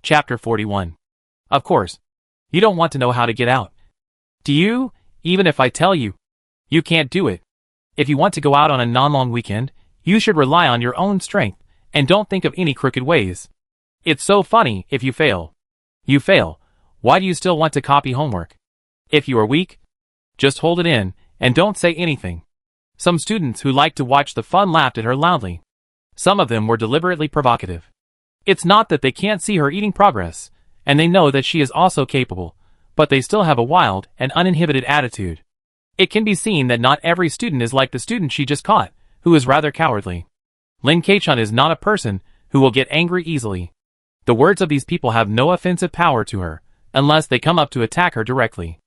Chapter 41. Of course. You don't want to know how to get out. Do you? Even if I tell you. You can't do it. If you want to go out on a non-long weekend, you should rely on your own strength, and don't think of any crooked ways. It's so funny if you fail. You fail. Why do you still want to copy homework? If you are weak, just hold it in, and don't say anything. Some students who liked to watch the fun laughed at her loudly. Some of them were deliberately provocative. It's not that they can't see her eating progress, and they know that she is also capable, but they still have a wild and uninhibited attitude. It can be seen that not every student is like the student she just caught, who is rather cowardly. Lin Kei-chun is not a person who will get angry easily. The words of these people have no offensive power to her, unless they come up to attack her directly.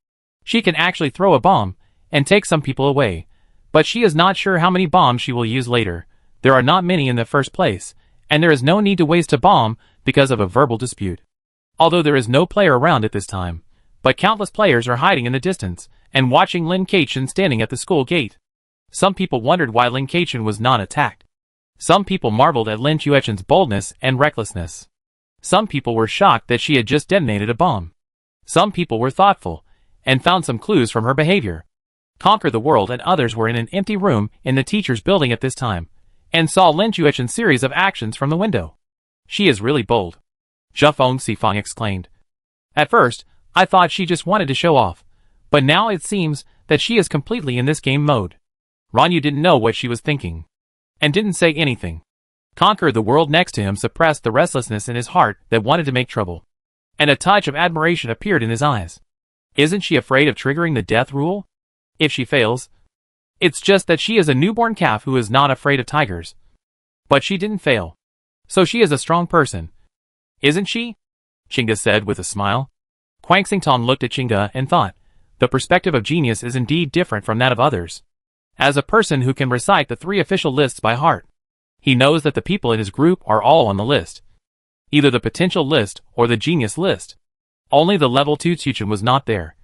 She can actually throw a bomb and take some people away, but she is not sure how many bombs she will use later. There are not many in the first place, and there is no need to waste a bomb because of a verbal dispute. Although there is no player around at this time, but countless players are hiding in the distance and watching Lin Kei-chun standing at the school gate. Some people wondered why Lin Kei-chun was not attacked. Some people marveled at Lin Kei-chun's boldness and recklessness. Some people were shocked that she had just detonated a bomb. Some people were thoughtful and found some clues from her behavior. Conquer the World and others were in an empty room in the teacher's building at this time, and saw Lin Kei-chun's series of actions from the window. She is really bold. Zhe Feng Sifang exclaimed. At first, I thought she just wanted to show off, but now it seems that she is completely in this game mode. Ranyu didn't know what she was thinking, and didn't say anything. Conquer the World next to him suppressed the restlessness in his heart that wanted to make trouble, and a touch of admiration appeared in his eyes. Isn't she afraid of triggering the death rule? If she fails, it's just that she is a newborn calf who is not afraid of tigers. But she didn't fail. So she is a strong person. Isn't she? Qingde said with a smile. Huang Xingtong looked at Qingde and thought, the perspective of genius is indeed different from that of others. As a person who can recite the 3 official lists by heart, he knows that the people in his group are all on the list. Either the potential list or the genius list. Only the level 2 Qichen was not there.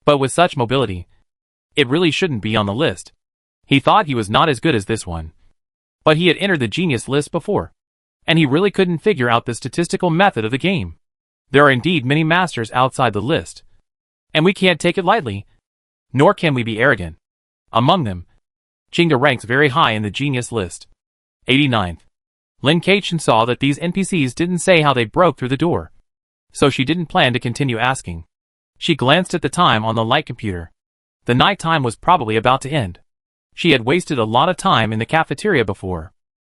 But with such mobility, it really shouldn't be on the list. He thought he was not as good as this one. But he had entered the genius list before, and he really couldn't figure out the statistical method of the game. There are indeed many masters outside the list, and we can't take it lightly, nor can we be arrogant. Among them, Qingde ranks very high in the genius list. 89th. Lin Kei-chun saw that these NPCs didn't say how they broke through the door, so she didn't plan to continue asking. She glanced at the time on the light computer. The night time was probably about to end. She had wasted a lot of time in the cafeteria before.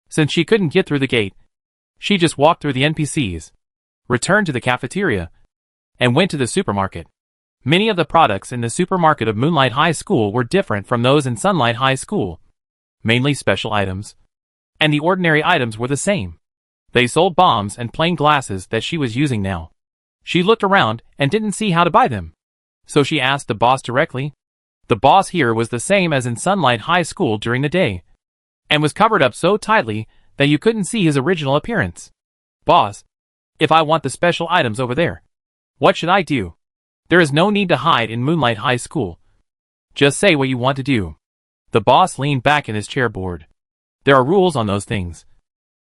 Since she couldn't get through the gate, she just walked through the NPCs, returned to the cafeteria, and went to the supermarket. Many of the products in the supermarket of Moonlight High School were different from those in Sunlight High School. Mainly special items. And the ordinary items were the same. They sold bombs and plain glasses that she was using now. She looked around and didn't see how to buy them. So she asked the boss directly. The boss here was the same as in Sunlight High School during the day, and was covered up so tightly that you couldn't see his original appearance. Boss, if I want the special items over there, what should I do? There is no need to hide in Moonlight High School. Just say what you want to do. The boss leaned back in his chair board. There are rules on those things.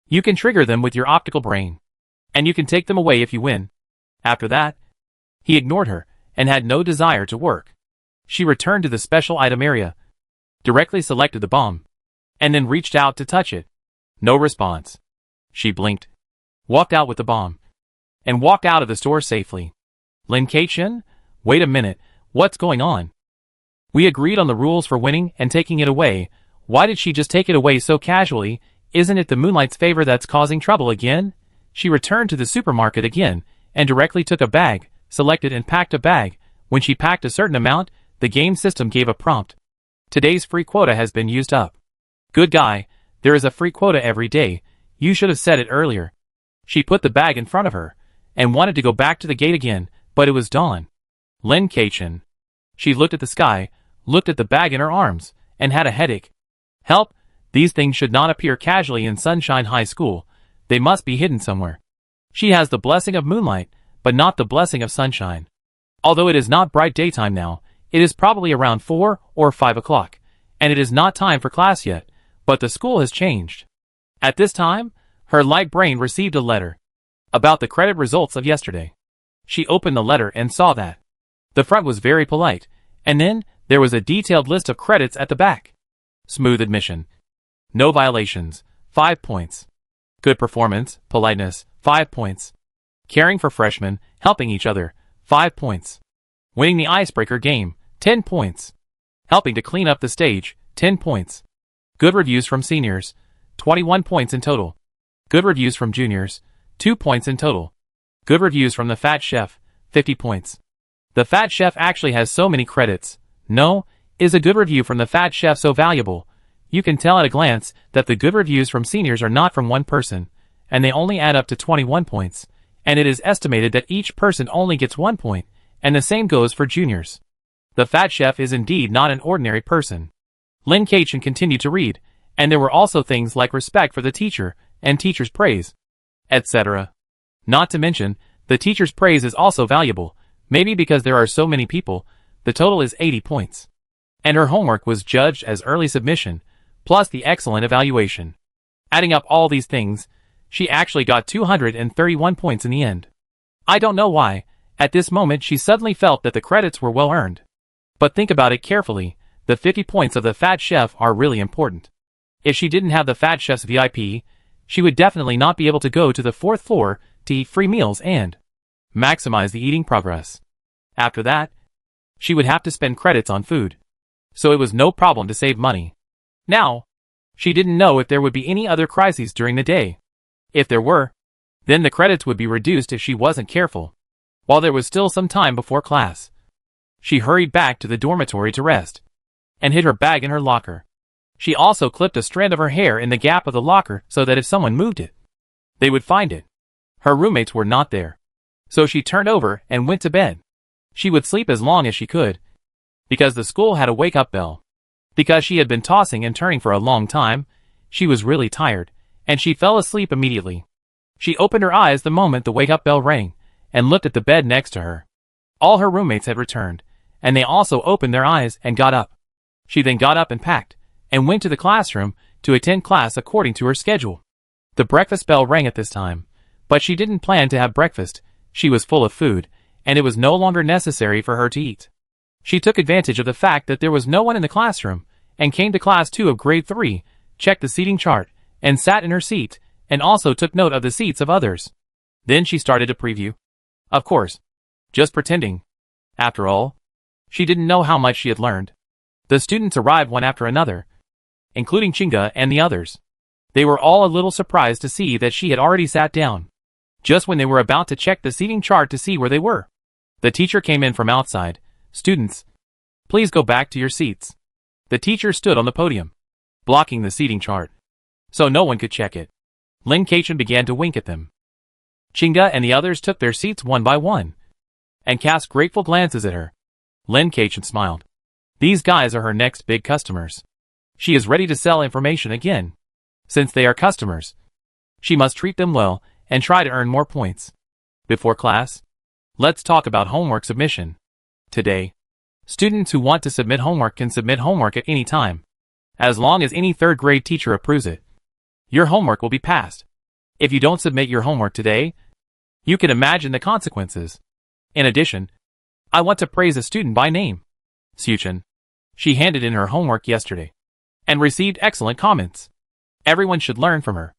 You can trigger them with your optical brain, and you can take them away if you win. After that, he ignored her and had no desire to work. She returned to the special item area, directly selected the bomb, and then reached out to touch it. No response. She blinked, walked out with the bomb, and walked out of the store safely. Lin Kei-chun? Wait a minute, what's going on? We agreed on the rules for winning and taking it away. Why did she just take it away so casually? Isn't it the Moonlight's favor that's causing trouble again? She returned to the supermarket again, and directly took a bag, selected and packed a bag. When she packed a certain amount, the game system gave a prompt. Today's free quota has been used up. Good guy, there is a free quota every day. You should have said it earlier. She put the bag in front of her, and wanted to go back to the gate again, but it was dawn. Lin Kei-chun. She looked at the sky, looked at the bag in her arms, and had a headache. Help! These things should not appear casually in Sunshine High School. They must be hidden somewhere. She has the blessing of moonlight, but not the blessing of sunshine. Although it is not bright daytime now, it is probably around 4 or 5 o'clock, and it is not time for class yet, but the school has changed. At this time, her light brain received a letter. about the credit results of yesterday. She opened the letter and saw that the front was very polite, and then there was a detailed list of credits at the back. Smooth admission. No violations, 5 points. Good performance, politeness, 5 points. Caring for freshmen, helping each other, 5 points. Winning the icebreaker game, 10 points. Helping to clean up the stage, 10 points. Good reviews from seniors, 21 points in total. Good reviews from juniors, 2 points in total. Good reviews from the Fat Chef, 50 points. The Fat Chef actually has so many credits. No, is a good review from the Fat Chef so valuable? You can tell at a glance that the good reviews from seniors are not from one person, and they only add up to 21 points, and it is estimated that each person only gets 1 point, and the same goes for juniors. The Fat Chef is indeed not an ordinary person. Lynn Kachin continued to read, and there were also things like respect for the teacher, and teacher's praise, etc. Not to mention, the teacher's praise is also valuable, maybe because there are so many people. The total is 80 points. And her homework was judged as early submission, plus the excellent evaluation. Adding up all these things, she actually got 231 points in the end. I don't know why, at this moment she suddenly felt that the credits were well earned. But think about it carefully, the 50 points of the Fat Chef are really important. If she didn't have the Fat Chef's VIP, she would definitely not be able to go to the 4th floor to eat free meals and maximize the eating progress. After that, she would have to spend credits on food. So it was no problem to save money. Now, she didn't know if there would be any other crises during the day. If there were, then the credits would be reduced if she wasn't careful. While there was still some time before class, she hurried back to the dormitory to rest, and hid her bag in her locker. She also clipped a strand of her hair in the gap of the locker so that if someone moved it, they would find it. Her roommates were not there, so she turned over and went to bed. She would sleep as long as she could, because the school had a wake-up bell. Because she had been tossing and turning for a long time, she was really tired, and she fell asleep immediately. She opened her eyes the moment the wake-up bell rang, and looked at the bed next to her. All her roommates had returned, and they also opened their eyes and got up. She then got up and packed, and went to the classroom to attend class according to her schedule. The breakfast bell rang at this time, but she didn't plan to have breakfast. She was full of food, and it was no longer necessary for her to eat. She took advantage of the fact that there was no one in the classroom, and came to class 2 of grade 3, checked the seating chart, and sat in her seat, and also took note of the seats of others. Then she started to preview. Of course, just pretending. After all, she didn't know how much she had learned. The students arrived one after another, including Chinga and the others. They were all a little surprised to see that she had already sat down, just when they were about to check the seating chart to see where they were. The teacher came in from outside. Students, please go back to your seats. The teacher stood on the podium, blocking the seating chart, so no one could check it. Lynn Kachin began to wink at them. Chinga and the others took their seats one by one, and cast grateful glances at her. Lynn Kachin smiled. These guys are her next big customers. She is ready to sell information again. Since they are customers, she must treat them well and try to earn more points. Before class, let's talk about homework submission. Today, students who want to submit homework can submit homework at any time, as long as any 3rd grade teacher approves it. Your homework will be passed. If you don't submit your homework today, you can imagine the consequences. In addition, I want to praise a student by name, Suchin. She handed in her homework yesterday, and received excellent comments. Everyone should learn from her.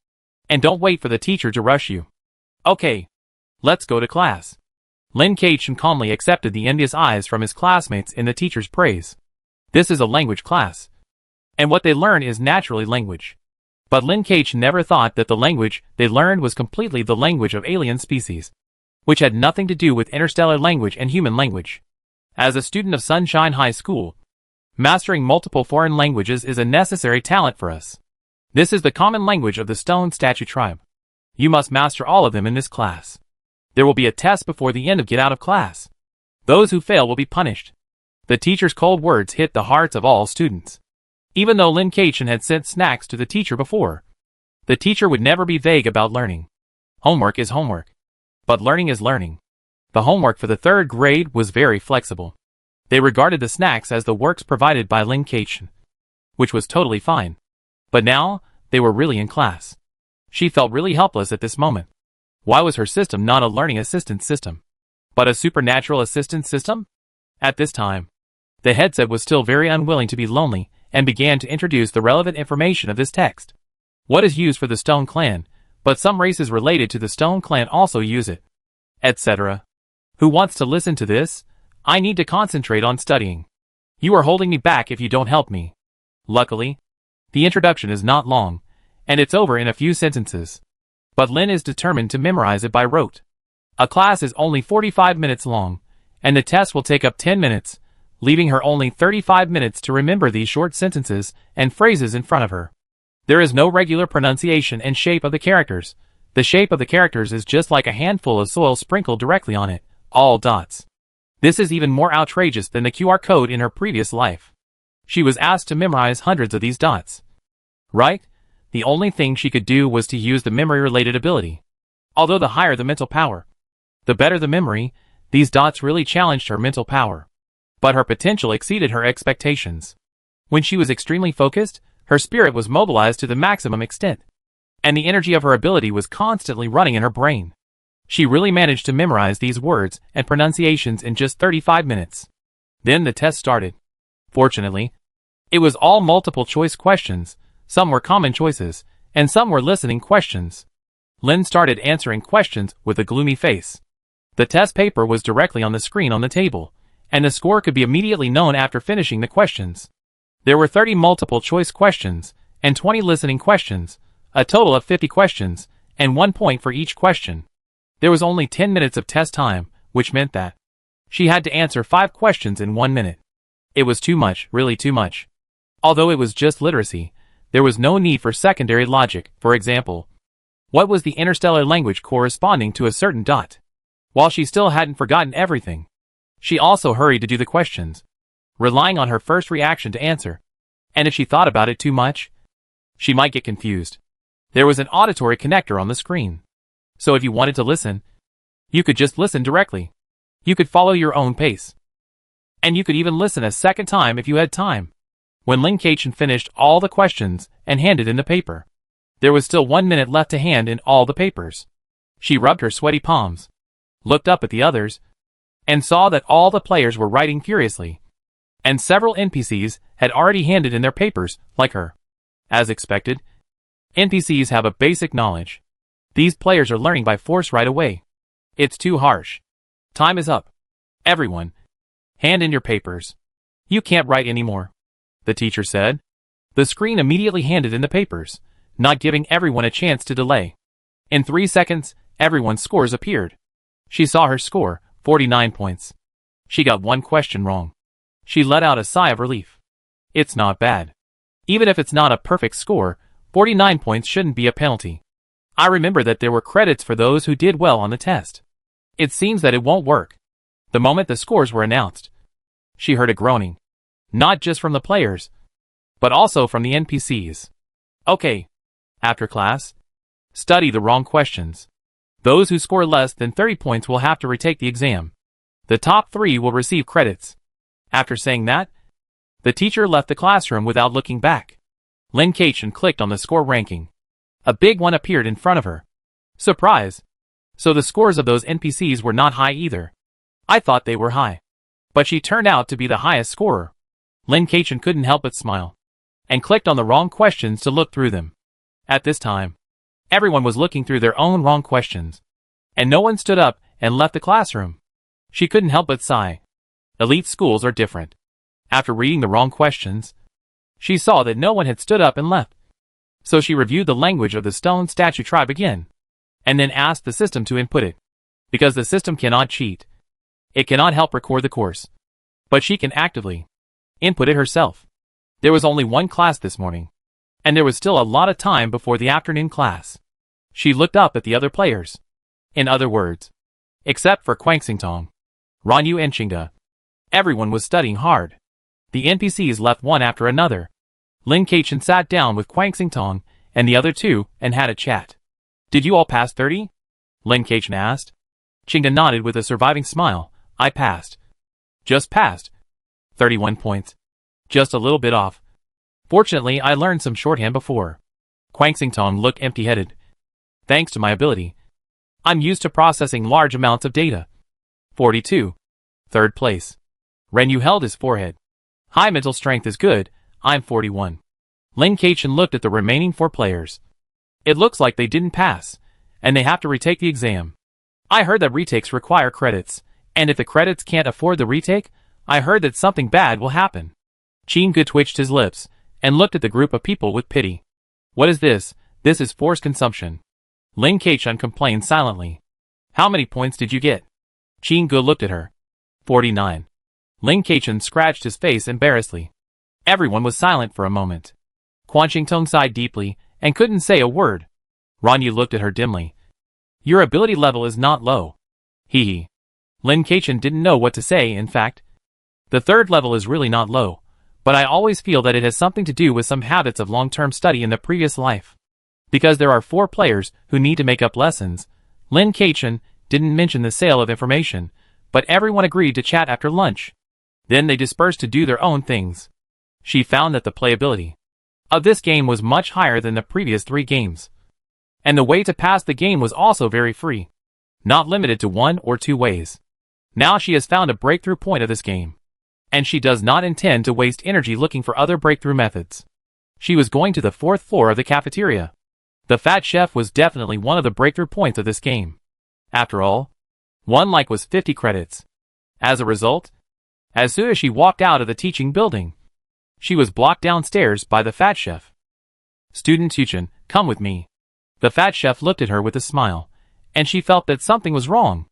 And don't wait for the teacher to rush you. Okay, let's go to class. Lynn Kachin calmly accepted the envious eyes from his classmates in the teacher's praise. This is a language class, and what they learn is naturally language. But Lynn Kachin never thought that the language they learned was completely the language of alien species, which had nothing to do with interstellar language and human language. As a student of Sunshine High School, mastering multiple foreign languages is a necessary talent for us. This is the common language of the Stone Statue tribe. You must master all of them in this class. There will be a test before the end of get out of class. Those who fail will be punished. The teacher's cold words hit the hearts of all students. Even though Lynn Kachin had sent snacks to the teacher before, the teacher would never be vague about learning. Homework is homework, but learning is learning. The homework for the 3rd grade was very flexible. They regarded the snacks as the works provided by Lynn Kachin, which was totally fine. But now, they were really in class. She felt really helpless at this moment. Why was her system not a learning assistance system, but a supernatural assistance system? At this time, the headset was still very unwilling to be lonely and began to introduce the relevant information of this text. What is used for the Stone Clan, but some races related to the Stone Clan also use it, etc. Who wants to listen to this? I need to concentrate on studying. You are holding me back if you don't help me. Luckily, the introduction is not long, and it's over in a few sentences. But Lynn is determined to memorize it by rote. A class is only 45 minutes long, and the test will take up 10 minutes, leaving her only 35 minutes to remember these short sentences and phrases in front of her. There is no regular pronunciation and shape of the characters. The shape of the characters is just like a handful of soil sprinkled directly on it, all dots. This is even more outrageous than the QR code in her previous life. She was asked to memorize hundreds of these dots. Right? The only thing she could do was to use the memory-related ability. Although the higher the mental power, the better the memory, these dots really challenged her mental power. But her potential exceeded her expectations. When she was extremely focused, her spirit was mobilized to the maximum extent, and the energy of her ability was constantly running in her brain. She really managed to memorize these words and pronunciations in just 35 minutes. Then the test started. Fortunately, it was all multiple choice questions. Some were common choices, and some were listening questions. Lynn started answering questions with a gloomy face. The test paper was directly on the screen on the table, and the score could be immediately known after finishing the questions. There were 30 multiple choice questions, and 20 listening questions, a total of 50 questions, and 1 point for each question. There was only 10 minutes of test time, which meant that she had to answer 5 questions in 1 minute. It was too much, really too much. Although it was just literacy, there was no need for secondary logic. For example, what was the interstellar language corresponding to a certain dot? While she still hadn't forgotten everything, she also hurried to do the questions, relying on her first reaction to answer. And if she thought about it too much, she might get confused. There was an auditory connector on the screen. So if you wanted to listen, you could just listen directly. You could follow your own pace. And you could even listen a second time if you had time. When Lynn Kachin finished all the questions and handed in the paper, there was still 1 minute left to hand in all the papers. She rubbed her sweaty palms, looked up at the others, and saw that all the players were writing furiously. And several NPCs had already handed in their papers, like her. As expected, NPCs have a basic knowledge. These players are learning by force right away. It's too harsh. Time is up. Everyone, hand in your papers. You can't write anymore, the teacher said. The screen immediately handed in the papers, not giving everyone a chance to delay. In 3 seconds, everyone's scores appeared. She saw her score, 49 points. She got 1 question wrong. She let out a sigh of relief. It's not bad. Even if it's not a perfect score, 49 points shouldn't be a penalty. I remember that there were credits for those who did well on the test. It seems that it won't work. The moment the scores were announced, she heard a groaning. Not just from the players, but also from the NPCs. Okay. After class, study the wrong questions. Those who score less than 30 points will have to retake the exam. The top 3 will receive credits. After saying that, the teacher left the classroom without looking back. Lynn Kachin clicked on the score ranking. A big one appeared in front of her. Surprise! So the scores of those NPCs were not high either. I thought they were high. But she turned out to be the highest scorer. Lynn Kachin couldn't help but smile, and clicked on the wrong questions to look through them. At this time, everyone was looking through their own wrong questions, and no one stood up and left the classroom. She couldn't help but sigh. Elite schools are different. After reading the wrong questions, she saw that no one had stood up and left. So she reviewed the language of the Stone Statue tribe again, and then asked the system to input it. Because the system cannot cheat. It cannot help record the course. But she can actively input it herself. There was only 1 class this morning, and there was still a lot of time before the afternoon class. She looked up at the other players. In other words, except for Kwangsingtong, Ranyu and Chingda, everyone was studying hard. The NPCs left one after another. Lynn Kachin sat down with Kwangsingtong and the other 2 and had a chat. Did you all pass 30? Lynn Kachin asked. Chingda nodded with a surviving smile. I passed. Just passed. 31 points. Just a little bit off. Fortunately, I learned some shorthand before. Kwangsingtong looked empty-headed. Thanks to my ability, I'm used to processing large amounts of data. 42. Third place. Ren Yu held his forehead. High mental strength is good, I'm 41. Lin Kaichen looked at the remaining 4 players. It looks like they didn't pass, and they have to retake the exam. I heard that retakes require credits, and if the credits can't afford the retake, I heard that something bad will happen. Qin Ge twitched his lips, and looked at the group of people with pity. What is this? This is forced consumption. Lin Kaichen complained silently. How many points did you get? Qin Ge looked at her. 49. Lin Kaichen scratched his face embarrassedly. Everyone was silent for a moment. Quan Qingtong sighed deeply, and couldn't say a word. Ran Yu looked at her dimly. Your ability level is not low. Hee hee. Lin Kaichen didn't know what to say. In fact, the 3rd level is really not low, but I always feel that it has something to do with some habits of long-term study in the previous life. Because there are 4 players who need to make up lessons, Lin Kaichen didn't mention the sale of information, but everyone agreed to chat after lunch. Then they dispersed to do their own things. She found that the playability of this game was much higher than the previous 3 games. And the way to pass the game was also very free. Not limited to 1 or 2 ways. Now she has found a breakthrough point of this game. And she does not intend to waste energy looking for other breakthrough methods. She was going to the 4th floor of the cafeteria. The fat chef was definitely one of the breakthrough points of this game. After all, 1 like was 50 credits. As a result, as soon as she walked out of the teaching building, she was blocked downstairs by the fat chef. Student Tuchen, come with me. The fat chef looked at her with a smile, and she felt that something was wrong.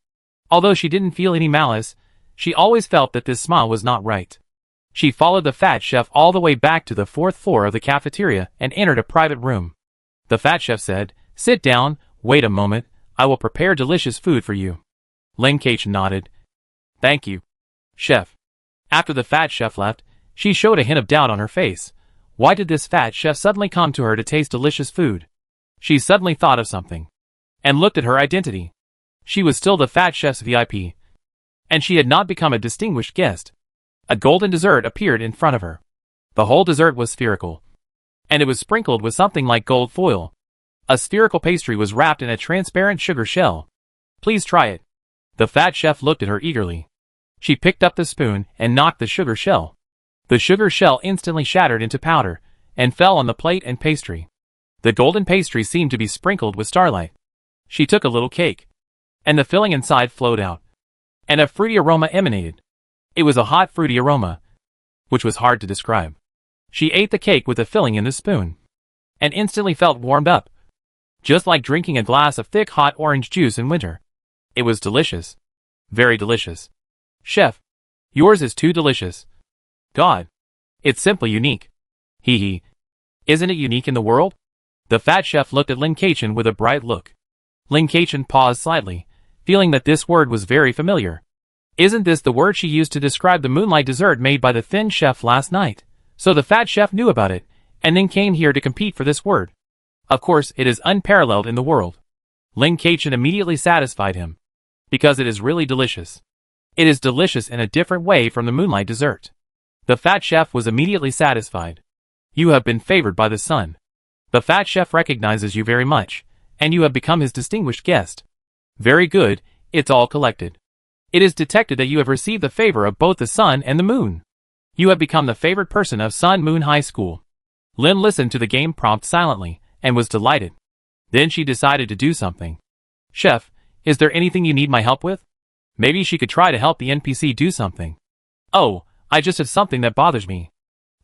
Although she didn't feel any malice, she always felt that this smile was not right. She followed the fat chef all the way back to the 4th floor of the cafeteria and entered a private room. The fat chef said, sit down, wait a moment, I will prepare delicious food for you. Lin Kaichen nodded. Thank you, chef. After the fat chef left, she showed a hint of doubt on her face. Why did this fat chef suddenly come to her to taste delicious food? She suddenly thought of something, and looked at her identity. She was still the fat chef's VIP, and she had not become a distinguished guest. A golden dessert appeared in front of her. The whole dessert was spherical, and it was sprinkled with something like gold foil. A spherical pastry was wrapped in a transparent sugar shell. Please try it. The fat chef looked at her eagerly. She picked up the spoon and knocked the sugar shell. The sugar shell instantly shattered into powder, and fell on the plate and pastry. The golden pastry seemed to be sprinkled with starlight. She took a little cake, and the filling inside flowed out, and a fruity aroma emanated. It was a hot fruity aroma, which was hard to describe. She ate the cake with the filling in the spoon, and instantly felt warmed up, just like drinking a glass of thick hot orange juice in winter. It was delicious. Very delicious. Chef, yours is too delicious. God, it's simply unique. Hee hee. Isn't it unique in the world? The fat chef looked at Lin Kaichen with a bright look. Lin Kaichen paused slightly, feeling that this word was very familiar. Isn't this the word she used to describe the moonlight dessert made by the thin chef last night? So the fat chef knew about it, and then came here to compete for this word. Of course, it is unparalleled in the world. Lin Kaichen immediately satisfied him. Because it is really delicious. It is delicious in a different way from the moonlight dessert. The fat chef was immediately satisfied. You have been favored by the sun. The fat chef recognizes you very much, and you have become his distinguished guest. Very good, it's all collected. It is detected that you have received the favor of both the sun and the moon. You have become the favored person of Sun Moon High School. Lin listened to the game prompt silently, and was delighted. Then she decided to do something. Chef, is there anything you need my help with? Maybe she could try to help the NPC do something. Oh, I just have something that bothers me.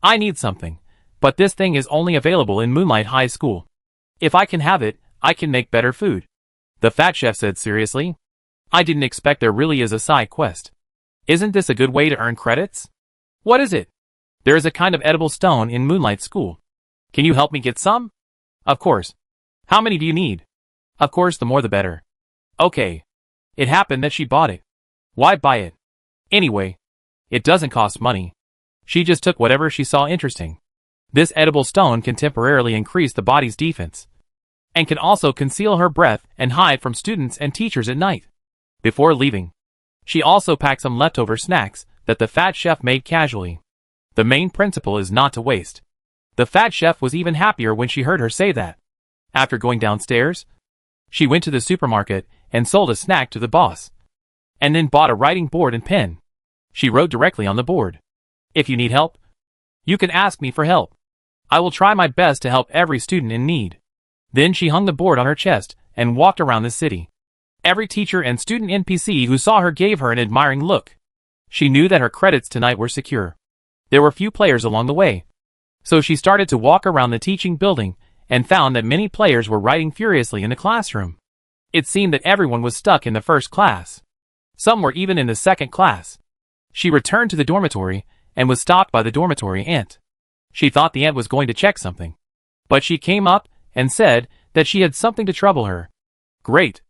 I need something, but this thing is only available in Moonlight High School. If I can have it, I can make better food. The fat chef said seriously. I didn't expect there really is a side quest. Isn't this a good way to earn credits? What is it? There is a kind of edible stone in Moonlight School. Can you help me get some? Of course. How many do you need? Of course, the more the better. Okay. It happened that she bought it. Why buy it? Anyway, it doesn't cost money. She just took whatever she saw interesting. This edible stone can temporarily increase the body's defense, and can also conceal her breath and hide from students and teachers at night. Before leaving, she also packed some leftover snacks that the fat chef made casually. The main principle is not to waste. The fat chef was even happier when she heard her say that. After going downstairs, she went to the supermarket and sold a snack to the boss. And then bought a writing board and pen. She wrote directly on the board. If you need help, you can ask me for help. I will try my best to help every student in need. Then she hung the board on her chest and walked around the city. Every teacher and student NPC who saw her gave her an admiring look. She knew that her credits tonight were secure. There were few players along the way. So she started to walk around the teaching building and found that many players were writing furiously in the classroom. It seemed that everyone was stuck in the first class. Some were even in the second class. She returned to the dormitory and was stopped by the dormitory aunt. She thought the aunt was going to check something. But she came up and said that she had something to trouble her. Great.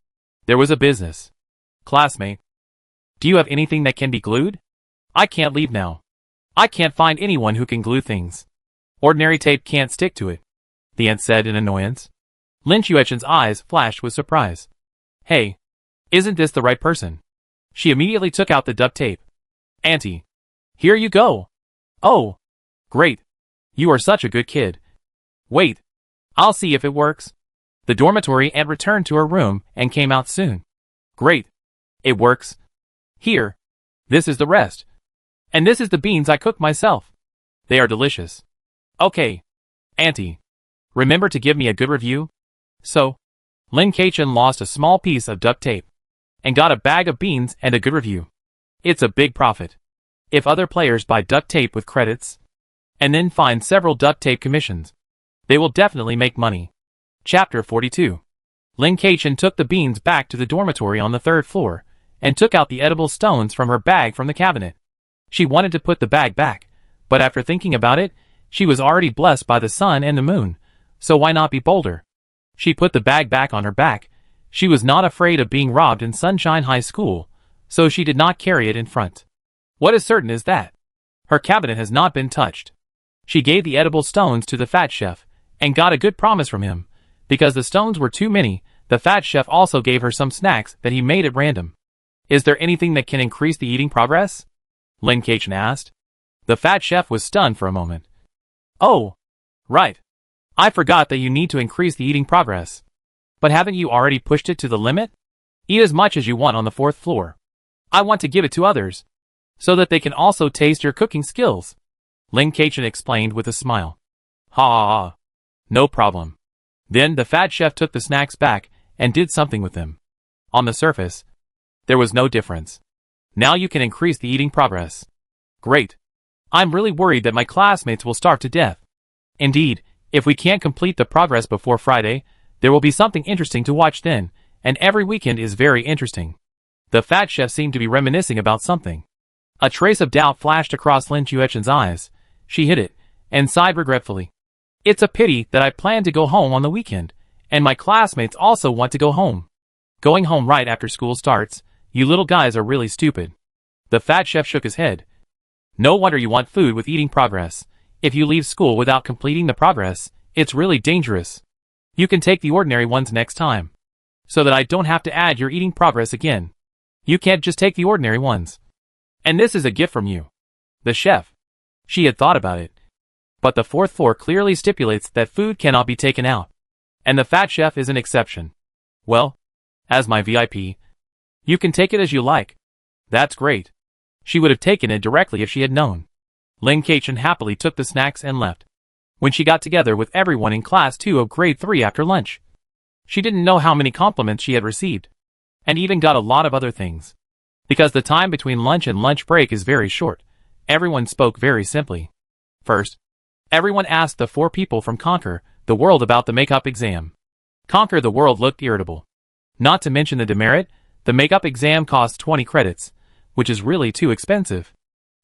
There was a business. Classmate. Do you have anything that can be glued? I can't leave now. I can't find anyone who can glue things. Ordinary tape can't stick to it, the aunt said in annoyance. Lin Chuechen's eyes flashed with surprise. Hey, isn't this the right person? She immediately took out the duct tape. Auntie, here you go. Oh, great. You are such a good kid. Wait, I'll see if it works. The dormitory aunt returned to her room and came out soon. Great. It works. Here. This is the rest. And this is the beans I cooked myself. They are delicious. Okay. Auntie, remember to give me a good review? So, Lin Kaichen lost a small piece of duct tape and got a bag of beans and a good review. It's a big profit. If other players buy duct tape with credits and then find several duct tape commissions, they will definitely make money. Chapter 42. Lin Kaichen took the beans back to the dormitory on the third floor and took out the edible stones from her bag from the cabinet. She wanted to put the bag back, but after thinking about it, she was already blessed by the sun and the moon, so why not be bolder? She put the bag back on her back. She was not afraid of being robbed in Sunshine High School, so she did not carry it in front. What is certain is that her cabinet has not been touched. She gave the edible stones to the fat chef and got a good promise from him. Because the stones were too many, the fat chef also gave her some snacks that he made at random. Is there anything that can increase the eating progress? Lin Kaichen asked. The fat chef was stunned for a moment. Oh, right. I forgot that you need to increase the eating progress. But haven't you already pushed it to the limit? Eat as much as you want on the fourth floor. I want to give it to others, so that they can also taste your cooking skills. Lin Kaichen explained with a smile. Ha ha ha. No problem. Then the fat chef took the snacks back and did something with them. On the surface, there was no difference. Now you can increase the eating progress. Great. I'm really worried that my classmates will starve to death. Indeed, if we can't complete the progress before Friday, there will be something interesting to watch then, and every weekend is very interesting. The fat chef seemed to be reminiscing about something. A trace of doubt flashed across Lin Chuechen's eyes. She hid it, and sighed regretfully. It's a pity that I plan to go home on the weekend, and my classmates also want to go home. Going home right after school starts, you little guys are really stupid. The fat chef shook his head. No wonder you want food with eating progress. If you leave school without completing the progress, it's really dangerous. You can take the ordinary ones next time, so that I don't have to add your eating progress again. You can't just take the ordinary ones. And this is a gift from you. The chef. She had thought about it. But the fourth floor clearly stipulates that food cannot be taken out. And the fat chef is an exception. Well, as my VIP, you can take it as you like. That's great. She would have taken it directly if she had known. Lin Kaichen happily took the snacks and left. When she got together with everyone in class 2 of grade 3 after lunch, she didn't know how many compliments she had received, and even got a lot of other things. Because the time between lunch and lunch break is very short, everyone spoke very simply. First, everyone asked the 4 people from Conquer the World about the makeup exam. Conquer the World looked irritable. Not to mention the demerit, the makeup exam costs 20 credits, which is really too expensive.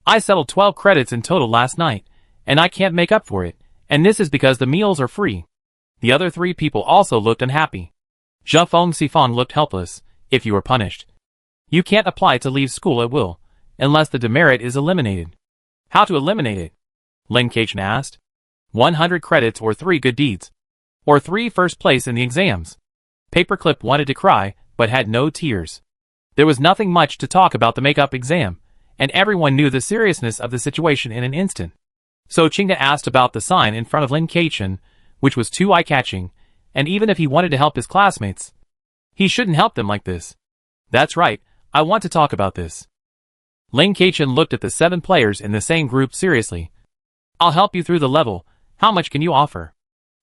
I settled 12 credits in total last night, and I can't make up for it, and this is because the meals are free. The other 3 people also looked unhappy. Zhafeng Sifan looked helpless. If you are punished, you can't apply to leave school at will, unless the demerit is eliminated. How to eliminate it? Lin Kaichen asked. 100 credits or 3 good deeds. Or 3 first place in the exams. Paperclip wanted to cry, but had no tears. There was nothing much to talk about the makeup exam, and everyone knew the seriousness of the situation in an instant. So Qingda asked about the sign in front of Lin Kaichen, which was too eye-catching, and even if he wanted to help his classmates, He shouldn't help them like this. That's right, I want to talk about this. Lin Keqian looked at the 7 players in the same group seriously. I'll help you through the level. How much can you offer?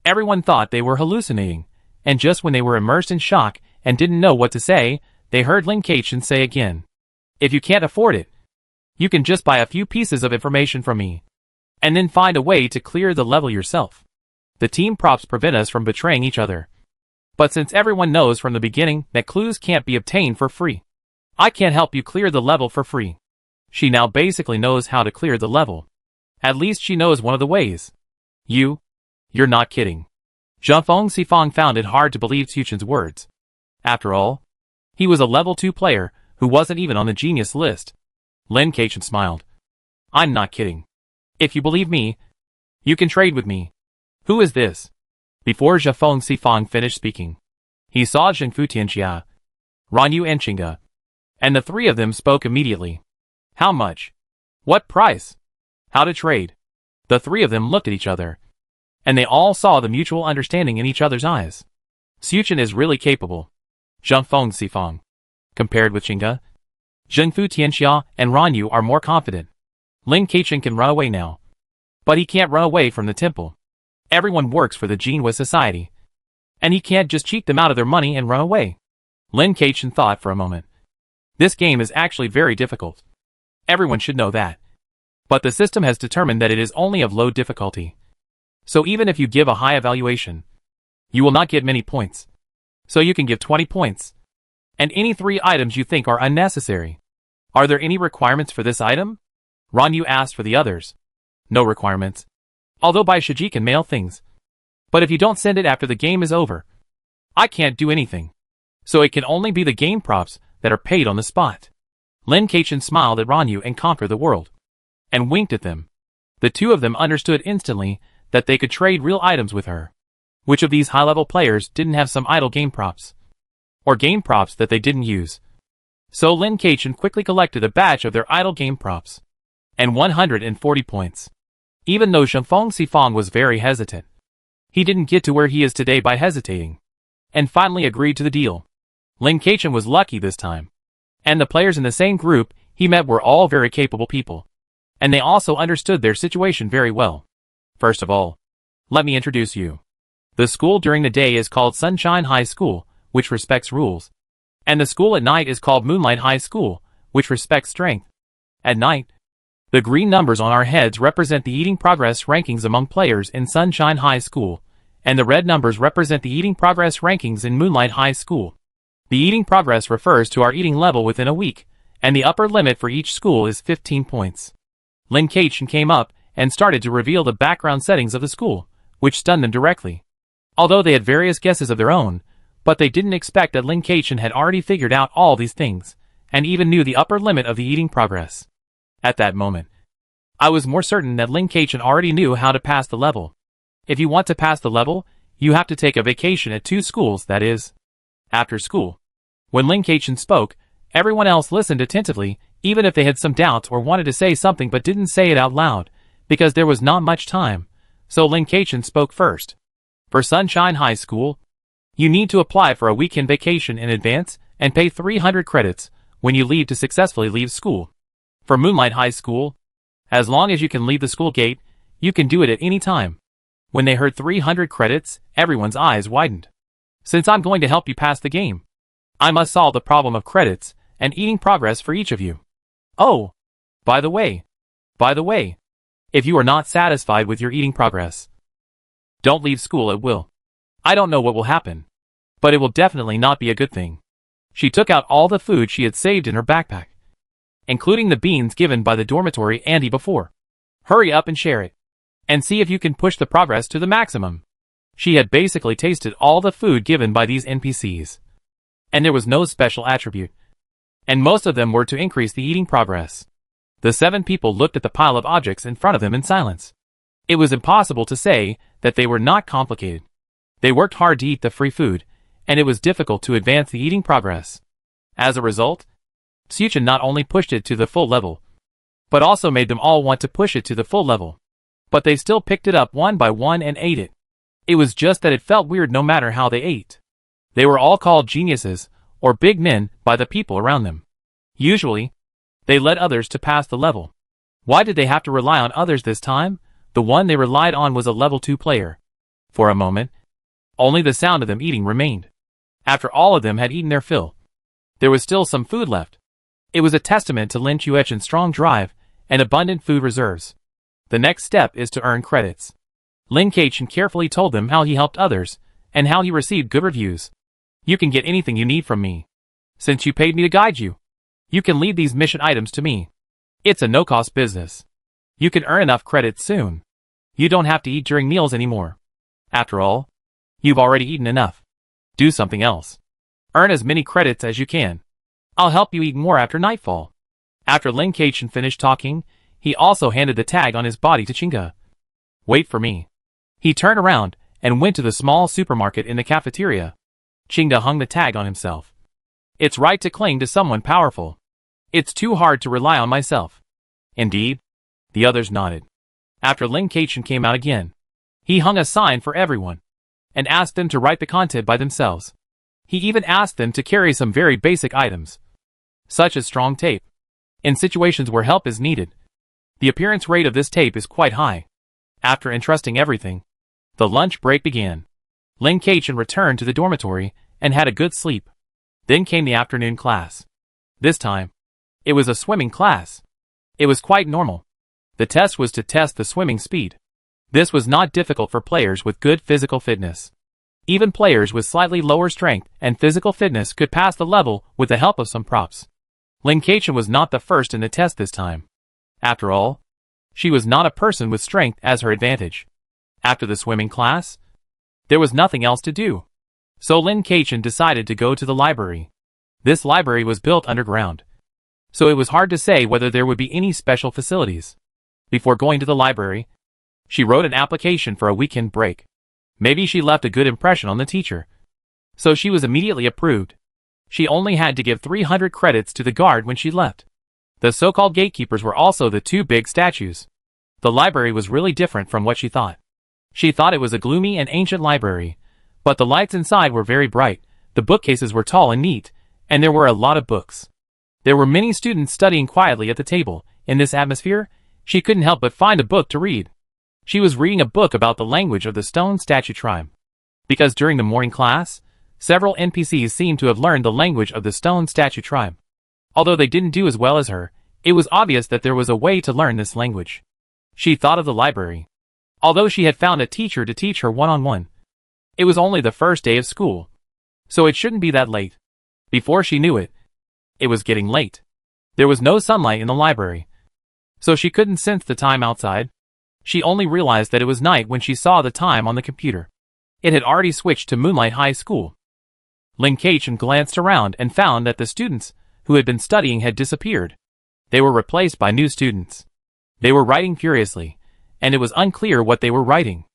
Everyone thought they were hallucinating, and just when they were immersed in shock and didn't know what to say, they heard Lin Keqian say again. If you can't afford it, you can just buy a few pieces of information from me, and then find a way to clear the level yourself. The team props prevent us from betraying each other. But since everyone knows from the beginning that clues can't be obtained for free, I can't help you clear the level for free. She now basically knows how to clear the level. At least she knows one of the ways. You're not kidding. Zhang Sifang found it hard to believe Xueqin's words. After all, he was a level 2 player who wasn't even on the genius list. Lin Keqian smiled. I'm not kidding. If you believe me, you can trade with me. Who is this? Before Zhang Sifang finished speaking, he saw Zhengfu Tianxia, Ranyu and Qingge, and the 3 of them spoke immediately. How much? What price? How to trade? The 3 of them looked at each other, and they all saw the mutual understanding in each other's eyes. Xueqin is really capable. Zhang Sifang. Compared with Qingge, Zhengfu Tianxia and Ranyu are more confident. Lin Keqian can run away now. But he can't run away from the temple. Everyone works for the Jinhua Society, and he can't just cheat them out of their money and run away. Lin Keqian thought for a moment. This game is actually very difficult. Everyone should know that. But the system has determined that it is only of low difficulty. So even if you give a high evaluation, you will not get many points. So you can give 20 points. And any 3 items you think are unnecessary. Are there any requirements for this item? Ranyu asked for the others. No requirements. Although Bai Shiji can mail things. But if you don't send it after the game is over, I can't do anything. So it can only be the game props that are paid on the spot. Lin Keqian smiled at Ranyu and Conquer the World, and winked at them. The 2 of them understood instantly that they could trade real items with her. Which of these high-level players didn't have some idle game props? Or game props that they didn't use? So Lin Keqian quickly collected a batch of their idle game props. And 140 points. Even though Zhang Sifang was very hesitant, he didn't get to where he is today by hesitating, and finally agreed to the deal. Lin Keqian was lucky this time. And the players in the same group he met were all very capable people. And they also understood their situation very well. First of all, let me introduce you. The school during the day is called Sunshine High School, which respects rules. And the school at night is called Moonlight High School, which respects strength. At night, the green numbers on our heads represent the eating progress rankings among players in Sunshine High School, and the red numbers represent the eating progress rankings in Moonlight High School. The eating progress refers to our eating level within a week, and the upper limit for each school is 15 points. Lin Keqian came up and started to reveal the background settings of the school, which stunned them directly. Although they had various guesses of their own, but they didn't expect that Lin Keqian had already figured out all these things, and even knew the upper limit of the eating progress. At that moment, I was more certain that Lin Keqian already knew how to pass the level. If you want to pass the level, you have to take a vacation at 2 schools, that is, after school. When Lin Keqian spoke, everyone else listened attentively, even if they had some doubts or wanted to say something but didn't say it out loud, because there was not much time. So Lin Keqian spoke first. For Sunshine High School, you need to apply for a weekend vacation in advance and pay 300 credits when you leave to successfully leave school. For Moonlight High School, as long as you can leave the school gate, you can do it at any time. When they heard 300 credits, everyone's eyes widened. Since I'm going to help you pass the game, I must solve the problem of credits and eating progress for each of you. Oh, by the way, if you are not satisfied with your eating progress, don't leave school at will. I don't know what will happen, but it will definitely not be a good thing. She took out all the food she had saved in her backpack, including the beans given by the dormitory Andy before. Hurry up and share it, and see if you can push the progress to the maximum. She had basically tasted all the food given by these NPCs, and there was no special attribute, and most of them were to increase the eating progress. The 7 people looked at the pile of objects in front of them in silence. It was impossible to say that they were not complicated. They worked hard to eat the free food, and it was difficult to advance the eating progress. As a result, Xueqin not only pushed it to the full level, but also made them all want to push it to the full level. But they still picked it up one by one and ate it. It was just that it felt weird no matter how they ate. They were all called geniuses, or big men, by the people around them. Usually, they led others to pass the level. Why did they have to rely on others this time? The one they relied on was a level 2 player. For a moment, only the sound of them eating remained. After all of them had eaten their fill, there was still some food left. It was a testament to Lin Chuechen's strong drive and abundant food reserves. The next step is to earn credits. Lin Chuechen carefully told them how he helped others, and how he received good reviews. You can get anything you need from me. Since you paid me to guide you, you can leave these mission items to me. It's a no-cost business. You can earn enough credits soon. You don't have to eat during meals anymore. After all, you've already eaten enough. Do something else. Earn as many credits as you can. I'll help you eat more after nightfall. After Lin Chuechen finished talking, he also handed the tag on his body to Chinga. Wait for me. He turned around and went to the small supermarket in the cafeteria. Chinga hung the tag on himself. It's right to cling to someone powerful. It's too hard to rely on myself. Indeed. The others nodded. After Lin Chuechen came out again, he hung a sign for everyone, and asked them to write the content by themselves. He even asked them to carry some very basic items, such as strong tape, in situations where help is needed. The appearance rate of this tape is quite high. After entrusting everything, the lunch break began. Lin Chuechen returned to the dormitory and had a good sleep. Then came the afternoon class. This time, it was a swimming class. It was quite normal. The test was to test the swimming speed. This was not difficult for players with good physical fitness. Even players with slightly lower strength and physical fitness could pass the level with the help of some props. Lin Chuechen was not the first in the test this time. After all, she was not a person with strength as her advantage. After the swimming class, there was nothing else to do. So Lin Chuechen decided to go to the library. This library was built underground, so it was hard to say whether there would be any special facilities. Before going to the library, she wrote an application for a weekend break. Maybe she left a good impression on the teacher. So she was immediately approved. She only had to give 300 credits to the guard when she left. The so-called gatekeepers were also the two big statues. The library was really different from what she thought. She thought it was a gloomy and ancient library, but the lights inside were very bright, the bookcases were tall and neat, and there were a lot of books. There were many students studying quietly at the table. In this atmosphere, she couldn't help but find a book to read. She was reading a book about the language of the stone statue tribe. Because during the morning class, several NPCs seemed to have learned the language of the stone statue tribe. Although they didn't do as well as her, it was obvious that there was a way to learn this language. She thought of the library. Although she had found a teacher to teach her one-on-one, it was only the first day of school, so it shouldn't be that late. Before she knew it, it was getting late. There was no sunlight in the library, so she couldn't sense the time outside. She only realized that it was night when she saw the time on the computer. It had already switched to Moonlight High School. Lin Chuechen glanced around and found that the students who had been studying had disappeared. They were replaced by new students. They were writing furiously, and it was unclear what they were writing.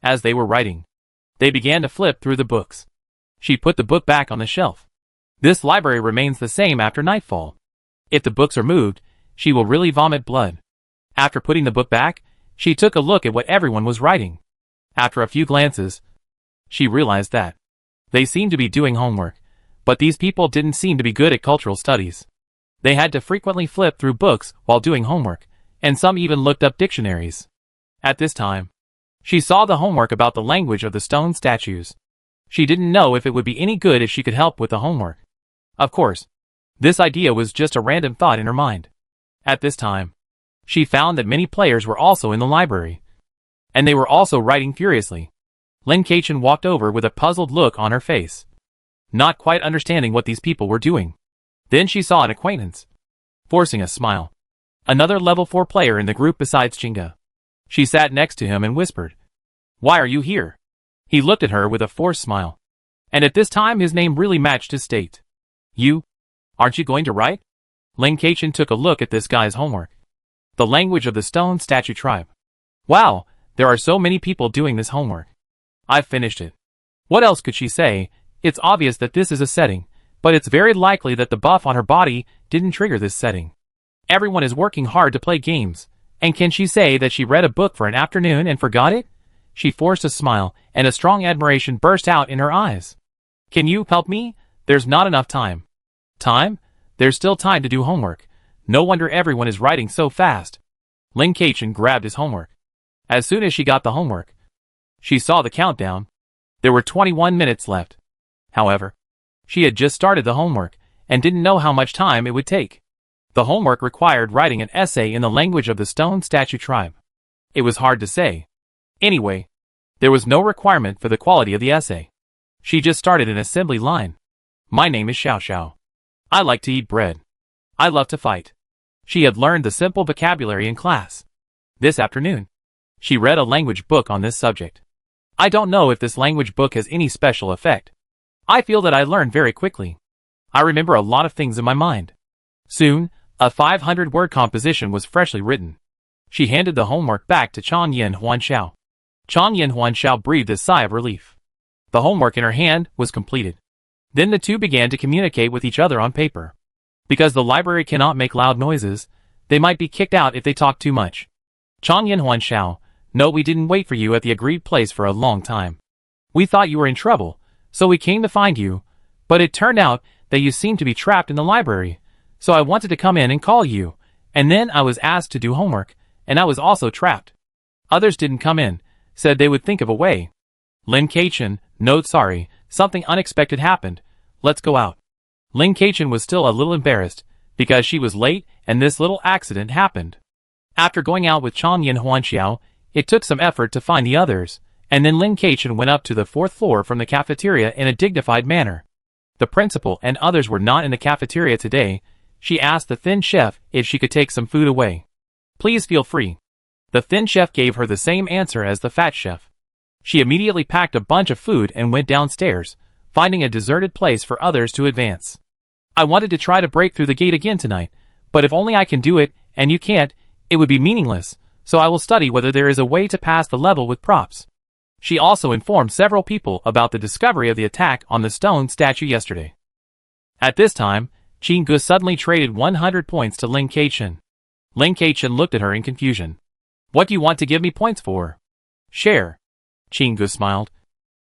As they were writing, they began to flip through the books. She put the book back on the shelf. This library remains the same after nightfall. If the books are moved, she will really vomit blood. After putting the book back, she took a look at what everyone was writing. After a few glances, she realized that they seemed to be doing homework, but these people didn't seem to be good at cultural studies. They had to frequently flip through books while doing homework, and some even looked up dictionaries. At this time, she saw the homework about the language of the stone statues. She didn't know if it would be any good if she could help with the homework. Of course, this idea was just a random thought in her mind. At this time, she found that many players were also in the library, and they were also writing furiously. Lin Chuechen walked over with a puzzled look on her face, not quite understanding what these people were doing. Then she saw an acquaintance, forcing a smile. Another level 4 player in the group besides Chinga. She sat next to him and whispered, "Why are you here?" He looked at her with a forced smile, and at this time his name really matched his state. "You? Aren't you going to write?" Lin Chuechen took a look at this guy's homework. The language of the stone statue tribe. Wow, there are so many people doing this homework. I've finished it. What else could she say? It's obvious that this is a setting, but it's very likely that the buff on her body didn't trigger this setting. Everyone is working hard to play games, and can she say that she read a book for an afternoon and forgot it? She forced a smile, and a strong admiration burst out in her eyes. Can you help me? There's not enough time. Time? There's still time to do homework. No wonder everyone is writing so fast. Lin Keichen grabbed his homework. As soon as she got the homework, she saw the countdown. There were 21 minutes left. However, she had just started the homework and didn't know how much time it would take. The homework required writing an essay in the language of the stone statue tribe. It was hard to say. Anyway, there was no requirement for the quality of the essay. She just started an assembly line. My name is Xiao Xiao. I like to eat bread. I love to fight. She had learned the simple vocabulary in class. This afternoon, she read a language book on this subject. I don't know if this language book has any special effect. I feel that I learn very quickly. I remember a lot of things in my mind. Soon, a 500-word composition was freshly written. She handed the homework back to Chang Yin Huanxiao. Chang Yin Huanxiao breathed a sigh of relief. The homework in her hand was completed. Then the two began to communicate with each other on paper. Because the library cannot make loud noises, they might be kicked out if they talk too much. Chang Yin Huanxiao, no, we didn't wait for you at the agreed place for a long time. We thought you were in trouble, so we came to find you, but it turned out that you seemed to be trapped in the library, so I wanted to come in and call you, and then I was asked to do homework, and I was also trapped. Others didn't come in, said they would think of a way. Lin Keichen, no, sorry, something unexpected happened. Let's go out. Lin Keichen was still a little embarrassed, because she was late and this little accident happened. After going out with Chang Yin Huanxiao, it took some effort to find the others, and then Lin Keichen went up to the 4th floor from the cafeteria in a dignified manner. The principal and others were not in the cafeteria today. She asked the thin chef if she could take some food away. Please feel free. The thin chef gave her the same answer as the fat chef. She immediately packed a bunch of food and went downstairs, finding a deserted place for others to advance. I wanted to try to break through the gate again tonight, but if only I can do it, and you can't, it would be meaningless, so I will study whether there is a way to pass the level with props. She also informed several people about the discovery of the attack on the stone statue yesterday. At this time, Qin Gu suddenly traded 100 points to Lin Keichen. Lin Keichen looked at her in confusion. What do you want to give me points for? Share. Qin Gu smiled.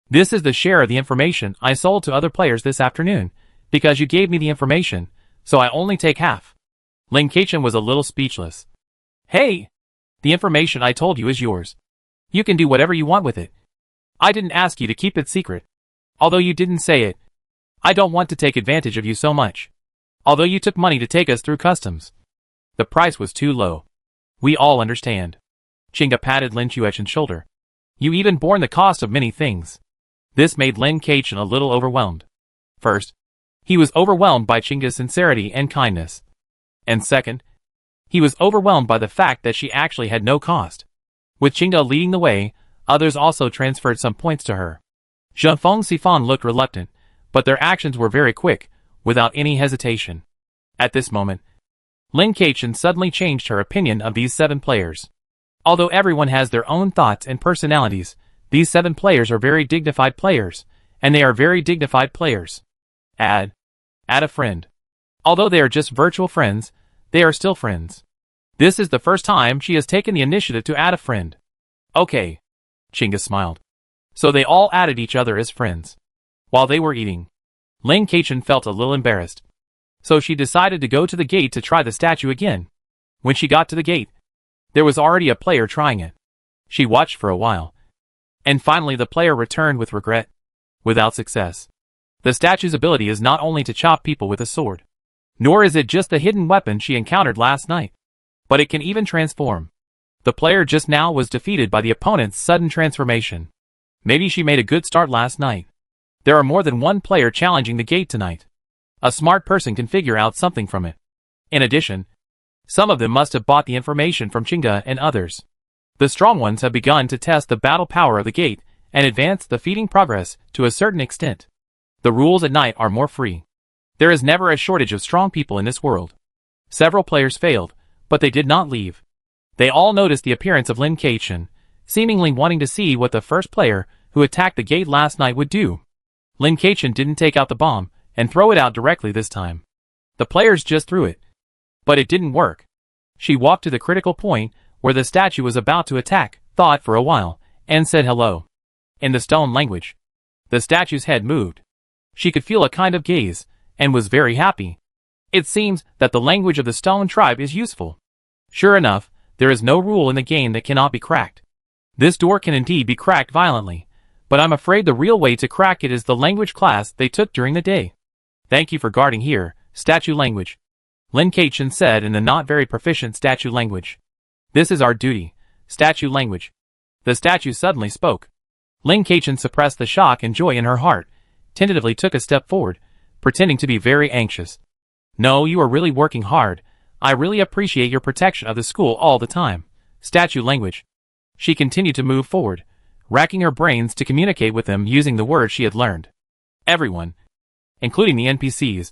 This is the share of the information I sold to other players this afternoon, because you gave me the information, so I only take half. Lin Keichen was a little speechless. Hey! The information I told you is yours. You can do whatever you want with it. I didn't ask you to keep it secret. Although you didn't say it. I don't want to take advantage of you so much. Although you took money to take us through customs. The price was too low. We all understand. Chinga patted Lin Chuechen's shoulder. You even borne the cost of many things. This made Lin Keichen a little overwhelmed. First, he was overwhelmed by Chinga's sincerity and kindness. And second, he was overwhelmed by the fact that she actually had no cost. With Chinga leading the way, others also transferred some points to her. Zhengfeng Sifan looked reluctant, but their actions were very quick, without any hesitation. At this moment, Lin Keichen suddenly changed her opinion of these 7 players. Although everyone has their own thoughts and personalities, these 7 players are very dignified players, and they are very dignified players. Add a friend. Although they are just virtual friends, they are still friends. This is the first time she has taken the initiative to add a friend. Okay. Chinga smiled. So they all added each other as friends. While they were eating, Lin Keichen felt a little embarrassed. So she decided to go to the gate to try the statue again. When she got to the gate, there was already a player trying it. She watched for a while. And finally the player returned with regret. Without success. The statue's ability is not only to chop people with a sword. Nor is it just the hidden weapon she encountered last night. But it can even transform. The player just now was defeated by the opponent's sudden transformation. Maybe she made a good start last night. There are more than one player challenging the gate tonight. A smart person can figure out something from it. In addition, some of them must have bought the information from Chinga and others. The strong ones have begun to test the battle power of the gate and advance the feeding progress to a certain extent. The rules at night are more free. There is never a shortage of strong people in this world. Several players failed, but they did not leave. They all noticed the appearance of Lin Keichen, seemingly wanting to see what the first player who attacked the gate last night would do. Lin Keichen didn't take out the bomb and throw it out directly this time. The players just threw it. But it didn't work. She walked to the critical point where the statue was about to attack, thought for a while, and said hello. In the stone language. The statue's head moved. She could feel a kind of gaze, and was very happy. It seems that the language of the stone tribe is useful. Sure enough, there is no rule in the game that cannot be cracked. This door can indeed be cracked violently, but I'm afraid the real way to crack it is the language class they took during the day. Thank you for guarding here, statue language. Lin Keqian said in the not very proficient statue language. This is our duty, statue language. The statue suddenly spoke. Lin Keqian suppressed the shock and joy in her heart, tentatively took a step forward, pretending to be very anxious. No, you are really working hard. I really appreciate your protection of the school all the time. Statue language. She continued to move forward, racking her brains to communicate with them using the words she had learned. Everyone, including the NPCs,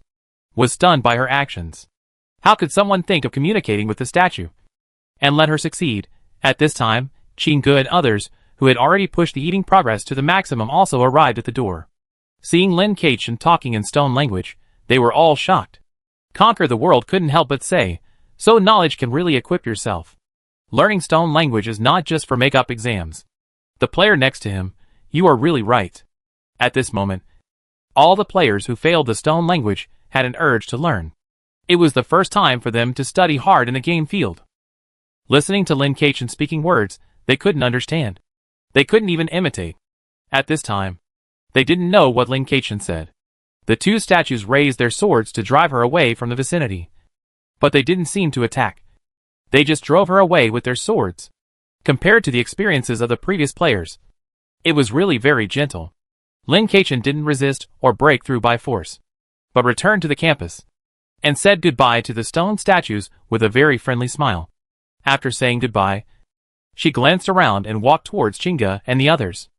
was stunned by her actions. How could someone think of communicating with the statue? And let her succeed. At this time, Qingge and others, who had already pushed the eating progress to the maximum, also arrived at the door. Seeing Lin Keqian talking in stone language, they were all shocked. Conquer the World couldn't help but say, so knowledge can really equip yourself. Learning stone language is not just for make-up exams. The player next to him, you are really right. At this moment, all the players who failed the stone language had an urge to learn. It was the first time for them to study hard in the game field. Listening to Lin Keqian speaking words, they couldn't understand. They couldn't even imitate. At this time, they didn't know what Lin Keqian said. The two statues raised their swords to drive her away from the vicinity. But they didn't seem to attack. They just drove her away with their swords. Compared to the experiences of the previous players, it was really very gentle. Lin Keqian didn't resist or break through by force, but returned to the campus, and said goodbye to the stone statues with a very friendly smile. After saying goodbye, she glanced around and walked towards Qingge and the others.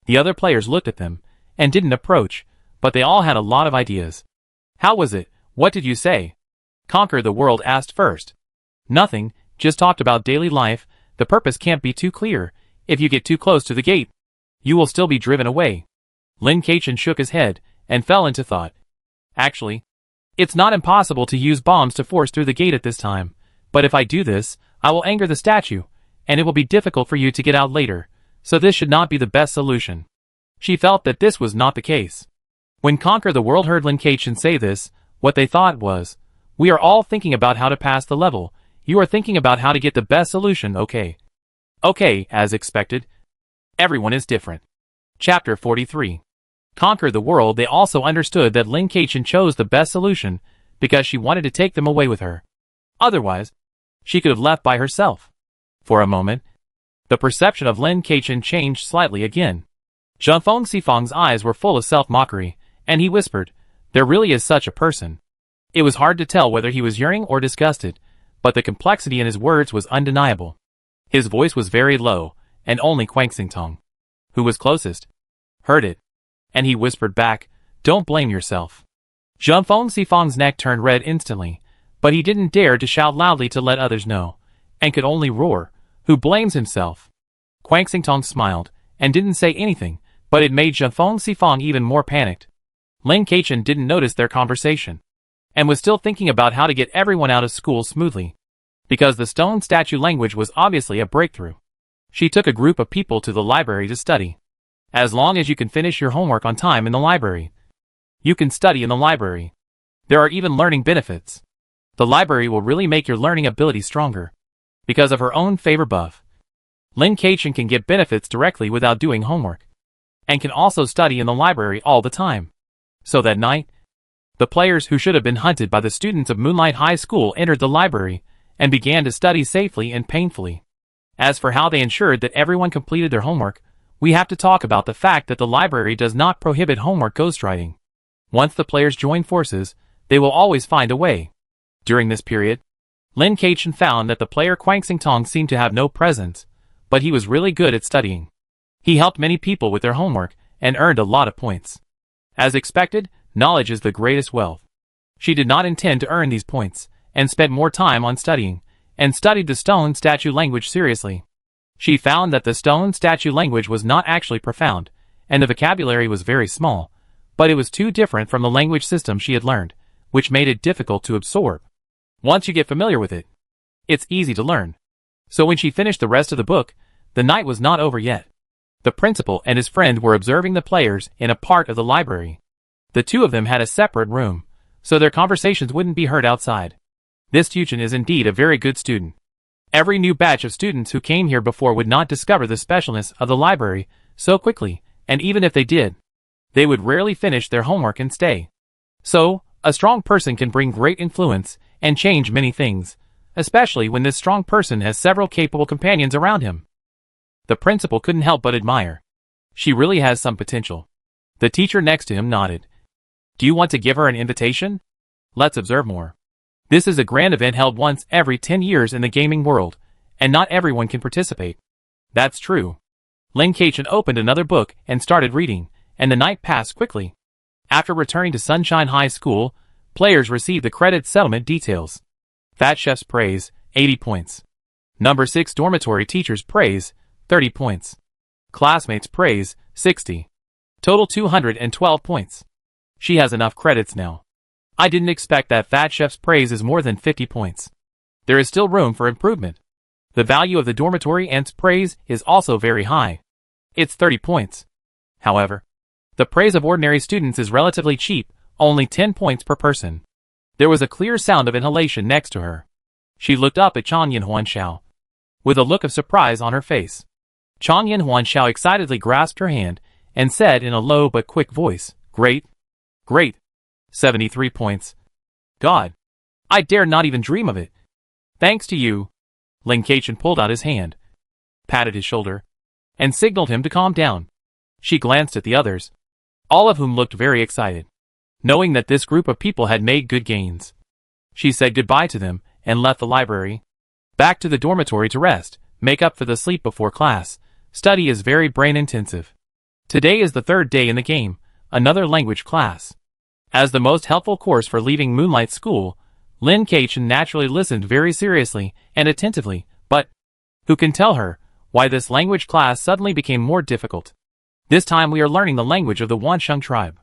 The other players looked at them, and didn't approach, but they all had a lot of ideas. How was it? What did you say? Conquer the World asked first. Nothing, just talked about daily life. The purpose can't be too clear. If you get too close to the gate, you will still be driven away. Lin Keqian shook his head, and fell into thought. Actually, it's not impossible to use bombs to force through the gate at this time, but if I do this, I will anger the statue, and it will be difficult for you to get out later, so this should not be the best solution. She felt that this was not the case. When Conquer the World heard Lin Keqian say this, what they thought was, we are all thinking about how to pass the level. You are thinking about how to get the best solution, okay? Okay, as expected. Everyone is different. Chapter 43. Conquer the World. They also understood that Lin Keqian chose the best solution because she wanted to take them away with her. Otherwise, she could have left by herself. For a moment, the perception of Lin Keqian changed slightly again. Zhangfeng Sifang's eyes were full of self-mockery, and he whispered, there really is such a person. It was hard to tell whether he was yearning or disgusted, but the complexity in his words was undeniable. His voice was very low, and only Quang Xingtong, who was closest, heard it, and he whispered back, don't blame yourself. Zhangfeng Sifang's neck turned red instantly, but he didn't dare to shout loudly to let others know, and could only roar, who blames himself? Quang Xingtong smiled, and didn't say anything, but it made Zhangfeng Sifang even more panicked. Lin Keqian didn't notice their conversation, and was still thinking about how to get everyone out of school smoothly, because the stone statue language was obviously a breakthrough. She took a group of people to the library to study. As long as you can finish your homework on time in the library, you can study in the library. There are even learning benefits. The library will really make your learning ability stronger. Because of her own favor buff, Lin Keqian can get benefits directly without doing homework, and can also study in the library all the time. So that night, the players who should have been hunted by the students of Moonlight High School entered the library, and began to study safely and painfully. As for how they ensured that everyone completed their homework, we have to talk about the fact that the library does not prohibit homework ghostwriting. Once the players join forces, they will always find a way. During this period, Lin Keqian found that the player Quang Xingtong seemed to have no presence, but he was really good at studying. He helped many people with their homework, and earned a lot of points. As expected, knowledge is the greatest wealth. She did not intend to earn these points, and spent more time on studying, and studied the stone statue language seriously. She found that the stone statue language was not actually profound, and the vocabulary was very small, but it was too different from the language system she had learned, which made it difficult to absorb. Once you get familiar with it, it's easy to learn. So when she finished the rest of the book, the night was not over yet. The principal and his friend were observing the players in a part of the library. The two of them had a separate room, so their conversations wouldn't be heard outside. This Tuchen is indeed a very good student. Every new batch of students who came here before would not discover the specialness of the library so quickly, and even if they did, they would rarely finish their homework and stay. So, a strong person can bring great influence and change many things, especially when this strong person has several capable companions around him. The principal couldn't help but admire. She really has some potential. The teacher next to him nodded. Do you want to give her an invitation? Let's observe more. This is a grand event held once every 10 years in the gaming world, and not everyone can participate. That's true. Lin Keichen opened another book and started reading, and the night passed quickly. After returning to Sunshine High School, players received the credit settlement details. Fat Chef's praise, 80 points. Number 6 dormitory teacher's praise, 30 points. Classmates' praise, 60. Total 212 points. She has enough credits now. I didn't expect that Fat Chef's praise is more than 50 points. There is still room for improvement. The value of the dormitory aunt's praise is also very high. It's 30 points. However, the praise of ordinary students is relatively cheap, only 10 points per person. There was a clear sound of inhalation next to her. She looked up at Chang Yin-Huan-Xiao with a look of surprise on her face. Chang Yin-Huan-Xiao excitedly grasped her hand and said in a low but quick voice, Great! Great! 73 points. God! I dare not even dream of it. Thanks to you. Lin Keichen pulled out his hand, patted his shoulder, and signaled him to calm down. She glanced at the others, all of whom looked very excited, knowing that this group of people had made good gains. She said goodbye to them and left the library. Back to the dormitory to rest, make up for the sleep before class. Study is very brain-intensive. Today is the third day in the game, another language class. As the most helpful course for leaving Moonlight School, Lin Keichen naturally listened very seriously and attentively, but who can tell her why this language class suddenly became more difficult? This time we are learning the language of the Wansheng tribe.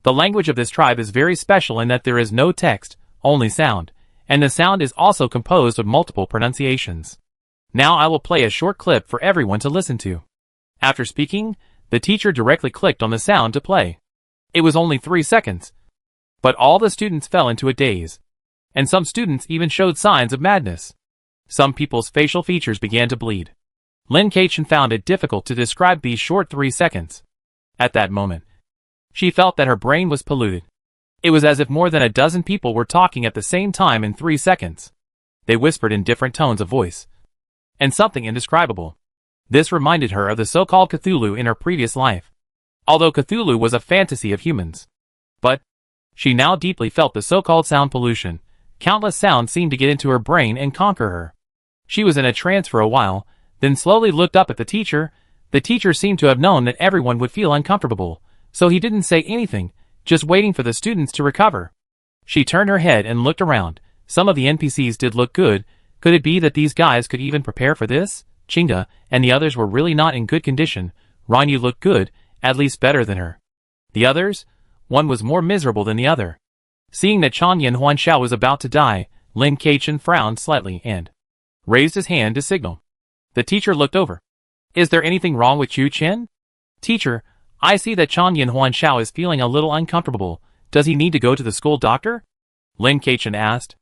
The language of this tribe is very special in that there is no text, only sound, and the sound is also composed of multiple pronunciations. Now I will play a short clip for everyone to listen to. After speaking, the teacher directly clicked on the sound to play. It was only 3 seconds, but all the students fell into a daze, and some students even showed signs of madness. Some people's facial features began to bleed. Lin Keichen found it difficult to describe these short 3 seconds. At that moment, she felt that her brain was polluted. It was as if more than a dozen people were talking at the same time in 3 seconds. They whispered in different tones of voice, and something indescribable. This reminded her of the so-called Cthulhu in her previous life, although Cthulhu was a fantasy of humans. But she now deeply felt the so-called sound pollution. Countless sounds seemed to get into her brain and conquer her. She was in a trance for a while, then slowly looked up at the teacher. The teacher seemed to have known that everyone would feel uncomfortable, so he didn't say anything, just waiting for the students to recover. She turned her head and looked around. Some of the NPCs did look good. Could it be that these guys could even prepare for this? Chinga and the others were really not in good condition. Ranyu looked good, at least better than her. The others? One was more miserable than the other. Seeing that Chang Yin-Huan-Xiao was about to die, Lin Keichen frowned slightly and raised his hand to signal. The teacher looked over. Is there anything wrong with Chu Chen? Teacher, I see that Chang Yin-Huan-Xiao is feeling a little uncomfortable. Does he need to go to the school doctor? Lin Keichen asked.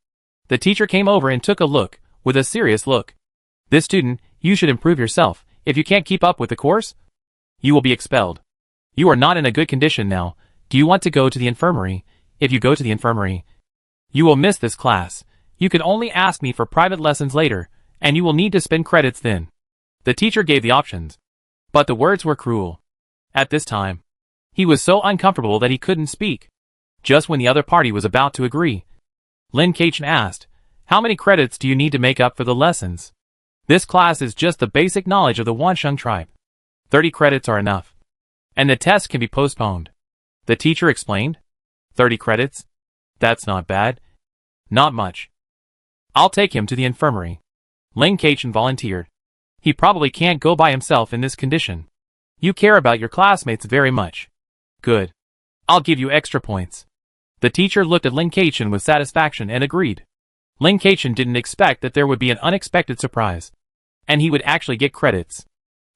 The teacher came over and took a look, with a serious look. This student, you should improve yourself. If you can't keep up with the course, you will be expelled. You are not in a good condition now. Do you want to go to the infirmary? If you go to the infirmary, you will miss this class. You can only ask me for private lessons later, and you will need to spend credits then. The teacher gave the options, but the words were cruel. At this time, he was so uncomfortable that he couldn't speak. Just when the other party was about to agree, Lin Keichen asked, how many credits do you need to make up for the lessons? This class is just the basic knowledge of the Wansheng tribe. 30 credits are enough, and the test can be postponed. The teacher explained. 30 credits? That's not bad. Not much. I'll take him to the infirmary. Lin Keichen volunteered. He probably can't go by himself in this condition. You care about your classmates very much. Good. I'll give you extra points. The teacher looked at Lin Keichen with satisfaction and agreed. Lin Keichen didn't expect that there would be an unexpected surprise, and he would actually get credits.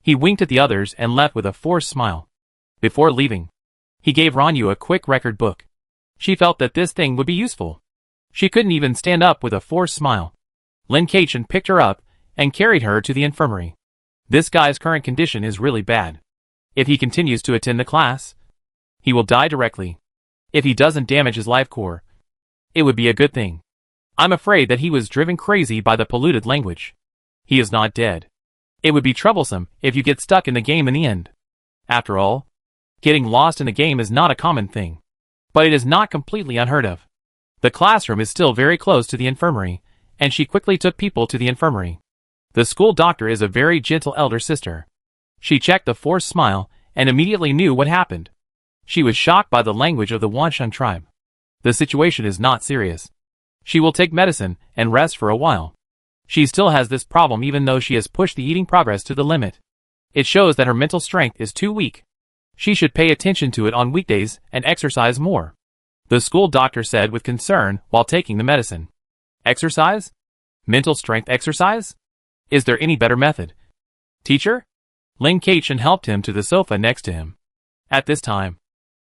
He winked at the others and left with a forced smile. Before leaving, He gave Ranyu a quick record book. She felt that this thing would be useful. She couldn't even stand up with a forced smile. Lin Keichen picked her up and carried her to the infirmary. This guy's current condition is really bad. If he continues to attend the class, he will die directly. If he doesn't damage his life core, it would be a good thing. I'm afraid that he was driven crazy by the polluted language. He is not dead. It would be troublesome if you get stuck in the game in the end. After all, getting lost in the game is not a common thing. But it is not completely unheard of. The classroom is still very close to the infirmary, and she quickly took people to the infirmary. The school doctor is a very gentle elder sister. She checked the forced smile and immediately knew what happened. She was shocked by the language of the Wansheng tribe. The situation is not serious. She will take medicine and rest for a while. She still has this problem even though she has pushed the eating progress to the limit. It shows that her mental strength is too weak. She should pay attention to it on weekdays and exercise more. The school doctor said with concern while taking the medicine. Exercise? Mental strength exercise? Is there any better method? Teacher? Lin Keichen helped him to the sofa next to him. At this time,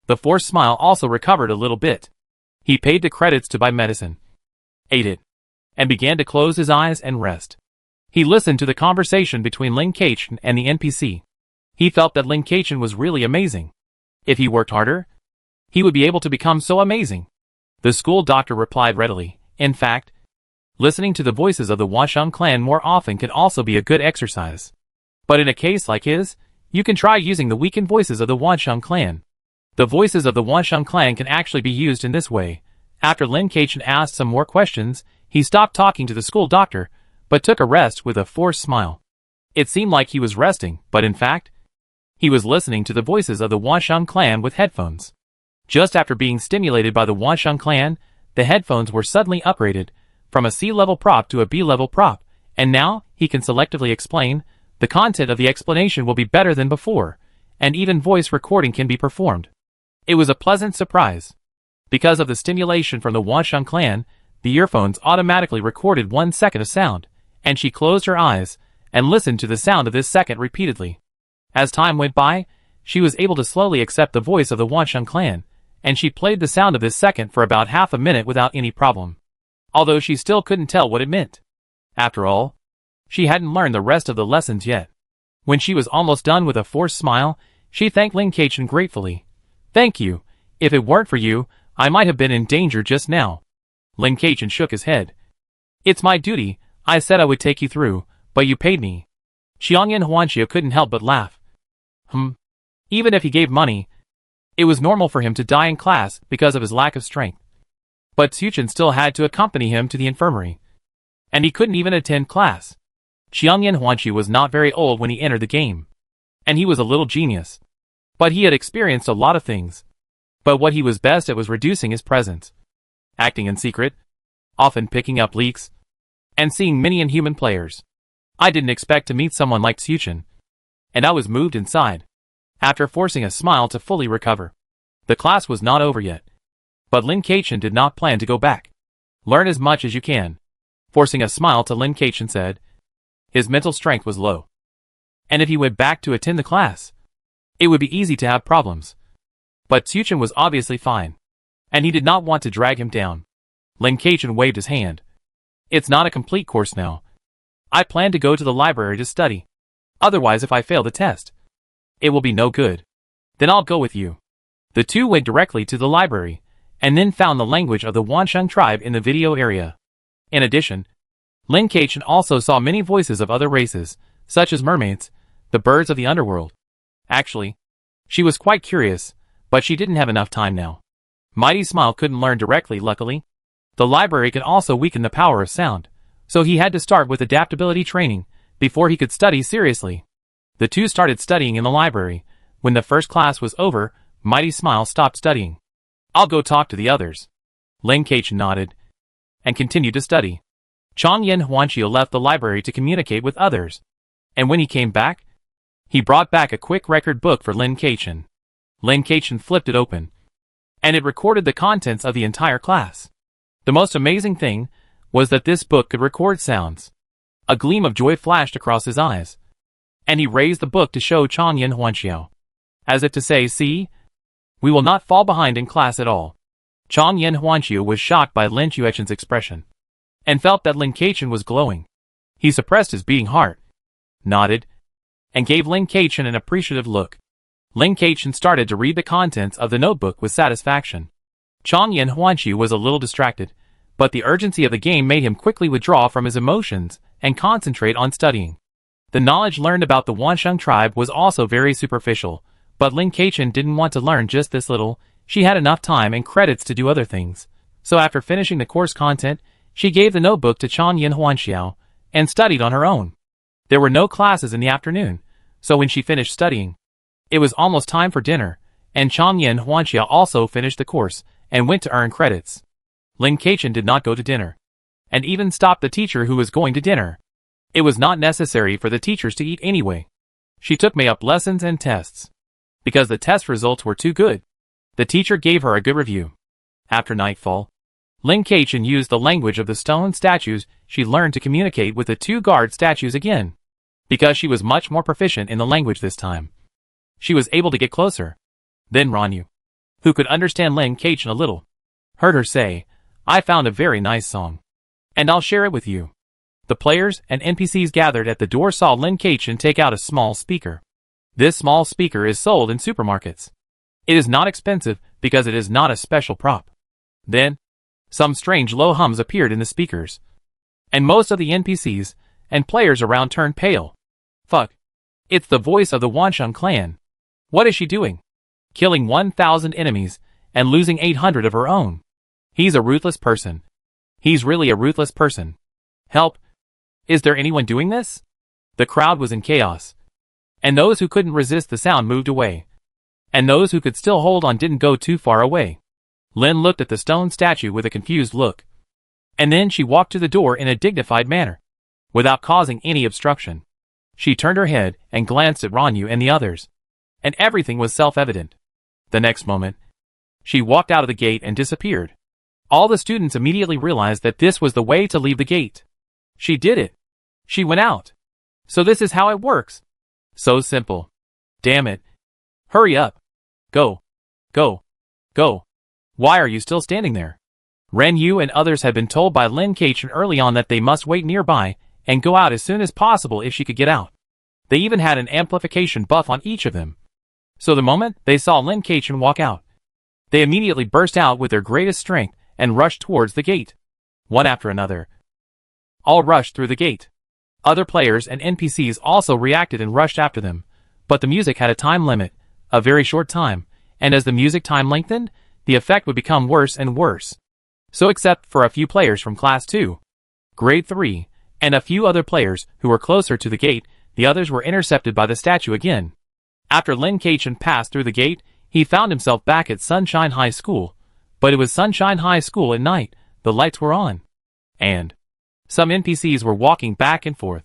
the forced smile also recovered a little bit. He paid the credits to buy medicine, ate it, and began to close his eyes and rest. He listened to the conversation between Lin Keichen and the NPC. He felt that Lin Keichen was really amazing. If he worked harder, he would be able to become so amazing. The school doctor replied readily. In fact, listening to the voices of the Wansheng clan more often can also be a good exercise. But in a case like his, you can try using the weakened voices of the Wansheng clan. The voices of the Wansheng clan can actually be used in this way. After Lin Keichen asked some more questions, he stopped talking to the school doctor, but took a rest with a forced smile. It seemed like he was resting, but in fact, he was listening to the voices of the Wansheng clan with headphones. Just after being stimulated by the Wansheng clan, the headphones were suddenly upgraded from a C-level prop to a B-level prop, and now he can selectively explain. The content of the explanation will be better than before, and even voice recording can be performed. It was a pleasant surprise. Because of the stimulation from the Wansheng clan, the earphones automatically recorded 1 second of sound, and she closed her eyes and listened to the sound of this second repeatedly. As time went by, she was able to slowly accept the voice of the Wansheng clan, and she played the sound of this second for about half a minute without any problem. Although she still couldn't tell what it meant. After all, she hadn't learned the rest of the lessons yet. When she was almost done with a forced smile, she thanked Lin Keichen gratefully. Thank you. If it weren't for you, I might have been in danger just now. Lin Keichen shook his head. It's my duty. I said I would take you through, but you paid me. Xiangyan Huanxia couldn't help but laugh. Even if he gave money, it was normal for him to die in class because of his lack of strength. But Xuchen still had to accompany him to the infirmary. And he couldn't even attend class. Xiangyan Huanxi was not very old when he entered the game. And he was a little genius. But he had experienced a lot of things. But what he was best at was reducing his presence. Acting in secret. Often picking up leaks. And seeing many inhuman players. I didn't expect to meet someone like Xuchen. And I was moved inside. After forcing a smile to fully recover. The class was not over yet. But Lin Keichen did not plan to go back. Learn as much as you can. Forcing a smile to Lin Keichen said. His mental strength was low. And if he went back to attend the class, it would be easy to have problems. But Xuchen was obviously fine. And he did not want to drag him down. Lin Keichen waved his hand. It's not a complete course now. I plan to go to the library to study. Otherwise, if I fail the test, it will be no good. Then I'll go with you. The two went directly to the library, and then found the language of the Wansheng tribe in the video area. In addition, Lin Keichen also saw many voices of other races, such as mermaids, the birds of the underworld. Actually, she was quite curious, but she didn't have enough time now. Mighty Smile couldn't learn directly, luckily. The library can also weaken the power of sound, so he had to start with adaptability training before he could study seriously. The two started studying in the library. When the first class was over, Mighty Smile stopped studying. I'll go talk to the others. Lin Keichen nodded and continued to study. Xiangyan Huanxia left the library to communicate with others. And when he came back, he brought back a quick record book for Lin Keichen. Lin Keichen flipped it open, and it recorded the contents of the entire class. The most amazing thing was that this book could record sounds. A gleam of joy flashed across his eyes, and he raised the book to show Xiangyan Huanxia, as if to say, see? We will not fall behind in class at all. Chong Yen Huanqiu was shocked by Lin Chuechen's expression, and felt that Lin Keichen was glowing. He suppressed his beating heart, nodded, and gave Lin Keichen an appreciative look. Lin Keichen started to read the contents of the notebook with satisfaction. Chong Yen Huanqiu was a little distracted, but the urgency of the game made him quickly withdraw from his emotions and concentrate on studying. The knowledge learned about the Wansheng tribe was also very superficial, but Lin Keichen didn't want to learn just this little. She had enough time and credits to do other things. So after finishing the course content, she gave the notebook to Chong Yen Huanqiu and studied on her own. There were no classes in the afternoon, so when she finished studying, it was almost time for dinner, and Chong Yen Huanqiu also finished the course and went to earn credits. Lin Keichen did not go to dinner, and even stopped the teacher who was going to dinner. It was not necessary for the teachers to eat anyway. She took made-up lessons and tests. Because the test results were too good, the teacher gave her a good review. After nightfall, Lin Keichen used the language of the stone statues. She learned to communicate with the two guard statues again. Because she was much more proficient in the language this time, she was able to get closer. Then Ranyu, who could understand Lin Keichen a little, heard her say, "I found a very nice song, and I'll share it with you." The players and NPCs gathered at the door saw Lin Keichen take out a small speaker. This small speaker is sold in supermarkets. It is not expensive because it is not a special prop. Then, some strange low hums appeared in the speakers, and most of the NPCs and players around turned pale. Fuck. It's the voice of the Wansheng clan. What is she doing? Killing 1,000 enemies and losing 800 of her own. He's a ruthless person. He's really a ruthless person. Help. Is there anyone doing this? The crowd was in chaos, and those who couldn't resist the sound moved away, and those who could still hold on didn't go too far away. Lin looked at the stone statue with a confused look, and then she walked to the door in a dignified manner, without causing any obstruction. She turned her head and glanced at Ranyu and the others, and everything was self-evident. The next moment, she walked out of the gate and disappeared. All the students immediately realized that this was the way to leave the gate. She did it. She went out. So this is how it works. So simple. Damn it. Hurry up. Go. Go. Go. Why are you still standing there? Ren Yu and others had been told by Lin Keichen early on that they must wait nearby and go out as soon as possible if she could get out. They even had an amplification buff on each of them. So the moment they saw Lin Keichen walk out, they immediately burst out with their greatest strength and rushed towards the gate. One after another, all rushed through the gate. Other players and NPCs also reacted and rushed after them, but the music had a time limit, a very short time, and as the music time lengthened, the effect would become worse and worse. So except for a few players from Class 2, Grade 3, and a few other players who were closer to the gate, the others were intercepted by the statue again. After Lin Keichen passed through the gate, he found himself back at Sunshine High School, but it was Sunshine High School at night, the lights were on, and some NPCs were walking back and forth.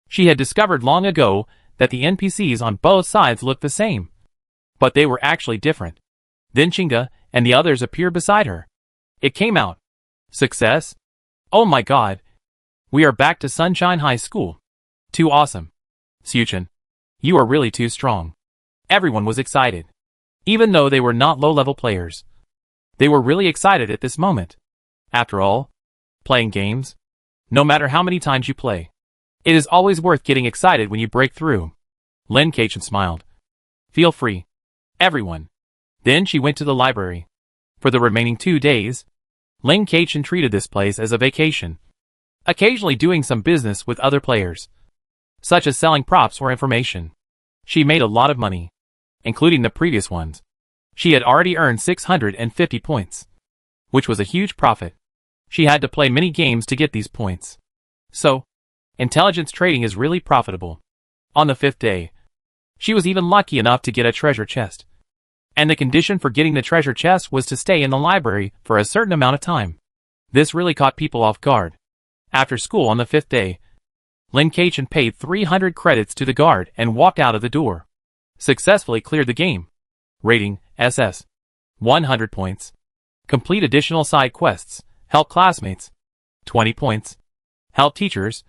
She had discovered long ago that the NPCs on both sides looked the same, but they were actually different. Then Chinga and the others appeared beside her. It came out. Success? Oh my god. We are back to Sunshine High School. Too awesome. Xiuchen, you are really too strong. Everyone was excited. Even though they were not low-level players, they were really excited at this moment. After all, playing games, no matter how many times you play, it is always worth getting excited when you break through. Lin Keichen smiled. Feel free, everyone. Then she went to the library. For the remaining 2 days, Lin Keichen treated this place as a vacation, occasionally doing some business with other players, such as selling props or information. She made a lot of money, including the previous ones. She had already earned 650 points, which was a huge profit. She had to play many games to get these points. So, intelligence trading is really profitable. On the 5th day, she was even lucky enough to get a treasure chest. And the condition for getting the treasure chest was to stay in the library for a certain amount of time. This really caught people off guard. After school on the 5th day, Lin Keichen paid 300 credits to the guard and walked out of the door. Successfully cleared the game. Rating, SS. 100 points. Complete additional side quests. Help classmates. 20 points. Help teachers.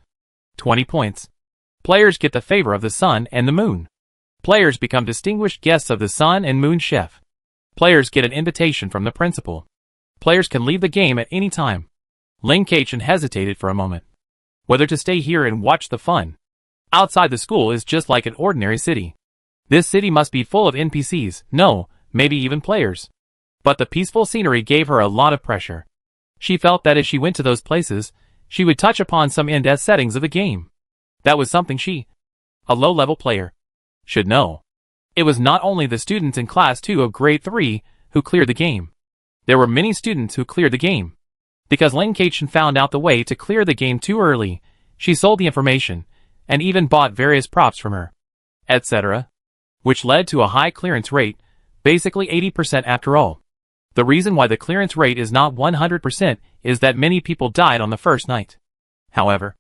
20 points. Players get the favor of the sun and the moon. Players become distinguished guests of the sun and moon chef. Players get an invitation from the principal. Players can leave the game at any time. Lin Keichen hesitated for a moment. Whether to stay here and watch the fun. Outside the school is just like an ordinary city. This city must be full of NPCs, no, maybe even players. But the peaceful scenery gave her a lot of pressure. She felt that if she went to those places, she would touch upon some in-depth settings of the game. That was something she, a low-level player, should know. It was not only the students in Class 2 of Grade 3 who cleared the game. There were many students who cleared the game. Because Lin Keichen found out the way to clear the game too early, she sold the information, and even bought various props from her, etc., which led to a high clearance rate, basically 80% after all. The reason why the clearance rate is not 100% is that many people died on the first night. However,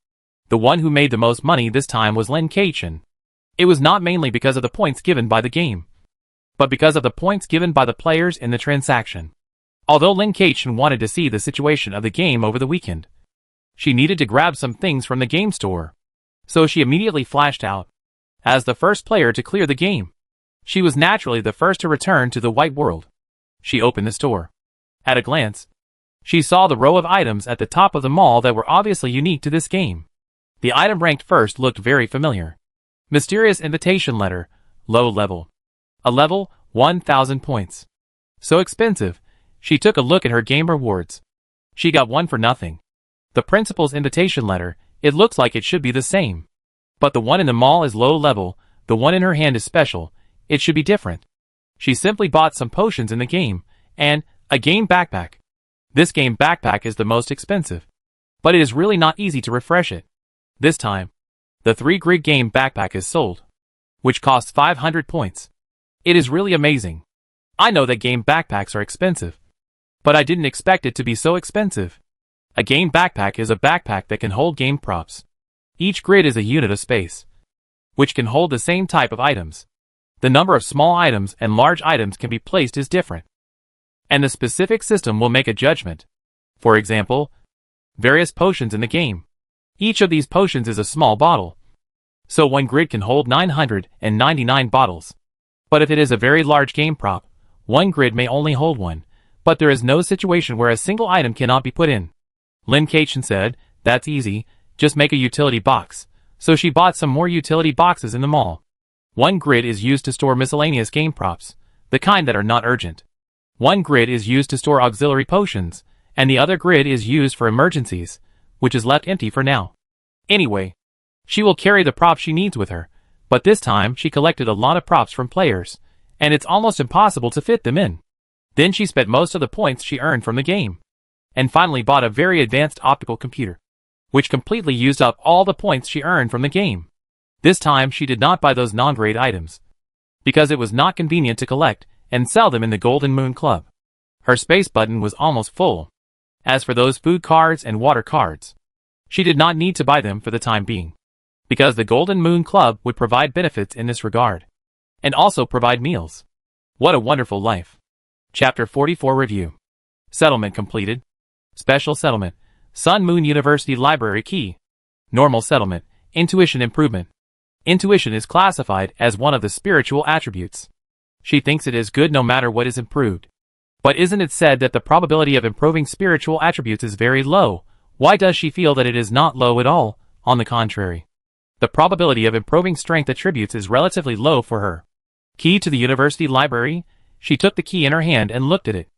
the one who made the most money this time was Lin Keichen. It was not mainly because of the points given by the game, but because of the points given by the players in the transaction. Although Lin Keichen wanted to see the situation of the game over the weekend, she needed to grab some things from the game store. So she immediately flashed out. As the first player to clear the game, she was naturally the first to return to the white world. She opened the store. At a glance, she saw the row of items at the top of the mall that were obviously unique to this game. The item ranked first looked very familiar. Mysterious invitation letter, low level. A level, 1,000 points. So expensive. She took a look at her game rewards. She got one for nothing. The principal's invitation letter, it looks like it should be the same. But the one in the mall is low level, the one in her hand is special, it should be different. She simply bought some potions in the game, and a game backpack. This game backpack is the most expensive. But it is really not easy to refresh it. This time, the 3-grid game backpack is sold, which costs 500 points. It is really amazing. I know that game backpacks are expensive, but I didn't expect it to be so expensive. A game backpack is a backpack that can hold game props. Each grid is a unit of space, which can hold the same type of items. The number of small items and large items can be placed is different, and the specific system will make a judgment. For example, various potions in the game. Each of these potions is a small bottle, so one grid can hold 999 bottles. But if it is a very large game prop, one grid may only hold one, but there is no situation where a single item cannot be put in. Lin Keichen said, "That's easy, just make a utility box." So she bought some more utility boxes in the mall. One grid is used to store miscellaneous game props, the kind that are not urgent. One grid is used to store auxiliary potions, and the other grid is used for emergencies, which is left empty for now. Anyway, she will carry the props she needs with her, but this time she collected a lot of props from players, and it's almost impossible to fit them in. Then she spent most of the points she earned from the game, and finally bought a very advanced optical computer, which completely used up all the points she earned from the game. This time she did not buy those non-grade items, because it was not convenient to collect and sell them in the Golden Moon Club. Her space button was almost full. As for those food cards and water cards, she did not need to buy them for the time being, because the Golden Moon Club would provide benefits in this regard, and also provide meals. What a wonderful life. Chapter 44 Review. Settlement completed. Special settlement. Sun Moon University Library Key. Normal settlement. Intuition improvement. Intuition is classified as one of the spiritual attributes. She thinks it is good no matter what is improved. But isn't it said that the probability of improving spiritual attributes is very low? Why does she feel that it is not low at all? On the contrary, the probability of improving strength attributes is relatively low for her. Key to the university library. She took the key in her hand and looked at it.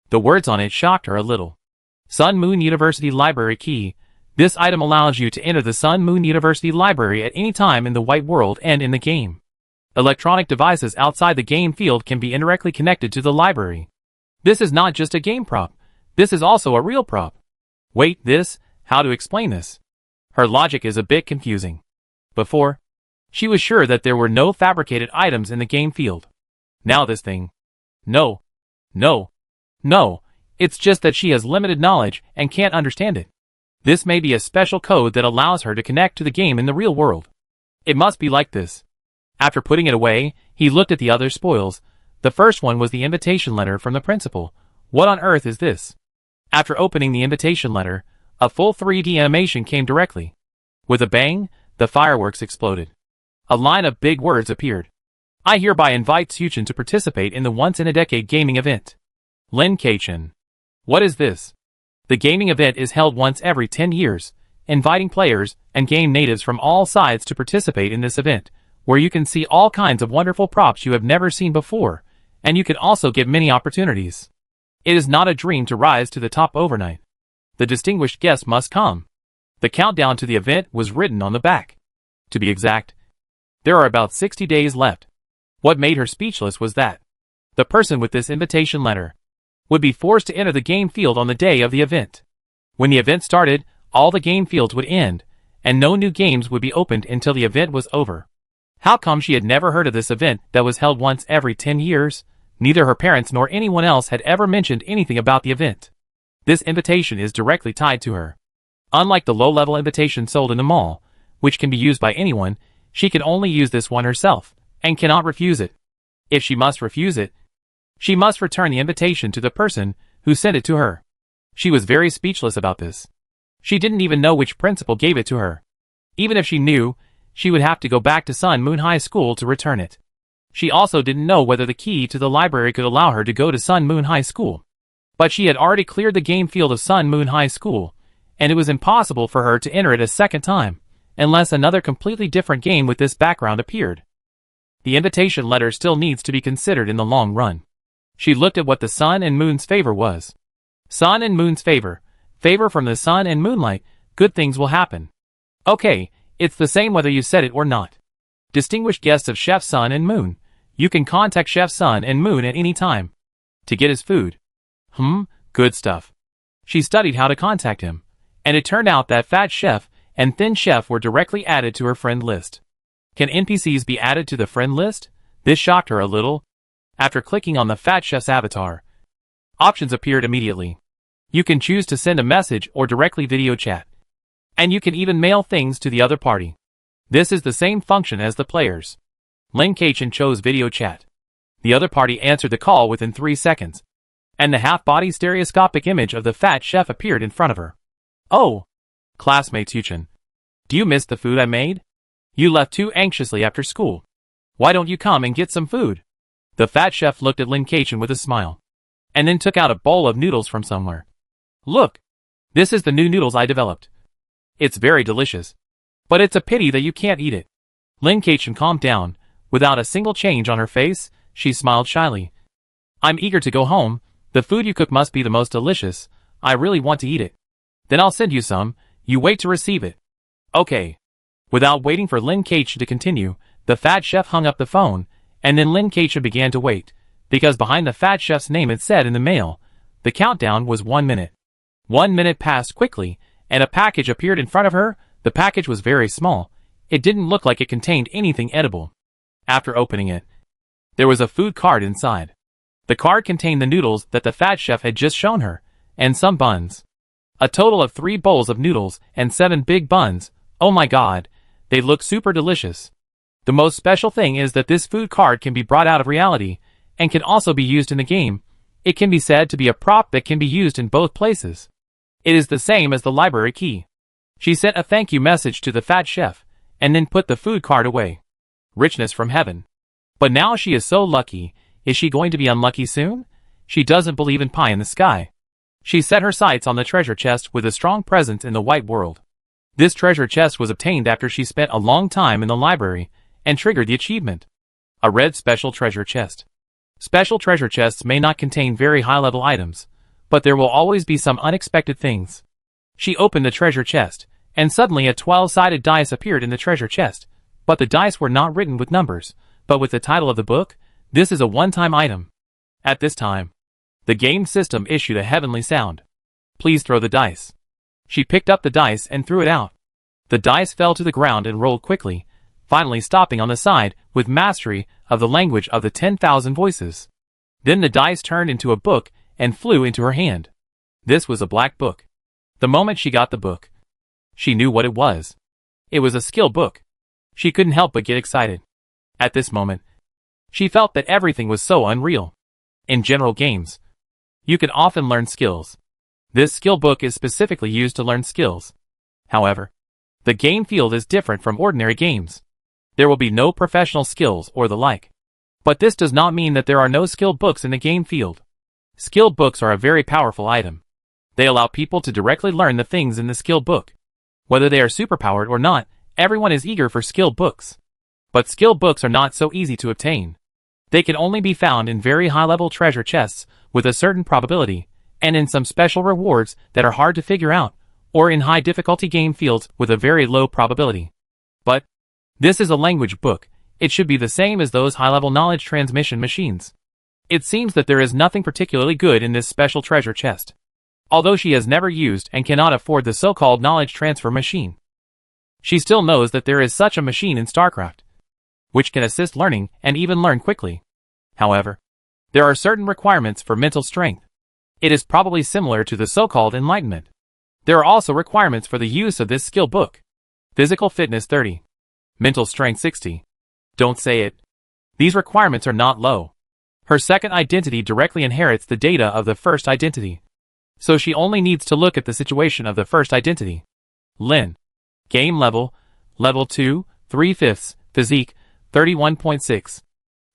The words on it shocked her a little. Sun Moon University Library Key. This item allows you to enter the Sun Moon University Library at any time in the white world and in the game. Electronic devices outside the game field can be indirectly connected to the library. This is not just a game prop. This is also a real prop. Wait, this? How to explain this? Her logic is a bit confusing. Before, she was sure that there were no fabricated items in the game field. Now this thing. No. It's just that she has limited knowledge and can't understand it. This may be a special code that allows her to connect to the game in the real world. It must be like this. After putting it away, he looked at the other spoils. The first one was the invitation letter from the principal. What on earth is this? After opening the invitation letter, a full 3D animation came directly. With a bang, the fireworks exploded. A line of big words appeared. I hereby invite Suchin to participate in the once-in-a-decade gaming event. Lin Kachin. What is this? The gaming event is held once every 10 years, inviting players and game natives from all sides to participate in this event, where you can see all kinds of wonderful props you have never seen before, and you can also get many opportunities. It is not a dream to rise to the top overnight. The distinguished guest must come. The countdown to the event was written on the back. To be exact, there are about 60 days left. What made her speechless was that the person with this invitation letter would be forced to enter the game field on the day of the event. When the event started, all the game fields would end, and no new games would be opened until the event was over. How come she had never heard of this event that was held once every 10 years? Neither her parents nor anyone else had ever mentioned anything about the event. This invitation is directly tied to her. Unlike the low-level invitation sold in the mall, which can be used by anyone, she can only use this one herself, and cannot refuse it. If she must refuse it, she must return the invitation to the person who sent it to her. She was very speechless about this. She didn't even know which principal gave it to her. Even if she knew, she would have to go back to Sun Moon High School to return it. She also didn't know whether the key to the library could allow her to go to Sun Moon High School. But she had already cleared the game field of Sun Moon High School, and it was impossible for her to enter it a second time, unless another completely different game with this background appeared. The invitation letter still needs to be considered in the long run. She looked at what the sun and moon's favor was. Sun and moon's favor. Favor from the sun and moonlight. Good things will happen. Okay, it's the same whether you said it or not. Distinguished guests of Chef Sun and Moon. You can contact Chef Sun and Moon at any time to get his food. Good stuff. She studied how to contact him, and it turned out that Fat Chef and Thin Chef were directly added to her friend list. Can NPCs be added to the friend list? This shocked her a little. After clicking on the Fat Chef's avatar, options appeared immediately. You can choose to send a message or directly video chat. And you can even mail things to the other party. This is the same function as the players. Lin Kachin chose video chat. The other party answered the call within 3 seconds, and the half-body stereoscopic image of the Fat Chef appeared in front of her. Oh! Classmate Suchin. Do you miss the food I made? You left too anxiously after school. Why don't you come and get some food? The Fat Chef looked at Lin Kachin with a smile, and then took out a bowl of noodles from somewhere. Look! This is the new noodles I developed. It's very delicious. But it's a pity that you can't eat it. Lin Kachin calmed down. Without a single change on her face, she smiled shyly. I'm eager to go home. The food you cook must be the most delicious. I really want to eat it. Then I'll send you some. You wait to receive it. Okay. Without waiting for Lin Kachin to continue, the Fat Chef hung up the phone, and then Lin Kachin began to wait, because behind the Fat Chef's name it said in the mail, the countdown was 1 minute. 1 minute passed quickly, and a package appeared in front of her. The package was very small. It didn't look like it contained anything edible. After opening it, there was a food card inside. The card contained the noodles that the Fat Chef had just shown her, and some buns. A total of 3 bowls of noodles and 7 big buns. Oh my god, they look super delicious. The most special thing is that this food card can be brought out of reality, and can also be used in the game. It can be said to be a prop that can be used in both places. It is the same as the library key. She sent a thank you message to the Fat Chef, and then put the food card away. Richness from heaven. But now she is so lucky. Is she going to be unlucky soon? She doesn't believe in pie in the sky. She set her sights on the treasure chest with a strong presence in the white world. This treasure chest was obtained after she spent a long time in the library, and triggered the achievement. A red special treasure chest. Special treasure chests may not contain very high-level items, but there will always be some unexpected things. She opened the treasure chest, and suddenly a 12-sided dice appeared in the treasure chest, but the dice were not written with numbers, but with the title of the book. This is a one-time item. At this time, the game system issued a heavenly sound. Please throw the dice. She picked up the dice and threw it out. The dice fell to the ground and rolled quickly, finally stopping on the side with mastery of the language of the 10,000 voices. Then the dice turned into a book and flew into her hand. This was a black book. The moment she got the book, she knew what it was. It was a skill book. She couldn't help but get excited. At this moment, she felt that everything was so unreal. In general games, you can often learn skills. This skill book is specifically used to learn skills. However, the game field is different from ordinary games. There will be no professional skills or the like. But this does not mean that there are no skill books in the game field. Skill books are a very powerful item. They allow people to directly learn the things in the skill book. Whether they are superpowered or not, everyone is eager for skill books. But skill books are not so easy to obtain. They can only be found in very high-level treasure chests with a certain probability, and in some special rewards that are hard to figure out, or in high-difficulty game fields with a very low probability. But this is a language book. It should be the same as those high-level knowledge transmission machines. It seems that there is nothing particularly good in this special treasure chest. Although she has never used and cannot afford the so-called knowledge transfer machine, she still knows that there is such a machine in StarCraft, which can assist learning and even learn quickly. However, there are certain requirements for mental strength. It is probably similar to the so-called enlightenment. There are also requirements for the use of this skill book. Physical fitness 30. Mental strength 60. Don't say it. These requirements are not low. Her second identity directly inherits the data of the first identity. So she only needs to look at the situation of the first identity. Lin. Game level, level 2, 3/5, physique, 31.6.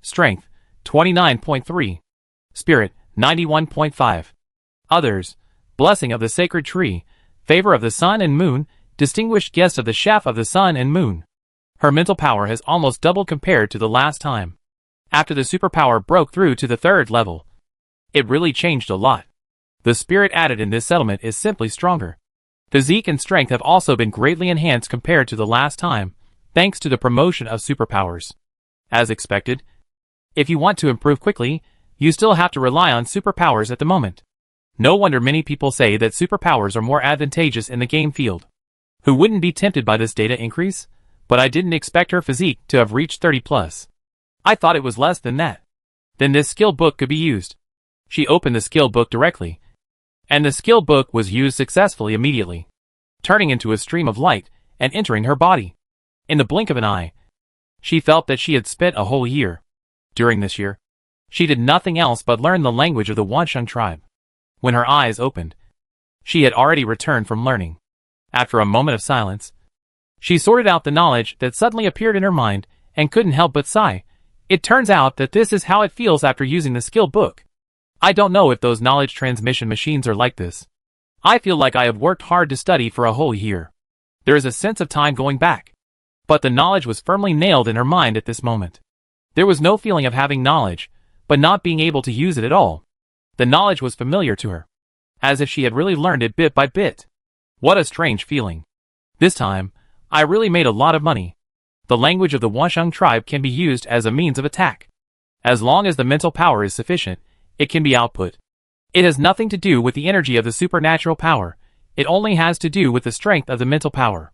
Strength, 29.3. Spirit, 91.5. Others, blessing of the sacred tree, favor of the sun and moon, distinguished guest of the chef of the sun and moon. Her mental power has almost doubled compared to the last time. After the superpower broke through to the third level, it really changed a lot. The spirit added in this settlement is simply stronger. Physique and strength have also been greatly enhanced compared to the last time, thanks to the promotion of superpowers. As expected, if you want to improve quickly, you still have to rely on superpowers at the moment. No wonder many people say that superpowers are more advantageous in the game field. Who wouldn't be tempted by this data increase? But I didn't expect her physique to have reached 30 plus. I thought it was less than that. Then this skill book could be used. She opened the skill book directly, and the skill book was used successfully immediately, turning into a stream of light and entering her body. In the blink of an eye, she felt that she had spent a whole year. During this year, she did nothing else but learn the language of the Wansheng tribe. When her eyes opened, she had already returned from learning. After a moment of silence, she sorted out the knowledge that suddenly appeared in her mind and couldn't help but sigh. It turns out that this is how it feels after using the skill book. I don't know if those knowledge transmission machines are like this. I feel like I have worked hard to study for a whole year. There is a sense of time going back. But the knowledge was firmly nailed in her mind at this moment. There was no feeling of having knowledge, but not being able to use it at all. The knowledge was familiar to her, as if she had really learned it bit by bit. What a strange feeling. This time, I really made a lot of money. The language of the Wansheng tribe can be used as a means of attack. As long as the mental power is sufficient, it can be output. It has nothing to do with the energy of the supernatural power. It only has to do with the strength of the mental power.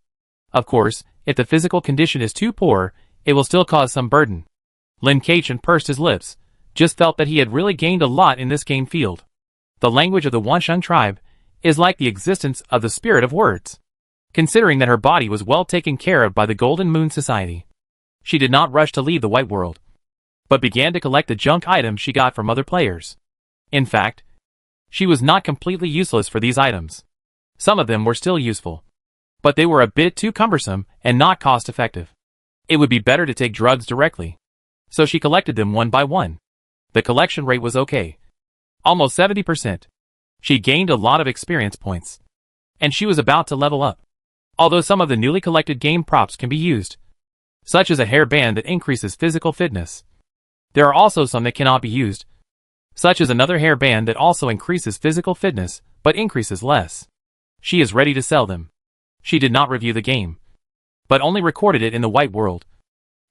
Of course, if the physical condition is too poor, it will still cause some burden. Lin Kachin pursed his lips, just felt that he had really gained a lot in this game field. The language of the Wansheng tribe is like the existence of the spirit of words. Considering that her body was well taken care of by the Golden Moon Society, she did not rush to leave the White World, but began to collect the junk items she got from other players. In fact, she was not completely useless for these items. Some of them were still useful, but they were a bit too cumbersome and not cost-effective. It would be better to take drugs directly. So she collected them one by one. The collection rate was okay. Almost 70%. She gained a lot of experience points, and she was about to level up. Although some of the newly collected game props can be used, such as a hairband that increases physical fitness. There are also some that cannot be used, such as another hairband that also increases physical fitness, but increases less. She is ready to sell them. She did not review the game, but only recorded it in the White World,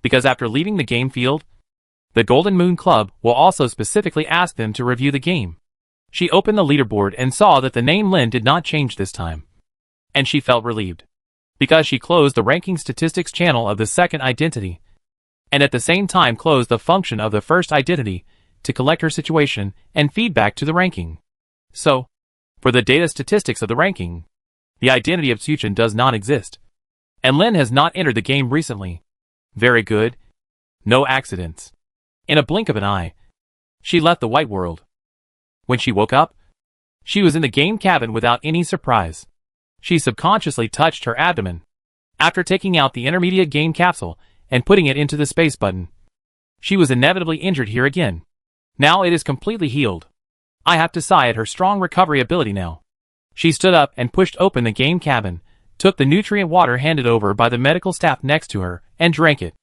because after leaving the game field, the Golden Moon Club will also specifically ask them to review the game. She opened the leaderboard and saw that the name Lin did not change this time, and she felt relieved, because she closed the ranking statistics channel of the second identity, and at the same time closed the function of the first identity to collect her situation and feedback to the ranking. So, for the data statistics of the ranking, the identity of Tsuchin does not exist, and Lin has not entered the game recently. Very good. No accidents. In a blink of an eye, she left the White World. When she woke up, she was in the game cabin without any surprise. She subconsciously touched her abdomen. After taking out the intermediate game capsule and putting it into the space button, She was inevitably injured here again. Now it is completely healed. I have to sigh at her strong recovery ability now. She stood up and pushed open the game cabin, took the nutrient water handed over by the medical staff next to her, and drank it.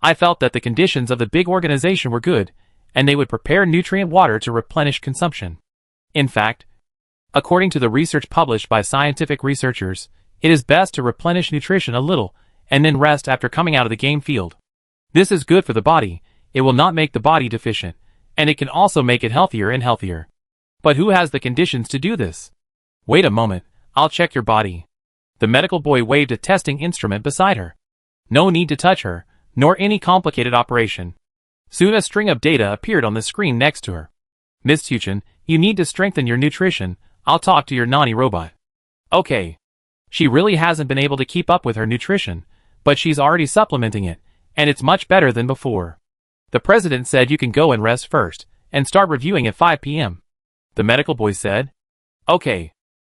I felt that the conditions of the big organization were good, and they would prepare nutrient water to replenish consumption. In fact, according to the research published by scientific researchers, it is best to replenish nutrition a little, and then rest after coming out of the game field. This is good for the body, it will not make the body deficient, and it can also make it healthier and healthier. But who has the conditions to do this? Wait a moment, I'll check your body. The medical boy waved a testing instrument beside her. No need to touch her, nor any complicated operation. Soon a string of data appeared on the screen next to her. Miss Tuchin, you need to strengthen your nutrition, I'll talk to your nanny robot. Okay. She really hasn't been able to keep up with her nutrition, but she's already supplementing it, and it's much better than before. The president said you can go and rest first, and start reviewing at 5 p.m. The medical boy said. Okay.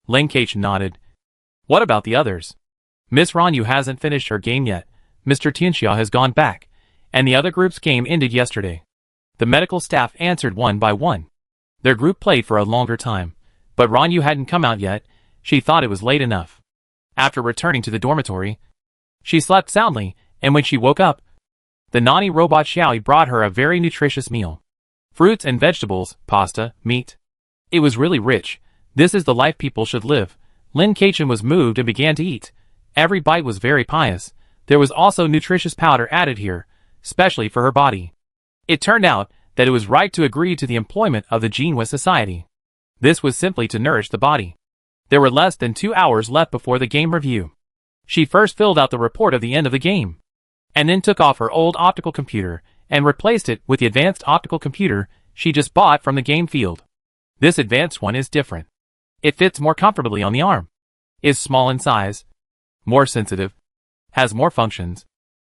Ling Kach nodded. What about the others? Miss Ranyu hasn't finished her game yet, Mr. Tianxia has gone back, and the other group's game ended yesterday. The medical staff answered one by one. Their group played for a longer time, but Ranyu hadn't come out yet, she thought it was late enough. After returning to the dormitory, she slept soundly, and when she woke up, the nanny robot Xiaoyi brought her a very nutritious meal. Fruits and vegetables, pasta, meat. It was really rich. This is the life people should live. Lin Kachin was moved and began to eat. Every bite was very pious. There was also nutritious powder added here, specially for her body. It turned out that it was right to agree to the employment of the Jinhua Society. This was simply to nourish the body. There were less than 2 hours left before the game review. She first filled out the report of the end of the game, and then took off her old optical computer and replaced it with the advanced optical computer she just bought from the game field. This advanced one is different. It fits more comfortably on the arm, is small in size, more sensitive, has more functions,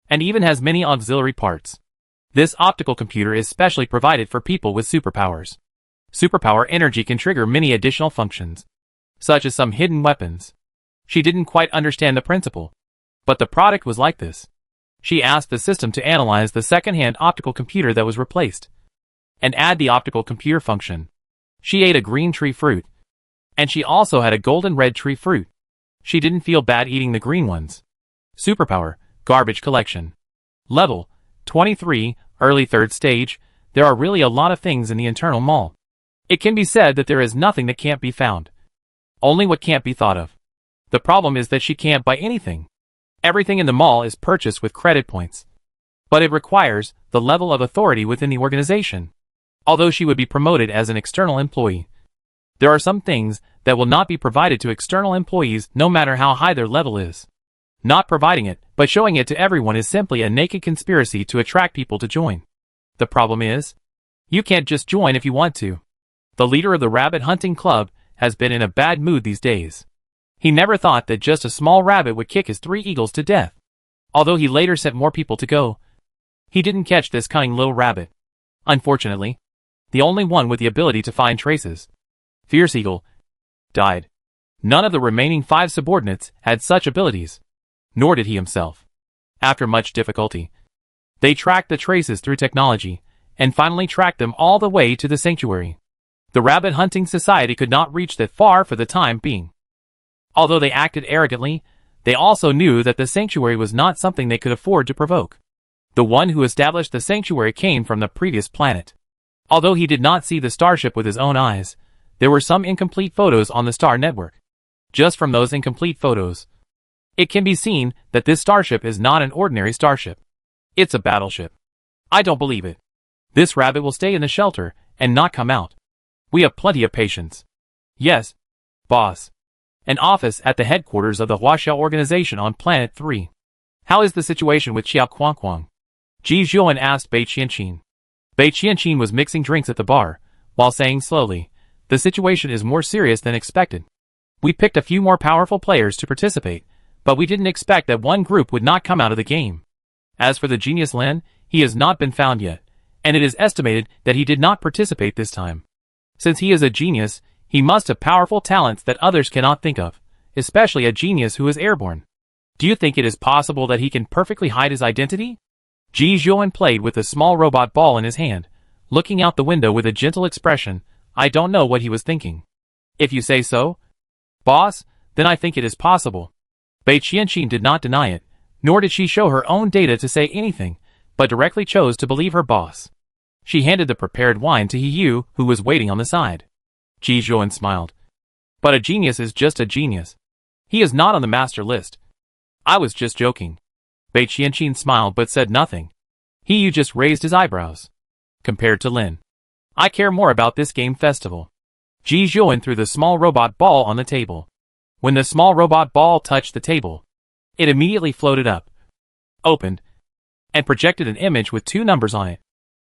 and even has many auxiliary parts. This optical computer is specially provided for people with superpowers. Superpower energy can trigger many additional functions, such as some hidden weapons. She didn't quite understand the principle, but the product was like this. She asked the system to analyze the second-hand optical computer that was replaced, and add the optical computer function. She ate a green tree fruit, and she also had a golden red tree fruit. She didn't feel bad eating the green ones. Superpower, garbage collection. Level, 23, early 3rd stage. There are really a lot of things in the internal mall. It can be said that there is nothing that can't be found. Only what can't be thought of. The problem is that she can't buy anything. Everything in the mall is purchased with credit points. But it requires the level of authority within the organization. Although she would be promoted as an external employee, there are some things that will not be provided to external employees no matter how high their level is. Not providing it, but showing it to everyone is simply a naked conspiracy to attract people to join. The problem is, you can't just join if you want to. The leader of the rabbit hunting club has been in a bad mood these days. He never thought that just a small rabbit would kick his 3 eagles to death. Although he later sent more people to go, he didn't catch this cunning little rabbit. Unfortunately, the only one with the ability to find traces, Fierce Eagle, died. None of the remaining 5 subordinates had such abilities, nor did he himself. After much difficulty, they tracked the traces through technology, and finally tracked them all the way to the sanctuary. The Rabbit Hunting Society could not reach that far for the time being. Although they acted arrogantly, they also knew that the sanctuary was not something they could afford to provoke. The one who established the sanctuary came from the previous planet. Although he did not see the starship with his own eyes, there were some incomplete photos on the star network. Just from those incomplete photos, it can be seen that this starship is not an ordinary starship. It's a battleship. I don't believe it. This rabbit will stay in the shelter and not come out. We have plenty of patience. Yes, boss. An office at the headquarters of the Huaxiao organization on Planet 3. How is the situation with Xiao Kuang? Ji Zhuan asked Bei Qianqin. Bei Qianqin was mixing drinks at the bar, while saying slowly, the situation is more serious than expected. We picked a few more powerful players to participate, but we didn't expect that one group would not come out of the game. As for the genius Lin, he has not been found yet, and it is estimated that he did not participate this time. Since he is a genius, he must have powerful talents that others cannot think of, especially a genius who is airborne. Do you think it is possible that he can perfectly hide his identity? Ji Zhuan played with a small robot ball in his hand, looking out the window with a gentle expression. I don't know what he was thinking. If you say so, boss, then I think it is possible. Bei Qianqing did not deny it, nor did she show her own data to say anything, but directly chose to believe her boss. She handed the prepared wine to He Yu, who was waiting on the side. Ji Zhuan smiled. But a genius is just a genius. He is not on the master list. I was just joking. Bei Qianqing smiled but said nothing. He Yu just raised his eyebrows. Compared to Lin, I care more about this game festival. Ji Zhuan threw the small robot ball on the table. When the small robot ball touched the table, it immediately floated up, opened, and projected an image with 2 numbers on it.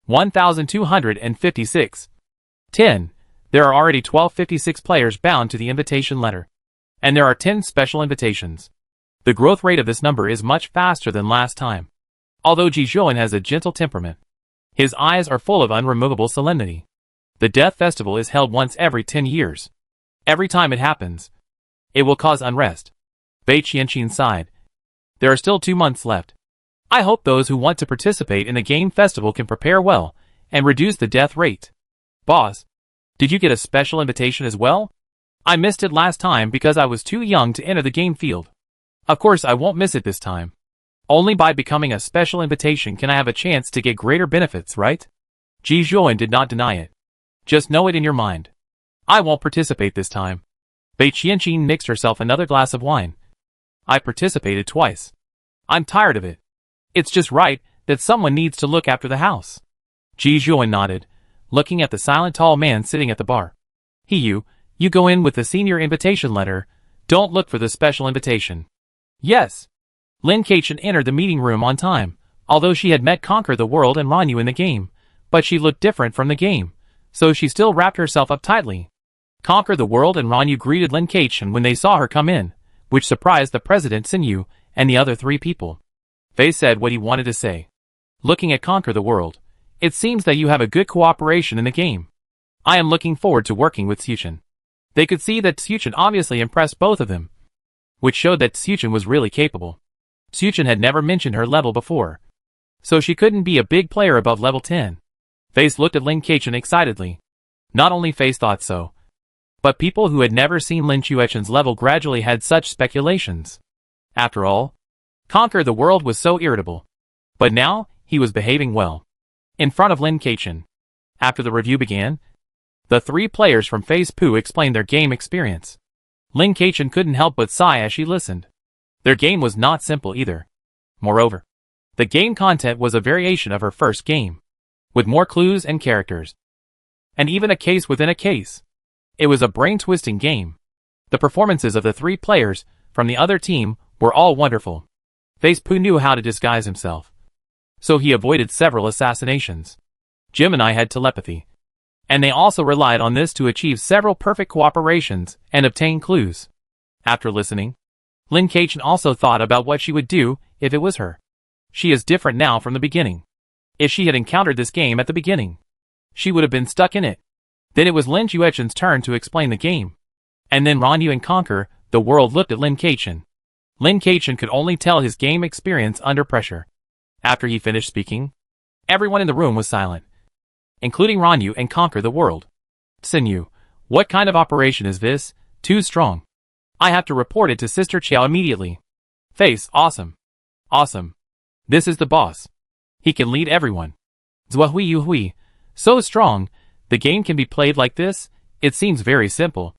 1256. 10. There are already 1256 players bound to the invitation letter. And there are 10 special invitations. The growth rate of this number is much faster than last time. Although Ji Zhuan has a gentle temperament, his eyes are full of unremovable solemnity. The Death Festival is held once every 10 years. Every time it happens, it will cause unrest. Bei Qianqing sighed. There are still 2 months left. I hope those who want to participate in the game festival can prepare well and reduce the death rate. Boss, did you get a special invitation as well? I missed it last time because I was too young to enter the game field. Of course I won't miss it this time. Only by becoming a special invitation can I have a chance to get greater benefits, right? Ji Zhuan did not deny it. Just know it in your mind. I won't participate this time. Bei Qianqing mixed herself another glass of wine. I participated twice. I'm tired of it. It's just right that someone needs to look after the house. Ji Zhuan nodded, looking at the silent tall man sitting at the bar. He Yu, you go in with the senior invitation letter. Don't look for the special invitation. Yes. Lin Keqian entered the meeting room on time, although she had met Conquer the World and Ranyu in the game, but she looked different from the game, so she still wrapped herself up tightly. Conquer the World and Ranyu greeted Lin Keqian when they saw her come in, which surprised the president Xinyu and the other 3 people. Fei said what he wanted to say. Looking at Conquer the World, it seems that you have a good cooperation in the game. I am looking forward to working with Xuchen. They could see that Xuchen obviously impressed both of them, which showed that Xuchen was really capable. Xuchen had never mentioned her level before, so she couldn't be a big player above level 10. Face looked at Lin Keqian excitedly. Not only Face thought so, but people who had never seen Lin Keqian's level gradually had such speculations. After all, Conquer the World was so irritable. But now, he was behaving well. In front of Lin Keqian. After the review began, the 3 players from Phase Poo explained their game experience. Lin Keqian couldn't help but sigh as she listened. Their game was not simple either. Moreover, the game content was a variation of her first game, with more clues and characters, and even a case within a case. It was a brain-twisting game. The performances of the 3 players from the other team were all wonderful. Phase Poo knew how to disguise himself, so he avoided several assassinations. Gemini had telepathy, and they also relied on this to achieve several perfect cooperations and obtain clues. After listening, Lin Keqian also thought about what she would do if it was her. She is different now from the beginning. If she had encountered this game at the beginning, she would have been stuck in it. Then it was Lin Keqian's turn to explain the game. And then Ranyu and Conquer the World looked at Lin Keqian. Lin Keqian could only tell his game experience under pressure. After he finished speaking, everyone in the room was silent, including Ranyu and Conquer the World. Xinyu, what kind of operation is this? Too strong. I have to report it to Sister Qiao immediately. Face, awesome. Awesome. This is the boss. He can lead everyone. Zhua Hui Yu Hui. So strong. The game can be played like this? It seems very simple.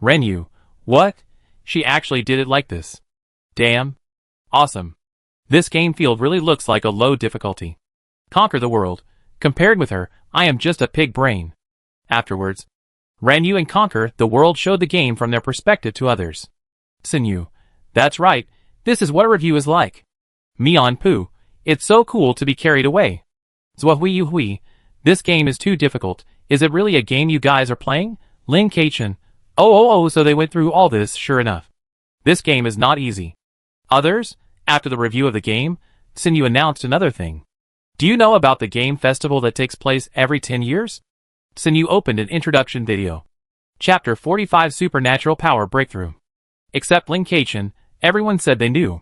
Renyu. What? She actually did it like this. Damn. Awesome. This game field really looks like a low difficulty. Conquer the World. Compared with her, I am just a pig brain. Afterwards, Ranyu and Conquer the World showed the game from their perspective to others. Xinyu. That's right, this is what a review is like. Mian Pu. It's so cool to be carried away. Zhua Hui Yu Hui. This game is too difficult. Is it really a game you guys are playing? Lin Keqian. Oh, so they went through all this, sure enough. This game is not easy. Others? After the review of the game, Xinyu announced another thing. Do you know about the game festival that takes place every 10 years? Xinyu opened an introduction video. Chapter 45 Supernatural Power Breakthrough. Except Lin Keqian, everyone said they knew.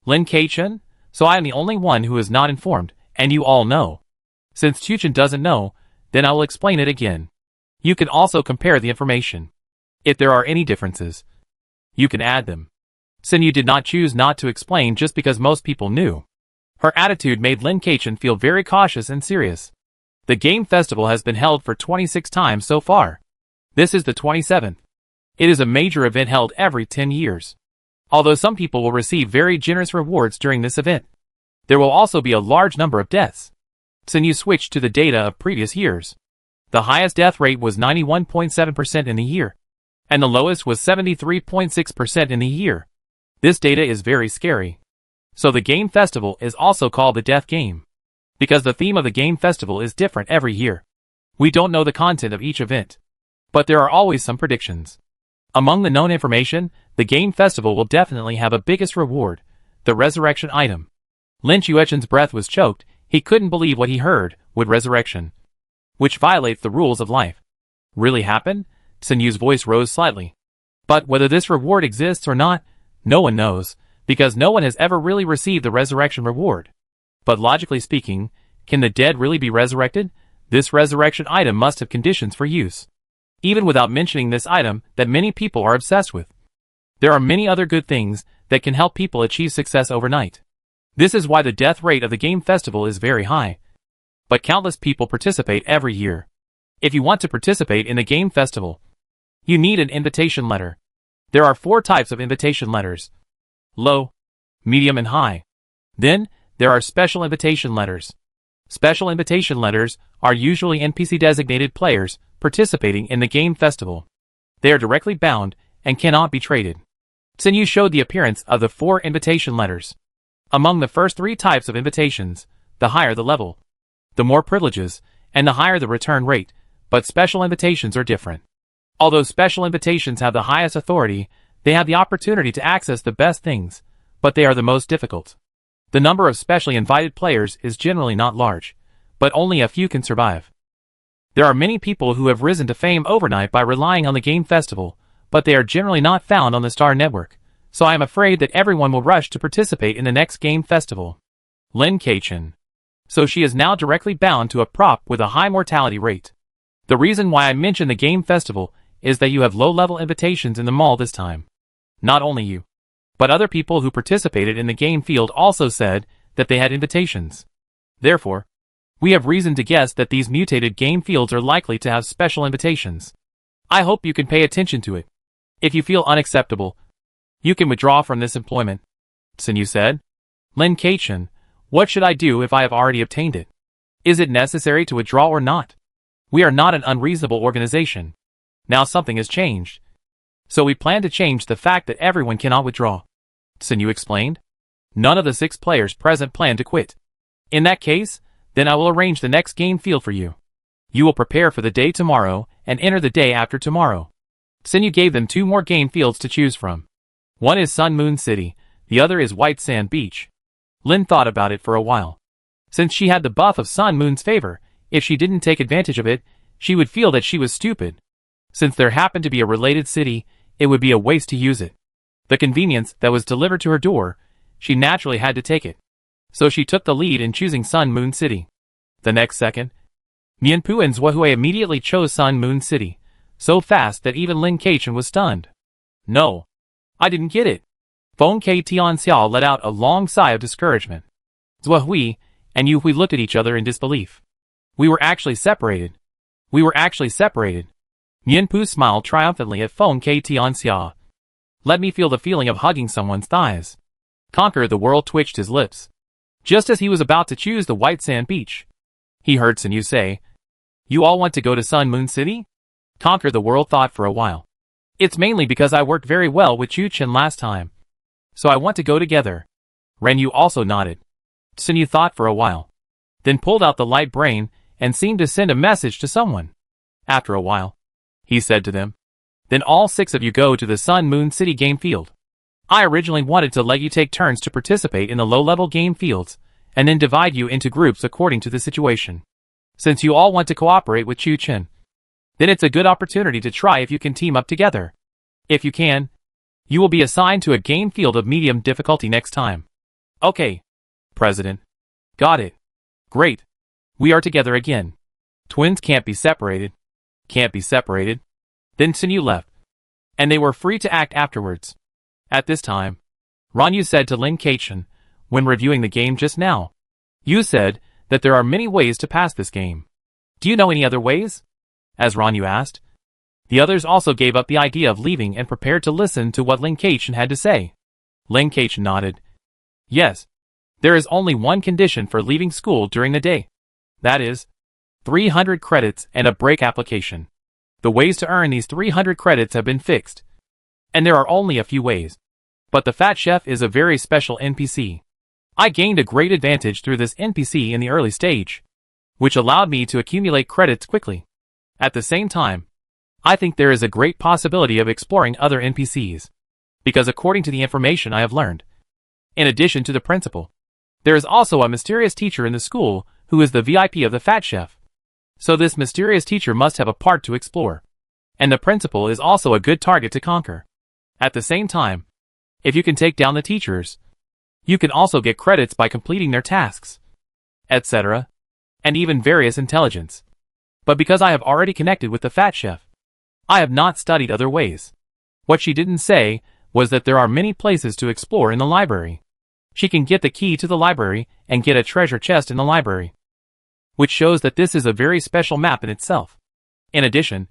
Lin Keqian? So I am the only one who is not informed. And you all know. Since Chuchen doesn't know, then I will explain it again. You can also compare the information. If there are any differences, you can add them. Sinyu did not choose not to explain just because most people knew. Her attitude made Lin Kaichen feel very cautious and serious. The game festival has been held for 26 times so far. This is the 27th. It is a major event held every 10 years. Although some people will receive very generous rewards during this event, there will also be a large number of deaths. Sinyu switched to the data of previous years. The highest death rate was 91.7% in the year, and the lowest was 73.6% in the year. This data is very scary. So the game festival is also called the death game, because the theme of the game festival is different every year. We don't know the content of each event, but there are always some predictions. Among the known information, the game festival will definitely have a biggest reward, the resurrection item. Lin Chuechen's breath was choked. He couldn't believe what he heard, with resurrection, which violates the rules of life. Really happen? Sinyu's voice rose slightly. But whether this reward exists or not, no one knows, because no one has ever really received the resurrection reward. But logically speaking, can the dead really be resurrected? This resurrection item must have conditions for use. Even without mentioning this item that many people are obsessed with. There are many other good things that can help people achieve success overnight. This is why the death rate of the game festival is very high. But countless people participate every year. If you want to participate in the game festival, you need an invitation letter. There are 4 types of invitation letters: low, medium, and high. Then, there are special invitation letters. Special invitation letters are usually NPC-designated players participating in the game festival. They are directly bound and cannot be traded. Sinyu showed the appearance of the 4 invitation letters. Among the first 3 types of invitations, the higher the level, the more privileges, and the higher the return rate, but special invitations are different. Although special invitations have the highest authority, they have the opportunity to access the best things, but they are the most difficult. The number of specially invited players is generally not large, but only a few can survive. There are many people who have risen to fame overnight by relying on the game festival, but they are generally not found on the Star Network, so I am afraid that everyone will rush to participate in the next game festival. Lin Kaichen. So she is now directly bound to a prop with a high mortality rate. The reason why I mention the game festival is that you have low-level invitations in the mall this time. Not only you, but other people who participated in the game field also said that they had invitations. Therefore, we have reason to guess that these mutated game fields are likely to have special invitations. I hope you can pay attention to it. If you feel unacceptable, you can withdraw from this employment. Sinyu said. Lin Kaichen, what should I do if I have already obtained it? Is it necessary to withdraw or not? We are not an unreasonable organization. Now something has changed. So we plan to change the fact that everyone cannot withdraw. Sinyu explained. None of the 6 players present plan to quit. In that case, then I will arrange the next game field for you. You will prepare for the day tomorrow and enter the day after tomorrow. Sinyu gave them 2 more game fields to choose from. One is Sun Moon City, the other is White Sand Beach. Lin thought about it for a while. Since she had the buff of Sun Moon's favor, if she didn't take advantage of it, she would feel that she was stupid. Since there happened to be a related city, it would be a waste to use it. The convenience that was delivered to her door, she naturally had to take it. So she took the lead in choosing Sun Moon City. The next second, Mianpu and Zhuhui immediately chose Sun Moon City, so fast that even Lin Kaichen was stunned. No, I didn't get it. Feng Ke Tianxiao let out a long sigh of discouragement. Zhuhui and Yu Hui looked at each other in disbelief. We were actually separated. Mianpu smiled triumphantly at Feng Ke Tianxiao. Let me feel the feeling of hugging someone's thighs. Conquer the World twitched his lips. Just as he was about to choose the White Sand Beach, he heard Sinyu say, You all want to go to Sun Moon City? Conquer the World thought for a while. It's mainly because I worked very well with Chuchen last time. So I want to go together. Renyu also nodded. Sinyu thought for a while, then pulled out the light brain and seemed to send a message to someone. After a while, he said to them, Then all 6 of you go to the Sun Moon City game field. I originally wanted to let you take turns to participate in the low-level game fields, and then divide you into groups according to the situation. Since you all want to cooperate with Chuchen, then it's a good opportunity to try if you can team up together. If you can, you will be assigned to a game field of medium difficulty next time. Okay, President. Got it. Great. We are together again. Twins can't be separated. Can't be separated. Then Sinyu left. And they were free to act afterwards. At this time, Ranyu said to Lin Keichen, when reviewing the game just now, "You said that there are many ways to pass this game. Do you know any other ways?" As Ranyu asked. The others also gave up the idea of leaving and prepared to listen to what Lin Keichen had to say. Lin Keichen nodded. Yes. There is only one condition for leaving school during the day. That is, 300 credits and a break application. The ways to earn these 300 credits have been fixed. And there are only a few ways. But the Fat Chef is a very special NPC. I gained a great advantage through this NPC in the early stage, which allowed me to accumulate credits quickly. At the same time, I think there is a great possibility of exploring other NPCs. Because according to the information I have learned, in addition to the principal, there is also a mysterious teacher in the school who is the VIP of the Fat Chef. So this mysterious teacher must have a part to explore. And the principal is also a good target to conquer. At the same time, if you can take down the teachers, you can also get credits by completing their tasks, etc. And even various intelligence. But because I have already connected with the Fat Chef, I have not studied other ways. What she didn't say was that there are many places to explore in the library. She can get the key to the library and get a treasure chest in the library, which shows that this is a very special map in itself. In addition,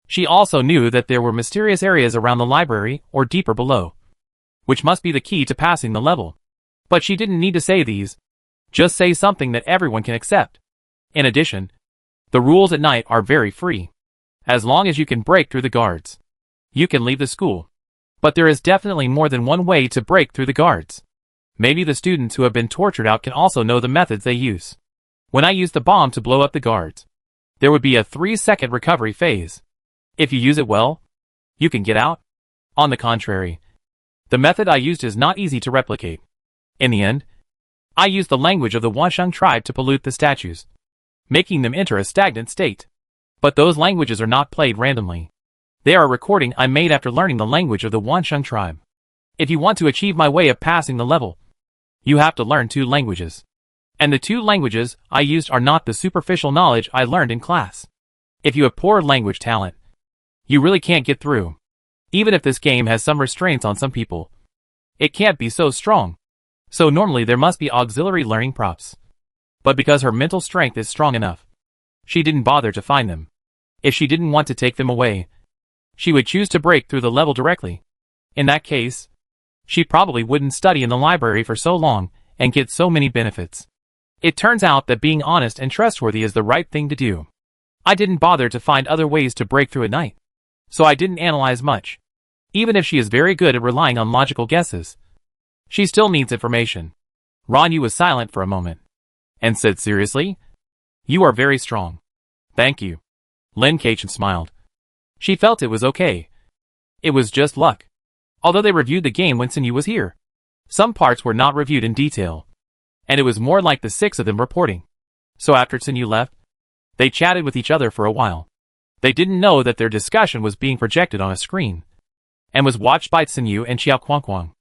she also knew that there were mysterious areas around the library or deeper below, which must be the key to passing the level. But she didn't need to say these. Just say something that everyone can accept. In addition, the rules at night are very free. As long as you can break through the guards, you can leave the school. But there is definitely more than one way to break through the guards. Maybe the students who have been tortured out can also know the methods they use. When I use the bomb to blow up the guards, there would be a 3-second recovery phase. If you use it well, you can get out. On the contrary, the method I used is not easy to replicate. In the end, I used the language of the Wansheng tribe to pollute the statues, making them enter a stagnant state. But those languages are not played randomly. They are a recording I made after learning the language of the Wansheng tribe. If you want to achieve my way of passing the level, you have to learn 2 languages. And the 2 languages I used are not the superficial knowledge I learned in class. If you have poor language talent, you really can't get through. Even if this game has some restraints on some people, it can't be so strong. So normally there must be auxiliary learning props. But because her mental strength is strong enough, she didn't bother to find them. If she didn't want to take them away, she would choose to break through the level directly. In that case, she probably wouldn't study in the library for so long and get so many benefits. It turns out that being honest and trustworthy is the right thing to do. I didn't bother to find other ways to break through at night, so I didn't analyze much. Even if she is very good at relying on logical guesses, she still needs information. Ranyu was silent for a moment, and said seriously, "You are very strong." "Thank you." Lin Keichen smiled. She felt it was okay. It was just luck. Although they reviewed the game when Sinyu was here, some parts were not reviewed in detail, and it was more like the 6 of them reporting. So after Sinyu left, they chatted with each other for a while. They didn't know that their discussion was being projected on a screen, and was watched by Sinyu and Xiao Quangquang.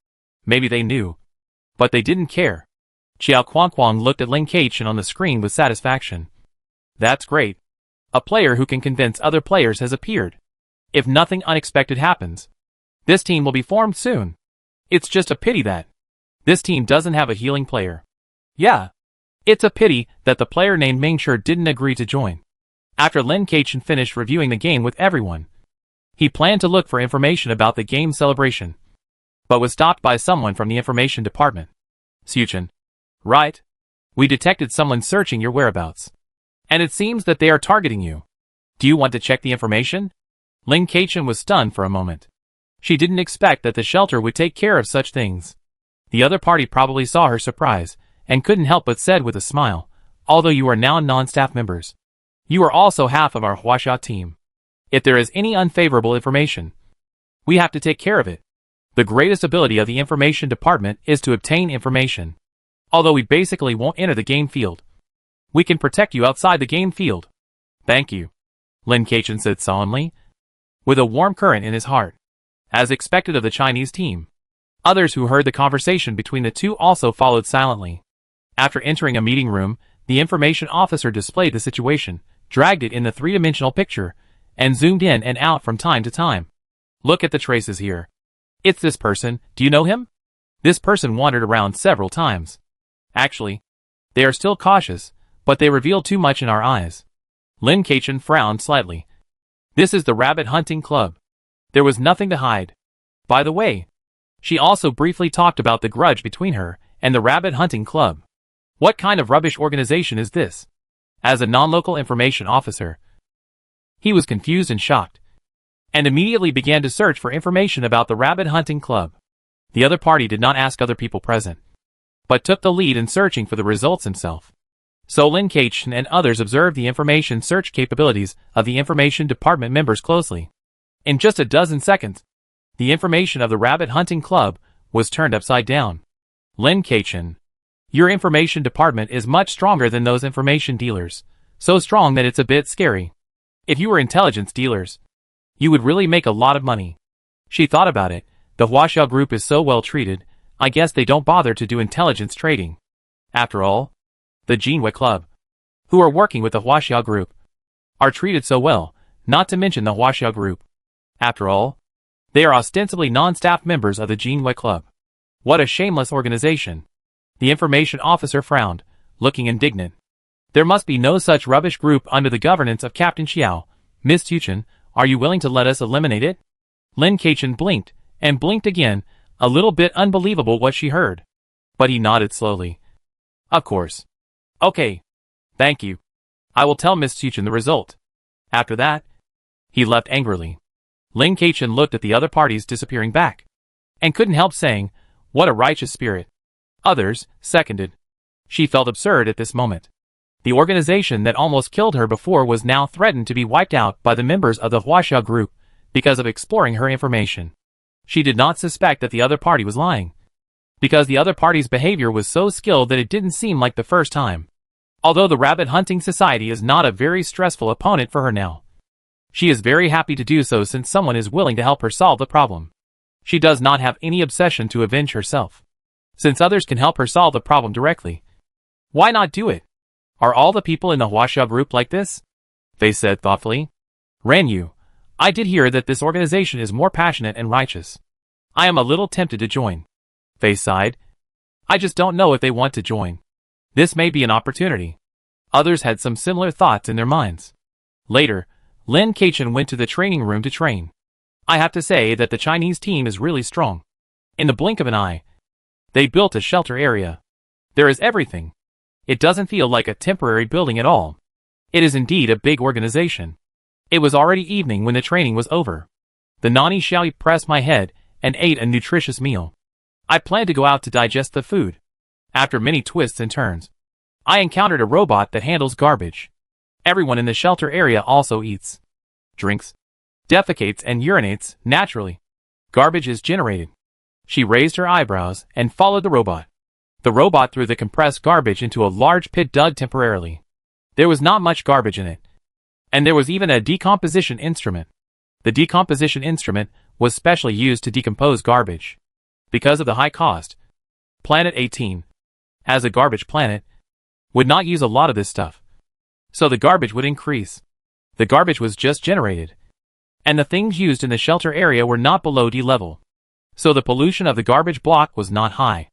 Maybe they knew, but they didn't care. Xiao Quangquang looked at Lin Keichen on the screen with satisfaction. That's great. A player who can convince other players has appeared. If nothing unexpected happens, this team will be formed soon. It's just a pity that this team doesn't have a healing player. Yeah. It's a pity that the player named Mingshi didn't agree to join. After Lin Keichen finished reviewing the game with everyone, he planned to look for information about the game celebration, but was stopped by someone from the information department. "Suchen. Right? We detected someone searching your whereabouts, and it seems that they are targeting you. Do you want to check the information?" Lin Keichen was stunned for a moment. She didn't expect that the shelter would take care of such things. The other party probably saw her surprise, and couldn't help but said with a smile, "Although you are now non-staff members, you are also half of our Huaxia team. If there is any unfavorable information, we have to take care of it. The greatest ability of the information department is to obtain information. Although we basically won't enter the game field, we can protect you outside the game field." "Thank you," Lin Keichen said solemnly, with a warm current in his heart. As expected of the Chinese team, others who heard the conversation between the two also followed silently. After entering a meeting room, The information officer displayed the situation, dragged it in the three-dimensional picture, and zoomed in and out from time to time. Look at the traces here. It's this person, do you know him? This person wandered around several times. Actually, they are still cautious, but they reveal too much in our eyes. Lin Keichen frowned slightly. This is the rabbit hunting club. There was nothing to hide. By the way, she also briefly talked about the grudge between her and the rabbit hunting club. What kind of rubbish organization is this? As a non-local information officer, he was confused and shocked, and immediately began to search for information about the rabbit hunting club. The other party did not ask other people present, but took the lead in searching for the results himself. So Lin Keichen and others observed the information search capabilities of the information department members closely. In just a dozen seconds, the information of the rabbit hunting club was turned upside down. Lin Keichen, your information department is much stronger than those information dealers, so strong that it's a bit scary. If you were intelligence dealers, you would really make a lot of money. She thought about it. The Huaxiao group is so well treated, I guess they don't bother to do intelligence trading. After all, the Jinwei Club, who are working with the Huaxiao group, are treated so well, not to mention the Huaxiao group. After all, they are ostensibly non-staff members of the Jinwei Club. What a shameless organization. The information officer frowned, looking indignant. There must be no such rubbish group under the governance of Captain Xiao. Miss Tuchen, are you willing to let us eliminate it? Lin Keichen blinked, and blinked again, a little bit unbelievable what she heard. But he nodded slowly. Of course. Okay. Thank you. I will tell Miss Tuchen the result. After that, he left angrily. Lin Keichen looked at the other parties disappearing back, and couldn't help saying, what a righteous spirit. Others seconded. She felt absurd at this moment. The organization that almost killed her before was now threatened to be wiped out by the members of the Huaxiao group because of exploring her information. She did not suspect that the other party was lying, because the other party's behavior was so skilled that it didn't seem like the first time. Although the Rabbit Hunting Society is not a very stressful opponent for her now, she is very happy to do so since someone is willing to help her solve the problem. She does not have any obsession to avenge herself, since others can help her solve the problem directly. Why not do it? Are all the people in the Huaxiao group like this? They said thoughtfully. Ran Yu, I did hear that this organization is more passionate and righteous. I am a little tempted to join. They sighed. I just don't know if they want to join. This may be an opportunity. Others had some similar thoughts in their minds. Later, Lin Keichen went to the training room to train. I have to say that the Chinese team is really strong. In the blink of an eye, they built a shelter area. There is everything. It doesn't feel like a temporary building at all. It is indeed a big organization. It was already evening when the training was over. The Nani Xiaoyi pressed my head and ate a nutritious meal. I planned to go out to digest the food. After many twists and turns, I encountered a robot that handles garbage. Everyone in the shelter area also eats, drinks, defecates and urinates naturally. Garbage is generated. She raised her eyebrows and followed the robot. The robot threw the compressed garbage into a large pit dug temporarily. There was not much garbage in it, and there was even a decomposition instrument. The decomposition instrument was specially used to decompose garbage. Because of the high cost, Planet 18, as a garbage planet, would not use a lot of this stuff. So the garbage would increase. The garbage was just generated, and the things used in the shelter area were not below D level. So the pollution of the garbage block was not high.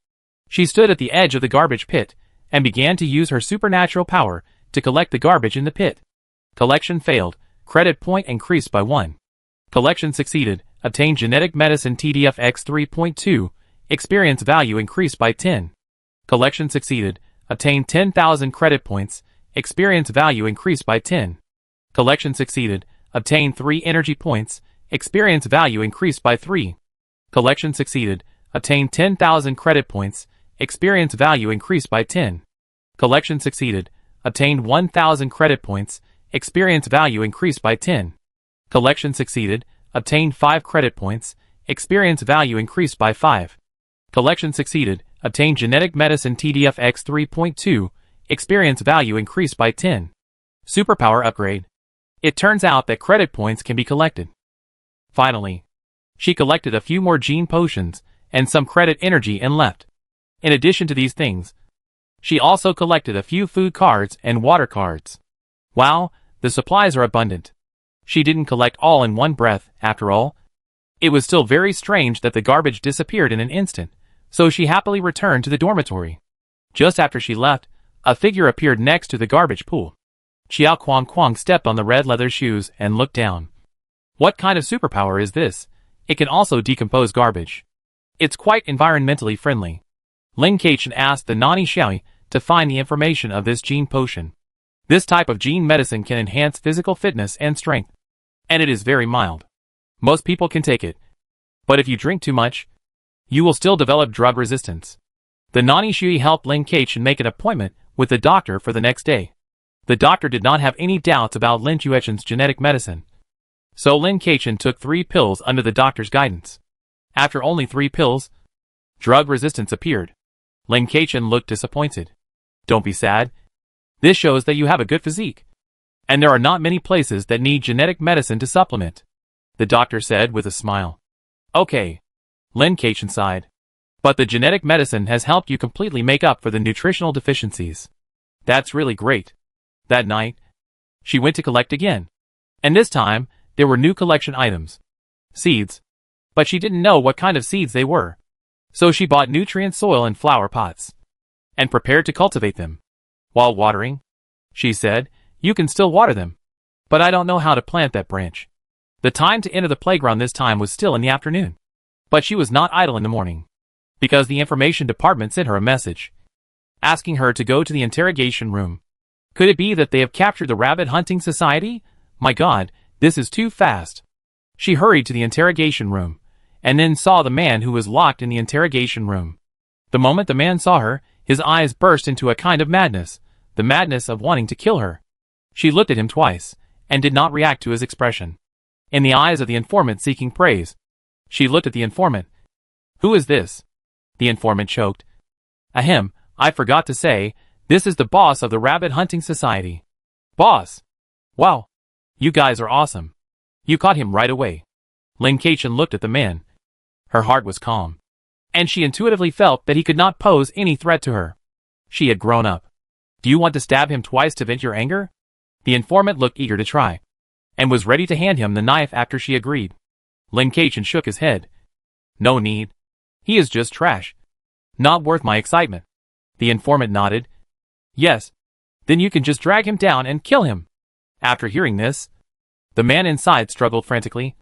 She stood at the edge of the garbage pit and began to use her supernatural power to collect the garbage in the pit. Collection failed. Credit point increased by 1. Collection succeeded. Obtained genetic medicine TDFX 3.2. Experience value increased by 10. Collection succeeded. Obtained 10,000 credit points. Experience value increased by 10. Collection succeeded. Obtained 3 energy points. Experience value increased by 3. Collection succeeded. Obtained 10,000 credit points. Experience value increased by 10. Collection succeeded. Obtained 1,000 credit points. Experience value increased by 10. Collection succeeded. Obtained 5 credit points. Experience value increased by 5. Collection succeeded. Obtained genetic medicine TDFX 3.2. Experience value increased by 10. Superpower upgrade. It turns out that credit points can be collected. Finally, she collected a few more gene potions and some credit energy and left. In addition to these things, She also collected a few food cards and water cards. Wow, the supplies are abundant. She didn't collect all in one breath, after all. It was still very strange that the garbage disappeared in an instant, so she happily returned to the dormitory. Just after she left, a figure appeared next to the garbage pool. Xiao Kuang stepped on the red leather shoes and looked down. What kind of superpower is this? It can also decompose garbage. It's quite environmentally friendly. Lin Keichen asked the Nani Xiaoyi to find the information of this gene potion. This type of gene medicine can enhance physical fitness and strength, and it is very mild. Most people can take it. But if you drink too much, you will still develop drug resistance. The Nani Xiaoyi helped Lin Keichen make an appointment with the doctor for the next day. The doctor did not have any doubts about Lin Chuechen's genetic medicine. So Lin Keichen took 3 pills under the doctor's guidance. After only 3 pills, drug resistance appeared. Lin Keichen looked disappointed. Don't be sad. This shows that you have a good physique. And there are not many places that need genetic medicine to supplement, the doctor said with a smile. Okay. Lin Keichen sighed. But the genetic medicine has helped you completely make up for the nutritional deficiencies. That's really great. That night, she went to collect again. And this time, there were new collection items. Seeds. But she didn't know what kind of seeds they were. So she bought nutrient soil and flower pots. And prepared to cultivate them. While watering, she said, you can still water them. But I don't know how to plant that branch. The time to enter the playground this time was still in the afternoon. But she was not idle in the morning. Because the information department sent her a message, asking her to go to the interrogation room. Could it be that they have captured the rabbit hunting society? My God, this is too fast. She hurried to the interrogation room, and then saw the man who was locked in the interrogation room. The moment the man saw her, his eyes burst into a kind of madness, the madness of wanting to kill her. She looked at him twice, and did not react to his expression. In the eyes of the informant seeking praise, she looked at the informant. Who is this? The informant choked. Ahem, I forgot to say, this is the boss of the Rabbit Hunting Society. Boss! Wow! You guys are awesome. You caught him right away. Lin Keichen looked at the man. Her heart was calm. And she intuitively felt that he could not pose any threat to her. She had grown up. Do you want to stab him twice to vent your anger? The informant looked eager to try, and was ready to hand him the knife after she agreed. Lin Keichen shook his head. No need. He is just trash. Not worth my excitement. The informant nodded. Yes. Then you can just drag him down and kill him. After hearing this, the man inside struggled frantically,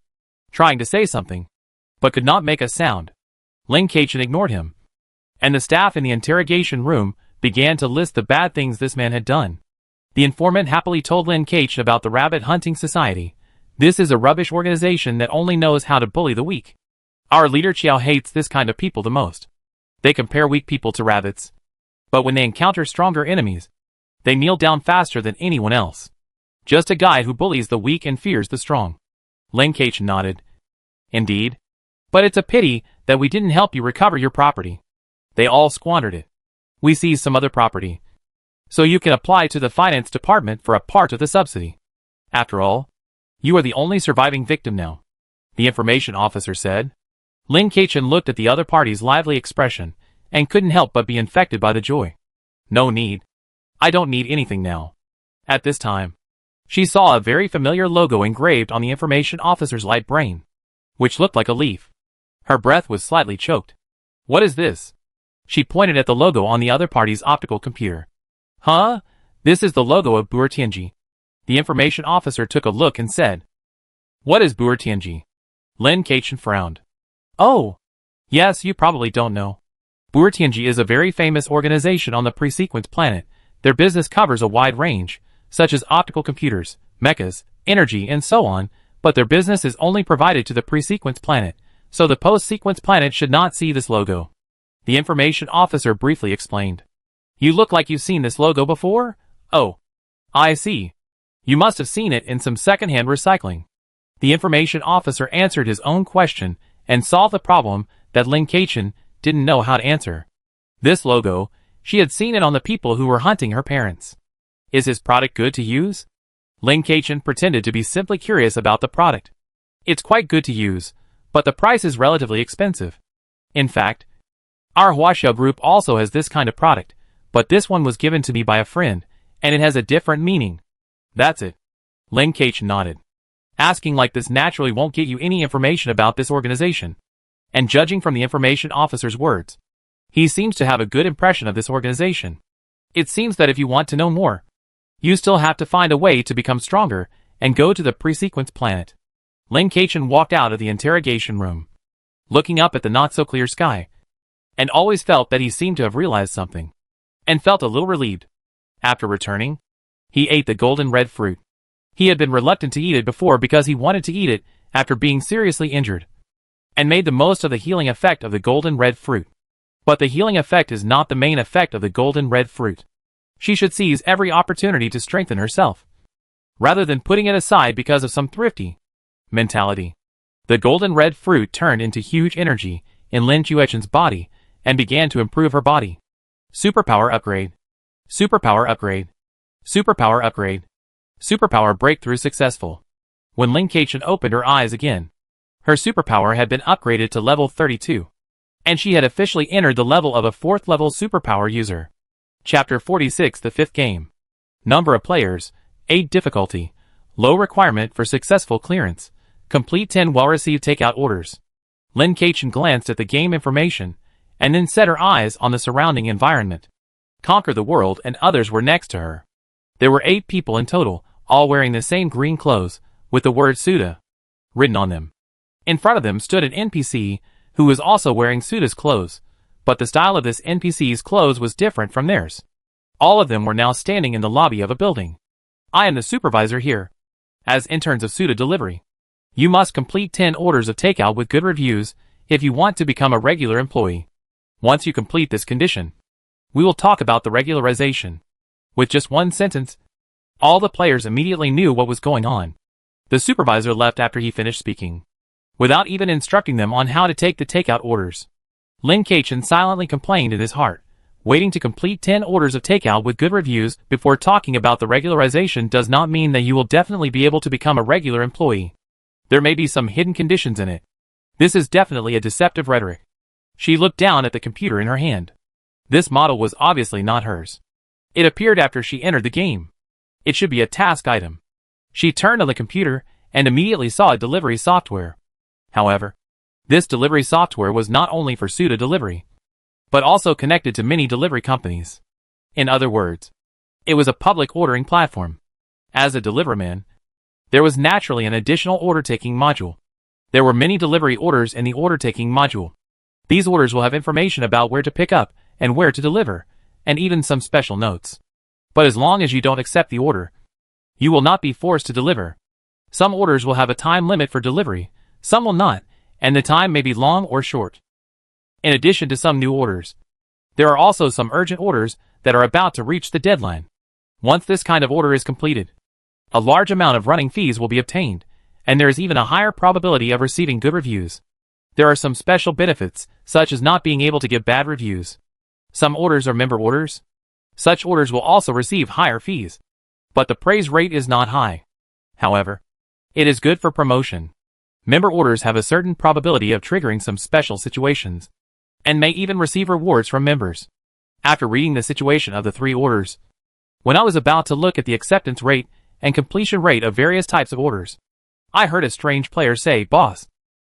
trying to say something, but could not make a sound. Lin Keichen ignored him, and the staff in the interrogation room began to list the bad things this man had done. The informant happily told Lin Keichen about the Rabbit Hunting Society. This is a rubbish organization that only knows how to bully the weak. Our leader Qiao hates this kind of people the most. They compare weak people to rabbits. But when they encounter stronger enemies, they kneel down faster than anyone else. Just a guy who bullies the weak and fears the strong. Lin Keichen nodded. Indeed. But it's a pity that we didn't help you recover your property. They all squandered it. We seized some other property. So you can apply to the finance department for a part of the subsidy. After all, you are the only surviving victim now, the information officer said. Lin Keichen looked at the other party's lively expression, and couldn't help but be infected by the joy. No need. I don't need anything now. At this time, she saw a very familiar logo engraved on the information officer's light brain, which looked like a leaf. Her breath was slightly choked. What is this? She pointed at the logo on the other party's optical computer. Huh? This is the logo of Buertianji. The information officer took a look and said. What is Buertianji? Lin Keichen frowned. Oh! Yes, you probably don't know. Buertianji is a very famous organization on the pre-sequence planet. Their business covers a wide range, such as optical computers, mechas, energy, and so on, but their business is only provided to the pre-sequence planet, so the post-sequence planet should not see this logo. The information officer briefly explained. You look like you've seen this logo before? Oh. I see. You must have seen it in some second-hand recycling. The information officer answered his own question and solved the problem that Lin Keichen didn't know how to answer. This logo, she had seen it on the people who were hunting her parents. Is his product good to use? Lin Keichen pretended to be simply curious about the product. It's quite good to use, but the price is relatively expensive. In fact, our Huaxiao group also has this kind of product, but this one was given to me by a friend, and it has a different meaning. That's it. Lin Keqian nodded. Asking like this naturally won't get you any information about this organization. And judging from the information officer's words, he seems to have a good impression of this organization. It seems that if you want to know more, you still have to find a way to become stronger and go to the pre-sequence planet. Lin Keqian walked out of the interrogation room, looking up at the not-so-clear sky, and always felt that he seemed to have realized something, and felt a little relieved. After returning, he ate the golden red fruit. He had been reluctant to eat it before because he wanted to eat it after being seriously injured, and made the most of the healing effect of the golden red fruit. But the healing effect is not the main effect of the golden red fruit. She should seize every opportunity to strengthen herself, rather than putting it aside because of some thrifty mentality. The golden red fruit turned into huge energy in Lin Keqian's body and began to improve her body. Superpower upgrade. Superpower upgrade. Superpower upgrade. Superpower breakthrough successful. When Lin Keqian opened her eyes again, her superpower had been upgraded to level 32, and she had officially entered the level of a 4th level superpower user. Chapter 46, the 5th game. Number of players, 8. Difficulty, low requirement for successful clearance. Complete 10 well-received takeout orders. Lin Keqian glanced at the game information, and then set her eyes on the surrounding environment. Conquer the world and others were next to her. There were 8 people in total, all wearing the same green clothes, with the word Suda written on them. In front of them stood an NPC, who was also wearing Suda's clothes, but the style of this NPC's clothes was different from theirs. All of them were now standing in the lobby of a building. I am the supervisor here. As interns of Suda delivery, you must complete 10 orders of takeout with good reviews if you want to become a regular employee. Once you complete this condition, we will talk about the regularization. With just one sentence, all the players immediately knew what was going on. The supervisor left after he finished speaking, without even instructing them on how to take the takeout orders. Lin Keqian silently complained in his heart. Waiting to complete 10 orders of takeout with good reviews before talking about the regularization does not mean that you will definitely be able to become a regular employee. There may be some hidden conditions in it. This is definitely a deceptive rhetoric. She looked down at the computer in her hand. This model was obviously not hers. It appeared after she entered the game. It should be a task item. She turned on the computer and immediately saw a delivery software. However, this delivery software was not only for Suda delivery, but also connected to many delivery companies. In other words, it was a public ordering platform. As a deliverman, there was naturally an additional order-taking module. There were many delivery orders in the order-taking module. These orders will have information about where to pick up and where to deliver, and even some special notes. But as long as you don't accept the order, you will not be forced to deliver. Some orders will have a time limit for delivery, some will not, and the time may be long or short. In addition to some new orders, there are also some urgent orders that are about to reach the deadline. Once this kind of order is completed, a large amount of running fees will be obtained, and there is even a higher probability of receiving good reviews. There are some special benefits, such as not being able to give bad reviews. Some orders are member orders. Such orders will also receive higher fees, but the praise rate is not high. However, it is good for promotion. Member orders have a certain probability of triggering some special situations, and may even receive rewards from members. After reading the situation of the 3 orders, when I was about to look at the acceptance rate and completion rate of various types of orders, I heard a strange player say, "Boss,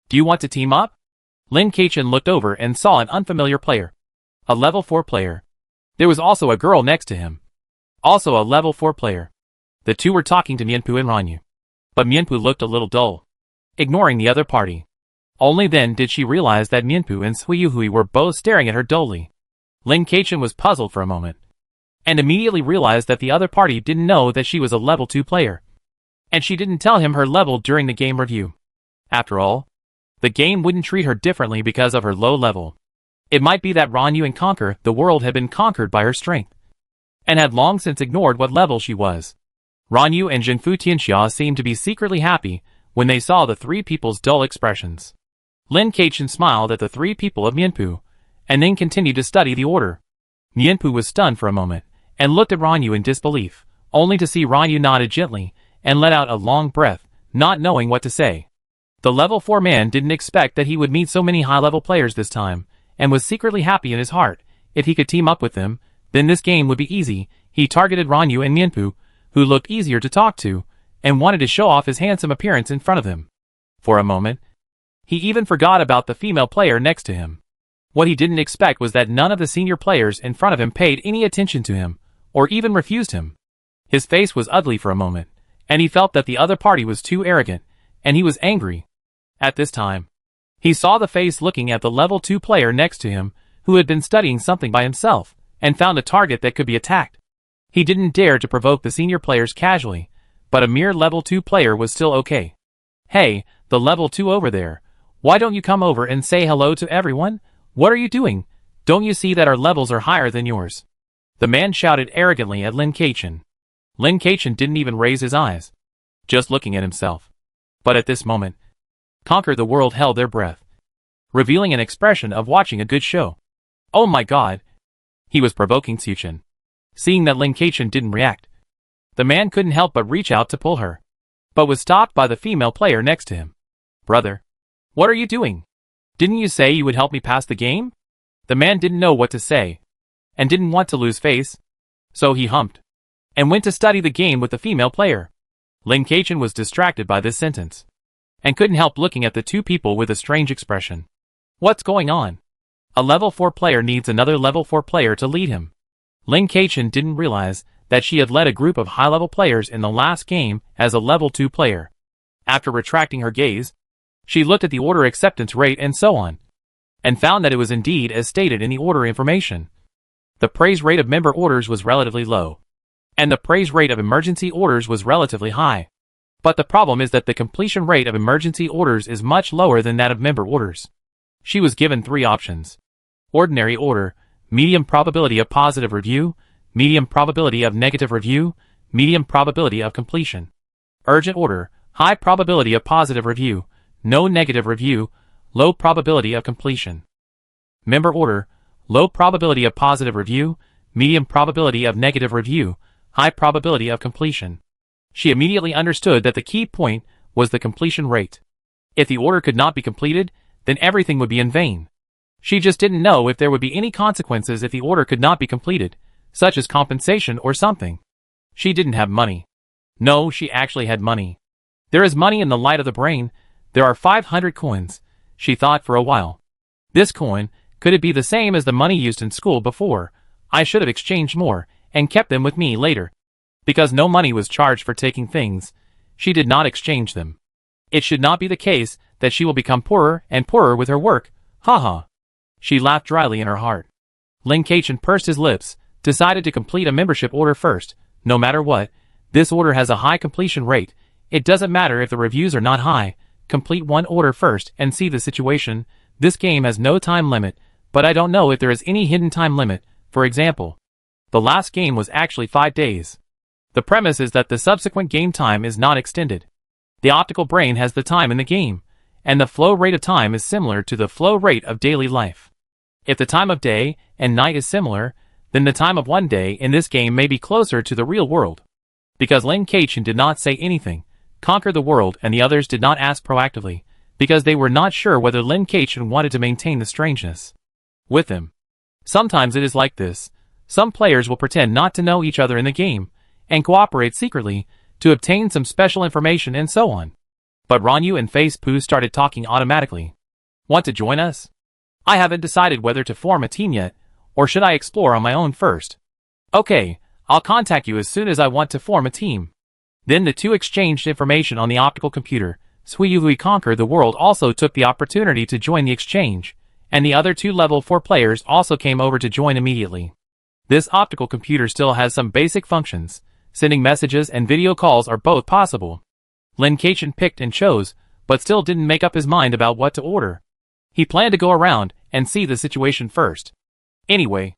do you want to team up?" Lin Keqian looked over and saw an unfamiliar player, a level 4 player. There was also a girl next to him, also a level 4 player. The two were talking to Mianpu and Ranyu, but Mianpu looked a little dull, ignoring the other party. Only then did she realize that Mianpu and Suiyuhui were both staring at her dully. Lin Keqian was puzzled for a moment, and immediately realized that the other party didn't know that she was a level 2 player, and she didn't tell him her level during the game review. After all, the game wouldn't treat her differently because of her low level. It might be that Ranyu and Conquer the world had been conquered by her strength, and had long since ignored what level she was. Ranyu and Jinfu Tianxia seemed to be secretly happy when they saw the 3 people's dull expressions. Lin Keqian smiled at the 3 people of Mianpu, and then continued to study the order. Mianpu was stunned for a moment, and looked at Ranyu in disbelief, only to see Ranyu nodded gently, and let out a long breath, not knowing what to say. The level 4 man didn't expect that he would meet so many high-level players this time, and was secretly happy in his heart. If he could team up with them, Then this game would be easy. He targeted Ranyu and Mienpu, who looked easier to talk to, and wanted to show off his handsome appearance in front of them. For a moment, he even forgot about the female player next to him. What he didn't expect was that none of the senior players in front of him paid any attention to him, or even refused him. His face was ugly for a moment, and he felt that the other party was too arrogant, and he was angry. At this time, he saw the face looking at the level 2 player next to him, who had been studying something by himself, and found a target that could be attacked. He didn't dare to provoke the senior players casually, but a mere level 2 player was still okay. "Hey, the level 2 over there, why don't you come over and say hello to everyone? What are you doing? Don't you see that our levels are higher than yours?" The man shouted arrogantly at Lin Keqian. Lin Keqian didn't even raise his eyes, just looking at himself. But at this moment, Conquer the World held their breath, revealing an expression of watching a good show. "Oh my god!" He was provoking Tsuchin. Seeing that Lin Keqian didn't react, the man couldn't help but reach out to pull her, but was stopped by the female player next to him. "Brother, what are you doing? Didn't you say you would help me pass the game?" The man didn't know what to say, and didn't want to lose face, so he humped, and went to study the game with the female player. Lin Keqian was distracted by this sentence, and couldn't help looking at the two people with a strange expression. What's going on? A level 4 player needs another level 4 player to lead him. Lin Keqian didn't realize that she had led a group of high-level players in the last game as a level 2 player. After retracting her gaze, she looked at the order acceptance rate and so on, and found that it was indeed as stated in the order information. The praise rate of member orders was relatively low, and the praise rate of emergency orders was relatively high. But the problem is that the completion rate of emergency orders is much lower than that of member orders. She was given 3 options: ordinary order, medium probability of positive review, medium probability of negative review, medium probability of completion. Urgent order, high probability of positive review, no negative review, low probability of completion. Member order, low probability of positive review, medium probability of negative review, high probability of completion. She immediately understood that the key point was the completion rate. If the order could not be completed, then everything would be in vain. She just didn't know if there would be any consequences if the order could not be completed, such as compensation or something. She didn't have money. No, she actually had money. There is money in the light of the brain. There are 500 coins, she thought for a while. This coin, could it be the same as the money used in school before? I should have exchanged more, and kept them with me later. Because no money was charged for taking things, she did not exchange them. It should not be the case that she will become poorer and poorer with her work. Haha. She laughed dryly in her heart. Lin Keqian pursed his lips, decided to complete a membership order first. No matter what, this order has a high completion rate. It doesn't matter if the reviews are not high. Complete one order first and see the situation. This game has no time limit, but I don't know if there is any hidden time limit. For example, the last game was actually 5 days. The premise is that the subsequent game time is not extended. The optical brain has the time in the game, and the flow rate of time is similar to the flow rate of daily life. If the time of day and night is similar, then the time of one day in this game may be closer to the real world. Because Lin Keqian did not say anything, Conquer the World and the others did not ask proactively, because they were not sure whether Lin Keqian wanted to maintain the strangeness with him. Sometimes it is like this. Some players will pretend not to know each other in the game, and cooperate secretly, to obtain some special information and so on. But Ranyu and Face Poo started talking automatically. Want to join us? I haven't decided whether to form a team yet, or should I explore on my own first? Okay, I'll contact you as soon as I want to form a team. Then the two exchanged information on the optical computer. Suiyui Conquer the World also took the opportunity to join the exchange, and the other 2 level 4 players also came over to join immediately. This optical computer still has some basic functions. Sending messages and video calls are both possible. Lin Keqian picked and chose, but still didn't make up his mind about what to order. He planned to go around and see the situation first. Anyway,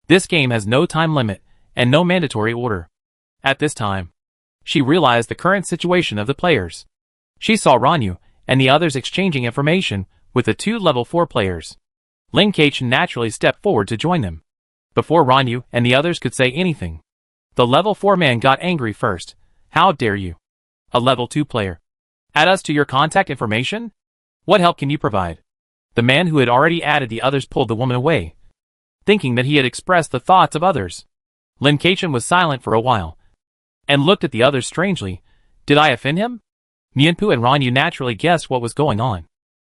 this game has no time limit and no mandatory order. At this time, she realized the current situation of the players. She saw Ranyu and the others exchanging information with the 2 level 4 players. Lin Keqian naturally stepped forward to join them. Before Ranyu and the others could say anything, the level 4 man got angry first. How dare you? A level 2 player. Add us to your contact information? What help can you provide? The man who had already added the others pulled the woman away. thinking that he had expressed the thoughts of others. Lin Keichen was silent for a while, and looked at the others strangely. Did I offend him? Mianpu and Ranyu naturally guessed what was going on,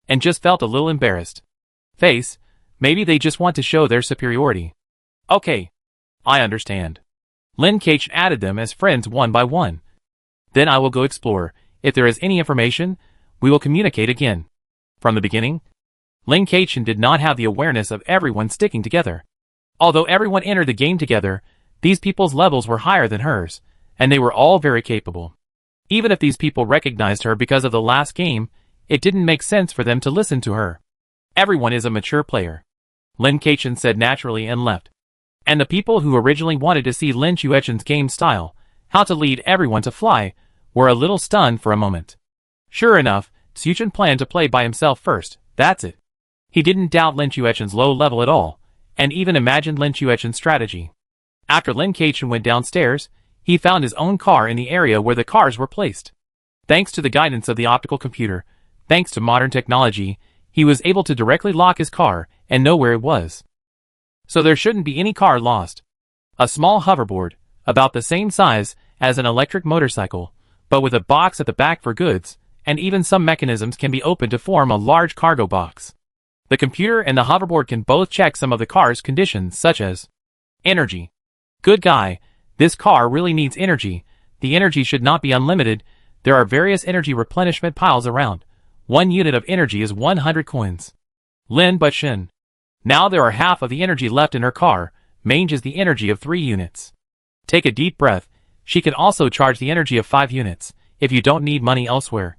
and just felt a little embarrassed. Maybe they just want to show their superiority. Okay. I understand. Lin Keichen added them as friends one by one. Then I will go explore. If there is any information, we will communicate again. From the beginning, Lin Keichen did not have the awareness of everyone sticking together. Although everyone entered the game together, these people's levels were higher than hers, and they were all very capable. Even if these people recognized her because of the last game, it didn't make sense for them to listen to her. Everyone is a mature player, Lin Keichen said naturally and left. And the people who originally wanted to see Lin Chuechen's game style, how to lead everyone to fly, were a little stunned for a moment. Sure enough, Chuechen planned to play by himself first, that's it. He didn't doubt Lin Chuechen's low level at all, and even imagined Lin Chuechen's strategy. After Lin Keichen went downstairs, he found his own car in the area where the cars were placed. Thanks to the guidance of the optical computer, thanks to modern technology, he was able to directly lock his car and know where it was. So there shouldn't be any car lost. A small hoverboard, about the same size as an electric motorcycle, but with a box at the back for goods, and even some mechanisms can be opened to form a large cargo box. The computer and the hoverboard can both check some of the car's conditions such as energy. Good guy, this car really needs energy. The energy should not be unlimited. There are various energy replenishment piles around. 1 unit of energy is 100 coins. Lin but Shin. Now there are half of the energy left in her car. Mange is the energy of 3 units. Take a deep breath. She can also charge the energy of 5 units, if you don't need money elsewhere.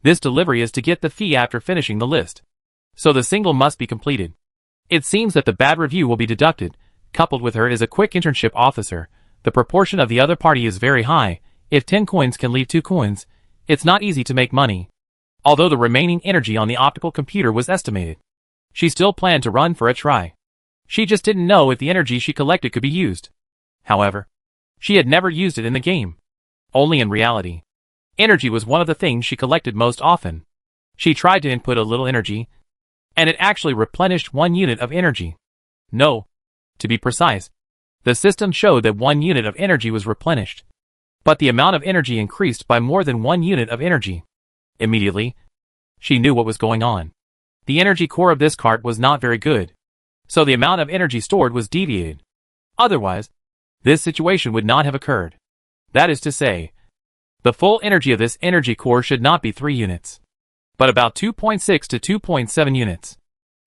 This delivery is to get the fee after finishing the list. So the single must be completed. It seems that the bad review will be deducted. Coupled with her is a quick internship officer. The proportion of the other party is very high. If 10 coins can leave 2 coins, it's not easy to make money. Although the remaining energy on the optical computer was estimated, she still planned to run for a try. She just didn't know if the energy she collected could be used. However, she had never used it in the game. Only in reality. Energy was one of the things she collected most often. She tried to input a little energy, and it actually replenished 1 unit of energy. No. To be precise, the system showed that 1 unit of energy was replenished. But the amount of energy increased by more than 1 unit of energy. Immediately, she knew what was going on. The energy core of this cart was not very good, so the amount of energy stored was deviated. Otherwise, this situation would not have occurred. That is to say, the full energy of this energy core should not be 3 units, but about 2.6 to 2.7 units.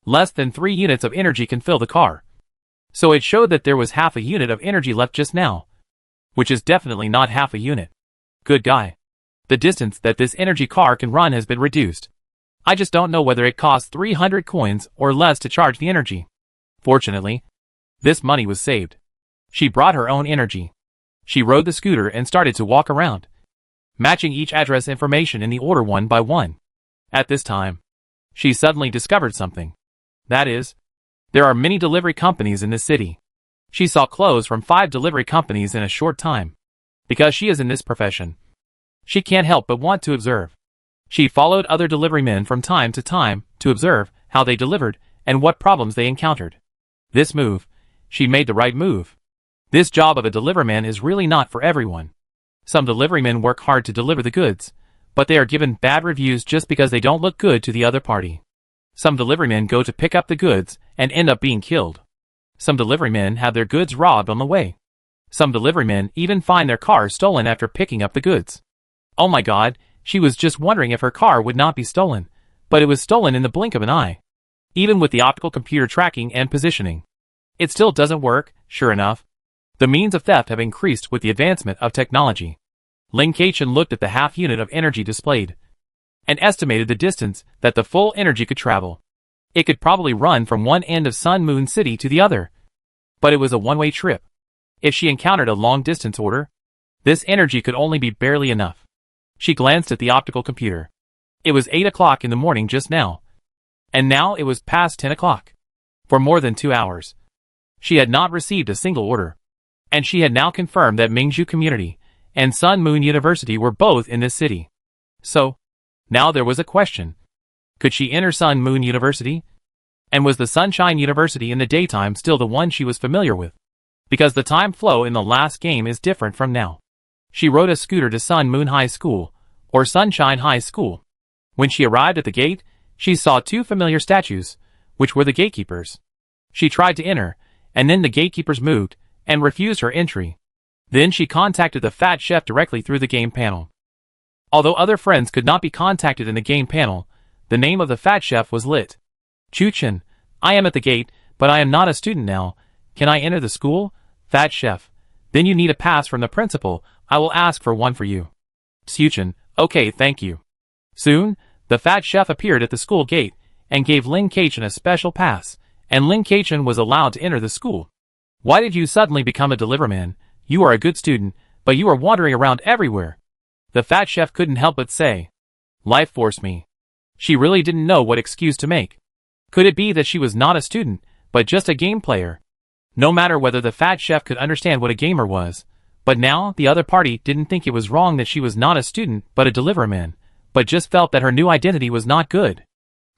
Less than 3 units of energy can fill the car. So it showed that there was half a unit of energy left just now, which is definitely not half a unit. Good guy. The distance that this energy car can run has been reduced. I just don't know whether it costs 300 coins or less to charge the energy. Fortunately, this money was saved. She brought her own energy. She rode the scooter and started to walk around, matching each address information in the order one by one. At this time, she suddenly discovered something. That is, there are many delivery companies in this city. She saw clothes from 5 delivery companies in a short time. Because she is in this profession, she can't help but want to observe. She followed other delivery men from time to observe how they delivered and what problems they encountered. This move, she made the right move. This job of a deliveryman is really not for everyone. Some deliverymen work hard to deliver the goods, but they are given bad reviews just because they don't look good to the other party. Some deliverymen go to pick up the goods and end up being killed. Some deliverymen have their goods robbed on the way. Some deliverymen even find their cars stolen after picking up the goods. Oh my god, she was just wondering if her car would not be stolen, but it was stolen in the blink of an eye. Even with the optical computer tracking and positioning, it still doesn't work. Sure enough, the means of theft have increased with the advancement of technology. Lin Keichen looked at the half unit of energy displayed and estimated the distance that the full energy could travel. It could probably run from one end of Sun Moon City to the other, but it was a one-way trip. If she encountered a long-distance order, this energy could only be barely enough. She glanced at the optical computer. It was 8 o'clock in the morning just now, and now it was past 10 o'clock. For more than 2 hours, she had not received a single order, and she had now confirmed that Mingzhu Community and Sun Moon University were both in this city. So, now there was a question. Could she enter Sun Moon University? And was the Sunshine University in the daytime still the one she was familiar with? Because the time flow in the last game is different from now. She rode a scooter to Sun Moon High School, or Sunshine High School. When she arrived at the gate, she saw two familiar statues, which were the gatekeepers. She tried to enter, and then the gatekeepers moved, and refused her entry. Then she contacted the fat chef directly through the game panel. Although other friends could not be contacted in the game panel, the name of the fat chef was lit. Chuchen, I am at the gate, but I am not a student now. Can I enter the school? Fat chef. Then you need a pass from the principal. I will ask for one for you. Chuchen, okay, thank you. Soon, the fat chef appeared at the school gate, and gave Lin Kachin a special pass, and Lin Kachin was allowed to enter the school. Why did you suddenly become a deliverman? You are a good student, but you are wandering around everywhere. The fat chef couldn't help but say. Life forced me. She really didn't know what excuse to make. Could it be that she was not a student, but just a game player? No matter whether the fat chef could understand what a gamer was, but now the other party didn't think it was wrong that she was not a student but a deliverman, but just felt that her new identity was not good.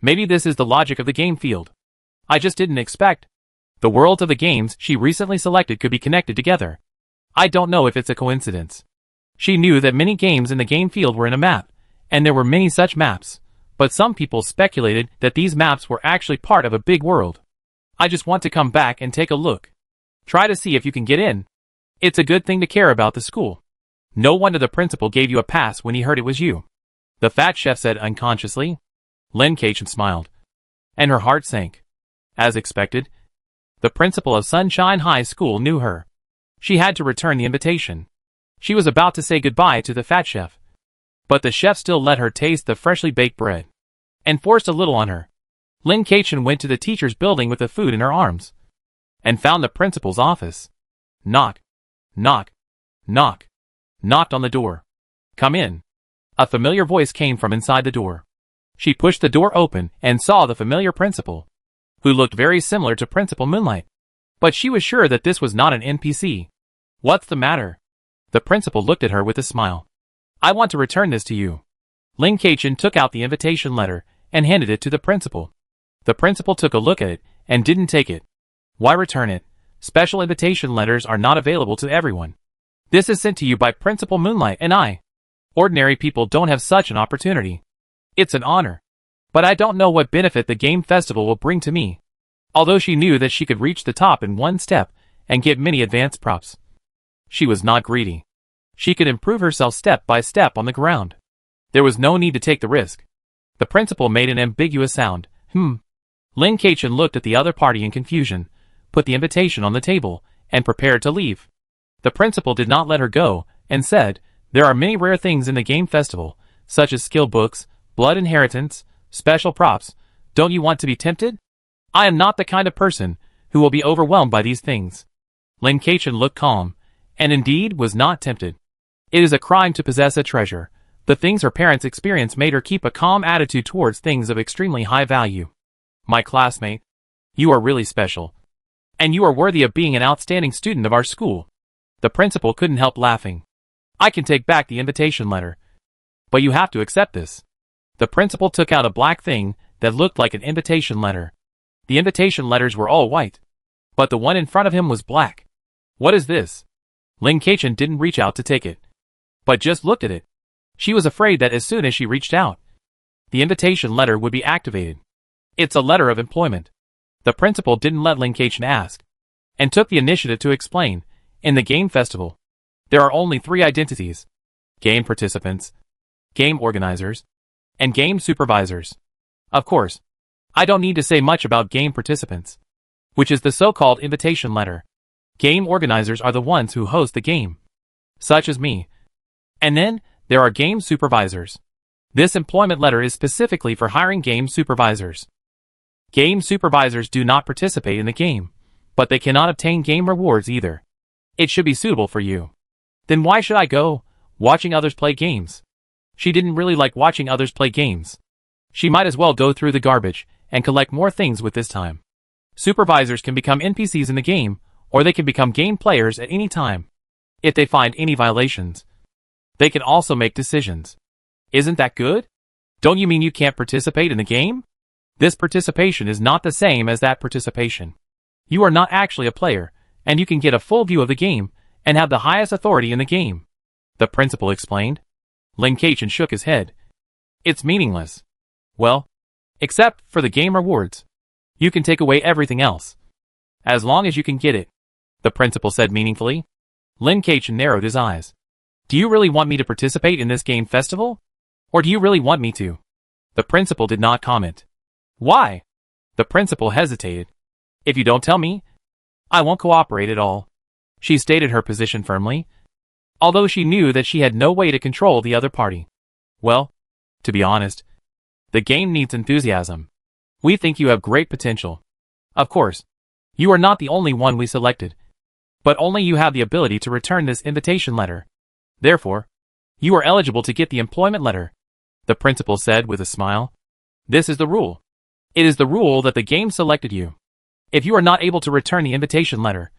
Maybe this is the logic of the game field. I just didn't expect. The worlds of the games she recently selected could be connected together. I don't know if it's a coincidence. She knew that many games in the game field were in a map, and there were many such maps, but some people speculated that these maps were actually part of a big world. I just want to come back and take a look. Try to see if you can get in. It's a good thing to care about the school. No wonder the principal gave you a pass when he heard it was you. The fat chef said unconsciously. Lin Kachin smiled, and her heart sank. As expected, the principal of Sunshine High School knew her. She had to return the invitation. She was about to say goodbye to the fat chef, but the chef still let her taste the freshly baked bread, and forced a little on her. Lin Kachin went to the teacher's building with the food in her arms, and found the principal's office. Knock, knock, knock, knocked on the door. Come in. A familiar voice came from inside the door. She pushed the door open and saw the familiar principal, who looked very similar to Principal Moonlight. But she was sure that this was not an NPC. What's the matter? The principal looked at her with a smile. I want to return this to you. Lin Kachin took out the invitation letter and handed it to the principal. The principal took a look at it and didn't take it. Why return it? Special invitation letters are not available to everyone. This is sent to you by Principal Moonlight and I. Ordinary people don't have such an opportunity. It's an honor. But I don't know what benefit the game festival will bring to me. Although she knew that she could reach the top in one step and get many advanced props. She was not greedy. She could improve herself step by step on the ground. There was no need to take the risk. The principal made an ambiguous sound. Lin Kachin looked at the other party in confusion, put the invitation on the table, and prepared to leave. The principal did not let her go, and said, there are many rare things in the game festival, such as skill books, blood inheritance, special props. Don't you want to be tempted? I am not the kind of person who will be overwhelmed by these things. Lin Kachin looked calm, and indeed was not tempted. It is a crime to possess a treasure. The things her parents' experience made her keep a calm attitude towards things of extremely high value. My classmate, you are really special. And you are worthy of being an outstanding student of our school. The principal couldn't help laughing. I can take back the invitation letter. But you have to accept this. The principal took out a black thing that looked like an invitation letter. The invitation letters were all white, but the one in front of him was black. What is this? Lin Kachin didn't reach out to take it, but just looked at it. She was afraid that as soon as she reached out, the invitation letter would be activated. It's a letter of employment. The principal didn't let Lin Kachin ask, and took the initiative to explain. In the game festival, there are only 3 identities: game participants, game organizers, and game supervisors. Of course, I don't need to say much about game participants, which is the so-called invitation letter. Game organizers are the ones who host the game, such as me. And then, there are game supervisors. This employment letter is specifically for hiring game supervisors. Game supervisors do not participate in the game, but they cannot obtain game rewards either. It should be suitable for you. Then why should I go? Watching others play games. She didn't really like watching others play games. She might as well go through the garbage and collect more things with this time. Supervisors can become NPCs in the game, or they can become game players at any time. If they find any violations, they can also make decisions. Isn't that good? Don't you mean you can't participate in the game? This participation is not the same as that participation. You are not actually a player, and you can get a full view of the game and have the highest authority in the game," the principal explained. Lin Keqian shook his head. "It's meaningless." "Well, except for the game rewards. You can take away everything else. As long as you can get it," the principal said meaningfully. Lin Keqian narrowed his eyes. "Do you really want me to participate in this game festival? Or do you really want me to?" The principal did not comment. "Why?" The principal hesitated. "If you don't tell me, I won't cooperate at all," she stated her position firmly, although she knew that she had no way to control the other party. "Well, to be honest, the game needs enthusiasm. We think you have great potential. Of course, you are not the only one we selected, but only you have the ability to return this invitation letter. Therefore, you are eligible to get the employment letter," the principal said with a smile. "This is the rule. It is the rule that the game selected you. If you are not able to return the invitation letter,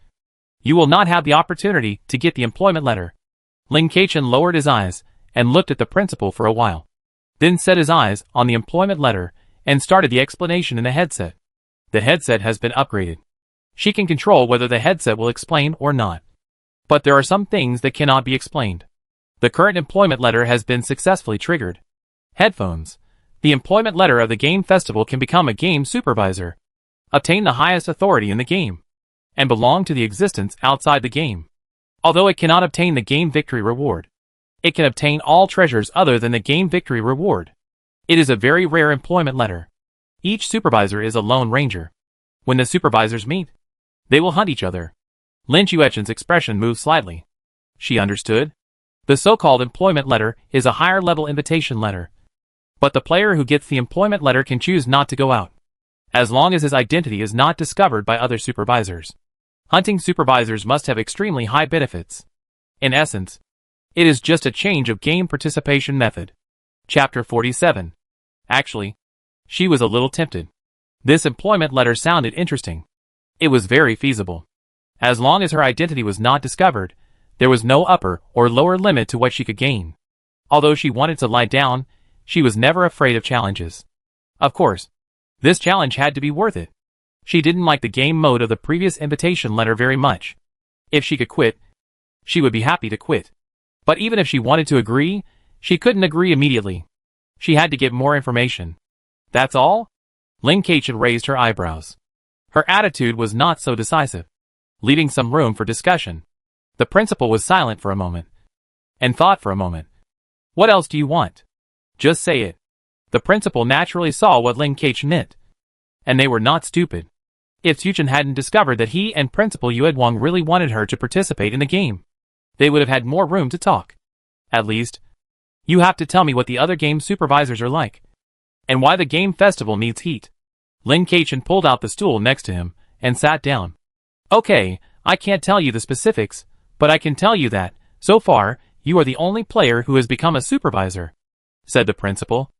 you will not have the opportunity to get the employment letter." Lin Keqian lowered his eyes and looked at the principal for a while, then set his eyes on the employment letter and started the explanation in the headset. The headset has been upgraded. She can control whether the headset will explain or not. But there are some things that cannot be explained. The current employment letter has been successfully triggered. Headphones. The employment letter of the game festival can become a game supervisor, obtain the highest authority in the game, and belong to the existence outside the game. Although it cannot obtain the game victory reward, it can obtain all treasures other than the game victory reward. It is a very rare employment letter. Each supervisor is a lone ranger. When the supervisors meet, they will hunt each other. Lin Keqian's expression moved slightly. She understood. The so-called employment letter is a higher level invitation letter. But the player who gets the employment letter can choose not to go out, as long as his identity is not discovered by other supervisors. Hunting supervisors must have extremely high benefits. In essence, it is just a change of game participation method. Chapter 47. Actually, she was a little tempted. This employment letter sounded interesting. It was very feasible. As long as her identity was not discovered, there was no upper or lower limit to what she could gain. Although she wanted to lie down, she was never afraid of challenges. Of course, this challenge had to be worth it. She didn't like the game mode of the previous invitation letter very much. If she could quit, she would be happy to quit. But even if she wanted to agree, she couldn't agree immediately. She had to get more information. "That's all?" Lin Keqian raised her eyebrows. Her attitude was not so decisive, leaving some room for discussion. The principal was silent for a moment, and thought for a moment. "What else do you want? Just say it." The principal naturally saw what Lin Keqian meant, and they were not stupid. If Tuchen hadn't discovered that he and Principal Yuedwang really wanted her to participate in the game, they would have had more room to talk. "At least, you have to tell me what the other game supervisors are like, and why the game festival needs heat." Lin Keqian pulled out the stool next to him and sat down. "Okay, I can't tell you the specifics, but I can tell you that, so far, you are the only player who has become a supervisor," said the principal.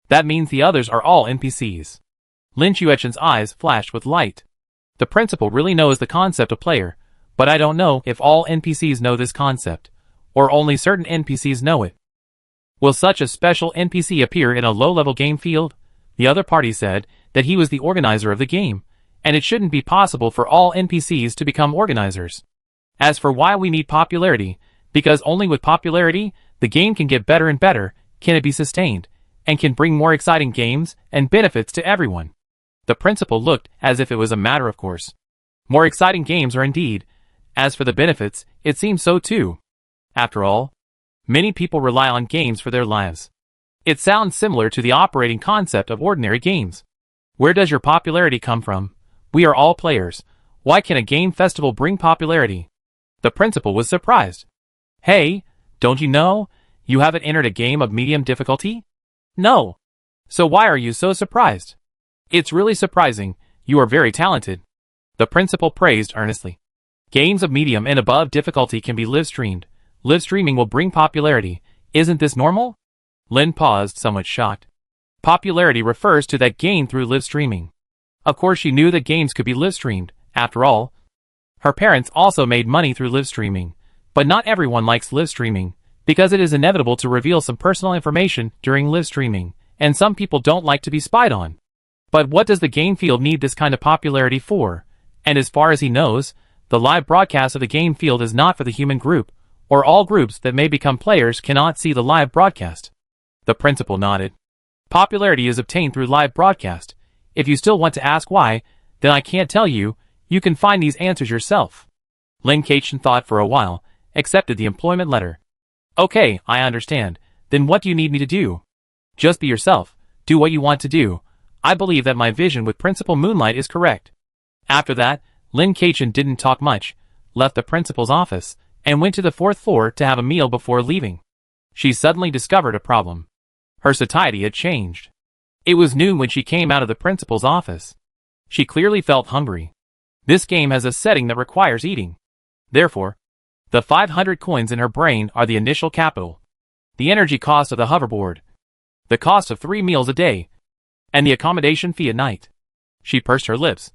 "That means the others are all NPCs." Lin Keqian's eyes flashed with light. "The principal really knows the concept of player, but I don't know if all NPCs know this concept, or only certain NPCs know it." "Will such a special NPC appear in a low-level game field?" The other party said that he was the organizer of the game, and it shouldn't be possible for all NPCs to become organizers. As for why we need popularity, because only with popularity, the game can get better and better, can it be sustained, and can bring more exciting games and benefits to everyone. The principal looked as if it was a matter of course. More exciting games are indeed. As for the benefits, it seems so too. After all, many people rely on games for their lives. It sounds similar to the operating concept of ordinary games. Where does your popularity come from? We are all players. Why can a game festival bring popularity? The principal was surprised. "Hey, don't you know? You haven't entered a game of medium difficulty?" "No. So why are you so surprised?" "It's really surprising. You are very talented," the principal praised earnestly. "Games of medium and above difficulty can be live-streamed. Live streaming will bring popularity. Isn't this normal?" Lin paused, somewhat shocked. Popularity refers to that gained through live streaming. Of course she knew that games could be live-streamed. After all, her parents also made money through live streaming. But not everyone likes live streaming, because it is inevitable to reveal some personal information during live streaming, and some people don't like to be spied on. But what does the game field need this kind of popularity for? And as far as he knows, the live broadcast of the game field is not for the human group, or all groups that may become players cannot see the live broadcast. The principal nodded. Popularity is obtained through live broadcast. If you still want to ask why, then I can't tell you. You can find these answers yourself. Lin Kachin thought for a while, accepted the employment letter. Okay, I understand. Then what do you need me to do? Just be yourself. Do what you want to do. I believe that my vision with Principal Moonlight is correct. After that, Lin Kachin didn't talk much, left the principal's office, and went to the 4th floor to have a meal before leaving. She suddenly discovered a problem. Her satiety had changed. It was noon when she came out of the principal's office. She clearly felt hungry. This game has a setting that requires eating. Therefore, the 500 coins in her brain are the initial capital, the energy cost of the hoverboard, the cost of 3 meals a day, and the accommodation fee at night. She pursed her lips,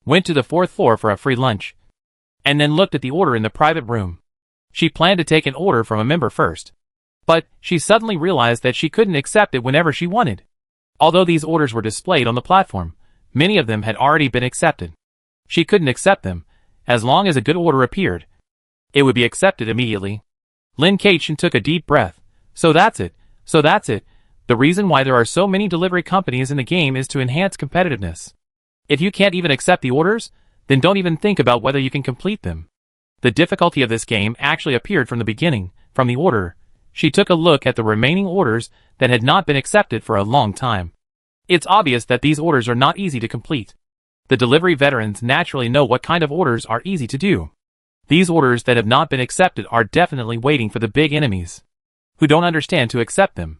went to the 4th floor for a free lunch, and then looked at the order in the private room. She planned to take an order from a member first, but she suddenly realized that she couldn't accept it whenever she wanted. Although these orders were displayed on the platform, many of them had already been accepted. She couldn't accept them. As long as a good order appeared, it would be accepted immediately. Lin Kachin took a deep breath. So that's it. The reason why there are so many delivery companies in the game is to enhance competitiveness. If you can't even accept the orders, then don't even think about whether you can complete them. The difficulty of this game actually appeared from the beginning, from the order. She took a look at the remaining orders that had not been accepted for a long time. It's obvious that these orders are not easy to complete. The delivery veterans naturally know what kind of orders are easy to do. These orders that have not been accepted are definitely waiting for the big enemies, who don't understand to accept them.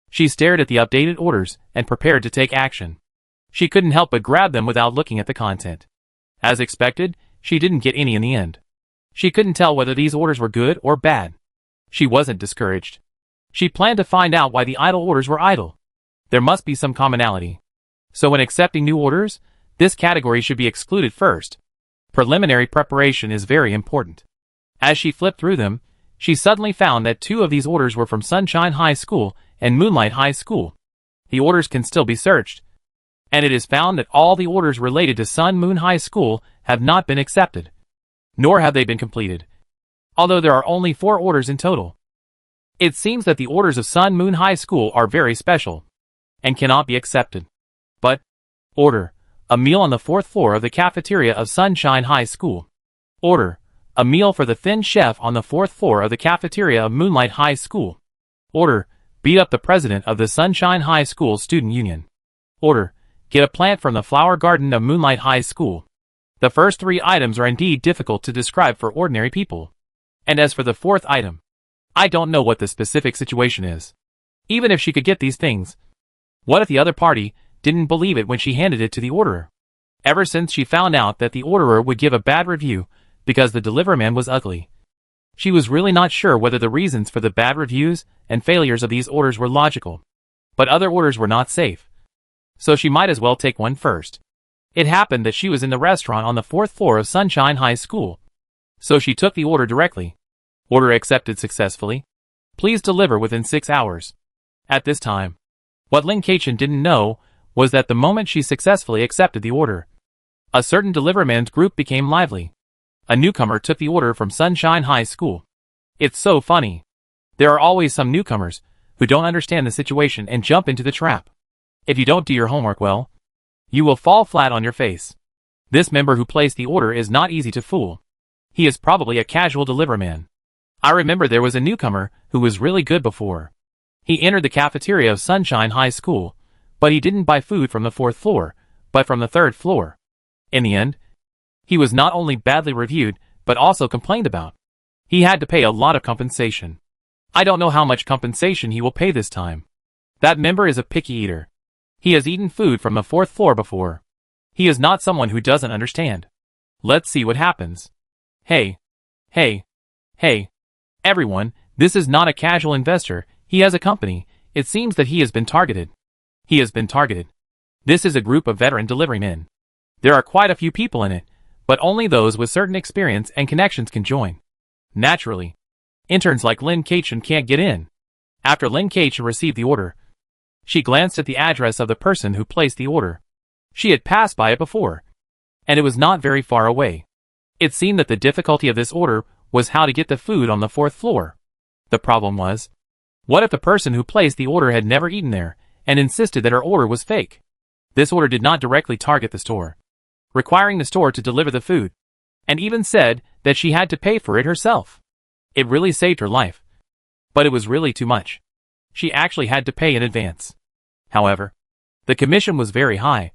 She stared at the updated orders and prepared to take action. She couldn't help but grab them without looking at the content. As expected, she didn't get any in the end. She couldn't tell whether these orders were good or bad. She wasn't discouraged. She planned to find out why the idle orders were idle. There must be some commonality. So when accepting new orders, this category should be excluded first. Preliminary preparation is very important. As she flipped through them, she suddenly found that 2 of these orders were from Sunshine High School and Moonlight High School. The orders can still be searched, and it is found that all the orders related to Sun Moon High School have not been accepted, nor have they been completed, although there are only 4 orders in total. It seems that the orders of Sun Moon High School are very special, and cannot be accepted. But, order, a meal on the 4th floor of the cafeteria of Sunshine High School. Order, a meal for the thin chef on the 4th floor of the cafeteria of Moonlight High School. Order, beat up the president of the Sunshine High School Student Union. Order, get a plant from the flower garden of Moonlight High School. The first 3 items are indeed difficult to describe for ordinary people. And as for the 4th item, I don't know what the specific situation is. Even if she could get these things, what if the other party didn't believe it when she handed it to the orderer? Ever since she found out that the orderer would give a bad review because the deliverman was ugly, she was really not sure whether the reasons for the bad reviews and failures of these orders were logical. But other orders were not safe, so she might as well take one first. It happened that she was in the restaurant on the 4th floor of Sunshine High School, so she took the order directly. Order accepted successfully. Please deliver within 6 hours. At this time, what Lin Kachin didn't know was that the moment she successfully accepted the order, a certain deliverman's group became lively. A newcomer took the order from Sunshine High School. It's so funny. There are always some newcomers who don't understand the situation and jump into the trap. If you don't do your homework well, you will fall flat on your face. This member who placed the order is not easy to fool. He is probably a casual deliverman. I remember there was a newcomer who was really good before. He entered the cafeteria of Sunshine High School, but he didn't buy food from the 4th floor, but from the 3rd floor. In the end, he was not only badly reviewed, but also complained about. He had to pay a lot of compensation. I don't know how much compensation he will pay this time. That member is a picky eater. He has eaten food from the 4th floor before. He is not someone who doesn't understand. Let's see what happens. Hey. Everyone, this is not a casual investor. He has a company. It seems that he has been targeted. This is a group of veteran deliverymen. There are quite a few people in it, but only those with certain experience and connections can join. Naturally, interns like Lin Kachin can't get in. After Lin Kachin received the order, she glanced at the address of the person who placed the order. She had passed by it before, and it was not very far away. It seemed that the difficulty of this order was how to get the food on the 4th floor. The problem was, what if the person who placed the order had never eaten there, and insisted that her order was fake? This order did not directly target the store, requiring the store to deliver the food, and even said that she had to pay for it herself. It really saved her life. But it was really too much. She actually had to pay in advance. However, the commission was very high.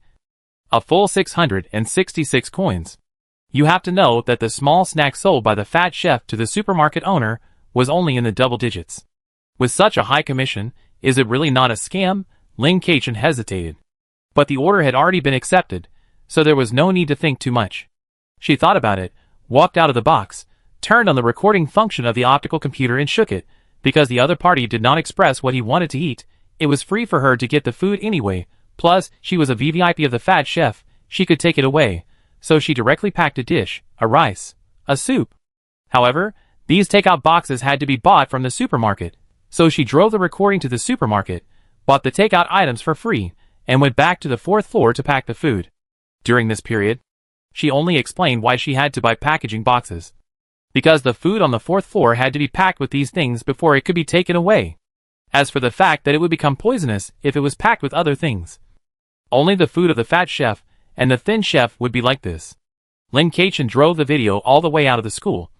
A full 666 coins. You have to know that the small snack sold by the fat chef to the supermarket owner was only in the double digits. With such a high commission, is it really not a scam? Lin Keichen hesitated. But the order had already been accepted, so there was no need to think too much. She thought about it, walked out of the box, turned on the recording function of the optical computer and shook it. Because the other party did not express what he wanted to eat, it was free for her to get the food anyway. Plus, she was a VVIP of the fat chef, she could take it away. So she directly packed a dish, a rice, a soup. However, these takeout boxes had to be bought from the supermarket. So she drove the recording to the supermarket, bought the takeout items for free, and went back to the 4th floor to pack the food. During this period, she only explained why she had to buy packaging boxes. Because the food on the 4th floor had to be packed with these things before it could be taken away. As for the fact that it would become poisonous if it was packed with other things. Only the food of the fat chef and the thin chef would be like this. Lin Keichen drove the video all the way out of the school,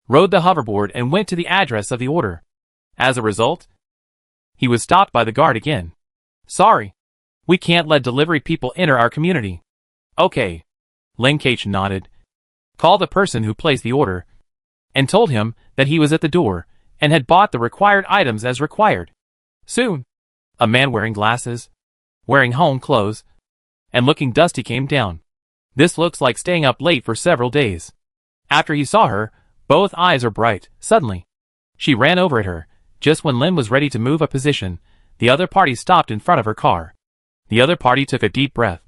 rode the hoverboard and went to the address of the order. As a result, he was stopped by the guard again. Sorry, we can't let delivery people enter our community. Okay. Lin Keichen nodded, called the person who placed the order, and told him that he was at the door and had bought the required items as required. Soon, a man wearing glasses, wearing home clothes, and looking dusty came down. This looks like staying up late for several days. After he saw her, both eyes are bright. Suddenly, she ran over at her. Just when Lin was ready to move a position, the other party stopped in front of her car. The other party took a deep breath.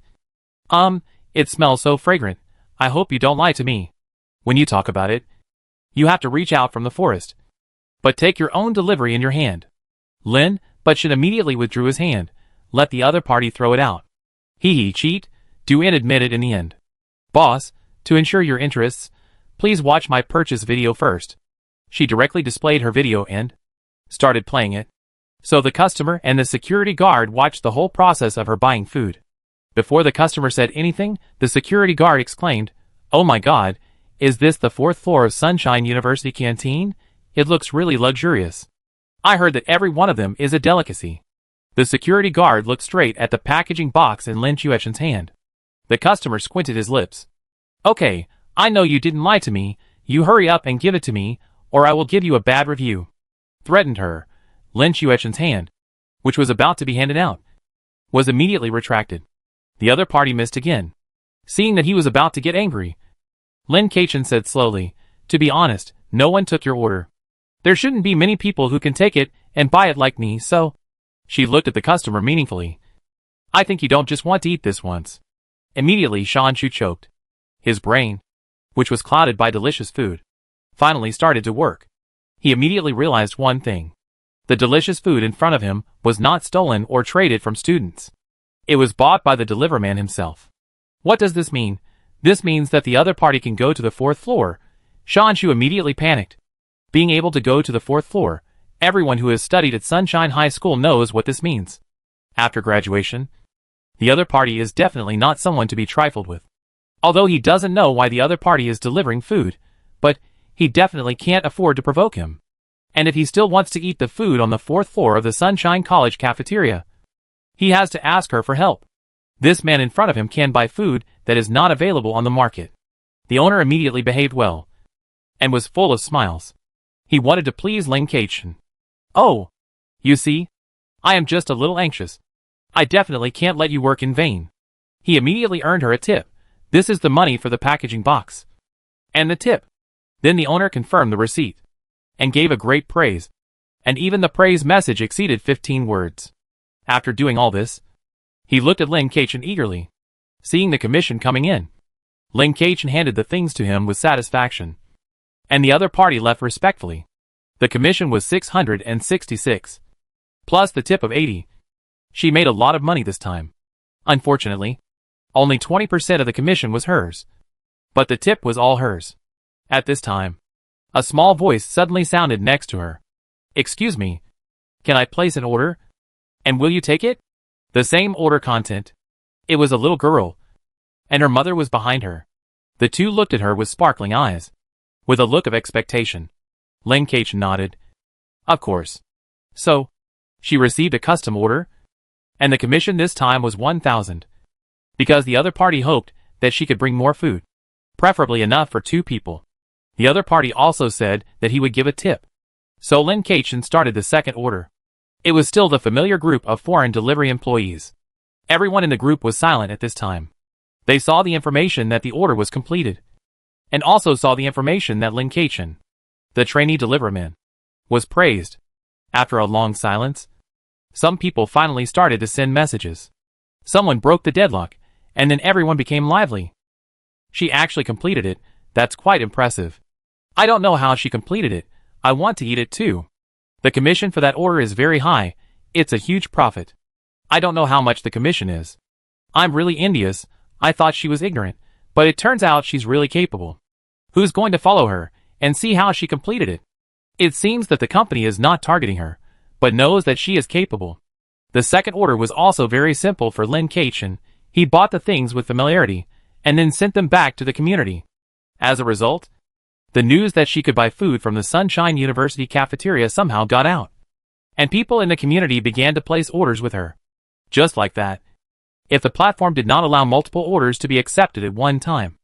It smells so fragrant. I hope you don't lie to me. When you talk about it, you have to reach out from the forest. But take your own delivery in your hand. Lin, but Shin immediately withdrew his hand, let the other party throw it out. Cheat, do and admit it in the end. Boss, to ensure your interests, please watch my purchase video first. She directly displayed her video and started playing it. So the customer and the security guard watched the whole process of her buying food. Before the customer said anything, the security guard exclaimed, "Oh my god, is this the 4th floor of Sunshine University Canteen? It looks really luxurious. I heard that every one of them is a delicacy." The security guard looked straight at the packaging box in Lin Chuechen's hand. The customer squinted his lips. "Okay, I know you didn't lie to me. You hurry up and give it to me, or I will give you a bad review," threatened her. Lin Chuechen's hand, which was about to be handed out, was immediately retracted. The other party missed again. Seeing that he was about to get angry, Lin Keichen said slowly, "To be honest, no one took your order. There shouldn't be many people who can take it and buy it like me, so..." She looked at the customer meaningfully. "I think you don't just want to eat this once." Immediately Shan Chu choked. His brain, which was clouded by delicious food, finally started to work. He immediately realized one thing. The delicious food in front of him was not stolen or traded from students. It was bought by the deliverman himself. What does this mean? This means that the other party can go to the 4th floor. Shan Chu immediately panicked. Being able to go to the 4th floor, everyone who has studied at Sunshine High School knows what this means. After graduation, the other party is definitely not someone to be trifled with. Although he doesn't know why the other party is delivering food, but he definitely can't afford to provoke him. And if he still wants to eat the food on the 4th floor of the Sunshine College cafeteria, he has to ask her for help. This man in front of him can buy food that is not available on the market. The owner immediately behaved well, and was full of smiles. He wanted to please Lin Keichen. "Oh, you see, I am just a little anxious. I definitely can't let you work in vain." He immediately earned her a tip. "This is the money for the packaging box." And the tip. Then the owner confirmed the receipt, and gave a great praise. And even the praise message exceeded 15 words. After doing all this, he looked at Lin Keichen eagerly. Seeing the commission coming in, Lin Keichen handed the things to him with satisfaction. And the other party left respectfully. The commission was 666. Plus the tip of 80. She made a lot of money this time. Unfortunately, Only 20% of the commission was hers. But the tip was all hers. At this time, a small voice suddenly sounded next to her. "Excuse me. Can I place an order? And will you take it?" The same order content. It was a little girl, and her mother was behind her. The two looked at her with sparkling eyes, with a look of expectation. Lin Keqian nodded. Of course. So, she received a custom order, and the commission this time was 1,000. Because the other party hoped that she could bring more food, preferably enough for 2 people. The other party also said that he would give a tip. So Lin Keqian started the second order. It was still the familiar group of foreign delivery employees. Everyone in the group was silent at this time. They saw the information that the order was completed, and also saw the information that Lin Keqian, the trainee deliverman, was praised. After a long silence, some people finally started to send messages. Someone broke the deadlock, and then everyone became lively. She actually completed it. That's quite impressive. I don't know how she completed it. I want to eat it too. The commission for that order is very high. It's a huge profit. I don't know how much the commission is. I'm really envious. I thought she was ignorant, but it turns out she's really capable. Who's going to follow her and see how she completed it? It seems that the company is not targeting her, but knows that she is capable. The second order was also very simple for Lin Keqian. He bought the things with familiarity and then sent them back to the community. As a result, the news that she could buy food from the Sunshine University cafeteria somehow got out, and people in the community began to place orders with her. Just like that. If the platform did not allow multiple orders to be accepted at one time,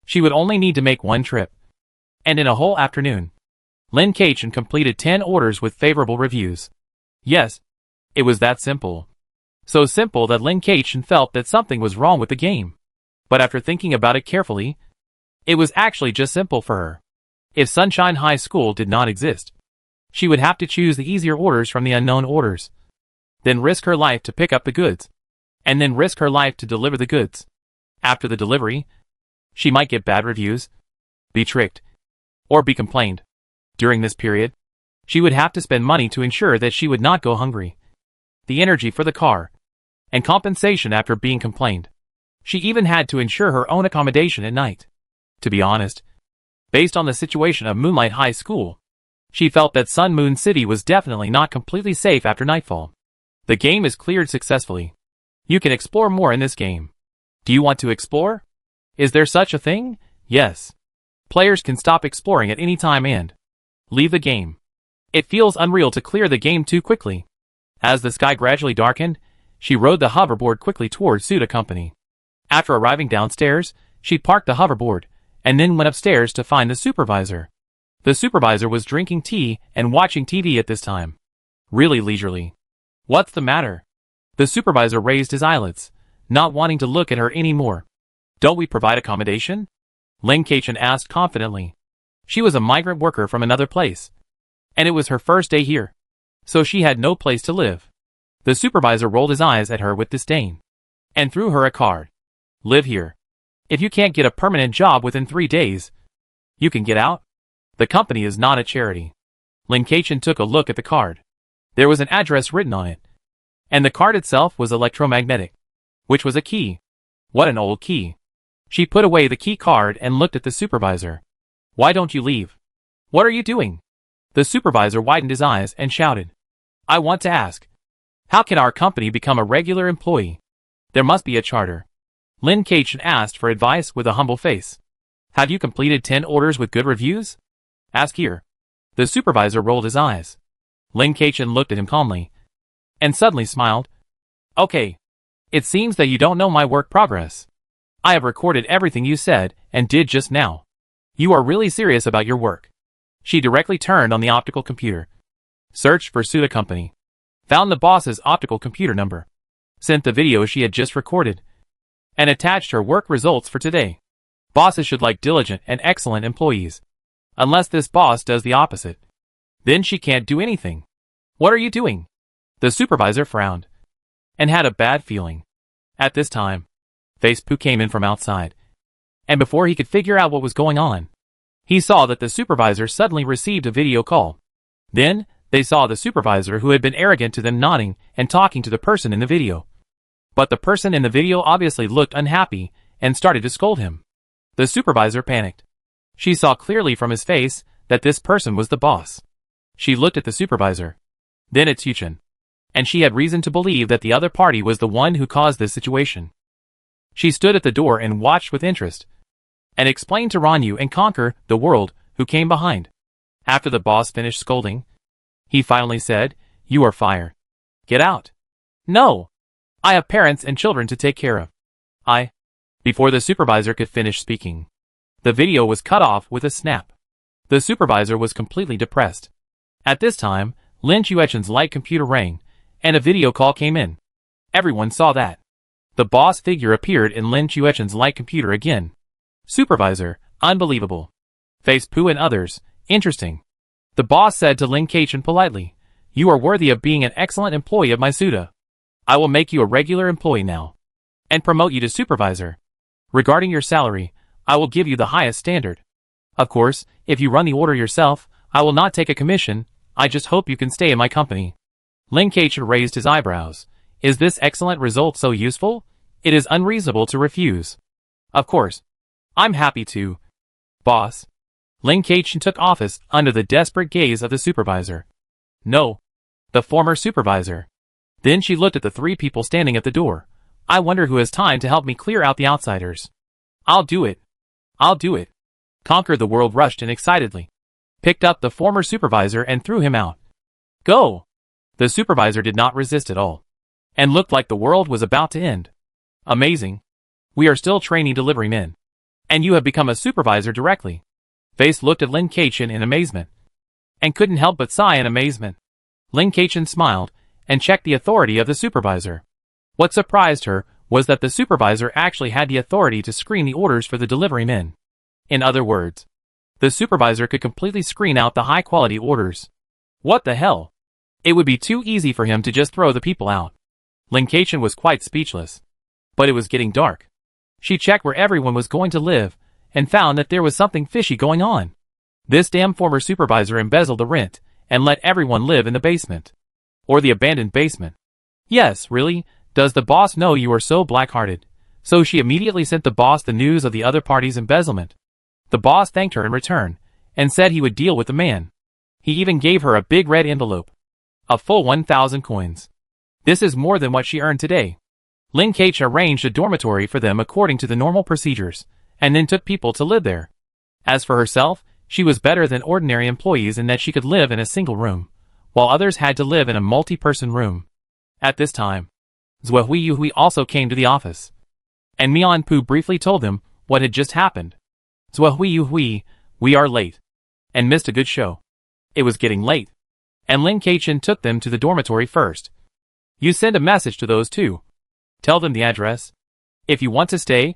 she would only need to make one trip. And in a whole afternoon, Lin Keqian completed 10 orders with favorable reviews. Yes, it was that simple. So simple that Lin Keqian felt that something was wrong with the game. But after thinking about it carefully, it was actually just simple for her. If Sunshine High School did not exist, she would have to choose the easier orders from the unknown orders, then risk her life to pick up the goods, and then risk her life to deliver the goods. After the delivery, she might get bad reviews, be tricked, or be complained. During this period, she would have to spend money to ensure that she would not go hungry, the energy for the car, and compensation after being complained. She even had to ensure her own accommodation at night. To be honest, based on the situation of Moonlight High School, she felt that Sun Moon City was definitely not completely safe after nightfall. The game is cleared successfully. You can explore more in this game. Do you want to explore? Is there such a thing? Yes. Players can stop exploring at any time and leave the game. It feels unreal to clear the game too quickly. As the sky gradually darkened, she rode the hoverboard quickly towards Suda Company. After arriving downstairs, she parked the hoverboard, and then went upstairs to find the supervisor. The supervisor was drinking tea and watching TV at this time. Really leisurely. What's the matter? The supervisor raised his eyelids, not wanting to look at her anymore. Don't we provide accommodation? Lin Keqian asked confidently. She was a migrant worker from another place, and it was her first day here, so she had no place to live. The supervisor rolled his eyes at her with disdain, and threw her a card. Live here. If you can't get a permanent job within 3 days, you can get out. The company is not a charity. Lin Keqian took a look at the card. There was an address written on it, and the card itself was electromagnetic, which was a key. What an old key. She put away the key card and looked at the supervisor. Why don't you leave? What are you doing? The supervisor widened his eyes and shouted. I want to ask, how can our company become a regular employee? There must be a charter. Lin Keqian asked for advice with a humble face. Have you completed 10 orders with good reviews? Ask here. The supervisor rolled his eyes. Lin Keqian looked at him calmly, and suddenly smiled. Okay. It seems that you don't know my work progress. I have recorded everything you said and did just now. You are really serious about your work. She directly turned on the optical computer, searched for Suda Company, found the boss's optical computer number, sent the video she had just recorded, and attached her work results for today. Bosses should like diligent and excellent employees. Unless this boss does the opposite, then she can't do anything. What are you doing? The supervisor frowned, and had a bad feeling. At this time, Face Poo came in from outside, and before he could figure out what was going on, he saw that the supervisor suddenly received a video call. Then, they saw the supervisor who had been arrogant to them nodding and talking to the person in the video. But the person in the video obviously looked unhappy and started to scold him. The supervisor panicked. She saw clearly from his face that this person was the boss. She looked at the supervisor, then at Tuchen, and she had reason to believe that the other party was the one who caused this situation. She stood at the door and watched with interest, and explained to Ranyu and Conquer the World, who came behind. After the boss finished scolding, he finally said, "You are fired. Get out." "No. I have parents and children to take care of." Before the supervisor could finish speaking, the video was cut off with a snap. The supervisor was completely depressed. At this time, Lin Chuechen's light computer rang, and a video call came in. Everyone saw that. The boss figure appeared in Lin Chuechen's light computer again. Supervisor, unbelievable. Face Poo and others, interesting. The boss said to Lin Chuechen politely, "You are worthy of being an excellent employee of my Suda. I will make you a regular employee now, and promote you to supervisor. Regarding your salary, I will give you the highest standard. Of course, if you run the order yourself, I will not take a commission. I just hope you can stay in my company." Lin Chuechen raised his eyebrows. Is this excellent result so useful? It is unreasonable to refuse. Of course. I'm happy to. Boss. Lin Chuechen took office under the desperate gaze of the supervisor. No. The former supervisor. Then she looked at the three people standing at the door. I wonder who has time to help me clear out the outsiders. I'll do it. I'll do it. Conquer the World rushed in excitedly, picked up the former supervisor and threw him out. Go! The supervisor did not resist at all, and looked like the world was about to end. Amazing. We are still trainee delivery men, and you have become a supervisor directly. Face looked at Lin Chuechen in amazement, and couldn't help but sigh in amazement. Lin Chuechen smiled, and checked the authority of the supervisor. What surprised her was that the supervisor actually had the authority to screen the orders for the delivery men. In other words, the supervisor could completely screen out the high-quality orders. What the hell? It would be too easy for him to just throw the people out. Lin Chuechen was quite speechless. But it was getting dark. She checked where everyone was going to live, and found that there was something fishy going on. This damn former supervisor embezzled the rent, and let everyone live in the basement. Or the abandoned basement. Yes, really? Does the boss know you are so black-hearted? So she immediately sent the boss the news of the other party's embezzlement. The boss thanked her in return, and said he would deal with the man. He even gave her a big red envelope. A full 1,000 coins. This is more than what she earned today. Lin Chuechen arranged a dormitory for them according to the normal procedures, and then took people to live there. As for herself, she was better than ordinary employees in that she could live in a single room, while others had to live in a multi-person room. At this time, Zhou Huihui also came to the office, and Mian Pu briefly told them what had just happened. Zhou Huihui, we are late, and missed a good show. It was getting late, and Lin Chuechen took them to the dormitory first. You send a message to those two. Tell them the address. If you want to stay,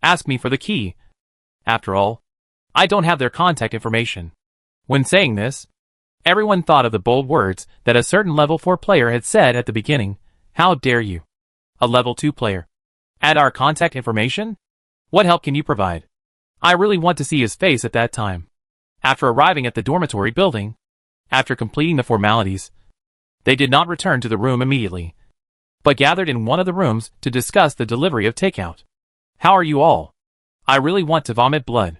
ask me for the key. After all, I don't have their contact information. When saying this, everyone thought of the bold words that a certain level 4 player had said at the beginning. How dare you? A level 2 player. Add our contact information? What help can you provide? I really want to see his face at that time. After arriving at the dormitory building, after completing the formalities, they did not return to the room immediately, but gathered in one of the rooms to discuss the delivery of takeout. How are you all? I really want to vomit blood.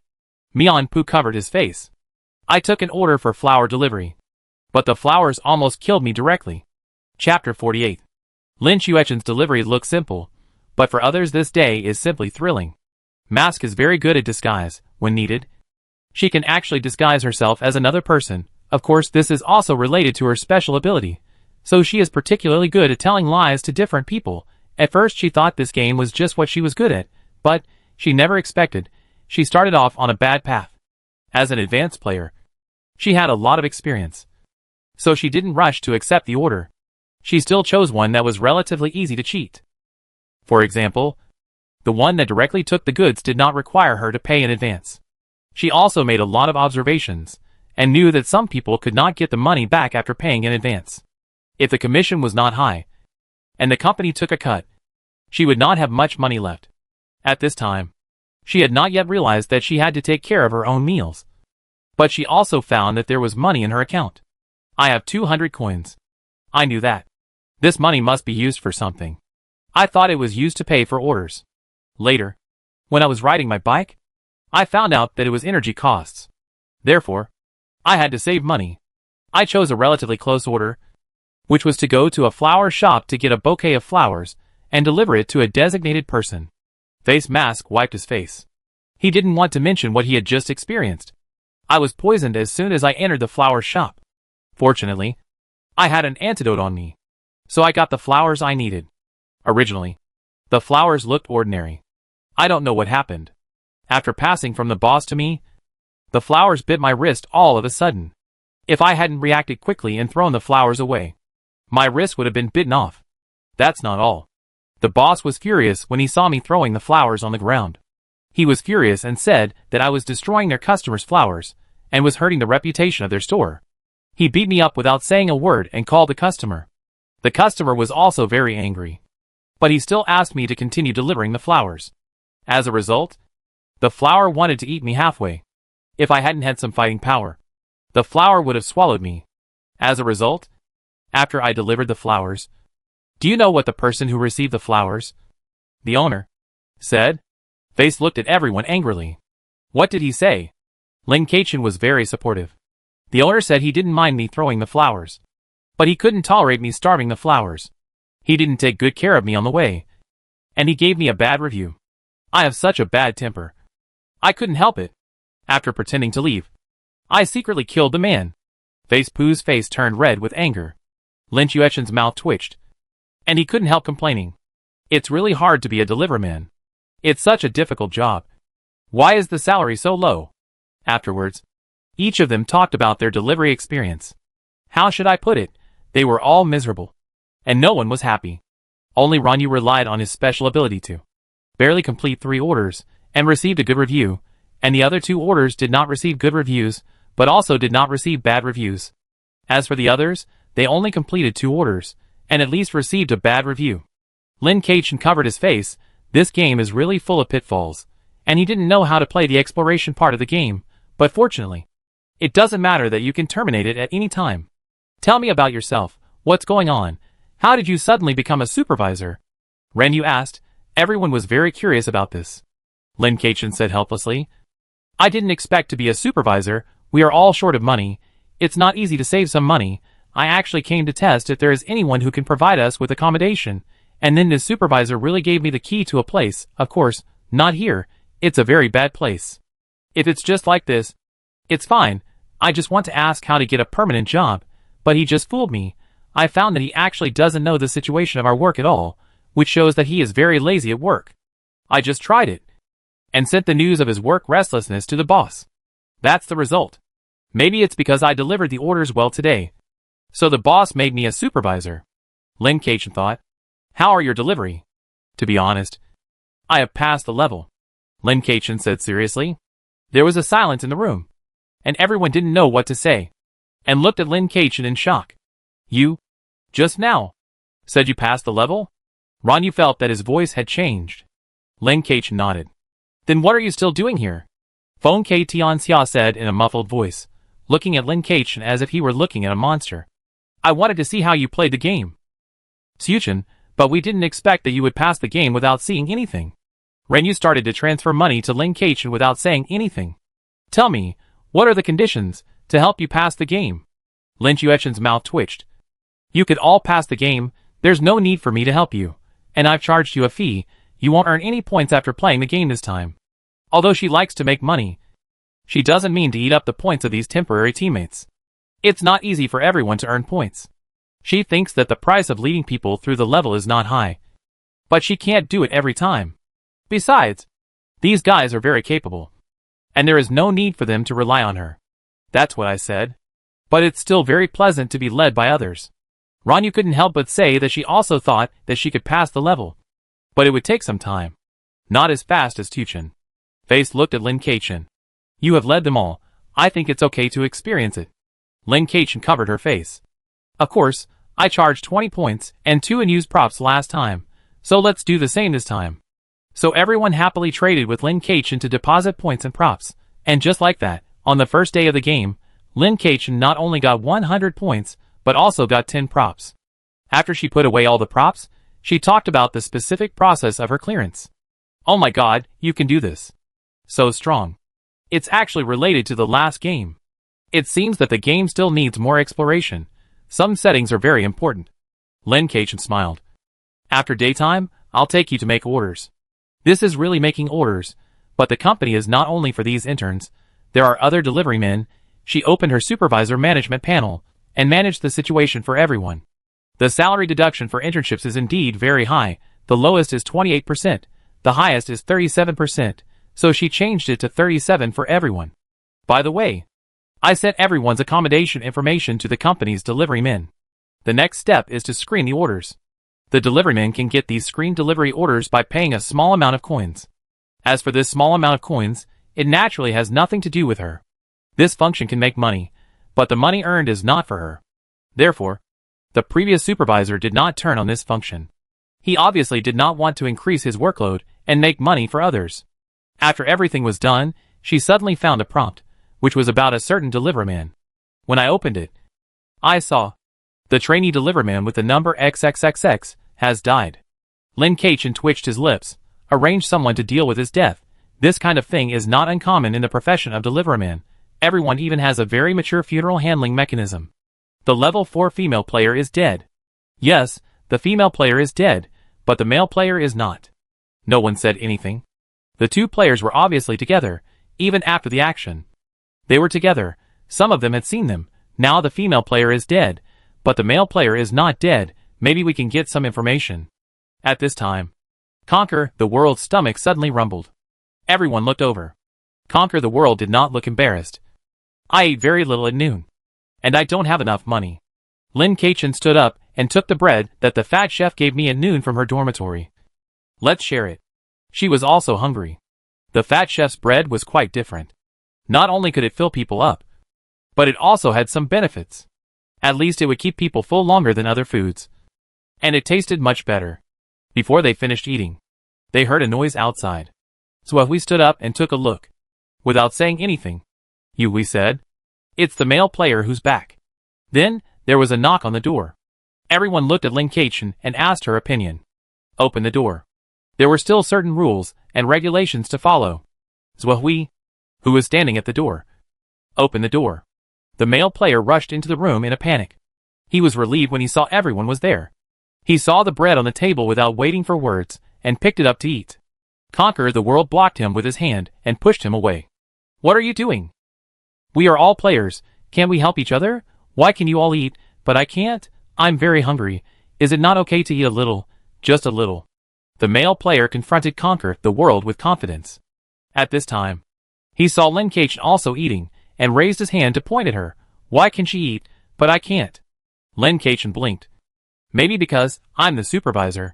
Mian Pu covered his face. I took an order for flour delivery, but the flowers almost killed me directly. Chapter 48. Lin Chuechen's delivery looks simple, but for others this day is simply thrilling. Mask is very good at disguise, when needed. She can actually disguise herself as another person. Of course, this is also related to her special ability, so she is particularly good at telling lies to different people. At first she thought this game was just what she was good at, but she never expected she started off on a bad path. As an advanced player, she had a lot of experience, so she didn't rush to accept the order. She still chose one that was relatively easy to cheat. For example, the one that directly took the goods did not require her to pay in advance. She also made a lot of observations, and knew that some people could not get the money back after paying in advance. If the commission was not high, and the company took a cut, she would not have much money left. At this time, she had not yet realized that she had to take care of her own meals. But she also found that there was money in her account. I have 200 coins. I knew that. This money must be used for something. I thought it was used to pay for orders. Later, when I was riding my bike, I found out that it was energy costs. Therefore, I had to save money. I chose a relatively close order, which was to go to a flower shop to get a bouquet of flowers and deliver it to a designated person. Face Mask wiped his face. He didn't want to mention what he had just experienced. I was poisoned as soon as I entered the flower shop. Fortunately, I had an antidote on me, so I got the flowers I needed. Originally, the flowers looked ordinary. I don't know what happened. After passing from the boss to me, the flowers bit my wrist all of a sudden. If I hadn't reacted quickly and thrown the flowers away, my wrist would have been bitten off. That's not all. The boss was furious when he saw me throwing the flowers on the ground. He was furious and said that I was destroying their customers' flowers and was hurting the reputation of their store. He beat me up without saying a word and called the customer. The customer was also very angry, but he still asked me to continue delivering the flowers. As a result, the flower wanted to eat me halfway. If I hadn't had some fighting power, the flower would have swallowed me. As a result, after I delivered the flowers, do you know what the person who received the flowers, the owner, said? Face looked at everyone angrily. What did he say? Lin Keichin was very supportive. The owner said he didn't mind me throwing the flowers, but he couldn't tolerate me starving the flowers. He didn't take good care of me on the way, and he gave me a bad review. I have such a bad temper. I couldn't help it. After pretending to leave, I secretly killed the man. Face Poo's face turned red with anger. Lin Chuechen's mouth twitched, and he couldn't help complaining. It's really hard to be a deliverman. It's such a difficult job. Why is the salary so low? Afterwards, each of them talked about their delivery experience. How should I put it? They were all miserable, and no one was happy. Only Ranyu relied on his special ability to barely complete 3 orders and received a good review, and the other 2 orders did not receive good reviews, but also did not receive bad reviews. As for the others, they only completed 2 orders, and at least received a bad review. Lin Keichin covered his face. This game is really full of pitfalls, and he didn't know how to play the exploration part of the game, but fortunately, it doesn't matter that you can terminate it at any time. Tell me about yourself. What's going on? How did you suddenly become a supervisor? Ranyu asked. Everyone was very curious about this. Lin Keichin said helplessly. I didn't expect to be a supervisor. We are all short of money. It's not easy to save some money. I actually came to test if there is anyone who can provide us with accommodation, and then the supervisor really gave me the key to a place. Of course, not here. It's a very bad place. If it's just like this, it's fine. I just want to ask how to get a permanent job, but he just fooled me. I found that he actually doesn't know the situation of our work at all, which shows that he is very lazy at work. I just tried it, and sent the news of his work restlessness to the boss. That's the result. Maybe it's because I delivered the orders well today, so the boss made me a supervisor. Lin Keichin thought. How are your delivery? To be honest, I have passed the level, Lin Keichin said seriously. There was a silence in the room, and everyone didn't know what to say, and looked at Lin Keichin in shock. You, just now, said you passed the level? Ranyu felt that his voice had changed. Lin Keichin nodded. Then what are you still doing here? Feng Ke Tianxia said in a muffled voice, looking at Lin Keichin as if he were looking at a monster. I wanted to see how you played the game, Xuchen, but we didn't expect that you would pass the game without seeing anything. Ranyu started to transfer money to Lin Keichin without saying anything. Tell me, what are the conditions to help you pass the game? Lin Chuechen's mouth twitched. You could all pass the game. There's no need for me to help you, and I've charged you a fee. You won't earn any points after playing the game this time. Although she likes to make money, she doesn't mean to eat up the points of these temporary teammates. It's not easy for everyone to earn points. She thinks that the price of leading people through the level is not high, but she can't do it every time. Besides, these guys are very capable, and there is no need for them to rely on her. That's what I said. But it's still very pleasant to be led by others. Ranyu couldn't help but say that she also thought that she could pass the level, but it would take some time. Not as fast as Tuchen. Face looked at Lin Keichin. You have led them all. I think it's okay to experience it. Lin Keichin covered her face. Of course, I charged 20 points and 2 unused props last time, so let's do the same this time. So everyone happily traded with Lin Keichin to deposit points and props, and just like that, on the first day of the game, Lin Keichin not only got 100 points, but also got 10 props. After she put away all the props, She talked about the specific process of her clearance. Oh my god, you can do this. So strong. It's actually related to the last game. It seems that the game still needs more exploration. Some settings are very important. Lin Keichen smiled. After daytime, I'll take you to make orders. This is really making orders, but the company is not only for these interns. There are other delivery men. She opened her supervisor management panel and managed the situation for everyone. The salary deduction for internships is indeed very high. The lowest is 28%. The highest is 37%, so she changed it to 37% for everyone. By the way, I sent everyone's accommodation information to the company's delivery men. The next step is to screen the orders. The deliverymen can get these screened delivery orders by paying a small amount of coins. As for this small amount of coins, it naturally has nothing to do with her. This function can make money, but the money earned is not for her. Therefore, the previous supervisor did not turn on this function. He obviously did not want to increase his workload and make money for others. After everything was done, she suddenly found a prompt, which was about a certain deliverman. When I opened it, I saw, the trainee deliverman with the number XXXX has died. Lin Keichen twitched his lips, arranged someone to deal with his death. This kind of thing is not uncommon in the profession of deliverman. Everyone even has a very mature funeral handling mechanism. The level 4 female player is dead. Yes, the female player is dead, but the male player is not. No one said anything. The two players were obviously together, even after the action. They were together, some of them had seen them. Now the female player is dead, but the male player is not dead. Maybe we can get some information. At this time, Conquer the World's stomach suddenly rumbled. Everyone looked over. Conquer the World did not look embarrassed. I ate very little at noon, and I don't have enough money. Lin Keichen stood up and took the bread that the fat chef gave me at noon from her dormitory. Let's share it. She was also hungry. The fat chef's bread was quite different. Not only could it fill people up, but it also had some benefits. At least it would keep people full longer than other foods. And it tasted much better. Before they finished eating, they heard a noise outside. So we stood up and took a look. Without saying anything, we said, it's the male player who's back. Then, there was a knock on the door. Everyone looked at Lin Keichen and asked her opinion. Open the door. There were still certain rules and regulations to follow. Zhuhui, who was standing at the door, opened the door. The male player rushed into the room in a panic. He was relieved when he saw everyone was there. He saw the bread on the table without waiting for words and picked it up to eat. Conquer the World blocked him with his hand and pushed him away. What are you doing? We are all players. Can't we help each other? Why can you all eat, but I can't? I'm very hungry. Is it not okay to eat a little? Just a little. The male player confronted Conquer the World with confidence. At this time, he saw Lin Keichen also eating and raised his hand to point at her. Why can she eat, but I can't? Lin Keichen blinked. Maybe because I'm the supervisor.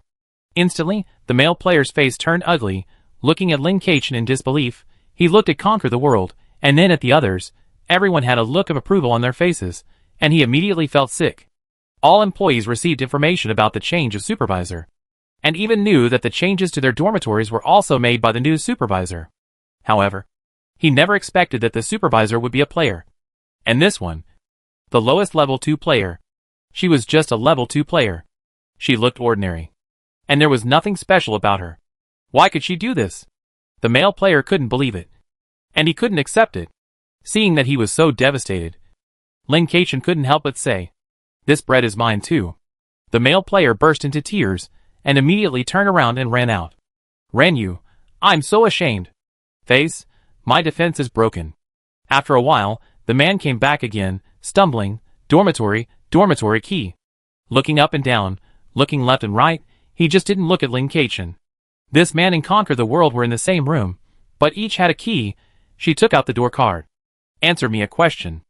Instantly, the male player's face turned ugly. Looking at Lin Keichen in disbelief, he looked at Conquer the World, and then at the others. Everyone had a look of approval on their faces, and he immediately felt sick. All employees received information about the change of supervisor, and even knew that the changes to their dormitories were also made by the new supervisor. However, he never expected that the supervisor would be a player. And this one, the lowest level 2 player. She was just a level 2 player. She looked ordinary. And there was nothing special about her. Why could she do this? The male player couldn't believe it. And he couldn't accept it. Seeing that he was so devastated, Lin Keichen couldn't help but say, this bread is mine too. The male player burst into tears, and immediately turned around and ran out. Ran you? I'm so ashamed. Face, my defense is broken. After a while, the man came back again, stumbling, dormitory key. Looking up and down, looking left and right, he just didn't look at Lin Keichen. This man and Conquer the World were in the same room, but each had a key. She took out the door card. Answer me a question.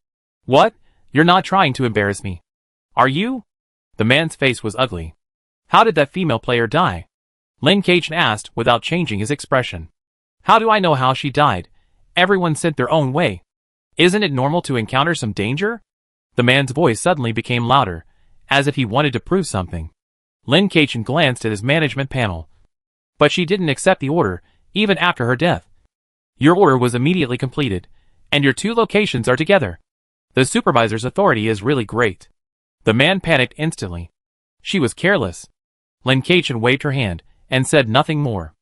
What? You're not trying to embarrass me. Are you? The man's face was ugly. How did that female player die? Lin Keichen asked without changing his expression. How do I know how she died? Everyone sent their own way. Isn't it normal to encounter some danger? The man's voice suddenly became louder, as if he wanted to prove something. Lin Keichen glanced at his management panel. But she didn't accept the order, even after her death. Your order was immediately completed, and your 2 locations are together. The supervisor's authority is really great. The man panicked instantly. She was careless. Lin Keqian waved her hand and said nothing more.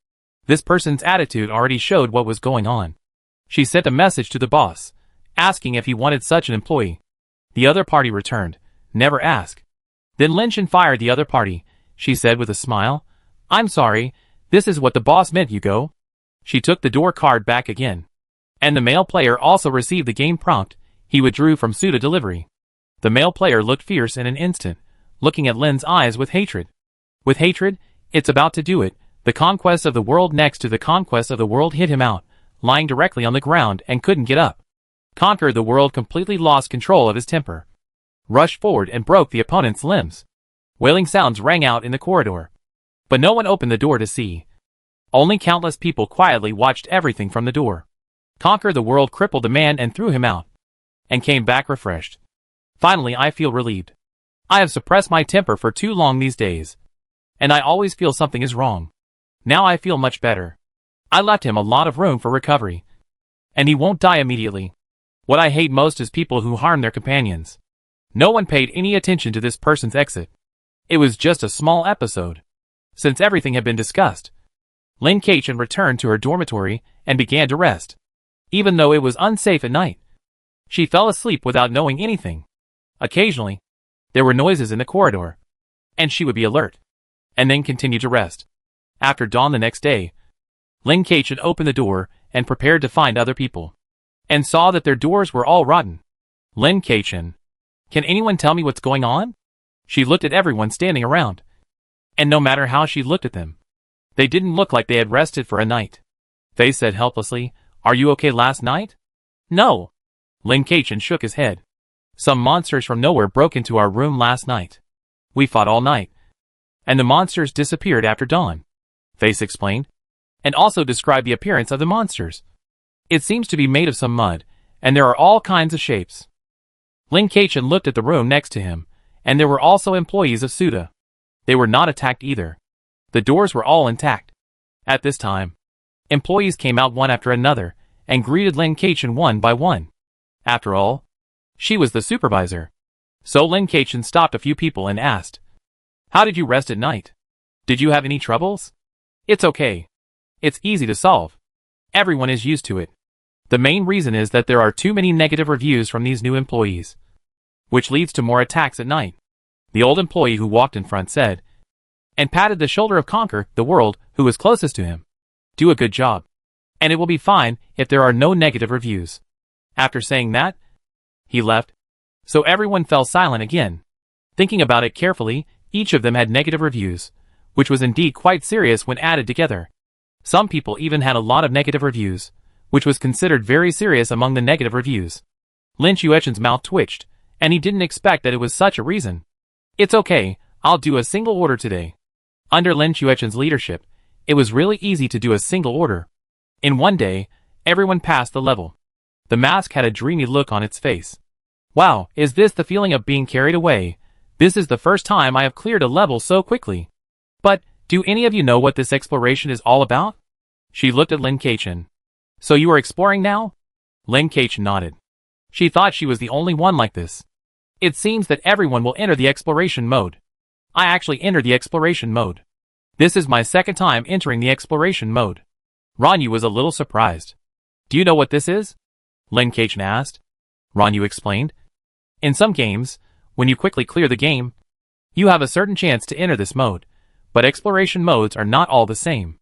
This person's attitude already showed what was going on. She sent a message to the boss, asking if he wanted such an employee. The other party returned, never ask. Then Lin Keqian fired the other party, she said with a smile. I'm sorry, this is what the boss meant, Hugo. She took the door card back again. And the male player also received the game prompt. He withdrew from Suda delivery. The male player looked fierce in an instant, looking at Lin's eyes with hatred. With hatred, it's about to do it. The conquest of the world next to the conquest of the world hit him out, lying directly on the ground and couldn't get up. Conquer the world completely lost control of his temper. Rushed forward and broke the opponent's limbs. Wailing sounds rang out in the corridor. But no one opened the door to see. Only countless people quietly watched everything from the door. Conquer the world crippled the man and threw him out. And came back refreshed. Finally, I feel relieved. I have suppressed my temper for too long these days. And I always feel something is wrong. Now I feel much better. I left him a lot of room for recovery. And he won't die immediately. What I hate most is people who harm their companions. No one paid any attention to this person's exit. It was just a small episode. Since everything had been discussed, Lin Keqian returned to her dormitory and began to rest. Even though it was unsafe at night, she fell asleep without knowing anything. Occasionally, there were noises in the corridor, and she would be alert, and then continue to rest. After dawn the next day, Lin Keqian opened the door and prepared to find other people, and saw that their doors were all rotten. Lin Keqian, can anyone tell me what's going on? She looked at everyone standing around, and no matter how she looked at them, they didn't look like they had rested for a night. They said helplessly, are you okay last night? No. Lin Keqian shook his head. Some monsters from nowhere broke into our room last night. We fought all night, and the monsters disappeared after dawn. Face explained, and also described the appearance of the monsters. It seems to be made of some mud, and there are all kinds of shapes. Lin Keqian looked at the room next to him, and there were also employees of Suda. They were not attacked either. The doors were all intact. At this time, employees came out one after another, and greeted Lin Keqian one by one. After all, she was the supervisor. So Lin Keqian stopped a few people and asked, how did you rest at night? Did you have any troubles? It's okay. It's easy to solve. Everyone is used to it. The main reason is that there are too many negative reviews from these new employees, which leads to more attacks at night. The old employee who walked in front said, and patted the shoulder of Conquer the World, who was closest to him. Do a good job. And it will be fine if there are no negative reviews. After saying that, he left. So everyone fell silent again. Thinking about it carefully, each of them had negative reviews, which was indeed quite serious when added together. Some people even had a lot of negative reviews, which was considered very serious among the negative reviews. Lin Keqian's mouth twitched, and he didn't expect that it was such a reason. It's okay, I'll do a single order today. Under Lin Keqian's leadership, it was really easy to do a single order. In one day, everyone passed the level. The mask had a dreamy look on its face. Wow, is this the feeling of being carried away? This is the first time I have cleared a level so quickly. But, do any of you know what this exploration is all about? She looked at Lin Keqian. So you are exploring now? Lin Keqian nodded. She thought she was the only one like this. It seems that everyone will enter the exploration mode. I actually entered the exploration mode. This is my second time entering the exploration mode. Ranyu was a little surprised. Do you know what this is? Lin Keqian asked. Ranyu explained. In some games, when you quickly clear the game, you have a certain chance to enter this mode, but exploration modes are not all the same.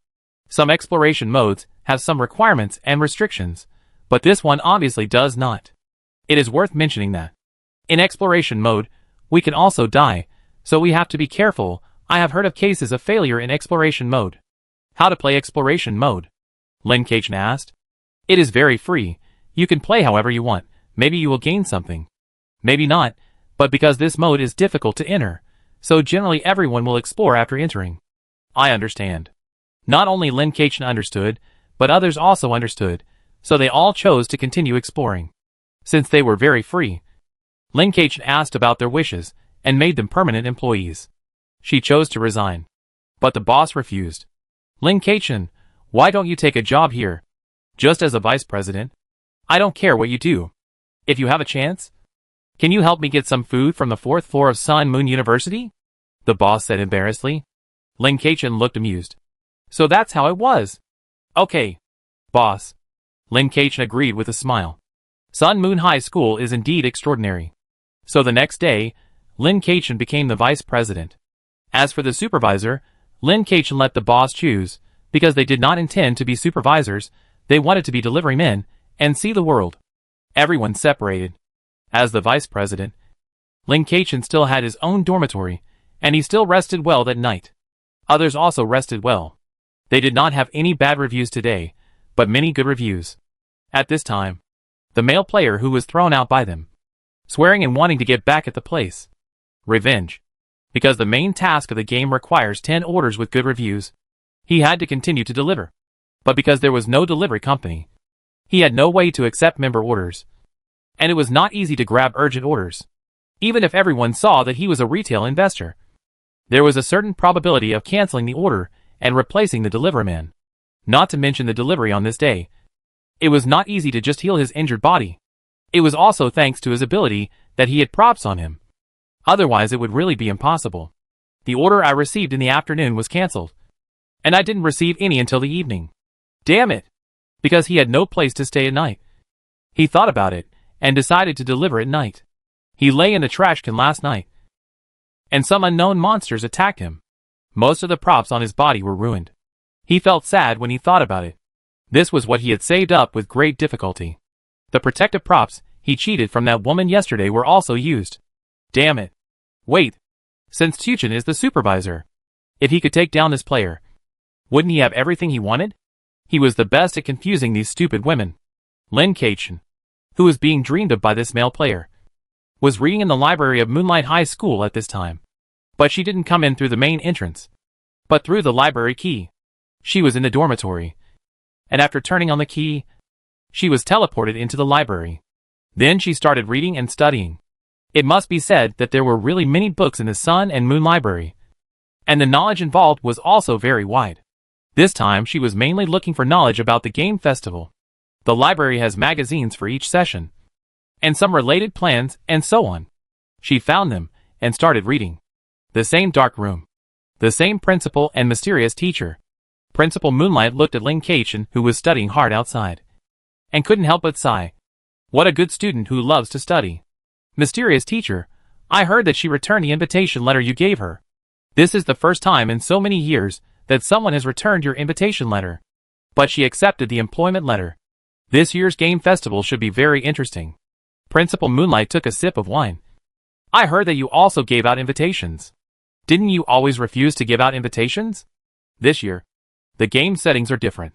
Some exploration modes have some requirements and restrictions, but this one obviously does not. It is worth mentioning that in exploration mode, we can also die, so we have to be careful. I have heard of cases of failure in exploration mode. How to play exploration mode? Lin Keqian asked. It is very free. You can play however you want. Maybe you will gain something. Maybe not, but because this mode is difficult to enter, so generally everyone will explore after entering. I understand. Not only Lin Keqian understood, but others also understood, so they all chose to continue exploring. Since they were very free, Lin Keqian asked about their wishes, and made them permanent employees. She chose to resign. But the boss refused. Lin Keqian, why don't you take a job here? Just as a vice president? I don't care what you do. If you have a chance, can you help me get some food from the 4th floor of Sun Moon University? The boss said embarrassedly. Lin Keqian looked amused. So that's how it was. Okay, boss. Lin Keqian agreed with a smile. Sun Moon High School is indeed extraordinary. So the next day, Lin Keqian became the vice president. As for the supervisor, Lin Keqian let the boss choose, because they did not intend to be supervisors, they wanted to be delivery men, and see the world. Everyone separated. As the vice president, Lin Keqian still had his own dormitory, and he still rested well that night. Others also rested well. They did not have any bad reviews today, but many good reviews. At this time, the male player who was thrown out by them, swearing and wanting to get back at the place. Revenge. Because the main task of the game requires 10 orders with good reviews, he had to continue to deliver. But because there was no delivery company, he had no way to accept member orders. And it was not easy to grab urgent orders. Even if everyone saw that he was a retail investor, there was a certain probability of canceling the order and replacing the delivery man. Not to mention the delivery on this day. It was not easy to just heal his injured body. It was also thanks to his ability that he had props on him. Otherwise it would really be impossible. The order I received in the afternoon was cancelled. And I didn't receive any until the evening. Damn it! Because he had no place to stay at night. He thought about it, and decided to deliver at night. He lay in the trash can last night, and some unknown monsters attacked him. Most of the props on his body were ruined. He felt sad when he thought about it. This was what he had saved up with great difficulty. The protective props he cheated from that woman yesterday were also used. Damn it. Wait. Since Tuchin is the supervisor, if he could take down this player, wouldn't he have everything he wanted? He was the best at confusing these stupid women. Lin Keqian, who was being dreamed of by this male player, was reading in the library of Moonlight High School at this time. But she didn't come in through the main entrance, but through the library key. She was in the dormitory, and after turning on the key, she was teleported into the library. Then she started reading and studying. It must be said that there were really many books in the Sun and Moon Library, and the knowledge involved was also very wide. This time she was mainly looking for knowledge about the game festival. The library has magazines for each session, and some related plans and so on. She found them, and started reading. The same dark room. The same principal and mysterious teacher. Principal Moonlight looked at Lin Keqian, who was studying hard outside, and couldn't help but sigh. What a good student who loves to study. Mysterious teacher, I heard that she returned the invitation letter you gave her. This is the first time in so many years that someone has returned your invitation letter. But she accepted the employment letter. This year's game festival should be very interesting. Principal Moonlight took a sip of wine. I heard that you also gave out invitations. Didn't you always refuse to give out invitations? This year, the game settings are different.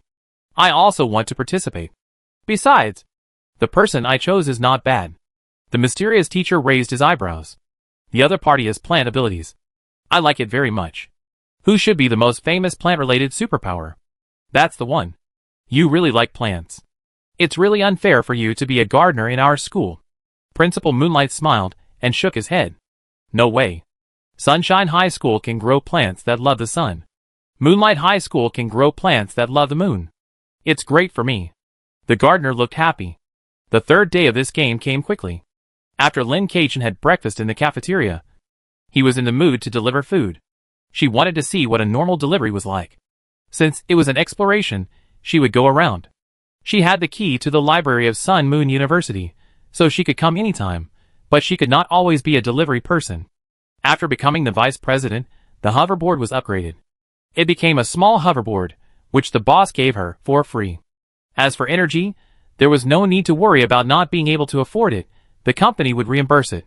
I also want to participate. Besides, the person I chose is not bad. The mysterious teacher raised his eyebrows. The other party has plant abilities. I like it very much. Who should be the most famous plant-related superpower? That's the one. You really like plants. It's really unfair for you to be a gardener in our school. Principal Moonlight smiled and shook his head. No way. Sunshine High School can grow plants that love the sun. Moonlight High School can grow plants that love the moon. It's great for me. The gardener looked happy. The third day of this game came quickly. After Lin Keqian had breakfast in the cafeteria, he was in the mood to deliver food. She wanted to see what a normal delivery was like. Since it was an exploration, she would go around. She had the key to the library of Sun Moon University, so she could come anytime, but she could not always be a delivery person. After becoming the vice president, the hoverboard was upgraded. It became a small hoverboard, which the boss gave her for free. As for energy, there was no need to worry about not being able to afford it. The company would reimburse it.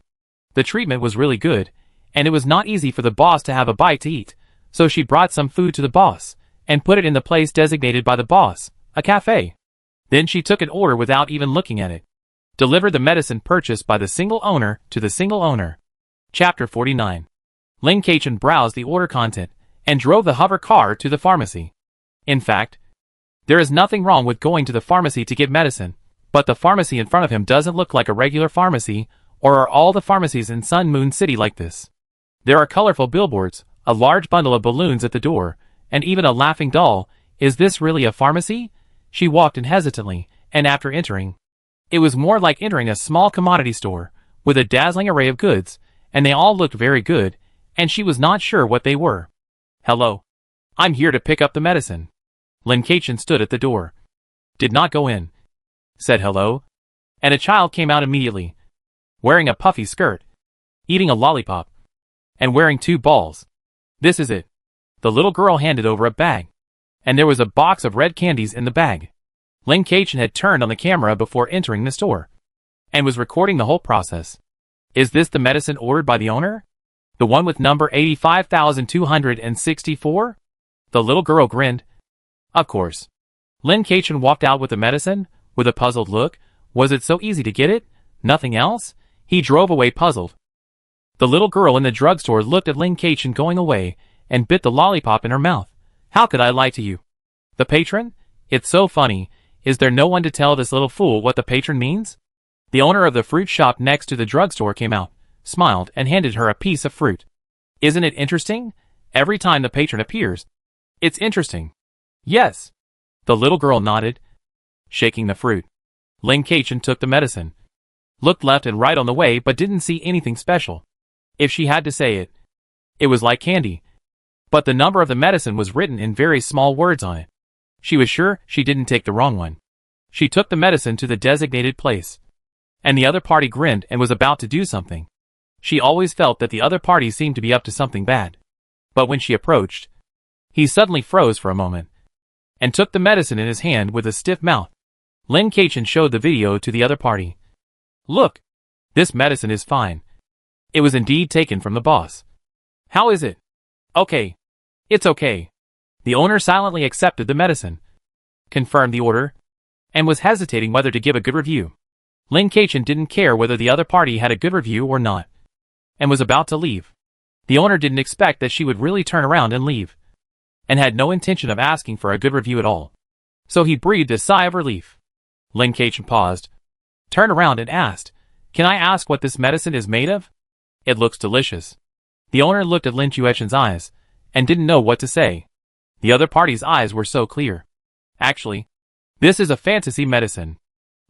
The treatment was really good, and it was not easy for the boss to have a bite to eat, so she brought some food to the boss, and put it in the place designated by the boss, a cafe. Then she took an order without even looking at it. Delivered the medicine purchased by the single owner to the single owner. Chapter 49. Lin Keqian browsed the order content, and drove the hover car to the pharmacy. In fact, there is nothing wrong with going to the pharmacy to get medicine, but the pharmacy in front of him doesn't look like a regular pharmacy, or are all the pharmacies in Sun Moon City like this? There are colorful billboards, a large bundle of balloons at the door, and even a laughing doll. Is this really a pharmacy? She walked in hesitantly, and after entering, it was more like entering a small commodity store, with a dazzling array of goods, and they all looked very good, and she was not sure what they were. Hello. I'm here to pick up the medicine. Lin Keqian stood at the door. Did not go in. Said hello. And a child came out immediately. Wearing a puffy skirt. Eating a lollipop. And wearing 2 balls. This is it. The little girl handed over a bag. And there was a box of red candies in the bag. Lin Keqian had turned on the camera before entering the store. And was recording the whole process. Is this the medicine ordered by the owner? The one with number 85,264? The little girl grinned. Of course. Lin Keqian walked out with the medicine, with a puzzled look. Was it so easy to get it? Nothing else? He drove away puzzled. The little girl in the drugstore looked at Lin Keqian going away, and bit the lollipop in her mouth. How could I lie to you? The patron? It's so funny. Is there no one to tell this little fool what the patron means? The owner of the fruit shop next to the drugstore came out, smiled, and handed her a piece of fruit. Isn't it interesting? Every time the patron appears. It's interesting. Yes. The little girl nodded, shaking the fruit. Lin Keqian took the medicine. Looked left and right on the way but didn't see anything special. If she had to say it, it was like candy. But the number of the medicine was written in very small words on it. She was sure she didn't take the wrong one. She took the medicine to the designated place. And the other party grinned and was about to do something. She always felt that the other party seemed to be up to something bad. But when she approached, he suddenly froze for a moment. And took the medicine in his hand with a stiff mouth. Lin Keqian showed the video to the other party. Look! This medicine is fine. It was indeed taken from the boss. How is it? Okay. It's okay. The owner silently accepted the medicine, confirmed the order, and was hesitating whether to give a good review. Lin Keqian didn't care whether the other party had a good review or not, and was about to leave. The owner didn't expect that she would really turn around and leave, and had no intention of asking for a good review at all. So he breathed a sigh of relief. Lin Keqian paused, turned around and asked, Can I ask what this medicine is made of? It looks delicious. The owner looked at Lin Keqian's eyes, and didn't know what to say. The other party's eyes were so clear. Actually, this is a fantasy medicine.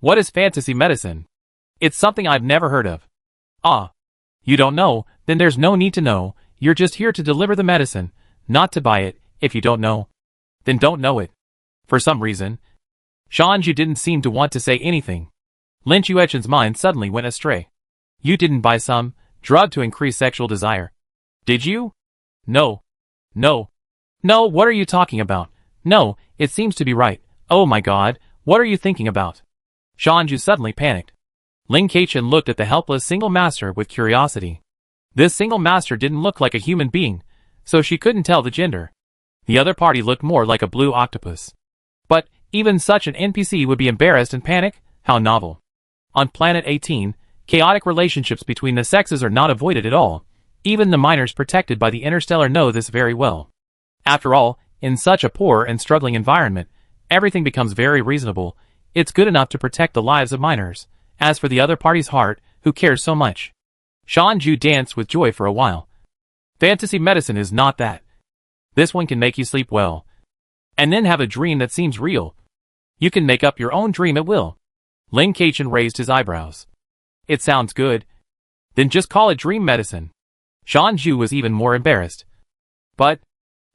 What is fantasy medicine? It's something I've never heard of. Ah. You don't know, then there's no need to know. You're just here to deliver the medicine, not to buy it. If you don't know, then don't know it. For some reason, Shanju didn't seem to want to say anything. Lin Keqian's mind suddenly went astray. You didn't buy some drug to increase sexual desire, did you? No. No. No, what are you talking about? No, it seems to be right. Oh my god, what are you thinking about? Shanju suddenly panicked. Lin Keqian looked at the helpless single master with curiosity. This single master didn't look like a human being, so she couldn't tell the gender. The other party looked more like a blue octopus. But even such an NPC would be embarrassed and panic? How novel. On Planet 18, chaotic relationships between the sexes are not avoided at all. Even the minors protected by the Interstellar know this very well. After all, in such a poor and struggling environment, everything becomes very reasonable. It's good enough to protect the lives of minors. As for the other party's heart, who cares so much? Shanju danced with joy for a while. Fantasy medicine is not that. This one can make you sleep well. And then have a dream that seems real. You can make up your own dream at will. Lin Keqian raised his eyebrows. It sounds good. Then just call it dream medicine. Shanju was even more embarrassed. But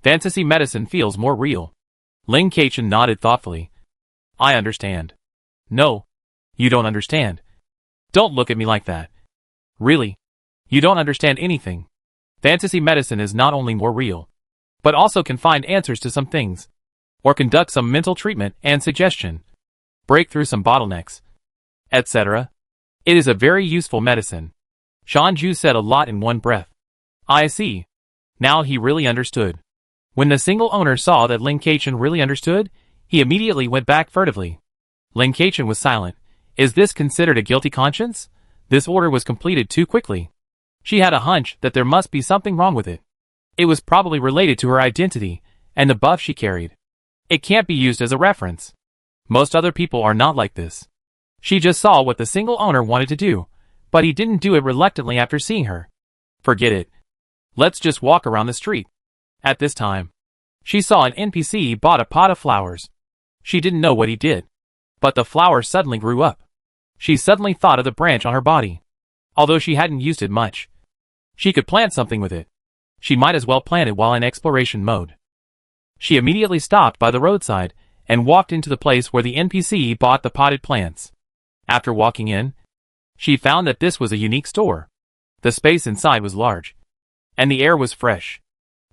fantasy medicine feels more real. Lin Keqian nodded thoughtfully. I understand. No. You don't understand. Don't look at me like that. Really? You don't understand anything. Fantasy medicine is not only more real, but also can find answers to some things, or conduct some mental treatment and suggestion, break through some bottlenecks, etc. It is a very useful medicine. Shanju said a lot in one breath. I see. Now he really understood. When the single owner saw that Lin Keqian really understood, he immediately went back furtively. Lin Keqian was silent. Is this considered a guilty conscience? This order was completed too quickly. She had a hunch that there must be something wrong with it. It was probably related to her identity and the buff she carried. It can't be used as a reference. Most other people are not like this. She just saw what the single owner wanted to do, but he didn't do it reluctantly after seeing her. Forget it. Let's just walk around the street. At this time, she saw an NPC bought a pot of flowers. She didn't know what he did, but the flowers suddenly grew up. She suddenly thought of the branch on her body. Although she hadn't used it much, she could plant something with it. She might as well plant it while in exploration mode. She immediately stopped by the roadside and walked into the place where the NPC bought the potted plants. After walking in, she found that this was a unique store. The space inside was large, and the air was fresh.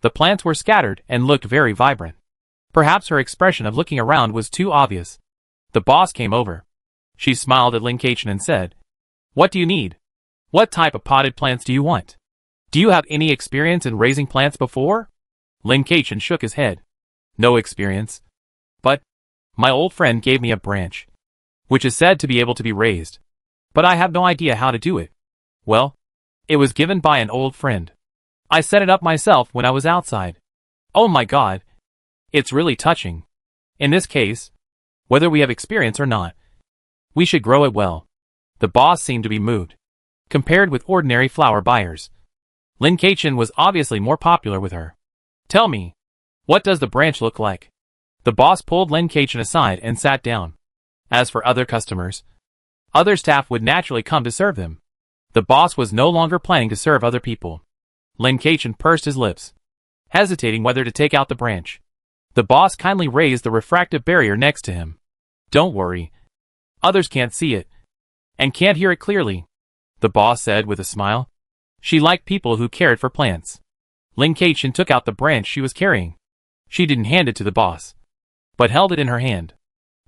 The plants were scattered and looked very vibrant. Perhaps her expression of looking around was too obvious. The boss came over. She smiled at Linkation and said, "What do you need? What type of potted plants do you want? Do you have any experience in raising plants before?" Linkation shook his head. "No experience. But my old friend gave me a branch, which is said to be able to be raised. But I have no idea how to do it. Well, it was given by an old friend. I set it up myself when I was outside. Oh my God. It's really touching. In this case, whether we have experience or not, we should grow it well." The boss seemed to be moved. Compared with ordinary flower buyers, Linkation was obviously more popular with her. "Tell me, what does the branch look like?" The boss pulled Linkation aside and sat down. As for other customers, other staff would naturally come to serve them. The boss was no longer planning to serve other people. Linkation pursed his lips, hesitating whether to take out the branch. The boss kindly raised the refractive barrier next to him. "Don't worry. Others can't see it, and can't hear it clearly," the boss said with a smile. She liked people who cared for plants. Linkation took out the branch she was carrying. She didn't hand it to the boss, but held it in her hand.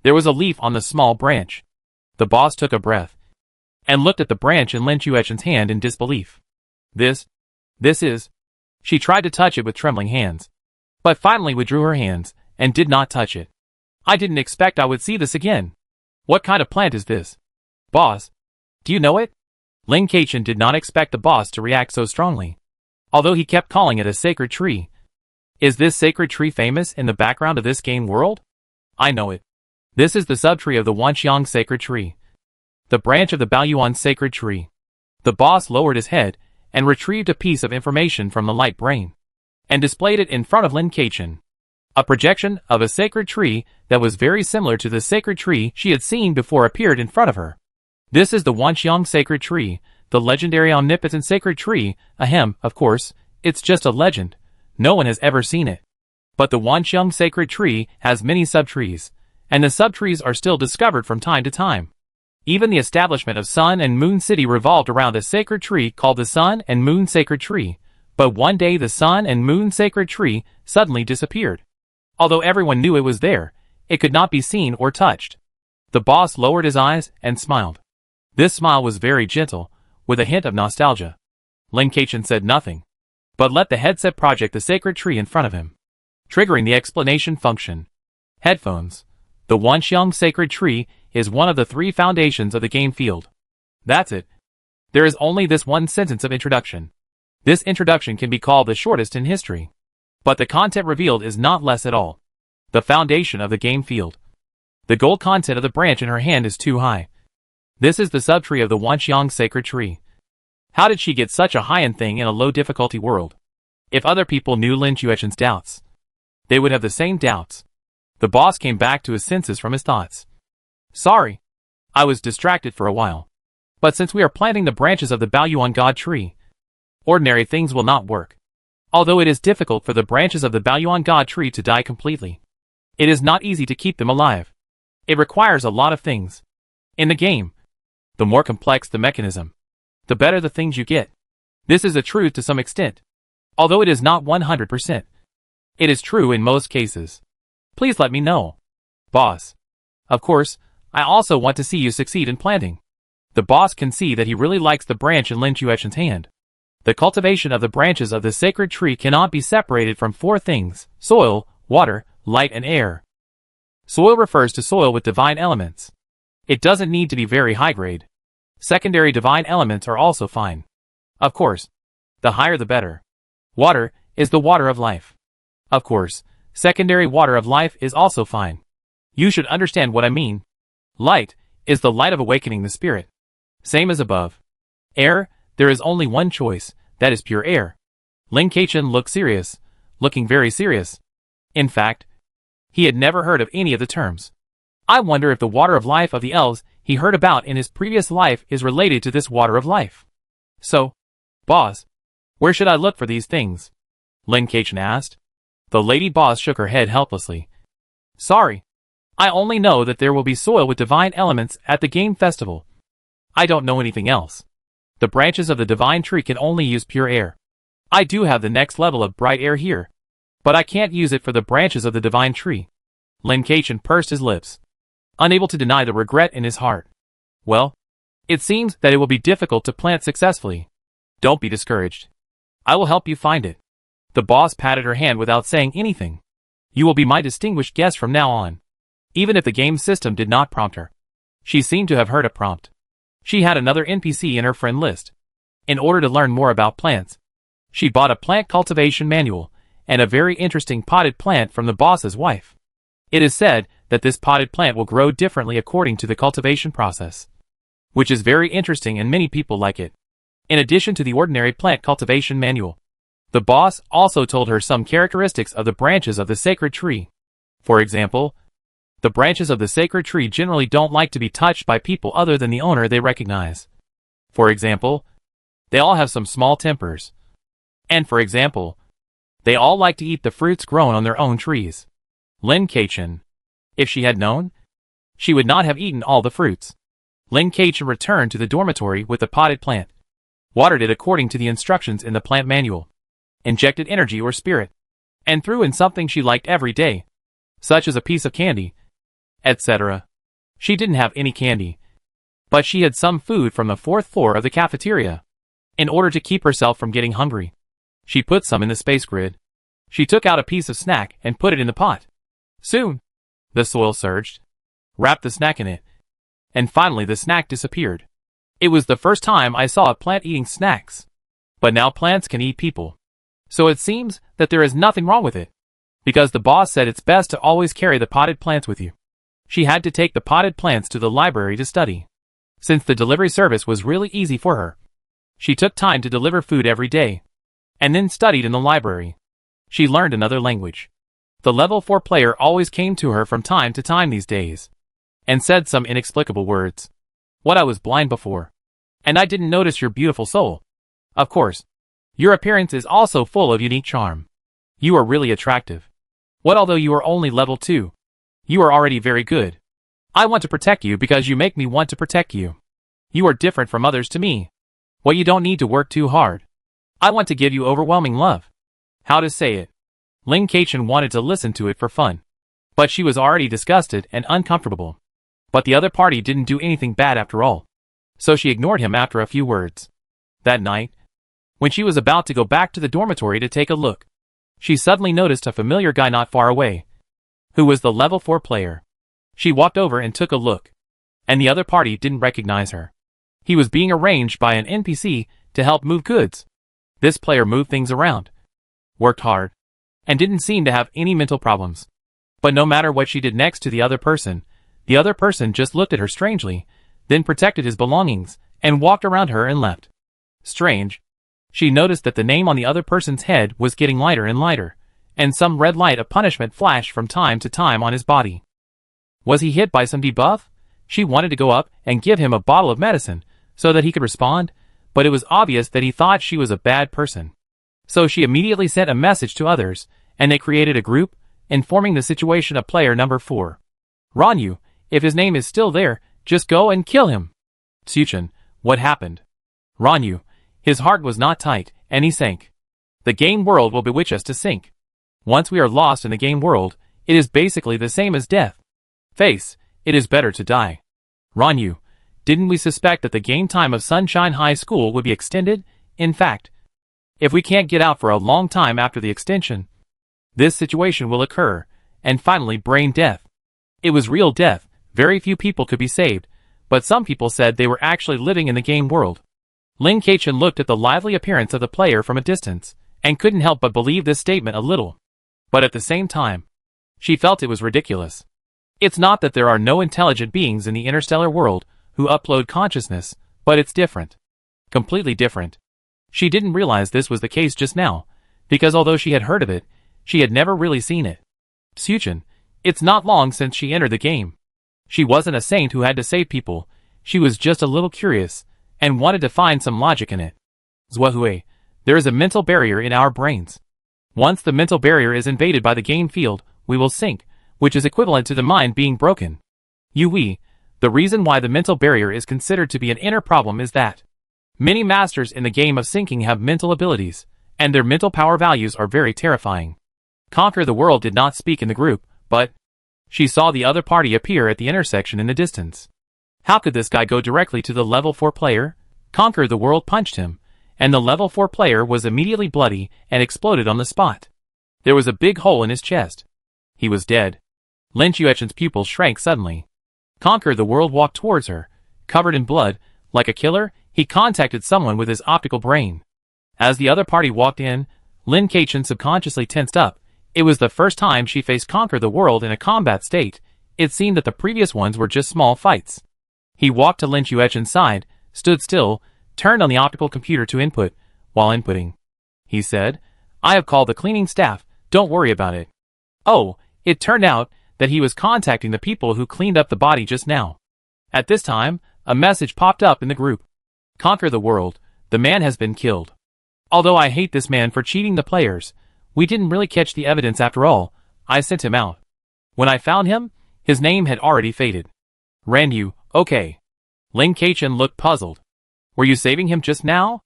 There was a leaf on the small branch. The boss took a breath and looked at the branch in Lin Chuechen's hand in disbelief. This is... She tried to touch it with trembling hands, but finally withdrew her hands and did not touch it. "I didn't expect I would see this again. What kind of plant is this? Boss, do you know it?" Linkation did not expect the boss to react so strongly, although he kept calling it a sacred tree. "Is this sacred tree famous in the background of this game world?" "I know it. This is the subtree of the Wanxiang sacred tree, the branch of the Baoyuan sacred tree." The boss lowered his head and retrieved a piece of information from the light brain, and displayed it in front of Linkation. A projection of a sacred tree that was very similar to the sacred tree she had seen before appeared in front of her. "This is the Wanxiang sacred tree, the legendary omnipotent sacred tree. Ahem, of course, it's just a legend. No one has ever seen it. But the Wanxiang sacred tree has many subtrees, and the subtrees are still discovered from time to time. Even the establishment of Sun and Moon City revolved around a sacred tree called the Sun and Moon Sacred Tree. But one day the Sun and Moon Sacred Tree suddenly disappeared. Although everyone knew it was there, it could not be seen or touched." The boss lowered his eyes and smiled. This smile was very gentle, with a hint of nostalgia. Linkation said nothing, but let the headset project the sacred tree in front of him, triggering the explanation function. Headphones. The Wanxiang sacred tree is one of the 3 foundations of the game field. That's it. There is only this one sentence of introduction. This introduction can be called the shortest in history. But the content revealed is not less at all. The foundation of the game field. The gold content of the branch in her hand is too high. This is the subtree of the Wanxiang sacred tree. How did she get such a high-end thing in a low-difficulty world? If other people knew Lin Chuechen's doubts, they would have the same doubts. The boss came back to his senses from his thoughts. "Sorry. I was distracted for a while. But since we are planting the branches of the Baoyuan God tree, ordinary things will not work. Although it is difficult for the branches of the Baoyuan God tree to die completely, it is not easy to keep them alive. It requires a lot of things. In the game, the more complex the mechanism, the better the things you get. This is a truth to some extent, although it is not 100%. It is true in most cases. Please let me know, boss. Of course, I also want to see you succeed in planting." The boss can see that he really likes the branch in Lin Chuechen's hand. The cultivation of the branches of the sacred tree cannot be separated from 4 things: soil, water, light and air. Soil refers to soil with divine elements. It doesn't need to be very high grade. Secondary divine elements are also fine. Of course, the higher the better. Water is the water of life. Of course, secondary water of life is also fine. You should understand what I mean. Light is the light of awakening the spirit. Same as above. Air, there is only one choice, that is pure air. Linkation looked serious, looking very serious. In fact, he had never heard of any of the terms. I wonder if the water of life of the elves he heard about in his previous life is related to this water of life. So, boss, where should I look for these things? Linkation asked. The lady boss shook her head helplessly. Sorry. I only know that there will be soil with divine elements at the game festival. I don't know anything else. The branches of the divine tree can only use pure air. I do have the next level of bright air here, but I can't use it for the branches of the divine tree. Lin Keqian pursed his lips, unable to deny the regret in his heart. Well, it seems that it will be difficult to plant successfully. Don't be discouraged. I will help you find it. The boss patted her hand without saying anything. You will be my distinguished guest from now on. Even if the game system did not prompt her, she seemed to have heard a prompt. She had another NPC in her friend list. In order to learn more about plants, she bought a plant cultivation manual and a very interesting potted plant from the boss's wife. It is said that this potted plant will grow differently according to the cultivation process, which is very interesting and many people like it. In addition to the ordinary plant cultivation manual, the boss also told her some characteristics of the branches of the sacred tree. For example, the branches of the sacred tree generally don't like to be touched by people other than the owner they recognize. For example, they all have some small tempers. And for example, they all like to eat the fruits grown on their own trees. Lin Keqian. If she had known, she would not have eaten all the fruits. Lin Keqian returned to the dormitory with the potted plant, watered it according to the instructions in the plant manual, injected energy or spirit, and threw in something she liked every day, such as a piece of candy, etc. She didn't have any candy, but she had some food from the 4th floor of the cafeteria. In order to keep herself from getting hungry, she put some in the space grid. She took out a piece of snack and put it in the pot. Soon, the soil surged, wrapped the snack in it, and finally the snack disappeared. It was the first time I saw a plant eating snacks. But now plants can eat people. So it seems that there is nothing wrong with it, because the boss said it's best to always carry the potted plants with you. She had to take the potted plants to the library to study. Since the delivery service was really easy for her, she took time to deliver food every day, and then studied in the library. She learned another language. The level 4 player always came to her from time to time these days, and said some inexplicable words. What, I was blind before, and I didn't notice your beautiful soul. Of course, your appearance is also full of unique charm. You are really attractive. What, although you are only level 2? You are already very good. I want to protect you because you make me want to protect you. You are different from others to me. Well, you don't need to work too hard. I want to give you overwhelming love. How to say it? Lin Keqian wanted to listen to it for fun, but she was already disgusted and uncomfortable. But the other party didn't do anything bad after all, so she ignored him after a few words. That night, when she was about to go back to the dormitory to take a look, she suddenly noticed a familiar guy not far away, who was the level 4 player. She walked over and took a look, and the other party didn't recognize her. He was being arranged by an NPC to help move goods. This player moved things around, worked hard, and didn't seem to have any mental problems. But no matter what she did next to the other person just looked at her strangely, then protected his belongings, and walked around her and left. Strange. She noticed that the name on the other person's head was getting lighter and lighter, and some red light of punishment flashed from time to time on his body. Was he hit by some debuff? She wanted to go up and give him a bottle of medicine, so that he could respond, but it was obvious that he thought she was a bad person. So she immediately sent a message to others, and they created a group, informing the situation of player number 4. Ranyu, if his name is still there, just go and kill him. Tsuchin, what happened? Ranyu, his heart was not tight, and he sank. The game world will bewitch us to sink. Once we are lost in the game world, it is basically the same as death. Face, it is better to die. Ranyu, didn't we suspect that the game time of Sunshine High School would be extended? In fact, if we can't get out for a long time after the extension, this situation will occur, and finally brain death. It was real death, very few people could be saved, but some people said they were actually living in the game world. Lin Keqian looked at the lively appearance of the player from a distance, and couldn't help but believe this statement a little. But at the same time, she felt it was ridiculous. It's not that there are no intelligent beings in the interstellar world who upload consciousness, but it's different. Completely different. She didn't realize this was the case just now, because although she had heard of it, she had never really seen it. Tsuchin, it's not long since she entered the game. She wasn't a saint who had to save people, she was just a little curious, and wanted to find some logic in it. Zhuahui, there is a mental barrier in our brains. Once the mental barrier is invaded by the game field, we will sink, which is equivalent to the mind being broken. The reason why the mental barrier is considered to be an inner problem is that many masters in the game of sinking have mental abilities, and their mental power values are very terrifying. Conquer the World did not speak in the group, but she saw the other party appear at the intersection in the distance. How could this guy go directly to the level 4 player? Conquer the World punched him, and the level 4 player was immediately bloody and exploded on the spot. There was a big hole in his chest. He was dead. Lin Chuechen's pupils shrank suddenly. Conquer the World walked towards her, covered in blood. Like a killer, he contacted someone with his optical brain. As the other party walked in, Lin Chuechen subconsciously tensed up. It was the first time she faced Conquer the World in a combat state. It seemed that the previous ones were just small fights. He walked to Lin Chuechen's side, stood still, turned on the optical computer to input. While inputting, he said, "I have called the cleaning staff, don't worry about it." Oh, it turned out that he was contacting the people who cleaned up the body just now. At this time, a message popped up in the group. Conquer the World, the man has been killed. Although I hate this man for cheating the players, we didn't really catch the evidence after all. I sent him out. When I found him, his name had already faded. Ranyu, okay. Lin Chuechen looked puzzled. Were you saving him just now?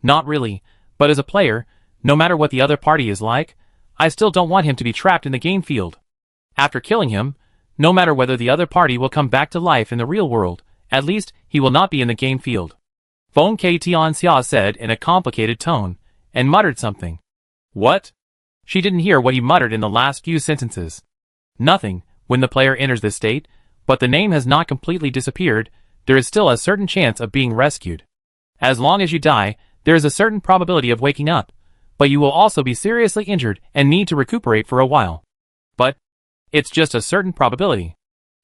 Not really, but as a player, no matter what the other party is like, I still don't want him to be trapped in the game field. After killing him, no matter whether the other party will come back to life in the real world, at least he will not be in the game field. Feng Tianxia said in a complicated tone, and muttered something. What? She didn't hear what he muttered in the last few sentences. Nothing, when the player enters this state, but the name has not completely disappeared, there is still a certain chance of being rescued. As long as you die, there is a certain probability of waking up, but you will also be seriously injured and need to recuperate for a while. But it's just a certain probability.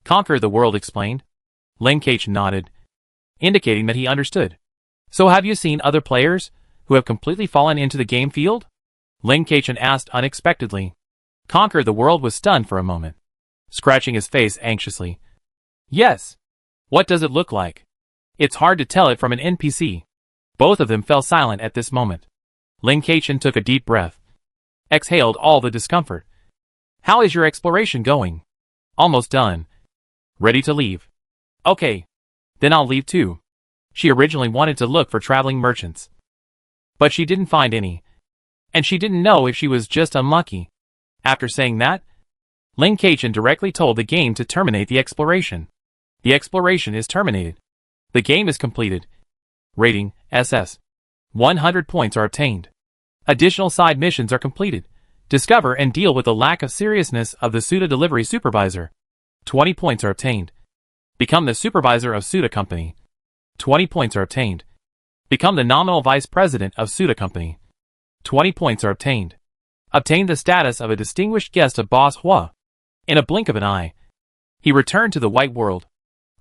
Conquer the World explained. Lin Chuechen nodded, indicating that he understood. So have you seen other players who have completely fallen into the game field? Lin Chuechen asked unexpectedly. Conquer the World was stunned for a moment, scratching his face anxiously. Yes. What does it look like? It's hard to tell it from an NPC. Both of them fell silent at this moment. Lin Chuechen took a deep breath, exhaled all the discomfort. How is your exploration going? Almost done. Ready to leave. Okay. Then I'll leave too. She originally wanted to look for traveling merchants, but she didn't find any. And she didn't know if she was just unlucky. After saying that, Lin Chuechen directly told the game to terminate the exploration. The exploration is terminated. The game is completed. Rating, SS. 100 points are obtained. Additional side missions are completed. Discover and deal with the lack of seriousness of the Suda delivery supervisor. 20 points are obtained. Become the supervisor of Suda Company. 20 points are obtained. Become the nominal vice president of Suda Company. 20 points are obtained. Obtain the status of a distinguished guest of Boss Hua. In a blink of an eye, he returned to the white world.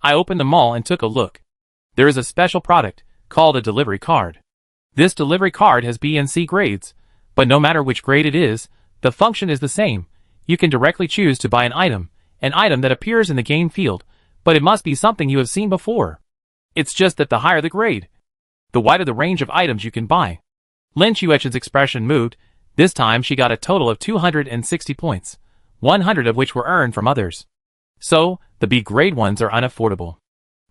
I opened the mall and took a look. There is a special product, called a delivery card. This delivery card has B and C grades, but no matter which grade it is, the function is the same. You can directly choose to buy an item that appears in the game field, but it must be something you have seen before. It's just that the higher the grade, the wider the range of items you can buy. Lin Chuechen's expression moved. This time she got a total of 260 points, 100 of which were earned from others. So, the B grade ones are unaffordable.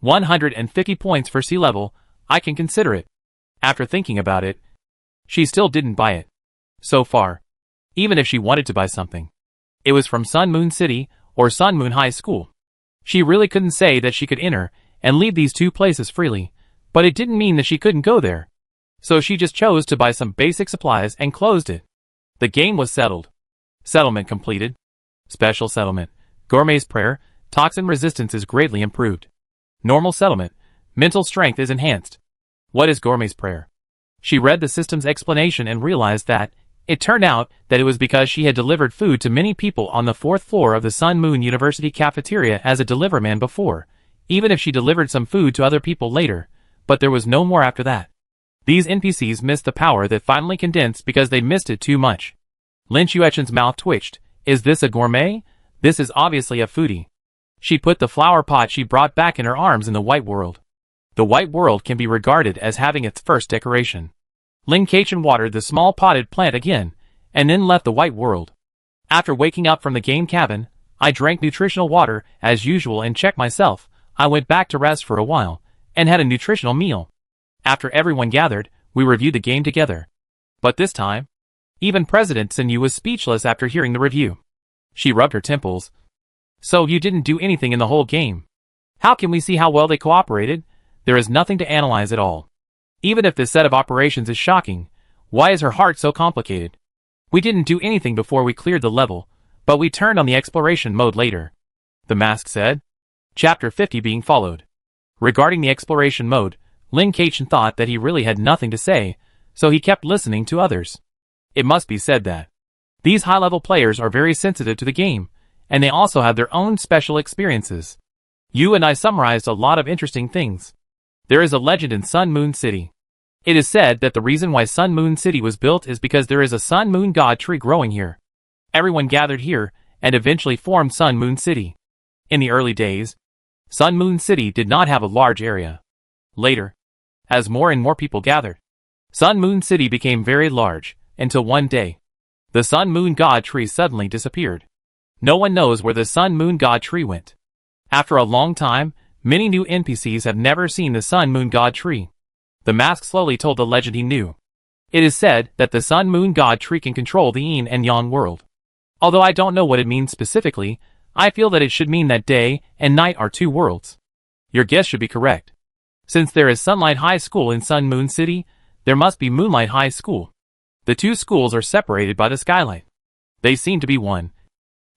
150 points for C level, I can consider it. After thinking about it, she still didn't buy it. So far, even if she wanted to buy something, it was from Sun Moon City or Sun Moon High School. She really couldn't say that she could enter and leave these two places freely, but it didn't mean that she couldn't go there. So she just chose to buy some basic supplies and closed it. The game was settled. Settlement completed. Special settlement. Gourmet's prayer, toxin resistance is greatly improved. Normal settlement. Mental strength is enhanced. What is Gourmet's prayer? She read the system's explanation and realized that it turned out that it was because she had delivered food to many people on the 4th floor of the Sun Moon University cafeteria as a deliverman before, even if she delivered some food to other people later, but there was no more after that. These NPCs missed the power that finally condensed because they missed it too much. Lin Chuechen's mouth twitched. Is this a gourmet? This is obviously a foodie. She put the flower pot she brought back in her arms in the white world. The white world can be regarded as having its first decoration. Lin Chuechen watered the small potted plant again, and then left the white world. After waking up from the game cabin, I drank nutritional water as usual and checked myself. I went back to rest for a while, and had a nutritional meal. After everyone gathered, we reviewed the game together. But this time, even President Sunyu was speechless after hearing the review. She rubbed her temples. So you didn't do anything in the whole game. How can we see how well they cooperated? There is nothing to analyze at all. Even if this set of operations is shocking, why is her heart so complicated? We didn't do anything before we cleared the level, but we turned on the exploration mode later. The mask said. Chapter 50 being followed. Regarding the exploration mode, Lin Keichen thought that he really had nothing to say, so he kept listening to others. It must be said that these high-level players are very sensitive to the game, and they also have their own special experiences. You and I summarized a lot of interesting things. There is a legend in Sun Moon City. It is said that the reason why Sun Moon City was built is because there is a Sun Moon God tree growing here. Everyone gathered here, and eventually formed Sun Moon City. In the early days, Sun Moon City did not have a large area. Later, as more and more people gathered, Sun Moon City became very large, until one day, the Sun Moon God tree suddenly disappeared. No one knows where the Sun Moon God tree went. After a long time, many new NPCs have never seen the Sun Moon God tree. The mask slowly told the legend he knew. It is said that the Sun Moon God tree can control the Yin and Yang world. Although I don't know what it means specifically, I feel that it should mean that day and night are two worlds. Your guess should be correct. Since there is Sunlight High School in Sun Moon City, there must be Moonlight High School. The two schools are separated by the skylight. They seem to be one.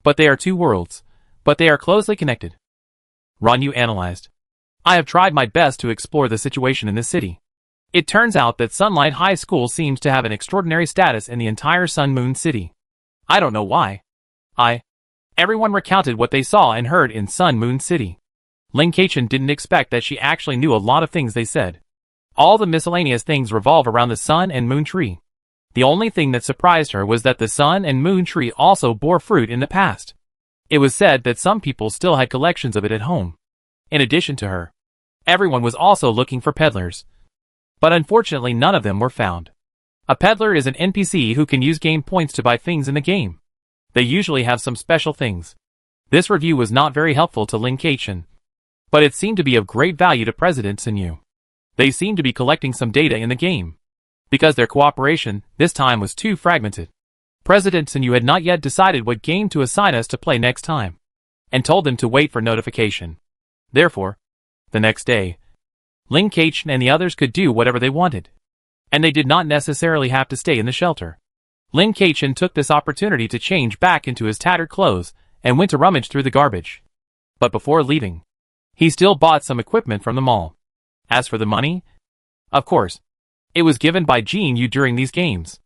But they are two worlds. But they are closely connected. Ranyu analyzed. I have tried my best to explore the situation in this city. It turns out that Sunlight High School seems to have an extraordinary status in the entire Sun Moon City. I don't know why. Everyone recounted what they saw and heard in Sun Moon City. Lin Keichen didn't expect that she actually knew a lot of things they said. All the miscellaneous things revolve around the Sun and Moon tree. The only thing that surprised her was that the Sun and Moon tree also bore fruit in the past. It was said that some people still had collections of it at home. In addition to her, everyone was also looking for peddlers. But unfortunately none of them were found. A peddler is an NPC who can use game points to buy things in the game. They usually have some special things. This review was not very helpful to Lin Keichen, but it seemed to be of great value to President Sunyu. They seemed to be collecting some data in the game. Because their cooperation, this time, was too fragmented. President Sunyu had not yet decided what game to assign us to play next time, and told them to wait for notification. Therefore, the next day, Lin Keichen and the others could do whatever they wanted. And they did not necessarily have to stay in the shelter. Lin Keichen took this opportunity to change back into his tattered clothes and went to rummage through the garbage. But before leaving, he still bought some equipment from the mall. As for the money, of course, it was given by Jean Yu during these games.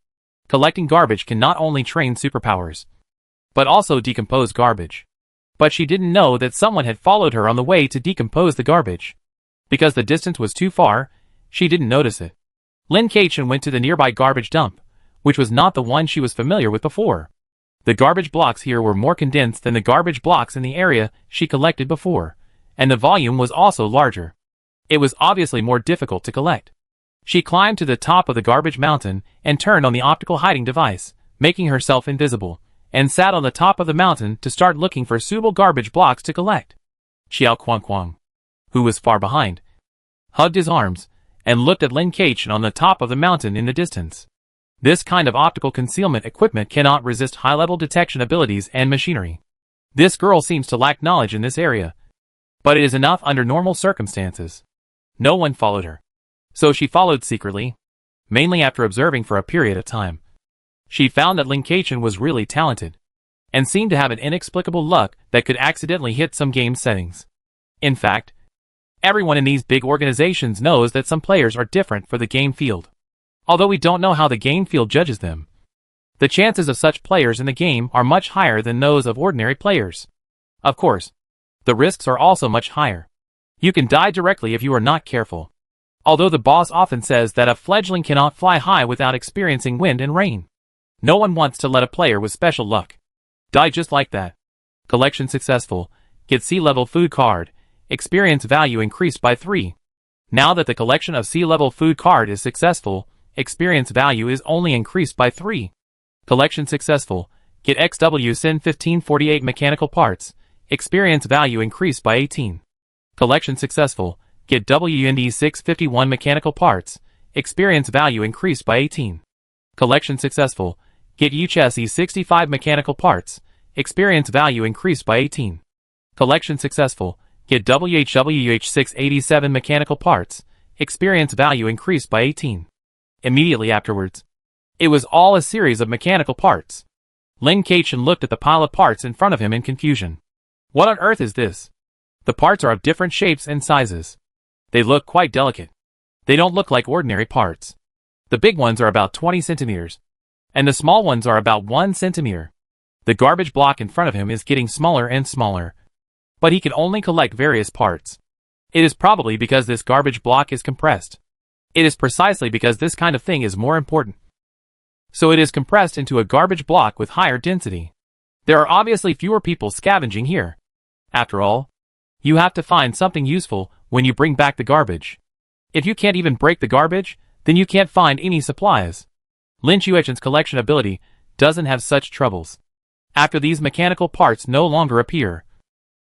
Collecting garbage can not only train superpowers, but also decompose garbage. But she didn't know that someone had followed her on the way to decompose the garbage. Because the distance was too far, she didn't notice it. Lin Keichen went to the nearby garbage dump, which was not the one she was familiar with before. The garbage blocks here were more condensed than the garbage blocks in the area she collected before, and the volume was also larger. It was obviously more difficult to collect. She climbed to the top of the garbage mountain and turned on the optical hiding device, making herself invisible, and sat on the top of the mountain to start looking for suitable garbage blocks to collect. Xiao Kuang, who was far behind, hugged his arms, and looked at Lin Keichen on the top of the mountain in the distance. This kind of optical concealment equipment cannot resist high-level detection abilities and machinery. This girl seems to lack knowledge in this area, but it is enough under normal circumstances. No one followed her, so she followed secretly, mainly after observing for a period of time. She found that Lin Keichen was really talented, and seemed to have an inexplicable luck that could accidentally hit some game settings. In fact, everyone in these big organizations knows that some players are different for the game field. Although we don't know how the game field judges them, the chances of such players in the game are much higher than those of ordinary players. Of course, the risks are also much higher. You can die directly if you are not careful. Although the boss often says that a fledgling cannot fly high without experiencing wind and rain. No one wants to let a player with special luck die just like that. Collection successful. Get C-level food card. Experience value increased by 3. Now that the collection of C-level food card is successful, experience value is only increased by 3. Collection successful. Get XW-SYN 1548 mechanical parts. Experience value increased by 18. Collection successful. Get WND 651 mechanical parts. Experience value increased by 18. Collection successful. Get UCHESE 65 mechanical parts. Experience value increased by 18. Collection successful. Get WHWH 687 mechanical parts. Experience value increased by 18. Immediately afterwards, it was all a series of mechanical parts. Lin Keichen looked at the pile of parts in front of him in confusion. What on earth is this? The parts are of different shapes and sizes. They look quite delicate. They don't look like ordinary parts. The big ones are about 20 centimeters, and the small ones are about 1 centimeter. The garbage block in front of him is getting smaller and smaller, but he can only collect various parts. It is probably because this garbage block is compressed. It is precisely because this kind of thing is more important. So it is compressed into a garbage block with higher density. There are obviously fewer people scavenging here. After all, you have to find something useful when you bring back the garbage. If you can't even break the garbage, then you can't find any supplies. Lin Chuechen's collection ability doesn't have such troubles. After these mechanical parts no longer appear,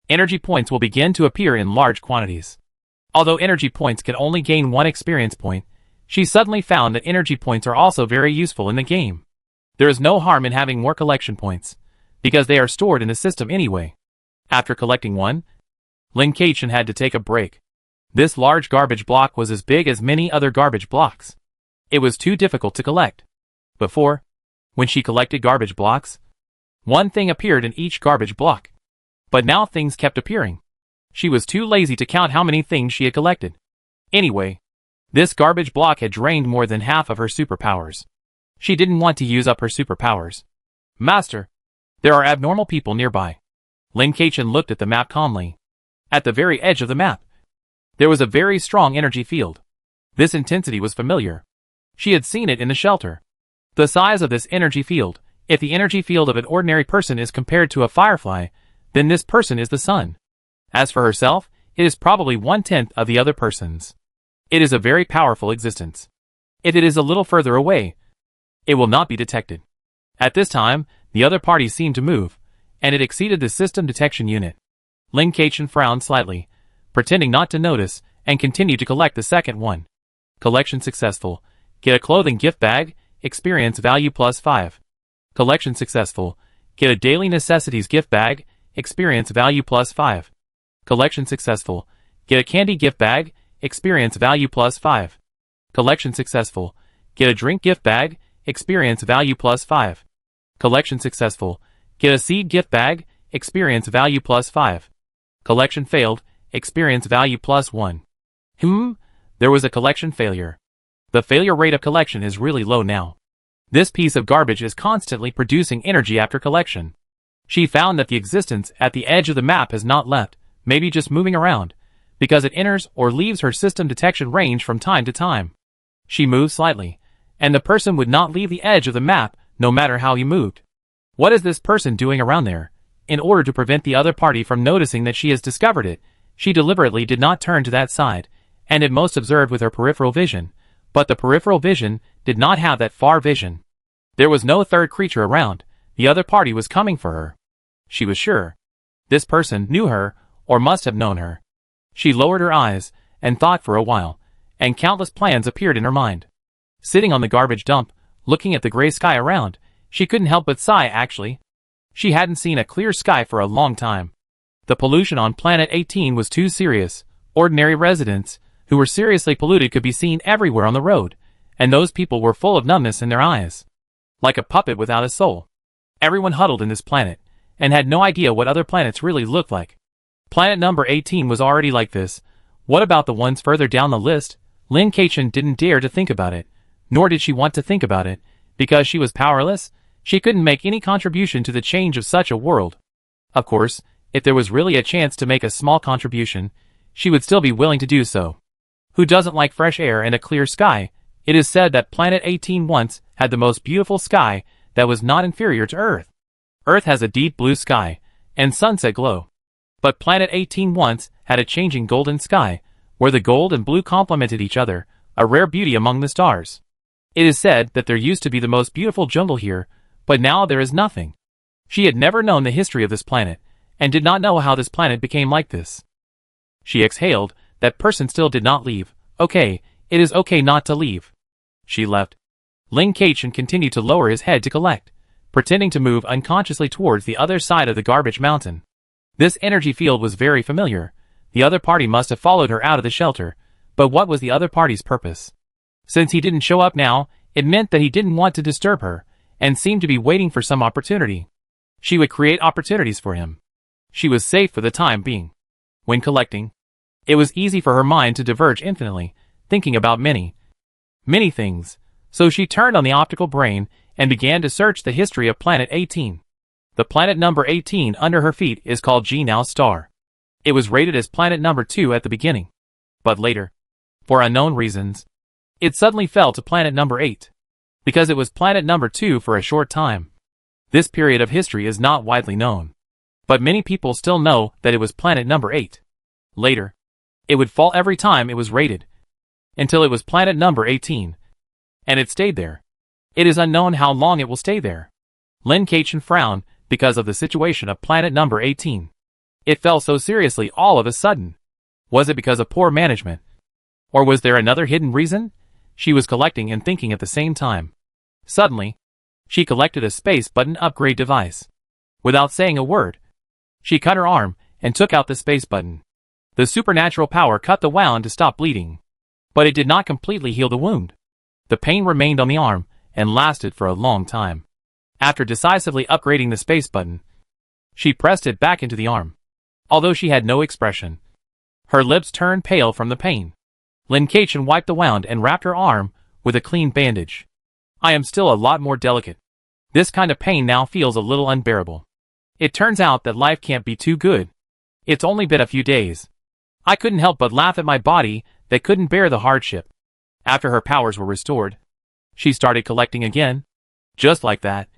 energy points will begin to appear in large quantities. Although energy points can only gain 1 experience point, she suddenly found that energy points are also very useful in the game. There is no harm in having more collection points, because they are stored in the system anyway. After collecting 1, Lin Keichen had to take a break. This large garbage block was as big as many other garbage blocks. It was too difficult to collect. Before, when she collected garbage blocks, 1 thing appeared in each garbage block. But now things kept appearing. She was too lazy to count how many things she had collected. Anyway, this garbage block had drained more than half of her superpowers. She didn't want to use up her superpowers. Master, there are abnormal people nearby. Lin Keichen looked at the map calmly. At the very edge of the map, there was a very strong energy field. This intensity was familiar. She had seen it in the shelter. The size of this energy field, if the energy field of an ordinary person is compared to a firefly, then this person is the sun. As for herself, it is probably 1/10 of the other person's. It is a very powerful existence. If it is a little further away, it will not be detected. At this time, the other party seemed to move, and it exceeded the system detection unit. Lin Keichen frowned slightly, pretending not to notice, and continued to collect the second one. Collection successful. Get a clothing gift bag, experience value +5. Collection successful. Get a daily necessities gift bag, experience value +5. Collection successful. Get a candy gift bag, experience value +5. Collection successful. Get a drink gift bag, experience value +5. Collection successful. Get a seed gift bag, experience value +5. Collection failed, experience value +1. There was a collection failure. The failure rate of collection is really low now. This piece of garbage is constantly producing energy after collection. She found that the existence at the edge of the map has not left, maybe just moving around, because it enters or leaves her system detection range from time to time. She moved slightly, and the person would not leave the edge of the map no matter how he moved. What is this person doing around there? In order to prevent the other party from noticing that she has discovered it, she deliberately did not turn to that side, and at most observed with her peripheral vision, but the peripheral vision did not have that far vision. There was no third creature around. The other party was coming for her. She was sure. This person knew her, or must have known her. She lowered her eyes, and thought for a while, and countless plans appeared in her mind. Sitting on the garbage dump, looking at the gray sky around, she couldn't help but sigh actually. She hadn't seen a clear sky for a long time. The pollution on Planet 18 was too serious. Ordinary residents, who were seriously polluted, could be seen everywhere on the road, and those people were full of numbness in their eyes. Like a puppet without a soul. Everyone huddled in this planet, and had no idea what other planets really looked like. Planet number 18 was already like this. What about the ones further down the list? Lin Keichen didn't dare to think about it, nor did she want to think about it, because she was powerless. She couldn't make any contribution to the change of such a world. Of course, if there was really a chance to make a small contribution, she would still be willing to do so. Who doesn't like fresh air and a clear sky? It is said that Planet 18 once had the most beautiful sky that was not inferior to Earth. Earth has a deep blue sky and sunset glow. But Planet 18 once had a changing golden sky, where the gold and blue complemented each other, a rare beauty among the stars. It is said that there used to be the most beautiful jungle here, But now there is nothing. She had never known the history of this planet, and did not know how this planet became like this. She exhaled. That person still did not leave. Okay, it is okay not to leave. She left. Lin Kachin continued to lower his head to collect, pretending to move unconsciously towards the other side of the garbage mountain. This energy field was very familiar. The other party must have followed her out of the shelter, but what was the other party's purpose? Since he didn't show up now, it meant that he didn't want to disturb her, and seemed to be waiting for some opportunity. She would create opportunities for him. She was safe for the time being. When collecting, it was easy for her mind to diverge infinitely, thinking about many things. So she turned on the optical brain and began to search the history of Planet 18. The planet number 18 under her feet is called G-Now Star. It was rated as planet number 2 at the beginning. But later, for unknown reasons, it suddenly fell to planet number 8. Because it was planet number 2 for a short time. This period of history is not widely known. But many people still know that it was planet number 8. Later, it would fall every time it was rated, until it was planet number 18. And it stayed there. It is unknown how long it will stay there. Lin Kachin frowned because of the situation of planet number 18. It fell so seriously all of a sudden. Was it because of poor management? Or was there another hidden reason? She was collecting and thinking at the same time. Suddenly, she collected a space button upgrade device. Without saying a word, she cut her arm and took out the space button. The supernatural power cut the wound to stop bleeding. But it did not completely heal the wound. The pain remained on the arm and lasted for a long time. After decisively upgrading the space button, she pressed it back into the arm. Although she had no expression, her lips turned pale from the pain. Lin Kachin wiped the wound and wrapped her arm with a clean bandage. I am still a lot more delicate. This kind of pain now feels a little unbearable. It turns out that life can't be too good. It's only been a few days. I couldn't help but laugh at my body that couldn't bear the hardship. After her powers were restored, she started collecting again. Just like that.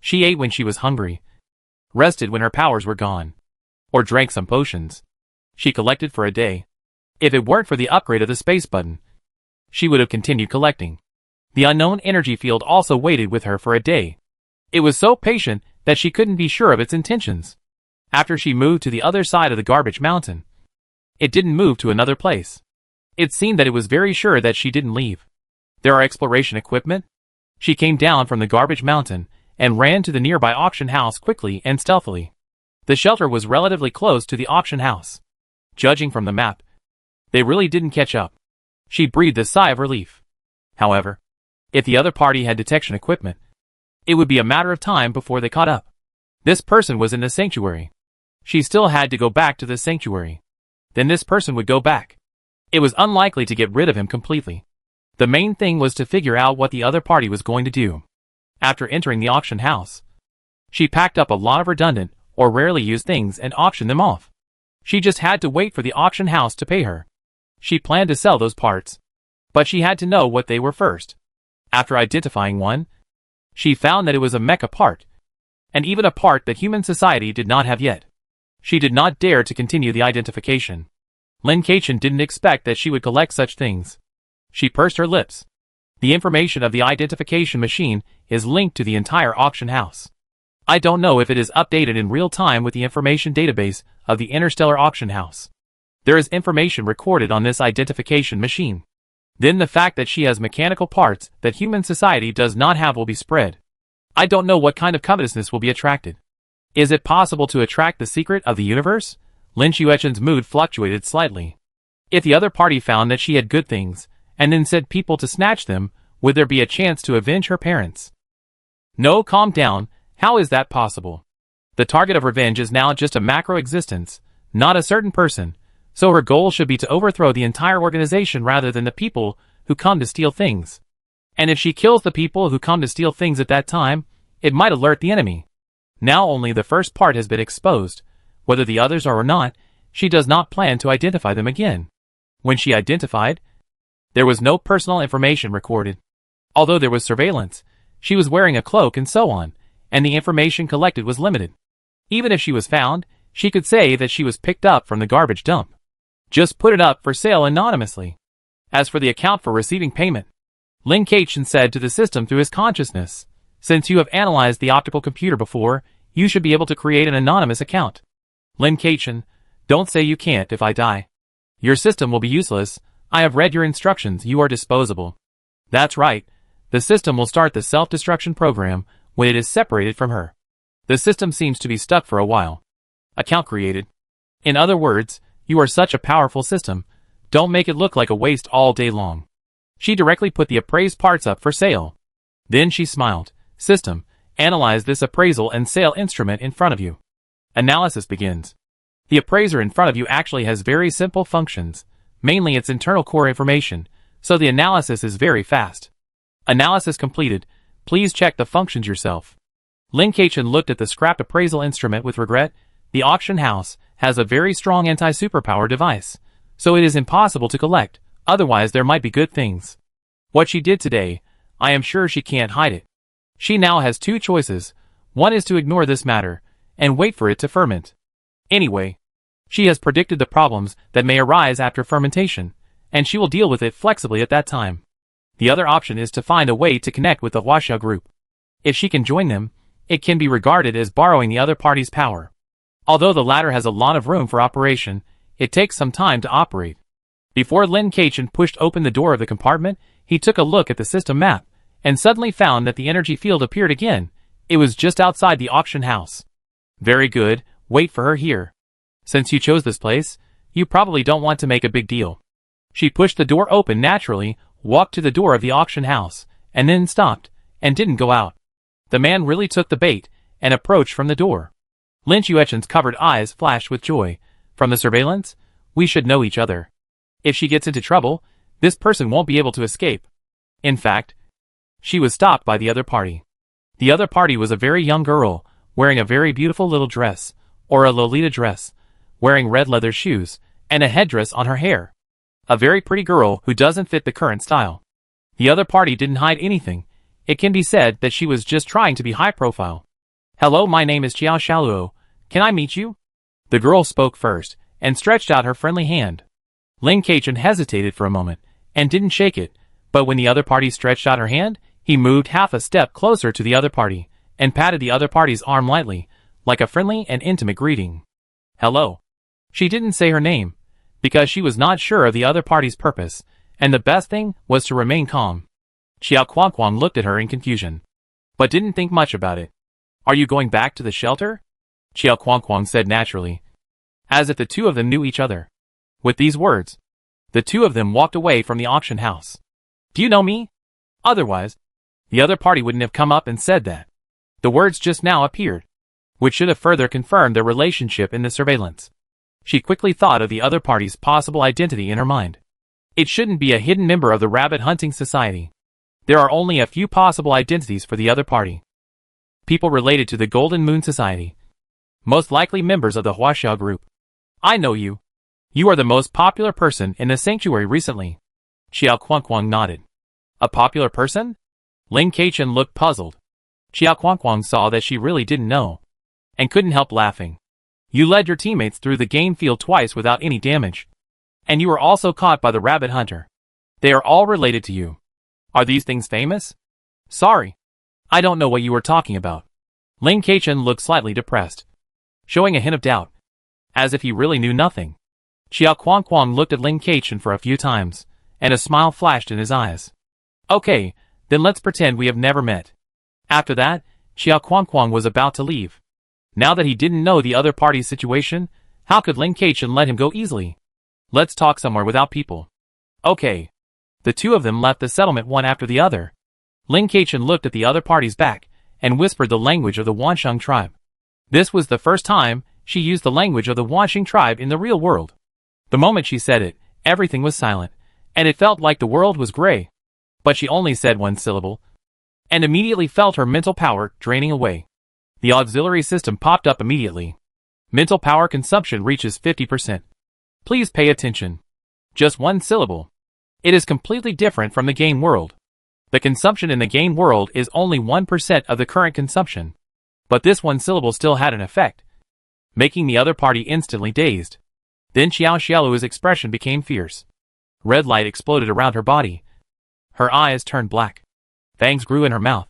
She ate when she was hungry, rested when her powers were gone, or drank some potions. She collected for a day. If it weren't for the upgrade of the space button, she would have continued collecting. The unknown energy field also waited with her for a day. It was so patient that she couldn't be sure of its intentions. After she moved to the other side of the garbage mountain, it didn't move to another place. It seemed that it was very sure that she didn't leave. There are exploration equipment? She came down from the garbage mountain and ran to the nearby auction house quickly and stealthily. The shelter was relatively close to the auction house. Judging from the map, they really didn't catch up. She breathed a sigh of relief. However, if the other party had detection equipment, it would be a matter of time before they caught up. This person was in the sanctuary. She still had to go back to the sanctuary. Then this person would go back. It was unlikely to get rid of him completely. The main thing was to figure out what the other party was going to do. After entering the auction house, she packed up a lot of redundant or rarely used things and auctioned them off. She just had to wait for the auction house to pay her. She planned to sell those parts, but she had to know what they were first. After identifying one, she found that it was a mecha part, and even a part that human society did not have yet. She did not dare to continue the identification. Lin Kachin didn't expect that she would collect such things. She pursed her lips. The information of the identification machine is linked to the entire auction house. I don't know if it is updated in real time with the information database of the interstellar auction house. There is information recorded on this identification machine. Then the fact that she has mechanical parts that human society does not have will be spread. I don't know what kind of covetousness will be attracted. Is it possible to attract the secret of the universe? Lin Xuechen's mood fluctuated slightly. If the other party found that she had good things, and then sent people to snatch them, would there be a chance to avenge her parents? No, calm down. How is that possible? The target of revenge is now just a macro existence, not a certain person, so her goal should be to overthrow the entire organization rather than the people who come to steal things. And if she kills the people who come to steal things at that time, it might alert the enemy. Now only the first part has been exposed. Whether the others are or not, she does not plan to identify them again. When she identified, there was no personal information recorded. Although there was surveillance, she was wearing a cloak and so on, and the information collected was limited. Even if she was found, she could say that she was picked up from the garbage dump. Just put it up for sale anonymously. As for the account for receiving payment, Lin Kachin said to the system through his consciousness, Since you have analyzed the optical computer before, you should be able to create an anonymous account. Lin Kachin, don't say you can't if I die. Your system will be useless. I have read your instructions. You are disposable. That's right. The system will start the self-destruction program when it is separated from her. The system seems to be stuck for a while. Account created. In other words, you are such a powerful system. Don't make it look like a waste all day long. She directly put the appraised parts up for sale. Then she smiled. System, analyze this appraisal and sale instrument in front of you. Analysis begins. The appraiser in front of you actually has very simple functions, mainly its internal core information, so the analysis is very fast. Analysis completed. Please check the functions yourself. Lin Kachin looked at the scrapped appraisal instrument with regret. The auction house has a very strong anti-superpower device, so it is impossible to collect, otherwise there might be good things. What she did today, I am sure she can't hide it. She now has two choices. One is to ignore this matter, and wait for it to ferment. Anyway, she has predicted the problems that may arise after fermentation, and she will deal with it flexibly at that time. The other option is to find a way to connect with the Huaxia group. If she can join them, it can be regarded as borrowing the other party's power. Although the latter has a lot of room for operation, it takes some time to operate. Before Lin Kachin pushed open the door of the compartment, he took a look at the system map, and suddenly found that the energy field appeared again. It was just outside the auction house. Very good, wait for her here. Since you chose this place, you probably don't want to make a big deal. She pushed the door open naturally, walked to the door of the auction house, and then stopped, and didn't go out. The man really took the bait, and approached from the door. Lin Chuechen's covered eyes flashed with joy. From the surveillance, we should know each other. If she gets into trouble, this person won't be able to escape. In fact, she was stopped by the other party. The other party was a very young girl, wearing a very beautiful little dress, or a Lolita dress, wearing red leather shoes, and a headdress on her hair. A very pretty girl who doesn't fit the current style. The other party didn't hide anything. It can be said that she was just trying to be high profile. Hello, my name is Qiao Shaluo. Can I meet you? The girl spoke first, and stretched out her friendly hand. Lin Kachin hesitated for a moment, and didn't shake it, but when the other party stretched out her hand, he moved half a step closer to the other party, and patted the other party's arm lightly, like a friendly and intimate greeting. Hello. She didn't say her name, because she was not sure of the other party's purpose, and the best thing was to remain calm. Xiao Kuangkuang looked at her in confusion, but didn't think much about it. Are you going back to the shelter? Xiao Kuangkuang said naturally, as if the two of them knew each other. With these words, the two of them walked away from the auction house. Do you know me? Otherwise, the other party wouldn't have come up and said that. The words just now appeared, which should have further confirmed their relationship in the surveillance. She quickly thought of the other party's possible identity in her mind. It shouldn't be a hidden member of the Rabbit Hunting Society. There are only a few possible identities for the other party. People related to the Golden Moon Society. Most likely members of the Huaxia group. I know you. You are the most popular person in the sanctuary recently. Xiao Kuangkuang nodded. A popular person? Lin Kachin looked puzzled. Xiao Kuangkuang saw that she really didn't know, and couldn't help laughing. You led your teammates through the game field twice without any damage. And you were also caught by the rabbit hunter. They are all related to you. Are these things famous? Sorry. I don't know what you were talking about. Lin Kachin looked slightly depressed, showing a hint of doubt, as if he really knew nothing. Xiao Kuangkuang looked at Lin Kachin for a few times, and a smile flashed in his eyes. Okay, then let's pretend we have never met. After that, Xiao Kuangkuang was about to leave. Now that he didn't know the other party's situation, how could Lin Kachin let him go easily? Let's talk somewhere without people. Okay. The two of them left the settlement one after the other. Lin Kachin looked at the other party's back, and whispered the language of the Wansheng tribe. This was the first time she used the language of the Wansheng tribe in the real world. The moment she said it, everything was silent, and it felt like the world was gray. But she only said one syllable, and immediately felt her mental power draining away. The auxiliary system popped up immediately. Mental power consumption reaches 50%. Please pay attention. Just one syllable. It is completely different from the game world. The consumption in the game world is only 1% of the current consumption. But this one syllable still had an effect, making the other party instantly dazed. Then Xiao Xiaolu's expression became fierce. Red light exploded around her body. Her eyes turned black. Fangs grew in her mouth.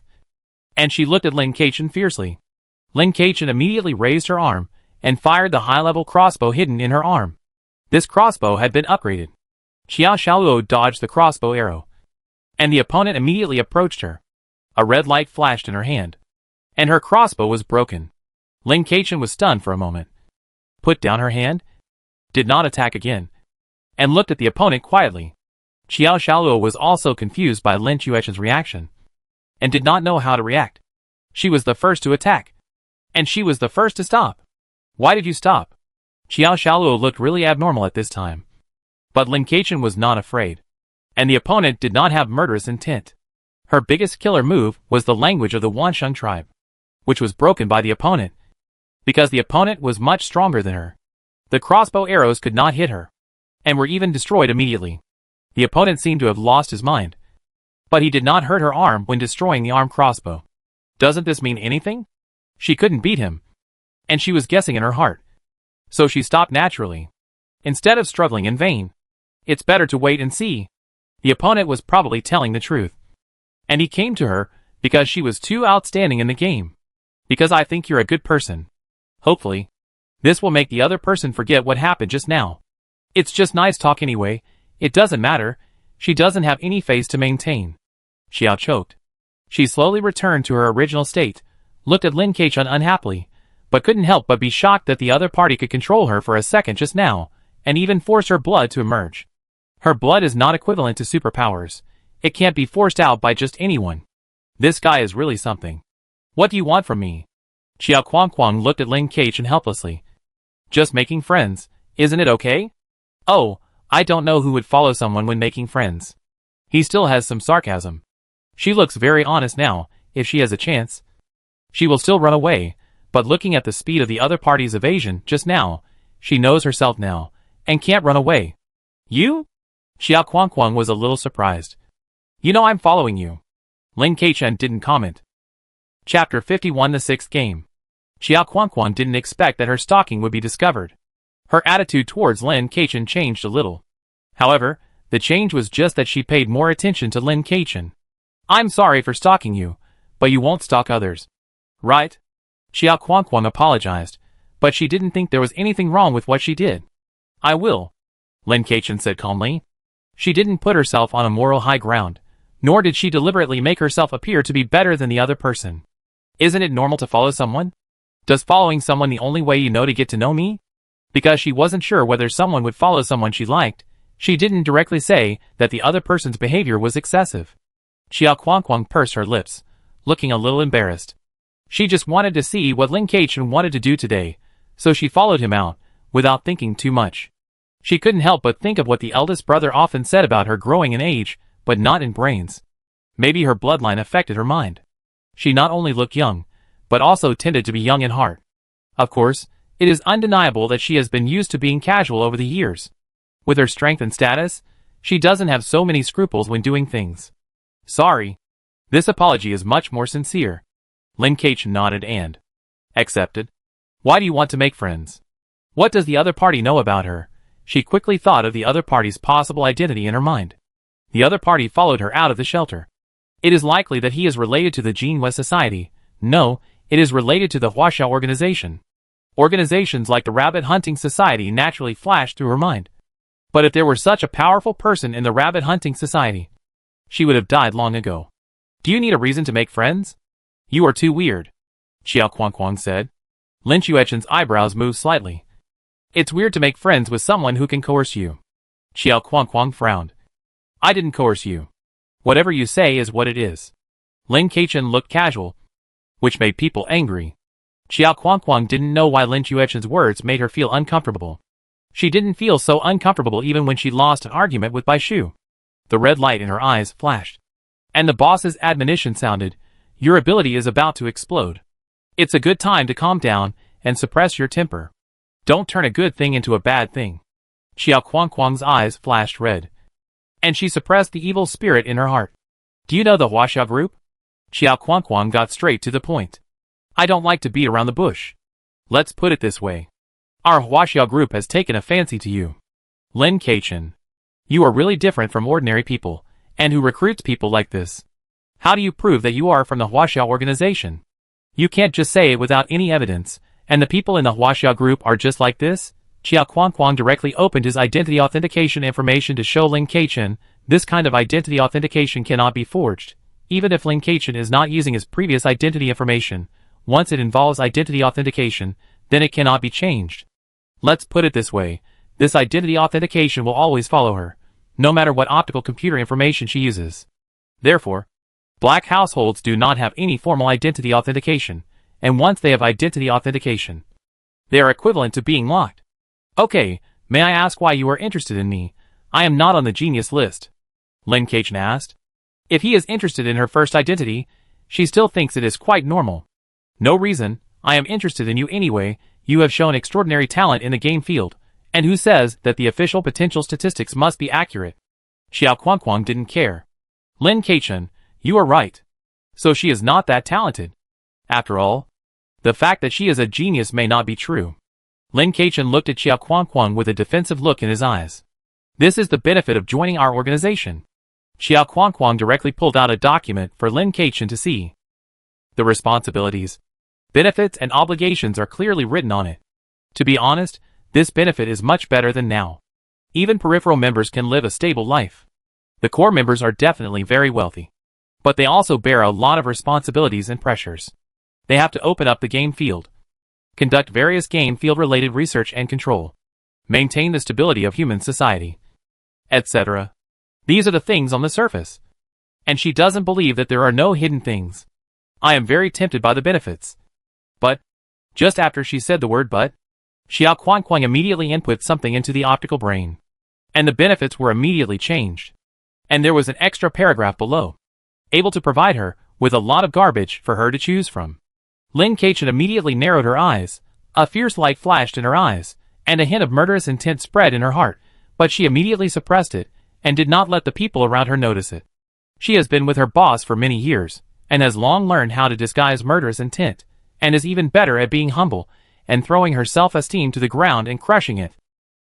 and she looked at Lin Keichen fiercely. Lin Keichen immediately raised her arm and fired the high-level crossbow hidden in her arm. This crossbow had been upgraded. Xiao Xiaoluo dodged the crossbow arrow, and the opponent immediately approached her. A red light flashed in her hand, and her crossbow was broken. Lin Keichen was stunned for a moment, put down her hand, did not attack again, and looked at the opponent quietly. Xiao Xiaoluo was also confused by Lin Chuechen's reaction, and did not know how to react. She was the first to attack, and she was the first to stop. Why did you stop? Xiao Xiaoluo looked really abnormal at this time. But Lin Keichen was not afraid, and the opponent did not have murderous intent. Her biggest killer move was the language of the Wansheng tribe, which was broken by the opponent, because the opponent was much stronger than her. The crossbow arrows could not hit her, and were even destroyed immediately. The opponent seemed to have lost his mind, but he did not hurt her arm when destroying the arm crossbow. Doesn't this mean anything? She couldn't beat him, and she was guessing in her heart. So she stopped naturally, instead of struggling in vain. It's better to wait and see. The opponent was probably telling the truth, and he came to her because she was too outstanding in the game. Because I think you're a good person. Hopefully, this will make the other person forget what happened just now. It's just nice talk anyway. It doesn't matter. She doesn't have any face to maintain. Xiao choked. She slowly returned to her original state, looked at Lin Keichen unhappily, but couldn't help but be shocked that the other party could control her for a second just now, and even force her blood to emerge. Her blood is not equivalent to superpowers. It can't be forced out by just anyone. This guy is really something. What do you want from me? Xiao Kuang looked at Lin Keichen helplessly. Just making friends, isn't it okay? Oh, I don't know who would follow someone when making friends. He still has some sarcasm. She looks very honest now. If she has a chance, she will still run away, but looking at the speed of the other party's evasion just now, she knows herself now, and can't run away. You? Xiao Kuang was a little surprised. You know I'm following you. Lin Keichen didn't comment. Chapter 51 The Sixth Game. Xiao Kuang didn't expect that her stalking would be discovered. Her attitude towards Lin Keichen changed a little. However, the change was just that she paid more attention to Lin Keichen. I'm sorry for stalking you, but you won't stalk others. Right? Xiao Kuang apologized, but she didn't think there was anything wrong with what she did. I will, Lin Keichen said calmly. She didn't put herself on a moral high ground, nor did she deliberately make herself appear to be better than the other person. Isn't it normal to follow someone? Does following someone the only way you know to get to know me? Because she wasn't sure whether someone would follow someone she liked, she didn't directly say that the other person's behavior was excessive. Xiao Kuang pursed her lips, looking a little embarrassed. She just wanted to see what Lin Keichen wanted to do today, so she followed him out, without thinking too much. She couldn't help but think of what the eldest brother often said about her growing in age, but not in brains. Maybe her bloodline affected her mind. She not only looked young, but also tended to be young in heart. Of course, it is undeniable that she has been used to being casual over the years. With her strength and status, she doesn't have so many scruples when doing things. Sorry. This apology is much more sincere. Lin Keichen nodded and accepted. Why do you want to make friends? What does the other party know about her? She quickly thought of the other party's possible identity in her mind. The other party followed her out of the shelter. It is likely that he is related to the Jinhua Society. No, it is related to the Huaxiao organization. Organizations like the Rabbit Hunting Society naturally flashed through her mind. But if there were such a powerful person in the Rabbit Hunting Society, she would have died long ago. Do you need a reason to make friends? You are too weird, Xiao Kuang said. Lin Chuechen's eyebrows moved slightly. It's weird to make friends with someone who can coerce you. Xiao Kuang frowned. I didn't coerce you. Whatever you say is what it is. Lin Keichen looked casual, which made people angry. Xiao Kuang didn't know why Lin Chuechen's words made her feel uncomfortable. She didn't feel so uncomfortable even when she lost an argument with Bai Shu. The red light in her eyes flashed, and the boss's admonition sounded, your ability is about to explode. It's a good time to calm down and suppress your temper. Don't turn a good thing into a bad thing. Xiao Kuang's eyes flashed red, and she suppressed the evil spirit in her heart. Do you know the Huaxiao group? Xiao Kuang got straight to the point. I don't like to beat around the bush. Let's put it this way. Our Huaxiao group has taken a fancy to you. Lin Keichen. You are really different from ordinary people, and who recruits people like this. How do you prove that you are from the Huaxiao organization? You can't just say it without any evidence, and the people in the Huaxiao group are just like this? Xiao Kuang directly opened his identity authentication information to show Lin Keichen. This kind of identity authentication cannot be forged. Even if Lin Keichen is not using his previous identity information, once it involves identity authentication, then it cannot be changed. Let's put it this way, this identity authentication will always follow her, no matter what optical computer information she uses. Therefore, black households do not have any formal identity authentication, and once they have identity authentication, they are equivalent to being locked. Okay, may I ask why you are interested in me? I am not on the genius list. Lin Keichen asked. If he is interested in her first identity, she still thinks it is quite normal. No reason, I am interested in you anyway. You have shown extraordinary talent in the game field, and who says that the official potential statistics must be accurate? Xiao Kuang didn't care. Lin Keichen, you are right. So she is not that talented. After all, the fact that she is a genius may not be true. Lin Keichen looked at Xiao Kuang with a defensive look in his eyes. This is the benefit of joining our organization. Xiao Kuang directly pulled out a document for Lin Keichen to see. The responsibilities, benefits and obligations are clearly written on it. To be honest, this benefit is much better than now. Even peripheral members can live a stable life. The core members are definitely very wealthy. But they also bear a lot of responsibilities and pressures. They have to open up the game field, conduct various game field related research and control, maintain the stability of human society, etc. These are the things on the surface. And she doesn't believe that there are no hidden things. I am very tempted by the benefits. But, just after she said the word but, Xiao Kuang immediately input something into the optical brain. And the benefits were immediately changed. And there was an extra paragraph below, able to provide her with a lot of garbage for her to choose from. Lin Keichen immediately narrowed her eyes, a fierce light flashed in her eyes, and a hint of murderous intent spread in her heart, but she immediately suppressed it, and did not let the people around her notice it. She has been with her boss for many years, and has long learned how to disguise murderous intent, and is even better at being humble, and throwing her self-esteem to the ground and crushing it.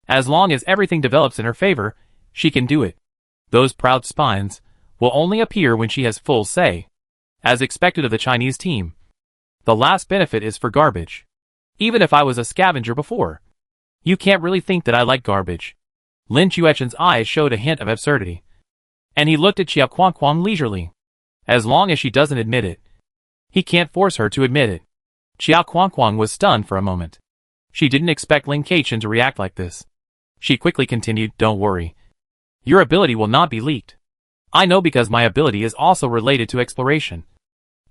As long as everything develops in her favor, she can do it. Those proud spines will only appear when she has full say. As expected of the Chinese team, the last benefit is for garbage. Even if I was a scavenger before, you can't really think that I like garbage. Lin Chuechen's eyes showed a hint of absurdity, and he looked at Xiao Kuang leisurely. As long as she doesn't admit it, he can't force her to admit it. Xiao Kuang was stunned for a moment. She didn't expect Lin Keichen to react like this. She quickly continued, don't worry. Your ability will not be leaked. I know because my ability is also related to exploration.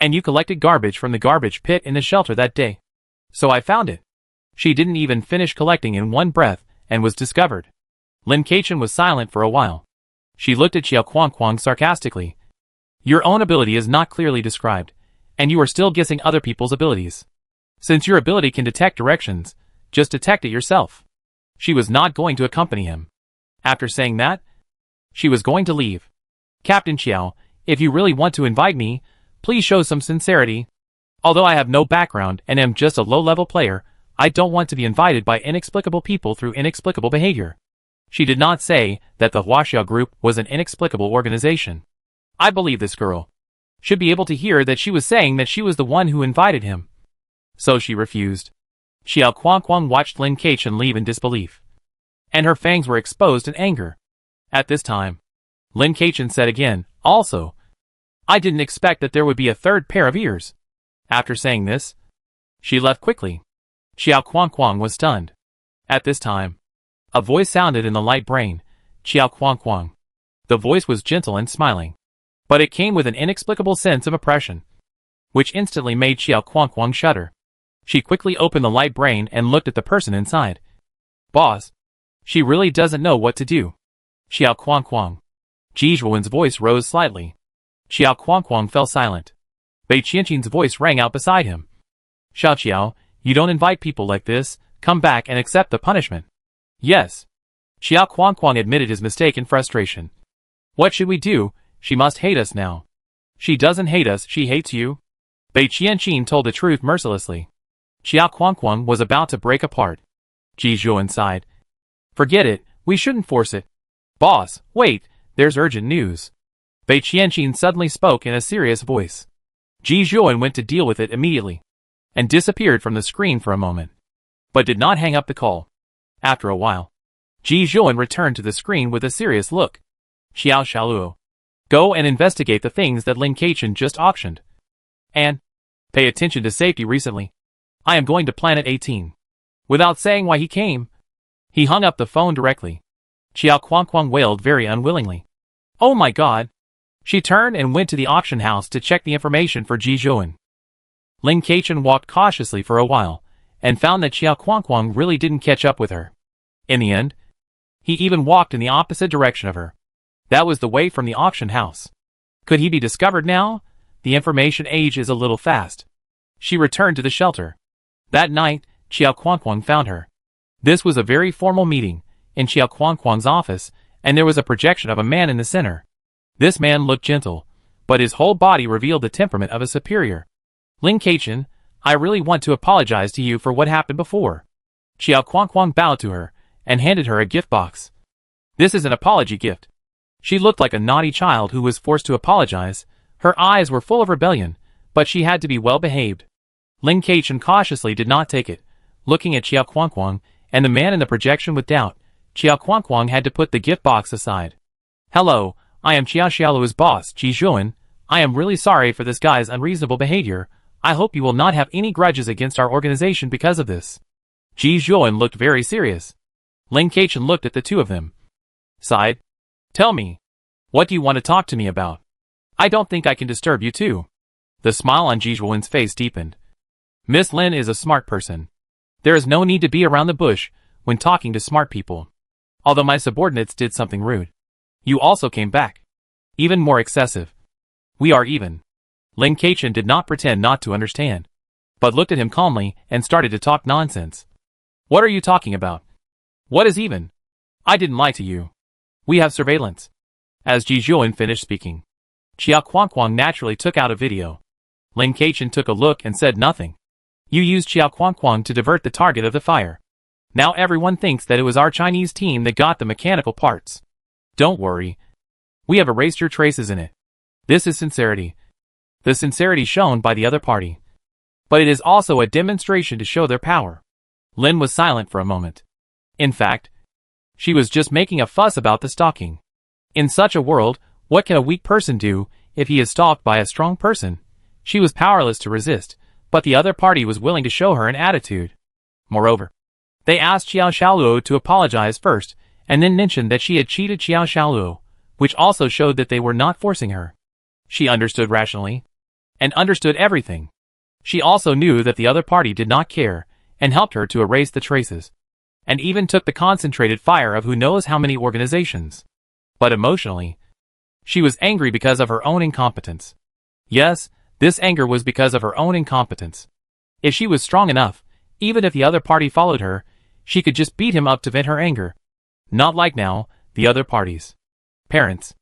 And you collected garbage from the garbage pit in the shelter that day. So I found it. She didn't even finish collecting in one breath, and was discovered. Lin Keichen was silent for a while. She looked at Xiao Kuang sarcastically. Your own ability is not clearly described, and you are still guessing other people's abilities. Since your ability can detect directions, just detect it yourself. She was not going to accompany him. After saying that, she was going to leave. Captain Xiao, if you really want to invite me, please show some sincerity. Although I have no background and am just a low-level player, I don't want to be invited by inexplicable people through inexplicable behavior. She did not say that the Huaxiao group was an inexplicable organization. I believe this girl should be able to hear that she was saying that she was the one who invited him. So she refused. Xiao Kuang watched Lin Keichen leave in disbelief, and her fangs were exposed in anger. At this time, Lin Keichen said again, also, I didn't expect that there would be a third pair of ears. After saying this, she left quickly. Xiao Kuang was stunned. At this time, a voice sounded in the light brain, Xiao Kuang. The voice was gentle and smiling, but it came with an inexplicable sense of oppression, which instantly made Xiao Kuang shudder. She quickly opened the light brain and looked at the person inside. Boss, she really doesn't know what to do. Xiao Kuang. Ji Zhuowen's voice rose slightly. Xiao Kuang fell silent. Bei Qianqin's voice rang out beside him. Xiao, you don't invite people like this, come back and accept the punishment. Yes. Xiao Kuang admitted his mistake in frustration. What should we do? She must hate us now. She doesn't hate us, she hates you. Bei Qianqin told the truth mercilessly. Xiao Kuang was about to break apart. Ji Zhuowen sighed. Forget it, we shouldn't force it. Boss, wait, there's urgent news. Bei Qianqin suddenly spoke in a serious voice. Ji Zhuan went to deal with it immediately, and disappeared from the screen for a moment, but did not hang up the call. After a while, Ji Zhuan returned to the screen with a serious look. Xiao Xiaoluo, go and investigate the things that Lin Keichen just auctioned. And pay attention to safety recently. I am going to Planet 18. Without saying why he came, he hung up the phone directly. Xiao Kuangkuang wailed very unwillingly. Oh my god! She turned and went to the auction house to check the information for Ji Zhuan. Lin Keichen walked cautiously for a while, and found that Xiao Kuangkuang really didn't catch up with her. In the end, he even walked in the opposite direction of her. That was the way from the auction house. Could he be discovered now? The information age is a little fast. She returned to the shelter. That night, Xiao Kuangkuang found her. This was a very formal meeting, in Xiao Kuangkuang's office, and there was a projection of a man in the center. This man looked gentle, but his whole body revealed the temperament of a superior. Lin Keichen, I really want to apologize to you for what happened before. Xiao Kuangkuang bowed to her, and handed her a gift box. This is an apology gift. She looked like a naughty child who was forced to apologize. Her eyes were full of rebellion, but she had to be well behaved. Lin Keichen cautiously did not take it, looking at Xiao Kuangkuang, and the man in the projection with doubt. Xiao Kuangkuang had to put the gift box aside. Hello, I am Xiao Xiaoluo's boss, Ji Zhuan. I am really sorry for this guy's unreasonable behavior. I hope you will not have any grudges against our organization because of this. Ji Zhuan looked very serious. Lin Keichen looked at the two of them. Sighed. Tell me. What do you want to talk to me about? I don't think I can disturb you too. The smile on Ji Zhuan's face deepened. Miss Lin is a smart person. There is no need to be around the bush when talking to smart people. Although my subordinates did something rude. You also came back. Even more excessive. We are even. Lin Keichen did not pretend not to understand, but looked at him calmly and started to talk nonsense. What are you talking about? What is even? I didn't lie to you. We have surveillance. As Ji Zhuan finished speaking, Xiao Kuangkuang naturally took out a video. Lin Keichen took a look and said nothing. You used Xiao Kuangkuang to divert the target of the fire. Now everyone thinks that it was our Chinese team that got the mechanical parts. Don't worry. We have erased your traces in it. This is sincerity. The sincerity shown by the other party. But it is also a demonstration to show their power. Lin was silent for a moment. In fact, she was just making a fuss about the stalking. In such a world, what can a weak person do if he is stalked by a strong person? She was powerless to resist, but the other party was willing to show her an attitude. Moreover, they asked Xiao Xiaoluo to apologize first, and then mentioned that she had cheated Xiao Xiaoluo, which also showed that they were not forcing her. She understood rationally, and understood everything. She also knew that the other party did not care, and helped her to erase the traces, and even took the concentrated fire of who knows how many organizations. But emotionally, she was angry because of her own incompetence. Yes, this anger was because of her own incompetence. If she was strong enough, even if the other party followed her, she could just beat him up to vent her anger. Not like now, the other parties. Parents.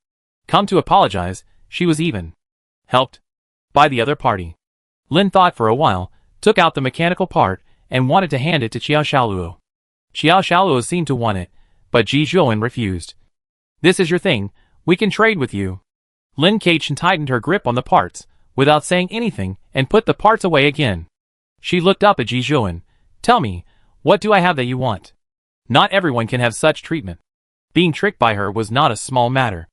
Come to apologize, she was even helped by the other party. Lin thought for a while, took out the mechanical part, and wanted to hand it to Xiao Xiaoluo. Xiao Xiaoluo seemed to want it, but Ji Zhuan refused. This is your thing, we can trade with you. Lin Keichen tightened her grip on the parts, without saying anything, and put the parts away again. She looked up at Ji Zhuan. Tell me, what do I have that you want? Not everyone can have such treatment. Being tricked by her was not a small matter.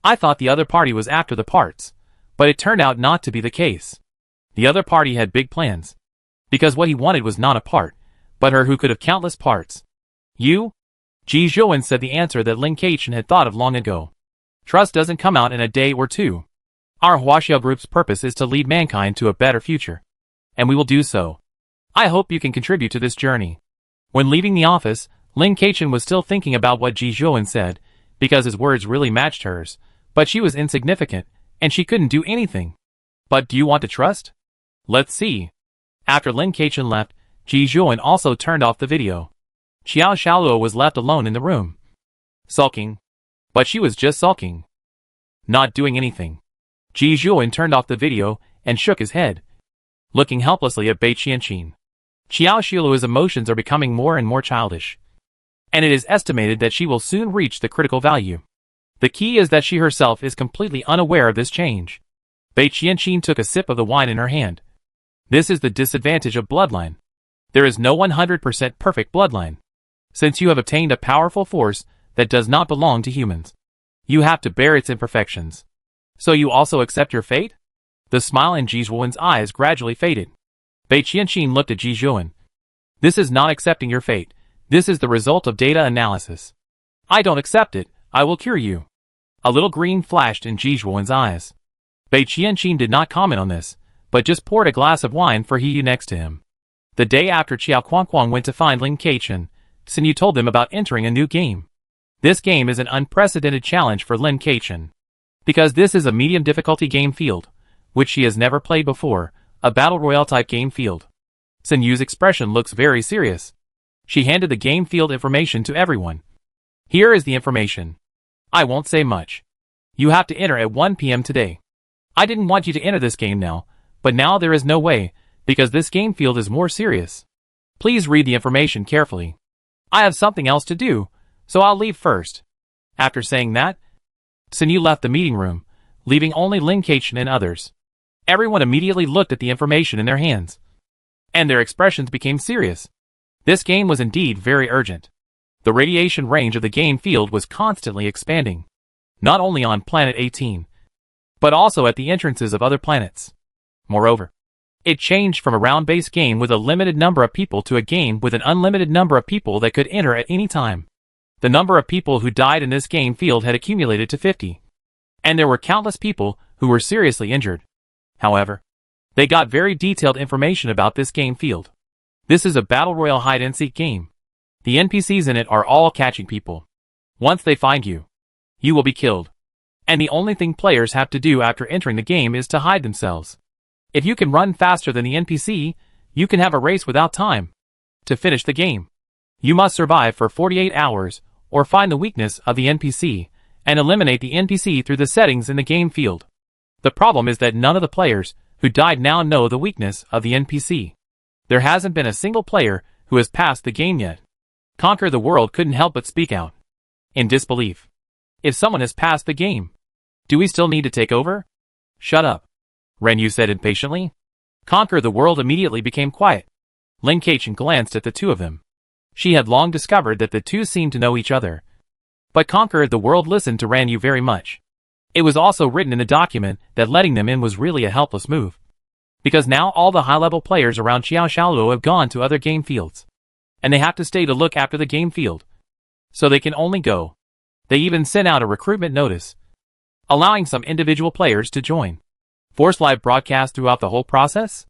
I thought the other party was after the parts, but it turned out not to be the case. The other party had big plans. Because what he wanted was not a part, but her who could have countless parts. You? Ji Zhuan said the answer that Lin Keichen had thought of long ago. Trust doesn't come out in a day or two. Our Huaxiao group's purpose is to lead mankind to a better future. And we will do so. I hope you can contribute to this journey. When leaving the office, Lin Keichen was still thinking about what Ji Zhuan said, because his words really matched hers, but she was insignificant, and she couldn't do anything. But do you want to trust? Let's see. After Lin Keichen left, Ji Zhuan also turned off the video. Xiao Xiaoluo was left alone in the room. Sulking. But she was just sulking. Not doing anything. Ji Zhuan turned off the video, and shook his head, looking helplessly at Bei Qianqin. Xiao Xiaoluo's emotions are becoming more and more childish, and it is estimated that she will soon reach the critical value. The key is that she herself is completely unaware of this change. Bei Qianqin took a sip of the wine in her hand. This is the disadvantage of bloodline. There is no 100% perfect bloodline. Since you have obtained a powerful force that does not belong to humans, you have to bear its imperfections. So you also accept your fate? The smile in Ji Zhuowen's eyes gradually faded. Bei Qianqin looked at Ji Zhuowen. This is not accepting your fate. This is the result of data analysis. I don't accept it. I will cure you. A little green flashed in Ji Zhuowen's eyes. Bei Qianqin did not comment on this, but just poured a glass of wine for He Yu next to him. The day after Qiao Kuangkuang went to find Lin Keichen, Sun Yu told them about entering a new game. This game is an unprecedented challenge for Lin Keichen. Because this is a medium difficulty game field, which she has never played before, a battle royale type game field. Sun Yu's expression looks very serious. She handed the game field information to everyone. Here is the information. I won't say much. You have to enter at 1 p.m. today. I didn't want you to enter this game now, but now there is no way, because this game field is more serious. Please read the information carefully. I have something else to do, so I'll leave first. After saying that, Sun Yu left the meeting room, leaving only Lin Keichen and others. Everyone immediately looked at the information in their hands, and their expressions became serious. This game was indeed very urgent. The radiation range of the game field was constantly expanding, not only on Planet 18, but also at the entrances of other planets. Moreover, it changed from a round-based game with a limited number of people to a game with an unlimited number of people that could enter at any time. The number of people who died in this game field had accumulated to 50. And there were countless people who were seriously injured. However, they got very detailed information about this game field. This is a battle royale hide-and-seek game. The NPCs in it are all catching people. Once they find you, you will be killed. And the only thing players have to do after entering the game is to hide themselves. If you can run faster than the NPC, you can have a race without time. To finish the game, you must survive for 48 hours, or find the weakness of the NPC, and eliminate the NPC through the settings in the game field. The problem is that none of the players who died now know the weakness of the NPC. There hasn't been a single player who has passed the game yet. Conquer the World couldn't help but speak out in disbelief. If someone has passed the game, do we still need to take over? Shut up, Ren Yu said impatiently. Conquer the World immediately became quiet. Lin Keichen glanced at the two of them. She had long discovered that the two seemed to know each other. But Conquer the World listened to Ren Yu very much. It was also written in the document that letting them in was really a helpless move. Because now all the high-level players around Qiao Shaoluo have gone to other game fields. And they have to stay to look after the game field. So they can only go. They even sent out a recruitment notice, allowing some individual players to join. Force live broadcast throughout the whole process?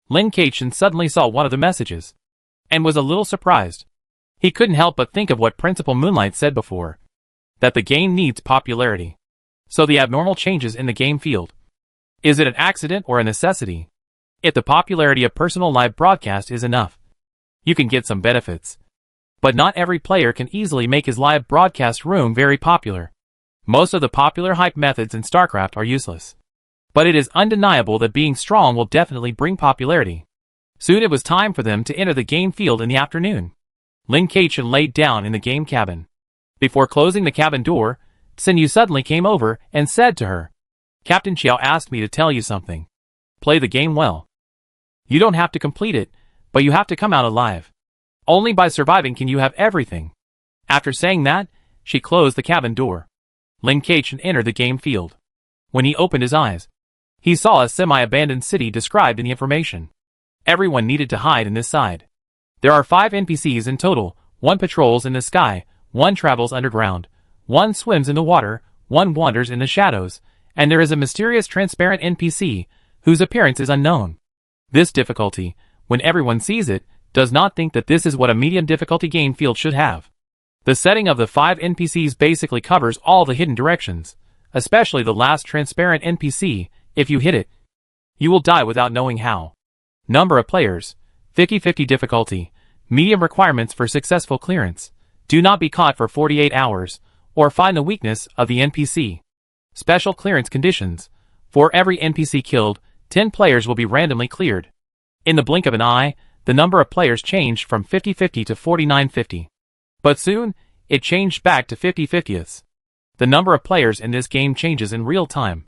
Lin Keichen suddenly saw one of the messages, and was a little surprised. He couldn't help but think of what Principal Moonlight said before, that the game needs popularity. So the abnormal changes in the game field. Is it an accident or a necessity? If the popularity of personal live broadcast is enough, you can get some benefits. But not every player can easily make his live broadcast room very popular. Most of the popular hype methods in StarCraft are useless. But it is undeniable that being strong will definitely bring popularity. Soon it was time for them to enter the game field in the afternoon. Lin Keichen laid down in the game cabin. Before closing the cabin door, Sun Yu suddenly came over and said to her, Captain Qiao asked me to tell you something. Play the game well. You don't have to complete it, but you have to come out alive. Only by surviving can you have everything. After saying that, she closed the cabin door. Lin Keichen entered the game field. When he opened his eyes, he saw a semi-abandoned city described in the information. Everyone needed to hide in this side. There are 5 NPCs in total, 1 patrols in the sky, 1 travels underground, 1 swims in the water, 1 wanders in the shadows, and there is a mysterious transparent NPC, whose appearance is unknown. This difficulty, when everyone sees it, does not think that this is what a medium difficulty game field should have. The setting of the 5 NPCs basically covers all the hidden directions, especially the last transparent NPC. If you hit it, you will die without knowing how. Number of players, 50-50 difficulty, medium requirements for successful clearance, do not be caught for 48 hours, or find the weakness of the NPC. Special clearance conditions, for every NPC killed, 10 players will be randomly cleared. In the blink of an eye, the number of players changed from 50-50 to 49-50. But soon, it changed back to 50-50ths. The number of players in this game changes in real time.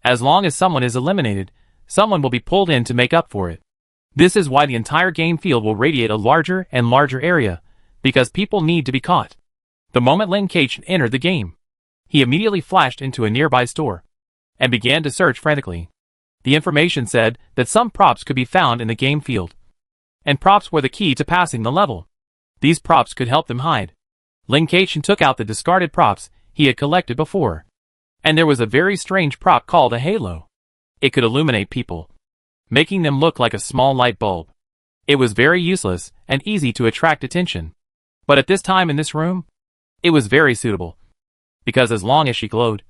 As long as someone is eliminated, someone will be pulled in to make up for it. This is why the entire game field will radiate a larger and larger area, because people need to be caught. The moment Lin Keichen entered the game, he immediately flashed into a nearby store and began to search frantically. The information said that some props could be found in the game field, and props were the key to passing the level. These props could help them hide. Lin Keichen took out the discarded props he had collected before, and there was a very strange prop called a halo. It could illuminate people, making them look like a small light bulb. It was very useless and easy to attract attention. But at this time in this room, it was very suitable, because as long as she glowed,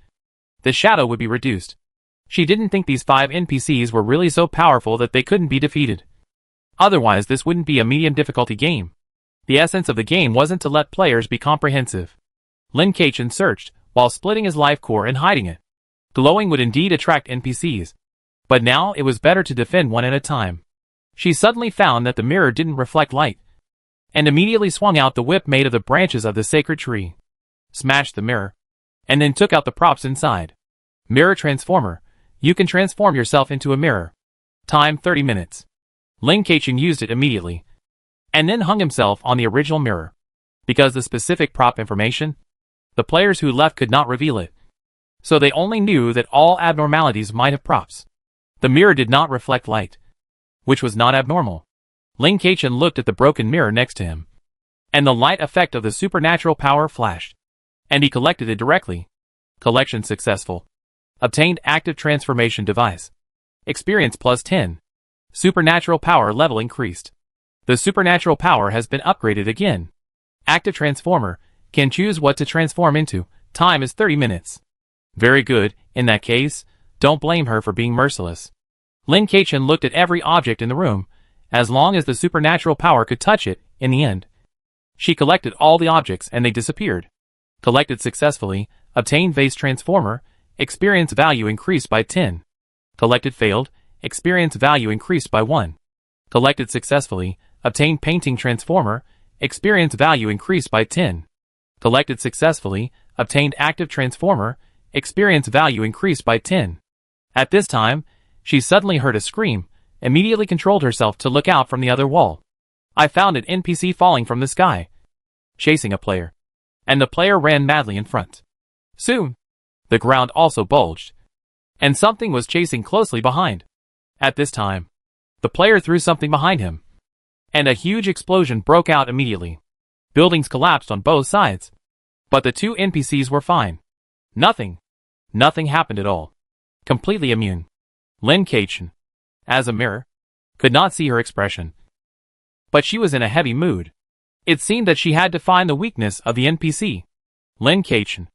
the shadow would be reduced. She didn't think these 5 NPCs were really so powerful that they couldn't be defeated. Otherwise, this wouldn't be a medium difficulty game. The essence of the game wasn't to let players be comprehensive. Lin Keichen searched, while splitting his life core and hiding it. Glowing would indeed attract NPCs, but now it was better to defend one at a time. She suddenly found that the mirror didn't reflect light, and immediately swung out the whip made of the branches of the sacred tree, smashed the mirror, and then took out the props inside. Mirror Transformer. You can transform yourself into a mirror. Time 30 minutes. Lin Keichen used it immediately, and then hung himself on the original mirror. Because the specific prop information, the players who left could not reveal it, so they only knew that all abnormalities might have props. The mirror did not reflect light, which was not abnormal. Lin Keichen looked at the broken mirror next to him, and the light effect of the supernatural power flashed, and he collected it directly. Collection successful. Obtained active transformation device. Experience plus 10. Supernatural power level increased. The supernatural power has been upgraded again. Active transformer can choose what to transform into. Time is 30 minutes. Very good. In that case, don't blame her for being merciless. Lin Keichen looked at every object in the room, as long as the supernatural power could touch it. In the end, she collected all the objects and they disappeared. Collected successfully. Obtained vase transformer. Experience value increased by 10. Collected failed. Experience value increased by 1. Collected successfully. Obtained painting transformer. Experience value increased by 10. Collected successfully. Obtained active transformer. Experience value increased by 10. At this time, she suddenly heard a scream, immediately controlled herself to look out from the other wall. I found an NPC falling from the sky, chasing a player, and the player ran madly in front. Soon, the ground also bulged, and something was chasing closely behind. At this time, the player threw something behind him, and a huge explosion broke out immediately. Buildings collapsed on both sides, but the 2 NPCs were fine. Nothing happened at all. Completely immune. Lin Keichen, as a mirror, could not see her expression, but she was in a heavy mood. It seemed that she had to find the weakness of the NPC. Lin Keichen,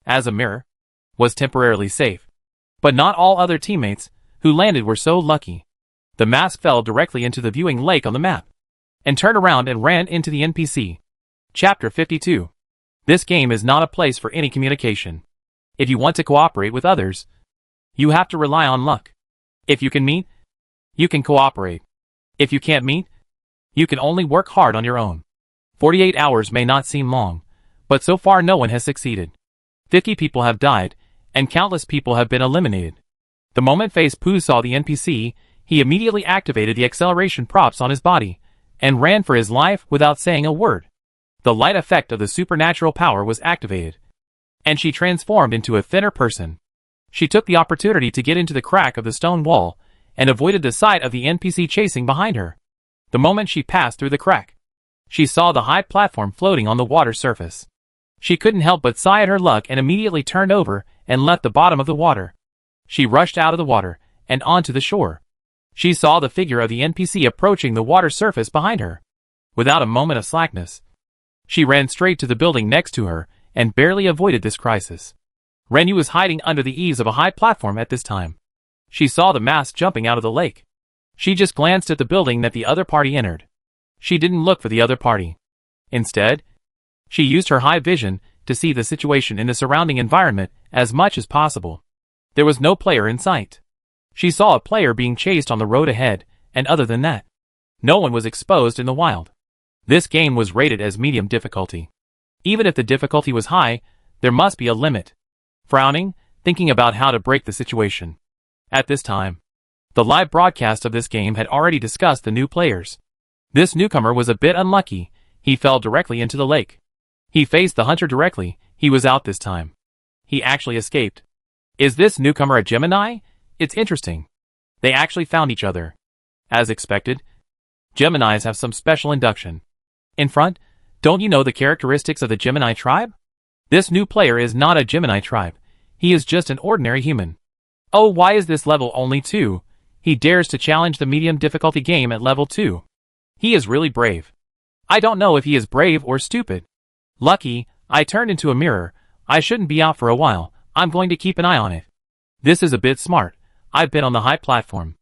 as a mirror, was temporarily safe, but not all other teammates who landed were so lucky. The mask fell directly into the viewing lake on the map, and turned around and ran into the NPC. Chapter 52. This game is not a place for any communication. If you want to cooperate with others, you have to rely on luck. If you can meet, you can cooperate. If you can't meet, you can only work hard on your own. 48 hours may not seem long, but so far no one has succeeded. 50 people have died, and countless people have been eliminated. The moment Face Poo saw the NPC, he immediately activated the acceleration props on his body, and ran for his life without saying a word. The light effect of the supernatural power was activated, and she transformed into a thinner person. She took the opportunity to get into the crack of the stone wall, and avoided the sight of the NPC chasing behind her. The moment she passed through the crack, she saw the high platform floating on the water surface. She couldn't help but sigh at her luck and immediately turned over and left the bottom of the water. She rushed out of the water and onto the shore. She saw the figure of the NPC approaching the water surface behind her. Without a moment of slackness, she ran straight to the building next to her and barely avoided this crisis. Renyu was hiding under the eaves of a high platform at this time. She saw the mask jumping out of the lake. She just glanced at the building that the other party entered. She didn't look for the other party. Instead, she used her high vision to see the situation in the surrounding environment as much as possible. There was no player in sight. She saw a player being chased on the road ahead, and other than that, no one was exposed in the wild. This game was rated as medium difficulty. Even if the difficulty was high, there must be a limit. frowning, thinking about how to break the situation. At this time, the live broadcast of this game had already discussed the new players. This newcomer was a bit unlucky. He fell directly into the lake. He faced the hunter directly. He was out this time. He actually escaped. Is this newcomer a Gemini? It's interesting. They actually found each other. As expected, Geminis have some special induction. In front, don't you know the characteristics of the Gemini tribe? This new player is not a Gemini tribe. He is just an ordinary human. Oh, why is this level only 2? He dares to challenge the medium difficulty game at level 2. He is really brave. I don't know if he is brave or stupid. Lucky, I turned into a mirror. I shouldn't be out for a while. I'm going to keep an eye on it. This is a bit smart. I've been on the high platform.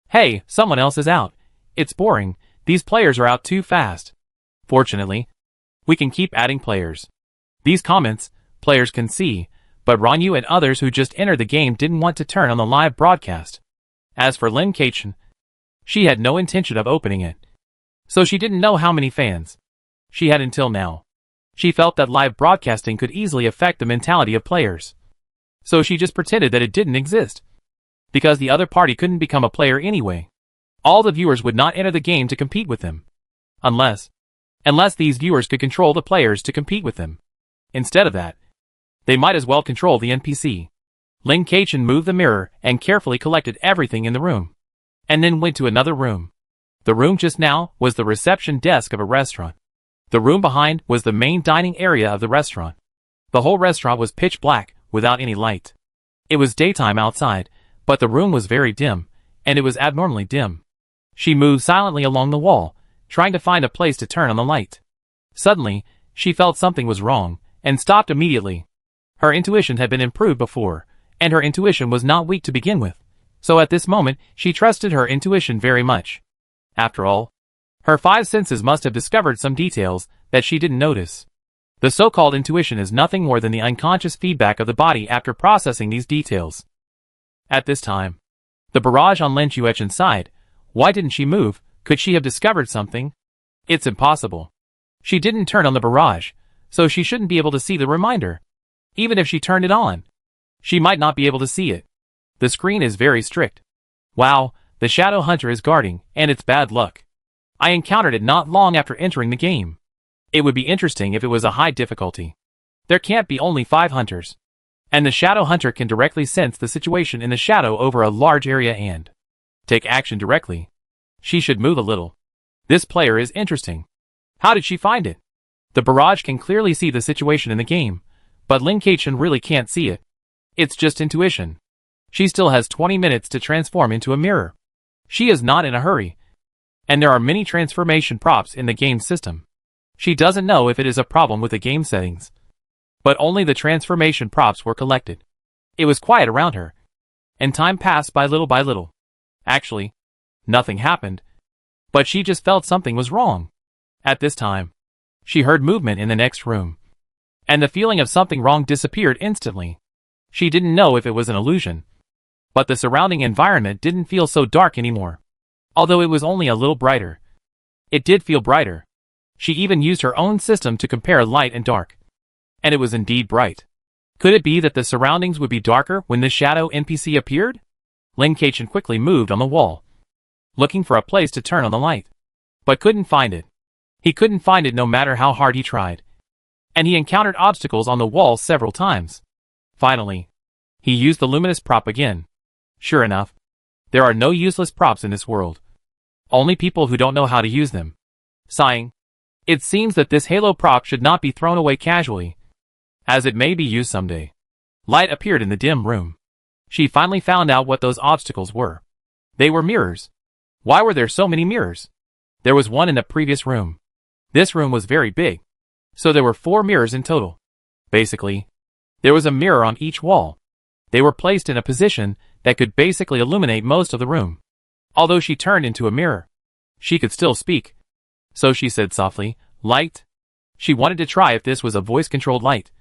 Hey, someone else is out. It's boring. These players are out too fast. Fortunately, we can keep adding players. These comments, players can see, but Ronyu and others who just entered the game didn't want to turn on the live broadcast. As for Lin Kachin, she had no intention of opening it. So she didn't know how many fans she had until now. She felt that live broadcasting could easily affect the mentality of players. So she just pretended that it didn't exist. Because the other party couldn't become a player anyway. All the viewers would not enter the game to compete with them. Unless these viewers could control the players to compete with them. Instead of that, they might as well control the NPC. Lin Kachin moved the mirror and carefully collected everything in the room. And then went to another room. The room just now was the reception desk of a restaurant. The room behind was the main dining area of the restaurant. The whole restaurant was pitch black, without any light. It was daytime outside, but the room was very dim, and it was abnormally dim. She moved silently along the wall, trying to find a place to turn on the light. Suddenly, she felt something was wrong, and stopped immediately. Her intuition had been improved before, and her intuition was not weak to begin with. So at this moment, she trusted her intuition very much. After all, her 5 senses must have discovered some details that she didn't notice. The so-called intuition is nothing more than the unconscious feedback of the body after processing these details. At this time, the barrage on Lin Chuechen's side. Why didn't she move? Could she have discovered something? It's impossible. She didn't turn on the barrage, so she shouldn't be able to see the reminder. Even if she turned it on, she might not be able to see it. The screen is very strict. Wow, the Shadow Hunter is guarding, and it's bad luck. I encountered it not long after entering the game. It would be interesting if it was a high difficulty. There can't be only 5 hunters. And the Shadow Hunter can directly sense the situation in the shadow over a large area and take action directly. She should move a little. This player is interesting. How did she find it? The barrage can clearly see the situation in the game, but Lin Kachin really can't see it. It's just intuition. She still has 20 minutes to transform into a mirror. She is not in a hurry. And there are many transformation props in the game system. She doesn't know if it is a problem with the game settings. But only the transformation props were collected. It was quiet around her. And time passed by little. Actually, nothing happened. But she just felt something was wrong. At this time, she heard movement in the next room. And the feeling of something wrong disappeared instantly. She didn't know if it was an illusion. But the surrounding environment didn't feel so dark anymore. Although it was only a little brighter. It did feel brighter. She even used her own system to compare light and dark. And it was indeed bright. Could it be that the surroundings would be darker when this shadow NPC appeared? Lin Kachin quickly moved on the wall, looking for a place to turn on the light. But couldn't find it. He couldn't find it no matter how hard he tried. And he encountered obstacles on the wall several times. Finally, he used the luminous prop again. Sure enough, there are no useless props in this world. Only people who don't know how to use them. Sighing, it seems that this halo prop should not be thrown away casually, as it may be used someday. Light appeared in the dim room. She finally found out what those obstacles were. They were mirrors. Why were there so many mirrors? There was one in the previous room. This room was very big, so there were 4 mirrors in total. Basically, there was a mirror on each wall. They were placed in a position that could basically illuminate most of the room. Although she turned into a mirror, she could still speak. So she said softly, "Light." She wanted to try if this was a voice-controlled light,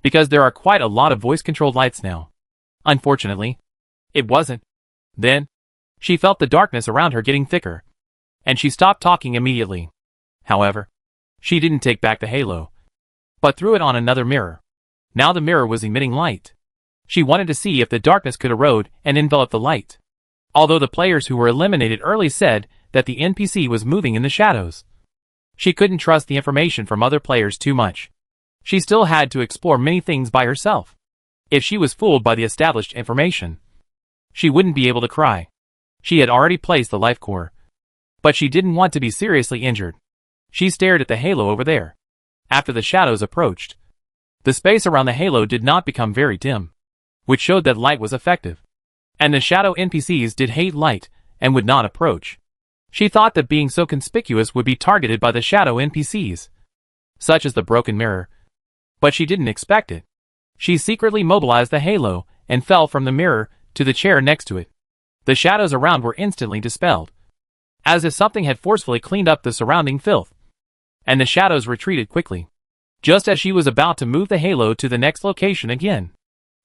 because there are quite a lot of voice-controlled lights now. Unfortunately, it wasn't. Then, she felt the darkness around her getting thicker, and she stopped talking immediately. However, she didn't take back the halo, but threw it on another mirror. Now the mirror was emitting light. She wanted to see if the darkness could erode and envelop the light. Although the players who were eliminated early said that the NPC was moving in the shadows, she couldn't trust the information from other players too much. She still had to explore many things by herself. If she was fooled by the established information, she wouldn't be able to cry. She had already placed the life core, but she didn't want to be seriously injured. She stared at the halo over there. After the shadows approached, the space around the halo did not become very dim, which showed that light was effective. And the shadow NPCs did hate light and would not approach. She thought that being so conspicuous would be targeted by the shadow NPCs, such as the broken mirror, but she didn't expect it. She secretly mobilized the halo and fell from the mirror to the chair next to it. The shadows around were instantly dispelled, as if something had forcefully cleaned up the surrounding filth, and the shadows retreated quickly. Just as she was about to move the halo to the next location again,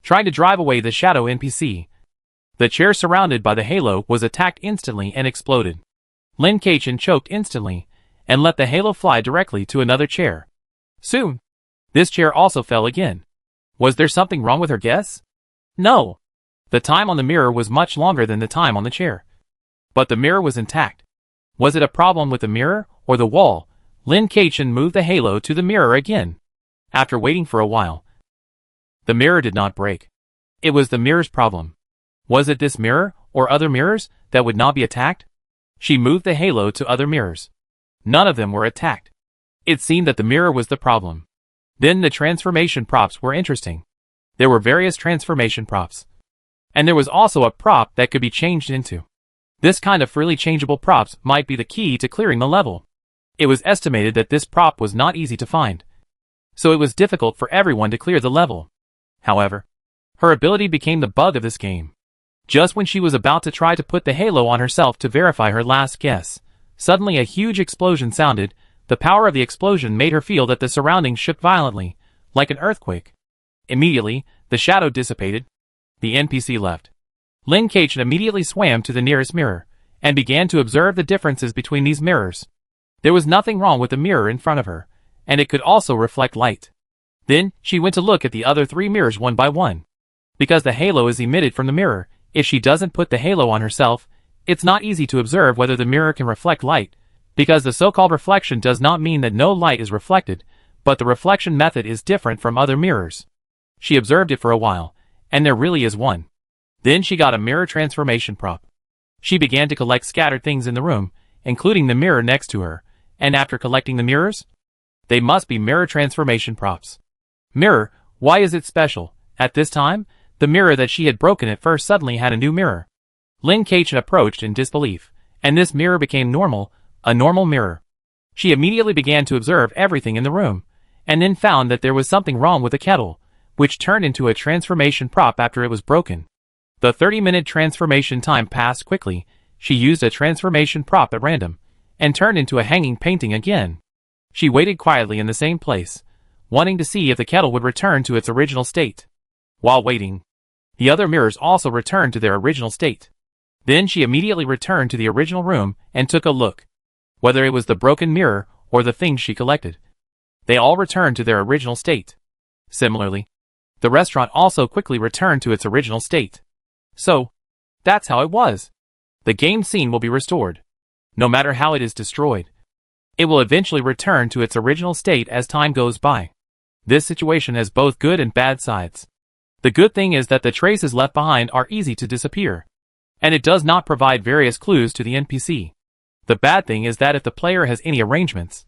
trying to drive away the shadow NPC, the chair surrounded by the halo was attacked instantly and exploded. Lin Kachin choked instantly and let the halo fly directly to another chair. Soon, this chair also fell again. Was there something wrong with her guess? No. The time on the mirror was much longer than the time on the chair. But the mirror was intact. Was it a problem with the mirror or the wall? Lin Kachin moved the halo to the mirror again. After waiting for a while, the mirror did not break. It was the mirror's problem. Was it this mirror or other mirrors that would not be attacked? She moved the halo to other mirrors. None of them were attacked. It seemed that the mirror was the problem. Then the transformation props were interesting. There were various transformation props. And there was also a prop that could be changed into. This kind of freely changeable props might be the key to clearing the level. It was estimated that this prop was not easy to find, so it was difficult for everyone to clear the level. However, her ability became the bug of this game. Just when she was about to try to put the halo on herself to verify her last guess, suddenly a huge explosion sounded. The power of the explosion made her feel that the surroundings shook violently, like an earthquake. Immediately, the shadow dissipated. The NPC left. Lin Kachin immediately swam to the nearest mirror, and began to observe the differences between these mirrors. There was nothing wrong with the mirror in front of her, and it could also reflect light. Then, she went to look at the other 3 mirrors one by one. Because the halo is emitted from the mirror, if she doesn't put the halo on herself, it's not easy to observe whether the mirror can reflect light, because the so-called reflection does not mean that no light is reflected, but the reflection method is different from other mirrors. She observed it for a while, and there really is one. Then she got a mirror transformation prop. She began to collect scattered things in the room, including the mirror next to her, and after collecting the mirrors, they must be mirror transformation props. Mirror, why is it special? At this time, the mirror that she had broken at first suddenly had a new mirror. Lin Kachin approached in disbelief, and this mirror became normal, a normal mirror. She immediately began to observe everything in the room, and then found that there was something wrong with the kettle, which turned into a transformation prop after it was broken. The 30-minute transformation time passed quickly. She used a transformation prop at random, and turned into a hanging painting again. She waited quietly in the same place, wanting to see if the kettle would return to its original state. While waiting, the other mirrors also returned to their original state. Then she immediately returned to the original room and took a look. Whether it was the broken mirror or the things she collected, they all returned to their original state. Similarly, the restaurant also quickly returned to its original state. So, that's how it was. The game scene will be restored. No matter how it is destroyed, it will eventually return to its original state as time goes by. This situation has both good and bad sides. The good thing is that the traces left behind are easy to disappear, and it does not provide various clues to the NPC. The bad thing is that if the player has any arrangements,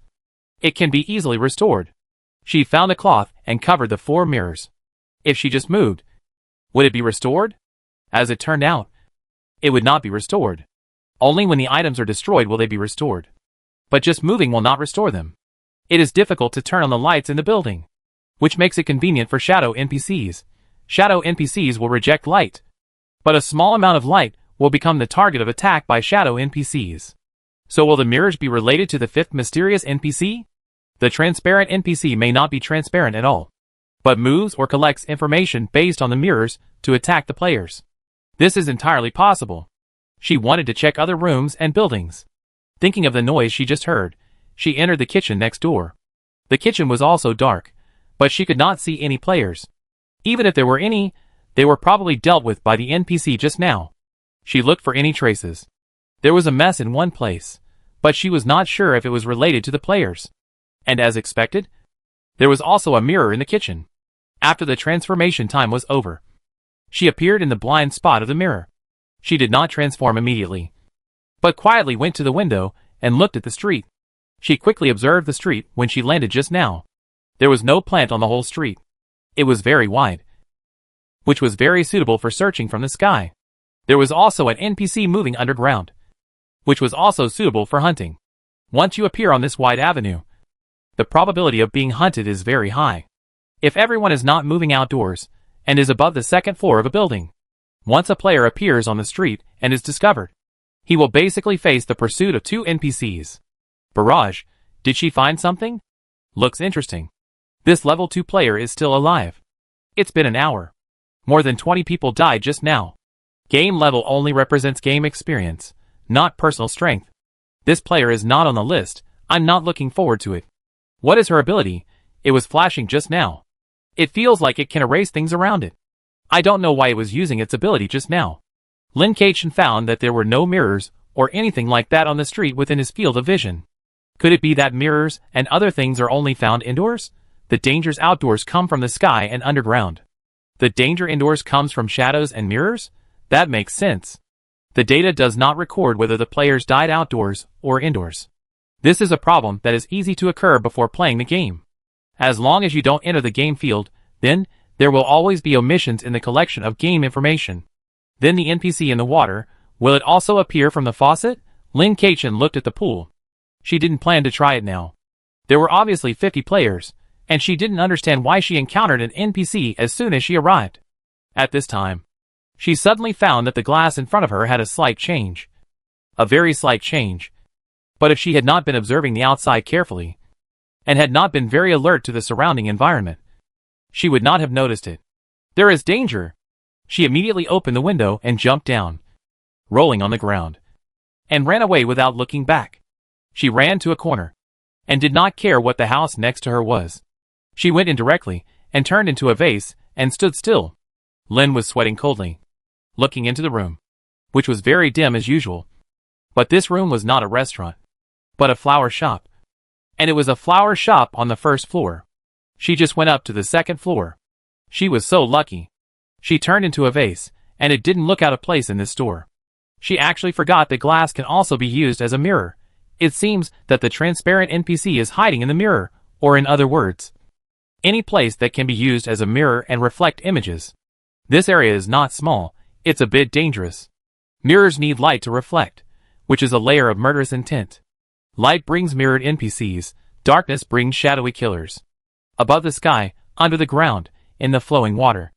it can be easily restored. She found a cloth and covered the 4 mirrors. If she just moved, would it be restored? As it turned out, it would not be restored. Only when the items are destroyed will they be restored. But just moving will not restore them. It is difficult to turn on the lights in the building, which makes it convenient for shadow NPCs. Shadow NPCs will reject light, but a small amount of light will become the target of attack by shadow NPCs. So will the mirrors be related to the 5th mysterious NPC? The transparent NPC may not be transparent at all, but moves or collects information based on the mirrors to attack the players. This is entirely possible. She wanted to check other rooms and buildings. Thinking of the noise she just heard, she entered the kitchen next door. The kitchen was also dark, but she could not see any players. Even if there were any, They were probably dealt with by the NPC just now. She looked for any traces. There was a mess in one place, but she was not sure if it was related to the players. And as expected, there was also a mirror in the kitchen. After the transformation time was over, she appeared in the blind spot of the mirror. She did not transform immediately, but quietly went to the window and looked at the street. She quickly observed the street when she landed just now. There was no plant on the whole street. It was very wide, which was very suitable for searching from the sky. There was also an NPC moving underground, which was also suitable for hunting. Once you appear on this wide avenue, the probability of being hunted is very high. If everyone is not moving outdoors and is above the second floor of a building, once a player appears on the street and is discovered, he will basically face the pursuit of two NPCs. Barrage, did she find something? Looks interesting. This level 2 player is still alive. It's been an hour. More than 20 people died just now. Game level only represents game experience, not personal strength. This player is not on the list. I'm not looking forward to it. What is her ability? It was flashing just now. It feels like it can erase things around it. I don't know why it was using its ability just now. Lin Kachin found that there were no mirrors or anything like that on the street within his field of vision. Could it be that mirrors and other things are only found indoors? The dangers outdoors come from the sky and underground. The danger indoors comes from shadows and mirrors? That makes sense. The data does not record whether the players died outdoors or indoors. This is a problem that is easy to occur before playing the game. As long as you don't enter the game field, then there will always be omissions in the collection of game information. Then the NPC in the water, will it also appear from the faucet? Lin Kachin looked at the pool. She didn't plan to try it now. There were obviously 50 players, and she didn't understand why she encountered an NPC as soon as she arrived. At this time, she suddenly found that the glass in front of her had a slight change. A very slight change. But if she had not been observing the outside carefully, and had not been very alert to the surrounding environment, she would not have noticed it. There is danger! She immediately opened the window and jumped down, rolling on the ground, and ran away without looking back. She ran to a corner, and did not care what the house next to her was. She went in directly, and turned into a vase, and stood still. Lin was sweating coldly, looking into the room, which was very dim as usual. But this room was not a restaurant, but a flower shop. And it was a flower shop on the first floor. She just went up to the second floor. She was so lucky. She turned into a vase, and it didn't look out of place in this store. She actually forgot that glass can also be used as a mirror. It seems that the transparent NPC is hiding in the mirror, or in other words, any place that can be used as a mirror and reflect images. This area is not small, it's a bit dangerous. Mirrors need light to reflect, which is a layer of murderous intent. Light brings mirrored NPCs, darkness brings shadowy killers. Above the sky, under the ground, in the flowing water.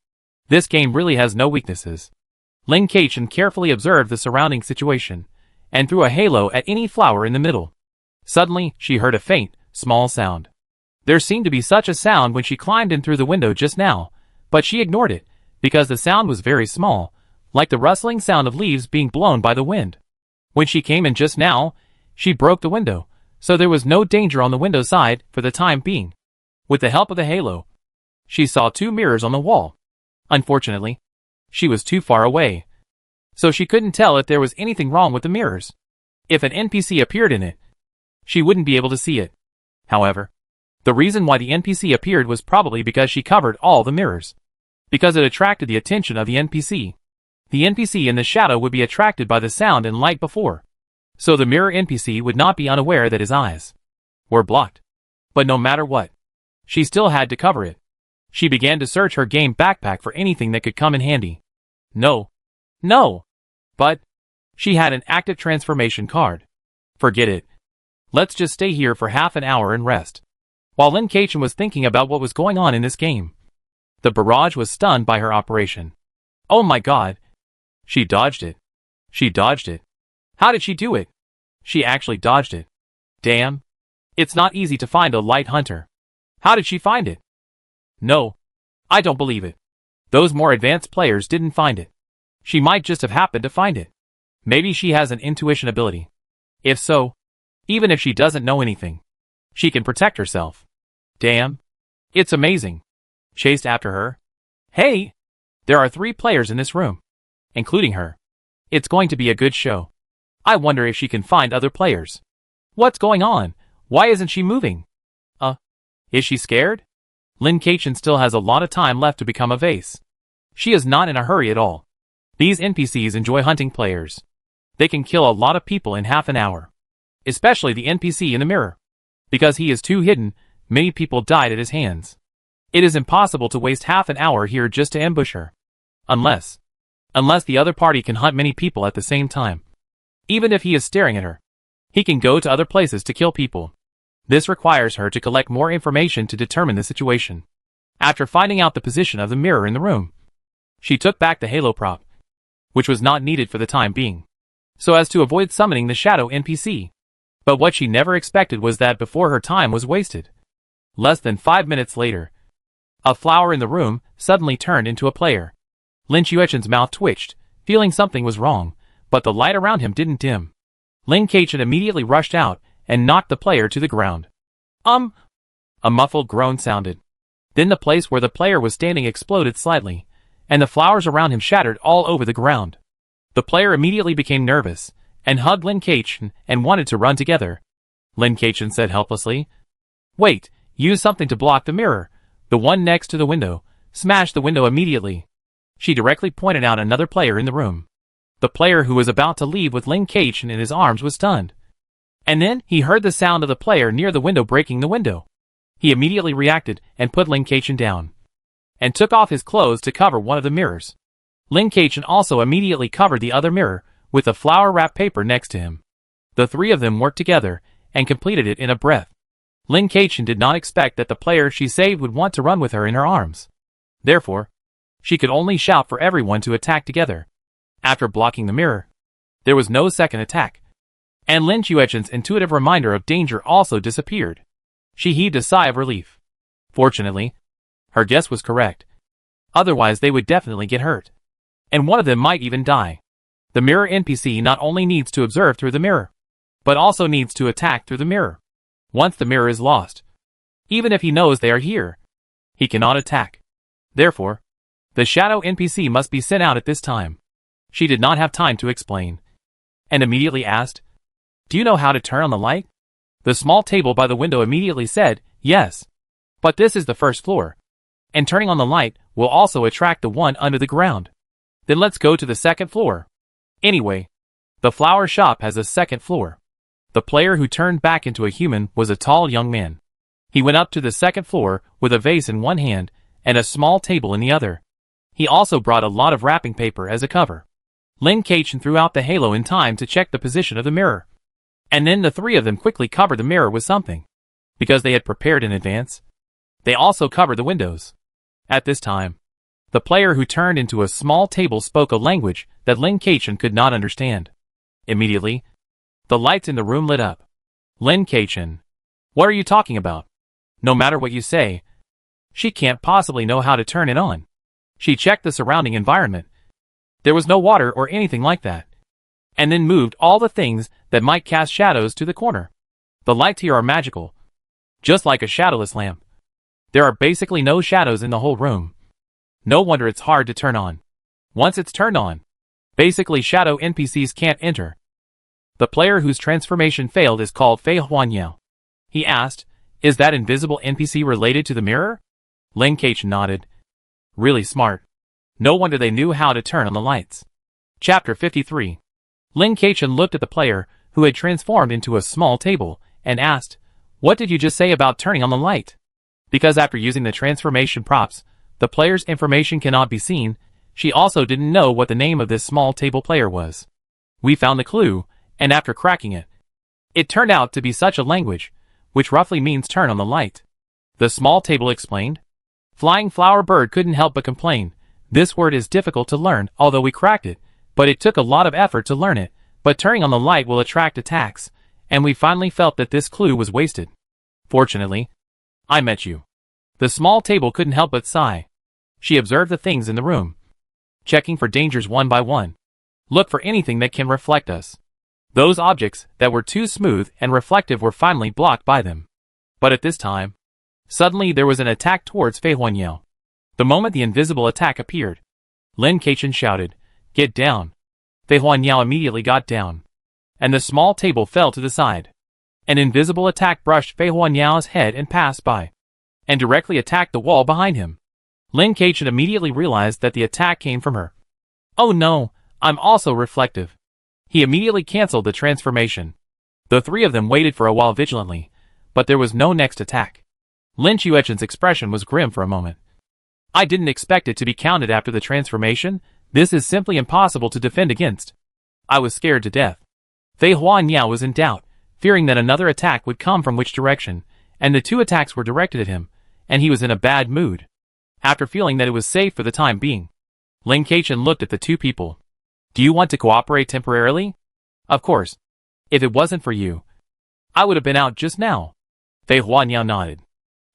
This game really has no weaknesses. Lin Kachin carefully observed the surrounding situation, and threw a halo at any flower in the middle. Suddenly, she heard a faint, small sound. There seemed to be such a sound when she climbed in through the window just now, but she ignored it, because the sound was very small, like the rustling sound of leaves being blown by the wind. When she came in just now, she broke the window, so there was no danger on the window side for the time being. With the help of the halo, she saw 2 mirrors on the wall. Unfortunately, she was too far away, so she couldn't tell if there was anything wrong with the mirrors. If an NPC appeared in it, she wouldn't be able to see it. However, the reason why the NPC appeared was probably because she covered all the mirrors. Because it attracted the attention of the NPC. The NPC in the shadow would be attracted by the sound and light before, so the mirror NPC would not be unaware that his eyes were blocked. But no matter what, she still had to cover it. She began to search her game backpack for anything that could come in handy. No. But she had an active transformation card. Forget it. Let's just stay here for half an hour and rest. While Lin Kachin was thinking about what was going on in this game, the barrage was stunned by her operation. Oh my god. She dodged it. How did she do it? She actually dodged it. Damn. It's not easy to find a light hunter. How did she find it? No. I don't believe it. Those more advanced players didn't find it. She might just have happened to find it. Maybe she has an intuition ability. If so, even if she doesn't know anything, she can protect herself. Damn. It's amazing. Chased after her. Hey! There are 3 players in this room, including her. It's going to be a good show. I wonder if she can find other players. What's going on? Why isn't she moving? Is she scared? Lin Keichen still has a lot of time left to become a vase. She is not in a hurry at all. These NPCs enjoy hunting players. They can kill a lot of people in half an hour. Especially the NPC in the mirror. Because he is too hidden, many people died at his hands. It is impossible to waste half an hour here just to ambush her. Unless the other party can hunt many people at the same time. Even if he is staring at her, he can go to other places to kill people. This requires her to collect more information to determine the situation. After finding out the position of the mirror in the room, she took back the halo prop, which was not needed for the time being, so as to avoid summoning the shadow NPC. But what she never expected was that before her time was wasted. Less than 5 minutes later, a flower in the room suddenly turned into a player. Lin Chuechen's mouth twitched, feeling something was wrong, but the light around him didn't dim. Lin Keichen immediately rushed out and knocked the player to the ground. A muffled groan sounded. Then the place where the player was standing exploded slightly, and the flowers around him shattered all over the ground. The player immediately became nervous, and hugged Lin Keichen and wanted to run together. Lin Keichen said helplessly, "Wait, use something to block the mirror, the one next to the window. Smash the window immediately." She directly pointed out another player in the room. The player who was about to leave with Lin Keichen in his arms was stunned. And then he heard the sound of the player near the window breaking the window. He immediately reacted and put Lin Keichen down, and took off his clothes to cover one of the mirrors. Lin Keichen also immediately covered the other mirror with a flower-wrapped paper next to him. The 3 of them worked together and completed it in a breath. Lin Keichen did not expect that the player she saved would want to run with her in her arms. Therefore, she could only shout for everyone to attack together. After blocking the mirror, there was no second attack, and Lin Chuechen's intuitive reminder of danger also disappeared. She heaved a sigh of relief. Fortunately, her guess was correct. Otherwise they would definitely get hurt. And one of them might even die. The mirror NPC not only needs to observe through the mirror, but also needs to attack through the mirror. Once the mirror is lost, even if he knows they are here, he cannot attack. Therefore, the shadow NPC must be sent out at this time. She did not have time to explain, and immediately asked, "Do you know how to turn on the light?" The small table by the window immediately said, "Yes. But this is the first floor, and turning on the light will also attract the one under the ground. Then let's go to the second floor. Anyway, the flower shop has a second floor." The player who turned back into a human was a tall young man. He went up to the second floor with a vase in one hand and a small table in the other. He also brought a lot of wrapping paper as a cover. Lin Keichen threw out the halo in time to check the position of the mirror. And then the 3 of them quickly covered the mirror with something, because they had prepared in advance. They also covered the windows. At this time, the player who turned into a small table spoke a language that Lin Keichen could not understand. Immediately, the lights in the room lit up. "Lin Keichen, what are you talking about? No matter what you say, she can't possibly know how to turn it on." She checked the surrounding environment. There was no water or anything like that. And then moved all the things that might cast shadows to the corner. The lights here are magical, just like a shadowless lamp. There are basically no shadows in the whole room. No wonder it's hard to turn on. Once it's turned on, basically shadow NPCs can't enter. The player whose transformation failed is called Fei Huanyao. He asked, "Is that invisible NPC related to the mirror?" Lin Keichen nodded. Really smart. No wonder they knew how to turn on the lights. Chapter 53. Lin Keichen looked at the player, who had transformed into a small table, and asked, "What did you just say about turning on the light?" Because after using the transformation props, the player's information cannot be seen, she also didn't know what the name of this small table player was. We found the clue, and after cracking it, it turned out to be such a language, which roughly means turn on the light. The small table explained. Flying Flower Bird couldn't help but complain. "This word is difficult to learn, although we cracked it, but it took a lot of effort to learn it, but turning on the light will attract attacks, and we finally felt that this clue was wasted. Fortunately, I met you." The small table couldn't help but sigh. She observed the things in the room, checking for dangers one by one. Look for anything that can reflect us. Those objects that were too smooth and reflective were finally blocked by them. But at this time, suddenly there was an attack towards Fei Huanyao. The moment the invisible attack appeared, Lin Keqian shouted, "Get down." Fei Huanyao immediately got down, and the small table fell to the side. An invisible attack brushed Fei Huanyao's head and passed by, and directly attacked the wall behind him. Lin Keqian immediately realized that the attack came from her. "Oh no, I'm also reflective." He immediately cancelled the transformation. The three of them waited for a while vigilantly, but there was no next attack. Lin Chueqian's expression was grim for a moment. "I didn't expect it to be counted after the transformation. This is simply impossible to defend against. I was scared to death." Fei Huanyao was in doubt, fearing that another attack would come from which direction, and the two attacks were directed at him, and he was in a bad mood. After feeling that it was safe for the time being, Lin Keqian looked at the two people. "Do you want to cooperate temporarily?" "Of course. If it wasn't for you, I would have been out just now." Fei Huanyao nodded.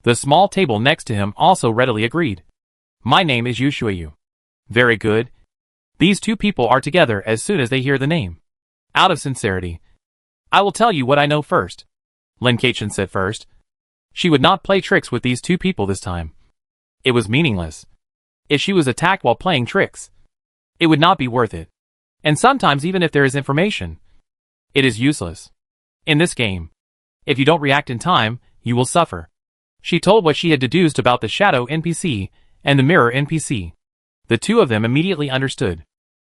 The small table next to him also readily agreed. "My name is Yu Shuiyu." "Very good." These two people are together as soon as they hear the name. Out of sincerity, "I will tell you what I know first," Lin Keqian said first. She would not play tricks with these two people this time. It was meaningless. If she was attacked while playing tricks, it would not be worth it. And sometimes even if there is information, it is useless. In this game, if you don't react in time, you will suffer. She told what she had deduced about the shadow NPC and the mirror NPC. The two of them immediately understood.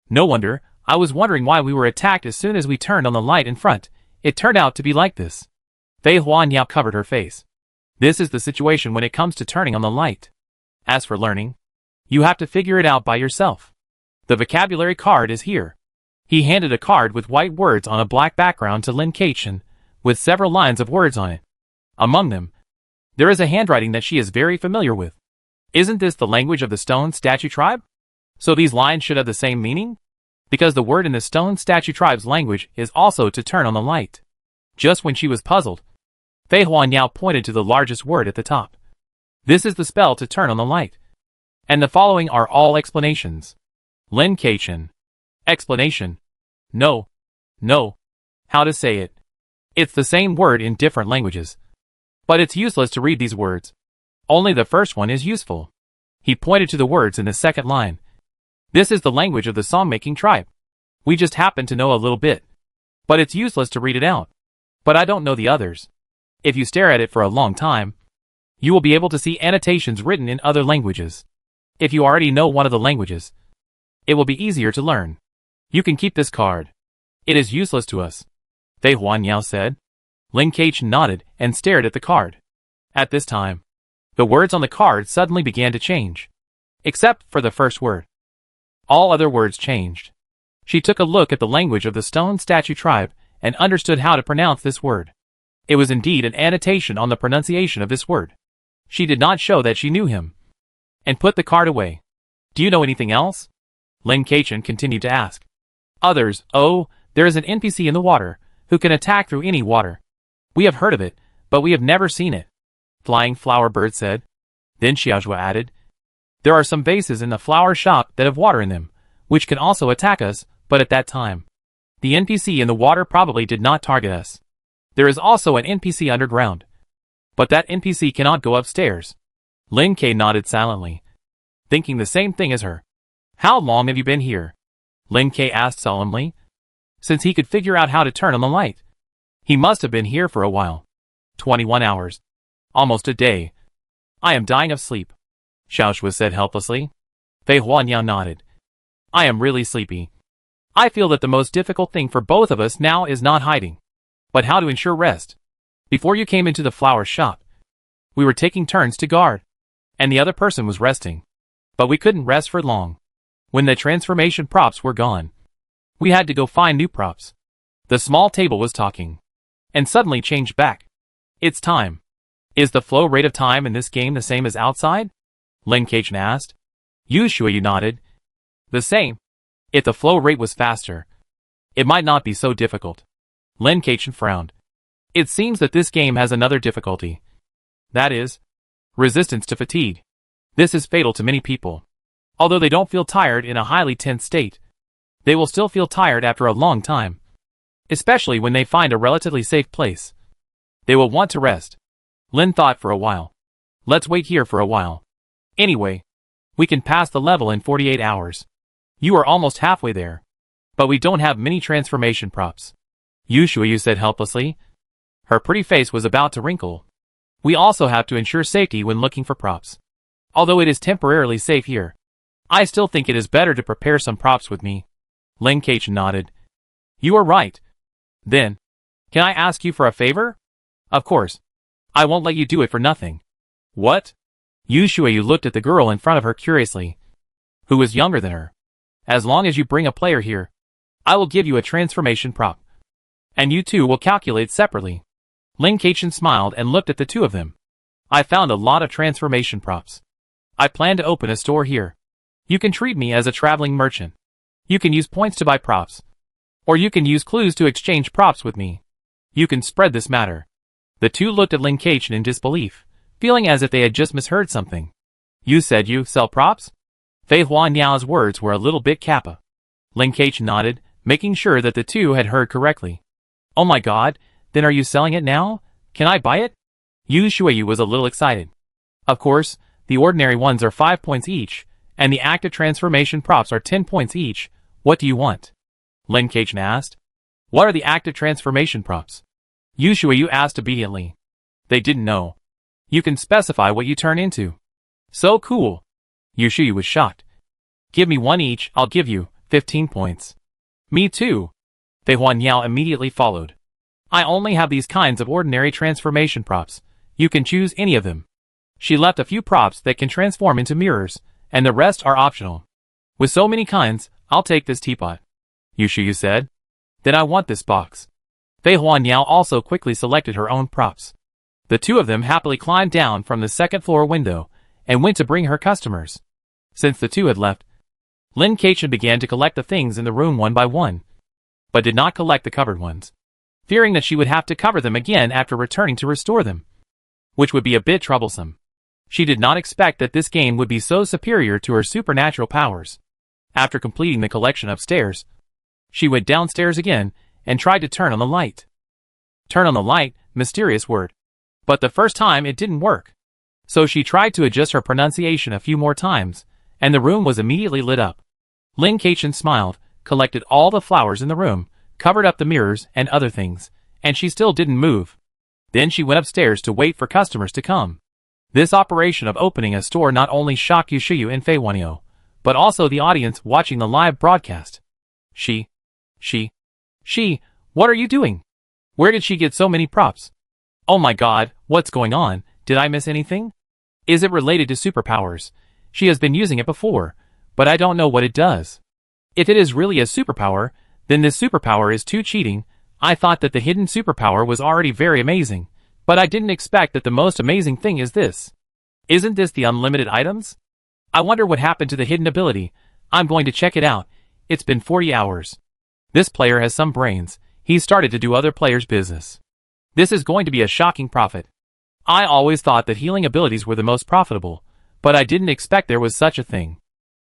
"No wonder, I was wondering why we were attacked as soon as we turned on the light in front. It turned out to be like this." Fei Huanyao covered her face. This is the situation when it comes to turning on the light. As for learning, you have to figure it out by yourself. The vocabulary card is here. He handed a card with white words on a black background to Lin Keqian, with several lines of words on it. Among them, there is a handwriting that she is very familiar with. Isn't this the language of the stone statue tribe? So these lines should have the same meaning? Because the word in the stone statue tribe's language is also to turn on the light. Just when she was puzzled, Fei Huanyao pointed to the largest word at the top. This is the spell to turn on the light. And the following are all explanations. Lin Keqian. Explanation. No. How to say it? It's the same word in different languages. But it's useless to read these words. Only the first one is useful. He pointed to the words in the second line. This is the language of the song-making tribe. We just happen to know a little bit. But it's useless to read it out. But I don't know the others. If you stare at it for a long time, you will be able to see annotations written in other languages. If you already know one of the languages, it will be easier to learn. You can keep this card. It is useless to us, Fei Huanyao said. Lin Keqian nodded and stared at the card. At this time, the words on the card suddenly began to change. Except for the first word. All other words changed. She took a look at the language of the stone statue tribe and understood how to pronounce this word. It was indeed an annotation on the pronunciation of this word. She did not show that she knew him. And put the card away. "Do you know anything else?" Lin Keqian continued to ask. "Others, oh, there is an NPC in the water, who can attack through any water. We have heard of it, but we have never seen it," Flying Flower Bird said. Then Xiaozhua added, "There are some vases in the flower shop that have water in them, which can also attack us, but at that time, the NPC in the water probably did not target us. There is also an NPC underground. But that NPC cannot go upstairs." Lin Ke nodded silently, thinking the same thing as her. "How long have you been here?" Lin Ke asked solemnly. Since he could figure out how to turn on the light, he must have been here for a while. 21 hours. Almost a day. "I am dying of sleep," Xiaozhua said helplessly. Fei Huanyao nodded. "I am really sleepy. I feel that the most difficult thing for both of us now is not hiding, but how to ensure rest. Before you came into the flower shop, we were taking turns to guard, and the other person was resting. But we couldn't rest for long. When the transformation props were gone, we had to go find new props." The small table was talking, and suddenly changed back. "It's time. Is the flow rate of time in this game the same as outside?" Lin Keqian asked. Yu Shuiyu nodded. "The same. If the flow rate was faster, it might not be so difficult." Lin Keqian frowned. "It seems that this game has another difficulty. That is, resistance to fatigue. This is fatal to many people. Although they don't feel tired in a highly tense state, they will still feel tired after a long time. Especially when they find a relatively safe place. They will want to rest." Lin thought for a while. "Let's wait here for a while. Anyway, we can pass the level in 48 hours. You are almost halfway there. But we don't have many transformation props. Yu said helplessly. Her pretty face was about to wrinkle. We also have to ensure safety when looking for props. Although it is temporarily safe here, I still think it is better to prepare some props with me. Lin Keqian nodded. You are right. Then, can I ask you for a favor? Of course. I won't let you do it for nothing. What? Yu looked at the girl in front of her curiously, who was younger than her. As long as you bring a player here, I will give you a transformation prop. And you two will calculate separately. Lin Keqian smiled and looked at the two of them. I found a lot of transformation props. I plan to open a store here. You can treat me as a traveling merchant. You can use points to buy props. Or you can use clues to exchange props with me. You can spread this matter. The two looked at Lin Keqian in disbelief, feeling as if they had just misheard something. You said you sell props? Fei Huaniao's words were a little bit kappa. Lin Keqian nodded, making sure that the two had heard correctly. Oh my god, then are you selling it now? Can I buy it? Yu Shuiyu was a little excited. Of course, the ordinary ones are 5 points each, and the active transformation props are 10 points each. What do you want? Lin Keqian asked. What are the active transformation props? Yu Shuiyu asked obediently. They didn't know. You can specify what you turn into. So cool. Yu Shuiyu was shocked. Give me one each, I'll give you 15 points. Me too. Fei Huaniao immediately followed. I only have these kinds of ordinary transformation props. You can choose any of them. She left a few props that can transform into mirrors, and the rest are optional. With so many kinds, I'll take this teapot. Yu said. Then I want this box. Fei Huaniao also quickly selected her own props. The two of them happily climbed down from the second floor window and went to bring her customers. Since the two had left, Lin Keqian began to collect the things in the room one by one, but did not collect the covered ones, fearing that she would have to cover them again after returning to restore them, which would be a bit troublesome. She did not expect that this game would be so superior to her supernatural powers. After completing the collection upstairs, she went downstairs again and tried to turn on the light. Turn on the light, mysterious word. But the first time it didn't work. So she tried to adjust her pronunciation a few more times, and the room was immediately lit up. Lin Keqian smiled, collected all the flowers in the room, covered up the mirrors and other things, and she still didn't move. Then she went upstairs to wait for customers to come. This operation of opening a store not only shocked Yu and Fei Huaniao, but also the audience watching the live broadcast. What are you doing? Where did she get so many props? Oh my god, what's going on? Did I miss anything? Is it related to superpowers? She has been using it before, but I don't know what it does. If it is really a superpower, then this superpower is too cheating. I thought that the hidden superpower was already very amazing, but I didn't expect that the most amazing thing is this. Isn't this the unlimited items? I wonder what happened to the hidden ability. I'm going to check it out. It's been 40 hours. This player has some brains. He's started to do other players' business. This is going to be a shocking profit. I always thought that healing abilities were the most profitable, but I didn't expect there was such a thing.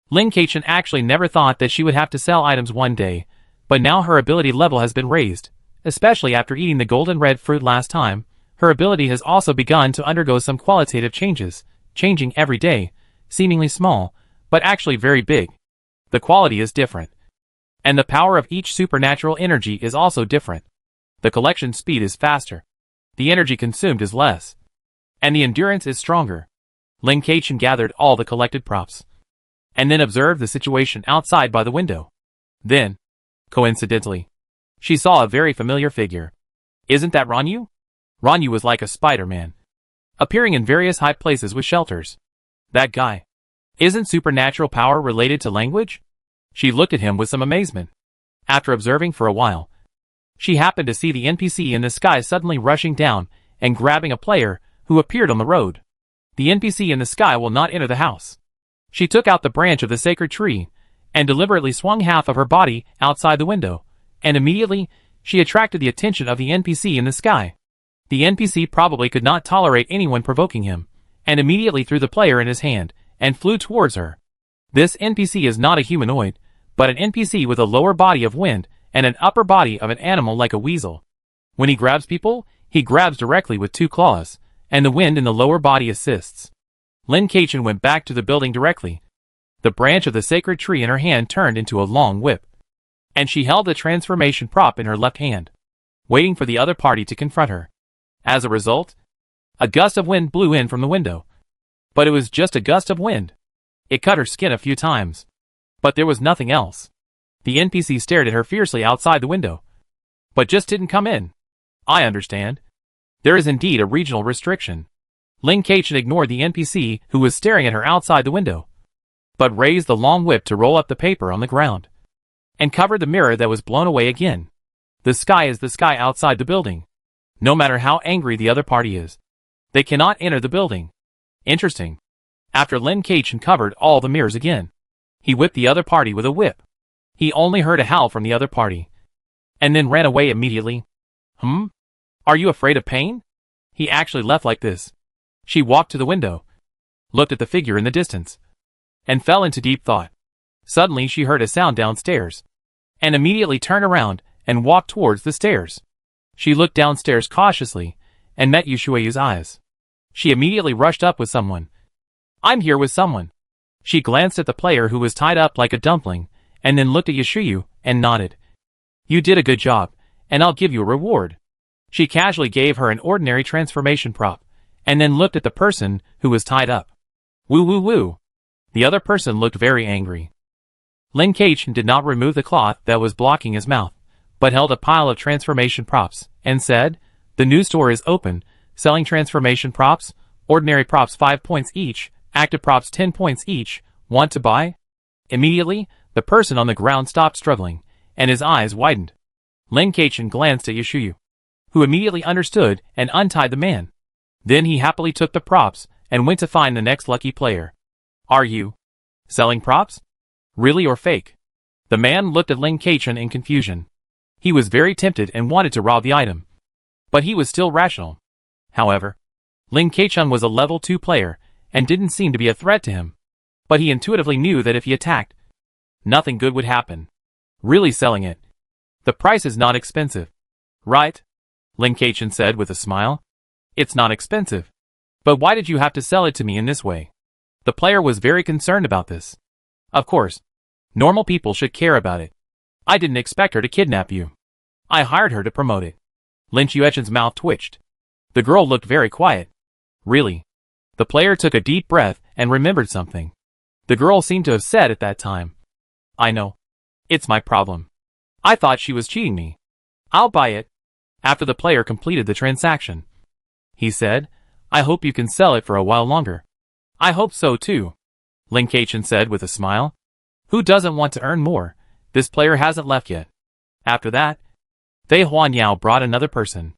Lin Keqian actually never thought that she would have to sell items one day, but now her ability level has been raised, especially after eating the golden red fruit last time. Her ability has also begun to undergo some qualitative changes, changing every day, seemingly small, but actually very big. The quality is different. And the power of each supernatural energy is also different. The collection speed is faster. The energy consumed is less. And the endurance is stronger. Lin Keqian gathered all the collected props, and then observed the situation outside by the window. Then, coincidentally, she saw a very familiar figure. Isn't that Ranyu? Ranyu was like a Spider-Man, appearing in various high places with shelters. That guy. Isn't supernatural power related to language? She looked at him with some amazement. After observing for a while, she happened to see the NPC in the sky suddenly rushing down and grabbing a player who appeared on the road. The NPC in the sky will not enter the house. She took out the branch of the sacred tree and deliberately swung half of her body outside the window, and immediately she attracted the attention of the NPC in the sky. The NPC probably could not tolerate anyone provoking him, and immediately threw the player in his hand and flew towards her. This NPC is not a humanoid, but an NPC with a lower body of wind and an upper body of an animal like a weasel. When he grabs people, he grabs directly with 2 claws, and the wind in the lower body assists. Lin Keqian went back to the building directly. The branch of the sacred tree in her hand turned into a long whip, and she held the transformation prop in her left hand, waiting for the other party to confront her. As a result, a gust of wind blew in from the window. But it was just a gust of wind. It cut her skin a few times. But there was nothing else. The NPC stared at her fiercely outside the window, but just didn't come in. I understand. There is indeed a regional restriction. Lin Kachin ignored the NPC who was staring at her outside the window, but raised the long whip to roll up the paper on the ground, and covered the mirror that was blown away again. The sky is the sky outside the building. No matter how angry the other party is, they cannot enter the building. Interesting. After Lin Kachin covered all the mirrors again, he whipped the other party with a whip. He only heard a howl from the other party, and then ran away immediately. Are you afraid of pain? He actually left like this. She walked to the window, looked at the figure in the distance, and fell into deep thought. Suddenly she heard a sound downstairs, and immediately turned around and walked towards the stairs. She looked downstairs cautiously, and met Yushuayu's eyes. She immediately rushed up with someone. I'm here with someone. She glanced at the player who was tied up like a dumpling, and then looked at Yushuyu, and nodded. You did a good job, and I'll give you a reward. She casually gave her an ordinary transformation prop, and then looked at the person who was tied up. Woo woo woo. The other person looked very angry. Lin Kachin did not remove the cloth that was blocking his mouth, but held a pile of transformation props, and said, The new store is open, selling transformation props, ordinary props 5 points each, active props 10 points each, want to buy? Immediately, the person on the ground stopped struggling, and his eyes widened. Lin Kachin glanced at Yushuyu, who immediately understood and untied the man. Then he happily took the props and went to find the next lucky player. Are you selling props? Really or fake? The man looked at Lin Kachin in confusion. He was very tempted and wanted to rob the item, but he was still rational. However, Lin Kachin was a level 2 player and didn't seem to be a threat to him, but he intuitively knew that if he attacked, nothing good would happen. Really selling it. The price is not expensive, right? Lin Kachin said with a smile. It's not expensive. But why did you have to sell it to me in this way? The player was very concerned about this. Of course, normal people should care about it. I didn't expect her to kidnap you. I hired her to promote it. Lin Chuechen's mouth twitched. The girl looked very quiet. Really? The player took a deep breath and remembered something. The girl seemed to have said at that time, I know. It's my problem. I thought she was cheating me. I'll buy it. After the player completed the transaction, he said, I hope you can sell it for a while longer. I hope so too, Lin Kachin said with a smile. Who doesn't want to earn more? This player hasn't left yet. After that, Fei Huanyao brought another person.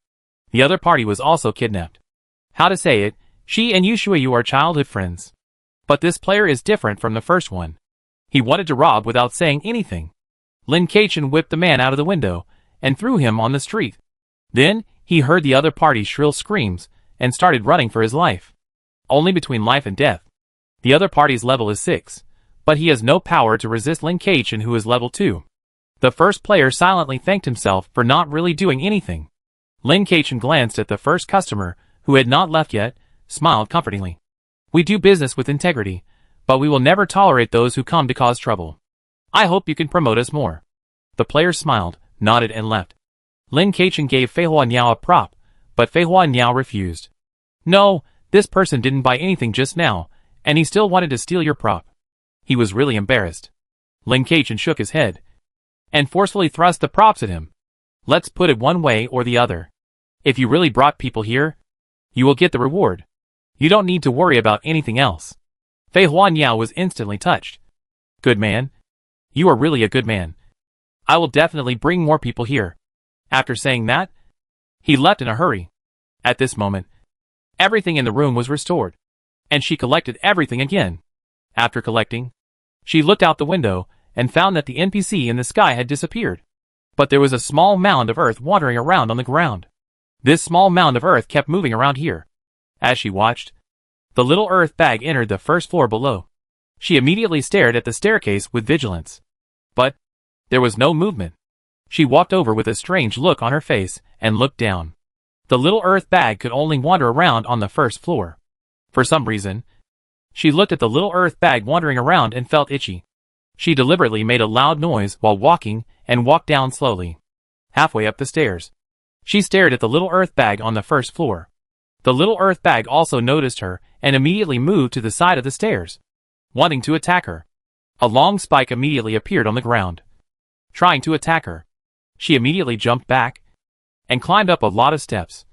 The other party was also kidnapped. How to say it, she and Yushuayu are childhood friends. But this player is different from the first one. He wanted to rob without saying anything. Lin Kachin whipped the man out of the window and threw him on the street. Then, he heard the other party's shrill screams and started running for his life. Only between life and death. The other party's level is 6, but he has no power to resist Lin Kachin, who is level 2. The first player silently thanked himself for not really doing anything. Lin Kachin glanced at the first customer, who had not left yet, smiled comfortingly. We do business with integrity, but we will never tolerate those who come to cause trouble. I hope you can promote us more. The player smiled, nodded and left. Lin Kachin gave Fei Huanyao a prop, but Fei Huanyao refused. No, this person didn't buy anything just now, and he still wanted to steal your prop. He was really embarrassed. Lin Kachin shook his head and forcefully thrust the props at him. Let's put it one way or the other. If you really brought people here, you will get the reward. You don't need to worry about anything else. Fei Huanyao was instantly touched. Good man. You are really a good man. I will definitely bring more people here. After saying that, he left in a hurry. At this moment, everything in the room was restored, and she collected everything again. After collecting, she looked out the window and found that the NPC in the sky had disappeared. But there was a small mound of earth wandering around on the ground. This small mound of earth kept moving around here. As she watched, the little earth bag entered the first floor below. She immediately stared at the staircase with vigilance. But there was no movement. She walked over with a strange look on her face and looked down. The little earth bag could only wander around on the first floor. For some reason, She looked at the little earth bag wandering around and felt itchy. She deliberately made a loud noise while walking and walked down slowly. Halfway up the stairs, she stared at the little earth bag on the first floor. The little earth bag also noticed her and immediately moved to the side of the stairs, wanting to attack her. A long spike immediately appeared on the ground, trying to attack her. She immediately jumped back and climbed up a lot of steps.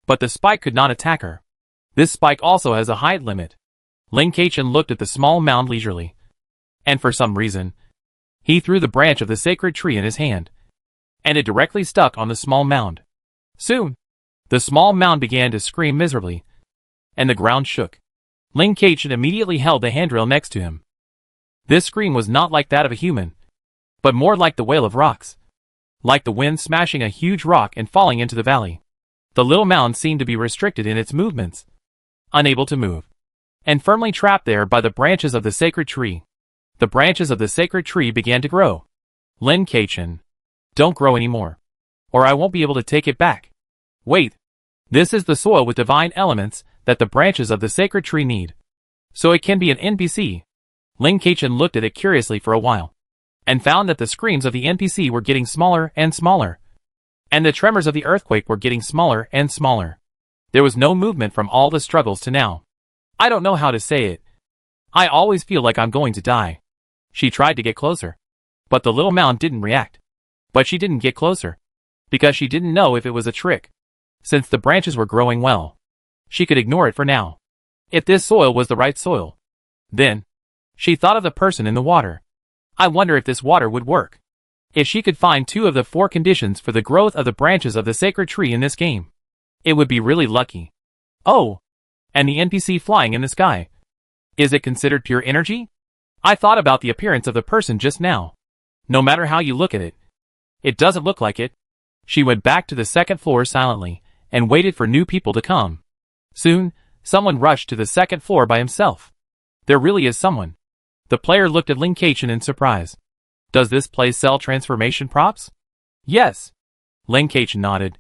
But the spike could not attack her. This spike also has a height limit. Lin Keichen looked at the small mound leisurely, and for some reason, he threw the branch of the sacred tree in his hand, and it directly stuck on the small mound. Soon, the small mound began to scream miserably, and the ground shook. Lin Keichen immediately held the handrail next to him. This scream was not like that of a human, but more like the wail of rocks, like the wind smashing a huge rock and falling into the valley. The little mound seemed to be restricted in its movements, unable to move, and firmly trapped there by the branches of the sacred tree. The branches of the sacred tree began to grow. Lin Keichen, don't grow anymore, or I won't be able to take it back. Wait, this is the soil with divine elements that the branches of the sacred tree need. So it can be an NPC. Lin Keichen looked at it curiously for a while, and found that the screams of the NPC were getting smaller and smaller, and the tremors of the earthquake were getting smaller and smaller. There was no movement from all the struggles to now. I don't know how to say it. I always feel like I'm going to die. She tried to get closer, but the little mound didn't react. But she didn't get closer, because she didn't know if it was a trick. Since the branches were growing well, she could ignore it for now. If this soil was the right soil, then she thought of the person in the water. I wonder if this water would work. If she could find 2 of the 4 conditions for the growth of the branches of the sacred tree in this game, it would be really lucky. Oh, and the NPC flying in the sky. Is it considered pure energy? I thought about the appearance of the person just now. No matter how you look at it, it doesn't look like it. She went back to the second floor silently and waited for new people to come. Soon, someone rushed to the second floor by himself. There really is someone. The player looked at Lin Keichen in surprise. Does this place sell transformation props? Yes. Lin Keichen nodded.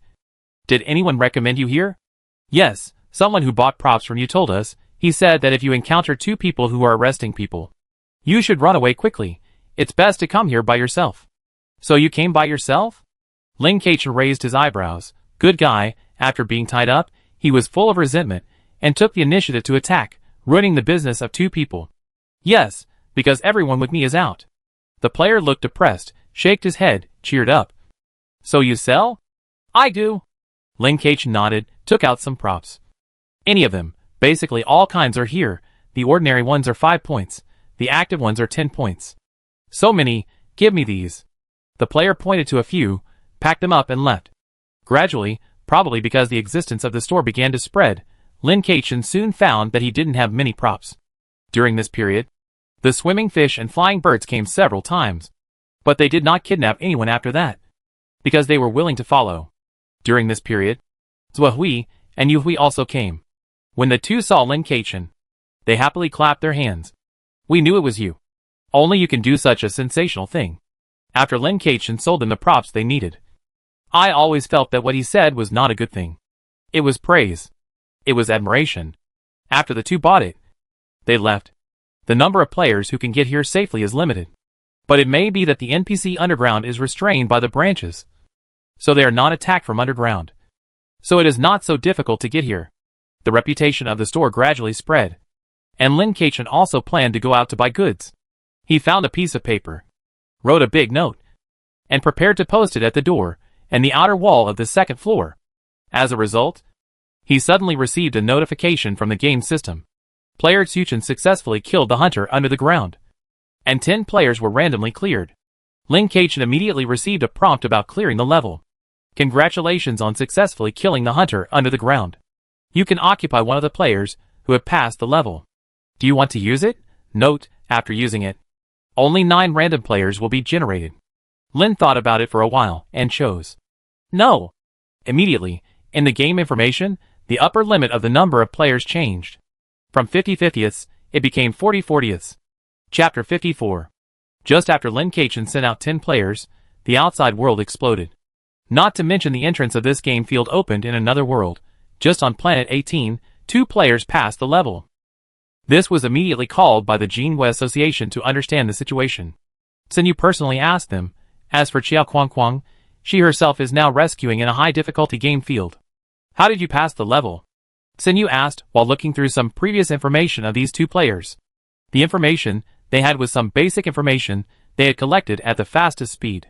Did anyone recommend you here? Yes, someone who bought props from you told us. He said that if you encounter 2 people who are arresting people, you should run away quickly. It's best to come here by yourself. So you came by yourself? Lin Keichen raised his eyebrows. Good guy. After being tied up, he was full of resentment and took the initiative to attack, ruining the business of 2 people. Yes, because everyone with me is out. The player looked depressed, shook his head, cheered up. So you sell? I do. Lin Keichen nodded, took out some props. Any of them, basically all kinds are here. The ordinary ones are 5 points. The active ones are 10 points. So many, give me these. The player pointed to a few, packed them up and left. Gradually, probably because the existence of the store began to spread, Lin Keichen soon found that he didn't have many props. During this period, the swimming fish and flying birds came several times, but they did not kidnap anyone after that, because they were willing to follow. During this period, Zuohui and Yuhui also came. When the 2 saw Lin Keichen, they happily clapped their hands. We knew it was you. Only you can do such a sensational thing. After Lin Keichen sold them the props they needed, I always felt that what he said was not a good thing. It was praise. It was admiration. After the 2 bought it, they left. The number of players who can get here safely is limited. But it may be that the NPC underground is restrained by the branches, so they are not attacked from underground. So it is not so difficult to get here. The reputation of the store gradually spread, and Lin Keichen also planned to go out to buy goods. He found a piece of paper, wrote a big note, and prepared to post it at the door and the outer wall of the second floor. As a result, he suddenly received a notification from the game system. Player Tsuchen successfully killed the hunter under the ground, and 10 players were randomly cleared. Lin Keichen immediately received a prompt about clearing the level. Congratulations on successfully killing the hunter under the ground. You can occupy one of the players who have passed the level. Do you want to use it? Note, after using it, only 9 random players will be generated. Lin thought about it for a while and chose no. Immediately, in the game information, the upper limit of the number of players changed. From 50/50ths, it became 40/40ths. Chapter 54. Just after Lin Keichen sent out 10 players, the outside world exploded. Not to mention the entrance of this game field opened in another world. Just on planet 18, 2 players passed the level. This was immediately called by the Jinhua Association to understand the situation. Sun Yu personally asked them. As for Qiao Kuang, she herself is now rescuing in a high-difficulty game field. How did you pass the level? Sun Yu asked while looking through some previous information of these two players. The information they had was some basic information they had collected at the fastest speed.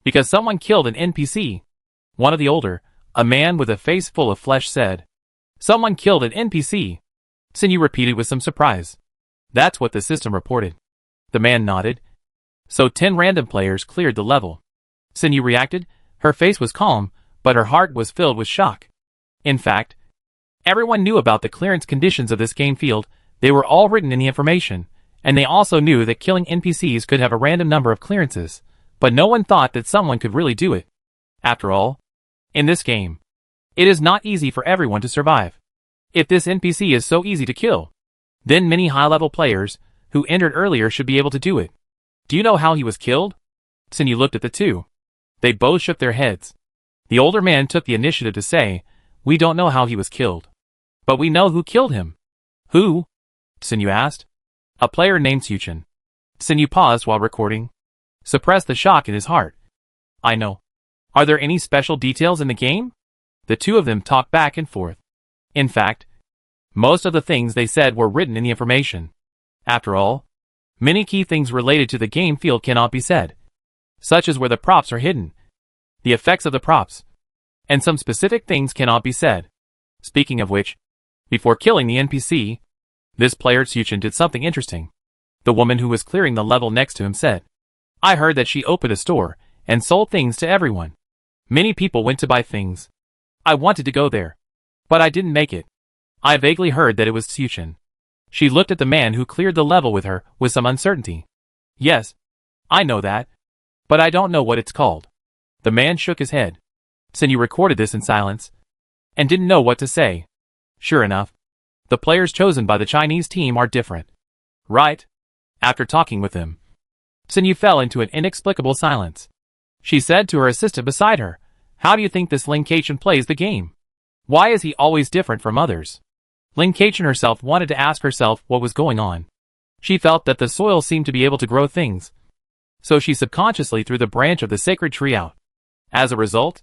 Because someone killed an NPC. One of the older, a man with a face full of flesh said. Someone killed an NPC. Sun Yu repeated with some surprise. That's what the system reported. The man nodded. So 10 random players cleared the level. Sun Yu reacted. Her face was calm, but her heart was filled with shock. In fact, everyone knew about the clearance conditions of this game field. They were all written in the information, and they also knew that killing NPCs could have a random number of clearances, but no one thought that someone could really do it. After all, in this game, it is not easy for everyone to survive. If this NPC is so easy to kill, then many high-level players who entered earlier should be able to do it. Do you know how he was killed? Sun Yu looked at the two. They both shook their heads. The older man took the initiative to say, we don't know how he was killed. But we know who killed him. Who? Sun Yu asked. A player named Suchin. Sun Yu paused while recording. Suppressed the shock in his heart. I know. Are there any special details in the game? The two of them talked back and forth. In fact, most of the things they said were written in the information. After all, many key things related to the game field cannot be said, such as where the props are hidden, the effects of the props, and some specific things cannot be said. Speaking of which, before killing the NPC, this player Suchin did something interesting. The woman who was clearing the level next to him said, I heard that she opened a store and sold things to everyone. Many people went to buy things. I wanted to go there, but I didn't make it. I vaguely heard that it was Suchin. She looked at the man who cleared the level with her with some uncertainty. Yes, I know that, but I don't know what it's called. The man shook his head. Sun Yu recorded this in silence, and didn't know what to say. Sure enough, the players chosen by the Chinese team are different. Right? After talking with them, Sun Yu fell into an inexplicable silence. She said to her assistant beside her, how do you think this Lin Kaichen plays the game? Why is he always different from others? Lin Kaichen herself wanted to ask herself what was going on. She felt that the soil seemed to be able to grow things, so she subconsciously threw the branch of the sacred tree out. As a result,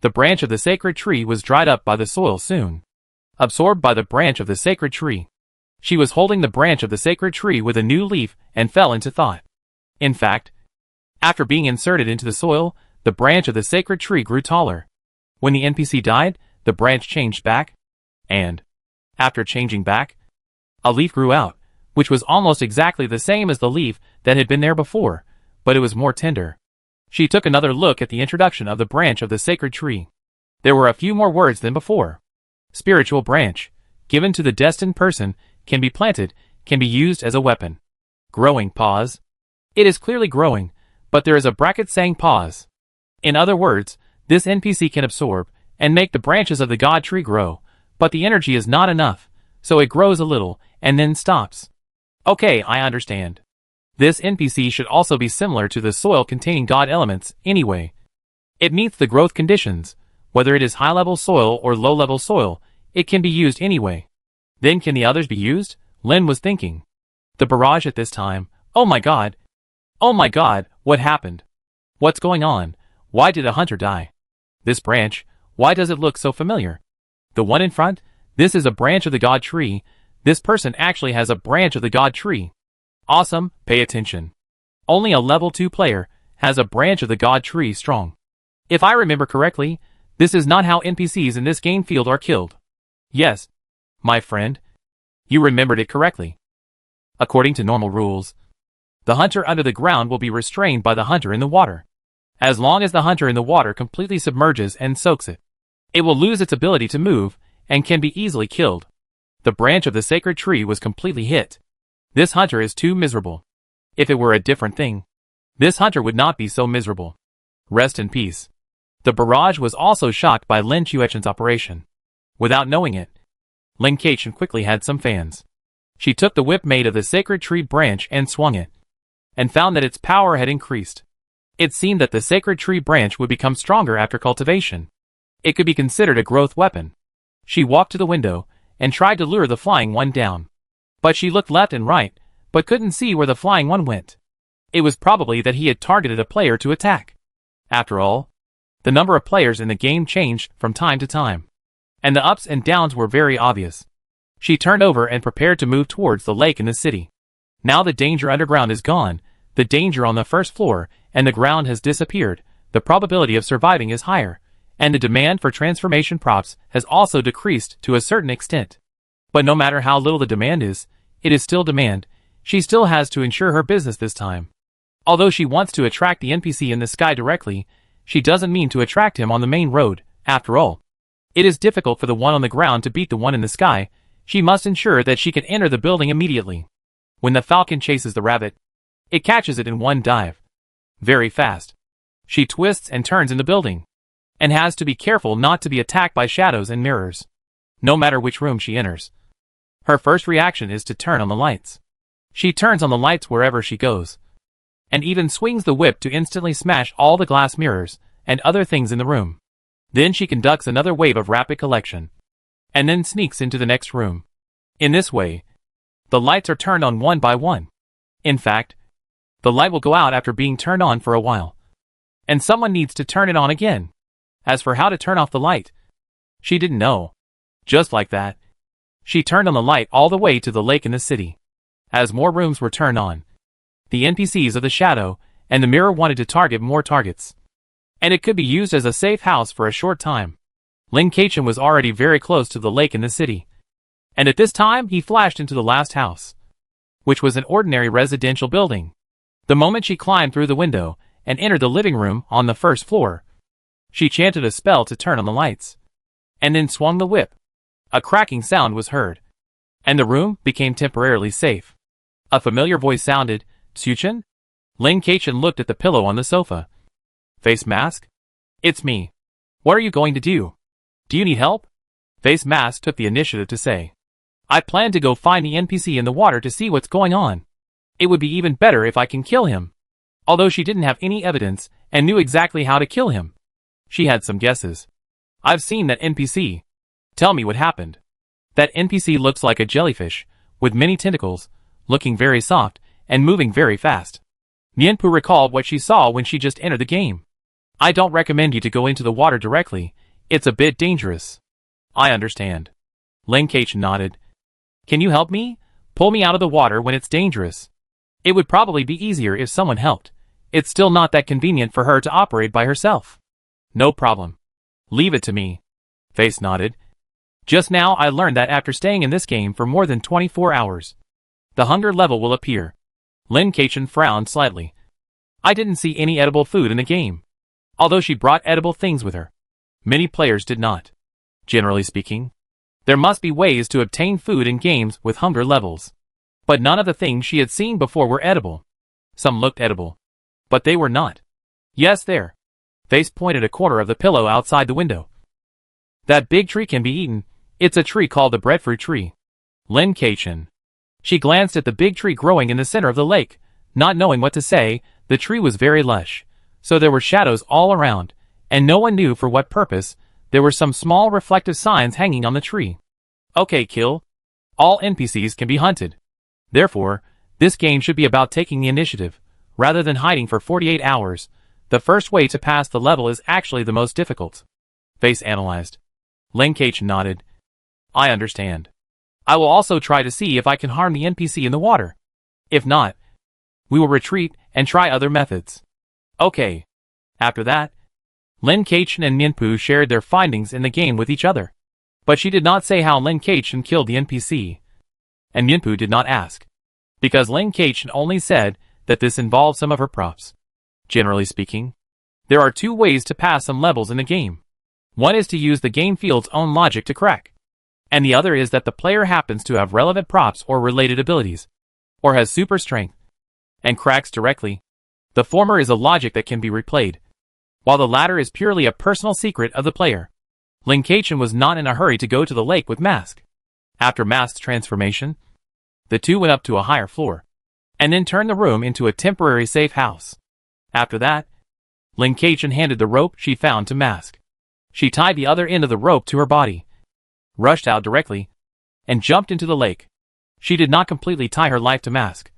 the branch of the sacred tree was dried up by the soil soon. Absorbed by the branch of the sacred tree. She was holding the branch of the sacred tree with a new leaf and fell into thought. In fact, after being inserted into the soil, the branch of the sacred tree grew taller. When the NPC died, the branch changed back, and, after changing back, a leaf grew out, which was almost exactly the same as the leaf that had been there before, but it was more tender. She took another look at the introduction of the branch of the sacred tree. There were a few more words than before. Spiritual branch, given to the destined person, can be planted, can be used as a weapon. Growing pause. It is clearly growing, but there is a bracket saying pause. In other words, this NPC can absorb and make the branches of the god tree grow, but the energy is not enough, so it grows a little and then stops. Okay, I understand. This NPC should also be similar to the soil containing god elements anyway. It meets the growth conditions. Whether it is high-level soil or low-level soil, it can be used anyway. Then can the others be used? Lin was thinking. The barrage at this time. Oh my god! Oh my god, what happened? What's going on? Why did a hunter die? This branch, why does it look so familiar? The one in front? This is a branch of the god tree. This person actually has a branch of the god tree. Awesome, pay attention. Only a level 2 player has a branch of the god tree strong. If I remember correctly, this is not how NPCs in this game field are killed. Yes, my friend, you remembered it correctly. According to normal rules, the hunter under the ground will be restrained by the hunter in the water. As long as the hunter in the water completely submerges and soaks it, it will lose its ability to move and can be easily killed. The branch of the sacred tree was completely hit. This hunter is too miserable. If it were a different thing, this hunter would not be so miserable. Rest in peace. The barrage was also shocked by Lin Chuechen's operation. Without knowing it, Lin Kaichen quickly had some fans. She took the whip made of the sacred tree branch and swung it, and found that its power had increased. It seemed that the sacred tree branch would become stronger after cultivation. It could be considered a growth weapon. She walked to the window and tried to lure the flying one down. But she looked left and right, but couldn't see where the flying one went. It was probably that he had targeted a player to attack. After all, the number of players in the game changed from time to time, and the ups and downs were very obvious. She turned over and prepared to move towards the lake in the city. Now the danger underground is gone, the danger on the first floor and the ground has disappeared, the probability of surviving is higher, and the demand for transformation props has also decreased to a certain extent. But no matter how little the demand is, it is still demand. She still has to ensure her business this time. Although she wants to attract the NPC in the sky directly, she doesn't mean to attract him on the main road, after all. It is difficult for the one on the ground to beat the one in the sky. She must ensure that she can enter the building immediately. When the falcon chases the rabbit, it catches it in one dive. Very fast. She twists and turns in the building, and has to be careful not to be attacked by shadows and mirrors. No matter which room she enters, her first reaction is to turn on the lights. She turns on the lights wherever she goes, and even swings the whip to instantly smash all the glass mirrors and other things in the room. Then she conducts another wave of rapid collection, and then sneaks into the next room. In this way, the lights are turned on one by one. In fact, the light will go out after being turned on for a while, and someone needs to turn it on again. As for how to turn off the light, she didn't know. Just like that, she turned on the light all the way to the lake in the city. As more rooms were turned on, the NPCs of the shadow and the mirror wanted to target more targets, and it could be used as a safe house for a short time. Lin Kachin was already very close to the lake in the city, and at this time he flashed into the last house, which was an ordinary residential building. The moment she climbed through the window and entered the living room on the first floor, she chanted a spell to turn on the lights, and then swung the whip. A cracking sound was heard, and the room became temporarily safe. A familiar voice sounded, "Tsuchin?" Lin Kachin looked at the pillow on the sofa. "Face mask? It's me. What are you going to do? Do you need help?" Face mask took the initiative to say, "I plan to go find the NPC in the water to see what's going on. It would be even better if I can kill him." Although she didn't have any evidence and knew exactly how to kill him, she had some guesses. "I've seen that NPC. Tell me what happened." That NPC looks like a jellyfish, with many tentacles, looking very soft, and moving very fast. Nianpu recalled what she saw when she just entered the game. "I don't recommend you to go into the water directly. It's a bit dangerous." "I understand." Lin Kachin nodded. "Can you help me? Pull me out of the water when it's dangerous." It would probably be easier if someone helped. It's still not that convenient for her to operate by herself. "No problem. Leave it to me." Face nodded. "Just now I learned that after staying in this game for more than 24 hours, the hunger level will appear." Lin Kachin frowned slightly. "I didn't see any edible food in the game, although she brought edible things with her. Many players did not. Generally speaking, there must be ways to obtain food in games with hunger levels. But none of the things she had seen before were edible. Some looked edible, but they were not. Yes, there." Face pointed a corner of the pillow outside the window. "That big tree can be eaten. It's a tree called the breadfruit tree." Lin Kachin. She glanced at the big tree growing in the center of the lake. Not knowing what to say, the tree was very lush, so there were shadows all around, and no one knew for what purpose. There were some small reflective signs hanging on the tree. "Okay, kill. All NPCs can be hunted. Therefore, this game should be about taking the initiative, rather than hiding for 48 hours. The first way to pass the level is actually the most difficult." Face analyzed. Lin Kachin nodded. "I understand. I will also try to see if I can harm the NPC in the water. If not, we will retreat and try other methods." "Okay." After that, Lin Kachin and Nianpu shared their findings in the game with each other. But she did not say how Lin Kachin killed the NPC, and Nianpu did not ask, because Lin Kachin only said that this involved some of her props. Generally speaking, there are two ways to pass some levels in the game. One is to use the game field's own logic to crack, and the other is that the player happens to have relevant props or related abilities, or has super strength, and cracks directly. The former is a logic that can be replayed, while the latter is purely a personal secret of the player. Lin Kachin was not in a hurry to go to the lake with Mask. After Mask's transformation, the two went up to a higher floor, and then turned the room into a temporary safe house. After that, Lin Kachin handed the rope she found to Mask. She tied the other end of the rope to her body, rushed out directly, and jumped into the lake. She did not completely tie her life to mask.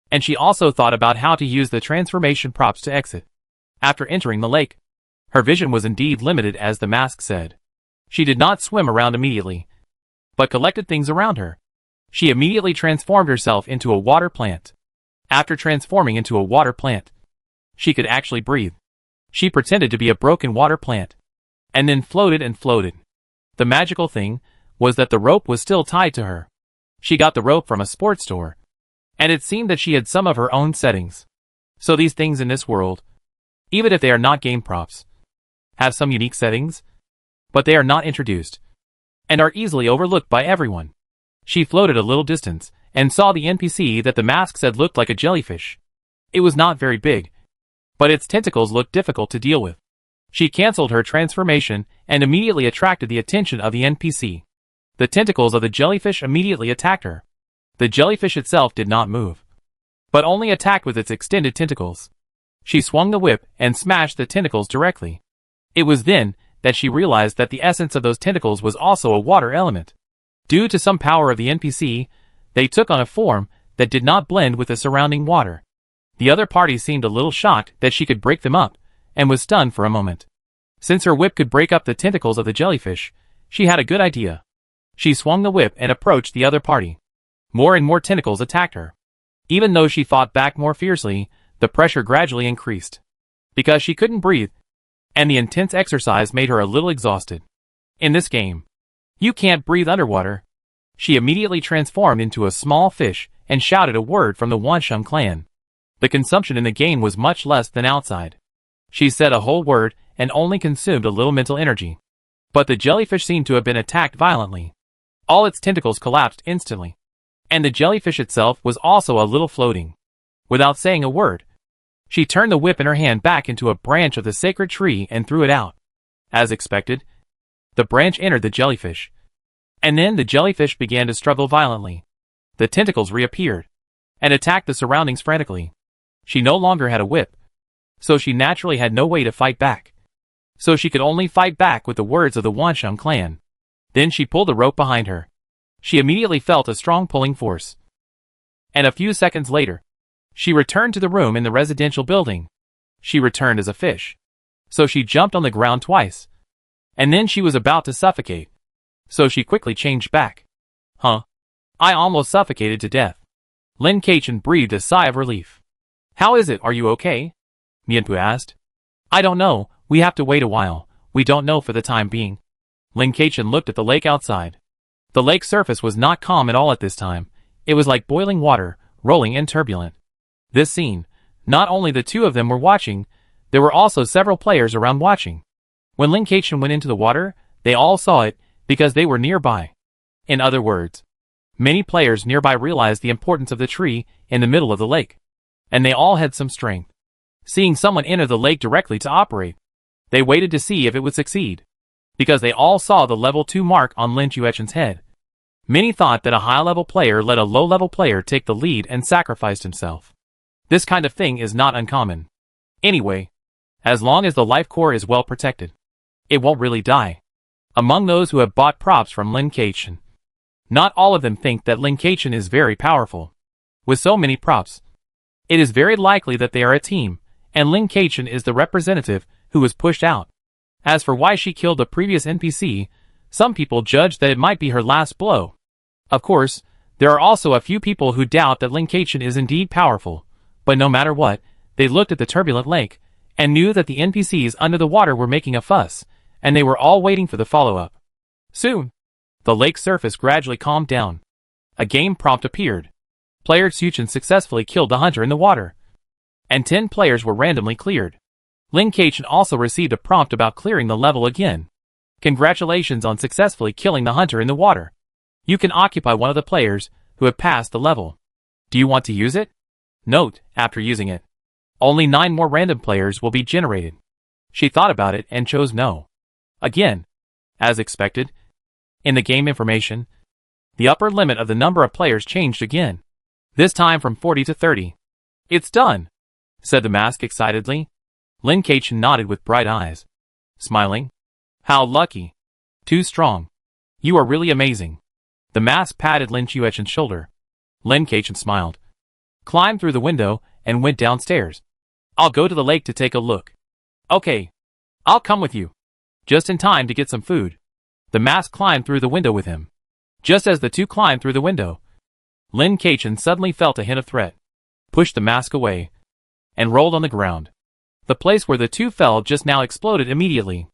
And she also thought about how to use the transformation props to exit. After entering the lake, her vision was indeed limited, as the mask said. She did not swim around immediately, but collected things around her. She immediately transformed herself into a water plant. After transforming into a water plant, she could actually breathe. She pretended to be a broken water plant, and then floated and floated. The magical thing was that the rope was still tied to her. She got the rope from a sports store, and it seemed that she had some of her own settings. So these things in this world, even if they are not game props, have some unique settings, but they are not introduced, and are easily overlooked by everyone. She floated a little distance, and saw the NPC that the mask said looked like a jellyfish. It was not very big, but its tentacles looked difficult to deal with. She cancelled her transformation, and immediately attracted the attention of the NPC. The tentacles of the jellyfish immediately attacked her. The jellyfish itself did not move, but only attacked with its extended tentacles. She swung the whip and smashed the tentacles directly. It was then that she realized that the essence of those tentacles was also a water element. Due to some power of the NPC, they took on a form that did not blend with the surrounding water. The other party seemed a little shocked that she could break them up, and was stunned for a moment. Since her whip could break up the tentacles of the jellyfish, she had a good idea. She swung the whip and approached the other party. More and more tentacles attacked her. Even though she fought back more fiercely, the pressure gradually increased. Because she couldn't breathe, and the intense exercise made her a little exhausted. In this game, you can't breathe underwater. She immediately transformed into a small fish and shouted a word from the Wansheng clan. The consumption in the game was much less than outside. She said a whole word and only consumed a little mental energy. But the jellyfish seemed to have been attacked violently. All its tentacles collapsed instantly, and the jellyfish itself was also a little floating. Without saying a word, she turned the whip in her hand back into a branch of the sacred tree and threw it out. As expected, the branch entered the jellyfish, and then the jellyfish began to struggle violently. The tentacles reappeared, and attacked the surroundings frantically. She no longer had a whip, so she naturally had no way to fight back. So she could only fight back with the words of the Wansheng clan. Then she pulled the rope behind her. She immediately felt a strong pulling force. And a few seconds later, she returned to the room in the residential building. She returned as a fish. So she jumped on the ground twice. And then she was about to suffocate. So she quickly changed back. Huh? I almost suffocated to death. Lin Kaichen breathed a sigh of relief. How is it, are you okay? Mianpu asked. I don't know, we have to wait a while. We don't know for the time being. Lin Kaichen looked at the lake outside. The lake surface was not calm at all at this time. It was like boiling water, rolling and turbulent. This scene, not only the two of them were watching, there were also several players around watching. When Lin Kaichen went into the water, they all saw it, because they were nearby. In other words, many players nearby realized the importance of the tree in the middle of the lake, and they all had some strength. Seeing someone enter the lake directly to operate, they waited to see if it would succeed, because they all saw the level 2 mark on Lin Chuechen's head. Many thought that a high-level player let a low-level player take the lead and sacrificed himself. This kind of thing is not uncommon. Anyway, as long as the life core is well protected, it won't really die. Among those who have bought props from Lin Kaichen, not all of them think that Lin Kaichen is very powerful. With so many props, it is very likely that they are a team, and Lin Kaichen is the representative who was pushed out. As for why she killed the previous NPC, some people judge that it might be her last blow. Of course, there are also a few people who doubt that Lin Kaichen is indeed powerful, but no matter what, they looked at the turbulent lake, and knew that the NPCs under the water were making a fuss, and they were all waiting for the follow-up. Soon, the lake's surface gradually calmed down. A game prompt appeared. Player Xuchen successfully killed the hunter in the water, and 10 players were randomly cleared. Lin Kaichen also received a prompt about clearing the level again. Congratulations on successfully killing the hunter in the water. You can occupy one of the players who have passed the level. Do you want to use it? Note, after using it, only 9 more random players will be generated. She thought about it and chose no. Again, as expected, in the game information, the upper limit of the number of players changed again. This time from 40 to 30. It's done, said the mask excitedly. Lin Kaichen nodded with bright eyes, smiling. How lucky. Too strong. You are really amazing. The mask patted Lin Chuechen's shoulder. Lin Keqian smiled, climbed through the window, and went downstairs. I'll go to the lake to take a look. Okay. I'll come with you. Just in time to get some food. The mask climbed through the window with him. Just as the two climbed through the window, Lin Keqian suddenly felt a hint of threat, pushed the mask away, and rolled on the ground. The place where the two fell just now exploded immediately.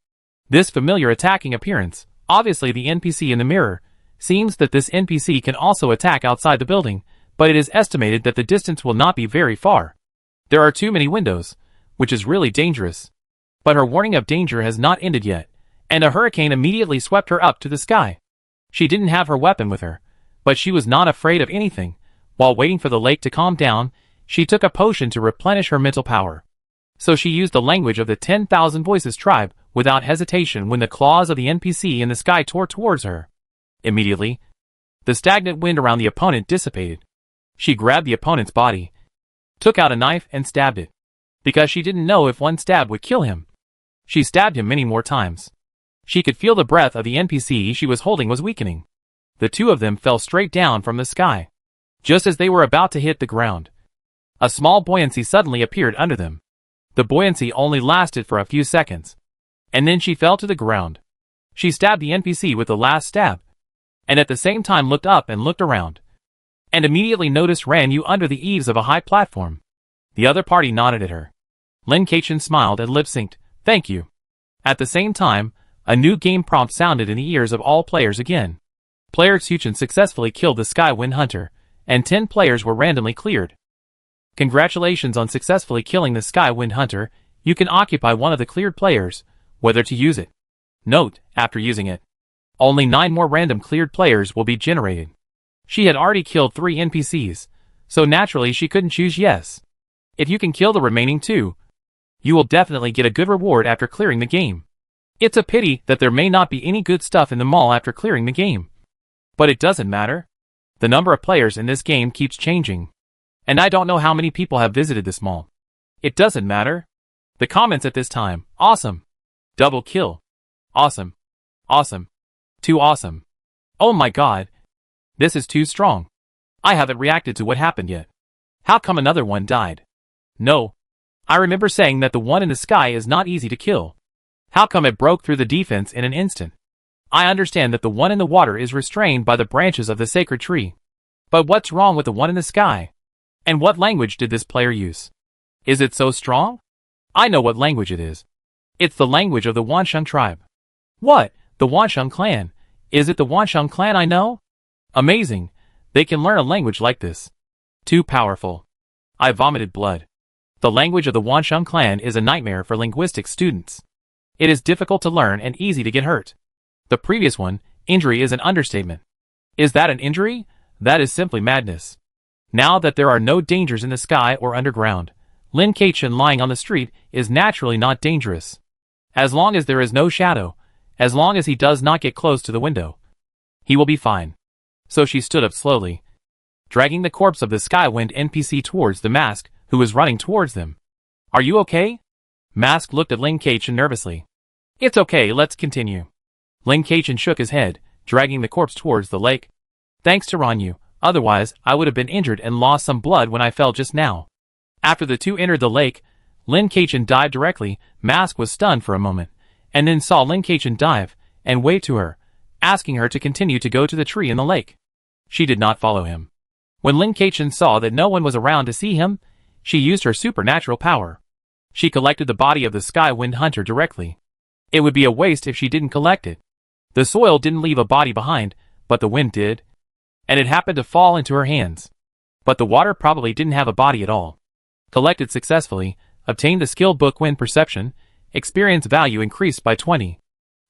This familiar attacking appearance, obviously the NPC in the mirror, seems that this NPC can also attack outside the building, but it is estimated that the distance will not be very far. There are too many windows, which is really dangerous. But her warning of danger has not ended yet, and a hurricane immediately swept her up to the sky. She didn't have her weapon with her, but she was not afraid of anything. While waiting for the lake to calm down, she took a potion to replenish her mental power. So she used the language of the 10,000 Voices tribe without hesitation when the claws of the NPC in the sky tore towards her. Immediately, the stagnant wind around the opponent dissipated. She grabbed the opponent's body, took out a knife and stabbed it, because she didn't know if one stab would kill him. She stabbed him many more times. She could feel the breath of the NPC she was holding was weakening. The two of them fell straight down from the sky. Just as they were about to hit the ground, a small buoyancy suddenly appeared under them. The buoyancy only lasted for a few seconds, and then she fell to the ground. She stabbed the NPC with the last stab, and at the same time looked up and looked around, and immediately noticed Ran Yu under the eaves of a high platform. The other party nodded at her. Lin Keqian smiled and lip-synced, "Thank you." At the same time, a new game prompt sounded in the ears of all players again. Player Xuchen successfully killed the Sky Wind Hunter, and 10 players were randomly cleared. Congratulations on successfully killing the Sky Wind Hunter. You can occupy one of the cleared players, whether to use it. Note, after using it, only 9 more random cleared players will be generated. She had already killed 3 NPCs, so naturally she couldn't choose yes. If you can kill the remaining 2, you will definitely get a good reward after clearing the game. It's a pity that there may not be any good stuff in the mall after clearing the game. But it doesn't matter. The number of players in this game keeps changing. And I don't know how many people have visited this mall. It doesn't matter. The comments at this time, awesome. Double kill. Awesome. Awesome. Too awesome. Oh my god. This is too strong. I haven't reacted to what happened yet. How come another one died? No. I remember saying that the one in the sky is not easy to kill. How come it broke through the defense in an instant? I understand that the one in the water is restrained by the branches of the sacred tree. But what's wrong with the one in the sky? And what language did this player use? Is it so strong? I know what language it is. It's the language of the Wansheng tribe. What? The Wansheng clan? Is it the Wansheng clan I know? Amazing. They can learn a language like this. Too powerful. I vomited blood. The language of the Wansheng clan is a nightmare for linguistics students. It is difficult to learn and easy to get hurt. The previous one, injury, is an understatement. Is that an injury? That is simply madness. Now that there are no dangers in the sky or underground, Lin Keqian lying on the street is naturally not dangerous. As long as there is no shadow, as long as he does not get close to the window, he will be fine. So she stood up slowly, dragging the corpse of the Skywind NPC towards the Mask, who was running towards them. Are you okay? Mask looked at Lin Keqian nervously. It's okay, let's continue. Lin Keqian shook his head, dragging the corpse towards the lake. Thanks to Ran Yu, otherwise I would have been injured and lost some blood when I fell just now. After the two entered the lake, Lin Keqian dived directly. Mask was stunned for a moment, and then saw Lin Keqian dive, and waved to her, asking her to continue to go to the tree in the lake. She did not follow him. When Lin Keqian saw that no one was around to see him, she used her supernatural power. She collected the body of the Skywind Hunter directly. It would be a waste if she didn't collect it. The soil didn't leave a body behind, but the wind did. And it happened to fall into her hands. But the water probably didn't have a body at all. Collected successfully, obtained the skill book Wind Perception, experience value increased by 20.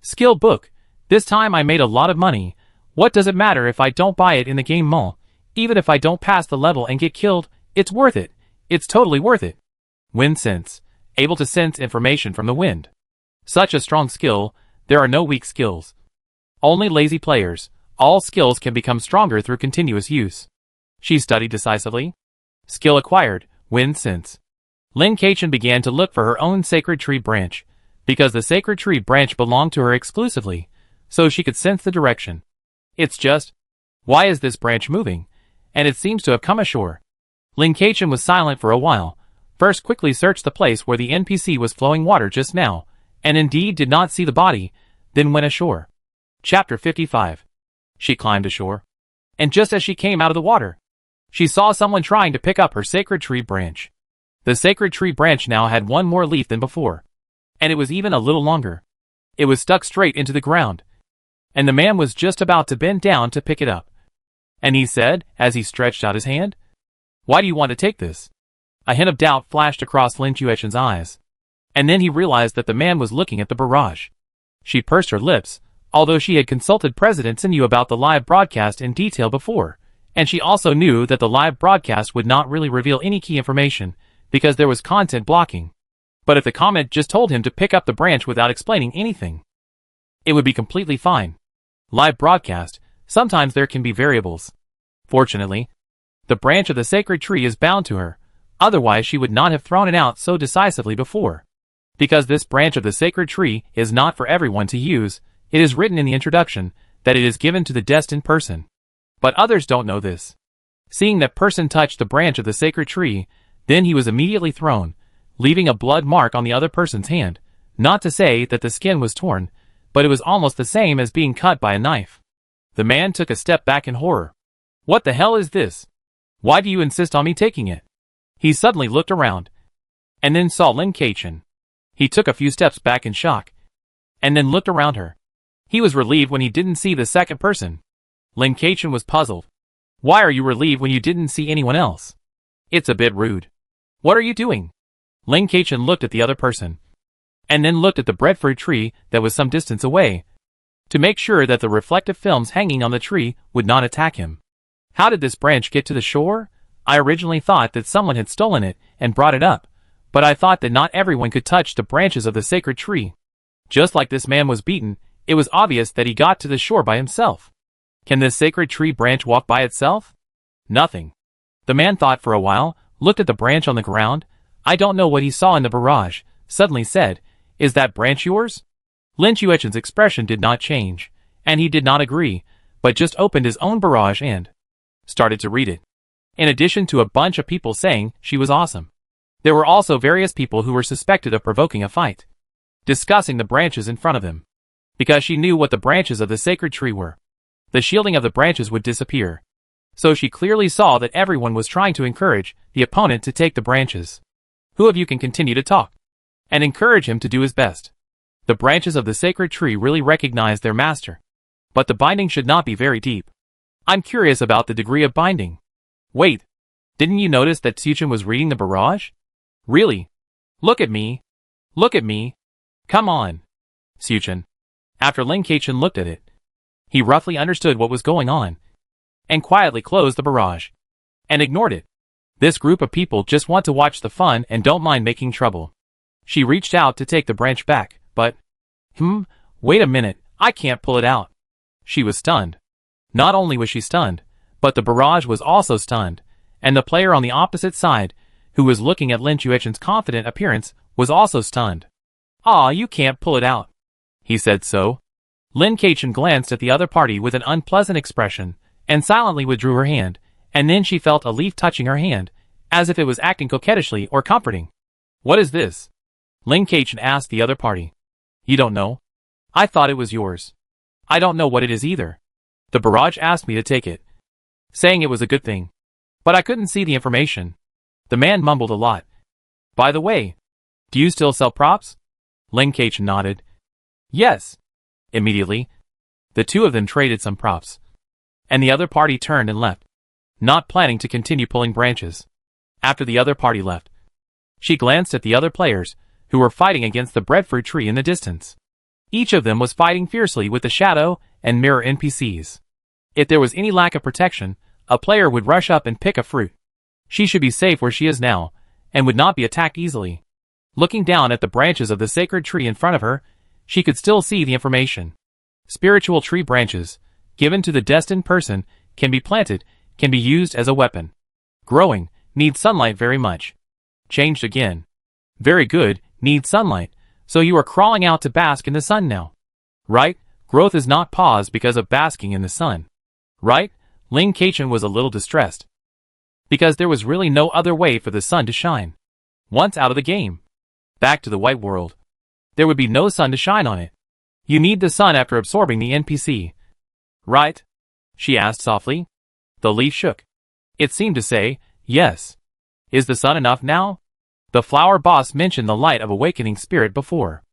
Skill book. This time I made a lot of money. What does it matter if I don't buy it in the game mall? Even if I don't pass the level and get killed, it's worth it. It's totally worth it. Wind Sense. Able to sense information from the wind. Such a strong skill, there are no weak skills. Only lazy players. All skills can become stronger through continuous use. She studied decisively. Skill acquired, Wind Sense. Lin Keqian began to look for her own sacred tree branch, because the sacred tree branch belonged to her exclusively, so she could sense the direction. It's just, why is this branch moving? and it seems to have come ashore. Lin Keqian was silent for a while, first quickly searched the place where the NPC was flowing water just now, and indeed did not see the body, then went ashore. Chapter 55. She climbed ashore. And just as she came out of the water, she saw someone trying to pick up her sacred tree branch. The sacred tree branch now had one more leaf than before, and it was even a little longer. It was stuck straight into the ground, and the man was just about to bend down to pick it up. And he said, as he stretched out his hand, "Why do you want to take this?" A hint of doubt flashed across Lin Keqian's eyes, and then he realized that the man was looking at the barrage. She pursed her lips, although she had consulted President Sinew about the live broadcast in detail before, and she also knew that the live broadcast would not really reveal any key information, because there was content blocking. But if the comment just told him to pick up the branch without explaining anything, it would be completely fine. Live broadcast, sometimes there can be variables. Fortunately, the branch of the sacred tree is bound to her, otherwise she would not have thrown it out so decisively before. Because this branch of the sacred tree is not for everyone to use, it is written in the introduction that it is given to the destined person. But others don't know this. Seeing that person touched the branch of the sacred tree, then he was immediately thrown, leaving a blood mark on the other person's hand, not to say that the skin was torn, but it was almost the same as being cut by a knife. The man took a step back in horror. "What the hell is this? Why do you insist on me taking it?" He suddenly looked around, and then saw Lin Keqian. He took a few steps back in shock, and then looked around her. He was relieved when he didn't see the second person. Lin Keqian was puzzled. "Why are you relieved when you didn't see anyone else? It's a bit rude. What are you doing?" Lin Keqian looked at the other person, and then looked at the breadfruit tree that was some distance away, to make sure that the reflective films hanging on the tree would not attack him. "How did this branch get to the shore? I originally thought that someone had stolen it and brought it up, but I thought that not everyone could touch the branches of the sacred tree. Just like this man was beaten, it was obvious that he got to the shore by himself. Can this sacred tree branch walk by itself? Nothing." The man thought for a while, looked at the branch on the ground. I don't know what he saw in the barrage, suddenly said, "Is that branch yours?" Lin Keqian's expression did not change, and he did not agree, but just opened his own barrage and started to read it. In addition to a bunch of people saying she was awesome, there were also various people who were suspected of provoking a fight, discussing the branches in front of him. Because she knew what the branches of the sacred tree were, the shielding of the branches would disappear. So she clearly saw that everyone was trying to encourage the opponent to take the branches. Who of you can continue to talk and encourage him to do his best? The branches of the sacred tree really recognized their master. But the binding should not be very deep. I'm curious about the degree of binding. Wait, didn't you notice that Keqian was reading the barrage? Really? Look at me. Look at me. Come on. Keqian. After Lin Keqian looked at it, he roughly understood what was going on, and quietly closed the barrage, and ignored it. This group of people just want to watch the fun and don't mind making trouble. She reached out to take the branch back, but, wait a minute, I can't pull it out. She was stunned. Not only was she stunned, but the barrage was also stunned, and the player on the opposite side, who was looking at Lin Keqian's confident appearance, was also stunned. "Aw, you can't pull it out." He said so. Lin Keqian glanced at the other party with an unpleasant expression, and silently withdrew her hand, and then she felt a leaf touching her hand, as if it was acting coquettishly or comforting. "What is this?" Lin Keqian asked the other party. "You don't know? I thought it was yours." "I don't know what it is either. The barrage asked me to take it, saying it was a good thing. But I couldn't see the information." The man mumbled a lot. "By the way, do you still sell props?" Lin Keqian nodded. "Yes." Immediately, the two of them traded some props, and the other party turned and left, not planning to continue pulling branches. After the other party left, she glanced at the other players, who were fighting against the breadfruit tree in the distance. Each of them was fighting fiercely with the shadow and mirror NPCs. If there was any lack of protection, a player would rush up and pick a fruit. She should be safe where she is now, and would not be attacked easily. Looking down at the branches of the sacred tree in front of her, she could still see the information. Spiritual tree branches, given to the destined person, can be planted, can be used as a weapon. Growing, needs sunlight very much. Changed again. Very good, needs sunlight, so you are crawling out to bask in the sun now. Right? Growth is not paused because of basking in the sun. Right? Ling Kaichen was a little distressed, because there was really no other way for the sun to shine. Once out of the game, back to the white world, there would be no sun to shine on it. You need the sun after absorbing the NPC. Right? She asked softly. The leaf shook. It seemed to say, yes. Is the sun enough now? The flower boss mentioned the light of awakening spirit before.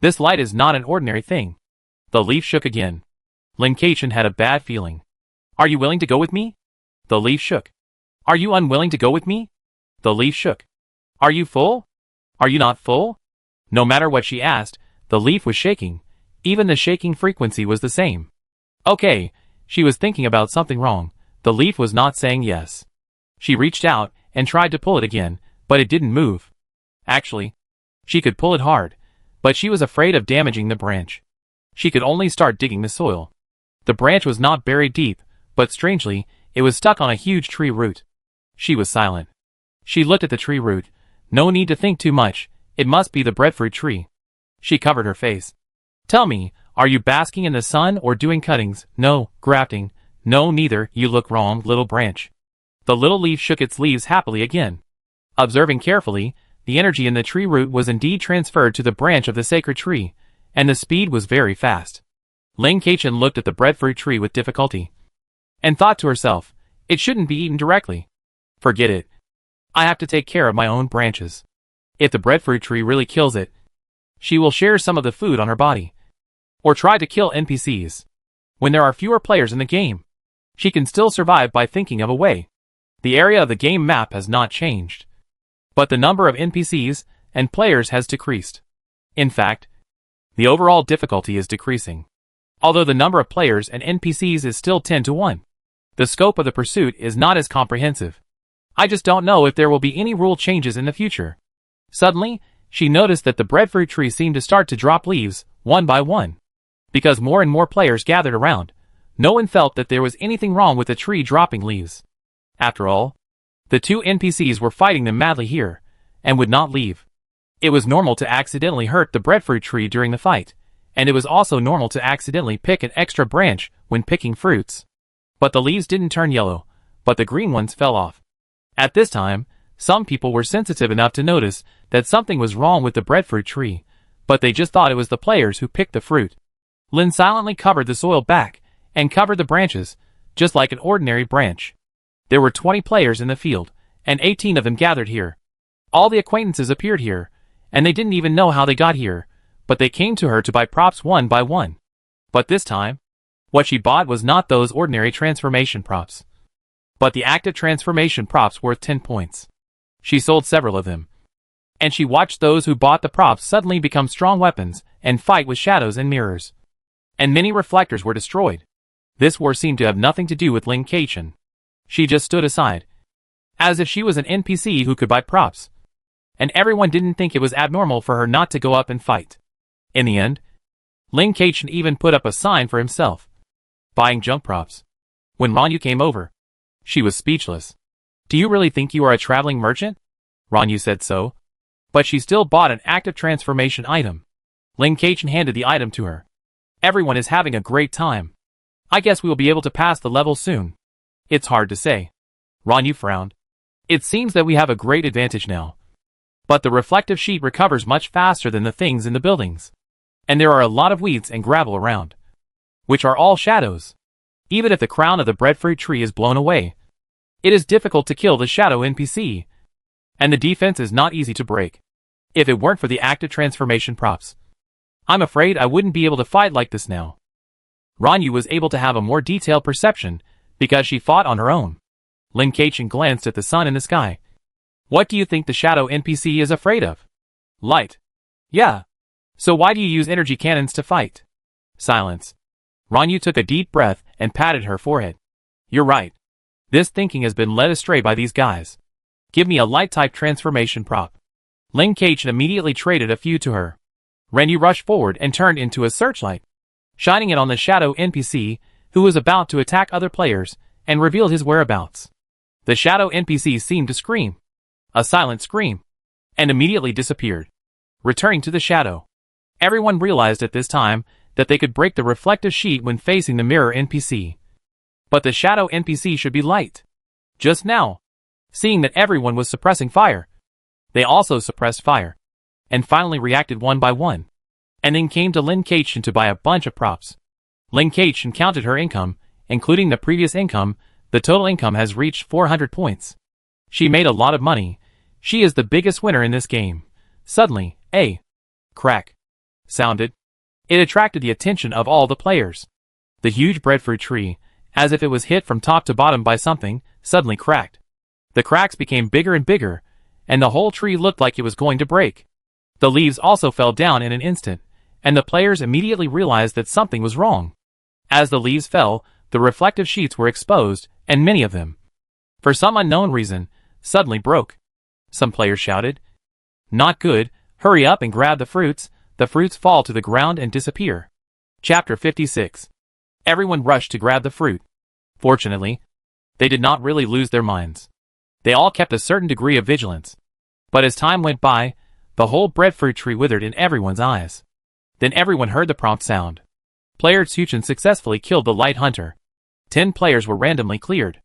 This light is not an ordinary thing. The leaf shook again. Ling Kaichen had a bad feeling. Are you willing to go with me? The leaf shook. Are you unwilling to go with me? The leaf shook. Are you full? Are you not full? No matter what she asked, the leaf was shaking. Even the shaking frequency was the same. Okay, she was thinking about something wrong. The leaf was not saying yes. She reached out and tried to pull it again, but it didn't move. Actually, she could pull it hard, but she was afraid of damaging the branch. She could only start digging the soil. The branch was not buried deep, but strangely, it was stuck on a huge tree root. She was silent. She looked at the tree root. No need to think too much. It must be the breadfruit tree. She covered her face. Tell me, are you basking in the sun or doing cuttings? No, grafting. No, neither. You look wrong, little branch. The little leaf shook its leaves happily again. Observing carefully, the energy in the tree root was indeed transferred to the branch of the sacred tree, and the speed was very fast. Ling Kaichen looked at the breadfruit tree with difficulty, and thought to herself, it shouldn't be eaten directly. Forget it. I have to take care of my own branches. If the breadfruit tree really kills it, she will share some of the food on her body. Or try to kill NPCs. When there are fewer players in the game, she can still survive by thinking of a way. The area of the game map has not changed, but the number of NPCs and players has decreased. In fact, the overall difficulty is decreasing. Although the number of players and NPCs is still 10 to 1. The scope of the pursuit is not as comprehensive. I just don't know if there will be any rule changes in the future. Suddenly, she noticed that the breadfruit tree seemed to start to drop leaves, one by one. Because more and more players gathered around, no one felt that there was anything wrong with the tree dropping leaves. After all, the two NPCs were fighting them madly here, and would not leave. It was normal to accidentally hurt the breadfruit tree during the fight, and it was also normal to accidentally pick an extra branch when picking fruits. But the leaves didn't turn yellow, but the green ones fell off. At this time, some people were sensitive enough to notice that something was wrong with the breadfruit tree, but they just thought it was the players who picked the fruit. Lin silently covered the soil back, and covered the branches, just like an ordinary branch. There were 20 players in the field, and 18 of them gathered here. All the acquaintances appeared here, and they didn't even know how they got here, but they came to her to buy props one by one. But this time, what she bought was not those ordinary transformation props, but the active transformation props worth 10 points. She sold several of them, and she watched those who bought the props suddenly become strong weapons and fight with shadows and mirrors. And many reflectors were destroyed. This war seemed to have nothing to do with Ling Kaichen. She just stood aside, as if she was an NPC who could buy props. And everyone didn't think it was abnormal for her not to go up and fight. In the end, Ling Kaichen even put up a sign for himself, buying junk props. When Ranyu came over, she was speechless. Do you really think you are a traveling merchant? Ranyu said so. But she still bought an active transformation item. Ling Kaichen handed the item to her. Everyone is having a great time. I guess we will be able to pass the level soon. It's hard to say. Ranyu frowned. It seems that we have a great advantage now. But the reflective sheet recovers much faster than the things in the buildings. And there are a lot of weeds and gravel around, which are all shadows. Even if the crown of the breadfruit tree is blown away, it is difficult to kill the shadow NPC. And the defense is not easy to break. If it weren't for the active transformation props, I'm afraid I wouldn't be able to fight like this now. Ranyu was able to have a more detailed perception because she fought on her own. Ling Kaichen glanced at the sun in the sky. What do you think the shadow NPC is afraid of? Light. Yeah. So why do you use energy cannons to fight? Silence. Ranyu took a deep breath and patted her forehead. You're right. This thinking has been led astray by these guys. Give me a light-type transformation prop. Ling Kaichen immediately traded a few to her. Ranyu rushed forward and turned into a searchlight, shining it on the shadow NPC, who was about to attack other players, and revealed his whereabouts. The shadow NPC seemed to scream. A silent scream. And immediately disappeared, returning to the shadow. Everyone realized at this time that they could break the reflective sheet when facing the mirror NPC. But the shadow NPC should be light. Just now, seeing that everyone was suppressing fire, they also suppressed fire, and finally reacted one by one. And then came to Lin Kation to buy a bunch of props. Lin Kation counted her income, including the previous income. The total income has reached 400 points. She made a lot of money. She is the biggest winner in this game. Suddenly, a crack sounded. It attracted the attention of all the players. The huge breadfruit tree, as if it was hit from top to bottom by something, suddenly cracked. The cracks became bigger and bigger, and the whole tree looked like it was going to break. The leaves also fell down in an instant, and the players immediately realized that something was wrong. As the leaves fell, the reflective sheets were exposed, and many of them, for some unknown reason, suddenly broke. Some players shouted, "Not good, hurry up and grab the fruits fall to the ground and disappear." Chapter 56. Everyone rushed to grab the fruit. Fortunately, they did not really lose their minds. They all kept a certain degree of vigilance. But as time went by, the whole breadfruit tree withered in everyone's eyes. Then everyone heard the prompt sound. Player Tsuchin successfully killed the light hunter. 10 players were randomly cleared.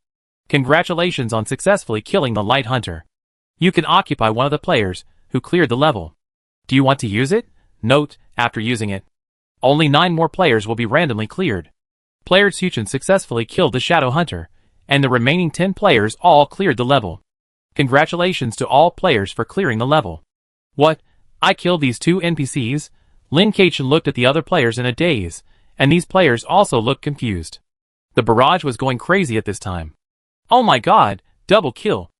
Congratulations on successfully killing the light hunter. You can occupy one of the players who cleared the level. Do you want to use it? Note, after using it, only 9 more players will be randomly cleared. Player Tsuchin successfully killed the shadow hunter, and the remaining 10 players all cleared the level. Congratulations to all players for clearing the level. What? I killed these 2 NPCs? Lin Kation looked at the other players in a daze, and these players also looked confused. The barrage was going crazy at this time. Oh my god, double kill.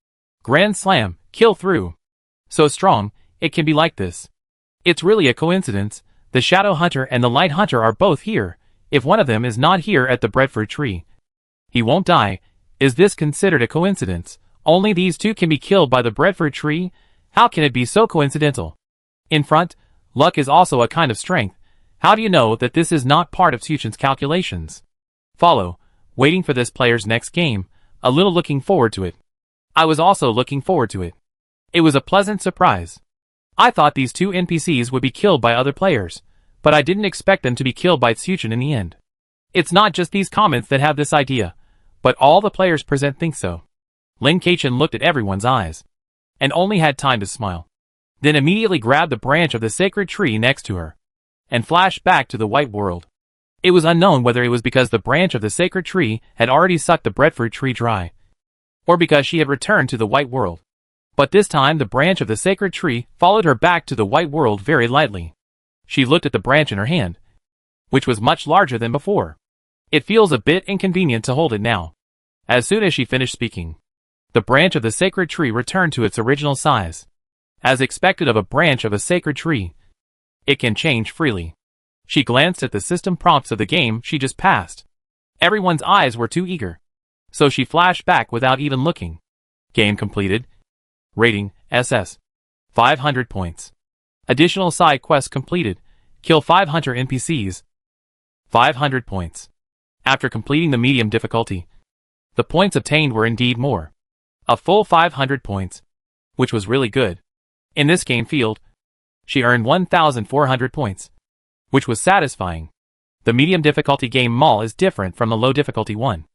Grand slam, kill through. So strong, it can be like this. It's really a coincidence. The shadow hunter and the light hunter are both here. If one of them is not here at the breadfruit tree, he won't die. Is this considered a coincidence? Only these 2 can be killed by the breadfruit tree? How can it be so coincidental? In front, luck is also a kind of strength. How do you know that this is not part of Tsuchin's calculations? Follow, waiting for this player's next game, a little looking forward to it. I was also looking forward to it. It was a pleasant surprise. I thought these 2 NPCs would be killed by other players, but I didn't expect them to be killed by Tsuchin in the end. It's not just these comments that have this idea, but all the players present think so. Lin Kation looked at everyone's eyes, and only had time to smile. Then immediately grabbed the branch of the sacred tree next to her, and flashed back to the white world. It was unknown whether it was because the branch of the sacred tree had already sucked the breadfruit tree dry, or because she had returned to the white world. But this time the branch of the sacred tree followed her back to the white world very lightly. She looked at the branch in her hand, which was much larger than before. It feels a bit inconvenient to hold it now. As soon as she finished speaking, the branch of the sacred tree returned to its original size. As expected of a branch of a sacred tree, it can change freely. She glanced at the system prompts of the game she just passed. Everyone's eyes were too eager, so she flashed back without even looking. Game completed. Rating, SS. 500 points. Additional side quests completed. Kill 500 NPCs. 500 points. After completing the medium difficulty, the points obtained were indeed more. A full 500 points, which was really good. In this game field, she earned 1,400 points, which was satisfying. The medium difficulty game mall is different from the low difficulty one.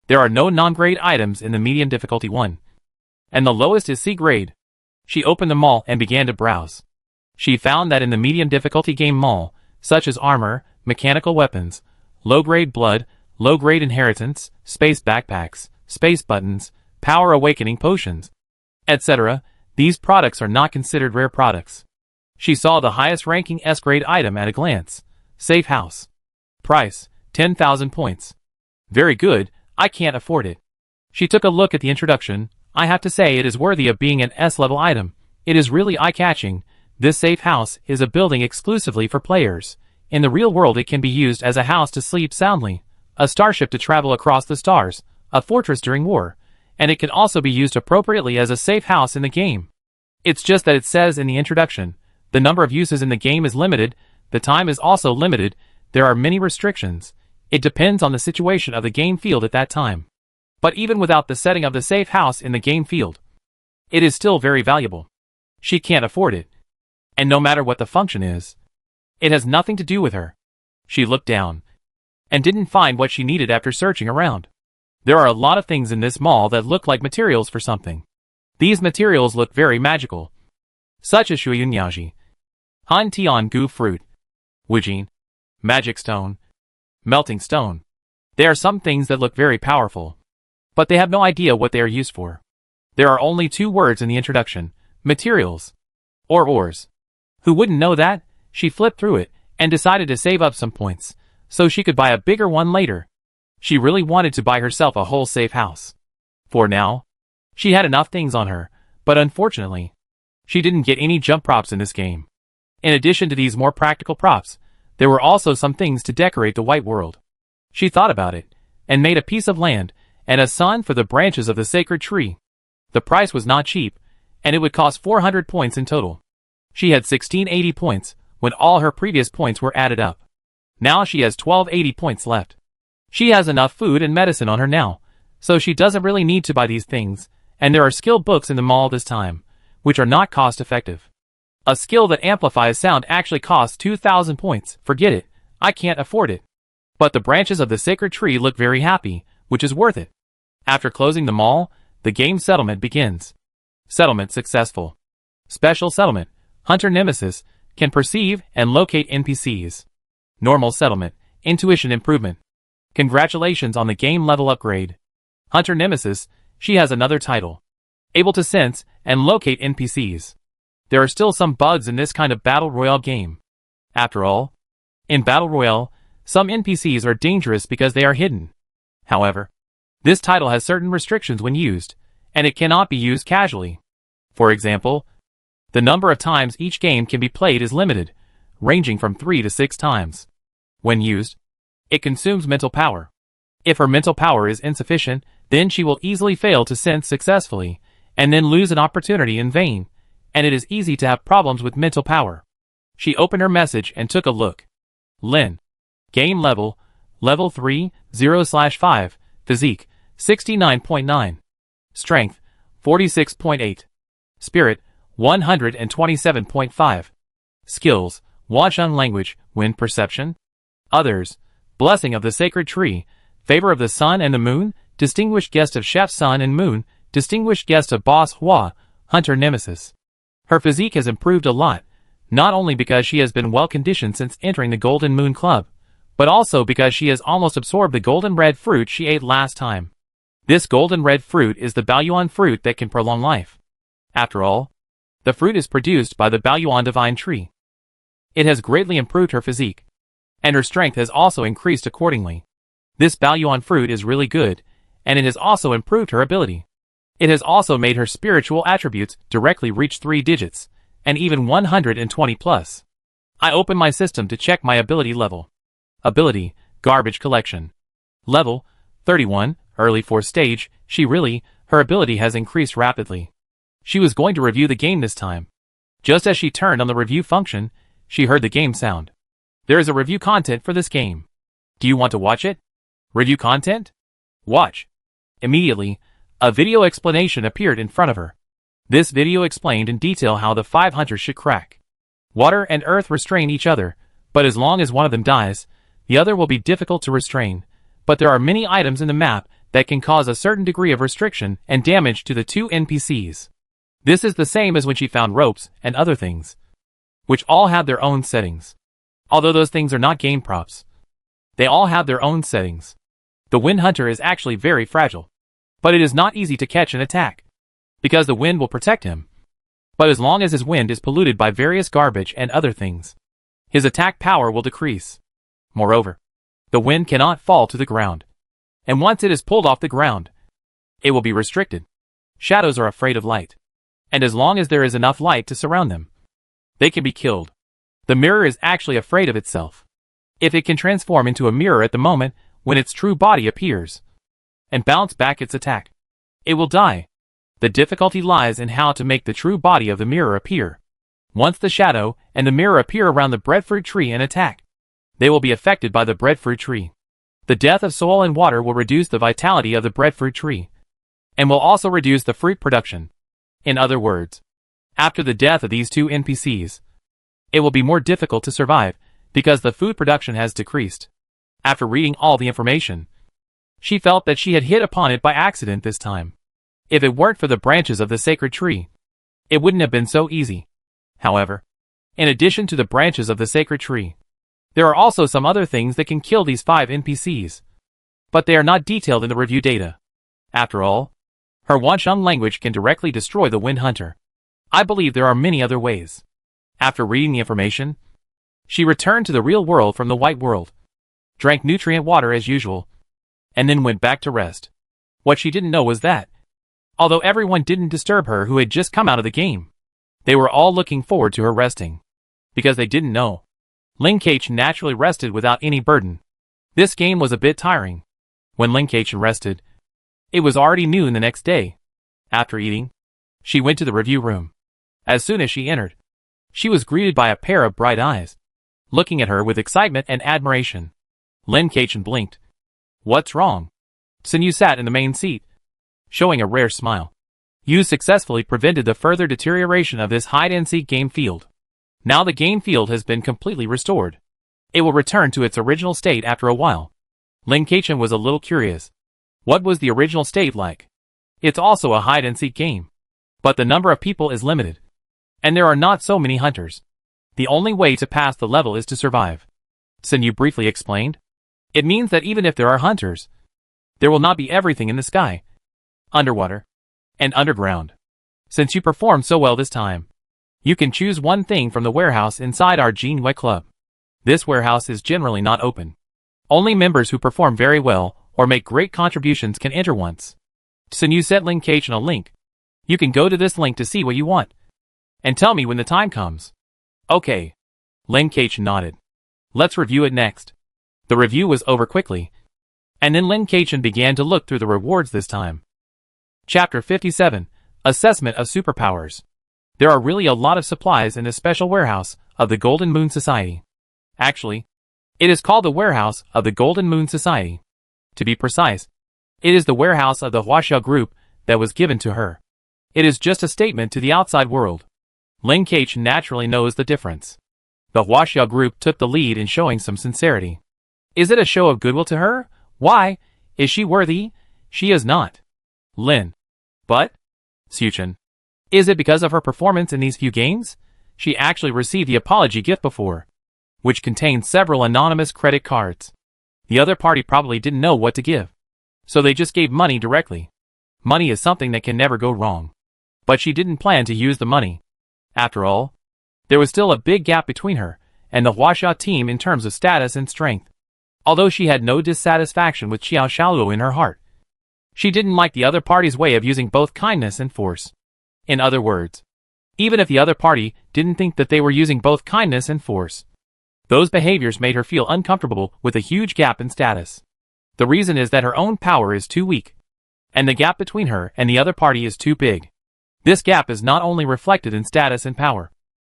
There are no non-grade items in the medium difficulty one, and the lowest is C grade. She opened the mall and began to browse. She found that in the medium difficulty game mall, such as armor, mechanical weapons, low-grade blood, low-grade inheritance, space backpacks, space buttons, power awakening potions, etc., these products are not considered rare products. She saw the highest ranking S-grade item at a glance. Safe house. Price, 10,000 points. Very good, I can't afford it. She took a look at the introduction. I have to say it is worthy of being an S-level item. It is really eye-catching. This safe house is a building exclusively for players. In the real world it can be used as a house to sleep soundly, a starship to travel across the stars, a fortress during war, and it can also be used appropriately as a safe house in the game. It's just that it says in the introduction, the number of uses in the game is limited, the time is also limited, there are many restrictions. It depends on the situation of the game field at that time. But even without the setting of the safe house in the game field, it is still very valuable. She can't afford it. And no matter what the function is, it has nothing to do with her. She looked down, and didn't find what she needed after searching around. There are a lot of things in this mall that look like materials for something. These materials look very magical, such as Shuyunyaji, Han Tian Gu fruit, Wujin, magic stone, melting stone. They are some things that look very powerful, but they have no idea what they are used for. There are only 2 words in the introduction: materials, or ores. Who wouldn't know that? She flipped through it and decided to save up some points so she could buy a bigger one later. She really wanted to buy herself a whole safe house. For now, she had enough things on her, but unfortunately, she didn't get any jump props in this game. In addition to these more practical props, there were also some things to decorate the white world. She thought about it, and made a piece of land, and a sun for the branches of the sacred tree. The price was not cheap, and it would cost 400 points in total. She had 1680 points, when all her previous points were added up. Now she has 1280 points left. She has enough food and medicine on her now, so she doesn't really need to buy these things, and there are skill books in the mall this time, which are not cost effective. A skill that amplifies sound actually costs 2000 points. Forget it, I can't afford it. But the branches of the sacred tree look very happy, which is worth it. After closing the mall, the game settlement begins. Settlement successful. Special settlement. Hunter Nemesis can perceive and locate NPCs. Normal settlement. Intuition improvement. Congratulations on the game level upgrade. Hunter Nemesis, she has another title. Able to sense and locate NPCs. There are still some bugs in this kind of Battle Royale game. After all, in Battle Royale, some NPCs are dangerous because they are hidden. However, this title has certain restrictions when used, and it cannot be used casually. For example, the number of times each game can be played is limited, ranging from 3 to 6 times. When used, it consumes mental power. If her mental power is insufficient, then she will easily fail to sense successfully, and then lose an opportunity in vain, and it is easy to have problems with mental power. She opened her message and took a look. Lin. Game level, level 3, 0/5, physique, 69.9. Strength, 46.8. Spirit, 127.5. Skills, Wanshan language, wind perception. Others, blessing of the sacred tree, favor of the sun and the moon, distinguished guest of chef sun and moon, distinguished guest of boss Hua, hunter nemesis. Her physique has improved a lot, not only because she has been well conditioned since entering the Golden Moon Club, but also because she has almost absorbed the golden red fruit she ate last time. This golden red fruit is the Baoyuan fruit that can prolong life. After all, the fruit is produced by the Baoyuan divine tree. It has greatly improved her physique, and her strength has also increased accordingly. This Baoyuan fruit is really good, and it has also improved her ability. It has also made her spiritual attributes directly reach 3 digits, and even 120 plus. I open my system to check my ability level. Ability, garbage collection. Level, 31, early 4th stage. Her ability has increased rapidly. She was going to review the game this time. Just as she turned on the review function, she heard the game sound. There is a review content for this game. Do you want to watch it? Review content? Watch. Immediately, a video explanation appeared in front of her. This video explained in detail how the 5 hunters should crack. Water and earth restrain each other, but as long as one of them dies, the other will be difficult to restrain, but there are many items in the map that can cause a certain degree of restriction and damage to the 2 NPCs. This is the same as when she found ropes and other things, which all have their own settings. Although those things are not game props, they all have their own settings. The Wind Hunter is actually very fragile, but it is not easy to catch and attack, because the wind will protect him. But as long as his wind is polluted by various garbage and other things, his attack power will decrease. Moreover, the wind cannot fall to the ground, and once it is pulled off the ground, it will be restricted. Shadows are afraid of light, and as long as there is enough light to surround them, they can be killed. The mirror is actually afraid of itself. If it can transform into a mirror at the moment when its true body appears, and bounce back its attack, it will die. The difficulty lies in how to make the true body of the mirror appear. Once the shadow and the mirror appear around the breadfruit tree and attack, they will be affected by the breadfruit tree. The death of soil and water will reduce the vitality of the breadfruit tree, and will also reduce the fruit production. In other words, after the death of these 2 NPCs, it will be more difficult to survive, because the food production has decreased. After reading all the information, She felt that she had hit upon it by accident this time. If it weren't for the branches of the sacred tree, it wouldn't have been so easy. However, in addition to the branches of the sacred tree, there are also some other things that can kill these 5 NPCs. But they are not detailed in the review data. After all, her Wansheng language can directly destroy the Wind Hunter. I believe there are many other ways. After reading the information, she returned to the real world from the white world, drank nutrient water as usual, and then went back to rest. What she didn't know was that, although everyone didn't disturb her who had just come out of the game, they were all looking forward to her resting. Because they didn't know, Lin Keqian naturally rested without any burden. This game was a bit tiring. When Lin Keqian rested, it was already noon the next day. After eating, she went to the review room. As soon as she entered, she was greeted by a pair of bright eyes, looking at her with excitement and admiration. Lin Keqian blinked. What's wrong? Sun Yu sat in the main seat, showing a rare smile. You successfully prevented the further deterioration of this hide-and-seek game field. Now the game field has been completely restored. It will return to its original state after a while. Lin Keqian was a little curious. What was the original state like? It's also a hide-and-seek game, but the number of people is limited, and there are not so many hunters. The only way to pass the level is to survive. Sun Yu briefly explained. It means that even if there are hunters, there will not be everything in the sky, underwater, and underground. Since you performed so well this time, you can choose one thing from the warehouse inside our Jinwei Club. This warehouse is generally not open. Only members who perform very well or make great contributions can enter once. Sun Yu sent Lin Keqian a link. You can go to this link to see what you want, and tell me when the time comes. Okay. Lin Keqian nodded. Let's review it next. The review was over quickly, and then Lin Keqian began to look through the rewards this time. Chapter 57, Assessment of Superpowers. There are really a lot of supplies in the special warehouse of the Golden Moon Society. Actually, it is called the warehouse of the Golden Moon Society. To be precise, it is the warehouse of the Huaxia group that was given to her. It is just a statement to the outside world. Lin Keqian naturally knows the difference. The Huaxia group took the lead in showing some sincerity. Is it a show of goodwill to her? Why? Is she worthy? She is not. Lin. But? Xuchen. Is it because of her performance in these few games? She actually received the apology gift before, which contained several anonymous credit cards. The other party probably didn't know what to give, so they just gave money directly. Money is something that can never go wrong. But she didn't plan to use the money. After all, there was still a big gap between her and the Huaxia team in terms of status and strength. Although she had no dissatisfaction with Xiao Xiaoluo in her heart, she didn't like the other party's way of using both kindness and force. In other words, even if the other party didn't think that they were using both kindness and force, those behaviors made her feel uncomfortable with a huge gap in status. The reason is that her own power is too weak, and the gap between her and the other party is too big. This gap is not only reflected in status and power,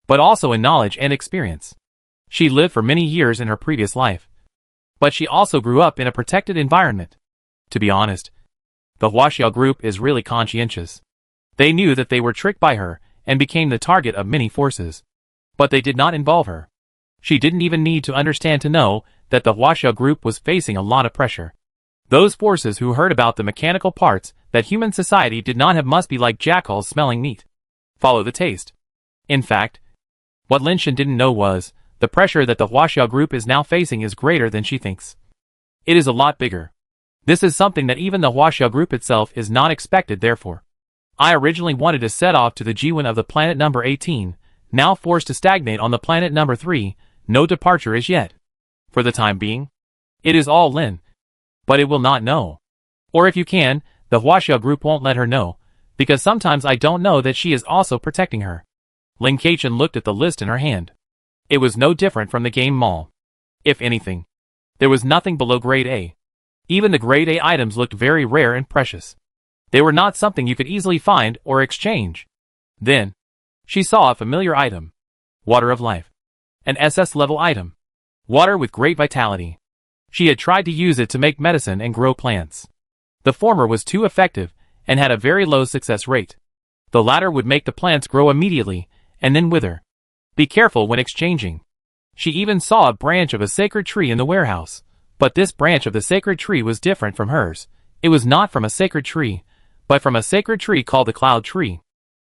but also in knowledge and experience. She lived for many years in her previous life, but she also grew up in a protected environment. To be honest, the Huaxia group is really conscientious. They knew that they were tricked by her and became the target of many forces. But they did not involve her. She didn't even need to understand to know that the Huaxia group was facing a lot of pressure. Those forces who heard about the mechanical parts that human society did not have must be like jackals smelling meat. Follow the taste. In fact, what Lin Shen didn't know was, the pressure that the Huaxia group is now facing is greater than she thinks. It is a lot bigger. This is something that even the Huaxia group itself is not expected therefore. I originally wanted to set off to the G1 of the planet number 18, now forced to stagnate on the planet number 3, no departure as yet. For the time being, it is all Lin. But it will not know. Or if you can, the Huaxia group won't let her know, because sometimes I don't know that she is also protecting her. Lin Keqian looked at the list in her hand. It was no different from the game mall. If anything, there was nothing below grade A. Even the grade A items looked very rare and precious. They were not something you could easily find or exchange. Then, she saw a familiar item. Water of Life. An SS level item. Water with great vitality. She had tried to use it to make medicine and grow plants. The former was too effective and had a very low success rate. The latter would make the plants grow immediately and then wither. Be careful when exchanging. She even saw a branch of a sacred tree in the warehouse, But this branch of the sacred tree was different from hers. It was not from a sacred tree, but from a sacred tree called the cloud tree.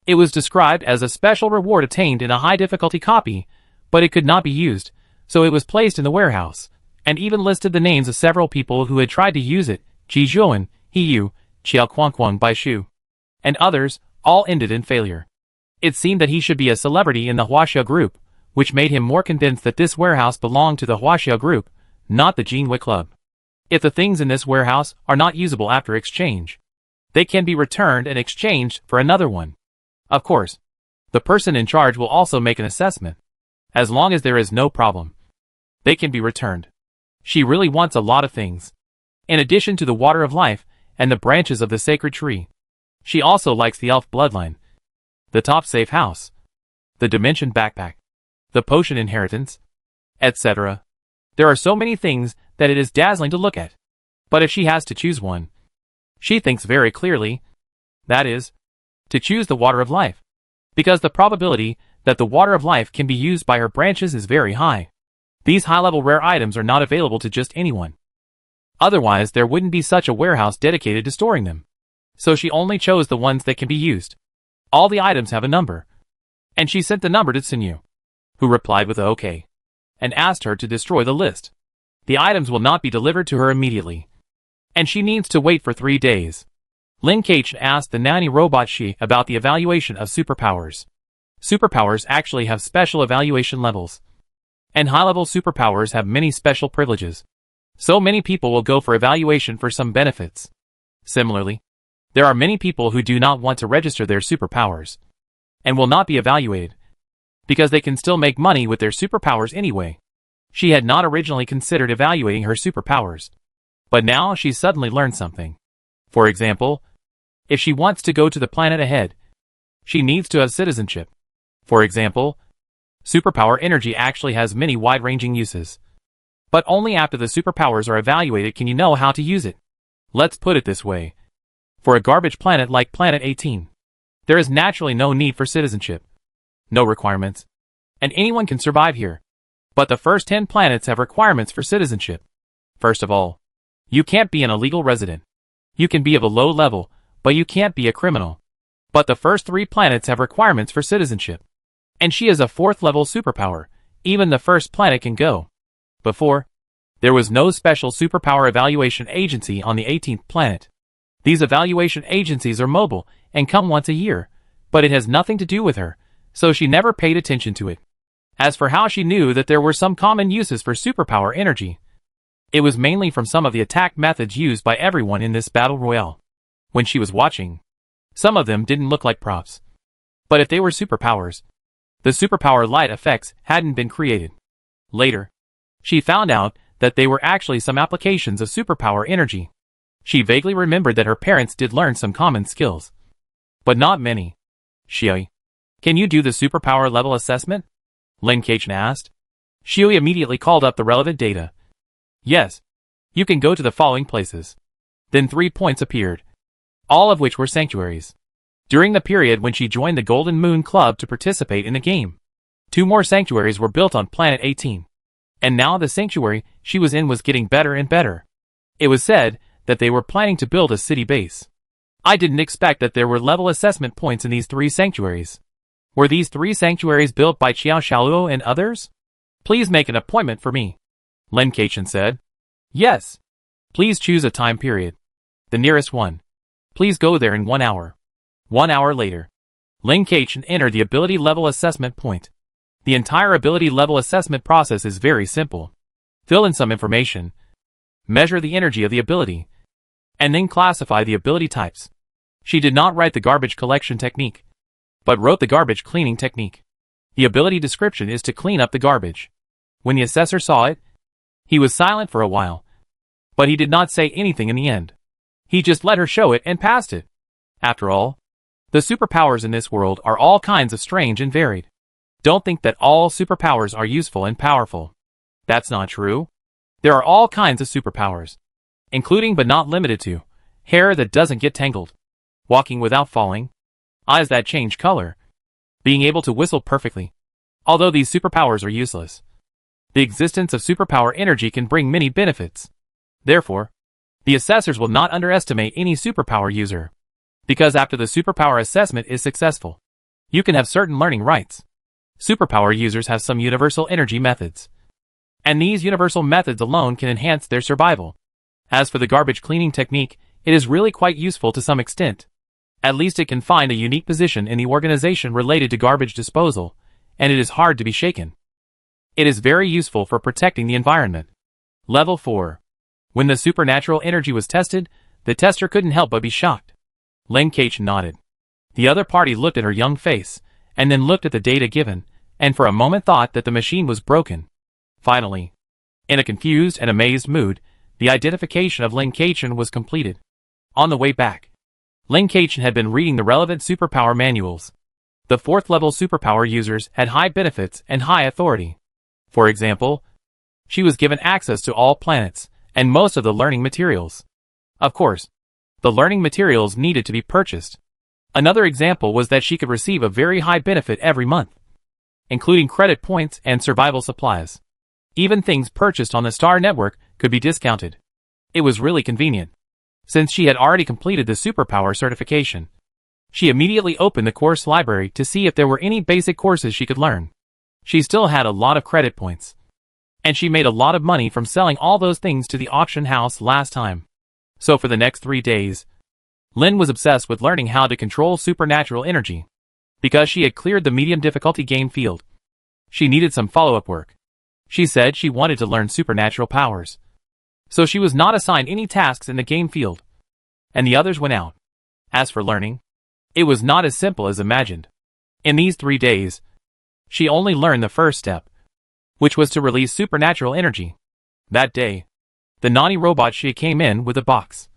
It was described as a special reward attained in a high difficulty copy, but it could not be used, so it was placed in the warehouse, and even listed the names of several people who had tried to use it: Ji Zhuan, He Yu, Qiao Quangquang Bai Shu, and others, all ended in failure. It seemed that he should be a celebrity in the Huaxia group, which made him more convinced that this warehouse belonged to the Huaxia group, not the Jinhui Club. If the things in this warehouse are not usable after exchange, they can be returned and exchanged for another one. Of course, the person in charge will also make an assessment. As long as there is no problem, they can be returned. She really wants a lot of things. In addition to the water of life and the branches of the sacred tree, she also likes the elf bloodline, the top safe house, the dimension backpack, the potion inheritance, etc. There are so many things that it is dazzling to look at. But if she has to choose one, she thinks very clearly, that is, to choose the water of life, because the probability that the water of life can be used by her branches is very high. These high-level rare items are not available to just anyone. Otherwise, there wouldn't be such a warehouse dedicated to storing them. So she only chose the ones that can be used. All the items have a number. And she sent the number to Tsinyu, who replied with a OK, and asked her to destroy the list. The items will not be delivered to her immediately, and she needs to wait for 3 days. Lin Keichen asked the nanny robot Shi about the evaluation of superpowers. Superpowers actually have special evaluation levels, and high-level superpowers have many special privileges. So many people will go for evaluation for some benefits. Similarly, there are many people who do not want to register their superpowers, and will not be evaluated, because they can still make money with their superpowers anyway. She had not originally considered evaluating her superpowers, but now she suddenly learned something. For example, if she wants to go to the planet ahead, she needs to have citizenship. For example, superpower energy actually has many wide-ranging uses. But only after the superpowers are evaluated can you know how to use it. Let's put it this way. For a garbage planet like Planet 18, there is naturally no need for citizenship, no requirements, and anyone can survive here. But the first 10 planets have requirements for citizenship. First of all, you can't be an illegal resident. You can be of a low level, but you can't be a criminal. But the first 3 planets have requirements for citizenship. And she is a 4th level superpower. Even the first planet can go. Before, there was no special superpower evaluation agency on the 18th planet. These evaluation agencies are mobile and come once a year, but it has nothing to do with her, so she never paid attention to it. As for how she knew that there were some common uses for superpower energy, it was mainly from some of the attack methods used by everyone in this battle royale. When she was watching, some of them didn't look like props. But if they were superpowers, the superpower light effects hadn't been created. Later, she found out that they were actually some applications of superpower energy. She vaguely remembered that her parents did learn some common skills, but not many. Shui, can you do the superpower level assessment? Lin Keichen asked. Shui immediately called up the relevant data. Yes, you can go to the following places. Then 3 points appeared, all of which were sanctuaries. During the period when she joined the Golden Moon Club to participate in the game, 2 more sanctuaries were built on Planet 18. And now the sanctuary she was in was getting better and better. It was said that they were planning to build a city base. I didn't expect that there were level assessment points in these 3 sanctuaries. Were these 3 sanctuaries built by Qiao Xiaoluo and others? Please make an appointment for me, Lin Keichen said. Yes. Please choose a time period. The nearest one. Please go there in 1 hour. 1 hour later, Lin Keichen entered the ability level assessment point. The entire ability level assessment process is very simple. Fill in some information, measure the energy of the ability, and then classify the ability types. She did not write the garbage collection technique, but wrote the garbage cleaning technique. The ability description is to clean up the garbage. When the assessor saw it, he was silent for a while, but he did not say anything in the end. He just let her show it and passed it. After all, the superpowers in this world are all kinds of strange and varied. Don't think that all superpowers are useful and powerful. That's not true. There are all kinds of superpowers, including but not limited to hair that doesn't get tangled, walking without falling, eyes that change color, being able to whistle perfectly. Although these superpowers are useless, the existence of superpower energy can bring many benefits. Therefore, the assessors will not underestimate any superpower user. Because after the superpower assessment is successful, you can have certain learning rights. Superpower users have some universal energy methods. And these universal methods alone can enhance their survival. As for the garbage cleaning technique, it is really quite useful to some extent. At least it can find a unique position in the organization related to garbage disposal, and it is hard to be shaken. It is very useful for protecting the environment. Level 4. When the supernatural energy was tested, the tester couldn't help but be shocked. Lin Keich nodded. The other party looked at her young face, and then looked at the data given, and for a moment thought that the machine was broken. Finally, in a confused and amazed mood, the identification of Lin Keich was completed. On the way back, Lin Keich had been reading the relevant superpower manuals. The 4th level superpower users had high benefits and high authority. For example, she was given access to all planets, and most of the learning materials. Of course, the learning materials needed to be purchased. Another example was that she could receive a very high benefit every month, including credit points and survival supplies. Even things purchased on the Star Network could be discounted. It was really convenient. Since she had already completed the superpower certification, she immediately opened the course library to see if there were any basic courses she could learn. She still had a lot of credit points, and she made a lot of money from selling all those things to the auction house last time. So for the next 3 days, Lin was obsessed with learning how to control supernatural energy. Because she had cleared the medium difficulty game field, she needed some follow-up work. She said she wanted to learn supernatural powers. So she was not assigned any tasks in the game field, and the others went out. As for learning, it was not as simple as imagined. In these 3 days, she only learned the first step, which was to release supernatural energy. That day, the naughty robot she came in with a box,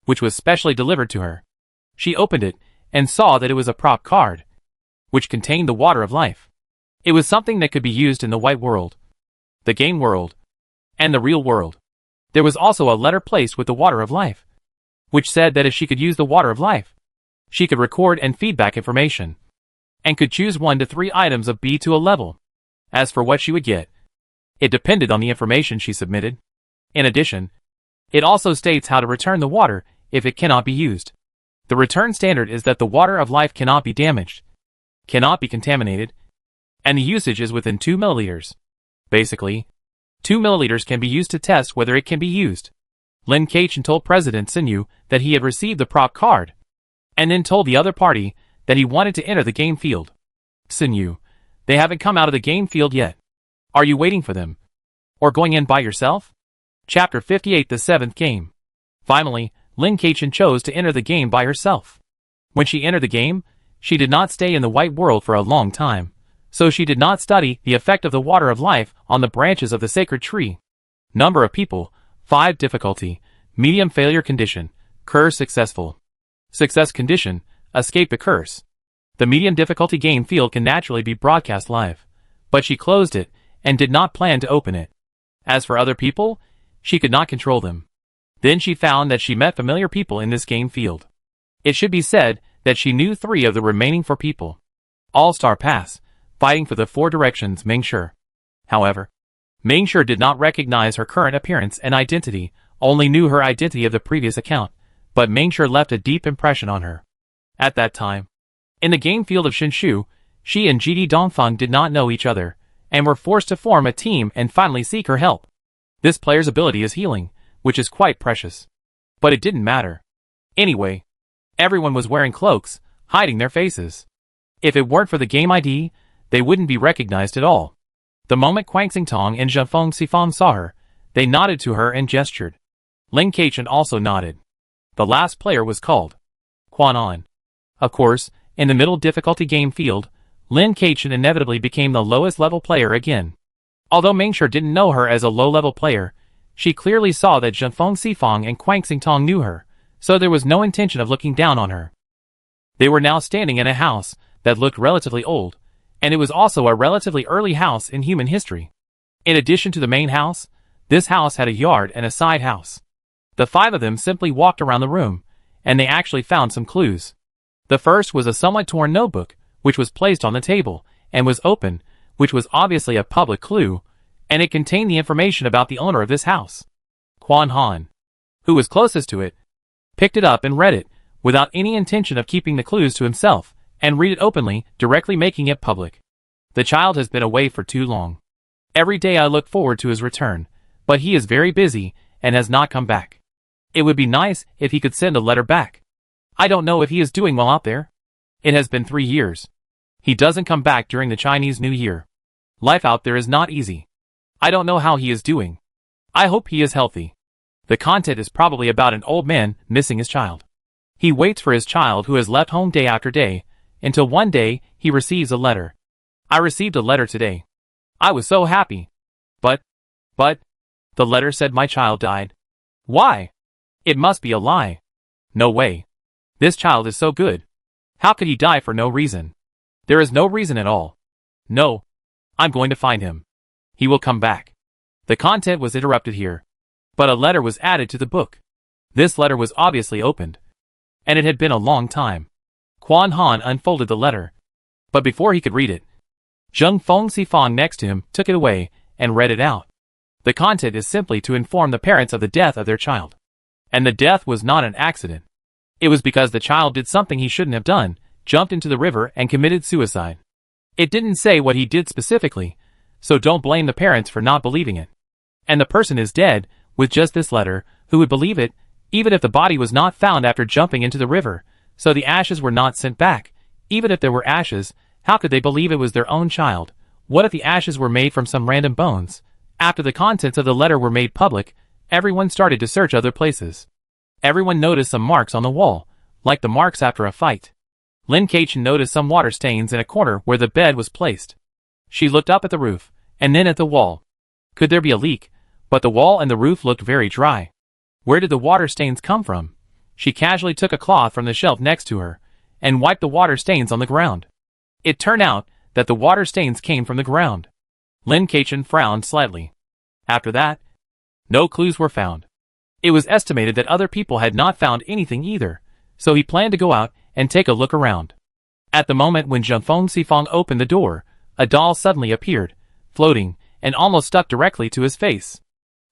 which was specially delivered to her. She opened it and saw that it was a prop card, which contained the water of life. It was something that could be used in the white world, the game world, and the real world. There was also a letter placed with the water of life, which said that if she could use the water of life, she could record and feedback information, and could choose 1 to 3 items of B to a level. As for what she would get, it depended on the information she submitted. In addition, it also states how to return the water if it cannot be used. The return standard is that the water of life cannot be damaged, cannot be contaminated, and the usage is within 2 milliliters. Basically, 2 milliliters can be used to test whether it can be used. Lin Keich told President Sinyu that he had received the prop card, and then told the other party that he wanted to enter the game field. Sinyu, they haven't come out of the game field yet. Are you waiting for them? Or going in by yourself? Chapter 58, the 7th game. Finally, Lin Keich chose to enter the game by herself. When she entered the game, she did not stay in the white world for a long time, so she did not study the effect of the water of life on the branches of the sacred tree. Number of people, 5 difficulty, medium failure condition, curse successful. Success condition, escape the curse. The medium difficulty game field can naturally be broadcast live, but she closed it and did not plan to open it. As for other people, she could not control them. Then she found that she met familiar people in this game field. It should be said that she knew 3 of the remaining 4 people. All-Star Pass, fighting for the 4 directions Mingshi. However, Mingshi did not recognize her current appearance and identity, only knew her identity of the previous account, but Mingshi left a deep impression on her. At that time, in the game field of Shinshu, she and GD Dongfeng did not know each other, and were forced to form a team and finally seek her help. This player's ability is healing, which is quite precious. But it didn't matter. Anyway, everyone was wearing cloaks, hiding their faces. If it weren't for the game ID, they wouldn't be recognized at all. The moment Quang Xingtong and Zhefeng Sifang saw her, they nodded to her and gestured. Lin Keich also nodded. The last player was called Quan An. Of course, in the middle difficulty game field, Lin Keich inevitably became the lowest level player again. Although Mingshi didn't know her as a low-level player, she clearly saw that Zhefeng Sifang and Quang Xingtong knew her, so there was no intention of looking down on her. They were now standing in a house that looked relatively old, and it was also a relatively early house in human history. In addition to the main house, this house had a yard and a side house. The 5 of them simply walked around the room, and they actually found some clues. The first was a somewhat torn notebook, which was placed on the table, and was open, which was obviously a public clue, and it contained the information about the owner of this house. Quan Han, who was closest to it, picked it up and read it, without any intention of keeping the clues to himself, and read it openly, directly making it public. The child has been away for too long. Every day I look forward to his return, but he is very busy and has not come back. It would be nice if he could send a letter back. I don't know if he is doing well out there. It has been 3 years. He doesn't come back during the Chinese New Year. Life out there is not easy. I don't know how he is doing. I hope he is healthy. The content is probably about an old man missing his child. He waits for his child who has left home day after day, until one day he receives a letter. I received a letter today. I was so happy. But, the letter said my child died. Why? It must be a lie. No way. This child is so good. How could he die for no reason? There is no reason at all. No. I'm going to find him. He will come back. The content was interrupted here. But a letter was added to the book. This letter was obviously opened. And it had been a long time. Quan Han unfolded the letter. But before he could read it, Zheng Feng Sifang next to him took it away and read it out. The content is simply to inform the parents of the death of their child. And the death was not an accident. It was because the child did something he shouldn't have done, jumped into the river and committed suicide. It didn't say what he did specifically, so don't blame the parents for not believing it. And the person is dead, with just this letter, who would believe it, even if the body was not found after jumping into the river, so the ashes were not sent back. Even if there were ashes, how could they believe it was their own child? What if the ashes were made from some random bones? After the contents of the letter were made public, everyone started to search other places. Everyone noticed some marks on the wall, like the marks after a fight. Lin Keichen noticed some water stains in a corner where the bed was placed. She looked up at the roof, and then at the wall. Could there be a leak? But the wall and the roof looked very dry. Where did the water stains come from? She casually took a cloth from the shelf next to her, and wiped the water stains on the ground. It turned out that the water stains came from the ground. Lin Keichen frowned slightly. After that, no clues were found. It was estimated that other people had not found anything either, so he planned to go out and take a look around. At the moment when Zheng Feng Sifang opened the door, a doll suddenly appeared, floating, and almost stuck directly to his face.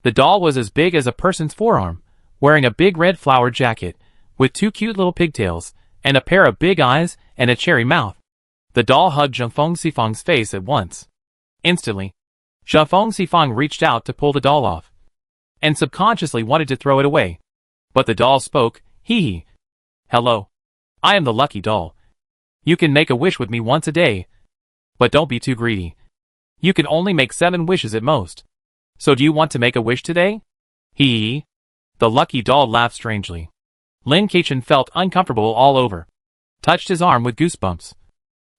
The doll was as big as a person's forearm, wearing a big red flower jacket, with 2 cute little pigtails, and a pair of big eyes and a cherry mouth. The doll hugged Zheng Feng Sifang's face at once. Instantly, Zheng Feng Sifang reached out to pull the doll off, and subconsciously wanted to throw it away. But the doll spoke, hee. Hello. I am the lucky doll. You can make a wish with me once a day. But don't be too greedy. You can only make 7 wishes at most. So do you want to make a wish today? Hee. The lucky doll laughed strangely. Lin Keichen felt uncomfortable all over, touched his arm with goosebumps,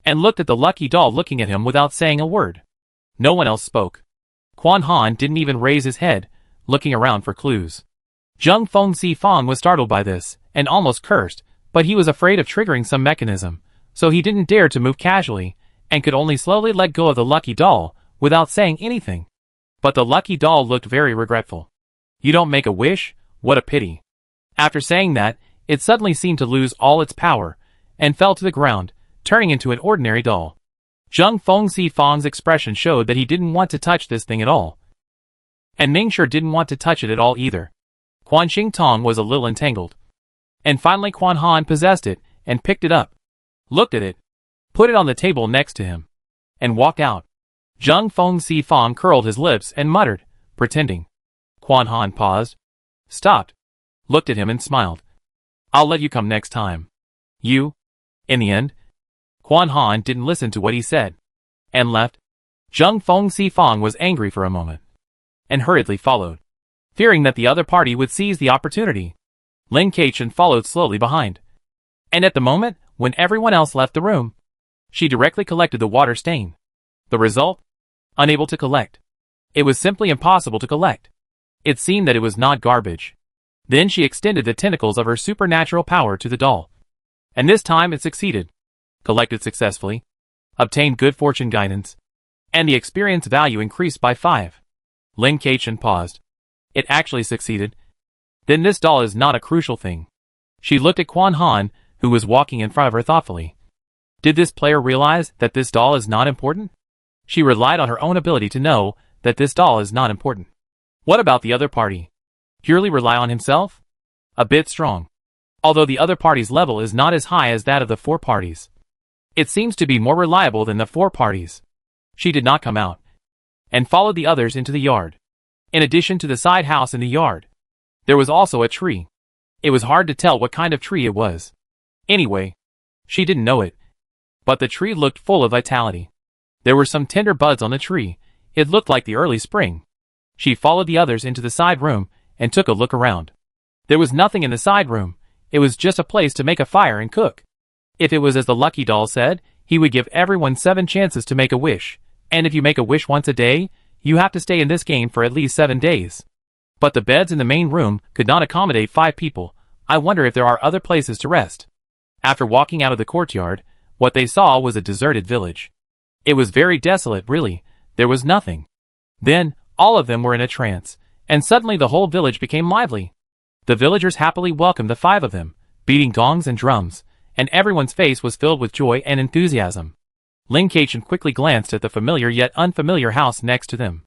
and looked at the lucky doll looking at him without saying a word. No one else spoke. Quan Han didn't even raise his head, looking around for clues. Zheng Feng Sifang was startled by this, and almost cursed, but he was afraid of triggering some mechanism, so he didn't dare to move casually, and could only slowly let go of the lucky doll, without saying anything. But the lucky doll looked very regretful. You don't make a wish? What a pity. After saying that, it suddenly seemed to lose all its power, and fell to the ground, turning into an ordinary doll. Zheng Feng Sifang's expression showed that he didn't want to touch this thing at all. And Ningxue didn't want to touch it at all either. Quan Xingtong was a little entangled. And finally Quan Han possessed it, and picked it up, looked at it, put it on the table next to him, and walked out. Zheng Feng Sifang curled his lips and muttered, pretending. Quan Han paused, stopped, looked at him and smiled. I'll let you come next time. You? In the end, Quan Han didn't listen to what he said, and left. Zheng Feng Sifang was angry for a moment, and hurriedly followed, fearing that the other party would seize the opportunity. Lin Keichen followed slowly behind, and at the moment when everyone else left the room, she directly collected the water stain. The result? Unable to collect. It was simply impossible to collect. It seemed that it was not garbage. Then she extended the tentacles of her supernatural power to the doll, and this time it succeeded. Collected successfully, obtained good fortune guidance, and the experience value increased by 5. Lin Keichen paused. It actually succeeded. Then this doll is not a crucial thing. She looked at Quan Han, who was walking in front of her thoughtfully. Did this player realize that this doll is not important? She relied on her own ability to know that this doll is not important. What about the other party? Purely rely on himself? A bit strong. Although the other party's level is not as high as that of the 4 parties. It seems to be more reliable than the 4 parties. She did not come out, and followed the others into the yard. In addition to the side house in the yard, there was also a tree. It was hard to tell what kind of tree it was. Anyway, she didn't know it. But the tree looked full of vitality. There were some tender buds on the tree. It looked like the early spring. She followed the others into the side room and took a look around. There was nothing in the side room. It was just a place to make a fire and cook. If it was as the lucky doll said, he would give everyone 7 chances to make a wish. And if you make a wish once a day, you have to stay in this game for at least 7 days. But the beds in the main room could not accommodate 5 people. I wonder if there are other places to rest. After walking out of the courtyard, what they saw was a deserted village. It was very desolate, really. There was nothing. Then, all of them were in a trance, and suddenly the whole village became lively. The villagers happily welcomed the 5 of them, beating gongs and drums, and everyone's face was filled with joy and enthusiasm. Lin Kachin quickly glanced at the familiar yet unfamiliar house next to them.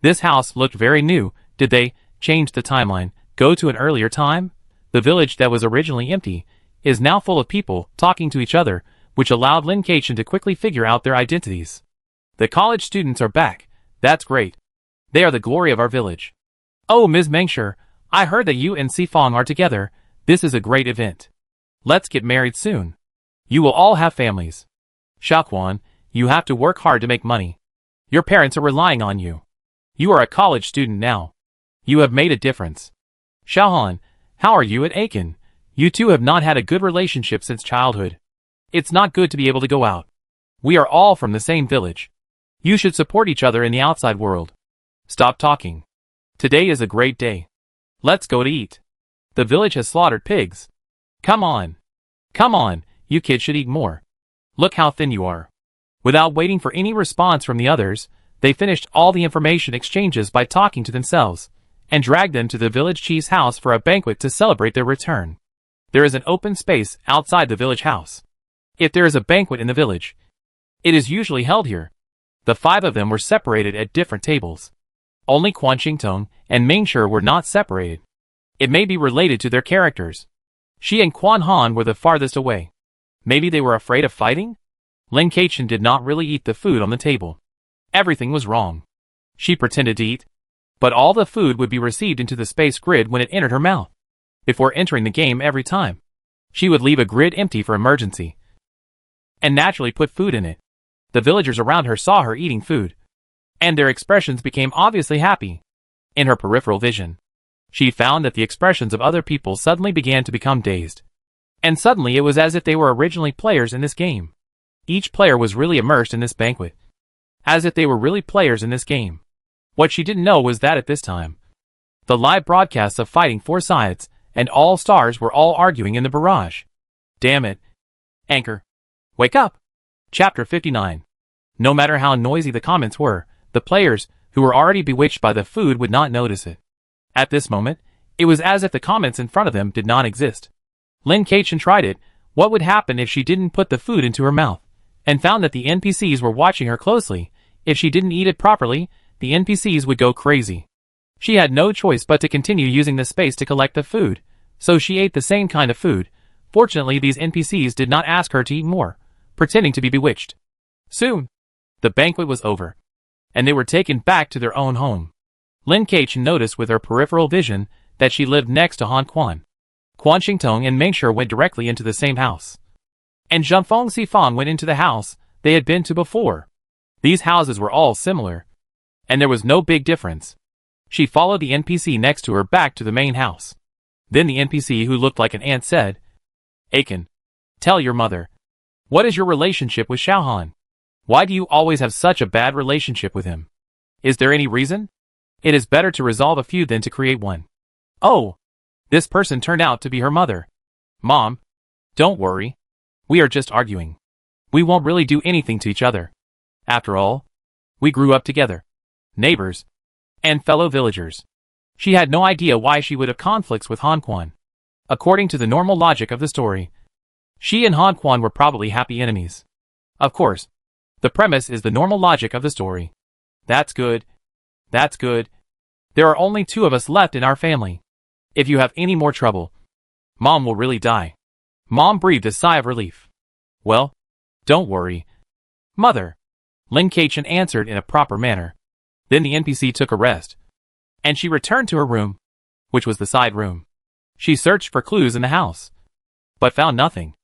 This house looked very new. Did they change the timeline, go to an earlier time? The village that was originally empty is now full of people talking to each other, which allowed Lin Kachin to quickly figure out their identities. The college students are back. That's great. They are the glory of our village. Oh, Ms. Mengshur, I heard that you and Sifong are together. This is a great event. Let's get married soon. You will all have families. Xiaoquan, you have to work hard to make money. Your parents are relying on you. You are a college student now. You have made a difference. Xiaohan, how are you at Aiken? You two have not had a good relationship since childhood. It's not good to be able to go out. We are all from the same village. You should support each other in the outside world. Stop talking. Today is a great day. Let's go to eat. The village has slaughtered pigs. Come on. Come on, you kids should eat more. Look how thin you are. Without waiting for any response from the others, they finished all the information exchanges by talking to themselves, and dragged them to the village chief's house for a banquet to celebrate their return. There is an open space outside the village house. If there is a banquet in the village, it is usually held here. The 5 of them were separated at different tables. Only Quan Qingtong and Mingshi were not separated. It may be related to their characters. She and Quan Han were the farthest away. Maybe they were afraid of fighting? Lin Kachin did not really eat the food on the table. Everything was wrong. She pretended to eat, but all the food would be received into the space grid when it entered her mouth. Before entering the game every time, she would leave a grid empty for emergency, and naturally put food in it. The villagers around her saw her eating food, and their expressions became obviously happy. In her peripheral vision, she found that the expressions of other people suddenly began to become dazed. And suddenly it was as if they were originally players in this game. Each player was really immersed in this banquet. As if they were really players in this game. What she didn't know was that at this time, the live broadcasts of fighting 4 sides, and all stars were all arguing in the barrage. Damn it. Anchor. Wake up. Chapter 59. No matter how noisy the comments were, the players, who were already bewitched by the food, would not notice it. At this moment, it was as if the comments in front of them did not exist. Lin Kachin tried it. What would happen if she didn't put the food into her mouth, and found that the NPCs were watching her closely? If she didn't eat it properly, the NPCs would go crazy. She had no choice but to continue using the space to collect the food, so she ate the same kind of food. Fortunately, these NPCs did not ask her to eat more, pretending to be bewitched. Soon, the banquet was over, and they were taken back to their own home. Lin Kachin noticed with her peripheral vision that she lived next to Han Quan. Quan Qingtong and Mingshi went directly into the same house, and Zhengfeng Sifang went into the house they had been to before. These houses were all similar, and there was no big difference. She followed the NPC next to her back to the main house. Then the NPC, who looked like an ant, said, Aiken, tell your mother. What is your relationship with Xiaohan? Why do you always have such a bad relationship with him? Is there any reason? It is better to resolve a feud than to create one. Oh, this person turned out to be her mother. Mom, don't worry. We are just arguing. We won't really do anything to each other. After all, we grew up together. Neighbors, and fellow villagers. She had no idea why she would have conflicts with Han Quan. According to the normal logic of the story, she and Han Quan were probably happy enemies. Of course, the premise is the normal logic of the story. That's good. That's good. There are only 2 of us left in our family. If you have any more trouble, Mom will really die. Mom breathed a sigh of relief. Well, don't worry, Mother, Lin Keichen answered in a proper manner. Then the NPC took a rest, and she returned to her room, which was the side room. She searched for clues in the house, but found nothing.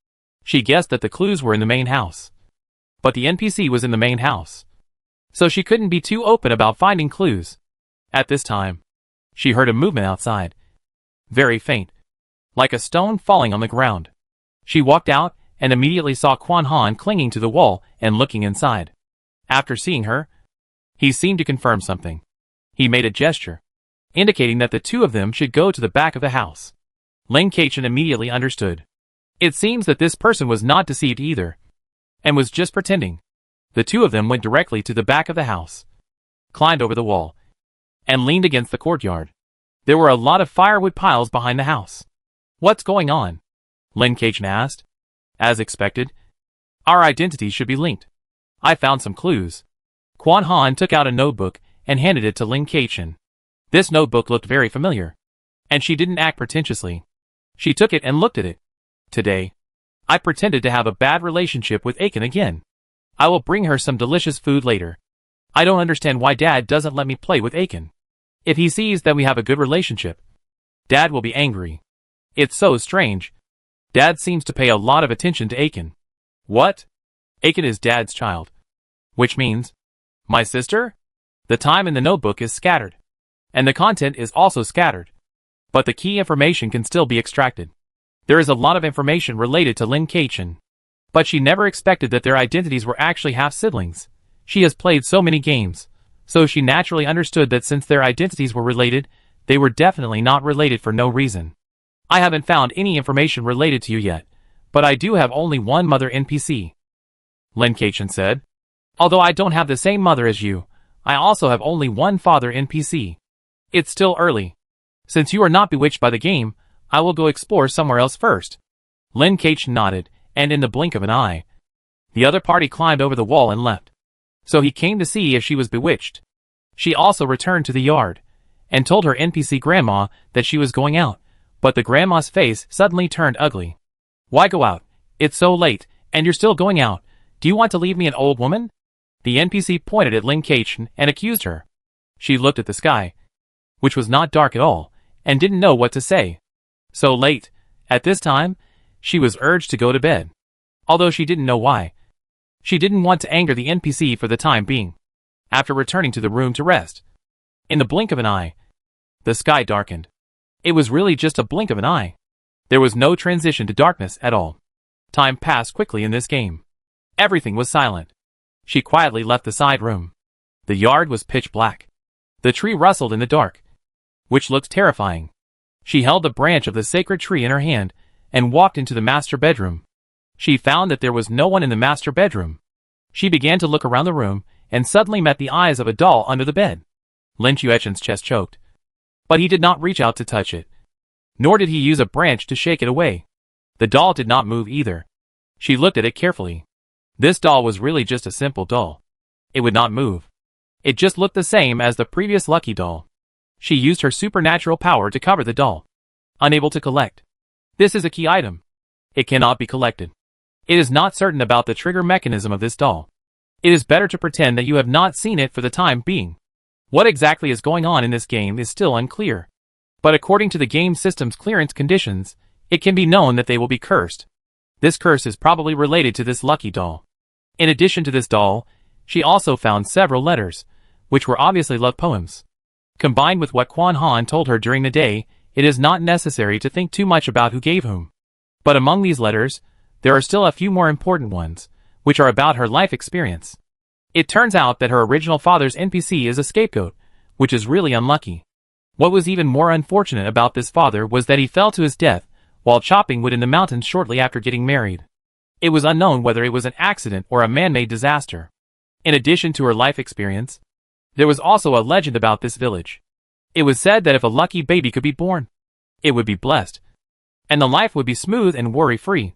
She guessed that the clues were in the main house, but the NPC was in the main house, so she couldn't be too open about finding clues. At this time, she heard a movement outside, very faint, like a stone falling on the ground. She walked out and immediately saw Quan Han clinging to the wall and looking inside. After seeing her, he seemed to confirm something. He made a gesture, indicating that the two of them should go to the back of the house. Lin Keichen immediately understood. It seems that this person was not deceived either, and was just pretending. The two of them went directly to the back of the house, climbed over the wall, and leaned against the courtyard. There were a lot of firewood piles behind the house. What's going on? Lin Keichen asked. As expected, our identities should be linked. I found some clues. Quan Han took out a notebook and handed it to Lin Keichen. This notebook looked very familiar, and she didn't act pretentiously. She took it and looked at it. Today, I pretended to have a bad relationship with Aiken again. I will bring her some delicious food later. I don't understand why Dad doesn't let me play with Aiken. If he sees that we have a good relationship, Dad will be angry. It's so strange. Dad seems to pay a lot of attention to Aiken. What? Aiken is Dad's child. Which means, my sister? The time in the notebook is scattered, and the content is also scattered. But the key information can still be extracted. There is a lot of information related to Lin Keichen, but she never expected that their identities were actually half-siblings. She has played so many games, so she naturally understood that since their identities were related, they were definitely not related for no reason. I haven't found any information related to you yet, but I do have only one mother NPC, Lin Keichen said. Although I don't have the same mother as you, I also have only one father NPC. It's still early. Since you are not bewitched by the game, I will go explore somewhere else first. Lin Keichen nodded, and in the blink of an eye, the other party climbed over the wall and left. So he came to see if she was bewitched. She also returned to the yard, and told her NPC grandma that she was going out, but the grandma's face suddenly turned ugly. Why go out? It's so late, and you're still going out. Do you want to leave me an old woman? The NPC pointed at Lin Keichen and accused her. She looked at the sky, which was not dark at all, and didn't know what to say. So late, at this time, she was urged to go to bed. Although she didn't know why. She didn't want to anger the NPC for the time being. After returning to the room to rest, in the blink of an eye, the sky darkened. It was really just a blink of an eye. There was no transition to darkness at all. Time passed quickly in this game. Everything was silent. She quietly left the side room. The yard was pitch black. The tree rustled in the dark, which looked terrifying. She held the branch of the sacred tree in her hand and walked into the master bedroom. She found that there was no one in the master bedroom. She began to look around the room and suddenly met the eyes of a doll under the bed. Lin Chuechen's chest choked, but he did not reach out to touch it, nor did he use a branch to shake it away. The doll did not move either. She looked at it carefully. This doll was really just a simple doll. It would not move. It just looked the same as the previous lucky doll. She used her supernatural power to cover the doll. Unable to collect. This is a key item. It cannot be collected. It is not certain about the trigger mechanism of this doll. It is better to pretend that you have not seen it for the time being. What exactly is going on in this game is still unclear. But according to the game system's clearance conditions, it can be known that they will be cursed. This curse is probably related to this lucky doll. In addition to this doll, she also found several letters, which were obviously love poems. Combined with what Quan Han told her during the day, it is not necessary to think too much about who gave whom. But among these letters, there are still a few more important ones, which are about her life experience. It turns out that her original father's NPC is a scapegoat, which is really unlucky. What was even more unfortunate about this father was that he fell to his death while chopping wood in the mountains shortly after getting married. It was unknown whether it was an accident or a man-made disaster. In addition to her life experience, there was also a legend about this village. It was said that if a lucky baby could be born, it would be blessed, and the life would be smooth and worry-free,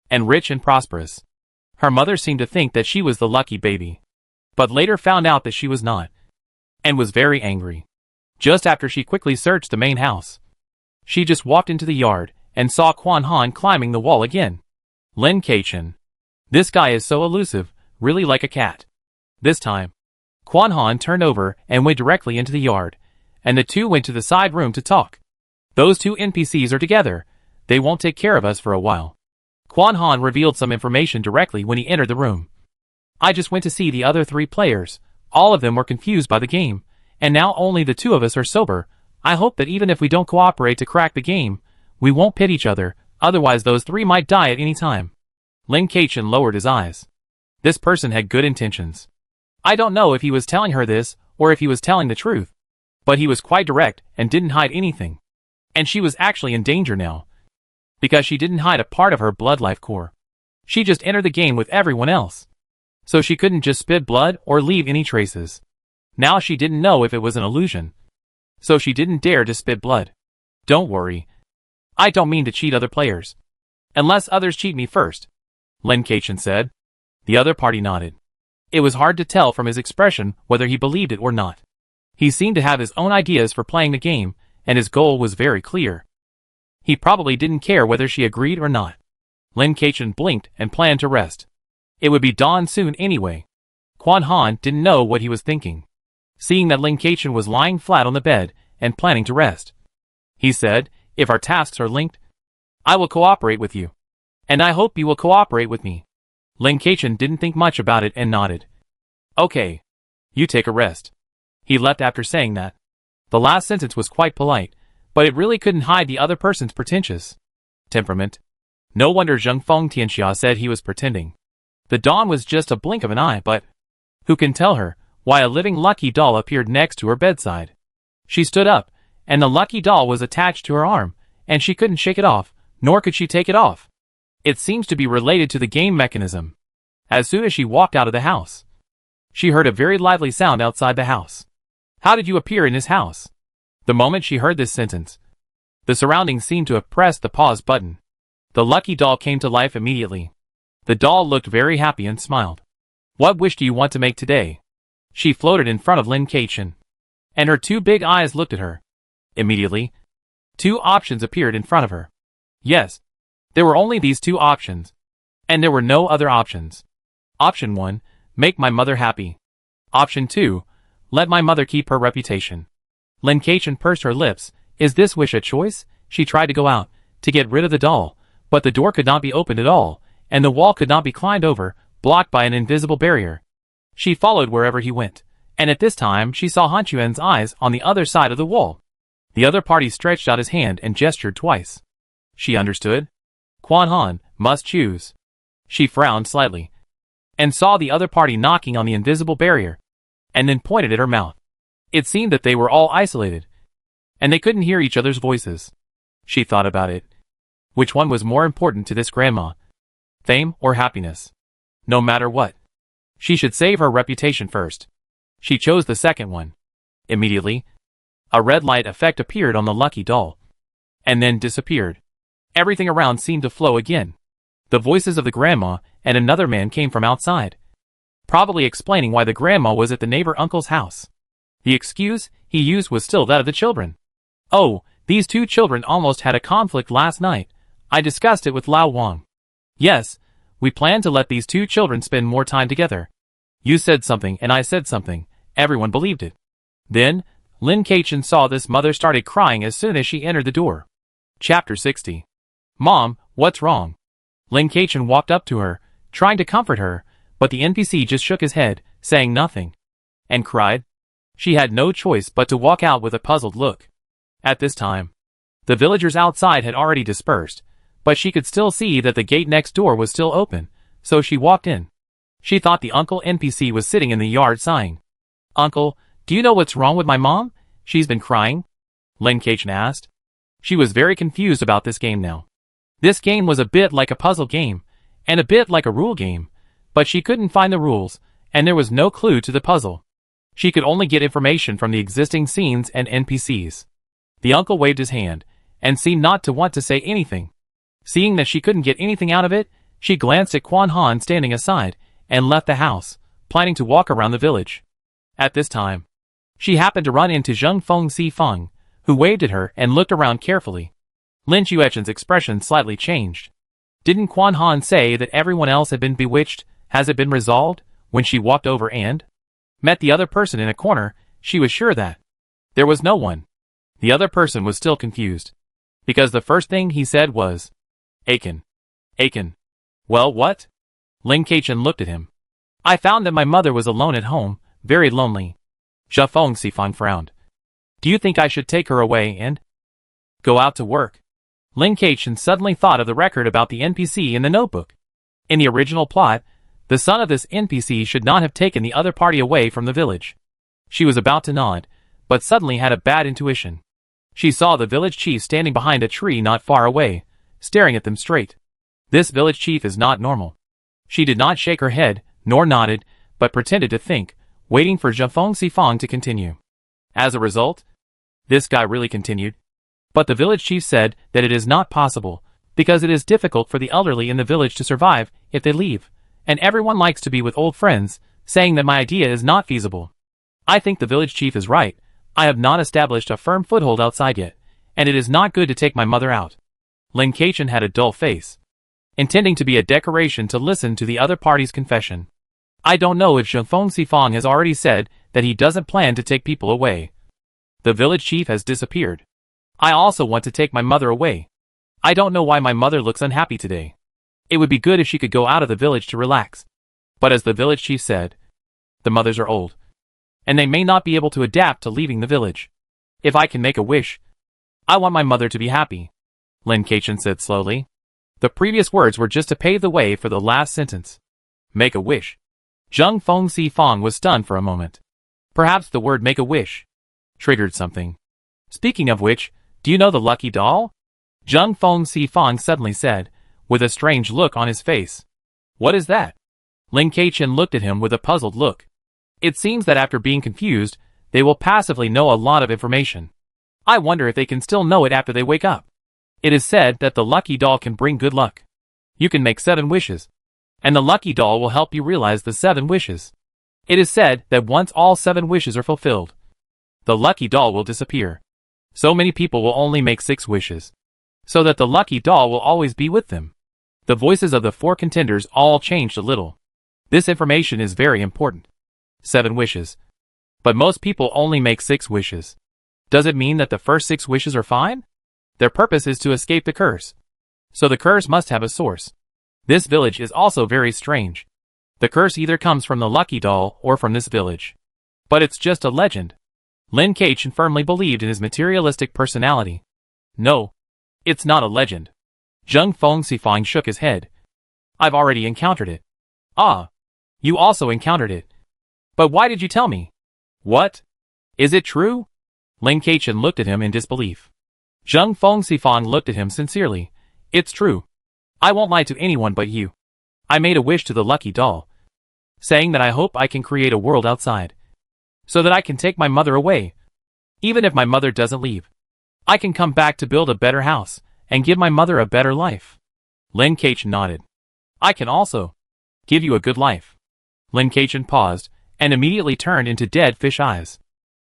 and rich and prosperous. Her mother seemed to think that she was the lucky baby, but later found out that she was not, and was very angry. Just after she quickly searched the main house, She just walked into the yard and saw Quan Han climbing the wall again. Lin Keichen. This guy is so elusive, really like a cat. This time, Quan Han turned over and went directly into the yard, and the two went to the side room to talk. Those two NPCs are together. They won't take care of us for a while. Quan Han revealed some information directly when he entered the room. I just went to see the other 3 players. All of them were confused by the game, and now only the 2 of us are sober. I hope that even if we don't cooperate to crack the game, we won't pit each other, otherwise those 3 might die at any time. Lin Keichen lowered his eyes. This person had good intentions. I don't know if he was telling her this, or if he was telling the truth. But he was quite direct, and didn't hide anything. And she was actually in danger now. Because she didn't hide a part of her blood life core. She just entered the game with everyone else. So she couldn't just spit blood or leave any traces. Now she didn't know if it was an illusion. So she didn't dare to spit blood. Don't worry. I don't mean to cheat other players. Unless others cheat me first, Lin Keichen said. The other party nodded. It was hard to tell from his expression whether he believed it or not. He seemed to have his own ideas for playing the game, and his goal was very clear. He probably didn't care whether she agreed or not. Lin Keichen blinked and planned to rest. It would be dawn soon anyway. Quan Han didn't know what he was thinking. Seeing that Lin Keichen was lying flat on the bed and planning to rest, he said, if our tasks are linked, I will cooperate with you. And I hope you will cooperate with me. Lin Keichen didn't think much about it and nodded. Okay. You take a rest. He left after saying that. The last sentence was quite polite, but it really couldn't hide the other person's pretentious temperament. No wonder Zheng Feng Tianxia said he was pretending. The dawn was just a blink of an eye, but who can tell her why a living lucky doll appeared next to her bedside? She stood up, and the lucky doll was attached to her arm, and she couldn't shake it off, nor could she take it off. It seems to be related to the game mechanism. As soon as she walked out of the house, she heard a very lively sound outside the house. How did you appear in this house? The moment she heard this sentence, the surroundings seemed to have pressed the pause button. The lucky doll came to life immediately. The doll looked very happy and smiled. What wish do you want to make today? She floated in front of Lin Keichen, and her 2 big eyes looked at her. Immediately, 2 options appeared in front of her. Yes, there were only these 2 options, and there were no other options. Option 1, make my mother happy. Option 2, let my mother keep her reputation. Lin Keichen pursed her lips. Is this wish a choice? She tried to go out, to get rid of the doll, but the door could not be opened at all, and the wall could not be climbed over, blocked by an invisible barrier. She followed wherever he went, and at this time she saw Han Quan's eyes on the other side of the wall. The other party stretched out his hand and gestured twice. She understood. Quan Han must choose. She frowned slightly, and saw the other party knocking on the invisible barrier, and then pointed at her mouth. It seemed that they were all isolated, and they couldn't hear each other's voices. She thought about it. Which one was more important to this grandma? Fame or happiness? No matter what, she should save her reputation first. She chose the second one. Immediately, a red light effect appeared on the lucky doll, and then disappeared. Everything around seemed to flow again. The voices of the grandma and another man came from outside, probably explaining why the grandma was at the neighbor uncle's house. The excuse he used was still that of the children. Oh, these 2 children almost had a conflict last night. I discussed it with Lao Wang. Yes, we planned to let these 2 children spend more time together. You said something and I said something. Everyone believed it. Then, Lin Keichen saw this mother started crying as soon as she entered the door. Chapter 60. Mom, what's wrong? Lin Keichen walked up to her, trying to comfort her, but the NPC just shook his head, saying nothing, and cried. She had no choice but to walk out with a puzzled look. At this time, the villagers outside had already dispersed, but she could still see that the gate next door was still open, so she walked in. She thought the uncle NPC was sitting in the yard sighing. Uncle, do you know what's wrong with my mom? She's been crying? Lin Keichen asked. She was very confused about this game now. This game was a bit like a puzzle game, and a bit like a rule game, but she couldn't find the rules, and there was no clue to the puzzle. She could only get information from the existing scenes and NPCs. The uncle waved his hand, and seemed not to want to say anything. Seeing that she couldn't get anything out of it, she glanced at Quan Han standing aside, and left the house, planning to walk around the village. At this time, she happened to run into Zheng Feng Si Feng, who waved at her and looked around carefully. Lin Chuechen's expression slightly changed. Didn't Quan Han say that everyone else had been bewitched? Has it been resolved? When she walked over and met the other person in a corner, she was sure that there was no one. The other person was still confused, because the first thing he said was, Aiken. Aiken. Well, what? Lin Keichen looked at him. I found that my mother was alone at home, very lonely. Zhe Feng Sifang frowned. Do you think I should take her away and go out to work? Lin Keichen suddenly thought of the record about the NPC in the notebook. In the original plot, the son of this NPC should not have taken the other party away from the village. She was about to nod, but suddenly had a bad intuition. She saw the village chief standing behind a tree not far away, staring at them straight. This village chief is not normal. She did not shake her head, nor nodded, but pretended to think, waiting for Zhe Feng Sifang to continue. As a result, this guy really continued. But the village chief said that it is not possible, because it is difficult for the elderly in the village to survive if they leave, and everyone likes to be with old friends, saying that my idea is not feasible. I think the village chief is right. I have not established a firm foothold outside yet, and it is not good to take my mother out. Lin Keichen had a dull face, intending to be a decoration to listen to the other party's confession. I don't know if Zhe Feng Sifang has already said that he doesn't plan to take people away. The village chief has disappeared. I also want to take my mother away. I don't know why my mother looks unhappy today. It would be good if she could go out of the village to relax. But as the village chief said, the mothers are old, and they may not be able to adapt to leaving the village. If I can make a wish, I want my mother to be happy, Lin Keichen said slowly. The previous words were just to pave the way for the last sentence. Make a wish. Zhe Feng Sifang was stunned for a moment. Perhaps the word make a wish triggered something. Speaking of which, do you know the lucky doll? Zhe Feng Sifang suddenly said, with a strange look on his face. What is that? Lin Keichen looked at him with a puzzled look. It seems that after being confused, they will passively know a lot of information. I wonder if they can still know it after they wake up. It is said that the lucky doll can bring good luck. You can make 7 wishes, and the lucky doll will help you realize the 7 wishes. It is said that once all 7 wishes are fulfilled, the lucky doll will disappear. So many people will only make 6 wishes, so that the lucky doll will always be with them. The voices of the 4 contenders all changed a little. This information is very important. 7 wishes. But most people only make 6 wishes. Does it mean that the first 6 wishes are fine? Their purpose is to escape the curse. So the curse must have a source. This village is also very strange. The curse either comes from the lucky doll or from this village. But it's just a legend. Lin Keichen firmly believed in his materialistic personality. No, it's not a legend. Zhe Feng Sifang shook his head. I've already encountered it. Ah, you also encountered it. But why did you tell me? What? Is it true? Lin Keichen looked at him in disbelief. Zhe Feng Sifang looked at him sincerely. It's true. I won't lie to anyone but you. I made a wish to the lucky doll, saying that I hope I can create a world outside, so that I can take my mother away. Even if my mother doesn't leave, I can come back to build a better house, and give my mother a better life. Lin Keichen nodded. I can also give you a good life. Lin Keichen paused, and immediately turned into dead fish eyes.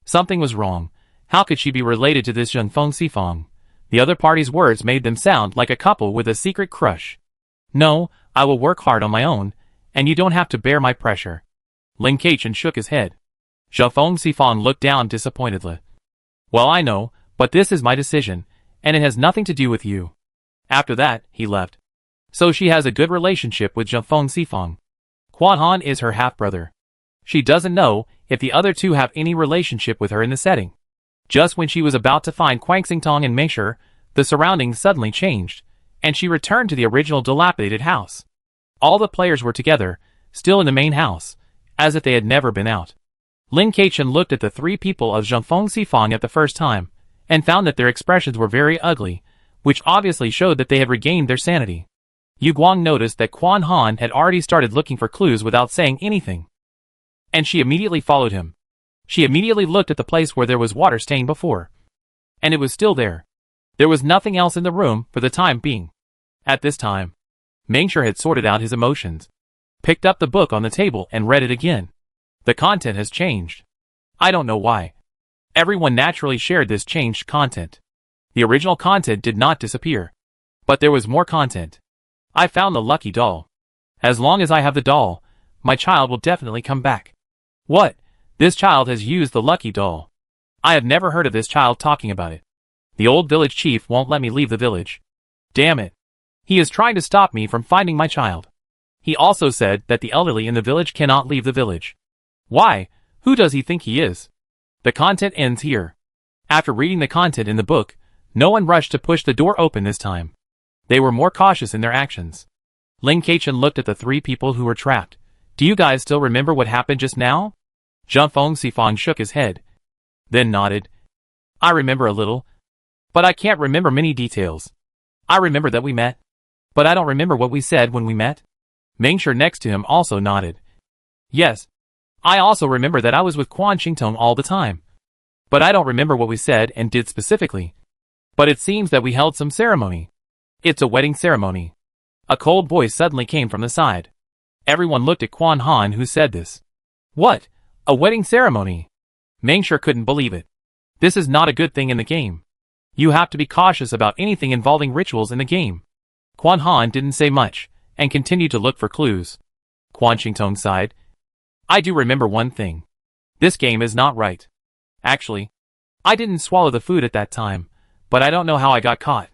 Something was wrong. How could she be related to this Zhe Feng Sifang? The other party's words made them sound like a couple with a secret crush. No, I will work hard on my own, and you don't have to bear my pressure. Lin Keichen shook his head. Zhe Feng Sifang looked down disappointedly. Well, I know, but this is my decision, and it has nothing to do with you. After that, he left. So she has a good relationship with Zhe Feng Sifang. Quan Han is her half-brother. She doesn't know if the other two have any relationship with her in the setting. Just when she was about to find Quang Xingtong and Meisher, the surroundings suddenly changed, and she returned to the original dilapidated house. All the players were together, still in the main house, as if they had never been out. Lin Keichen looked at the 3 people of Zhe Feng Sifang at the first time, and found that their expressions were very ugly, which obviously showed that they had regained their sanity. Yu Guang noticed that Quan Han had already started looking for clues without saying anything, and she immediately followed him. She immediately looked at the place where there was water stain before, and it was still there. There was nothing else in the room for the time being. At this time, Meisher had sorted out his emotions, picked up the book on the table and read it again. The content has changed. I don't know why. Everyone naturally shared this changed content. The original content did not disappear. But there was more content. I found the lucky doll. As long as I have the doll, my child will definitely come back. What? This child has used the lucky doll. I have never heard of this child talking about it. The old village chief won't let me leave the village. Damn it. He is trying to stop me from finding my child. He also said that the elderly in the village cannot leave the village. Why? Who does he think he is? The content ends here. After reading the content in the book, no one rushed to push the door open this time. They were more cautious in their actions. Ling Kaichen looked at the three people who were trapped. Do you guys still remember what happened just now? Zhang Sifang shook his head. Then nodded. I remember a little. But I can't remember many details. I remember that we met. But I don't remember what we said when we met. Mingshi next to him also nodded. Yes. I also remember that I was with Quan Qingtong all the time. But I don't remember what we said and did specifically. But it seems that we held some ceremony. It's a wedding ceremony. A cold voice suddenly came from the side. Everyone looked at Quan Han, who said this. What? A wedding ceremony? Mingshi couldn't believe it. This is not a good thing in the game. You have to be cautious about anything involving rituals in the game. Quan Han didn't say much, and continued to look for clues. Quan Qingtong sighed. I do remember one thing. This game is not right. Actually, I didn't swallow the food at that time, but I don't know how I got caught.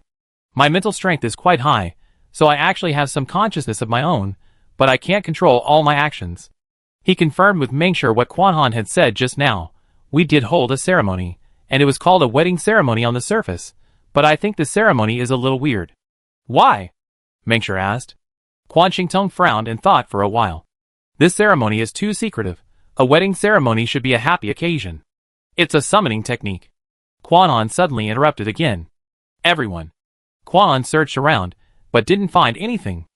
My mental strength is quite high, so I actually have some consciousness of my own, but I can't control all my actions. He confirmed with Mingshi what Quan Han had said just now. We did hold a ceremony, and it was called a wedding ceremony on the surface, but I think the ceremony is a little weird. Why? Mingshi asked. Quan Qingtong frowned and thought for a while. This ceremony is too secretive. A wedding ceremony should be a happy occasion. It's a summoning technique. Quan Han suddenly interrupted again. Everyone. Quan Han searched around, but didn't find anything.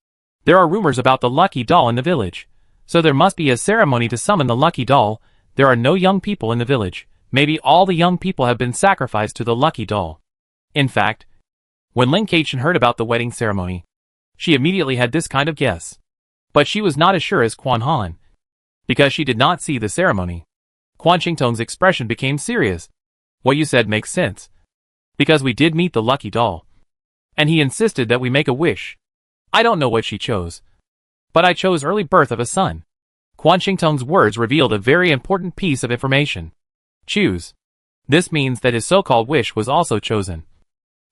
There are rumors about the lucky doll in the village, so there must be a ceremony to summon the lucky doll. There are no young people in the village. Maybe all the young people have been sacrificed to the lucky doll. In fact, when Ling Kaichen heard about the wedding ceremony, she immediately had this kind of guess. But she was not as sure as Quan Han, because she did not see the ceremony. Quan Qingtong's expression became serious. What you said makes sense. Because we did meet the lucky doll. And he insisted that we make a wish. I don't know what she chose. But I chose early birth of a son. Quan Qingtong's words revealed a very important piece of information. Choose. This means that his so-called wish was also chosen.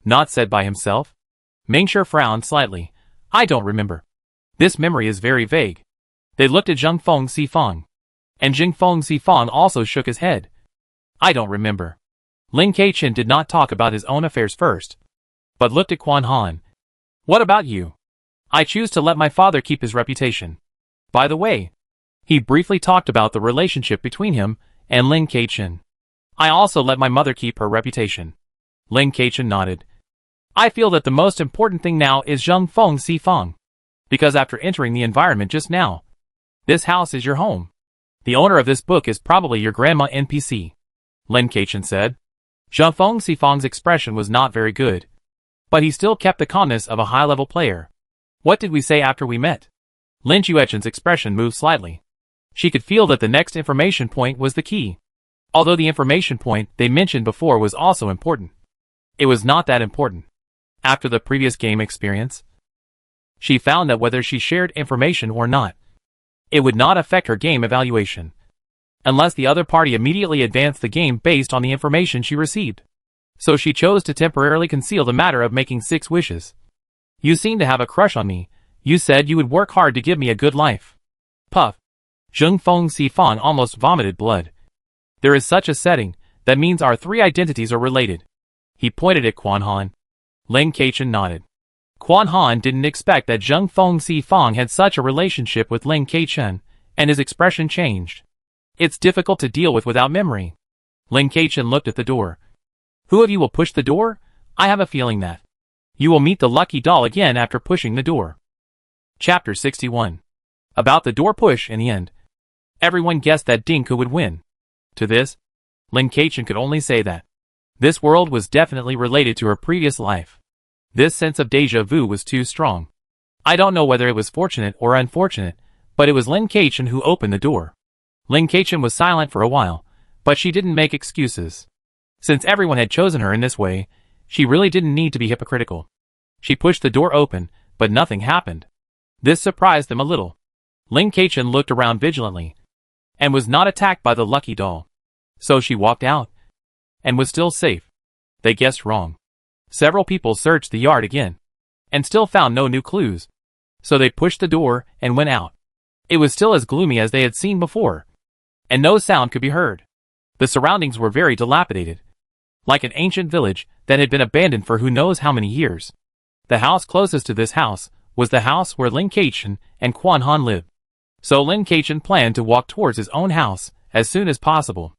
Not said by himself. Mingshi frowned slightly. I don't remember. This memory is very vague. They looked at Zhang Sifang. And Zhang Sifang also shook his head. I don't remember. Ling Kaichen did not talk about his own affairs first, but looked at Quan Han. What about you? I choose to let my father keep his reputation. By the way, he briefly talked about the relationship between him and Ling Kaichen. I also let my mother keep her reputation. Ling Kaichen nodded. I feel that the most important thing now is Zhang Sifang. Because after entering the environment just now, this house is your home. The owner of this book is probably your grandma NPC. Ling Kaichen said. Zhang Sifang's expression was not very good, but he still kept the calmness of a high-level player. What did we say after we met? Lin Chuechen's expression moved slightly. She could feel that the next information point was the key. Although the information point they mentioned before was also important, it was not that important. After the previous game experience, she found that whether she shared information or not, it would not affect her game evaluation, unless the other party immediately advanced the game based on the information she received. So she chose to temporarily conceal the matter of making 6 wishes. You seem to have a crush on me. You said you would work hard to give me a good life. Puff. Zhang Sifang almost vomited blood. There is such a setting, that means our 3 identities are related. He pointed at Quan Han. Ling Kaichen nodded. Quan Han didn't expect that Zhang Sifang had such a relationship with Ling Kaichen, and his expression changed. It's difficult to deal with without memory. Ling Kaichen looked at the door. Who of you will push the door? I have a feeling that you will meet the lucky doll again after pushing the door. Chapter 61. About the door push in the end. Everyone guessed that Dinku would win. To this, Ling Kaichen could only say that this world was definitely related to her previous life. This sense of déjà vu was too strong. I don't know whether it was fortunate or unfortunate, but it was Ling Kaichen who opened the door. Ling Kaichen was silent for a while, but she didn't make excuses. Since everyone had chosen her in this way, she really didn't need to be hypocritical. She pushed the door open, but nothing happened. This surprised them a little. Lin Keichen looked around vigilantly, and was not attacked by the lucky doll. So she walked out, and was still safe. They guessed wrong. Several people searched the yard again, and still found no new clues. So they pushed the door and went out. It was still as gloomy as they had seen before, and no sound could be heard. The surroundings were very dilapidated, like an ancient village that had been abandoned for who knows how many years. The house closest to this house was the house where Lin Keichen and Quan Han lived. So Lin Keichen planned to walk towards his own house as soon as possible.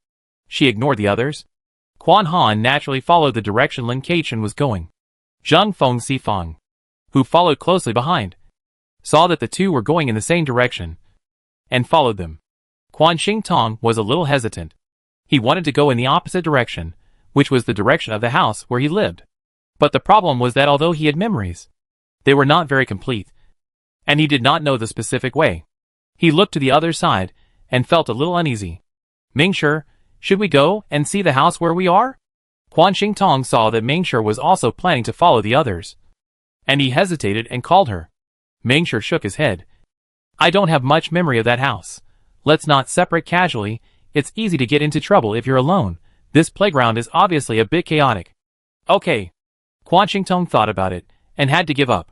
She ignored the others. Quan Han naturally followed the direction Lin Keichen was going. Zhang Sifang, who followed closely behind, saw that the two were going in the same direction, and followed them. Quan Xingtong was a little hesitant. He wanted to go in the opposite direction, which was the direction of the house where he lived. But the problem was that although he had memories, they were not very complete, and he did not know the specific way. He looked to the other side, and felt a little uneasy. Mingshi, should we go and see the house where we are? Quan Xingtong saw that Mingshi was also planning to follow the others, and he hesitated and called her. Mingshi shook his head. I don't have much memory of that house. Let's not separate casually. It's easy to get into trouble if you're alone. This playground is obviously a bit chaotic. Okay. Quan Xingtong thought about it, and had to give up.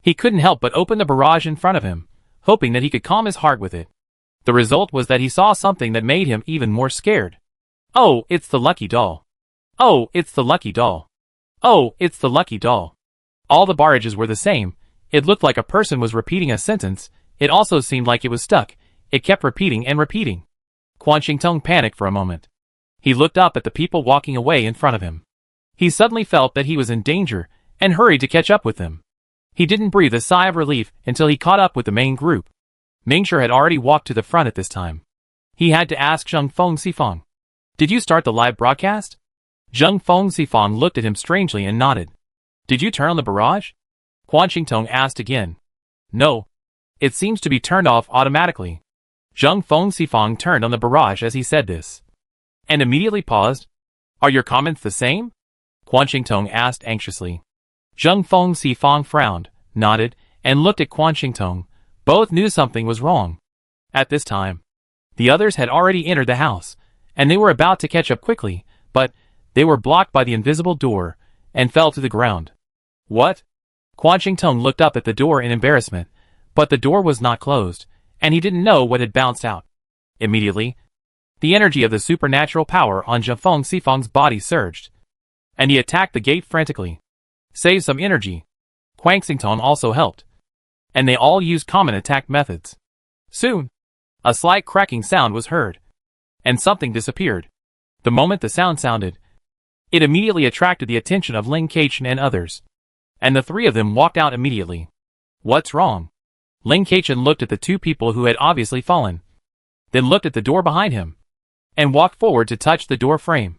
He couldn't help but open the barrage in front of him, hoping that he could calm his heart with it. The result was that he saw something that made him even more scared. Oh, it's the lucky doll. Oh, it's the lucky doll. Oh, it's the lucky doll. All the barrages were the same. It looked like a person was repeating a sentence. It also seemed like it was stuck. It kept repeating and repeating. Quan Xingtong panicked for a moment. He looked up at the people walking away in front of him. He suddenly felt that he was in danger, and hurried to catch up with them. He didn't breathe a sigh of relief until he caught up with the main group. Mingshi had already walked to the front at this time. He had to ask Zhang Sifang, "Did you start the live broadcast?" Zhang Sifang looked at him strangely and nodded. "Did you turn on the barrage?" Quan Xingtong asked again. "No. It seems to be turned off automatically." Zhang Sifang turned on the barrage as he said this, and immediately paused. "Are your comments the same?" Quan Xingtong asked anxiously. Zhang Sifang frowned, nodded, and looked at Quan Xingtong. Both knew something was wrong. At this time, the others had already entered the house, and they were about to catch up quickly, but they were blocked by the invisible door, and fell to the ground. What? Quan Xingtong looked up at the door in embarrassment, but the door was not closed, and he didn't know what had bounced out. Immediately, the energy of the supernatural power on Zhang Sifang's body surged, and he attacked the gate frantically. Save some energy. Quan Xingtong also helped, and they all used common attack methods. Soon, a slight cracking sound was heard, and something disappeared. The moment the sound sounded, it immediately attracted the attention of Lin Keichen and others, and the three of them walked out immediately. What's wrong? Lin Keichen looked at the two people who had obviously fallen, then looked at the door behind him, and walked forward to touch the door frame.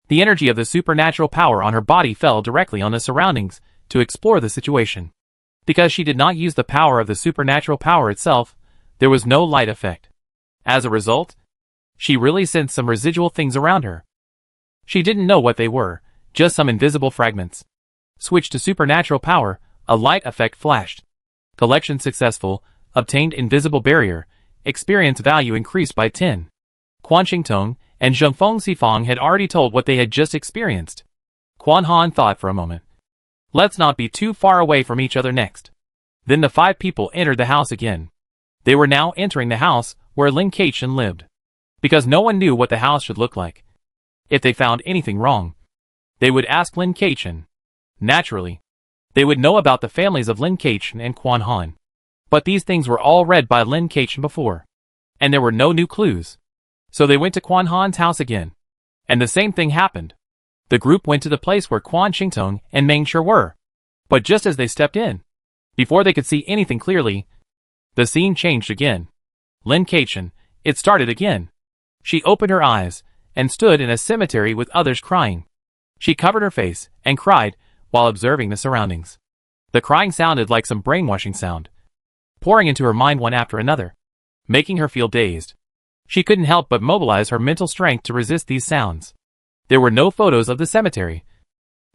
The energy of the supernatural power on her body fell directly on the surroundings to explore the situation. Because she did not use the power of the supernatural power itself, there was no light effect. As a result, she really sensed some residual things around her. She didn't know what they were, just some invisible fragments. Switch to supernatural power, a light effect flashed. Collection successful, obtained invisible barrier, experience value increased by 10. Quan Xingtong and Zhang Sifang had already told what they had just experienced. Quan Han thought for a moment. Let's not be too far away from each other next. Then the five people entered the house again. They were now entering the house where Lin Keichen lived. Because no one knew what the house should look like. If they found anything wrong, they would ask Lin Keichen. Naturally, they would know about the families of Lin Keichen and Quan Han. But these things were all read by Lin Keichen before, and there were no new clues. So they went to Quan Han's house again. And the same thing happened. The group went to the place where Quan Xingtong and Mingshi were. But just as they stepped in, before they could see anything clearly, the scene changed again. Lin Keichen, it started again. She opened her eyes, and stood in a cemetery with others crying. She covered her face, and cried, while observing the surroundings. The crying sounded like some brainwashing sound, pouring into her mind one after another, making her feel dazed. She couldn't help but mobilize her mental strength to resist these sounds. There were no photos of the cemetery.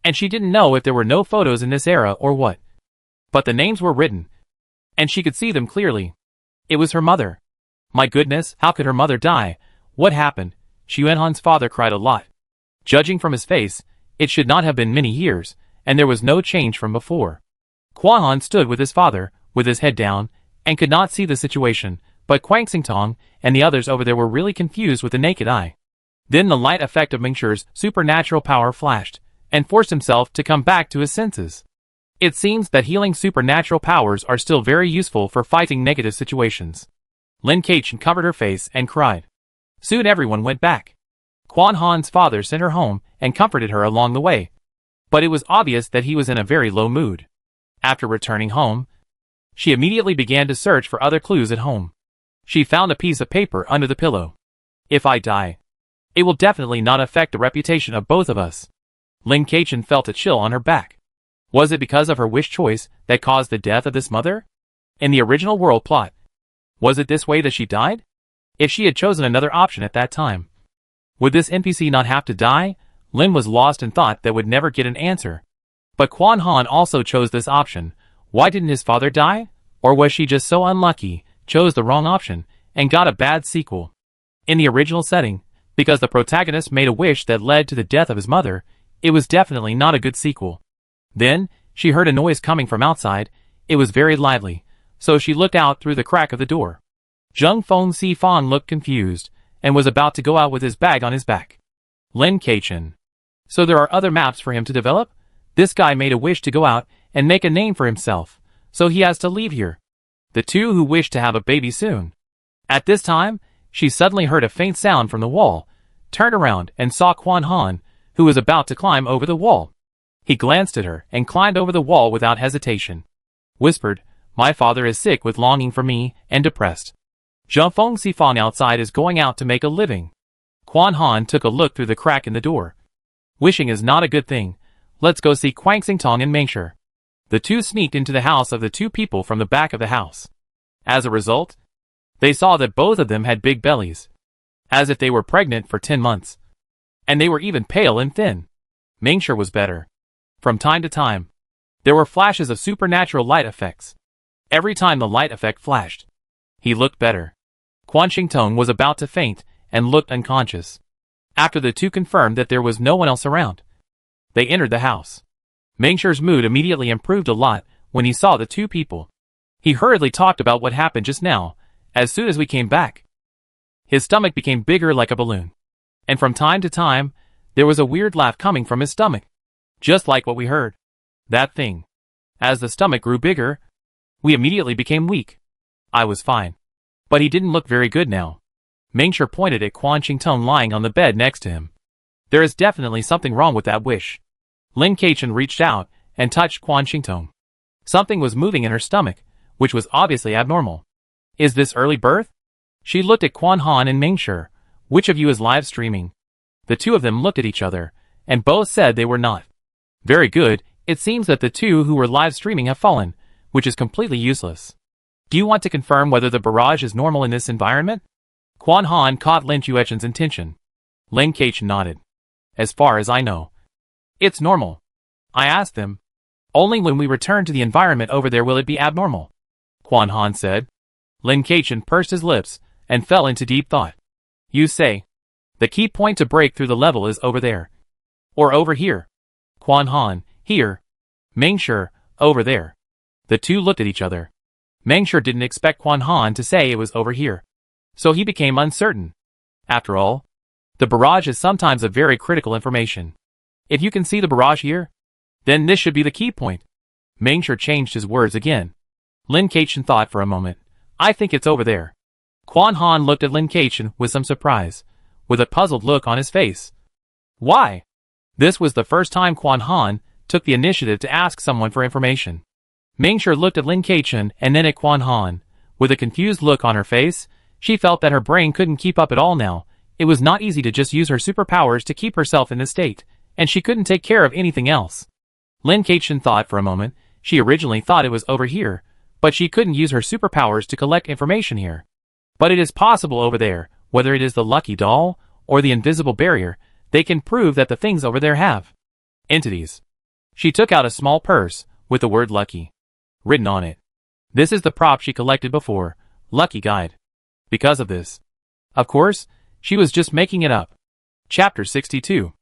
And she didn't know if there were no photos in this era or what. But the names were written. And she could see them clearly. It was her mother. My goodness, how could her mother die? What happened? Xuanhan's father cried a lot. Judging from his face, it should not have been many years, and there was no change from before. Quanhan stood with his father, with his head down, and could not see the situation, but Quang Xingtong and the others over there were really confused with the naked eye. Then the light effect of Mingshir's supernatural power flashed, and forced himself to come back to his senses. It seems that healing supernatural powers are still very useful for fighting negative situations. Lin Keqian covered her face and cried. Soon everyone went back. Quanhan's father sent her home and comforted her along the way. But it was obvious that he was in a very low mood. After returning home, she immediately began to search for other clues at home. She found a piece of paper under the pillow. If I die, it will definitely not affect the reputation of both of us. Lin Keqian felt a chill on her back. Was it because of her wish choice that caused the death of this mother? In the original world plot, was it this way that she died? If she had chosen another option at that time, would this NPC not have to die? Lin was lost and thought that would never get an answer. But Quanhan also chose this option. Why didn't his father die? Or was she just so unlucky, chose the wrong option, and got a bad sequel? In the original setting, because the protagonist made a wish that led to the death of his mother, it was definitely not a good sequel. Then, she heard a noise coming from outside. It was very lively, so she looked out through the crack of the door. Zheng Feng Sifan looked confused, and was about to go out with his bag on his back. Lin Keqian. So there are other maps for him to develop? This guy made a wish to go out and make a name for himself, so he has to leave here. The two who wish to have a baby soon. At this time, she suddenly heard a faint sound from the wall, turned around and saw Quanhan, who was about to climb over the wall. He glanced at her and climbed over the wall without hesitation. Whispered, my father is sick with longing for me and depressed. Zheng Feng Sifan outside is going out to make a living. Quanhan took a look through the crack in the door. Wishing is not a good thing. Let's go see Quang Xingtong and Mingshi. The two sneaked into the house of the two people from the back of the house. As a result, they saw that both of them had big bellies, as if they were pregnant for 10 months. And they were even pale and thin. Mingshi was better. From time to time, there were flashes of supernatural light effects. Every time the light effect flashed, he looked better. Quang Xingtong was about to faint and looked unconscious. After the two confirmed that there was no one else around, they entered the house. Mingshi's mood immediately improved a lot when he saw the two people. He hurriedly talked about what happened just now. As soon as we came back, his stomach became bigger like a balloon. And from time to time, there was a weird laugh coming from his stomach. Just like what we heard. That thing. As the stomach grew bigger, we immediately became weak. I was fine. But he didn't look very good now. Mingshi pointed at Quang Xingtong lying on the bed next to him. There is definitely something wrong with that wish. Lin Keqian reached out and touched Quang Xingtong. Something was moving in her stomach, which was obviously abnormal. Is this early birth? She looked at Quanhan and Mingshi. Which of you is live streaming? The two of them looked at each other, and both said they were not. Very good, it seems that the two who were live streaming have fallen, which is completely useless. Do you want to confirm whether the barrage is normal in this environment? Quanhan caught Lin Chueqian's intention. Lin Keqian nodded. As far as I know, it's normal. I asked them. Only when we return to the environment over there will it be abnormal. Quanhan said. Lin Keqian pursed his lips and fell into deep thought. You say, the key point to break through the level is over there. Or over here. Quanhan, here. Mingshi, over there. The two looked at each other. Mingshi didn't expect Quanhan to say it was over here. So he became uncertain. After all, the barrage is sometimes a very critical information. If you can see the barrage here, then this should be the key point. Mingshi changed his words again. Lin Keqian thought for a moment. I think it's over there. Quanhan looked at Lin Keqian with some surprise, with a puzzled look on his face. Why? This was the first time Quanhan took the initiative to ask someone for information. Mingshi looked at Lin Keqian and then at Quanhan. With a confused look on her face, she felt that her brain couldn't keep up at all now. It was not easy to just use her superpowers to keep herself in this state, and she couldn't take care of anything else. Lin Keqian thought for a moment. She originally thought it was over here, but she couldn't use her superpowers to collect information here. But it is possible over there, whether it is the lucky doll, or the invisible barrier, They can prove that the things over there have entities. She took out a small purse with the word Lucky written on it. This is the prop she collected before, Lucky Guide. Because of this, of course, she was just making it up. Chapter 62.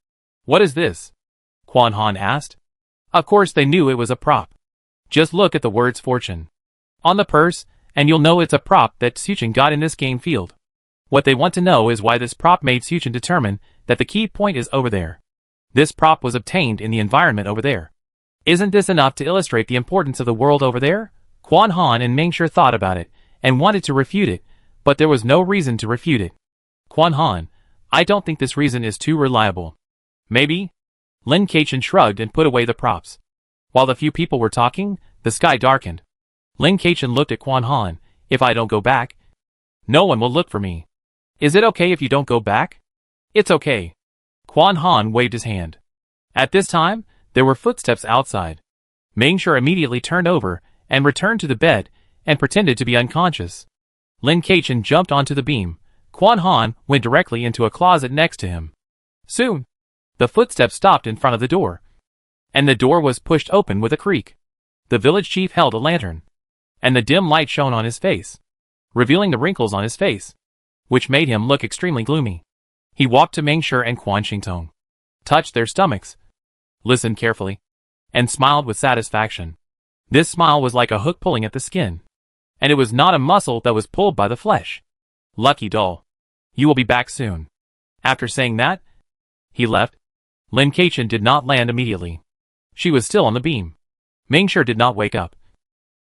What is this? Quan Han asked. Of course they knew it was a prop. Just look at the words fortune on the purse, and you'll know it's a prop that Suchin got in this game field. What they want to know is why this prop made Suchin determine that the key point is over there. This prop was obtained in the environment over there. Isn't this enough to illustrate the importance of the world over there? Quan Han and Mingshi thought about it, and wanted to refute it, but there was no reason to refute it. Quan Han, I don't think this reason is too reliable. Maybe? Lin Kachin shrugged and put away the props. While the few people were talking, the sky darkened. Lin Kachin looked at Quan Han. If I don't go back, no one will look for me. Is it okay if you don't go back? It's okay. Quan Han waved his hand. At this time, there were footsteps outside. Mingshi immediately turned over and returned to the bed and pretended to be unconscious. Lin Kachin jumped onto the beam. Quan Han went directly into a closet next to him. Soon, the footsteps stopped in front of the door, and the door was pushed open with a creak. The village chief held a lantern, and the dim light shone on his face, revealing the wrinkles on his face, which made him look extremely gloomy. He walked to Mingshi and Quan Xingtong, touched their stomachs, listened carefully, and smiled with satisfaction. This smile was like a hook pulling at the skin, and it was not a muscle that was pulled by the flesh. Lucky doll, you will be back soon. After saying that, he left. Lin Kachin did not land immediately. She was still on the beam. Mingshi did not wake up,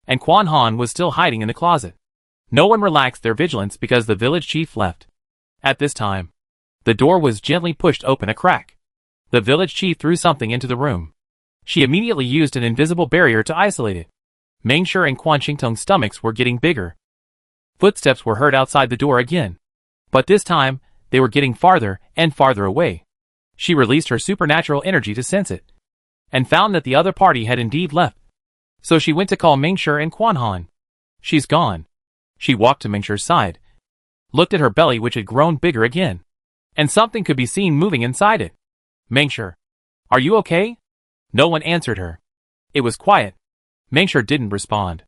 and Quan Han was still hiding in the closet. No one relaxed their vigilance because the village chief left. At this time, the door was gently pushed open a crack. The village chief threw something into the room. She immediately used an invisible barrier to isolate it. Mingshi and Quan Xingtong's stomachs were getting bigger. Footsteps were heard outside the door again, but this time, they were getting farther and farther away. She released her supernatural energy to sense it, and found that the other party had indeed left. So she went to call Mingshi and Quan Han. She's gone. She walked to Mingshi's side, looked at her belly which had grown bigger again, and something could be seen moving inside it. Mingshi, are you okay? No one answered her. It was quiet. Mingshi didn't respond.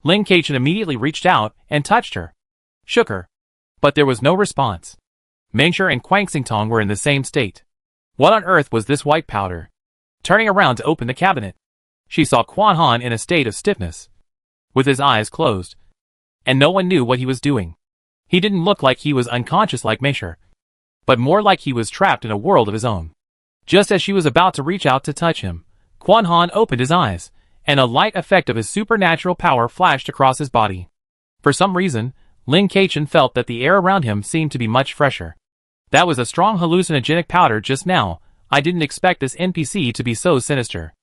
Lin Kachin immediately reached out and touched her, shook her, but there was no response. Mingshi and Quan Xingtong were in the same state. What on earth was this white powder? Turning around to open the cabinet, she saw Quan Han in a state of stiffness, with his eyes closed, and no one knew what he was doing. He didn't look like he was unconscious like Mingshi, but more like he was trapped in a world of his own. Just as she was about to reach out to touch him, Quan Han opened his eyes, and a light effect of his supernatural power flashed across his body. For some reason, Lin Kachin felt that the air around him seemed to be much fresher. That was a strong hallucinogenic powder just now. I didn't expect this NPC to be so sinister.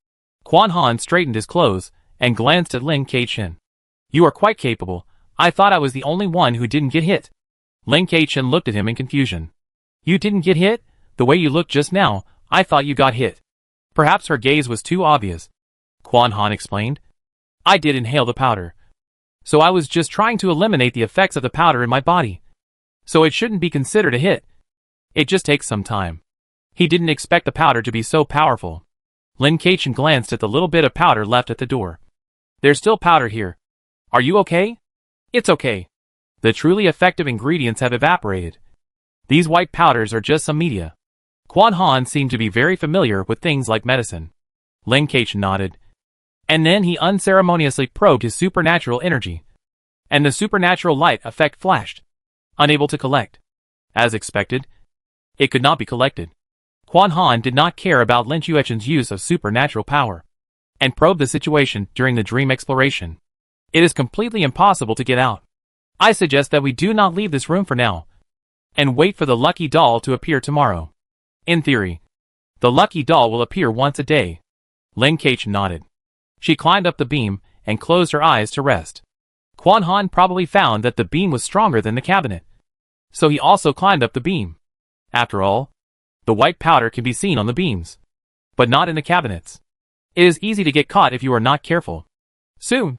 Quan Han straightened his clothes and glanced at Lin Kachin. You are quite capable. I thought I was the only one who didn't get hit. Lin Kachin looked at him in confusion. You didn't get hit? The way you looked just now, I thought you got hit. Perhaps her gaze was too obvious. Quan Han explained. I did inhale the powder, so I was just trying to eliminate the effects of the powder in my body. So it shouldn't be considered a hit. It just takes some time. He didn't expect the powder to be so powerful. Lin Kachin glanced at the little bit of powder left at the door. There's still powder here. Are you okay? It's okay. The truly effective ingredients have evaporated. These white powders are just some media. Quan Han seemed to be very familiar with things like medicine. Lin Kachin nodded. And then he unceremoniously probed his supernatural energy, and the supernatural light effect flashed. Unable to collect. As expected, it could not be collected. Quan Han did not care about Lin Chuechen's use of supernatural power, and probed the situation during the dream exploration. It is completely impossible to get out. I suggest that we do not leave this room for now, and wait for the lucky doll to appear tomorrow. In theory, the lucky doll will appear once a day. Lin Kachin nodded. She climbed up the beam and closed her eyes to rest. Quan Han probably found that the beam was stronger than the cabinet, so he also climbed up the beam. After all, the white powder can be seen on the beams, but not in the cabinets. It is easy to get caught if you are not careful. Soon,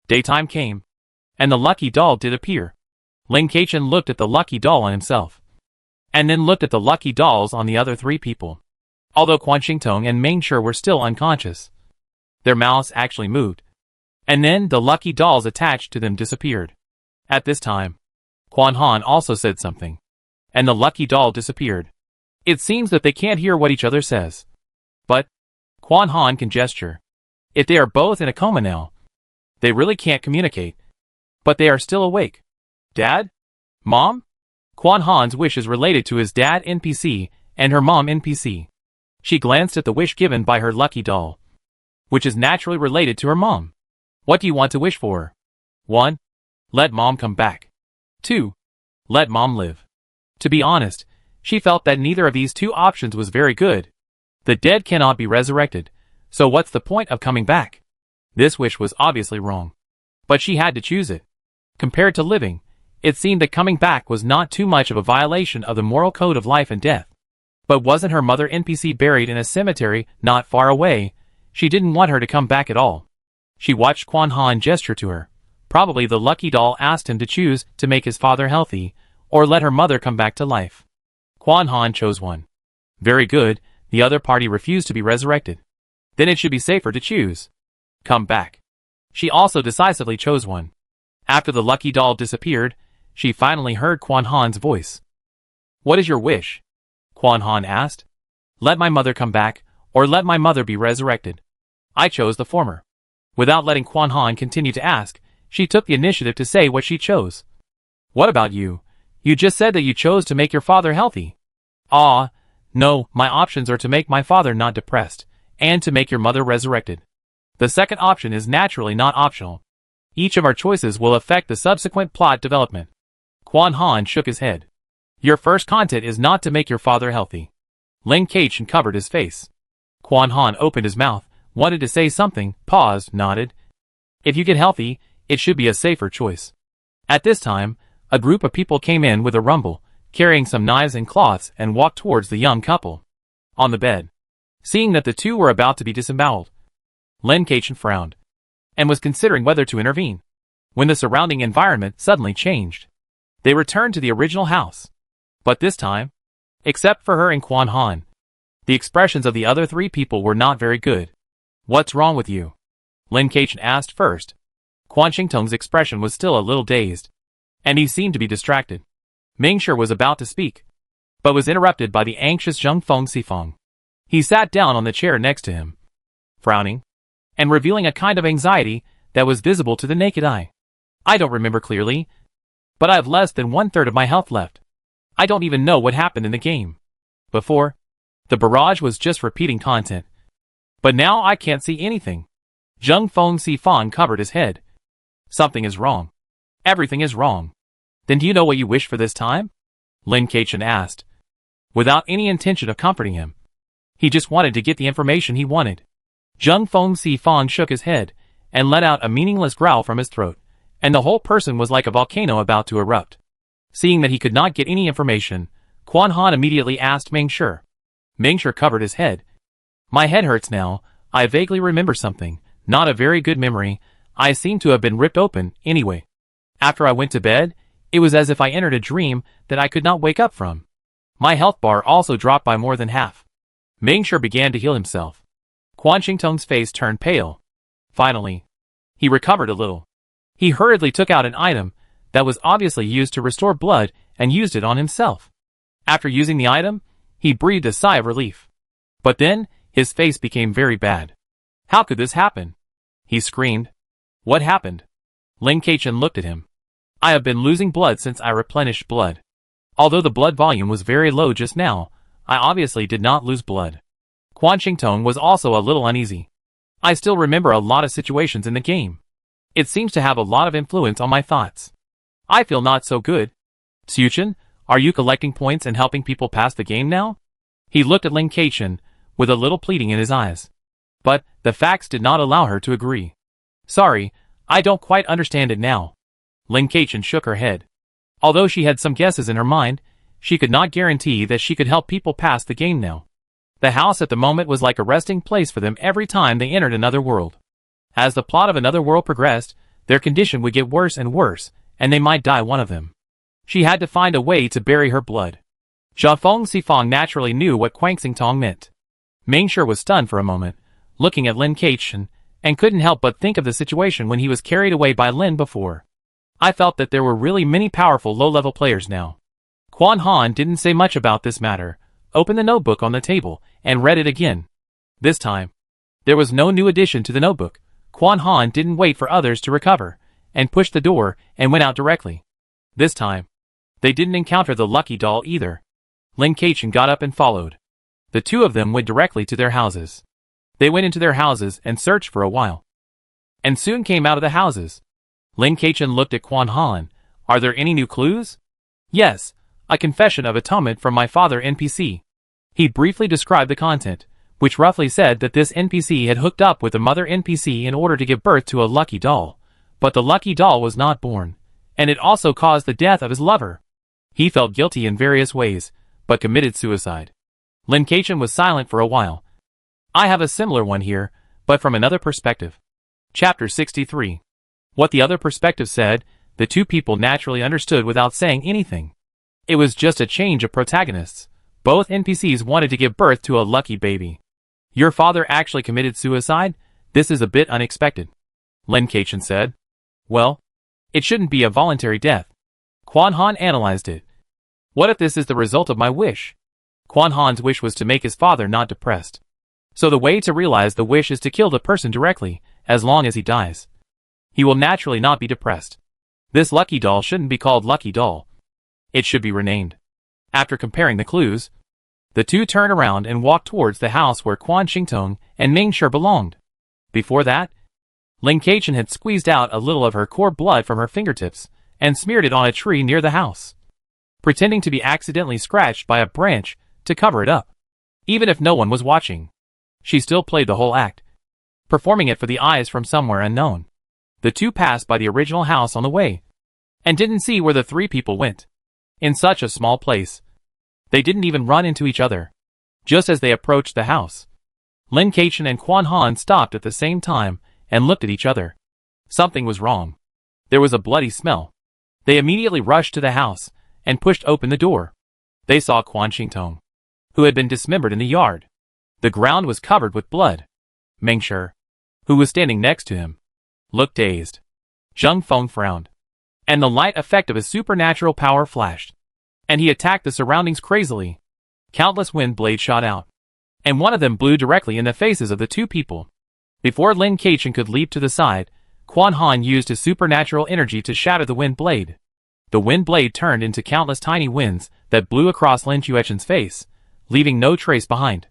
daytime came, and the lucky doll did appear. Lin Kachin looked at the lucky doll on himself, and then looked at the lucky dolls on the other three people. Although Quan Qingtong and Ming Shi were still unconscious, their mouths actually moved, and then the lucky dolls attached to them disappeared. At this time, Quan Han also said something, and the lucky doll disappeared. It seems that they can't hear what each other says, but Quan Han can gesture. If they are both in a coma now, they really can't communicate, but they are still awake. Dad? Mom? Quan Han's wish is related to his dad NPC and her mom NPC. She glanced at the wish given by her lucky doll, which is naturally related to her mom. What do you want to wish for? 1. Let mom come back. 2. Let mom live. To be honest, she felt that neither of these two options was very good. The dead cannot be resurrected, so what's the point of coming back? This wish was obviously wrong, but she had to choose it. Compared to living, it seemed that coming back was not too much of a violation of the moral code of life and death. But wasn't her mother NPC buried in a cemetery not far away? She didn't want her to come back at all. She watched Quan Han gesture to her. Probably the lucky doll asked him to choose to make his father healthy, or let her mother come back to life. Quan Han chose one. Very good, the other party refused to be resurrected. Then it should be safer to choose. Come back. She also decisively chose one. After the lucky doll disappeared, she finally heard Quan Han's voice. What is your wish? Quan Han asked. Let my mother come back, or let my mother be resurrected. I chose the former. Without letting Quan Han continue to ask, she took the initiative to say what she chose. What about you? You just said that you chose to make your father healthy. No, my options are to make my father not depressed, and to make your mother resurrected. The second option is naturally not optional. Each of our choices will affect the subsequent plot development. Quan Han shook his head. Your first content is not to make your father healthy. Lin Keichen covered his face. Quan Han opened his mouth, wanted to say something, paused, nodded. If you get healthy, it should be a safer choice. At this time, a group of people came in with a rumble, carrying some knives and cloths, and walked towards the young couple. On the bed, seeing that the two were about to be disemboweled, Lin Keichen frowned, and was considering whether to intervene, when the surrounding environment suddenly changed. They returned to the original house. But this time, except for her and Quan Han, the expressions of the other three people were not very good. What's wrong with you? Lin Keichen asked first. Quan Qingtong's expression was still a little dazed, and he seemed to be distracted. Ming Shi was about to speak, but was interrupted by the anxious Zheng Sifang. He sat down on the chair next to him, frowning, and revealing a kind of anxiety that was visible to the naked eye. I don't remember clearly, but I have less than 1/3 of my health left. I don't even know what happened in the game. Before, the barrage was just repeating content, but now I can't see anything. Zheng Sifang covered his head. Something is wrong. Everything is wrong. Then do you know what you wish for this time? Lin Keichen asked, without any intention of comforting him. He just wanted to get the information he wanted. Zheng Sifang shook his head, and let out a meaningless growl from his throat, and the whole person was like a volcano about to erupt. Seeing that he could not get any information, Quan Han immediately asked Ming Shi. Ming Shi covered his head. My head hurts now, I vaguely remember something, not a very good memory, I seem to have been ripped open, anyway. After I went to bed, it was as if I entered a dream that I could not wake up from. My health bar also dropped by more than half. Ming Shi began to heal himself. Quan Qingtong's face turned pale. Finally, he recovered a little. He hurriedly took out an item that was obviously used to restore blood and used it on himself. After using the item, he breathed a sigh of relief. But then, his face became very bad. How could this happen? He screamed. What happened? Lin Keichen looked at him. I have been losing blood since I replenished blood. Although the blood volume was very low just now, I obviously did not lose blood. Quan Qingtong was also a little uneasy. I still remember a lot of situations in the game. It seems to have a lot of influence on my thoughts. I feel not so good. Xiuchen, are you collecting points and helping people pass the game now? He looked at Lin Keichen, with a little pleading in his eyes. But, the facts did not allow her to agree. Sorry, I don't quite understand it now. Lin Keichen shook her head. Although she had some guesses in her mind, she could not guarantee that she could help people pass the game now. The house at the moment was like a resting place for them every time they entered another world. As the plot of another world progressed, their condition would get worse and worse, and they might die one of them. She had to find a way to bury her blood. Zhao Feng Sifang naturally knew what Quang Xingtong meant. Mingshi was stunned for a moment, looking at Lin Keqian, and couldn't help but think of the situation when he was carried away by Lin before. I felt that there were really many powerful low-level players now. Quan Han didn't say much about this matter, opened the notebook on the table, and read it again. This time, there was no new addition to the notebook. Quan Han didn't wait for others to recover, and pushed the door and went out directly. This time, they didn't encounter the lucky doll either. Lin Keqian got up and followed. The two of them went directly to their houses. They went into their houses and searched for a while, and soon came out of the houses. Lin Keqian looked at Quan Han. Are there any new clues? Yes, a confession of atonement from my father NPC. He briefly described the content, which roughly said that this NPC had hooked up with the mother NPC in order to give birth to a lucky doll, but the lucky doll was not born, and it also caused the death of his lover. He felt guilty in various ways, but committed suicide. Lin Keqian was silent for a while. I have a similar one here, but from another perspective. Chapter 63. What the other perspective said, the two people naturally understood without saying anything. It was just a change of protagonists. Both NPCs wanted to give birth to a lucky baby. Your father actually committed suicide? This is a bit unexpected, Lin Keqian said. Well, it shouldn't be a voluntary death. Quan Han analyzed it. What if this is the result of my wish? Quan Han's wish was to make his father not depressed. So the way to realize the wish is to kill the person directly, as long as he dies. He will naturally not be depressed. This lucky doll shouldn't be called Lucky Doll. It should be renamed. After comparing the clues, the two turned around and walked towards the house where Quang Xingtong and Mingshi belonged. Before that, Lin Keqian had squeezed out a little of her core blood from her fingertips and smeared it on a tree near the house, pretending to be accidentally scratched by a branch to cover it up. Even if no one was watching, she still played the whole act, performing it for the eyes from somewhere unknown. The two passed by the original house on the way, and didn't see where the three people went. In such a small place, they didn't even run into each other. Just as they approached the house, Lin Keqian and Quan Han stopped at the same time and looked at each other. Something was wrong. There was a bloody smell. They immediately rushed to the house and pushed open the door. They saw Quang Xingtong, who had been dismembered in the yard. The ground was covered with blood. Mingshi, who was standing next to him, looked dazed. Zhang Feng frowned, and the light effect of his supernatural power flashed, and he attacked the surroundings crazily. Countless wind blades shot out, and one of them blew directly in the faces of the two people. Before Lin Keqian could leap to the side, Quan Han used his supernatural energy to shatter the wind blade. The wind blade turned into countless tiny winds that blew across Lin Keqian's face, leaving no trace behind.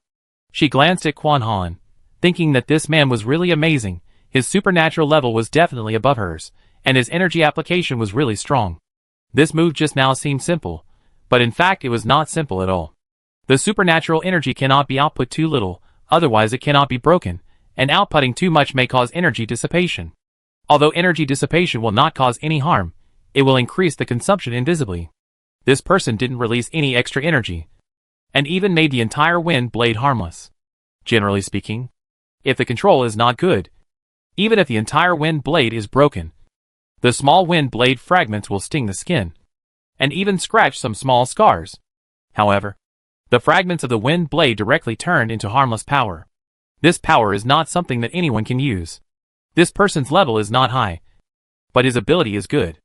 She glanced at Quan Han, thinking that this man was really amazing. His supernatural level was definitely above hers, and his energy application was really strong. This move just now seemed simple, but in fact it was not simple at all. The supernatural energy cannot be output too little, otherwise it cannot be broken, and outputting too much may cause energy dissipation. Although energy dissipation will not cause any harm, it will increase the consumption invisibly. This person didn't release any extra energy, and even made the entire wind blade harmless. Generally speaking, if the control is not good, even if the entire wind blade is broken, the small wind blade fragments will sting the skin, and even scratch some small scars. However, the fragments of the wind blade directly turned into harmless power. This power is not something that anyone can use. This person's level is not high, but his ability is good.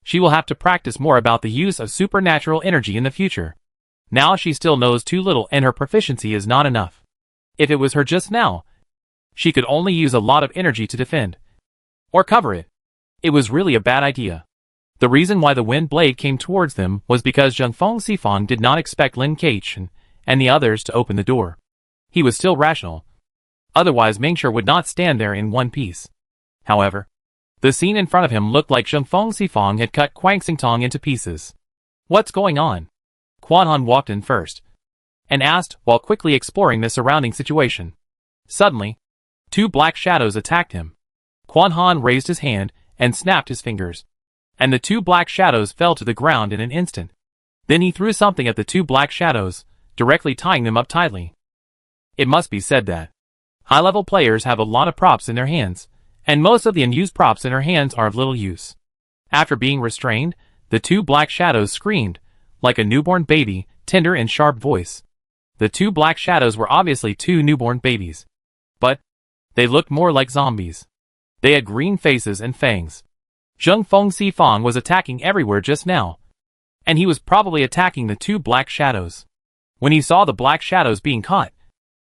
She will have to practice more about the use of supernatural energy in the future. Now she still knows too little and her proficiency is not enough. If it was her just now, she could only use a lot of energy to defend or cover it. It was really a bad idea. The reason why the wind blade came towards them was because Zhang Feng Sifang did not expect Lin Keqian and the others to open the door. He was still rational. Otherwise Mingshi would not stand there in one piece. However, the scene in front of him looked like Zhang Feng Sifang had cut Quang Xingtong into pieces. What's going on? Quan Han walked in first and asked while quickly exploring the surrounding situation. Suddenly, two black shadows attacked him. Quan Han raised his hand and snapped his fingers, and the two black shadows fell to the ground in an instant. Then he threw something at the two black shadows, directly tying them up tightly. It must be said that high-level players have a lot of props in their hands, and most of the unused props in her hands are of little use. After being restrained, the two black shadows screamed like a newborn baby tender and sharp voice. The two black shadows were obviously two newborn babies. But they looked more like zombies. They had green faces and fangs. Zheng Feng Sifang was attacking everywhere just now. And he was probably attacking the two black shadows. When he saw the black shadows being caught,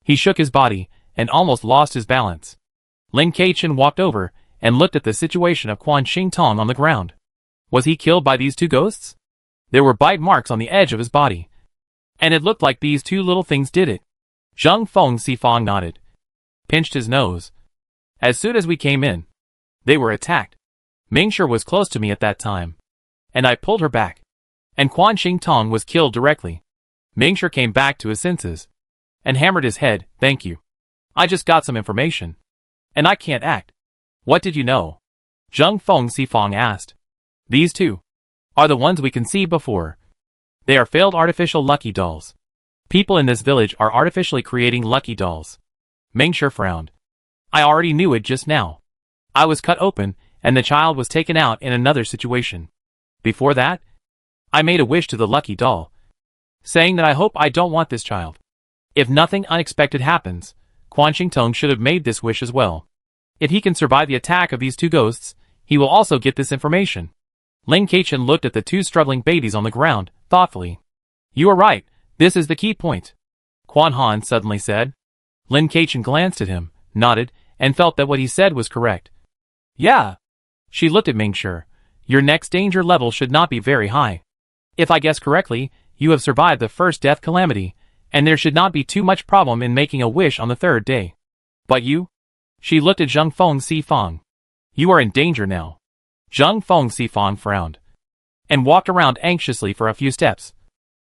he shook his body and almost lost his balance. Lin Keichen walked over and looked at the situation of Quan Xingtong on the ground. Was he killed by these two ghosts? There were bite marks on the edge of his body. And it looked like these two little things did it. Zheng Feng Sifang nodded, pinched his nose. As soon as we came in, they were attacked. Mingshi was close to me at that time, and I pulled her back. And Quan Xingtong was killed directly. Mingshi came back to his senses and hammered his head. Thank you. I just got some information. And I can't act. What did you know? Zheng Feng Sifang asked. These two are the ones we can see before. They are failed artificial lucky dolls. People in this village are artificially creating lucky dolls. Mingshi frowned. I already knew it just now. I was cut open, and the child was taken out in another situation. Before that, I made a wish to the lucky doll, saying that I hope I don't want this child. If nothing unexpected happens, Quan Xingtong should have made this wish as well. If he can survive the attack of these two ghosts, he will also get this information. Lin Keichen looked at the two struggling babies on the ground, thoughtfully. You are right, this is the key point, Quan Han suddenly said. Lin Keichen glanced at him, nodded, and felt that what he said was correct. Yeah. She looked at Mingshi. Your next danger level should not be very high. If I guess correctly, you have survived the first death calamity, and there should not be too much problem in making a wish on the third day. But you? She looked at Zheng Feng Sifang. You are in danger now. Zheng Feng Sifang frowned and walked around anxiously for a few steps.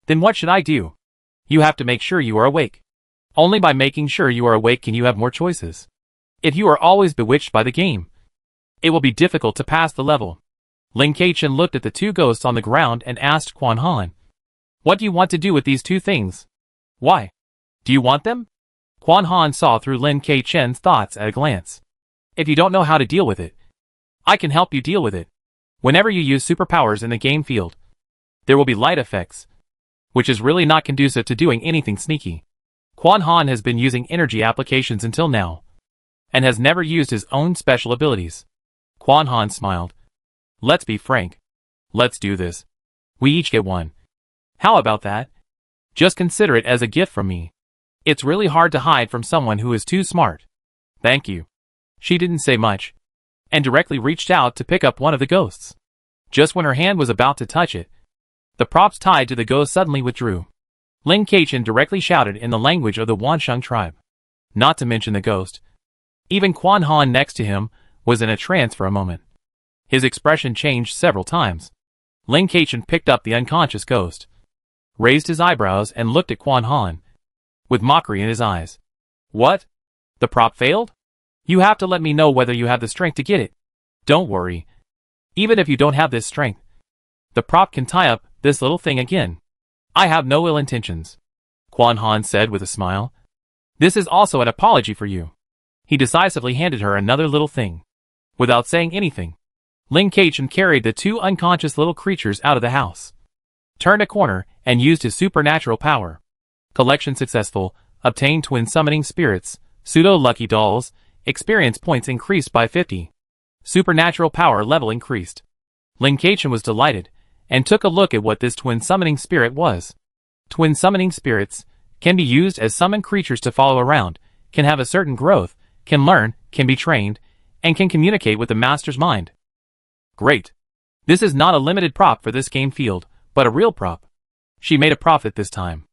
Then what should I do? You have to make sure you are awake. Only by making sure you are awake can you have more choices. If you are always bewitched by the game, it will be difficult to pass the level. Lin Keichen looked at the two ghosts on the ground and asked Quan Han. What do you want to do with these two things? Why? Do you want them? Quan Han saw through Lin Keichen's thoughts at a glance. If you don't know how to deal with it, I can help you deal with it. Whenever you use superpowers in the game field, there will be light effects, which is really not conducive to doing anything sneaky. Quan Han has been using energy applications until now, and has never used his own special abilities. Quan Han smiled. Let's be frank. Let's do this. We each get one. How about that? Just consider it as a gift from me. It's really hard to hide from someone who is too smart. Thank you. She didn't say much, and directly reached out to pick up one of the ghosts. Just when her hand was about to touch it, the props tied to the ghost suddenly withdrew. Lin Keichen directly shouted in the language of the Wansheng tribe. Not to mention the ghost. Even Quan Han next to him was in a trance for a moment. His expression changed several times. Lin Keichen picked up the unconscious ghost, raised his eyebrows and looked at Quan Han, with mockery in his eyes. What? The prop failed? You have to let me know whether you have the strength to get it. Don't worry. Even if you don't have this strength, the prop can tie up this little thing again. I have no ill intentions, Quan Han said with a smile. This is also an apology for you. He decisively handed her another little thing. Without saying anything, Lin Keichen carried the two unconscious little creatures out of the house, turned a corner, and used his supernatural power. Collection successful. Obtained twin summoning spirits, pseudo lucky dolls, experience points increased by 50. Supernatural power level increased. Lin Keichen was delighted, and took a look at what this twin summoning spirit was. Twin summoning spirits can be used as summon creatures to follow around, can have a certain growth, can learn, can be trained, and can communicate with the master's mind. Great. This is not a limited prop for this game field, but a real prop. She made a profit this time.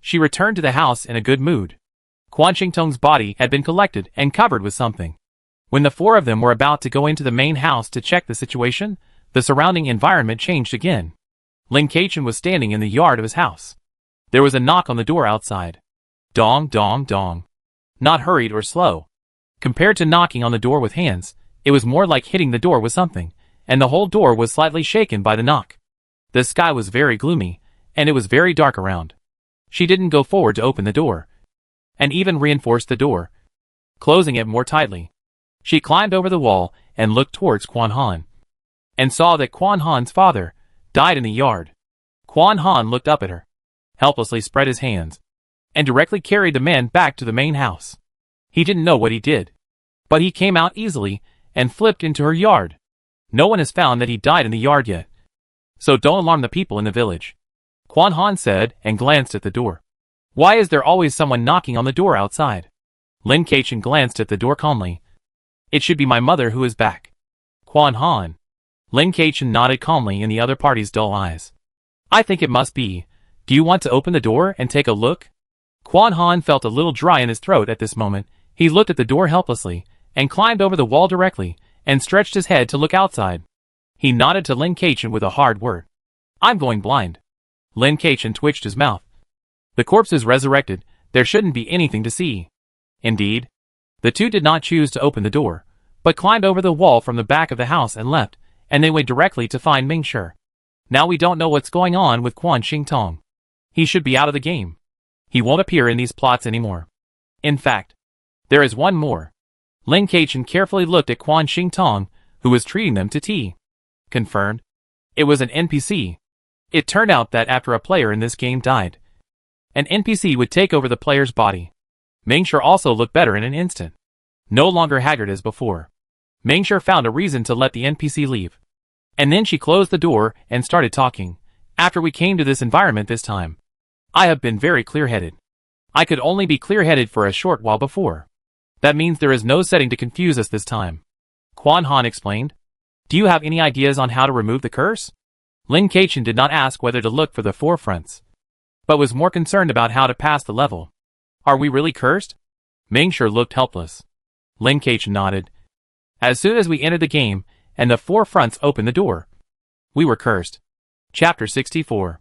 She returned to the house in a good mood. Quan Xingtong's body had been collected and covered with something. When the four of them were about to go into the main house to check the situation, the surrounding environment changed again. Lin Keichen was standing in the yard of his house. There was a knock on the door outside. Dong, dong, dong. Not hurried or slow. Compared to knocking on the door with hands, it was more like hitting the door with something, and the whole door was slightly shaken by the knock. The sky was very gloomy, and it was very dark around. She didn't go forward to open the door, and even reinforced the door, closing it more tightly. She climbed over the wall and looked towards Quan Han, and saw that Quan Han's father died in the yard. Quan Han looked up at her. helplessly spread his hands, and directly carried the man back to the main house. He didn't know what he did, but he came out easily and flipped into her yard. No one has found that he died in the yard yet, so don't alarm the people in the village, Quan Han said and glanced at the door. Why is there always someone knocking on the door outside? Lin Keichen glanced at the door calmly. It should be my mother who is back. Quan Han. Lin Keichen nodded calmly in the other party's dull eyes. I think it must be. Do you want to open the door and take a look? Quan Han felt a little dry in his throat at this moment. He looked at the door helplessly, and climbed over the wall directly, and stretched his head to look outside. He nodded to Lin Keichen with a hard word. I'm going blind. Lin Keichen twitched his mouth. The corpse is resurrected, there shouldn't be anything to see. Indeed. The two did not choose to open the door, but climbed over the wall from the back of the house and left, and they went directly to find Ming Shi. Now we don't know what's going on with Quan Xingtong. He should be out of the game. He won't appear in these plots anymore. In fact, there is one more. Lin Keichen carefully looked at Quan Xingtong, who was treating them to tea. Confirmed. It was an NPC. It turned out that after a player in this game died, an NPC would take over the player's body. Ming Shi also looked better in an instant. No longer haggard as before. Ming Shi found a reason to let the NPC leave. And then she closed the door and started talking. After we came to this environment this time, I have been very clear-headed. I could only be clear-headed for a short while before. That means there is no setting to confuse us this time. Quan Han explained. Do you have any ideas on how to remove the curse? Lin Keichen did not ask whether to look for the forefronts, but was more concerned about how to pass the level. Are we really cursed? Ming Shi looked helpless. Lin Keichen nodded. As soon as we entered the game, and the forefronts opened the door, we were cursed. Chapter 64.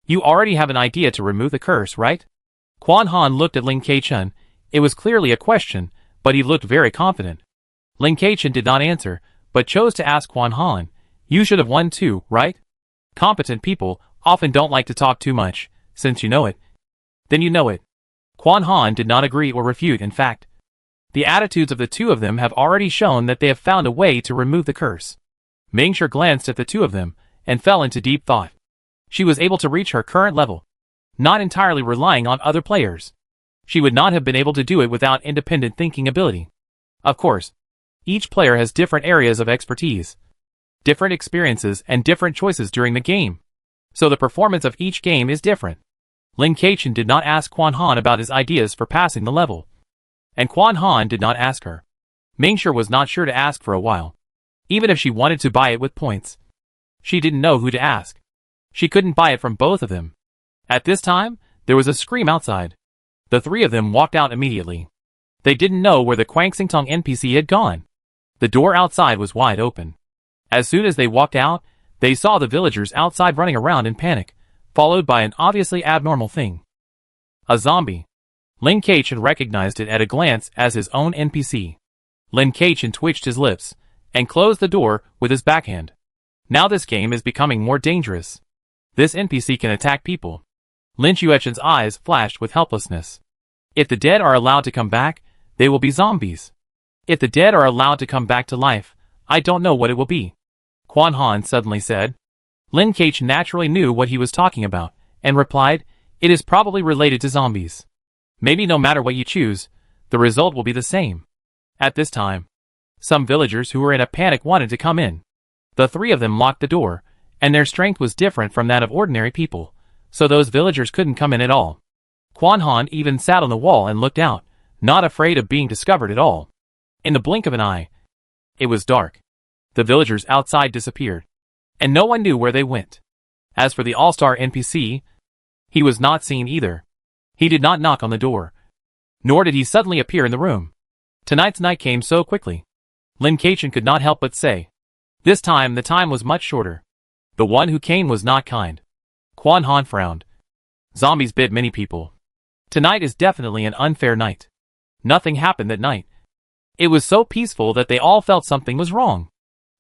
You already have an idea to remove the curse, right? Quan Han looked at Lin Keichen. It was clearly a question, but he looked very confident. Lin Keichen did not answer, but chose to ask Quan Han. You should have won too, right? Competent people often don't like to talk too much. Since you know it, then you know it. Quan Han did not agree or refute. In fact, the attitudes of the two of them have already shown that they have found a way to remove the curse. Ming Shi glanced at the two of them and fell into deep thought. She was able to reach her current level, not entirely relying on other players. She would not have been able to do it without independent thinking ability. Of course, each player has different areas of expertise, different experiences and different choices during the game, so the performance of each game is different. Lin Keichen did not ask Quan Han about his ideas for passing the level, and Quan Han did not ask her. Ming Shi was not sure to ask for a while. Even if she wanted to buy it with points, she didn't know who to ask. She couldn't buy it from both of them. At this time, there was a scream outside. The three of them walked out immediately. They didn't know where the Quan Xingtong NPC had gone. The door outside was wide open. As soon as they walked out, they saw the villagers outside running around in panic, followed by an obviously abnormal thing. A zombie. Lin Keichen recognized it at a glance as his own NPC. Lin Keichen twitched his lips and closed the door with his backhand. Now this game is becoming more dangerous. This NPC can attack people. Lin Xuechen's eyes flashed with helplessness. If the dead are allowed to come back, they will be zombies. If the dead are allowed to come back to life, I don't know what it will be. Quan Han suddenly said. Lin Keichen naturally knew what he was talking about, and replied, it is probably related to zombies. Maybe no matter what you choose, the result will be the same. At this time, some villagers who were in a panic wanted to come in. The three of them locked the door, and their strength was different from that of ordinary people, so those villagers couldn't come in at all. Quan Han even sat on the wall and looked out, not afraid of being discovered at all. In the blink of an eye, it was dark. The villagers outside disappeared, and no one knew where they went. As for the all-star NPC, he was not seen either. He did not knock on the door, nor did he suddenly appear in the room. Tonight's night came so quickly. Lin Keichen could not help but say. This time the time was much shorter. The one who came was not kind. Quan Han frowned. Zombies bit many people. Tonight is definitely an unfair night. Nothing happened that night. It was so peaceful that they all felt something was wrong.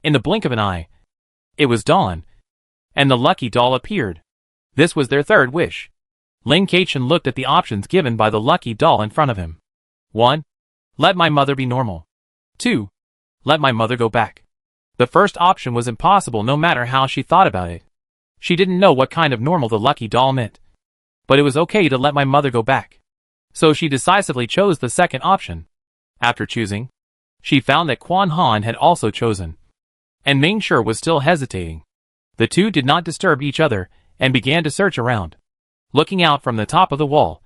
In the blink of an eye, it was dawn, and the lucky doll appeared. This was their third wish. Lin Keichen looked at the options given by the lucky doll in front of him. 1. Let my mother be normal. 2. Let my mother go back. The first option was impossible no matter how she thought about it. She didn't know what kind of normal the lucky doll meant. but it was okay to let my mother go back. So she decisively chose the second option. After choosing, she found that Quan Han had also chosen, and Ming Shi was still hesitating. The two did not disturb each other and began to search around. Looking out from the top of the wall,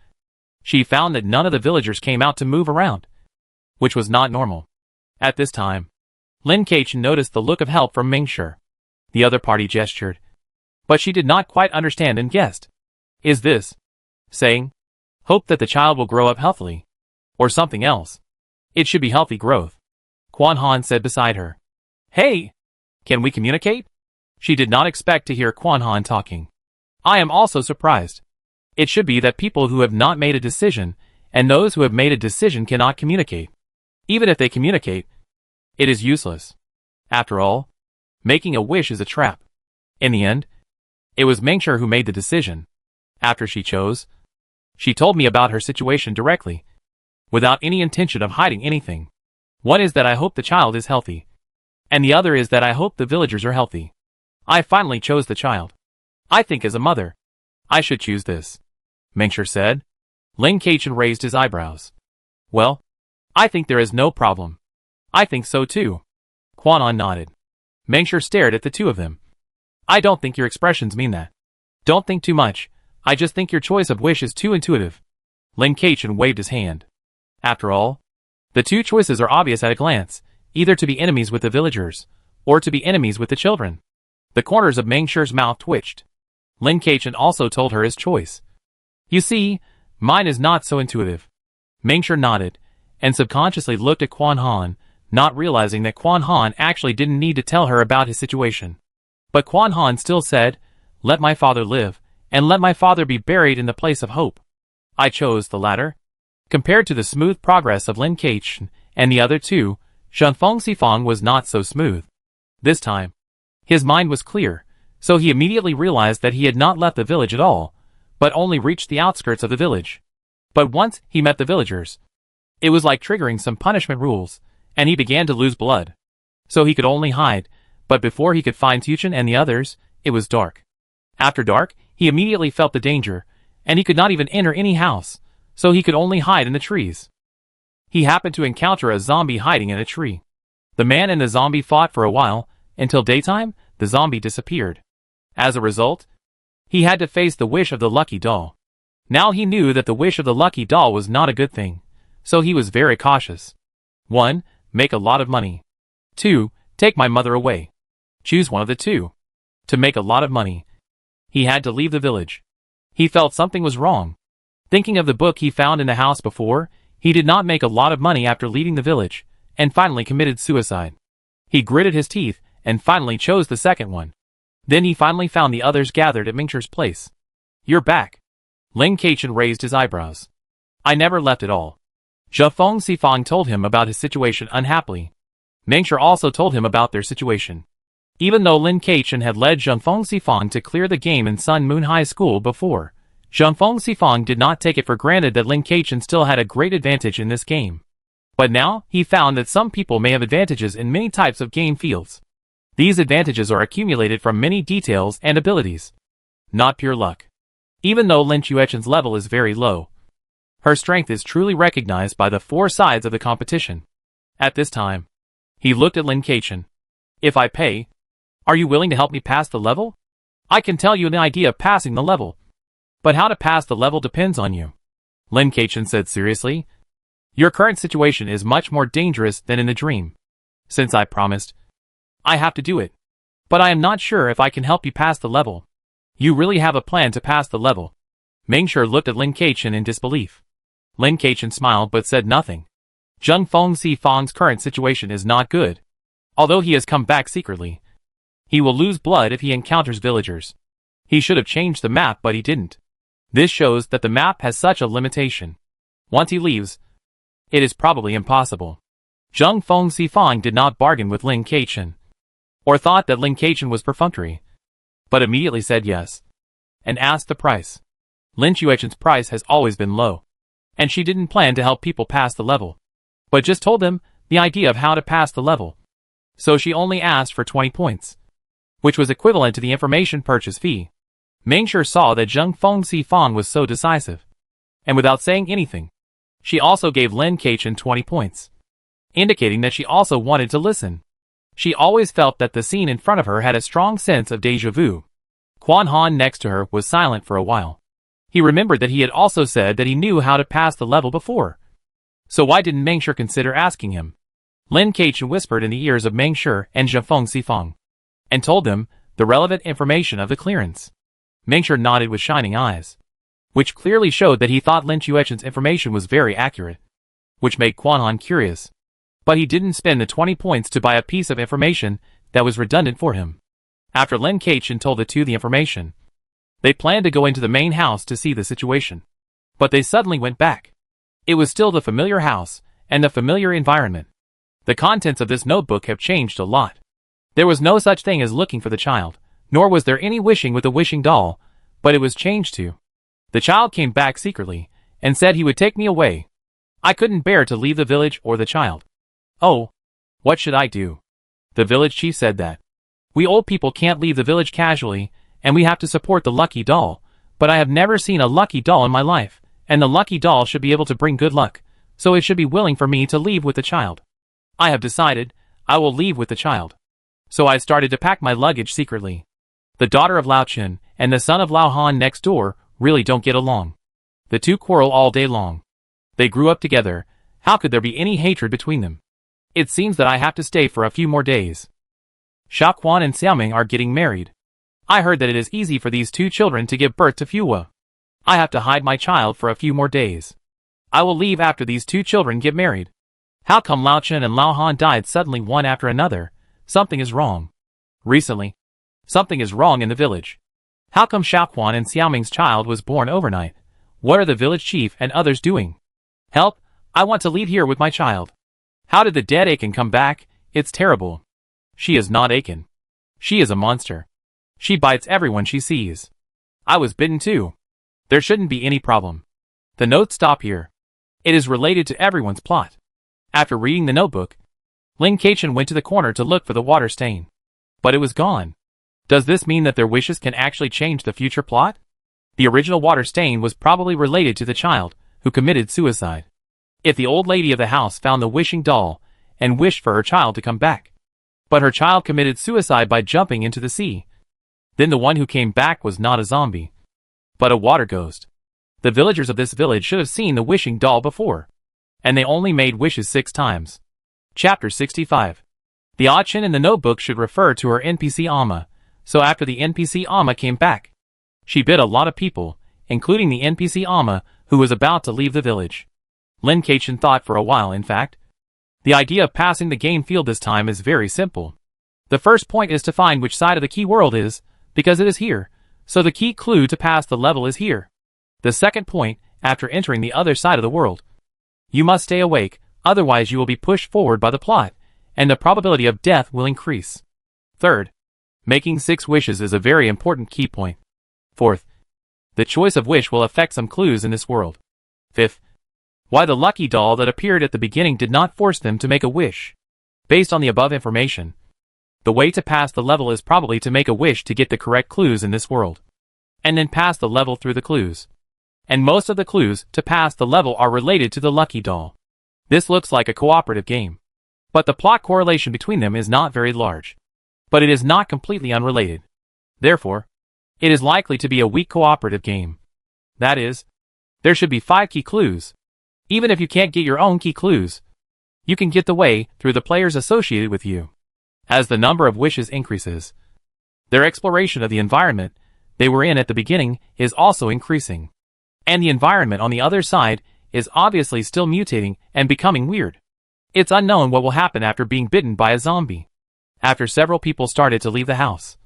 she found that none of the villagers came out to move around, which was not normal. At this time, Lin Keichen noticed the look of help from Ming Shi. The other party gestured, but she did not quite understand and guessed. Is this saying, hope that the child will grow up healthily, or something else? It should be healthy growth. Quan Han said beside her. Hey! Can we communicate? She did not expect to hear Quan Han talking. I am also surprised. It should be that people who have not made a decision and those who have made a decision cannot communicate. Even if they communicate, it is useless. After all, making a wish is a trap. In the end, it was Ming Shi who made the decision. After she chose, she told me about her situation directly, without any intention of hiding anything. One is that I hope the child is healthy, and the other is that I hope the villagers are healthy. I finally chose the child. I think as a mother, I should choose this, Ming Shi said. Lin Keichen raised his eyebrows. Well, I think there is no problem. I think so too. Quan Han nodded. Ming Shi stared at the two of them. I don't think your expressions mean that. Don't think too much. I just think your choice of wish is too intuitive. Lin Keichen waved his hand. After all, the two choices are obvious at a glance, either to be enemies with the villagers, or to be enemies with the children. The corners of Ming Shi's mouth twitched. Lin Keichen also told her his choice. You see, mine is not so intuitive. Ming Shi nodded, and subconsciously looked at Quan Han, not realizing that Quan Han actually didn't need to tell her about his situation. But Quan Han still said, let my father live, and let my father be buried in the place of hope. I chose the latter. Compared to the smooth progress of Lin Keichen and the other two, Zhangfeng Xifang was not so smooth. This time, his mind was clear, so he immediately realized that he had not left the village at all, but only reached the outskirts of the village. But once he met the villagers, it was like triggering some punishment rules, and he began to lose blood. So he could only hide, but before he could find Tuchen and the others, it was dark. After dark, he immediately felt the danger, and he could not even enter any house, so he could only hide in the trees. He happened to encounter a zombie hiding in a tree. The man and the zombie fought for a while, until daytime, the zombie disappeared. As a result, he had to face the wish of the lucky doll. Now he knew that the wish of the lucky doll was not a good thing, so he was very cautious. 1. Make a lot of money. 2. Take my mother away. Choose one of the two. To make a lot of money, he had to leave the village. He felt something was wrong. Thinking of the book he found in the house before, he did not make a lot of money after leaving the village, and finally committed suicide. He gritted his teeth, and finally chose the second one. Then he finally found the others gathered at Ming Shi's place. You're back. Lin Keichen raised his eyebrows. I never left at all. Zhangfeng Xifang told him about his situation unhappily. Ming Shi also told him about their situation. Even though Lin Keichen had led Zhangfeng Xifang to clear the game in Sun Moon High School before, Zhangfeng Xifang did not take it for granted that Lin Keichen still had a great advantage in this game. But now, he found that some people may have advantages in many types of game fields. These advantages are accumulated from many details and abilities. Not pure luck. Even though Lin Chuechen's level is very low, her strength is truly recognized by the four sides of the competition. At this time, he looked at Lin Keichen. If I pay, are you willing to help me pass the level? I can tell you an idea of passing the level. But how to pass the level depends on you. Lin Keichen said seriously. Your current situation is much more dangerous than in the dream. Since I promised, I have to do it. But I am not sure if I can help you pass the level. You really have a plan to pass the level. Ming Shi looked at Lin Keichen in disbelief. Lin Keichen smiled but said nothing. Zhangfeng Xifang's current situation is not good. Although he has come back secretly, he will lose blood if he encounters villagers. He should have changed the map, but he didn't. This shows that the map has such a limitation. Once he leaves, it is probably impossible. Zhangfeng Xifang did not bargain with Lin Keichen, or thought that Lin Keichen was perfunctory, but immediately said yes, and asked the price. Lin Chuechen's price has always been low, and she didn't plan to help people pass the level, but just told them the idea of how to pass the level. So she only asked for 20 points, which was equivalent to the information purchase fee. Mingshi saw that Zheng Fengxi Fang was so decisive. And without saying anything, she also gave Lin Kaichen 20 points, indicating that she also wanted to listen. She always felt that the scene in front of her had a strong sense of déjà vu. Quan Han next to her was silent for a while. He remembered that he had also said that he knew how to pass the level before. So why didn't Mingshi consider asking him? Lin Kaichen whispered in the ears of Mingshi and Zheng Fengxi Fang, and told them the relevant information of the clearance. Mingshi nodded with shining eyes, which clearly showed that he thought Lin Chuechen's information was very accurate, which made Quan Han curious. But he didn't spend the 20 points to buy a piece of information that was redundant for him. After Lin Kaichen told the two the information, they planned to go into the main house to see the situation. But they suddenly went back. It was still the familiar house and the familiar environment. The contents of this notebook have changed a lot. There was no such thing as looking for the child, nor was there any wishing with the wishing doll, but it was changed to. The child came back secretly and said he would take me away. I couldn't bear to leave the village or the child. Oh, what should I do? The village chief said that. We old people can't leave the village casually, and we have to support the lucky doll, but I have never seen a lucky doll in my life, and the lucky doll should be able to bring good luck, so it should be willing for me to leave with the child. I have decided, I will leave with the child. So I started to pack my luggage secretly. The daughter of Lao Chen and the son of Lao Han next door really don't get along. The two quarrel all day long. They grew up together, how could there be any hatred between them? It seems that I have to stay for a few more days. Shaoquan and Xiaoming are getting married. I heard that it is easy for these two children to give birth to Fuwa. I have to hide my child for a few more days. I will leave after these two children get married. How come Lao Chen and Lao Han died suddenly one after another? Something is wrong. Recently, something is wrong in the village. How come Shaoquan and Xiaoming's child was born overnight? What are the village chief and others doing? Help, I want to leave here with my child. How did the dead Aiken come back? It's terrible. She is not Aiken. She is a monster. She bites everyone she sees. I was bitten too. There shouldn't be any problem. The notes stop here. It is related to everyone's plot. After reading the notebook, Lin Kaichen went to the corner to look for the water stain. But it was gone. Does this mean that their wishes can actually change the future plot? The original water stain was probably related to the child who committed suicide. If the old lady of the house found the wishing doll and wished for her child to come back, but her child committed suicide by jumping into the sea, then the one who came back was not a zombie, but a water ghost. The villagers of this village should have seen the wishing doll before, and they only made wishes 6 times. Chapter 65. The Achin in the notebook should refer to her NPC Amma, so after the NPC Amma came back, she bit a lot of people, including the NPC Amma who was about to leave the village. Lin Kaichen thought for a while. In fact, the idea of passing the game field this time is very simple. The first point is to find which side of the key world is, because it is here, so the key clue to pass the level is here. The second point, after entering the other side of the world, you must stay awake, otherwise you will be pushed forward by the plot, and the probability of death will increase. Third, making 6 wishes is a very important key point. Fourth, the choice of wish will affect some clues in this world. Fifth, why the lucky doll that appeared at the beginning did not force them to make a wish. Based on the above information, the way to pass the level is probably to make a wish to get the correct clues in this world, and then pass the level through the clues. And most of the clues to pass the level are related to the lucky doll. This looks like a cooperative game, but the plot correlation between them is not very large. But it is not completely unrelated. Therefore, it is likely to be a weak cooperative game. That is, there should be 5 key clues. Even if you can't get your own key clues, you can get the way through the players associated with you. As the number of wishes increases, their exploration of the environment they were in at the beginning is also increasing. And the environment on the other side is obviously still mutating and becoming weird. It's unknown what will happen after being bitten by a zombie. After several people started to leave the house,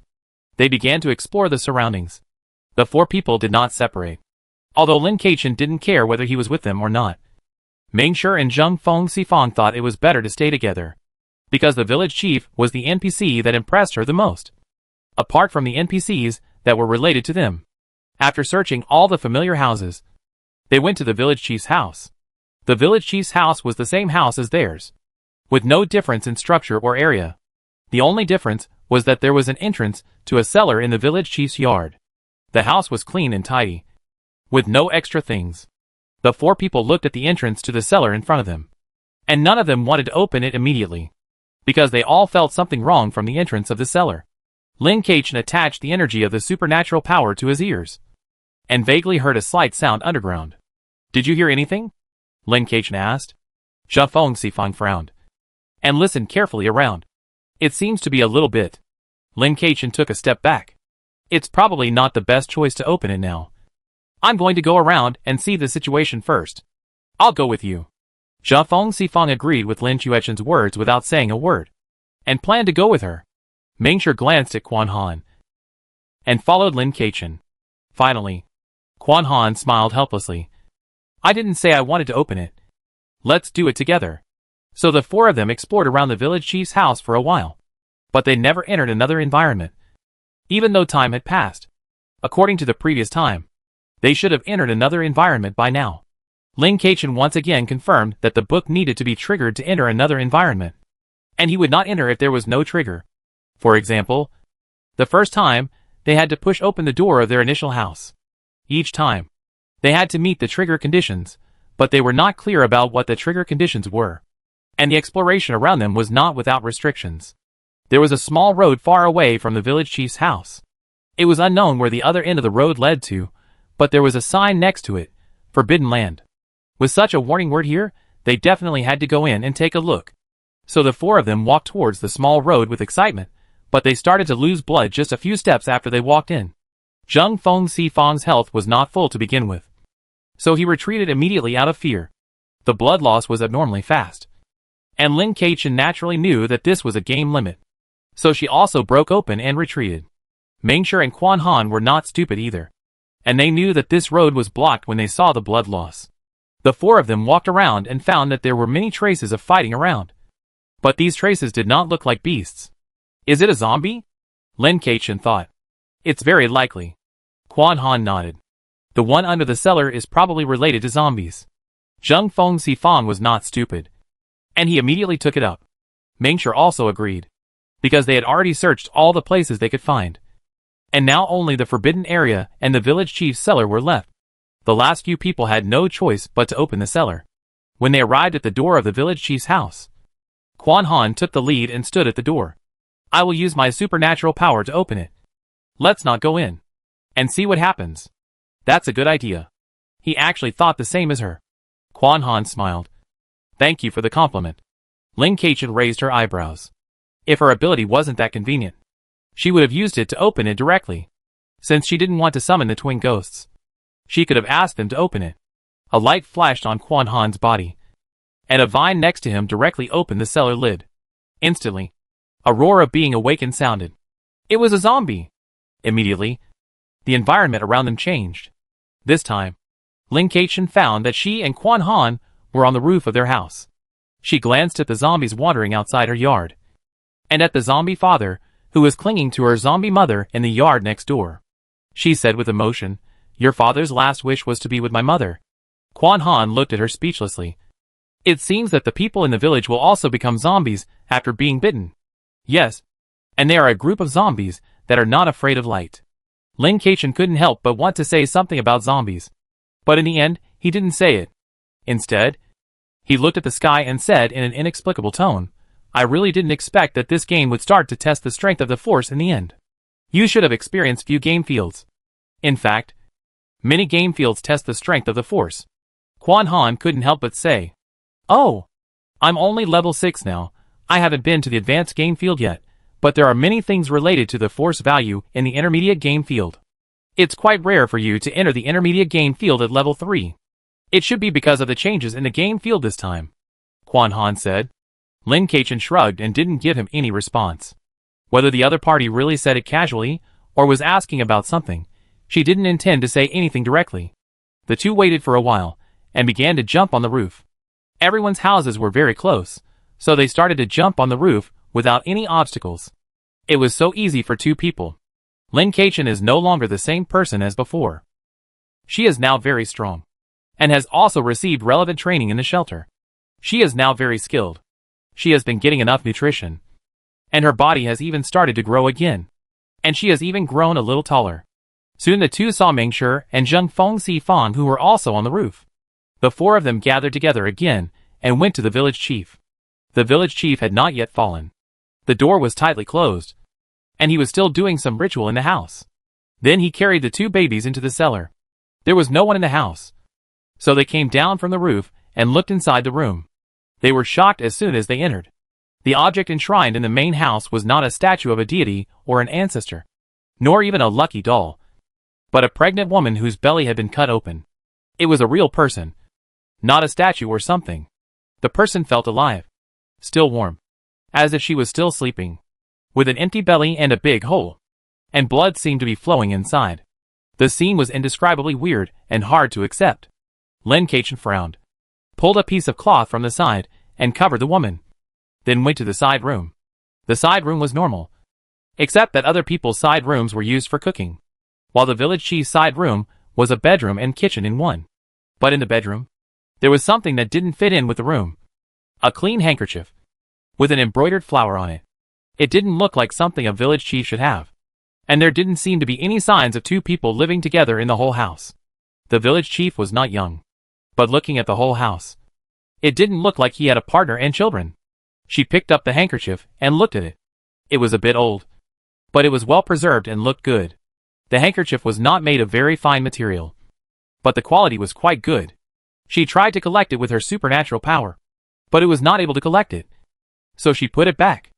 they began to explore the surroundings. The 4 people did not separate, although Lin Kaichen didn't care whether he was with them or not. Mingshi and Zheng Fengxi Fang thought it was better to stay together, because the village chief was the NPC that impressed her the most, apart from the NPCs that were related to them. After searching all the familiar houses, they went to the village chief's house. The village chief's house was the same house as theirs, with no difference in structure or area. The only difference was that there was an entrance to a cellar in the village chief's yard. The house was clean and tidy, with no extra things. The four people looked at the entrance to the cellar in front of them, and none of them wanted to open it immediately, because they all felt something wrong from the entrance of the cellar. Lin Kachin attached the energy of the supernatural power to his ears, and vaguely heard a slight sound underground. Did you hear anything? Lin Kachin asked. Zha Feng Sifang frowned, and listened carefully around. It seems to be a little bit. Lin Kachin took a step back. It's probably not the best choice to open it now. I'm going to go around and see the situation first. I'll go with you. Zha Feng Sifang agreed with Lin Chuechen's words without saying a word, and planned to go with her. Mingshi glanced at Quan Han, and followed Lin Kachin. Finally, Quan Han smiled helplessly. I didn't say I wanted to open it. Let's do it together. So the four of them explored around the village chief's house for a while, but they never entered another environment, even though time had passed. According to the previous time, they should have entered another environment by now. Lin Kachin once again confirmed that the book needed to be triggered to enter another environment, and he would not enter if there was no trigger. For example, the first time, they had to push open the door of their initial house. Each time, they had to meet the trigger conditions, but they were not clear about what the trigger conditions were, and the exploration around them was not without restrictions. There was a small road far away from the village chief's house. It was unknown where the other end of the road led to, but there was a sign next to it, Forbidden Land. With such a warning word here, they definitely had to go in and take a look. So the four of them walked towards the small road with excitement, but they started to lose blood just a few steps after they walked in. Zhang Feng Sifang's health was not full to begin with, so he retreated immediately out of fear. The blood loss was abnormally fast, and Lin Kachin naturally knew that this was a game limit, so she also broke open and retreated. Mingshi and Quan Han were not stupid either, and they knew that this road was blocked when they saw the blood loss. The four of them walked around and found that there were many traces of fighting around, but these traces did not look like beasts. Is it a zombie? Lin Kachin thought. It's very likely. Quan Han nodded. The one under the cellar is probably related to zombies. Zhang Feng Sifang was not stupid, and he immediately took it up. Mingshi also agreed, because they had already searched all the places they could find, and now only the forbidden area and the village chief's cellar were left. The last few people had no choice but to open the cellar. When they arrived at the door of the village chief's house, Quan Han took the lead and stood at the door. I will use my supernatural power to open it. Let's not go in and see what happens. That's a good idea. He actually thought the same as her. Quan Han smiled. Thank you for the compliment. Lin Kachin raised her eyebrows. If her ability wasn't that convenient, she would have used it to open it directly. Since she didn't want to summon the twin ghosts, she could have asked them to open it. A light flashed on Quan Han's body, and a vine next to him directly opened the cellar lid. Instantly, a roar of being awakened sounded. It was a zombie. Immediately, the environment around them changed. This time, Lin Kachin found that she and Quan Han were on the roof of their house. She glanced at the zombies wandering outside her yard, and at the zombie father, who was clinging to her zombie mother in the yard next door. She said with emotion, Your father's last wish was to be with my mother. Quan Han looked at her speechlessly. It seems that the people in the village will also become zombies after being bitten. Yes, and they are a group of zombies that are not afraid of light. Lin Kachin couldn't help but want to say something about zombies, but in the end, he didn't say it. Instead, he looked at the sky and said in an inexplicable tone, I really didn't expect that this game would start to test the strength of the Force in the end. You should have experienced few game fields. In fact, many game fields test the strength of the Force. Quan Han couldn't help but say, Oh, I'm only level 6 now. I haven't been to the advanced game field yet, but there are many things related to the Force value in the intermediate game field. It's quite rare for you to enter the intermediate game field at level 3. It should be because of the changes in the game field this time, Quan Han said. Lin Kachin shrugged and didn't give him any response. Whether the other party really said it casually, or was asking about something, she didn't intend to say anything directly. The two waited for a while, and began to jump on the roof. Everyone's houses were very close, so they started to jump on the roof without any obstacles. It was so easy for two people. Lin Kachin is no longer the same person as before. She is now very strong, and has also received relevant training in the shelter. She is now very skilled. She has been getting enough nutrition, and her body has even started to grow again, and she has even grown a little taller. Soon the two saw Mingshi and Zheng Feng Sifang, who were also on the roof. The four of them gathered together again and went to the village chief. The village chief had not yet fallen. The door was tightly closed, and he was still doing some ritual in the house. Then he carried the two babies into the cellar. There was no one in the house, so they came down from the roof and looked inside the room. They were shocked as soon as they entered. The object enshrined in the main house was not a statue of a deity or an ancestor, nor even a lucky doll, but a pregnant woman whose belly had been cut open. It was a real person, not a statue or something. The person felt alive, still warm, as if she was still sleeping, with an empty belly and a big hole, and blood seemed to be flowing inside. The scene was indescribably weird and hard to accept. Lin Kaichen frowned, pulled a piece of cloth from the side, and covered the woman, then went to the side room. The side room was normal, except that other people's side rooms were used for cooking, while the village chief's side room was a bedroom and kitchen in one. But in the bedroom, there was something that didn't fit in with the room. A clean handkerchief, with an embroidered flower on it. It didn't look like something a village chief should have. And there didn't seem to be any signs of two people living together in the whole house. The village chief was not young, but looking at the whole house, it didn't look like he had a partner and children. She picked up the handkerchief and looked at it. It was a bit old, but it was well preserved and looked good. The handkerchief was not made of very fine material, but the quality was quite good. She tried to collect it with her supernatural power, but it was not able to collect it, so she put it back.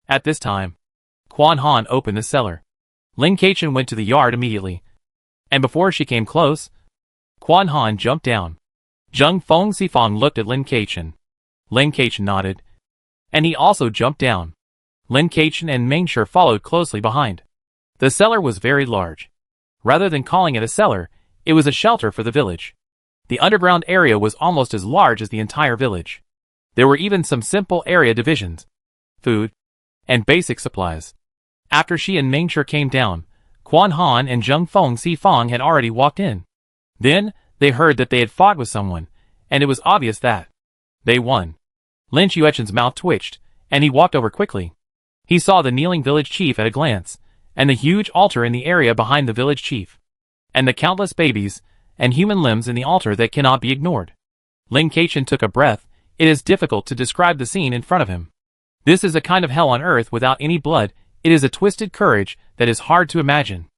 At this time, Quan Han opened the cellar. Lin Kaichen went to the yard immediately, and before she came close, Quan Han jumped down. Zheng Feng Sifang looked at Lin Kaichen. Lin Kaichen nodded, and he also jumped down. Lin Kaichen and Mingshi followed closely behind. The cellar was very large. Rather than calling it a cellar, it was a shelter for the village. The underground area was almost as large as the entire village. There were even some simple area divisions, food, and basic supplies. After she and Mingshi came down, Quan Han and Zheng Feng Sifang had already walked in. Then, they heard that they had fought with someone, and it was obvious that they won. Lin Yuechen's mouth twitched, and he walked over quickly. He saw the kneeling village chief at a glance, and the huge altar in the area behind the village chief, and the countless babies and human limbs in the altar that cannot be ignored. Lin Kaichen took a breath. It is difficult to describe the scene in front of him. This is a kind of hell on earth without any blood. It is a twisted courage that is hard to imagine.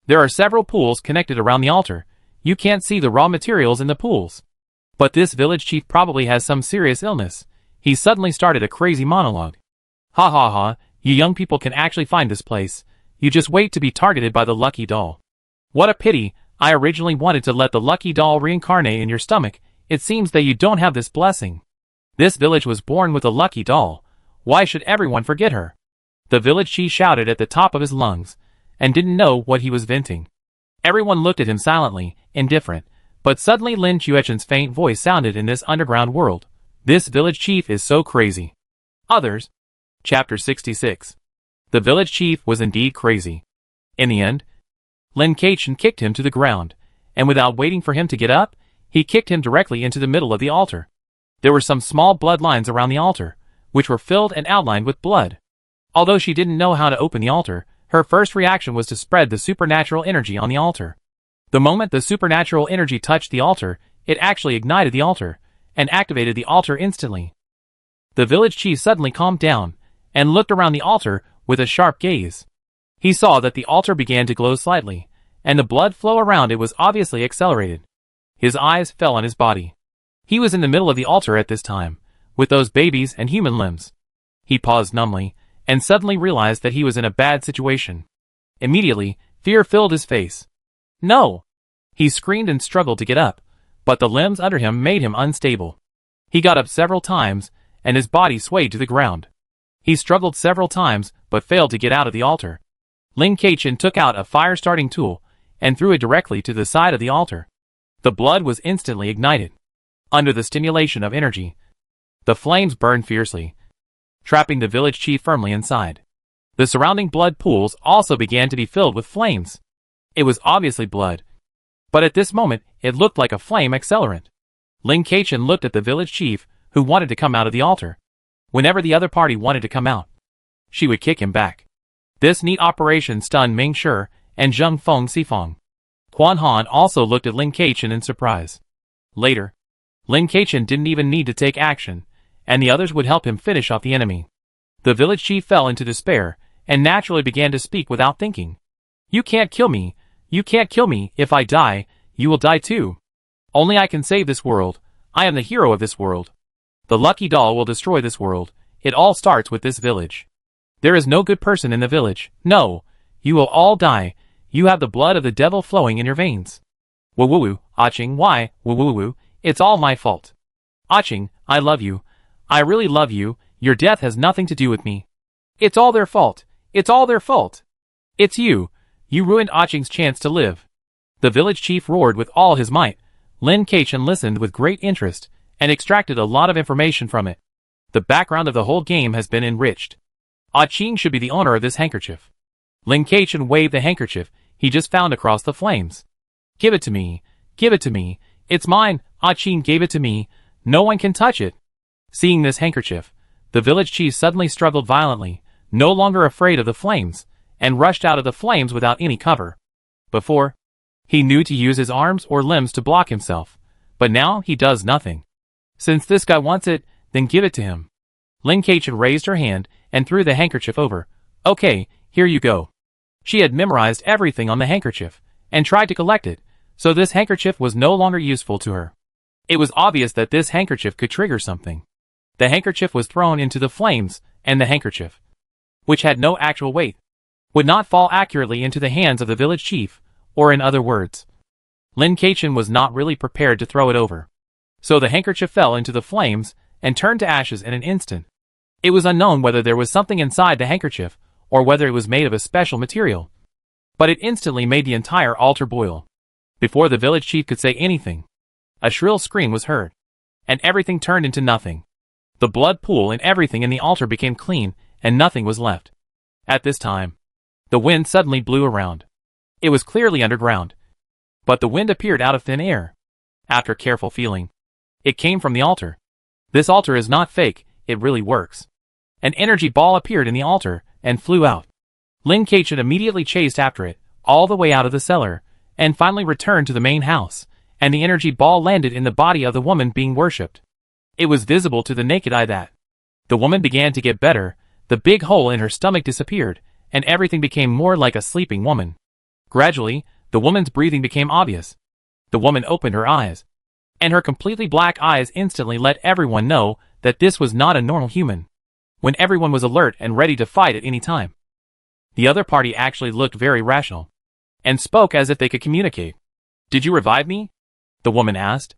There are several pools connected around the altar. You can't see the raw materials in the pools. But this village chief probably has some serious illness. He suddenly started a crazy monologue. Ha ha ha, you young people can actually find this place. You just wait to be targeted by the lucky doll. What a pity, I originally wanted to let the lucky doll reincarnate in your stomach. It seems that you don't have this blessing. This village was born with a lucky doll. Why should everyone forget her? The village chief shouted at the top of his lungs, and didn't know what he was venting. Everyone looked at him silently, indifferent, but suddenly Lin Yuechen's faint voice sounded in this underground world. This village chief is so crazy. Others. Chapter 66. The village chief was indeed crazy. In the end, Lin Kaichen kicked him to the ground, and without waiting for him to get up, he kicked him directly into the middle of the altar. There were some small blood lines around the altar, which were filled and outlined with blood. Although she didn't know how to open the altar, her first reaction was to spread the supernatural energy on the altar. The moment the supernatural energy touched the altar, it actually ignited the altar, and activated the altar instantly. The village chief suddenly calmed down, and looked around the altar with a sharp gaze. He saw that the altar began to glow slightly, and the blood flow around it was obviously accelerated. His eyes fell on his body. He was in the middle of the altar at this time, with those babies and human limbs. He paused numbly, and suddenly realized that he was in a bad situation. Immediately, fear filled his face. No! He screamed and struggled to get up, but the limbs under him made him unstable. He got up several times, and his body swayed to the ground. He struggled several times, but failed to get out of the altar. Lin Kaichen took out a fire-starting tool, and threw it directly to the side of the altar. The blood was instantly ignited. Under the stimulation of energy, the flames burned fiercely, trapping the village chief firmly inside. The surrounding blood pools also began to be filled with flames. It was obviously blood, but at this moment, it looked like a flame accelerant. Lin Kaichen looked at the village chief, who wanted to come out of the altar. Whenever the other party wanted to come out, she would kick him back. This neat operation stunned Mingshi and Zheng Feng Sifang. Quan Han also looked at Lin Keichen in surprise. Later, Lin Keichen didn't even need to take action, and the others would help him finish off the enemy. The village chief fell into despair, and naturally began to speak without thinking. You can't kill me. You can't kill me. If I die, you will die too. Only I can save this world. I am the hero of this world. The lucky doll will destroy this world. It all starts with this village. There is no good person in the village. No. You will all die. You have the blood of the devil flowing in your veins. Woo-woo-woo, Ah-Ching, why? Woo-woo-woo, it's all my fault. Ah-Ching, I love you. I really love you. Your death has nothing to do with me. It's all their fault. It's all their fault. It's you. You ruined Ah-Ching's chance to live. The village chief roared with all his might. Lin Keichen listened with great interest, and extracted a lot of information from it. The background of the whole game has been enriched. Ah-Ching should be the owner of this handkerchief. Lin Keichen waved the handkerchief he just found across the flames. Give it to me. Give it to me. It's mine. Ah-Ching gave it to me. No one can touch it. Seeing this handkerchief, the village chief suddenly struggled violently, no longer afraid of the flames, and rushed out of the flames without any cover. Before, he knew to use his arms or limbs to block himself, but now he does nothing. Since this guy wants it, then give it to him. Lin Keichen raised her hand and threw the handkerchief over. Okay, here you go. She had memorized everything on the handkerchief, and tried to collect it, so this handkerchief was no longer useful to her. It was obvious that this handkerchief could trigger something. The handkerchief was thrown into the flames, and the handkerchief, which had no actual weight, would not fall accurately into the hands of the village chief, or in other words, Lin Keichen was not really prepared to throw it over. So the handkerchief fell into the flames, and turned to ashes in an instant. It was unknown whether there was something inside the handkerchief, or whether it was made of a special material. But it instantly made the entire altar boil. Before the village chief could say anything, a shrill scream was heard, and everything turned into nothing. The blood pool and everything in the altar became clean, and nothing was left. At this time, the wind suddenly blew around. It was clearly underground, but the wind appeared out of thin air. After careful feeling, it came from the altar. This altar is not fake, it really works. An energy ball appeared in the altar, and flew out. Lin Keichen immediately chased after it, all the way out of the cellar, and finally returned to the main house, and the energy ball landed in the body of the woman being worshipped. It was visible to the naked eye that the woman began to get better, the big hole in her stomach disappeared, and everything became more like a sleeping woman. Gradually, the woman's breathing became obvious. The woman opened her eyes, and her completely black eyes instantly let everyone know that this was not a normal human. When everyone was alert and ready to fight at any time, the other party actually looked very rational, and spoke as if they could communicate. Did you revive me? The woman asked.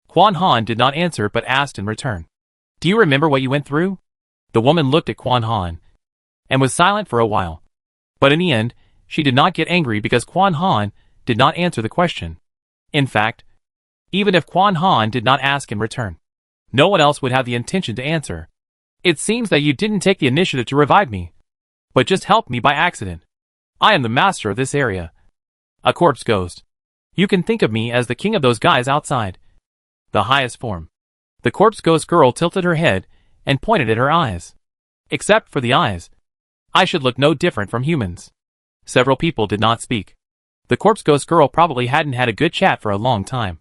Quan Han did not answer but asked in return. Do you remember what you went through? The woman looked at Quan Han, and was silent for a while. But in the end, she did not get angry because Quan Han did not answer the question. In fact, even if Quan Han did not ask in return, no one else would have the intention to answer. It seems that you didn't take the initiative to revive me, but just helped me by accident. I am the master of this area. A corpse ghost. You can think of me as the king of those guys outside. The highest form. The corpse ghost girl tilted her head and pointed at her eyes. Except for the eyes, I should look no different from humans. Several people did not speak. The corpse ghost girl probably hadn't had a good chat for a long time,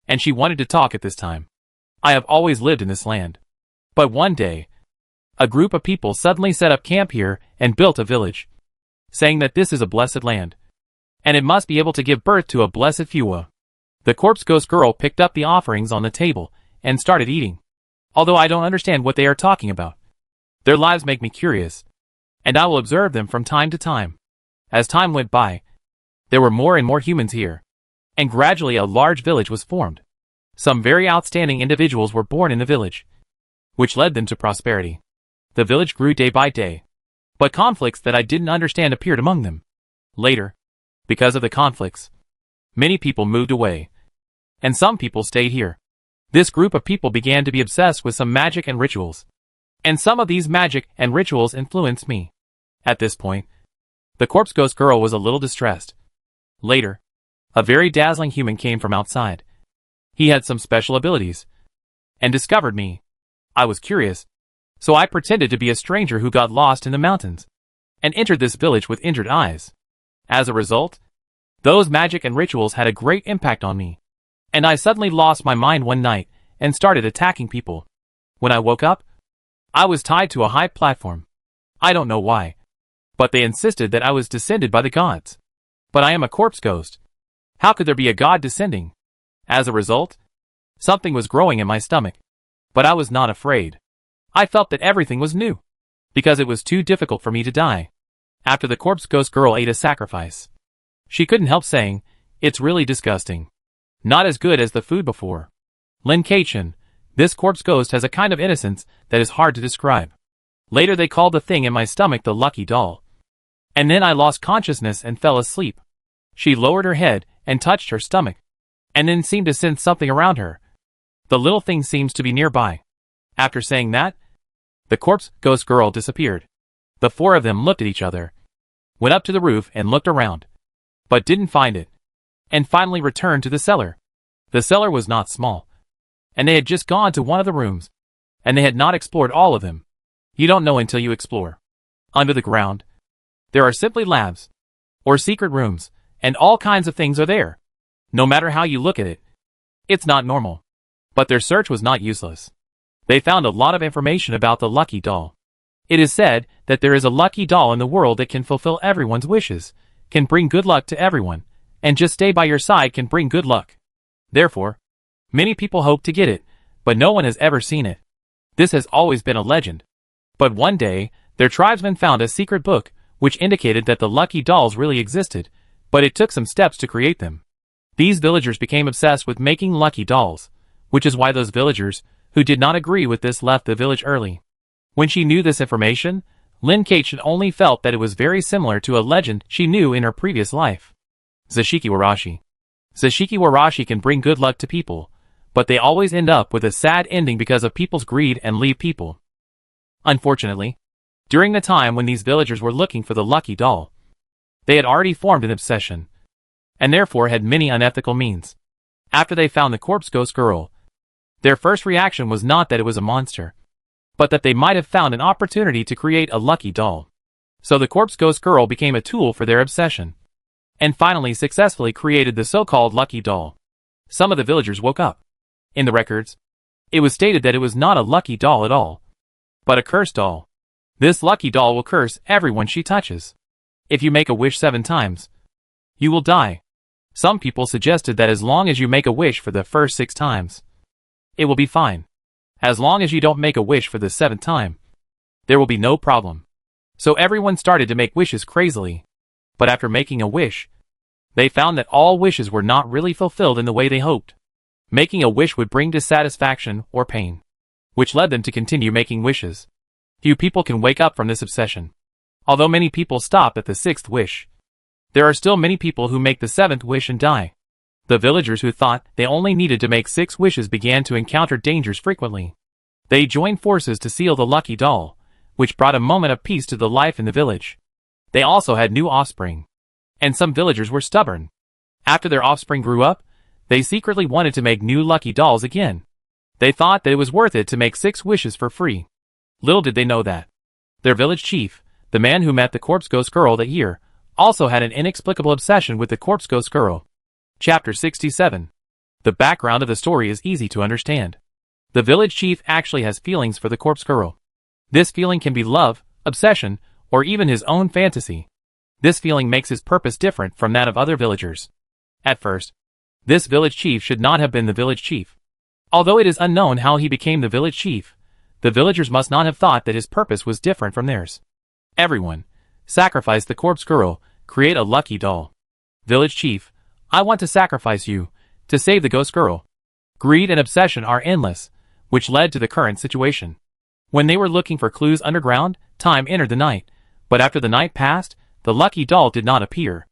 and she wanted to talk at this time. I have always lived in this land. But one day, a group of people suddenly set up camp here and built a village, saying that this is a blessed land, and it must be able to give birth to a blessed Fua. The corpse ghost girl picked up the offerings on the table and started eating. Although I don't understand what they are talking about, their lives make me curious, and I will observe them from time to time. As time went by, there were more and more humans here, and gradually a large village was formed. Some very outstanding individuals were born in the village, which led them to prosperity. The village grew day by day, but conflicts that I didn't understand appeared among them. Later, because of the conflicts, many people moved away, and some people stayed here. This group of people began to be obsessed with some magic and rituals, and some of these magic and rituals influenced me. At this point, the corpse ghost girl was a little distressed. Later, a very dazzling human came from outside. He had some special abilities, and discovered me. I was curious, so I pretended to be a stranger who got lost in the mountains, and entered this village with injured eyes. As a result, Those magic and rituals had a great impact on me. And I suddenly lost my mind one night and started attacking people. When I woke up, I was tied to a high platform. I don't know why, but they insisted that I was descended by the gods. But I am a corpse ghost. How could there be a god descending? As a result, something was growing in my stomach. But I was not afraid. I felt that everything was new, because it was too difficult for me to die. After the corpse ghost girl ate a sacrifice, she couldn't help saying, "It's really disgusting. Not as good as the food before." Lin Kachin, this corpse ghost has a kind of innocence that is hard to describe. Later they called the thing in my stomach the lucky doll. And then I lost consciousness and fell asleep. She lowered her head and touched her stomach, and then seemed to sense something around her. The little thing seems to be nearby. After saying that, the corpse ghost girl disappeared. The four of them looked at each other, went up to the roof and looked around, but didn't find it, and finally returned to the cellar. The cellar was not small, and they had just gone to one of the rooms, and they had not explored all of them. You don't know until you explore. Under the ground, there are simply labs, or secret rooms, and all kinds of things are there. No matter how you look at it, it's not normal. But their search was not useless. They found a lot of information about the lucky doll. It is said that there is a lucky doll in the world that can fulfill everyone's wishes, can bring good luck to everyone, and just stay by your side can bring good luck. Therefore, many people hope to get it, but no one has ever seen it. This has always been a legend. But one day, their tribesmen found a secret book, which indicated that the lucky dolls really existed, but it took some steps to create them. These villagers became obsessed with making lucky dolls, which is why those villagers, who did not agree with this, left the village early. When she knew this information, Lin Kachin only felt that it was very similar to a legend she knew in her previous life. Zashiki Warashi. Zashiki Warashi can bring good luck to people, but they always end up with a sad ending because of people's greed and leave people. Unfortunately, during the time when these villagers were looking for the lucky doll, they had already formed an obsession, and therefore had many unethical means. After they found the corpse ghost girl, their first reaction was not that it was a monster, but that they might have found an opportunity to create a lucky doll. So the corpse ghost girl became a tool for their obsession, and finally successfully created the so-called lucky doll. Some of the villagers woke up. In the records, it was stated that it was not a lucky doll at all, but a cursed doll. This lucky doll will curse everyone she touches. If you make a wish 7 times, you will die. Some people suggested that as long as you make a wish for the first 6 times, it will be fine. As long as you don't make a wish for the 7th time, there will be no problem. So everyone started to make wishes crazily. But after making a wish, they found that all wishes were not really fulfilled in the way they hoped. Making a wish would bring dissatisfaction or pain, which led them to continue making wishes. Few people can wake up from this obsession. Although many people stop at the 6th wish, there are still many people who make the 7th wish and die. The villagers who thought they only needed to make 6 wishes began to encounter dangers frequently. They joined forces to seal the lucky doll, which brought a moment of peace to the life in the village. They also had new offspring, and some villagers were stubborn. After their offspring grew up, they secretly wanted to make new lucky dolls again. They thought that it was worth it to make 6 wishes for free. Little did they know that their village chief, the man who met the corpse ghost girl that year, also had an inexplicable obsession with the corpse ghost girl. Chapter 67. The background of the story is easy to understand. The village chief actually has feelings for the corpse girl. This feeling can be love, obsession, or even his own fantasy. This feeling makes his purpose different from that of other villagers. At first, this village chief should not have been the village chief. Although it is unknown how he became the village chief, the villagers must not have thought that his purpose was different from theirs. Everyone, sacrifice the corpse girl, create a lucky doll. Village chief, I want to sacrifice you, to save the ghost girl. Greed and obsession are endless, which led to the current situation. When they were looking for clues underground, time entered the night, but after the night passed, the lucky doll did not appear.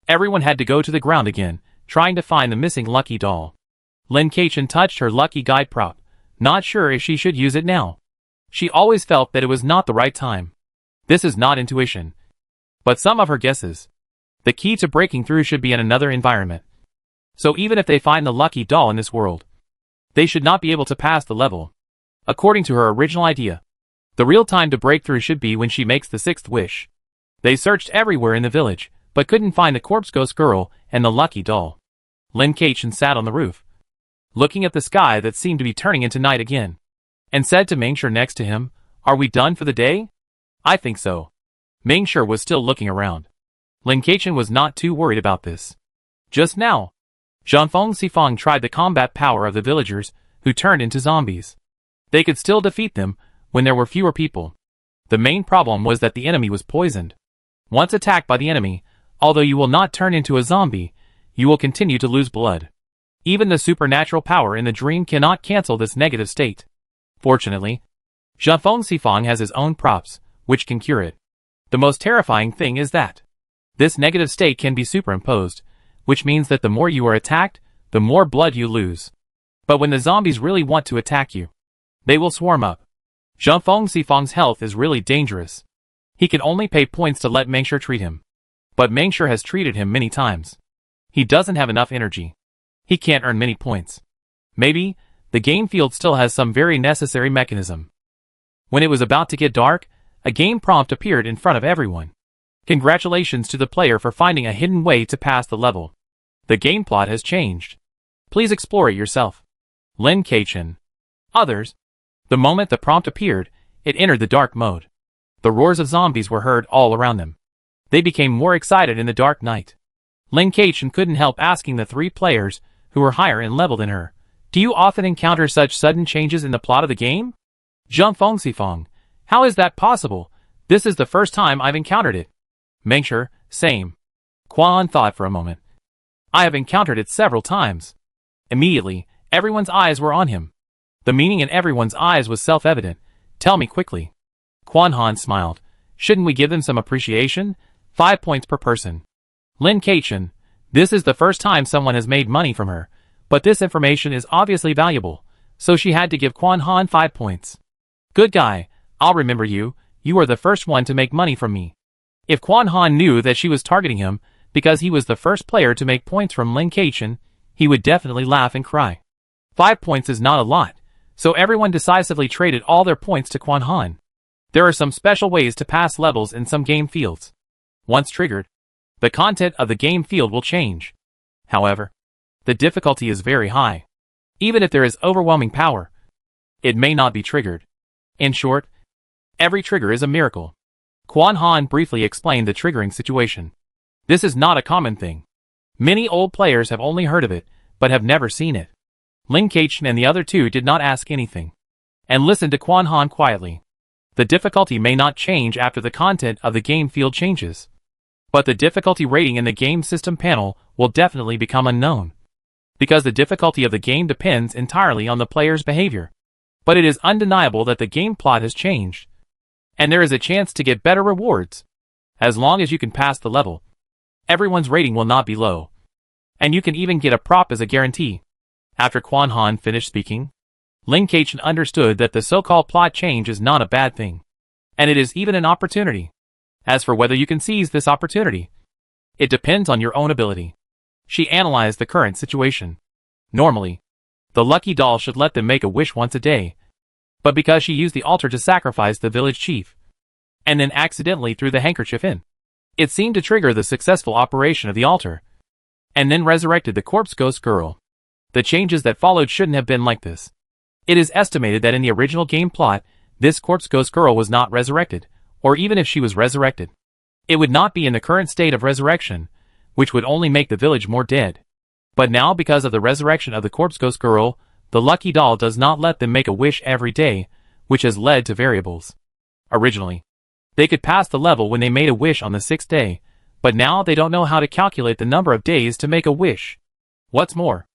Everyone had to go to the ground again, trying to find the missing lucky doll. Lin Kachin touched her lucky guide prop, not sure if she should use it now. She always felt that it was not the right time. This is not intuition, but some of her guesses. The key to breaking through should be in another environment. So even if they find the lucky doll in this world, they should not be able to pass the level. According to her original idea, the real time to break through should be when she makes the 6th wish. They searched everywhere in the village, but couldn't find the corpse ghost girl and the lucky doll. Lin Keichen sat on the roof, looking at the sky that seemed to be turning into night again, and said to Mingshi next to him, "Are we done for the day?" "I think so." Mingshi was still looking around. Lin Keichen was not too worried about this. Just now, Zhangfeng Sifang tried the combat power of the villagers who turned into zombies. They could still defeat them when there were fewer people. The main problem was that the enemy was poisoned. Once attacked by the enemy, although you will not turn into a zombie, you will continue to lose blood. Even the supernatural power in the dream cannot cancel this negative state. Fortunately, Zhangfeng Sifang has his own props, which can cure it. The most terrifying thing is that this negative state can be superimposed, which means that the more you are attacked, the more blood you lose. But when the zombies really want to attack you, they will swarm up. Zhangfeng Sifang's health is really dangerous. He can only pay points to let Mingshi treat him. But Mingshi has treated him many times. He doesn't have enough energy. He can't earn many points. Maybe, the game field still has some very necessary mechanism. When it was about to get dark, a game prompt appeared in front of everyone. Congratulations to the player for finding a hidden way to pass the level. The game plot has changed. Please explore it yourself. Lin Keichen. Others. The moment the prompt appeared, it entered the dark mode. The roars of zombies were heard all around them. They became more excited in the dark night. Lin Keichen couldn't help asking the three players, who were higher in level than her, "Do you often encounter such sudden changes in the plot of the game?" Zhangfeng Sifang. "How is that possible? This is the first time I've encountered it." Mingshi. "Same." Quan thought for a moment. "I have encountered it several times." Immediately, everyone's eyes were on him. The meaning in everyone's eyes was self-evident. "Tell me quickly." Quan Han smiled. "Shouldn't we give them some appreciation? 5 points per person." Lin Keichen. "This is the first time someone has made money from her, but this information is obviously valuable, so she had to give Quan Han 5 points. Good guy, I'll remember you, you are the first one to make money from me." If Quan Han knew that she was targeting him because he was the first player to make points from Lin Keichen, he would definitely laugh and cry. 5 points is not a lot, so everyone decisively traded all their points to Quan Han. There are some special ways to pass levels in some game fields. Once triggered, the content of the game field will change. However, the difficulty is very high. Even if there is overwhelming power, it may not be triggered. In short, every trigger is a miracle. Quan Han briefly explained the triggering situation. This is not a common thing. Many old players have only heard of it, but have never seen it. Lin Keichen and the other two did not ask anything, and listened to Quan Han quietly. The difficulty may not change after the content of the game field changes, but the difficulty rating in the game system panel will definitely become unknown, because the difficulty of the game depends entirely on the player's behavior. But it is undeniable that the game plot has changed, and there is a chance to get better rewards. As long as you can pass the level, everyone's rating will not be low, and you can even get a prop as a guarantee. After Quan Han finished speaking, Lin Keichen understood that the so-called plot change is not a bad thing, and it is even an opportunity. As for whether you can seize this opportunity, it depends on your own ability. She analyzed the current situation. Normally, the lucky doll should let them make a wish once a day, but because she used the altar to sacrifice the village chief, and then accidentally threw the handkerchief in, it seemed to trigger the successful operation of the altar, and then resurrected the corpse ghost girl. The changes that followed shouldn't have been like this. It is estimated that in the original game plot, this corpse ghost girl was not resurrected, or even if she was resurrected, it would not be in the current state of resurrection, which would only make the village more dead. But now, because of the resurrection of the corpse ghost girl, the lucky doll does not let them make a wish every day, which has led to variables. Originally, they could pass the level when they made a wish on the 6th day, but now they don't know how to calculate the number of days to make a wish. What's more,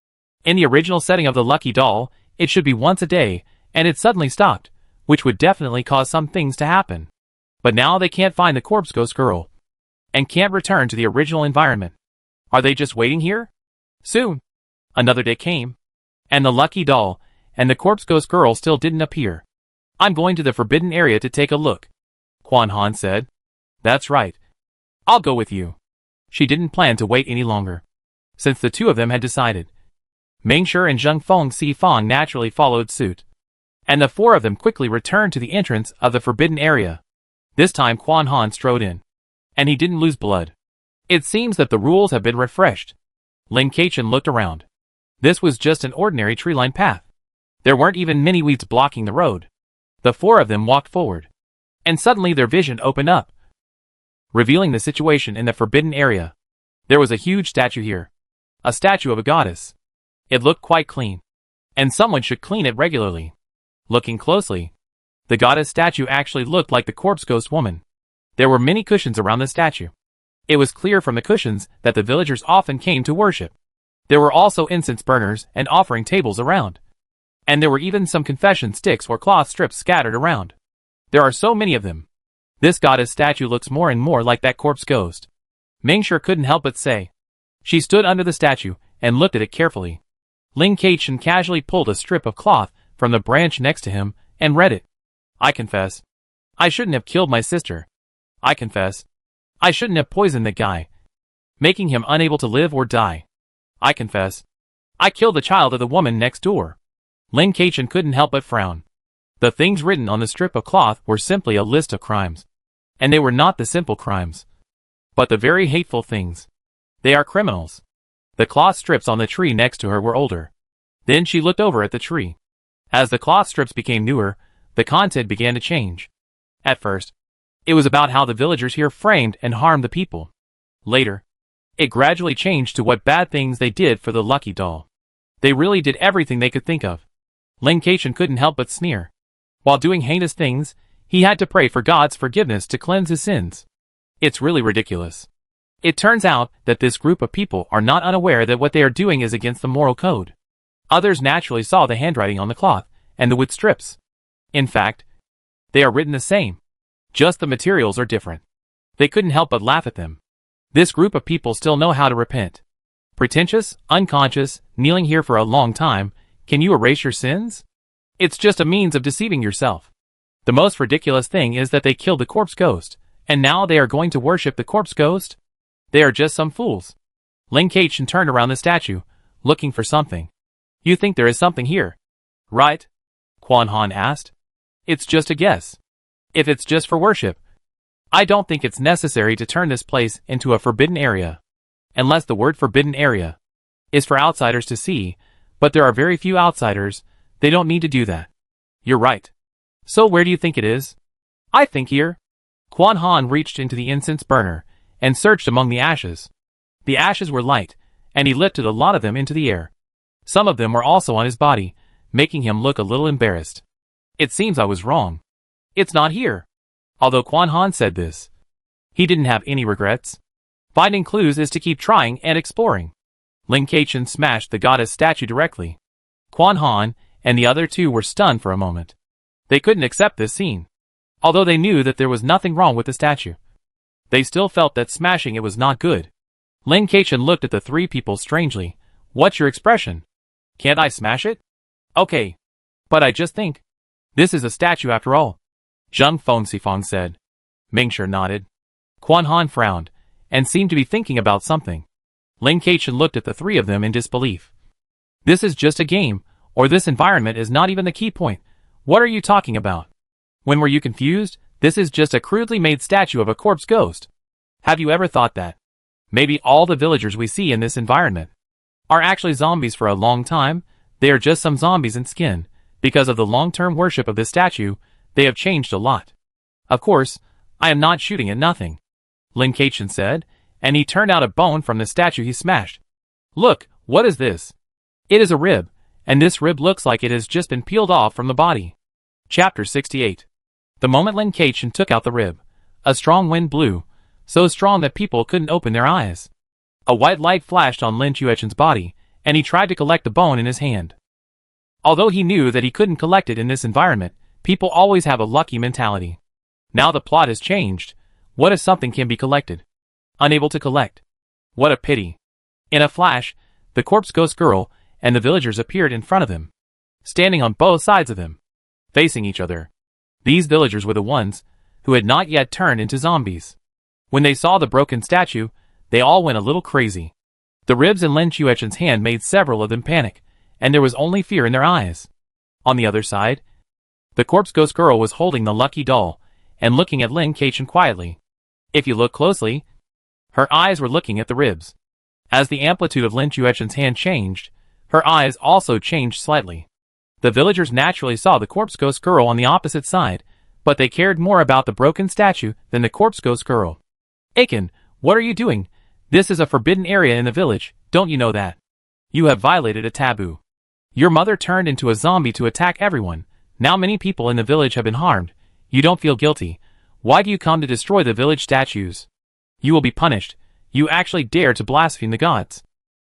in the original setting of the lucky doll, it should be once a day, and it suddenly stopped, which would definitely cause some things to happen. But now they can't find the corpse ghost girl, and can't return to the original environment. Are they just waiting here? Soon, another day came, and the lucky doll and the corpse ghost girl still didn't appear. "I'm going to the forbidden area to take a look," Quan Han said. "That's right. I'll go with you." She didn't plan to wait any longer, since the two of them had decided. Mingshi and Zhangfeng Sifang naturally followed suit, and the four of them quickly returned to the entrance of the forbidden area. This time Quan Han strode in, and he didn't lose blood. It seems that the rules have been refreshed. Lin Kachin looked around. This was just an ordinary tree-lined path. There weren't even many weeds blocking the road. The four of them walked forward. And suddenly their vision opened up, revealing the situation in the forbidden area. There was a huge statue here. A statue of a goddess. It looked quite clean. And someone should clean it regularly. Looking closely, the goddess statue actually looked like the corpse ghost woman. There were many cushions around the statue. It was clear from the cushions that the villagers often came to worship. There were also incense burners and offering tables around. And there were even some confession sticks or cloth strips scattered around. There are so many of them. This goddess statue looks more and more like that corpse ghost. Mingshi couldn't help but say. She stood under the statue and looked at it carefully. Lin Kachin casually pulled a strip of cloth from the branch next to him and read it. I confess. I shouldn't have killed my sister. I confess. I shouldn't have poisoned that guy, making him unable to live or die. I confess. I killed the child of the woman next door. Lin Kachin couldn't help but frown. The things written on the strip of cloth were simply a list of crimes. And they were not the simple crimes, but the very hateful things. They are criminals. The cloth strips on the tree next to her were older. Then she looked over at the tree. As the cloth strips became newer, the content began to change. At first, it was about how the villagers here framed and harmed the people. Later, it gradually changed to what bad things they did for the lucky doll. They really did everything they could think of. Lin Kachin couldn't help but sneer. While doing heinous things, he had to pray for God's forgiveness to cleanse his sins. It's really ridiculous. It turns out that this group of people are not unaware that what they are doing is against the moral code. Others naturally saw the handwriting on the cloth and the wood strips. In fact, they are written the same. Just the materials are different. They couldn't help but laugh at them. This group of people still know how to repent. Pretentious, unconscious, kneeling here for a long time, can you erase your sins? It's just a means of deceiving yourself. The most ridiculous thing is that they killed the corpse ghost, and now they are going to worship the corpse ghost? They are just some fools. Lin Kachin turned around the statue, looking for something. You think there is something here, right? Quan Han asked. It's just a guess. If it's just for worship, I don't think it's necessary to turn this place into a forbidden area. Unless the word forbidden area is for outsiders to see, but there are very few outsiders, they don't need to do that. You're right. So where do you think it is? I think here. Quan Han reached into the incense burner and searched among the ashes. The ashes were light, and he lifted a lot of them into the air. Some of them were also on his body, making him look a little embarrassed. It seems I was wrong. It's not here. Although Quan Han said this, he didn't have any regrets. Finding clues is to keep trying and exploring. Lin Kachin smashed the goddess statue directly. Quan Han and the other two were stunned for a moment. They couldn't accept this scene. Although they knew that there was nothing wrong with the statue, they still felt that smashing it was not good. Lin Kachin looked at the three people strangely. What's your expression? Can't I smash it? Okay. But I just think. This is a statue after all. Zheng Feng said. Mingshi nodded. Quan Han frowned, and seemed to be thinking about something. Lin Kachin looked at the three of them in disbelief. This is just a game, or this environment is not even the key point. What are you talking about? When were you confused? This is just a crudely made statue of a corpse ghost. Have you ever thought that maybe all the villagers we see in this environment are actually zombies for a long time? They are just some zombies in skin. Because of the long-term worship of this statue, they have changed a lot. Of course, I am not shooting at nothing, Lin Kachin said, and he turned out a bone from the statue he smashed. Look, what is this? It is a rib, and this rib looks like it has just been peeled off from the body. Chapter 68. The moment Lin Kachin took out the rib, a strong wind blew, so strong that people couldn't open their eyes. A white light flashed on Lin Chuechen's body, and he tried to collect the bone in his hand. Although he knew that he couldn't collect it in this environment, people always have a lucky mentality. Now the plot has changed. What if something can be collected? Unable to collect. What a pity. In a flash, the corpse ghost girl and the villagers appeared in front of him, standing on both sides of him, facing each other. These villagers were the ones who had not yet turned into zombies. When they saw the broken statue, they all went a little crazy. The ribs in Lin Chuechen's hand made several of them panic, and there was only fear in their eyes. On the other side, the corpse ghost girl was holding the lucky doll and looking at Lin Kachin quietly. If you look closely, Her eyes were looking at the ribs. As the amplitude of Lin Chuechen's hand changed, her eyes also changed slightly. The villagers naturally saw the corpse ghost girl on the opposite side, but they cared more about the broken statue than the corpse ghost girl. Aiken, what are you doing? This is a forbidden area in the village, don't you know that? You have violated a taboo. Your mother turned into a zombie to attack everyone. Now many people in the village have been harmed. You don't feel guilty. Why do you come to destroy the village statues? You will be punished. You actually dare to blaspheme the gods.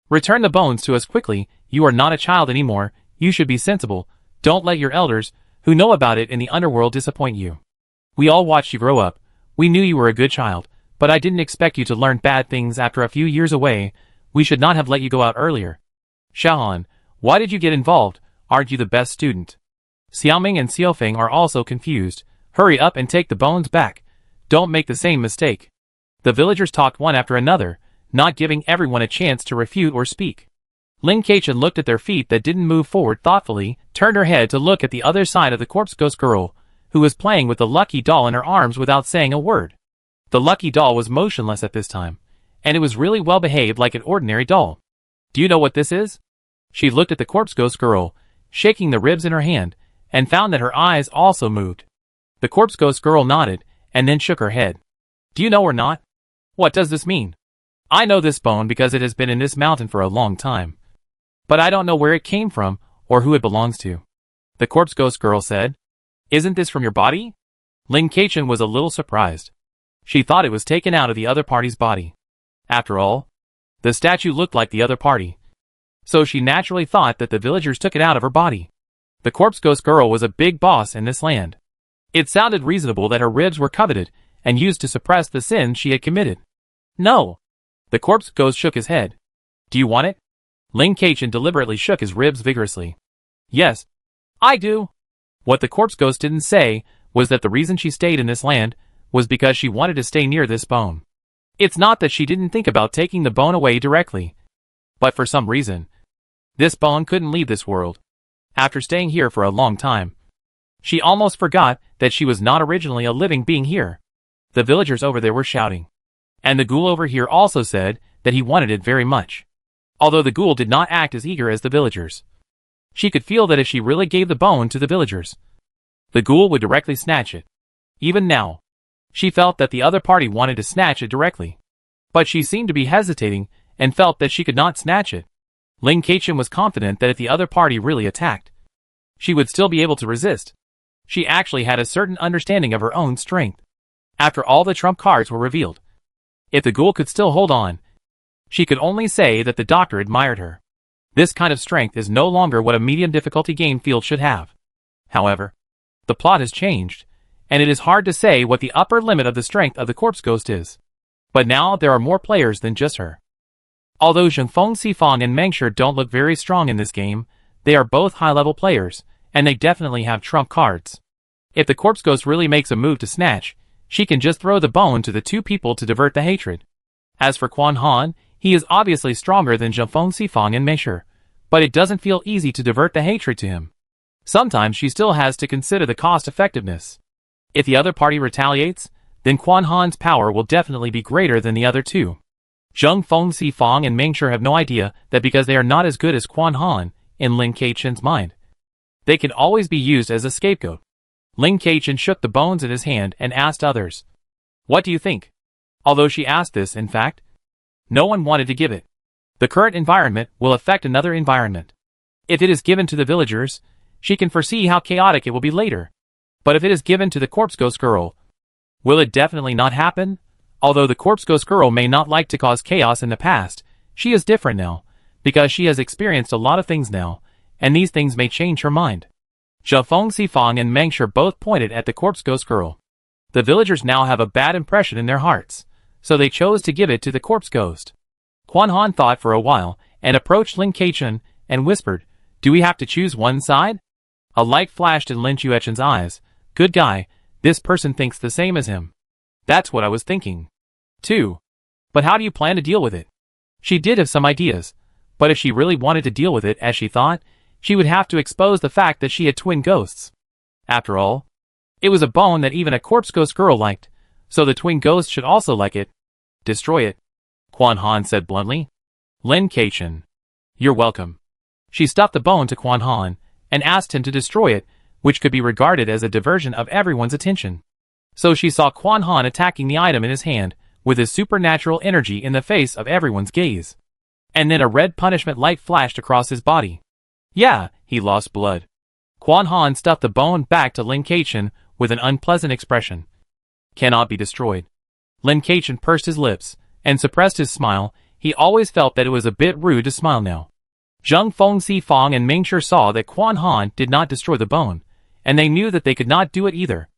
Return the bones to us quickly. You are not a child anymore. You should be sensible. Don't let your elders, who know about it in the underworld, disappoint you. We all watched you grow up. We knew you were a good child, but I didn't expect you to learn bad things after a few years away. We should not have let you go out earlier. Xiaohan, why did you get involved? Aren't you the best student? Xiaoming and Xiaofeng are also confused. Hurry up and take the bones back. Don't make the same mistake. The villagers talked one after another, not giving everyone a chance to refute or speak. Lin Keichen looked at their feet that didn't move forward thoughtfully, turned her head to look at the other side of the corpse ghost girl, who was playing with the lucky doll in her arms without saying a word. The lucky doll was motionless at this time, and it was really well behaved like an ordinary doll. Do you know what this is? She looked at the corpse ghost girl, shaking the ribs in her hand, and found that her eyes also moved. The corpse ghost girl nodded, and then shook her head. Do you know or not? What does this mean? I know this bone because it has been in this mountain for a long time. But I don't know where it came from, or who it belongs to. The corpse ghost girl said. Isn't this from your body? Lin Keichen was a little surprised. She thought it was taken out of the other party's body. After all, the statue looked like the other party. So she naturally thought that the villagers took it out of her body. The corpse ghost girl was a big boss in this land. It sounded reasonable that her ribs were coveted and used to suppress the sins she had committed. No. The corpse ghost shook his head. Do you want it? Lin Keichen deliberately shook his ribs vigorously. Yes, I do. What the corpse ghost didn't say was that the reason she stayed in this land was because she wanted to stay near this bone. It's not that she didn't think about taking the bone away directly, but for some reason, this bone couldn't leave this world. After staying here for a long time, she almost forgot that she was not originally a living being here. The villagers over there were shouting. And the ghoul over here also said that he wanted it very much. Although the ghoul did not act as eager as the villagers. She could feel that if she really gave the bone to the villagers, the ghoul would directly snatch it. Even now, she felt that the other party wanted to snatch it directly. But she seemed to be hesitating and felt that she could not snatch it. Lin Keichen was confident that if the other party really attacked, she would still be able to resist. She actually had a certain understanding of her own strength. After all the trump cards were revealed, if the ghoul could still hold on, she could only say that the doctor admired her. This kind of strength is no longer what a medium difficulty game field should have. However, the plot has changed, and it is hard to say what the upper limit of the strength of the corpse ghost is. But now there are more players than just her. Although Zhengfeng Sifang and Mengshi don't look very strong in this game, they are both high-level players, and they definitely have trump cards. If the corpse ghost really makes a move to snatch, she can just throw the bone to the two people to divert the hatred. As for Quan Han, he is obviously stronger than Zhengfeng Sifang and Mengshi, but it doesn't feel easy to divert the hatred to him. Sometimes she still has to consider the cost-effectiveness. If the other party retaliates, then Quan Han's power will definitely be greater than the other two. Zhengfeng Sifang and Mengshi have no idea that because they are not as good as Quan Han, in Lin Keichen's mind, they can always be used as a scapegoat. Lin Keichen shook the bones in his hand and asked others, "What do you think?" Although she asked this, in fact, no one wanted to give it. The current environment will affect another environment. If it is given to the villagers, she can foresee how chaotic it will be later. But if it is given to the corpse ghost girl, will it definitely not happen? Although the corpse ghost girl may not like to cause chaos in the past, she is different now, because she has experienced a lot of things now, and these things may change her mind. Zhengfeng Sifang and Mengshi both pointed at the corpse ghost girl. The villagers now have a bad impression in their hearts, so they chose to give it to the corpse ghost. Quan Han thought for a while, and approached Lin Keichen, and whispered, "Do we have to choose one side?" A light flashed in Lin Chuechen's eyes. "Good guy, this person thinks the same as him." "That's what I was thinking, too. But how do you plan to deal with it?" She did have some ideas, but if she really wanted to deal with it as she thought, she would have to expose the fact that she had twin ghosts. After all, it was a bone that even a corpse ghost girl liked, so the twin ghost should also like it. Destroy it. Quan Han said bluntly. Lin Keqian. You're welcome. She stuffed the bone to Quan Han and asked him to destroy it, which could be regarded as a diversion of everyone's attention. So she saw Quan Han attacking the item in his hand with his supernatural energy in the face of everyone's gaze. And then a red punishment light flashed across his body. Yeah, he lost blood. Quan Han stuffed the bone back to Lin Keqian with an unpleasant expression. Cannot be destroyed. Lin Keqian pursed his lips and suppressed his smile. He always felt that it was a bit rude to smile now. Zheng Feng Fong and Ming Shi saw that Quan Han did not destroy the bone, and they knew that they could not do it either.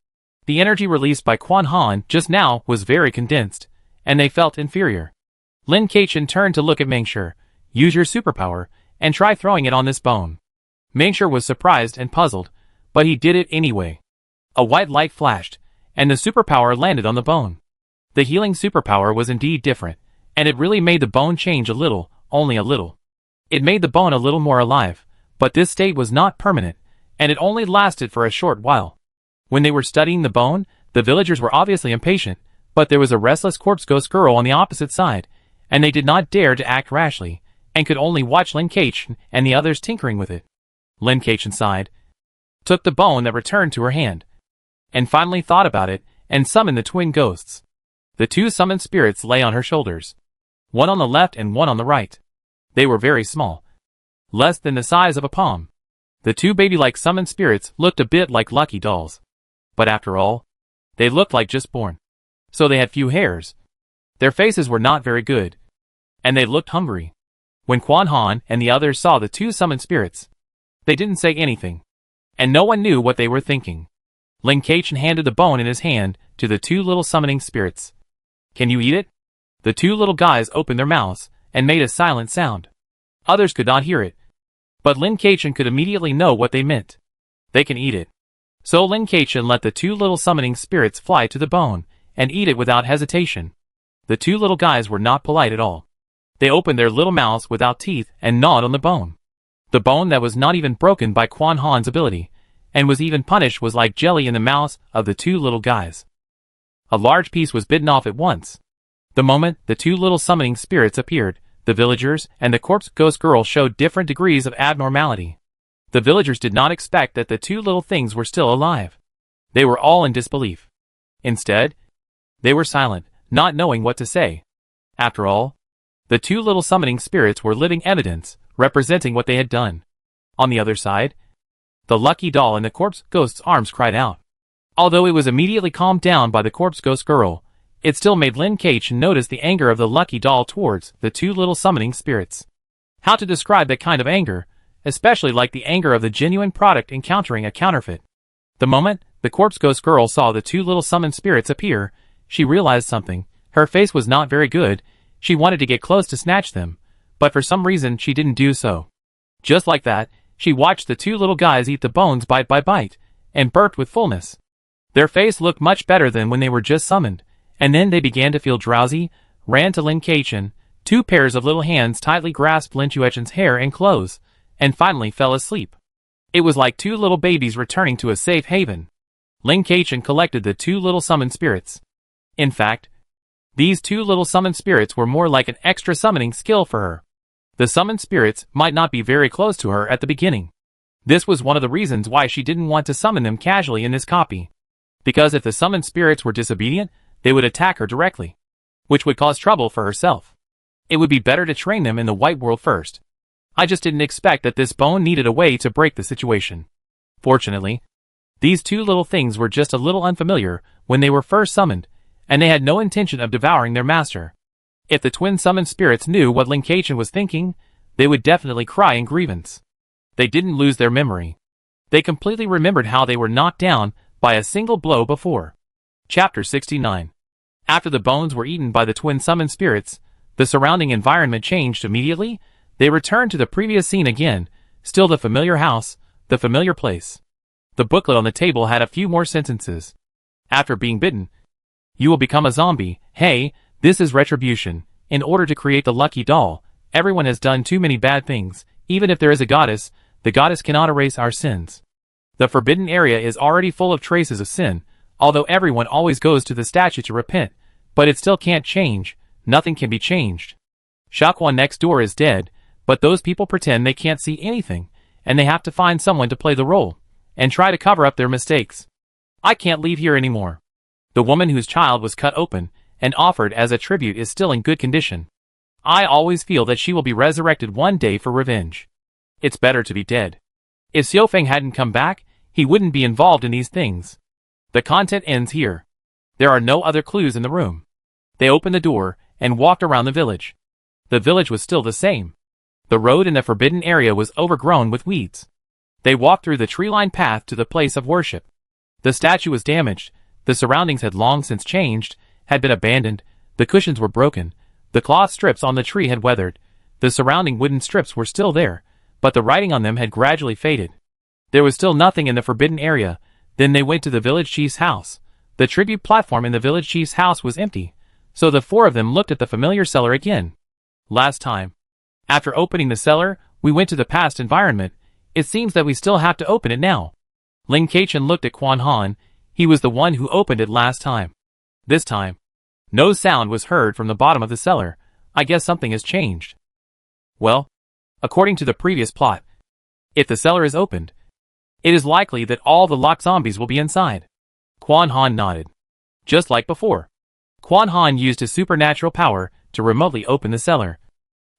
The energy released by Quan Han just now was very condensed, and they felt inferior. Lin Keqian turned to look at Ming Shi. Use your superpower, and try throwing it on this bone. Ming Shi was surprised and puzzled, but he did it anyway. A white light flashed, and the superpower landed on the bone. The healing superpower was indeed different, and it really made the bone change a little, only a little. It made the bone a little more alive, but this state was not permanent, and it only lasted for a short while. When they were studying the bone, the villagers were obviously impatient, but there was a restless corpse ghost girl on the opposite side, and they did not dare to act rashly, and could only watch Lin Keqian and the others tinkering with it. Lin Keqian sighed, took the bone that returned to her hand, and finally thought about it, and summoned the twin ghosts. The two summoned spirits lay on her shoulders, one on the left and one on the right. They were very small, less than the size of a palm. The two baby-like summoned spirits looked a bit like lucky dolls. But after all, they looked like just born. So they had few hairs. Their faces were not very good, and they looked hungry. When Quan Han and the others saw the two summoned spirits, they didn't say anything, and no one knew what they were thinking. Lin Keqian handed the bone in his hand to the two little summoning spirits. Can you eat it? The two little guys opened their mouths and made a silent sound. Others could not hear it, but Lin Keqian could immediately know what they meant. They can eat it. So Lin Keqian let the two little summoning spirits fly to the bone and eat it without hesitation. The two little guys were not polite at all. They opened their little mouths without teeth and gnawed on the bone. The bone that was not even broken by Quan Han's ability, and was even punished, was like jelly in the mouths of the two little guys. A large piece was bitten off at once. The moment the two little summoning spirits appeared, the villagers and the corpse ghost girl showed different degrees of abnormality. The villagers did not expect that the two little things were still alive. They were all in disbelief. Instead, they were silent, not knowing what to say. After all, the two little summoning spirits were living evidence, representing what they had done. On the other side, the lucky doll in the corpse ghost's arms cried out. Although it was immediately calmed down by the corpse ghost girl, it still made Lin Keqian notice the anger of the lucky doll towards the two little summoning spirits. How to describe that kind of anger, especially like the anger of the genuine product encountering a counterfeit? The moment the corpse ghost girl saw the two little summoned spirits appear, she realized something. Her face was not very good. She wanted to get close to snatch them, but for some reason she didn't do so. Just like that, she watched the two little guys eat the bones bite by bite, and burped with fullness. Their face looked much better than when they were just summoned, and then they began to feel drowsy, ran to Lin Keqian, two pairs of little hands tightly grasped Lin Keqian's hair and clothes, and finally fell asleep. It was like two little babies returning to a safe haven. Lin Keqian collected the two little summoned spirits. In fact, these two little summoned spirits were more like an extra summoning skill for her. The summoned spirits might not be very close to her at the beginning. This was one of the reasons why she didn't want to summon them casually in this copy. Because if the summoned spirits were disobedient, they would attack her directly, which would cause trouble for herself. It would be better to train them in the white world first. I just didn't expect that this bone needed a way to break the situation. Fortunately, these two little things were just a little unfamiliar when they were first summoned, and they had no intention of devouring their master. If the twin summoned spirits knew what Lin Keqian was thinking, they would definitely cry in grievance. They didn't lose their memory. They completely remembered how they were knocked down by a single blow before. Chapter 69. After the bones were eaten by the twin summoned spirits, the surrounding environment changed immediately. They returned to the previous scene again, still the familiar house, the familiar place. The booklet on the table had a few more sentences. After being bitten, you will become a zombie. Hey, this is retribution. In order to create the lucky doll, everyone has done too many bad things. Even if there is a goddess, the goddess cannot erase our sins. The forbidden area is already full of traces of sin, although everyone always goes to the statue to repent, but it still can't change. Nothing can be changed. Shaquan next door is dead, but those people pretend they can't see anything, and they have to find someone to play the role, and try to cover up their mistakes. I can't leave here anymore. The woman whose child was cut open and offered as a tribute is still in good condition. I always feel that she will be resurrected one day for revenge. It's better to be dead. If Xiaofeng hadn't come back, he wouldn't be involved in these things. The content ends here. There are no other clues in the room. They opened the door and walked around the village. The village was still the same. The road in the forbidden area was overgrown with weeds. They walked through the tree-lined path to the place of worship. The statue was damaged, the surroundings had long since changed, had been abandoned, the cushions were broken, the cloth strips on the tree had weathered, the surrounding wooden strips were still there, but the writing on them had gradually faded. There was still nothing in the forbidden area. Then they went to the village chief's house. The tribute platform in the village chief's house was empty, so the four of them looked at the familiar cellar again. Last time. After opening the cellar, we went to the past environment. It seems that we still have to open it now. Ling Kaichen looked at Quan Han. He was the one who opened it last time. This time, no sound was heard from the bottom of the cellar. I guess something has changed. Well, according to the previous plot, if the cellar is opened, it is likely that all the locked zombies will be inside. Quan Han nodded. Just like before. Quan Han used his supernatural power to remotely open the cellar.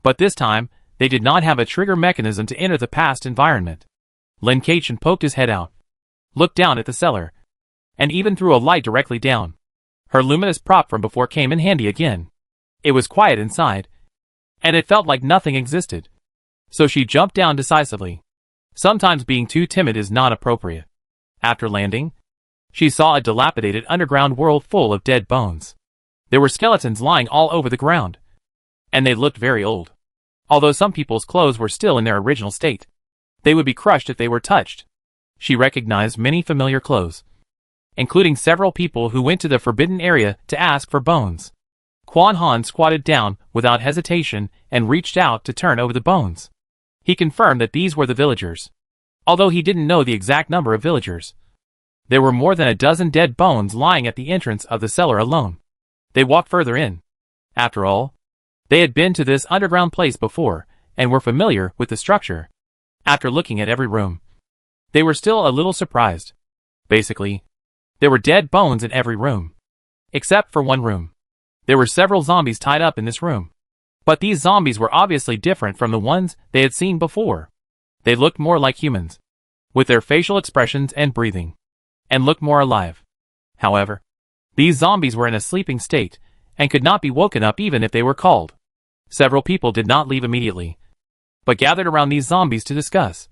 But this time, they did not have a trigger mechanism to enter the past environment. Lin Kaichen poked his head out, looked down at the cellar, and even threw a light directly down. Her luminous prop from before came in handy again. It was quiet inside, and it felt like nothing existed. So she jumped down decisively. Sometimes being too timid is not appropriate. After landing, she saw a dilapidated underground world full of dead bones. There were skeletons lying all over the ground, and they looked very old. Although some people's clothes were still in their original state, they would be crushed if they were touched. She recognized many familiar clothes, including several people who went to the forbidden area to ask for bones. Quan Han squatted down without hesitation and reached out to turn over the bones. He confirmed that these were the villagers, although he didn't know the exact number of villagers. There were more than a dozen dead bones lying at the entrance of the cellar alone. They walked further in. After all, they had been to this underground place before, and were familiar with the structure. After looking at every room, they were still a little surprised. Basically, there were dead bones in every room. Except for one room. There were several zombies tied up in this room. But these zombies were obviously different from the ones they had seen before. They looked more like humans, with their facial expressions and breathing, and looked more alive. However, these zombies were in a sleeping state, and could not be woken up even if they were called. Several people did not leave immediately, but gathered around these zombies to discuss,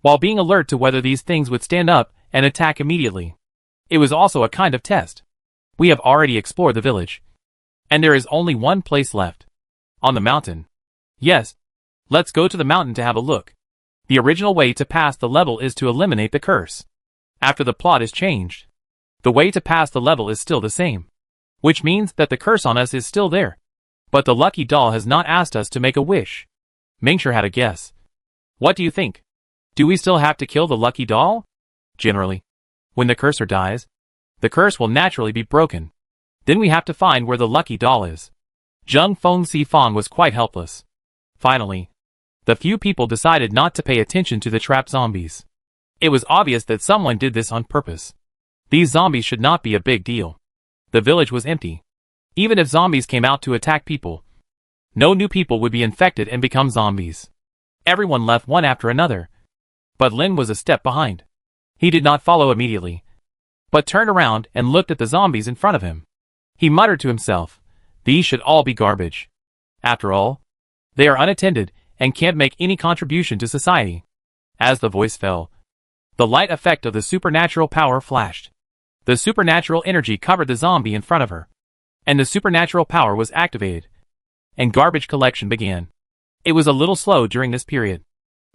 while being alert to whether these things would stand up and attack immediately. It was also a kind of test. We have already explored the village, and there is only one place left. On the mountain. Yes, let's go to the mountain to have a look. The original way to pass the level is to eliminate the curse. After the plot is changed, the way to pass the level is still the same, which means that the curse on us is still there. But the lucky doll has not asked us to make a wish. Mingshi had a guess. What do you think? Do we still have to kill the lucky doll? Generally, when the cursor dies, the curse will naturally be broken. Then we have to find where the lucky doll is. Zheng Feng Sifang was quite helpless. Finally, the few people decided not to pay attention to the trapped zombies. It was obvious that someone did this on purpose. These zombies should not be a big deal. The village was empty. Even if zombies came out to attack people, no new people would be infected and become zombies. Everyone left one after another. But Lin was a step behind. He did not follow immediately, but turned around and looked at the zombies in front of him. He muttered to himself, "These should all be garbage. After all, they are unattended and can't make any contribution to society." As the voice fell, the light effect of the supernatural power flashed. The supernatural energy covered the zombie in front of her, and the supernatural power was activated, and garbage collection began. It was a little slow during this period.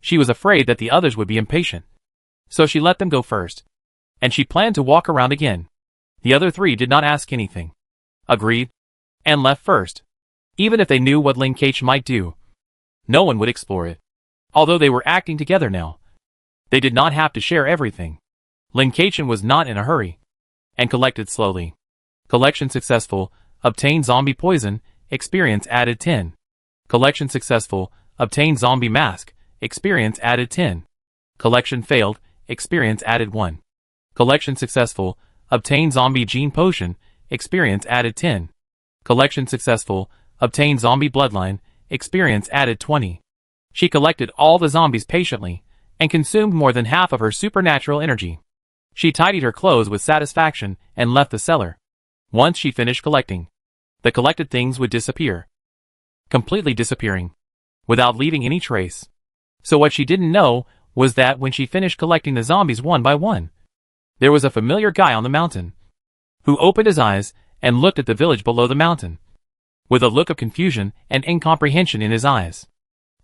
She was afraid that the others would be impatient, so she let them go first, and she planned to walk around again. The other three did not ask anything, agreed, and left first. Even if they knew what Ling Kaichen might do, no one would explore it. Although they were acting together now, they did not have to share everything. Ling Kaichen was not in a hurry, and collected slowly. Collection successful, obtained zombie poison, experience added 10. Collection successful, obtain zombie mask, experience added 10. Collection failed, experience added 1. Collection successful, obtain zombie gene potion, experience added 10. Collection successful, obtain zombie bloodline, experience added 20. She collected all the zombies patiently, and consumed more than half of her supernatural energy. She tidied her clothes with satisfaction and left the cellar. Once she finished collecting, the collected things would disappear. Completely disappearing, without leaving any trace. So what she didn't know was that when she finished collecting the zombies one by one, there was a familiar guy on the mountain, who opened his eyes and looked at the village below the mountain, with a look of confusion and incomprehension in his eyes.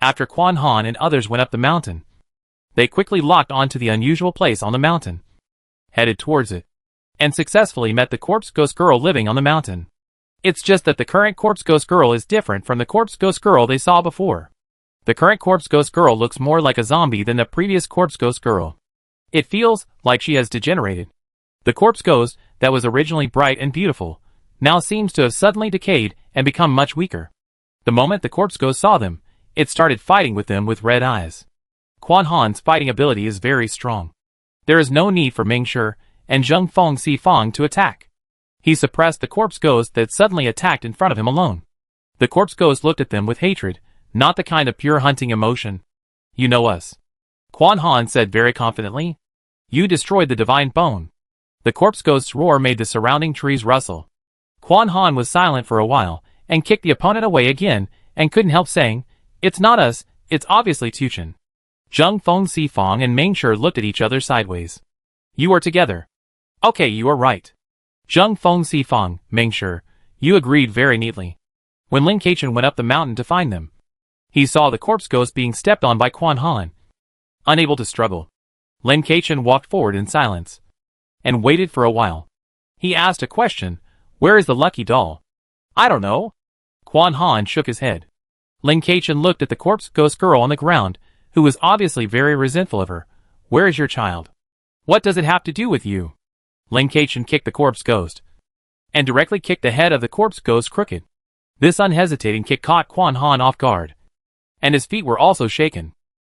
After Quan Han and others went up the mountain, they quickly locked onto the unusual place on the mountain, headed towards it, and successfully met the corpse ghost girl living on the mountain. It's just that the current corpse ghost girl is different from the corpse ghost girl they saw before. The current corpse ghost girl looks more like a zombie than the previous corpse ghost girl. It feels like she has degenerated. The corpse ghost that was originally bright and beautiful now seems to have suddenly decayed and become much weaker. The moment the corpse ghost saw them, it started fighting with them with red eyes. Quan Han's fighting ability is very strong. There is no need for Ming Shi and Zheng Feng Si Fang to attack. He suppressed the corpse ghost that suddenly attacked in front of him alone. The corpse ghost looked at them with hatred, not the kind of pure hunting emotion. You know us, Quan Han said very confidently. You destroyed the divine bone. The corpse ghost's roar made the surrounding trees rustle. Quan Han was silent for a while, and kicked the opponent away again, and couldn't help saying, "It's not us, it's obviously Tuchen." Zheng Feng Si Fang and Ming Shi looked at each other sideways. You are together. Okay, you are right. Zheng Feng Si Fang, Ming Shi, you agreed very neatly. When Lin Keichen went up the mountain to find them, he saw the corpse ghost being stepped on by Quan Han. Unable to struggle, Lin Keichen walked forward in silence, and waited for a while. He asked a question, where is the lucky doll? I don't know. Quan Han shook his head. Lin Keichen looked at the corpse ghost girl on the ground, who was obviously very resentful of her. Where is your child? What does it have to do with you? Lin Keichen kicked the corpse ghost, and directly kicked the head of the corpse ghost crooked. This unhesitating kick caught Quan Han off guard, and his feet were also shaken.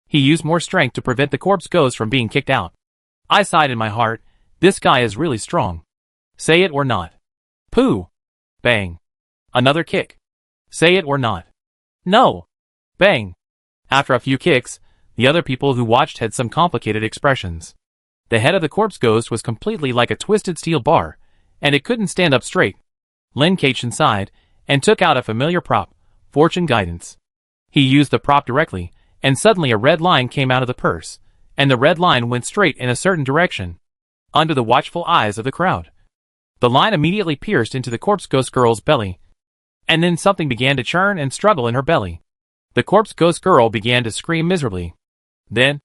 He used more strength to prevent the corpse ghost from being kicked out. I sighed in my heart, this guy is really strong. Say it or not. Pooh! Bang! Another kick. Say it or not. No! Bang! After a few kicks, the other people who watched had some complicated expressions. The head of the corpse ghost was completely like a twisted steel bar, and it couldn't stand up straight. Lin Keichen sighed, and took out a familiar prop, fortune guidance. He used the prop directly, and suddenly a red line came out of the purse, and the red line went straight in a certain direction, under the watchful eyes of the crowd. The line immediately pierced into the corpse ghost girl's belly, and then something began to churn and struggle in her belly. The corpse ghost girl began to scream miserably. Then,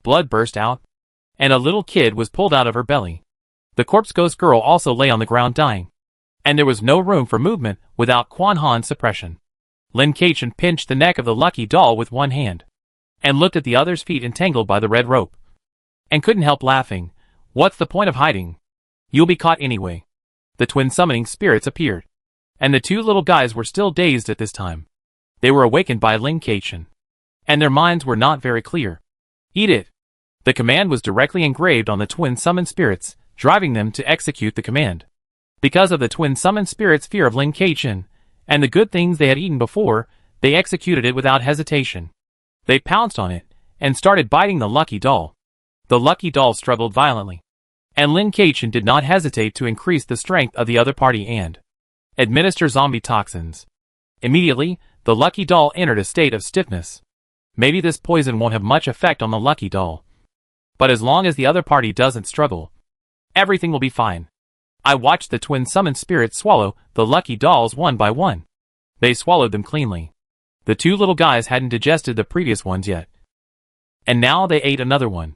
blood burst out, and a little kid was pulled out of her belly. The corpse ghost girl also lay on the ground dying, and there was no room for movement without Quan Han's suppression. Lin Keichen pinched the neck of the lucky doll with one hand, and looked at the other's feet entangled by the red rope, and couldn't help laughing. What's the point of hiding? You'll be caught anyway. The twin summoning spirits appeared, and the two little guys were still dazed at this time. They were awakened by Lin Keichen, and their minds were not very clear. Eat it! The command was directly engraved on the twin summoned spirits, driving them to execute the command. Because of the twin summoned spirits' fear of Lin Keichen, and the good things they had eaten before, they executed it without hesitation. They pounced on it, and started biting the lucky doll. The lucky doll struggled violently, and Lin Keichen did not hesitate to increase the strength of the other party and administer zombie toxins. Immediately, the lucky doll entered a state of stiffness. Maybe this poison won't have much effect on the lucky doll, but as long as the other party doesn't struggle, everything will be fine. I watched the twin summoned spirits swallow the lucky dolls one by one. They swallowed them cleanly. The two little guys hadn't digested the previous ones yet, and now they ate another one.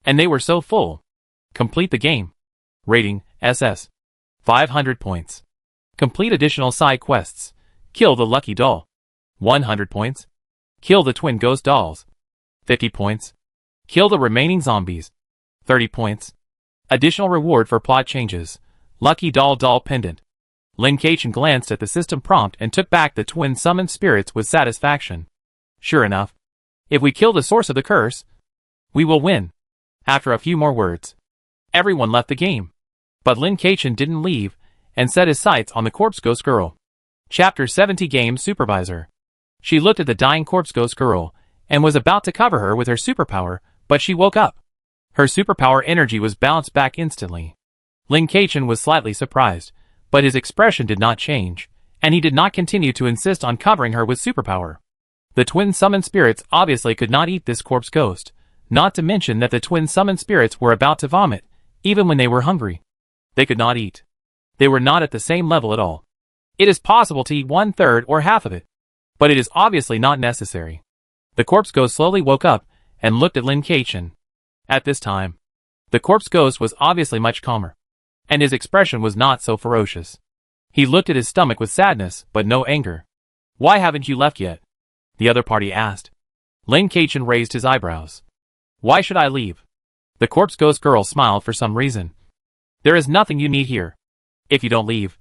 And they were so full. Complete the game. Rating, SS. 500 points. Complete additional side quests. Kill the lucky doll. 100 points. Kill the twin ghost dolls. 50 points. Kill the remaining zombies. 30 points. Additional reward for plot changes. Lucky doll pendant. Lin Kachin glanced at the system prompt and took back the twin summoned spirits with satisfaction. Sure enough, if we kill the source of the curse, we will win. After a few more words, everyone left the game. But Lin Kachin didn't leave, and set his sights on the corpse ghost girl. Chapter 70 Game Supervisor. She looked at the dying corpse ghost girl, and was about to cover her with her superpower, but she woke up. Her superpower energy was bounced back instantly. Lin Kachin was slightly surprised, but his expression did not change, and he did not continue to insist on covering her with superpower. The twin summoned spirits obviously could not eat this corpse ghost, not to mention that the twin summoned spirits were about to vomit, even when they were hungry. They could not eat. They were not at the same level at all. It is possible to eat 1/3 or half of it, but it is obviously not necessary. The corpse ghost slowly woke up and looked at Lin Kachin. At this time, the corpse ghost was obviously much calmer, and his expression was not so ferocious. He looked at his stomach with sadness, but no anger. Why haven't you left yet? The other party asked. Lin Kachin raised his eyebrows. Why should I leave? The corpse ghost girl smiled for some reason. There is nothing you need here. If you don't leave,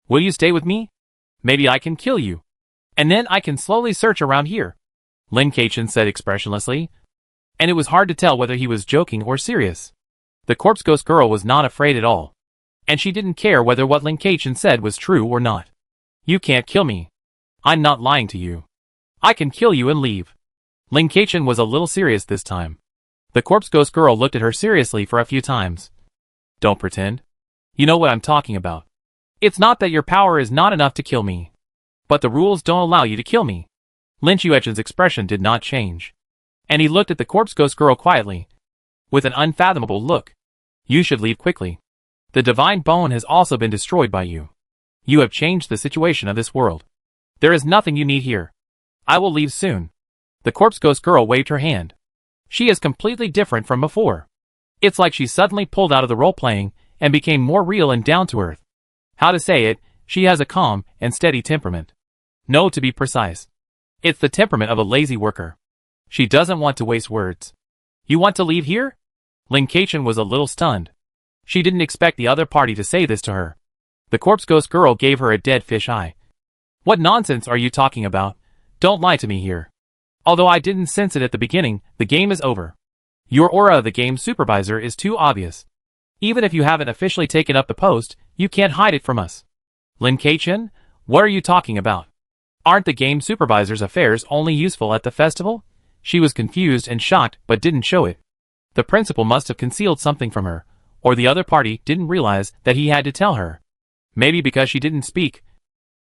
will you stay with me? Maybe I can kill you, and then I can slowly search around here, Lin Kachin said expressionlessly, and it was hard to tell whether he was joking or serious. The corpse ghost girl was not afraid at all, and she didn't care whether what Lin Kachin said was true or not. You can't kill me. I'm not lying to you. I can kill you and leave. Lin Kachin was a little serious this time. The corpse ghost girl looked at her seriously for a few times. Don't pretend. You know what I'm talking about. It's not that your power is not enough to kill me, but the rules don't allow you to kill me. Lin Chuechen's expression did not change, and he looked at the corpse ghost girl quietly, with an unfathomable look. You should leave quickly. The divine bone has also been destroyed by you. You have changed the situation of this world. There is nothing you need here. I will leave soon. The corpse ghost girl waved her hand. She is completely different from before. It's like she suddenly pulled out of the role-playing and became more real and down-to-earth. How to say it, she has a calm and steady temperament. No, to be precise, it's the temperament of a lazy worker. She doesn't want to waste words. You want to leave here? Lin Kachin was a little stunned. She didn't expect the other party to say this to her. The corpse ghost girl gave her a dead fish eye. What nonsense are you talking about? Don't lie to me here. Although I didn't sense it at the beginning, the game is over. Your aura of the game supervisor is too obvious. Even if you haven't officially taken up the post, you can't hide it from us. Lin Kachin, what are you talking about? Aren't the game supervisor's affairs only useful at the festival? She was confused and shocked but didn't show it. The principal must have concealed something from her, or the other party didn't realize that he had to tell her. Maybe because she didn't speak.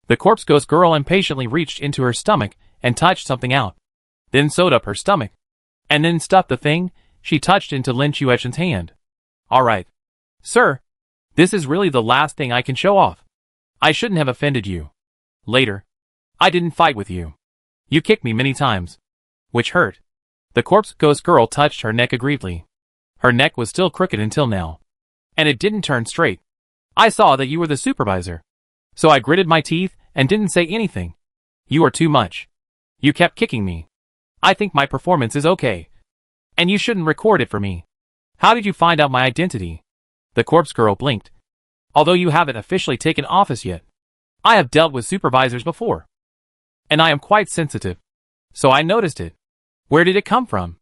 The corpse ghost girl impatiently reached into her stomach and touched something out, then sewed up her stomach, and then stuffed the thing she touched into Lin Chuechen's hand. Alright. Sir, this is really the last thing I can show off. I shouldn't have offended you. Later, I didn't fight with you. You kicked me many times, which hurt. The corpse ghost girl touched her neck aggrievedly. Her neck was still crooked until now, and it didn't turn straight. I saw that you were the supervisor, so I gritted my teeth and didn't say anything. You are too much. You kept kicking me. I think my performance is okay, and you shouldn't record it for me. How did you find out my identity? The corpse girl blinked. Although you haven't officially taken office yet, I have dealt with supervisors before, and I am quite sensitive, so I noticed it. Where did it come from?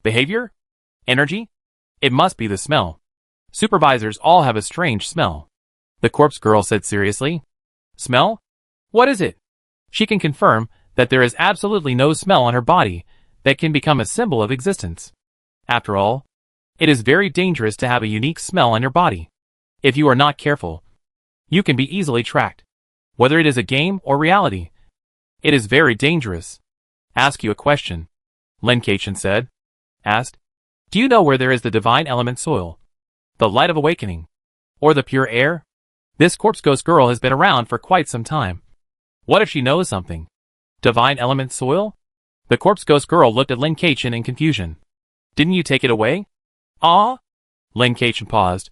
Behavior? Energy? It must be the smell. Supervisors all have a strange smell. The corpse girl said seriously. Smell? What is it? She can confirm that there is absolutely no smell on her body that can become a symbol of existence. After all, it is very dangerous to have a unique smell on your body. If you are not careful, you can be easily tracked. Whether it is a game or reality, it is very dangerous. Ask you a question, Lin Kachin said. Asked, do you know where there is the divine element soil, the light of awakening, or the pure air? This corpse ghost girl has been around for quite some time. What if she knows something? Divine element soil? The corpse ghost girl looked at Lin Kachin in confusion. Didn't you take it away? Ah? Lin Kachin paused,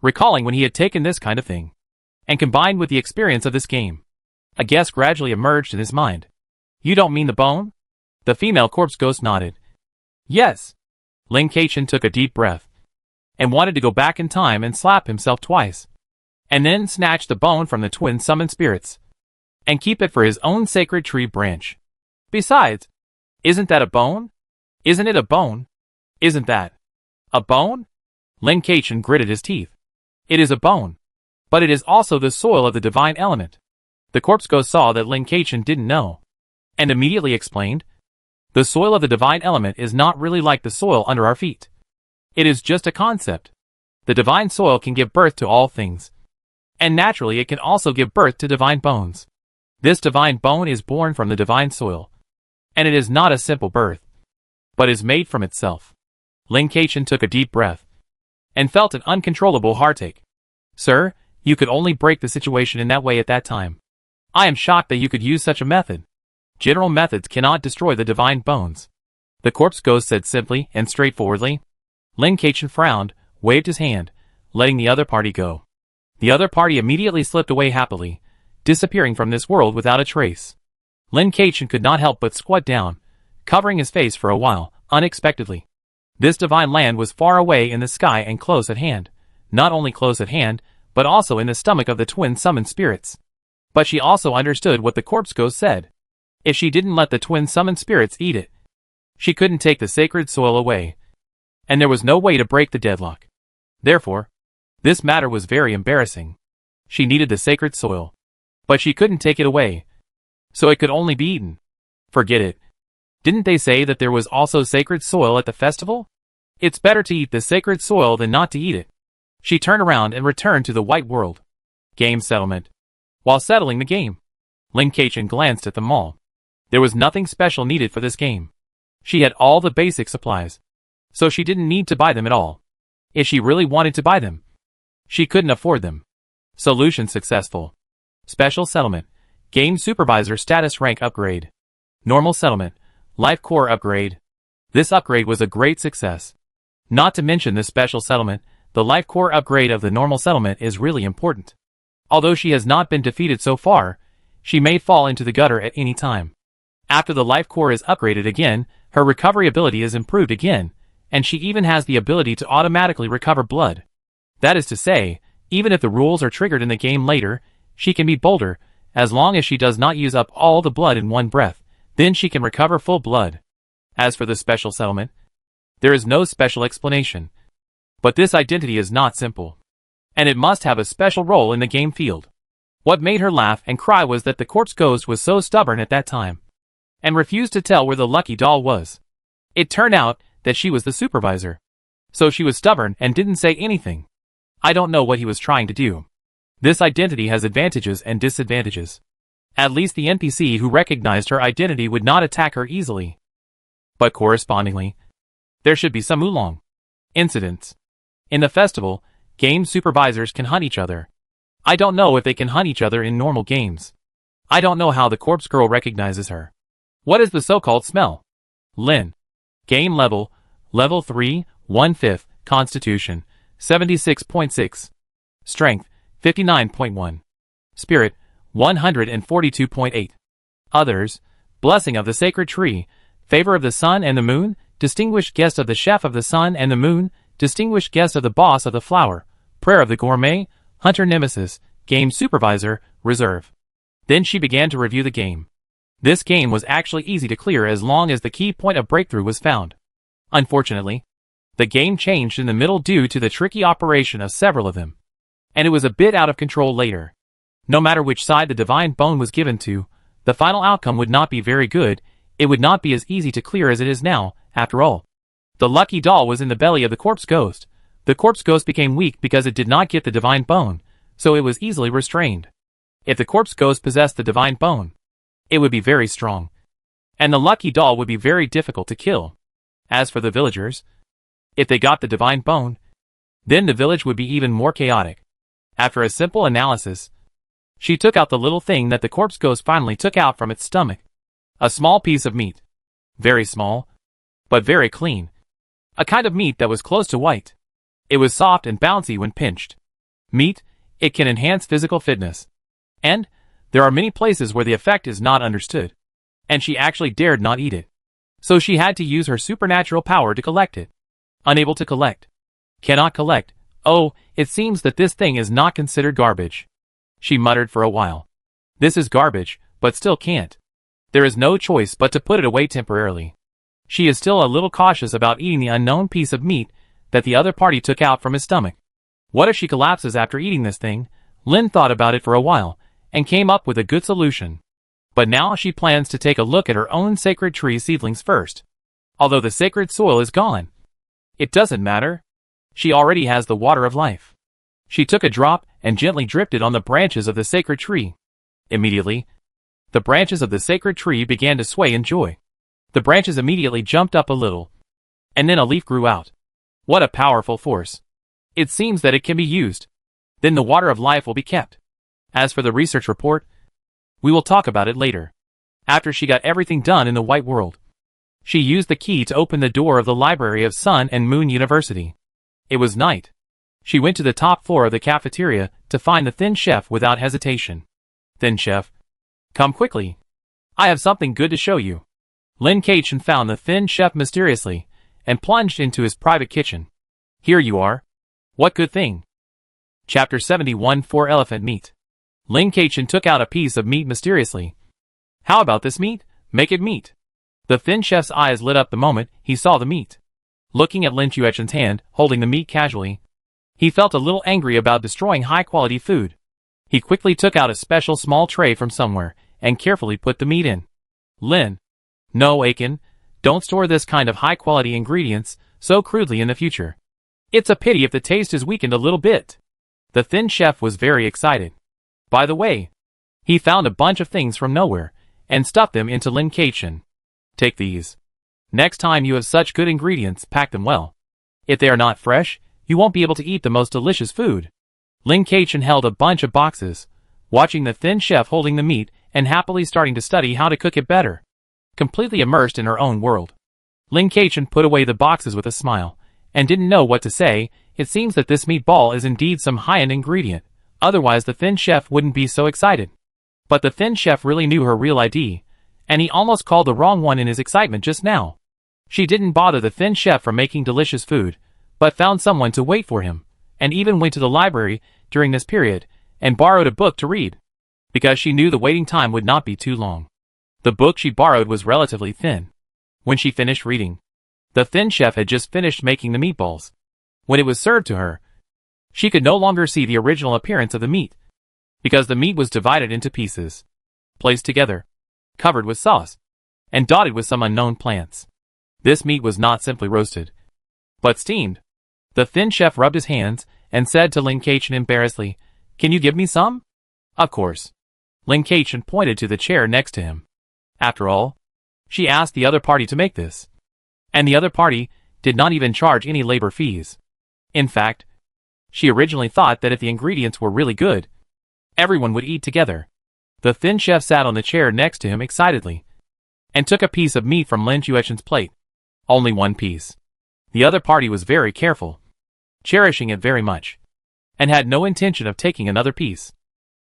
recalling when he had taken this kind of thing, and combined with the experience of this game. A guess gradually emerged in his mind. You don't mean the bone? The female corpse ghost nodded. Yes. Lin Kachin took a deep breath, and wanted to go back in time and slap himself twice. and then snatch the bone from the twin summoned spirits, and keep it for his own sacred tree branch. Besides, isn't that a bone? Isn't it a bone? Isn't that a bone? Lin Kachin gritted his teeth. It is a bone. But it is also the soil of the divine element. The corpse ghost saw that Lin Kachin didn't know, and immediately explained, the soil of the divine element is not really like the soil under our feet. It is just a concept. The divine soil can give birth to all things. And naturally it can also give birth to divine bones. This divine bone is born from the divine soil. And it is not a simple birth, but is made from itself. Lin Kachin took a deep breath, and felt an uncontrollable heartache. Sir, you could only break the situation in that way at that time. I am shocked that you could use such a method. General methods cannot destroy the divine bones. The corpse ghost said simply and straightforwardly. Lin Kachin frowned, waved his hand, letting the other party go. The other party immediately slipped away happily, disappearing from this world without a trace. Lin Kachin could not help but squat down, covering his face for a while, unexpectedly. This divine land was far away in the sky and close at hand. Not only close at hand, but also in the stomach of the twin summoned spirits. But she also understood what the corpse ghost said. If she didn't let the twin summoned spirits eat it, she couldn't take the sacred soil away. And there was no way to break the deadlock. Therefore, this matter was very embarrassing. She needed the sacred soil, but she couldn't take it away, so it could only be eaten. Forget it. Didn't they say that there was also sacred soil at the festival? It's better to eat the sacred soil than not to eat it. She turned around and returned to the white world. Game settlement. While settling the game, Lin Kachin glanced at them all. There was nothing special needed for this game. She had all the basic supplies, so she didn't need to buy them at all. If she really wanted to buy them, she couldn't afford them. Solution successful. Special settlement. Game supervisor status rank upgrade. Normal settlement. Life core upgrade. This upgrade was a great success. Not to mention this special settlement, the life core upgrade of the normal settlement is really important. Although she has not been defeated so far, she may fall into the gutter at any time. After the life core is upgraded again, her recovery ability is improved again, and she even has the ability to automatically recover blood. That is to say, even if the rules are triggered in the game later, she can be bolder, as long as she does not use up all the blood in one breath. Then she can recover full blood. As for the special settlement, there is no special explanation. But this identity is not simple, and it must have a special role in the game field. What made her laugh and cry was that the corpse ghost was so stubborn at that time, and refused to tell where the lucky doll was. It turned out that she was the supervisor, so she was stubborn and didn't say anything. I don't know what he was trying to do. This identity has advantages and disadvantages. At least the NPC who recognized her identity would not attack her easily. But correspondingly, there should be some oolong incidents. In the festival, game supervisors can hunt each other. I don't know if they can hunt each other in normal games. I don't know how the corpse girl recognizes her. What is the so-called smell? Lin. Game level, level 3, 1/5, Constitution, 76.6. Strength, 59.1. Spirit, 142.8. Others, blessing of the sacred tree, favor of the sun and the moon, distinguished guest of the chef of the sun and the moon, distinguished guest of the boss of the flower, prayer of the gourmet, hunter nemesis, game supervisor, reserve. Then she began to review the game. This game was actually easy to clear as long as the key point of breakthrough was found. Unfortunately, the game changed in the middle due to the tricky operation of several of them, and it was a bit out of control later. No matter which side the divine bone was given to, the final outcome would not be very good. It would not be as easy to clear as it is now, after all. The lucky doll was in the belly of the corpse ghost. The corpse ghost became weak because it did not get the divine bone, so it was easily restrained. If the corpse ghost possessed the divine bone, it would be very strong, and the lucky doll would be very difficult to kill. As for the villagers, if they got the divine bone, then the village would be even more chaotic. After a simple analysis, she took out the little thing that the corpse ghost finally took out from its stomach. A small piece of meat. Very small, but very clean. A kind of meat that was close to white. It was soft and bouncy when pinched. Meat, it can enhance physical fitness. And there are many places where the effect is not understood. And she actually dared not eat it. So she had to use her supernatural power to collect it. Unable to collect. Cannot collect. Oh, it seems that this thing is not considered garbage. She muttered for a while. This is garbage, but still can't. There is no choice but to put it away temporarily. She is still a little cautious about eating the unknown piece of meat that the other party took out from his stomach. What if she collapses after eating this thing? Lynn thought about it for a while, and came up with a good solution. But now she plans to take a look at her own sacred tree seedlings first. Although the sacred soil is gone, it doesn't matter. She already has the water of life. She took a drop and gently dripped it on the branches of the sacred tree. Immediately, the branches of the sacred tree began to sway in joy. The branches immediately jumped up a little, and then a leaf grew out. What a powerful force. It seems that it can be used. Then the water of life will be kept. As for the research report, we will talk about it later. After she got everything done in the white world, she used the key to open the door of the library of Sun and Moon University. It was night. She went to the top floor of the cafeteria to find the thin chef without hesitation. Thin chef, come quickly. I have something good to show you. Lin Kachin found the thin chef mysteriously and plunged into his private kitchen. Here you are. What good thing? Chapter 71 4 Elephant Meat. Lin Kachin took out a piece of meat mysteriously. How about this meat? Make it meat. The thin chef's eyes lit up the moment he saw the meat. Looking at Lin Chuechen's hand, holding the meat casually, he felt a little angry about destroying high-quality food. He quickly took out a special small tray from somewhere and carefully put the meat in. Lin. No, Aiken, don't store this kind of high-quality ingredients so crudely in the future. It's a pity if the taste is weakened a little bit. The thin chef was very excited. By the way, he found a bunch of things from nowhere and stuffed them into Lin Kachin. Take these. Next time you have such good ingredients, pack them well. If they are not fresh, you won't be able to eat the most delicious food. Lin Kachin held a bunch of boxes, watching the thin chef holding the meat and happily starting to study how to cook it better. Completely immersed in her own world, Lin Kachin put away the boxes with a smile, and didn't know what to say. It seems that this meatball is indeed some high-end ingredient, otherwise the thin chef wouldn't be so excited. But the thin chef really knew her real ID, and he almost called the wrong one in his excitement just now. She didn't bother the thin chef for making delicious food, but found someone to wait for him, and even went to the library during this period, and borrowed a book to read, because she knew the waiting time would not be too long. The book she borrowed was relatively thin. When she finished reading, the thin chef had just finished making the meatballs. When it was served to her, she could no longer see the original appearance of the meat, because the meat was divided into pieces, placed together, covered with sauce, and dotted with some unknown plants. This meat was not simply roasted, but steamed. The thin chef rubbed his hands and said to Lin Kachin embarrassedly, "Can you give me some?" Of course. Lin Kachin pointed to the chair next to him. After all, she asked the other party to make this, and the other party did not even charge any labor fees. In fact, she originally thought that if the ingredients were really good, everyone would eat together. The thin chef sat on the chair next to him excitedly, and took a piece of meat from Lin Chuechen's plate. Only one piece. The other party was very careful, cherishing it very much, and had no intention of taking another piece.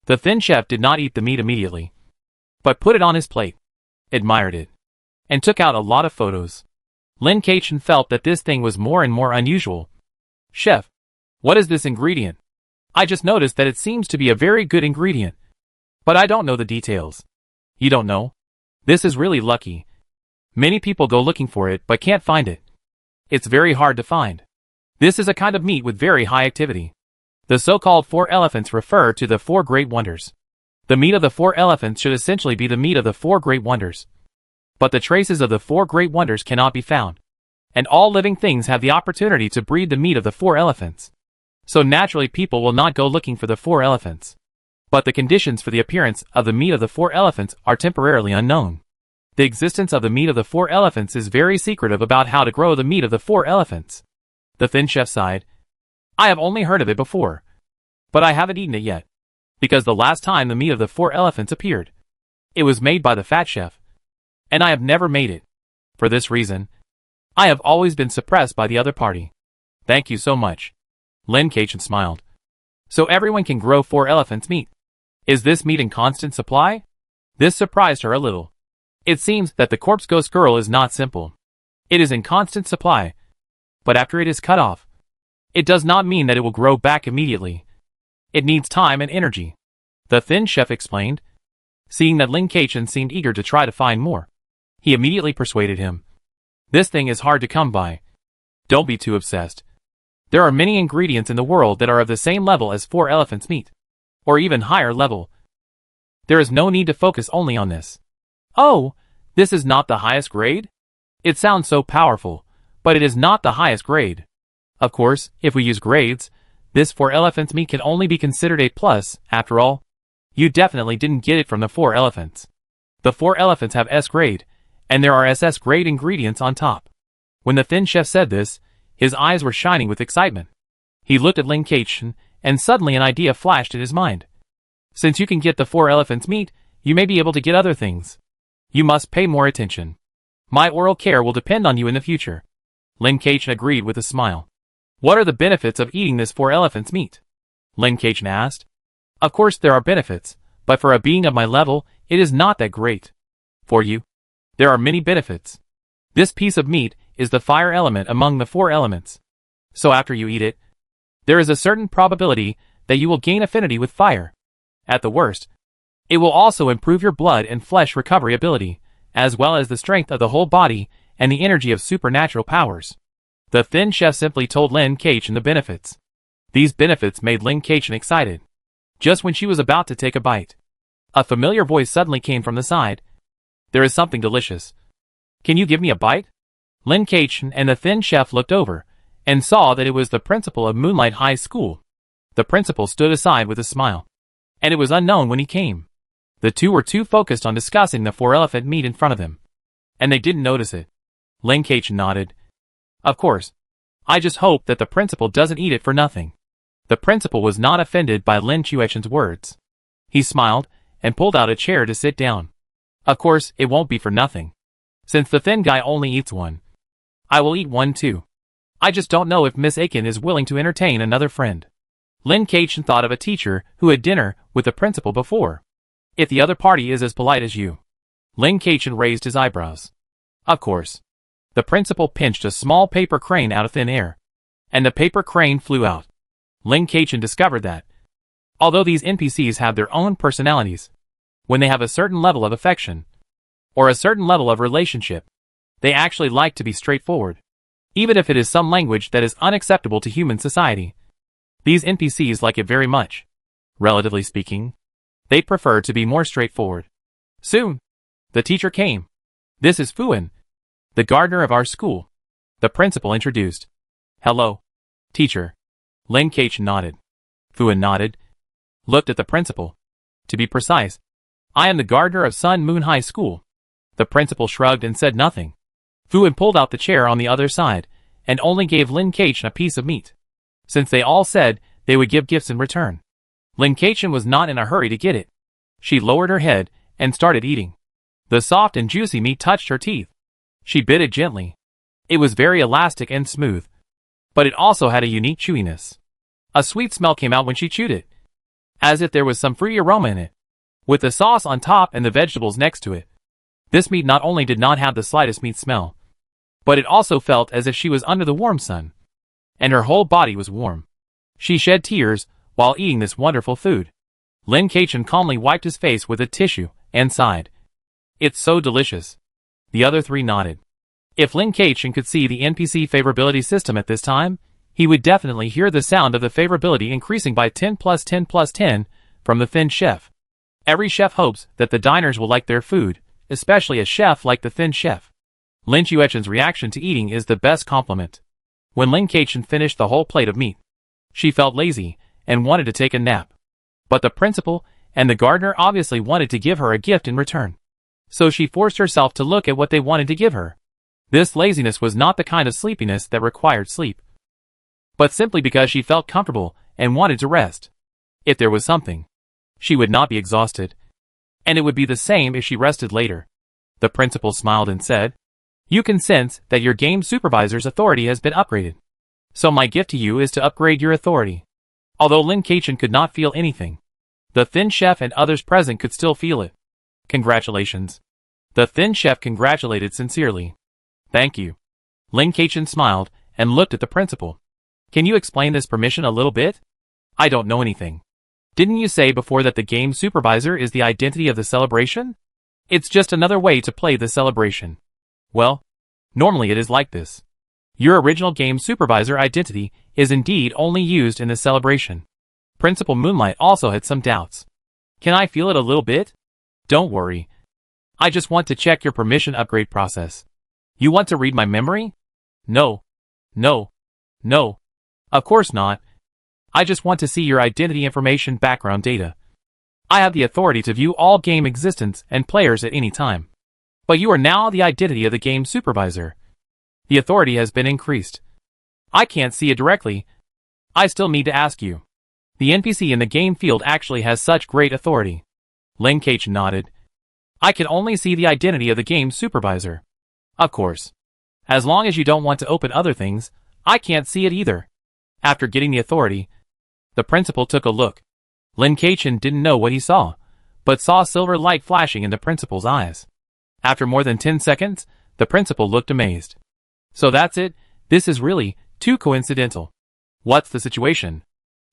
The thin chef did not eat the meat immediately, but put it on his plate, admired it, and took out a lot of photos. Lin Kachin felt that this thing was more and more unusual. Chef, what is this ingredient? I just noticed that it seems to be a very good ingredient, but I don't know the details. You don't know? This is really lucky. Many people go looking for it but can't find it. It's very hard to find. This is a kind of meat with very high activity. The so-called 4 elephants refer to the 4 great wonders. The meat of the 4 elephants should essentially be the meat of the 4 great wonders. But the traces of the 4 great wonders cannot be found, and all living things have the opportunity to breed the meat of the 4 elephants. So naturally people will not go looking for the 4 elephants. But the conditions for the appearance of the meat of the 4 elephants are temporarily unknown. The existence of the meat of the 4 elephants is very secretive about how to grow the meat of the 4 elephants. The thin chef sighed. I have only heard of it before, but I haven't eaten it yet, because the last time the meat of the 4 elephants appeared, it was made by the fat chef, and I have never made it. For this reason, I have always been suppressed by the other party. Thank you so much. Lin Kachin smiled. So everyone can grow 4 elephants' meat. Is this meat in constant supply? This surprised her a little. It seems that the corpse ghost girl is not simple. It is in constant supply, but after it is cut off, It does not mean that it will grow back immediately. It needs time and energy. The thin chef explained. Seeing that Lin Keqian seemed eager to try to find more, he immediately persuaded him. This thing is hard to come by. Don't be too obsessed. There are many ingredients in the world that are of the same level as 4 elephants' meat, or even higher level. There is no need to focus only on this. Oh, this is not the highest grade? It sounds so powerful, but it is not the highest grade. Of course, if we use grades, this 4 elephants' meat can only be considered A+, after all. You definitely didn't get it from the 4 elephants. The 4 elephants have S grade, and there are SS grade ingredients on top. When the thin chef said this, his eyes were shining with excitement. He looked at Lin Keqian, and suddenly an idea flashed in his mind. Since you can get the 4 elephants' meat, you may be able to get other things. You must pay more attention. My oral care will depend on you in the future. Lin Keqian agreed with a smile. What are the benefits of eating this 4 elephants' meat? Lin Keqian asked. Of course there are benefits, but for a being of my level, it is not that great. For you, there are many benefits. This piece of meat is the fire element among the 4 elements. So after you eat it, there is a certain probability that you will gain affinity with fire. At the worst, it will also improve your blood and flesh recovery ability, as well as the strength of the whole body and the energy of supernatural powers. The thin chef simply told Lin Keqian the benefits. These benefits made Lin Keqian excited. Just when she was about to take a bite, a familiar voice suddenly came from the side. There is something delicious. Can you give me a bite? Lin Keqian and the thin chef looked over, and saw that it was the principal of Moonlight High School. The principal stood aside with a smile. And it was unknown when he came. The two were too focused on discussing the 4 elephant meat in front of them. And they didn't notice it. Lin Keqian nodded. Of course. I just hope that the principal doesn't eat it for nothing. The principal was not offended by Lin Keqian's words. He smiled, and pulled out a chair to sit down. Of course, it won't be for nothing. Since the thin guy only eats one, I will eat one too. I just don't know if Miss Aiken is willing to entertain another friend. Lin Keqian thought of a teacher who had dinner with the principal before. If the other party is as polite as you. Lin Keqian raised his eyebrows. Of course. The principal pinched a small paper crane out of thin air, and the paper crane flew out. Lin Keqian discovered that, although these NPCs have their own personalities, when they have a certain level of affection, or a certain level of relationship, they actually like to be straightforward, even if it is some language that is unacceptable to human society. These NPCs like it very much. Relatively speaking, they prefer to be more straightforward. Soon, the teacher came. This is Fuan, the gardener of our school. The principal introduced. Hello, teacher. Lin Keqian nodded. Fuan nodded. Looked at the principal. To be precise, I am the gardener of Sun Moon High School. The principal shrugged and said nothing. Fuan pulled out the chair on the other side, and only gave Lin Keqian a piece of meat, since they all said they would give gifts in return. Lin Keqian was not in a hurry to get it. She lowered her head and started eating. The soft and juicy meat touched her teeth. She bit it gently. It was very elastic and smooth, but it also had a unique chewiness. A sweet smell came out when she chewed it, as if there was some fruity aroma in it, with the sauce on top and the vegetables next to it. This meat not only did not have the slightest meat smell, but it also felt as if she was under the warm sun, and her whole body was warm. She shed tears while eating this wonderful food. Lin Keqian calmly wiped his face with a tissue and sighed. It's so delicious. The other three nodded. If Lin Keqian could see the NPC favorability system at this time, he would definitely hear the sound of the favorability increasing by 10 plus 10 plus 10 from the thin chef. Every chef hopes that the diners will like their food, especially a chef like the thin chef. Lin Keqian's reaction to eating is the best compliment. When Lin Keqian finished the whole plate of meat, she felt lazy and wanted to take a nap. But the principal and the gardener obviously wanted to give her a gift in return. So she forced herself to look at what they wanted to give her. This laziness was not the kind of sleepiness that required sleep, but simply because she felt comfortable and wanted to rest. If there was something, she would not be exhausted, and it would be the same if she rested later. The principal smiled and said, You can sense that your game supervisor's authority has been upgraded. So my gift to you is to upgrade your authority. Although Lin Keqian could not feel anything, the thin chef and others present could still feel it. Congratulations. The thin chef congratulated sincerely. Thank you. Lin Keqian smiled and looked at the principal. Can you explain this permission a little bit? I don't know anything. Didn't you say before that the game supervisor is the identity of the celebration? It's just another way to play the celebration. Well, normally it is like this. Your original game supervisor identity is indeed only used in the celebration. Principal Moonlight also had some doubts. Can I feel it a little bit? Don't worry. I just want to check your permission upgrade process. You want to read my memory? No. No. No. Of course not. I just want to see your identity information background data. I have the authority to view all game existence and players at any time. But you are now the identity of the game supervisor. The authority has been increased. I can't see it directly. I still need to ask you. The NPC in the game field actually has such great authority. Lin Cage nodded. I can only see the identity of the game supervisor. Of course. As long as you don't want to open other things, I can't see it either. After getting the authority, the principal took a look. Lin Cage didn't know what he saw, but saw silver light flashing in the principal's eyes. After more than 10 seconds, the principal looked amazed. So that's it, this is really too coincidental. What's the situation?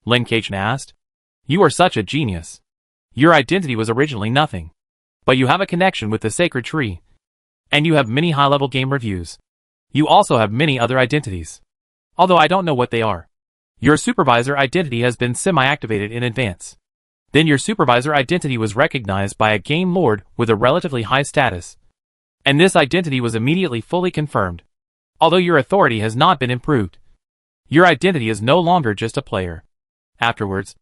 Lin Cage asked. You are such a genius. Your identity was originally nothing. But you have a connection with the sacred tree. And you have many high-level game reviews. You also have many other identities. Although I don't know what they are. Your supervisor identity has been semi-activated in advance. Then your supervisor identity was recognized by a game lord with a relatively high status. And this identity was immediately fully confirmed. Although your authority has not been improved. Your identity is no longer just a player. Afterwards,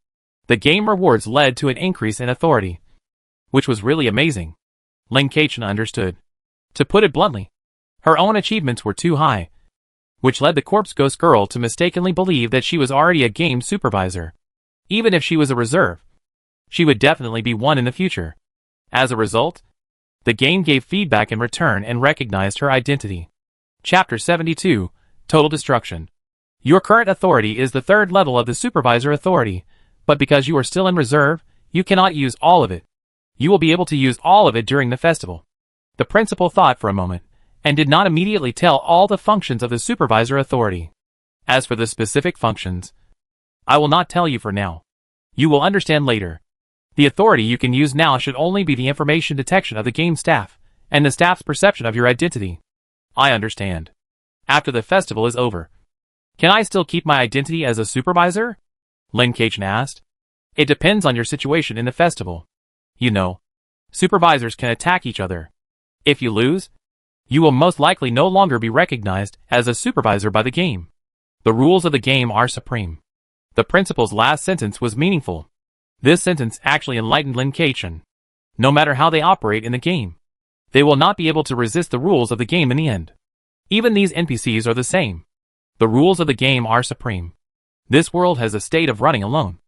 the game rewards led to an increase in authority. Which was really amazing. Lin Cage understood. To put it bluntly, her own achievements were too high. Which led the Corpse Ghost Girl to mistakenly believe that she was already a game supervisor. Even if she was a reserve. She would definitely be one in the future. As a result, the game gave feedback in return and recognized her identity. Chapter 72, Total Destruction. Your current authority is the third level of the supervisor authority, but because you are still in reserve, you cannot use all of it. You will be able to use all of it during the festival. The principal thought for a moment, and did not immediately tell all the functions of the supervisor authority. As for the specific functions, I will not tell you for now. You will understand later. The authority you can use now should only be the information detection of the game staff, and the staff's perception of your identity. I understand. After the festival is over, can I still keep my identity as a supervisor? Lin Cage asked. It depends on your situation in the festival. You know, supervisors can attack each other. If you lose, you will most likely no longer be recognized as a supervisor by the game. The rules of the game are supreme. The principal's last sentence was meaningful. This sentence actually enlightened Lin Cage. No matter how they operate in the game, they will not be able to resist the rules of the game in the end. Even these NPCs are the same. The rules of the game are supreme. This world has a state of running alone.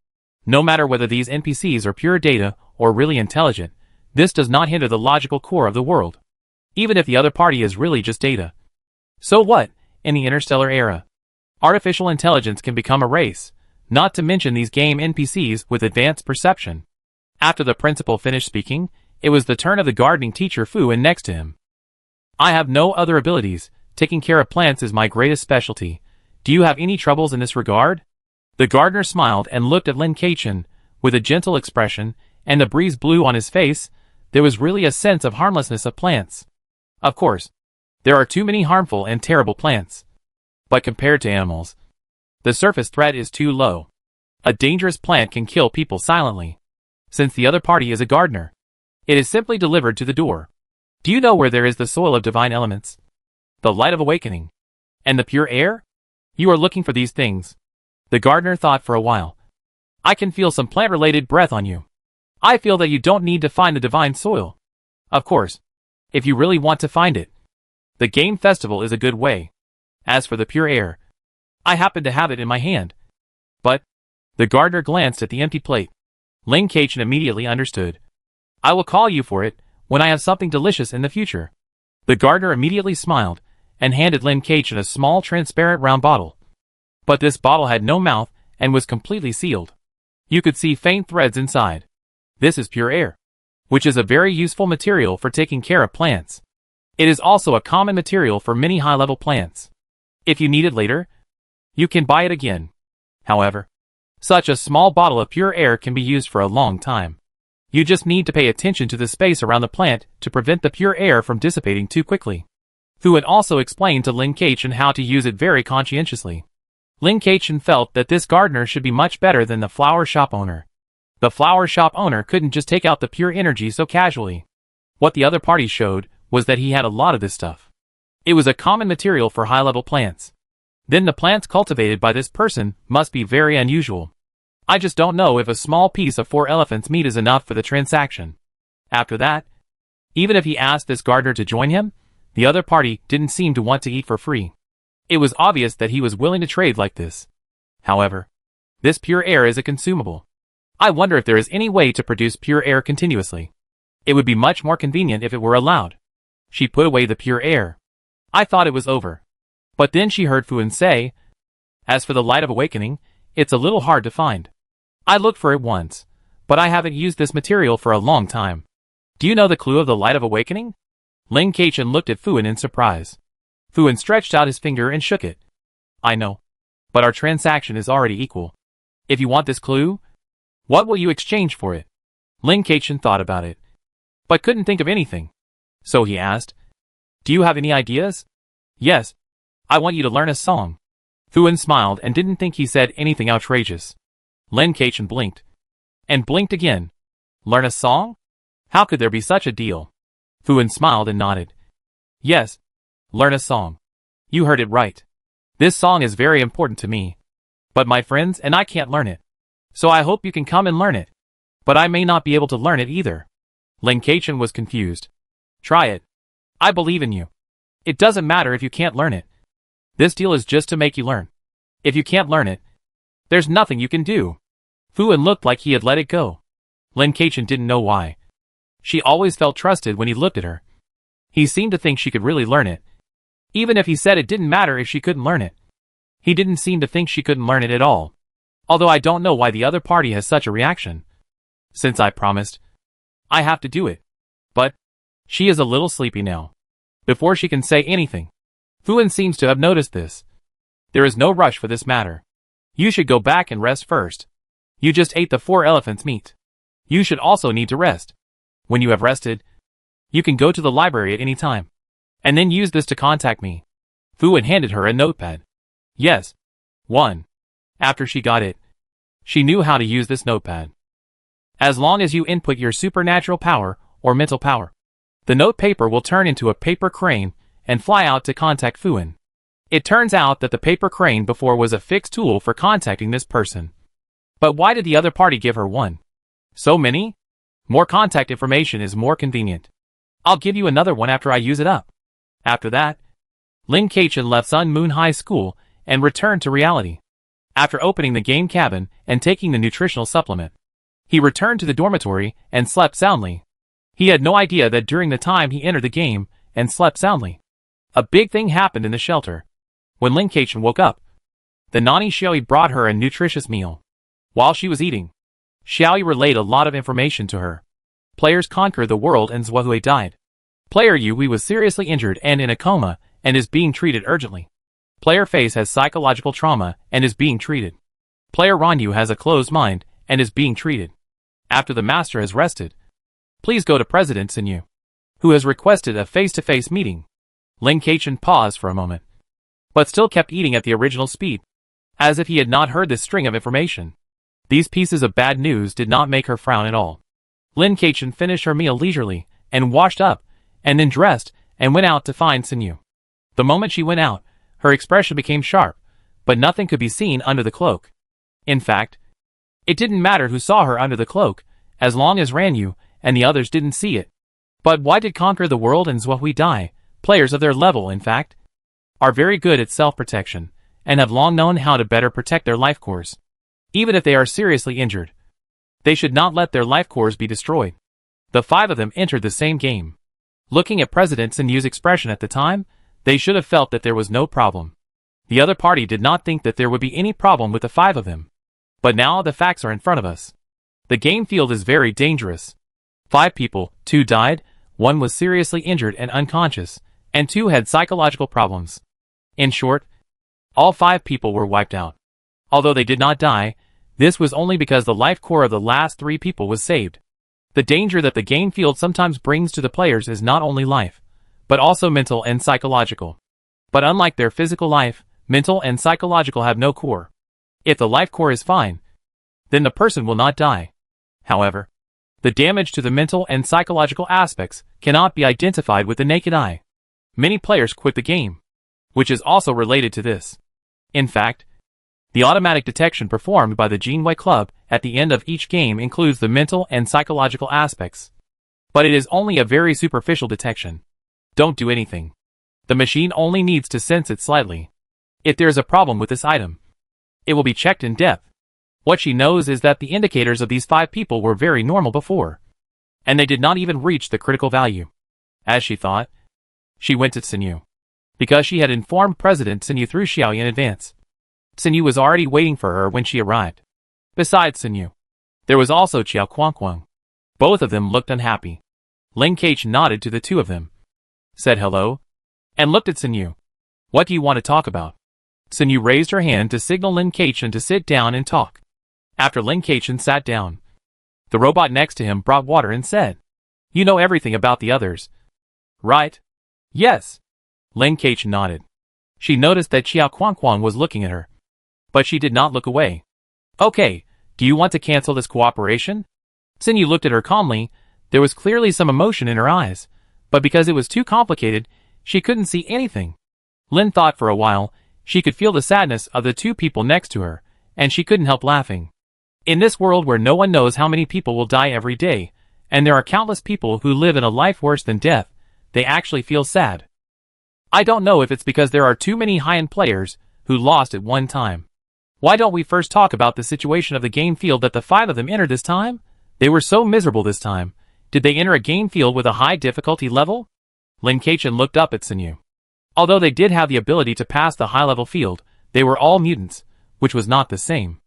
No matter whether these NPCs are pure data or really intelligent, this does not hinder the logical core of the world. Even if the other party is really just data. So what, in the interstellar era? Artificial intelligence can become a race, not to mention these game NPCs with advanced perception. After the principal finished speaking, it was the turn of the gardening teacher Fu and next to him. I have no other abilities, taking care of plants is my greatest specialty. Do you have any troubles in this regard? The gardener smiled and looked at Lin Cage with a gentle expression, and the breeze blew on his face. There was really a sense of harmlessness of plants. Of course, there are too many harmful and terrible plants. But compared to animals, the surface threat is too low. A dangerous plant can kill people silently. Since the other party is a gardener, it is simply delivered to the door. Do you know where there is the soil of divine elements? The light of awakening? And the pure air? You are looking for these things. The gardener thought for a while. I can feel some plant-related breath on you. I feel that you don't need to find the divine soil. Of course, if you really want to find it. The game festival is a good way. As for the pure air, I happen to have it in my hand. But, the gardener glanced at the empty plate. Lin Cage immediately understood. I will call you for it, when I have something delicious in the future. The gardener immediately smiled, and handed Lin Cage a small transparent round bottle. But this bottle had no mouth, and was completely sealed. You could see faint threads inside. This is pure air, which is a very useful material for taking care of plants. It is also a common material for many high-level plants. If you need it later, You can buy it again. However, such a small bottle of pure air can be used for a long time. You just need to pay attention to the space around the plant to prevent the pure air from dissipating too quickly. Thuan also explained to Lin Kachin how to use it very conscientiously. Lin Kachin felt that this gardener should be much better than the flower shop owner. The flower shop owner couldn't just take out the pure energy so casually. What the other party showed was that he had a lot of this stuff. It was a common material for high-level plants. Then the plants cultivated by this person must be very unusual. I just don't know if a small piece of 4 elephants' meat is enough for the transaction. After that, even if he asked this gardener to join him, the other party didn't seem to want to eat for free. It was obvious that he was willing to trade like this. However, this pure air is a consumable. I wonder if there is any way to produce pure air continuously. It would be much more convenient if it were allowed. She put away the pure air. I thought it was over. But then she heard Thuan say, "As for the light of awakening, it's a little hard to find. I looked for it once, but I haven't used this material for a long time. Do you know the clue of the light of awakening?" Lin Kachin looked at Thuan in surprise. Thuan stretched out his finger and shook it. "I know. But our transaction is already equal. If you want this clue, what will you exchange for it?" Lin Kachin thought about it, but couldn't think of anything. So he asked, "Do you have any ideas?" "Yes. I want you to learn a song." Thuan smiled and didn't think he said anything outrageous. Lin Kachin blinked. And blinked again. "Learn a song? How could there be such a deal?" Thuan smiled and nodded. "Yes. Learn a song. You heard it right. This song is very important to me. But my friends and I can't learn it. So I hope you can come and learn it. But I may not be able to learn it either." Lin Kachin was confused. "Try it. I believe in you. It doesn't matter if you can't learn it. This deal is just to make you learn. If you can't learn it, there's nothing you can do." Thuan looked like he had let it go. Lin Kachin didn't know why. She always felt trusted when he looked at her. He seemed to think she could really learn it. Even if he said it didn't matter if she couldn't learn it. He didn't seem to think she couldn't learn it at all. Although I don't know why the other party has such a reaction. Since I promised, I have to do it. But she is a little sleepy now. Before she can say anything, Thuan seems to have noticed this. There is no rush for this matter. You should go back and rest first. You just ate the 4 elephants' meat. You should also need to rest. When you have rested, you can go to the library at any time. And then use this to contact me. Thuan handed her a notepad. Yes. 1. After she got it, she knew how to use this notepad. As long as you input your supernatural power or mental power, the note paper will turn into a paper crane and fly out to contact Thuan. It turns out that the paper crane before was a fixed tool for contacting this person. But why did the other party give her 1? So many? More contact information is more convenient. I'll give you another one after I use it up. After that, Lin Kachin left Sun Moon High School and returned to reality. After opening the game cabin and taking the nutritional supplement, he returned to the dormitory and slept soundly. He had no idea that during the time he entered the game and slept soundly, a big thing happened in the shelter. When Lin Kachin woke up, the nanny Xiaoyi brought her a nutritious meal. While she was eating, Xiaoyi relayed a lot of information to her. Players conquer the world and Zhuhui died. Player Yui was seriously injured and in a coma and is being treated urgently. Player Face has psychological trauma and is being treated. Player Ranyu has a closed mind and is being treated. After the master has rested, please go to President Sinyu, who has requested a face-to-face meeting. Lin Kachin paused for a moment, but still kept eating at the original speed, as if he had not heard this string of information. These pieces of bad news did not make her frown at all. Lin Kachin finished her meal leisurely and washed up, and then dressed and went out to find Sinyu. The moment she went out, her expression became sharp, but nothing could be seen under the cloak. In fact, it didn't matter who saw her under the cloak, as long as Ranyu and the others didn't see it. But why did Conquer the World and Zhuhui die? Players of their level, in fact, are very good at self-protection, and have long known how to better protect their life cores. Even if they are seriously injured, they should not let their life cores be destroyed. The 5 of them entered the same game. Looking at President Sinyu's expression at the time, they should have felt that there was no problem. The other party did not think that there would be any problem with the 5 of them. But now the facts are in front of us. The game field is very dangerous. 5 people, 2 died, 1 was seriously injured and unconscious, and 2 had psychological problems. In short, All 5 people were wiped out. Although they did not die, this was only because the life core of the last 3 people was saved. The danger that the game field sometimes brings to the players is not only life, but also mental and psychological. But unlike their physical life, mental and psychological have no core. If the life core is fine, then the person will not die. However, the damage to the mental and psychological aspects cannot be identified with the naked eye. Many players quit the game, which is also related to this. In fact, the automatic detection performed by the Jinwei Club at the end of each game includes the mental and psychological aspects. But it is only a very superficial detection. Don't do anything. The machine only needs to sense it slightly. If there is a problem with this item, it will be checked in depth. What she knows is that the indicators of these 5 people were very normal before, and they did not even reach the critical value. As she thought, she went to Xinyu, because she had informed President Xinyu through Xiao in advance. Xinyu was already waiting for her when she arrived. Besides Xinyu, there was also Qiao Quangquang. Both of them looked unhappy. Ling Keich nodded to the 2 of them, said hello, and looked at Xinyu. What do you want to talk about? Xinyu raised her hand to signal Lin Keichin to sit down and talk. After Lin Keichin sat down, the robot next to him brought water and said, "You know everything about the others, right?" "Yes." Lin Keichin nodded. She noticed that Qiao Quangquang was looking at her, but she did not look away. "Okay, do you want to cancel this cooperation?" Xinyu looked at her calmly. There was clearly some emotion in her eyes, but because it was too complicated, she couldn't see anything. Lin thought for a while. She could feel the sadness of the 2 people next to her, and she couldn't help laughing. In this world where no one knows how many people will die every day, and there are countless people who live in a life worse than death, they actually feel sad. I don't know if it's because there are too many high-end players who lost at one time. Why don't we first talk about the situation of the game field that the 5 of them entered this time? They were so miserable this time. Did they enter a game field with a high difficulty level? Lin Keichin looked up at Xinyu. Although they did have the ability to pass the high-level field, they were all mutants, which was not the same.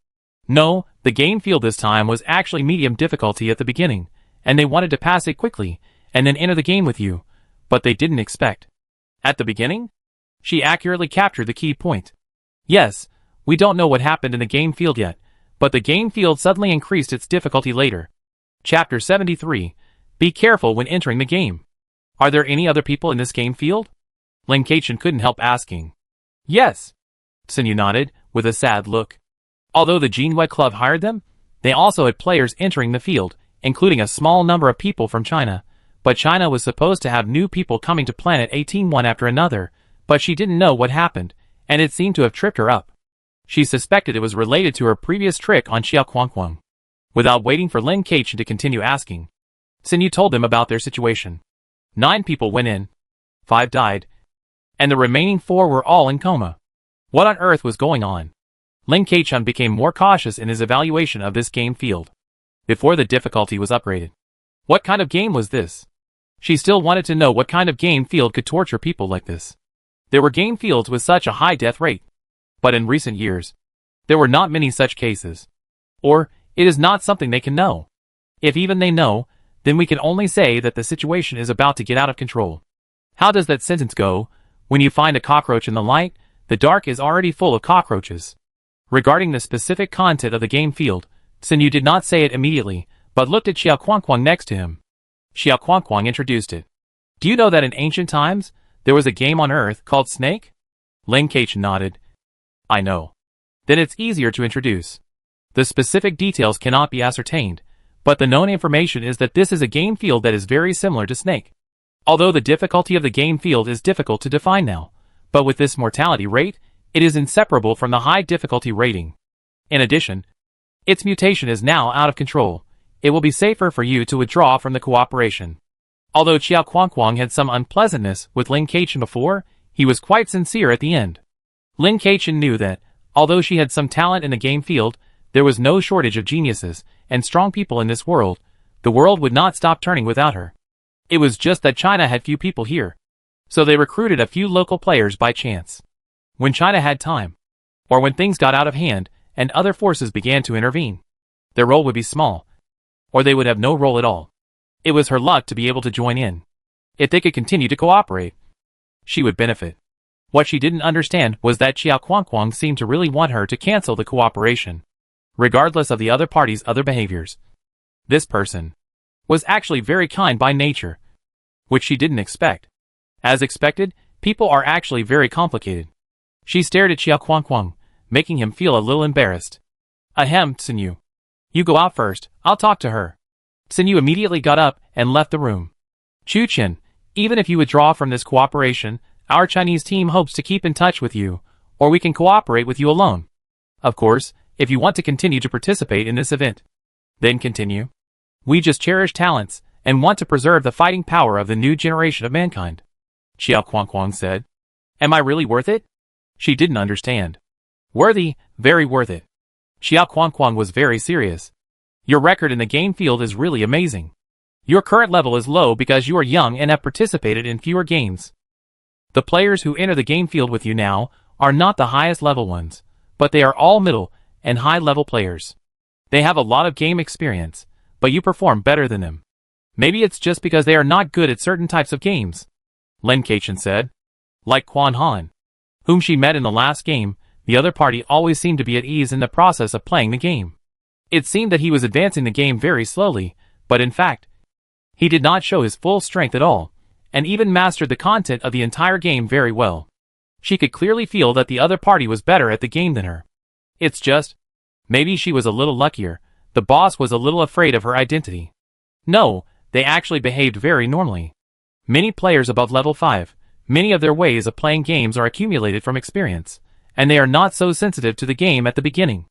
No, the game field this time was actually medium difficulty at the beginning, and they wanted to pass it quickly, and then enter the game with you, but they didn't expect. At the beginning? She accurately captured the key point. Yes, we don't know what happened in the game field yet, but the game field suddenly increased its difficulty later. Chapter 73. Be careful when entering the game. Are there any other people in this game field? Lin Keichin couldn't help asking. Yes. Xinyu nodded, with a sad look. Although the Jinwei Club hired them, they also had players entering the field, including a small number of people from China. But China was supposed to have new people coming to Planet 18 one after another, but she didn't know what happened, and it seemed to have tripped her up. She suspected it was related to her previous trick on Qiao Quangquang. Without waiting for Lin Keichin to continue asking, Xinyu told them about their situation. 9 people went in, 5 died, and the remaining 4 were all in coma. What on earth was going on? Lin Keichin became more cautious in his evaluation of this game field. Before the difficulty was upgraded. What kind of game was this? She still wanted to know what kind of game field could torture people like this. There were game fields with such a high death rate. But in recent years, there were not many such cases. Or, it is not something they can know. If even they know, then we can only say that the situation is about to get out of control. How does that sentence go? When you find a cockroach in the light, the dark is already full of cockroaches. Regarding the specific content of the game field, Xinyu did not say it immediately, but looked at Xiao Quangquang next to him. Xiao Quangquang introduced it. Do you know that in ancient times, there was a game on Earth called Snake? Lin Keichin nodded. I know. Then it's easier to introduce. The specific details cannot be ascertained, but the known information is that this is a game field that is very similar to Snake. Although the difficulty of the game field is difficult to define now, but with this mortality rate, it is inseparable from the high difficulty rating. In addition, its mutation is now out of control. It will be safer for you to withdraw from the cooperation. Although Qiao Quangquang had some unpleasantness with Lin Keichin before, he was quite sincere at the end. Lin Keichin knew that, although she had some talent in the game field, there was no shortage of geniuses and strong people in this world. The world would not stop turning without her. It was just that China had few people here. So they recruited a few local players by chance. When China had time, or when things got out of hand and other forces began to intervene, their role would be small, or they would have no role at all. It was her luck to be able to join in. If they could continue to cooperate, she would benefit. What she didn't understand was that Xiao Kuangkuang seemed to really want her to cancel the cooperation, regardless of the other party's other behaviors. This person was actually very kind by nature, which she didn't expect. As expected, people are actually very complicated. She stared at Xiao Kuangkuang, making him feel a little embarrassed. Ahem, Tsinyu. You go out first, I'll talk to her. Tsinyu immediately got up and left the room. Chu Chen, even if you withdraw from this cooperation, our Chinese team hopes to keep in touch with you, or we can cooperate with you alone. Of course, if you want to continue to participate in this event. Then continue. We just cherish talents, and want to preserve the fighting power of the new generation of mankind. Xiao Kuangkuang said. Am I really worth it? She didn't understand. Worthy, very worth it. Xiao Kuangkuang was very serious. Your record in the game field is really amazing. Your current level is low because you are young and have participated in fewer games. The players who enter the game field with you now are not the highest level ones, but they are all middle and high level players. They have a lot of game experience, but you perform better than them. Maybe it's just because they are not good at certain types of games. Lin Keichen said. Like Quan Han, whom she met in the last game, the other party always seemed to be at ease in the process of playing the game. It seemed that he was advancing the game very slowly, but in fact, he did not show his full strength at all, and even mastered the content of the entire game very well. She could clearly feel that the other party was better at the game than her. It's just, maybe she was a little luckier. The boss was a little afraid of her identity. No, they actually behaved very normally. Many players above level 5, many of their ways of playing games are accumulated from experience, and they are not so sensitive to the game at the beginning.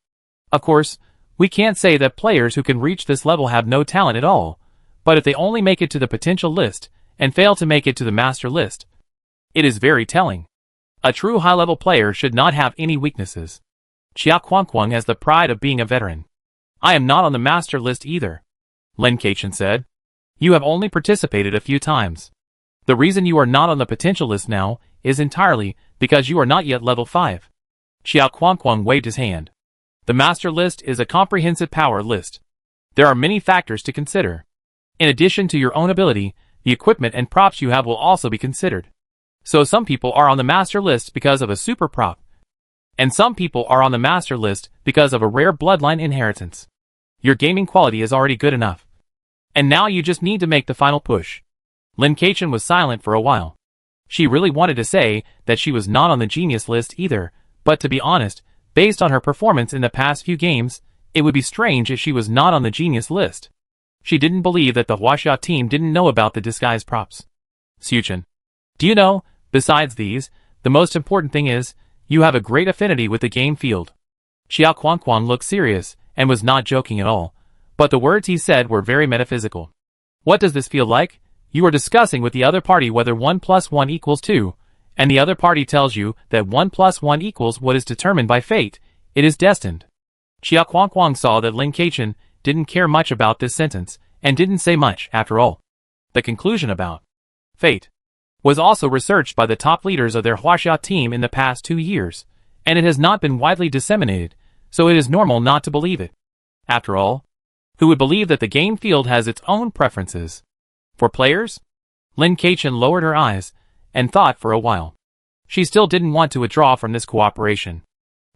Of course, we can't say that players who can reach this level have no talent at all, but if they only make it to the potential list, and fail to make it to the master list, it is very telling. A true high-level player should not have any weaknesses. Xiao Kuangkuang has the pride of being a veteran. I am not on the master list either, Lin Keichen said. You have only participated a few times. The reason you are not on the potential list now is entirely because you are not yet level 5. Xiao Kuangkuang waved his hand. The master list is a comprehensive power list. There are many factors to consider. In addition to your own ability, the equipment and props you have will also be considered. So some people are on the master list because of a super prop, and some people are on the master list because of a rare bloodline inheritance. Your gaming quality is already good enough. And now you just need to make the final push. Lin Keichen was silent for a while. She really wanted to say that she was not on the genius list either, but to be honest, based on her performance in the past few games, it would be strange if she was not on the genius list. She didn't believe that the Huaxia team didn't know about the disguise props. Xuchen. Do you know, besides these, the most important thing is, you have a great affinity with the game field. Xiao Kuangkuang looked serious, and was not joking at all, but the words he said were very metaphysical. What does this feel like? You are discussing with the other party whether 1 + 1 = 2, and the other party tells you that 1 + 1 = what is determined by fate, it is destined. Xiao Kuangkuang saw that Lin Keichen didn't care much about this sentence, and didn't say much after all. The conclusion about fate was also researched by the top leaders of their Huaxia team in the past 2 years, and it has not been widely disseminated, so it is normal not to believe it. After all, who would believe that the game field has its own preferences? For players? Lin Keichen lowered her eyes, and thought for a while. She still didn't want to withdraw from this cooperation,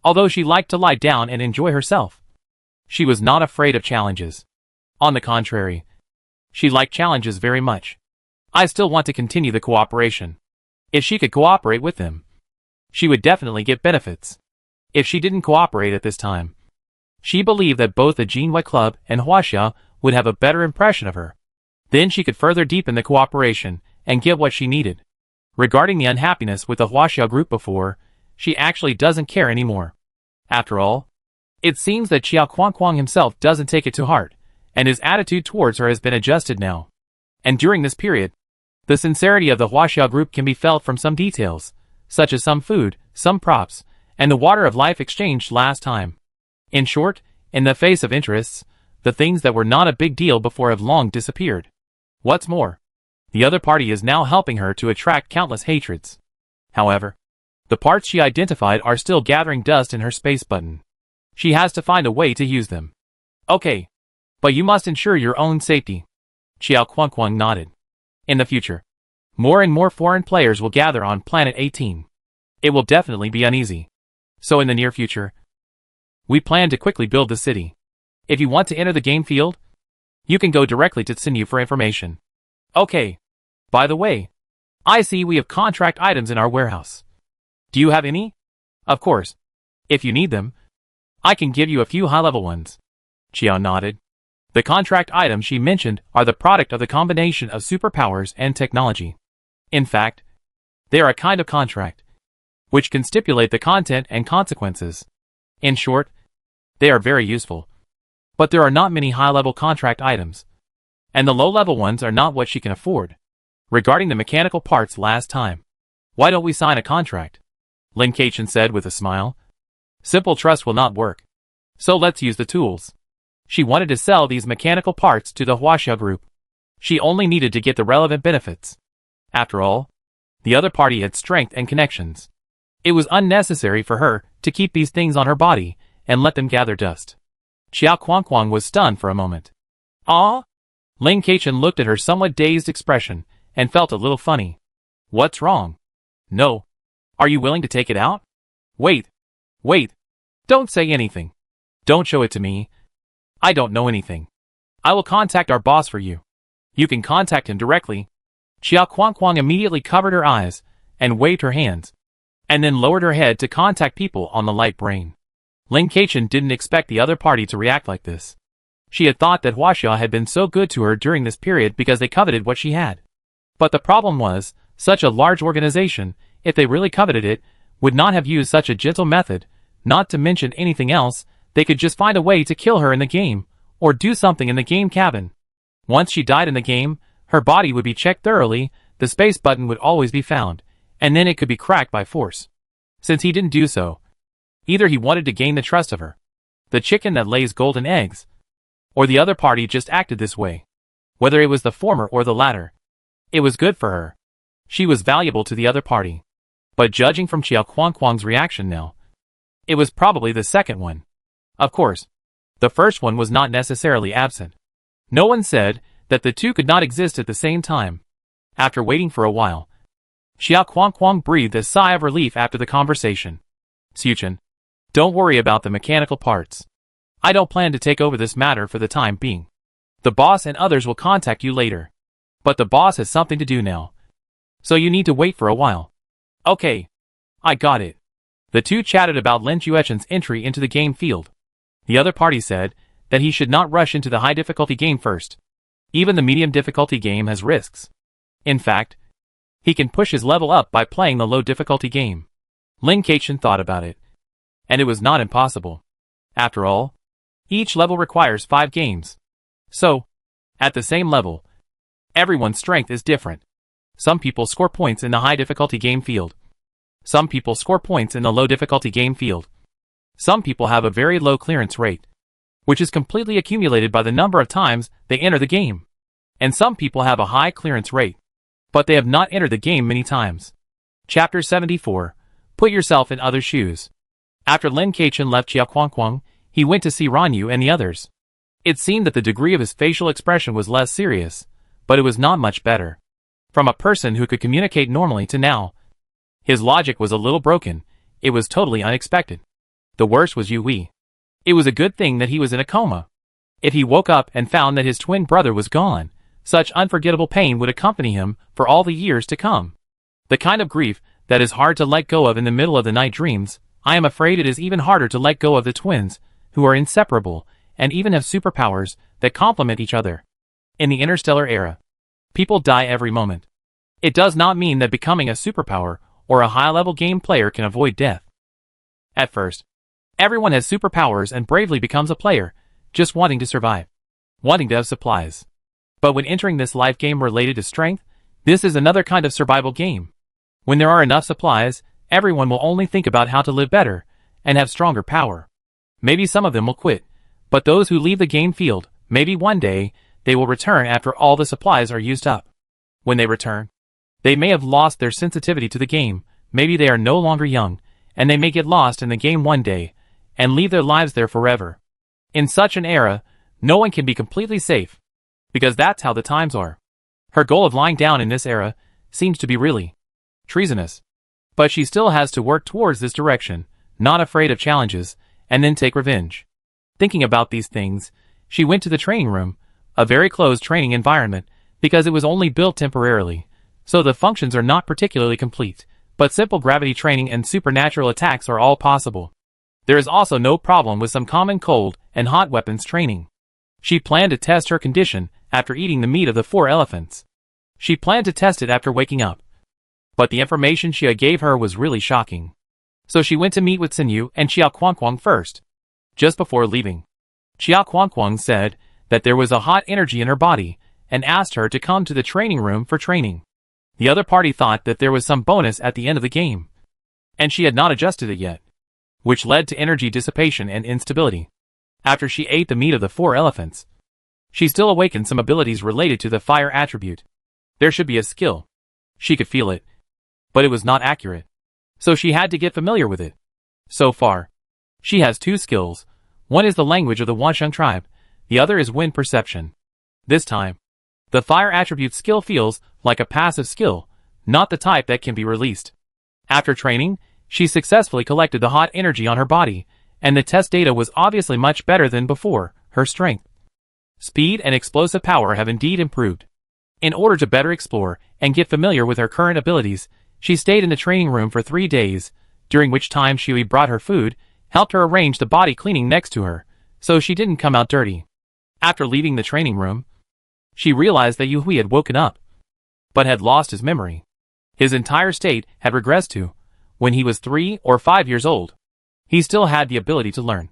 although she liked to lie down and enjoy herself. She was not afraid of challenges. On the contrary, she liked challenges very much. I still want to continue the cooperation. If she could cooperate with them, she would definitely get benefits. If she didn't cooperate at this time, she believed that both the Jinwei Club and Huaxia would have a better impression of her. Then she could further deepen the cooperation and get what she needed. Regarding the unhappiness with the Huaxia group before, she actually doesn't care anymore. After all, it seems that Xiao Kuangkuang himself doesn't take it to heart, and his attitude towards her has been adjusted now. And during this period, the sincerity of the Huaxia group can be felt from some details, such as some food, some props, and the water of life exchanged last time. In short, in the face of interests, the things that were not a big deal before have long disappeared. What's more, the other party is now helping her to attract countless hatreds. However, the parts she identified are still gathering dust in her space button. She has to find a way to use them. Okay, but you must ensure your own safety. Xiao Kuangkuang nodded. In the future, more and more foreign players will gather on Planet 18. It will definitely be uneasy. So in the near future, we plan to quickly build the city. If you want to enter the game field, you can go directly to Tsinyu for information. Okay. By the way, I see we have contract items in our warehouse. Do you have any? Of course. If you need them, I can give you a few high-level ones. Qiao nodded. The contract items she mentioned are the product of the combination of superpowers and technology. In fact, they are a kind of contract, which can stipulate the content and consequences. In short, they are very useful. But there are not many high-level contract items, and the low-level ones are not what she can afford. Regarding the mechanical parts last time, why don't we sign a contract? Lin Keqian said with a smile. Simple trust will not work. So let's use the tools. She wanted to sell these mechanical parts to the Huaxia group. She only needed to get the relevant benefits. After all, the other party had strength and connections. It was unnecessary for her to keep these things on her body and let them gather dust. Xiao Kuangkuang was stunned for a moment. Ah? Lin Keqian looked at her somewhat dazed expression and felt a little funny. What's wrong? No. Are you willing to take it out? Wait. Don't say anything. Don't show it to me. I don't know anything. I will contact our boss for you. You can contact him directly. Xiao Kuangkuang immediately covered her eyes and waved her hands, and then lowered her head to contact people on the light brain. Lin Keqian didn't expect the other party to react like this. She had thought that Huaxia had been so good to her during this period because they coveted what she had. But the problem was, such a large organization, if they really coveted it, would not have used such a gentle method. Not to mention anything else, they could just find a way to kill her in the game, or do something in the game cabin. Once she died in the game, her body would be checked thoroughly, the space button would always be found, and then it could be cracked by force. Since he didn't do so, either he wanted to gain the trust of her, the chicken that lays golden eggs, or the other party just acted this way. Whether it was the former or the latter, it was good for her. She was valuable to the other party. But judging from Xiao Kuangkuang's reaction now, it was probably the second one. Of course, the first one was not necessarily absent. No one said that the two could not exist at the same time. After waiting for a while, Xiao Kuangkuang breathed a sigh of relief after the conversation. Xuchen, don't worry about the mechanical parts. I don't plan to take over this matter for the time being. The boss and others will contact you later. But the boss has something to do now. So you need to wait for a while. Okay. I got it. The two chatted about Lin Chuechen's entry into the game field. The other party said that he should not rush into the high difficulty game first. Even the medium difficulty game has risks. In fact, he can push his level up by playing the low difficulty game. Lin Keqian thought about it. And it was not impossible. After all, each level requires 5 games. So, at the same level, everyone's strength is different. Some people score points in the high difficulty game field. Some people score points in the low difficulty game field. Some people have a very low clearance rate, which is completely accumulated by the number of times they enter the game. And some people have a high clearance rate, but they have not entered the game many times. Chapter 74. Put yourself in others' shoes. After Lin Keqian left Xiao Kuangkuang, he went to see Ranyu and the others. It seemed that the degree of his facial expression was less serious, but it was not much better. From a person who could communicate normally to now, his logic was a little broken. It was totally unexpected. The worst was Yui. It was a good thing that he was in a coma. If he woke up and found that his twin brother was gone, such unforgettable pain would accompany him for all the years to come. The kind of grief that is hard to let go of in the middle of the night dreams. I am afraid it is even harder to let go of the twins, who are inseparable, and even have superpowers that complement each other. In the interstellar era, people die every moment. It does not mean that becoming a superpower or a high-level game player can avoid death. At first, everyone has superpowers and bravely becomes a player, just wanting to survive, wanting to have supplies. But when entering this life game related to strength, this is another kind of survival game. When there are enough supplies, everyone will only think about how to live better and have stronger power. Maybe some of them will quit, but those who leave the game field, maybe one day, they will return after all the supplies are used up. When they return, they may have lost their sensitivity to the game, maybe they are no longer young, and they may get lost in the game one day, and leave their lives there forever. In such an era, no one can be completely safe, because that's how the times are. Her goal of lying down in this era seems to be really treasonous. But she still has to work towards this direction, not afraid of challenges, and then take revenge. Thinking about these things, she went to the training room, a very closed training environment, because it was only built temporarily, so the functions are not particularly complete, but simple gravity training and supernatural attacks are all possible. There is also no problem with some common cold and hot weapons training. She planned to test her condition after eating the meat of the 4 elephants. She planned to test it after waking up. But the information Xia gave her was really shocking. So she went to meet with Xinyu and Xia Kuangkuang first. Just before leaving, Xia Kuangkuang said that there was a hot energy in her body and asked her to come to the training room for training. The other party thought that there was some bonus at the end of the game, and she had not adjusted it yet, which led to energy dissipation and instability. After she ate the meat of the 4 elephants, she still awakened some abilities related to the fire attribute. There should be a skill. She could feel it, but it was not accurate, so she had to get familiar with it. So far, she has 2 skills. One is the language of the Wansheng tribe, the other is wind perception. This time, the fire attribute skill feels like a passive skill, not the type that can be released. After training, she successfully collected the hot energy on her body, and the test data was obviously much better than before. Her strength, speed and explosive power have indeed improved. In order to better explore and get familiar with her current abilities, she stayed in the training room for 3 days, during which time Shui brought her food, helped her arrange the body cleaning next to her, so she didn't come out dirty. After leaving the training room, she realized that Yu Hui had woken up, but had lost his memory. His entire state had regressed to when he was 3 or 5 years old. He still had the ability to learn,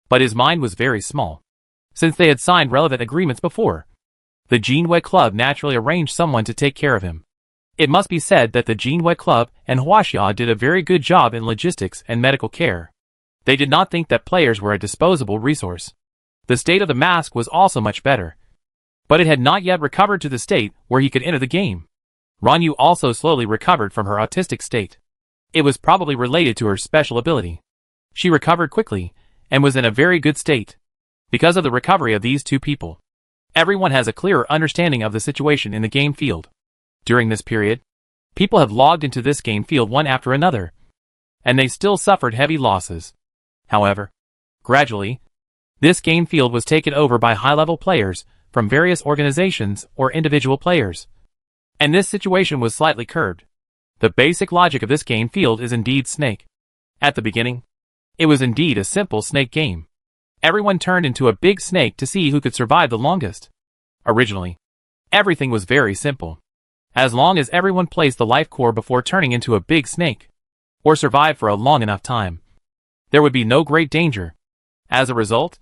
but his mind was very small. Since they had signed relevant agreements before, the Jinwei Club naturally arranged someone to take care of him. It must be said that the Jinwei Club and Huaxia did a very good job in logistics and medical care. They did not think that players were a disposable resource. The state of the mask was also much better, but it had not yet recovered to the state where he could enter the game. Ranyu also slowly recovered from her autistic state. It was probably related to her special ability. She recovered quickly, and was in a very good state. Because of the recovery of these 2 people, everyone has a clearer understanding of the situation in the game field. During this period, people have logged into this game field one after another, and they still suffered heavy losses. However, gradually, this game field was taken over by high-level players from various organizations or individual players, and this situation was slightly curbed. The basic logic of this game field is indeed Snake. At the beginning, it was indeed a simple snake game. Everyone turned into a big snake to see who could survive the longest. Originally, everything was very simple. As long as everyone placed the life core before turning into a big snake, or survived for a long enough time, there would be no great danger. As a result,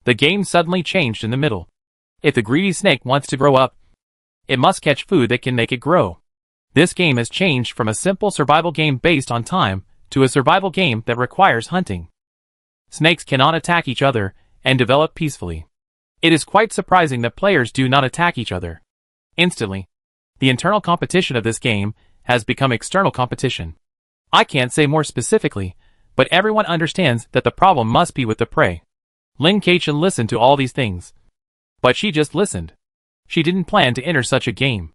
the game suddenly changed in the middle. If the greedy snake wants to grow up, it must catch food that can make it grow. This game has changed from a simple survival game based on time to a survival game that requires hunting. Snakes cannot attack each other and develop peacefully. It is quite surprising that players do not attack each other instantly. The internal competition of this game has become external competition. I can't say more specifically, but everyone understands that the problem must be with the prey. Lin Keichen listened to all these things, but she just listened. She didn't plan to enter such a game.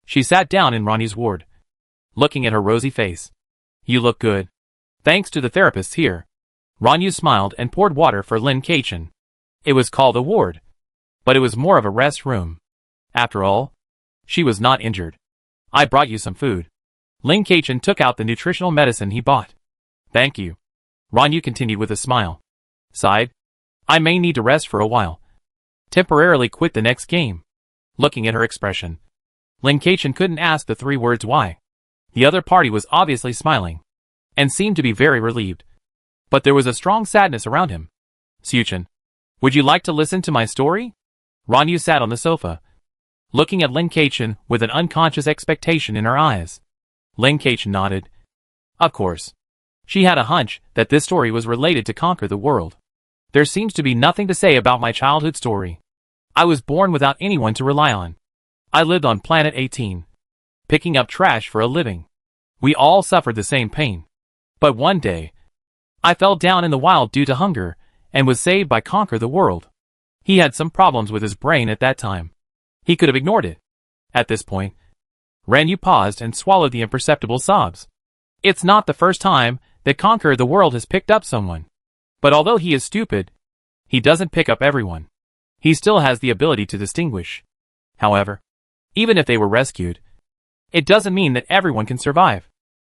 She sat down in Ronnie's ward, looking at her rosy face. You look good. Thanks to the therapists here. Ranyu smiled and poured water for Lin Keichen. It was called a ward, but it was more of a rest room. After all, she was not injured. I brought you some food. Lin Keichen took out the nutritional medicine he bought. Thank you. Ranyu continued with a smile. Sighed. I may need to rest for a while. Temporarily quit the next game. Looking at her expression, Lin Keichen couldn't ask the 3 words why. The other party was obviously smiling, and seemed to be very relieved. But there was a strong sadness around him. Xiuchen, would you like to listen to my story? Ranyu sat on the sofa, looking at Lin Keichen with an unconscious expectation in her eyes. Lin Keichen nodded. Of course. She had a hunch that this story was related to Conquer the World. There seems to be nothing to say about my childhood story. I was born without anyone to rely on. I lived on Planet 18, picking up trash for a living. We all suffered the same pain. But one day, I fell down in the wild due to hunger, and was saved by Conquer the World. He had some problems with his brain at that time. He could have ignored it. At this point, Ranyu paused and swallowed the imperceptible sobs. It's not the first time that Conquer the World has picked up someone. But although he is stupid, he doesn't pick up everyone. He still has the ability to distinguish. However, even if they were rescued, it doesn't mean that everyone can survive.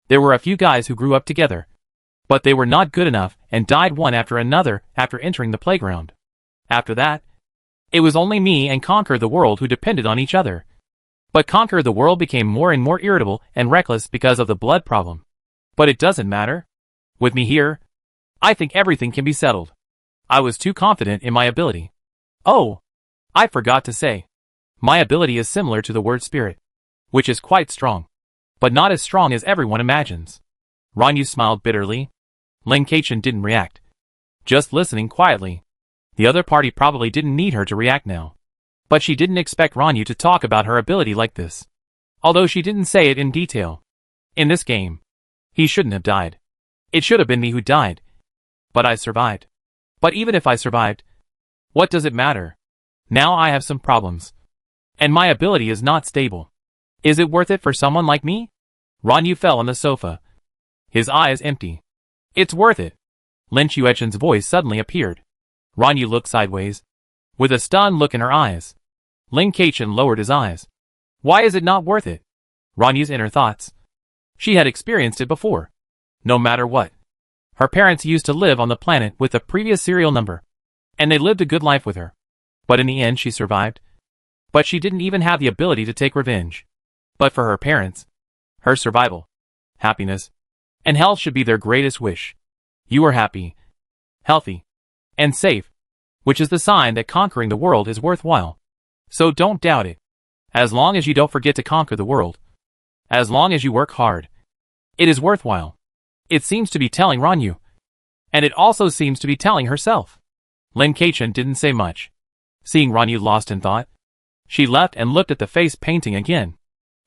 There were a few guys who grew up together, but they were not good enough and died one after another after entering the playground. After that, it was only me and Conquer the World who depended on each other. But Conquer the World became more and more irritable and reckless because of the blood problem. But it doesn't matter. With me here, I think everything can be settled. I was too confident in my ability. Oh, I forgot to say. My ability is similar to the word spirit, which is quite strong, but not as strong as everyone imagines. Ranyu smiled bitterly. Lin Keichen didn't react, just listening quietly. The other party probably didn't need her to react now. But she didn't expect Ranyu to talk about her ability like this. Although she didn't say it in detail. In this game, he shouldn't have died. It should have been me who died. But I survived. But even if I survived, what does it matter? Now I have some problems. And my ability is not stable. Is it worth it for someone like me? Ranyu fell on the sofa. His eyes empty. It's worth it. Lin Chuechen's voice suddenly appeared. Ranyu looked sideways, with a stunned look in her eyes. Lin Keichen lowered his eyes. Why is it not worth it? Ranyu's inner thoughts. She had experienced it before. No matter what. Her parents used to live on the planet with the previous serial number, and they lived a good life with her. But in the end she survived. But she didn't even have the ability to take revenge. But for her parents, her survival, happiness, and health should be their greatest wish. You are happy, healthy, and safe, which is the sign that conquering the world is worthwhile. So don't doubt it. As long as you don't forget to conquer the world. As long as you work hard. It is worthwhile. It seems to be telling Ranyu. And it also seems to be telling herself. Lin Keichen didn't say much. Seeing Ranyu lost in thought, she left and looked at the face painting again.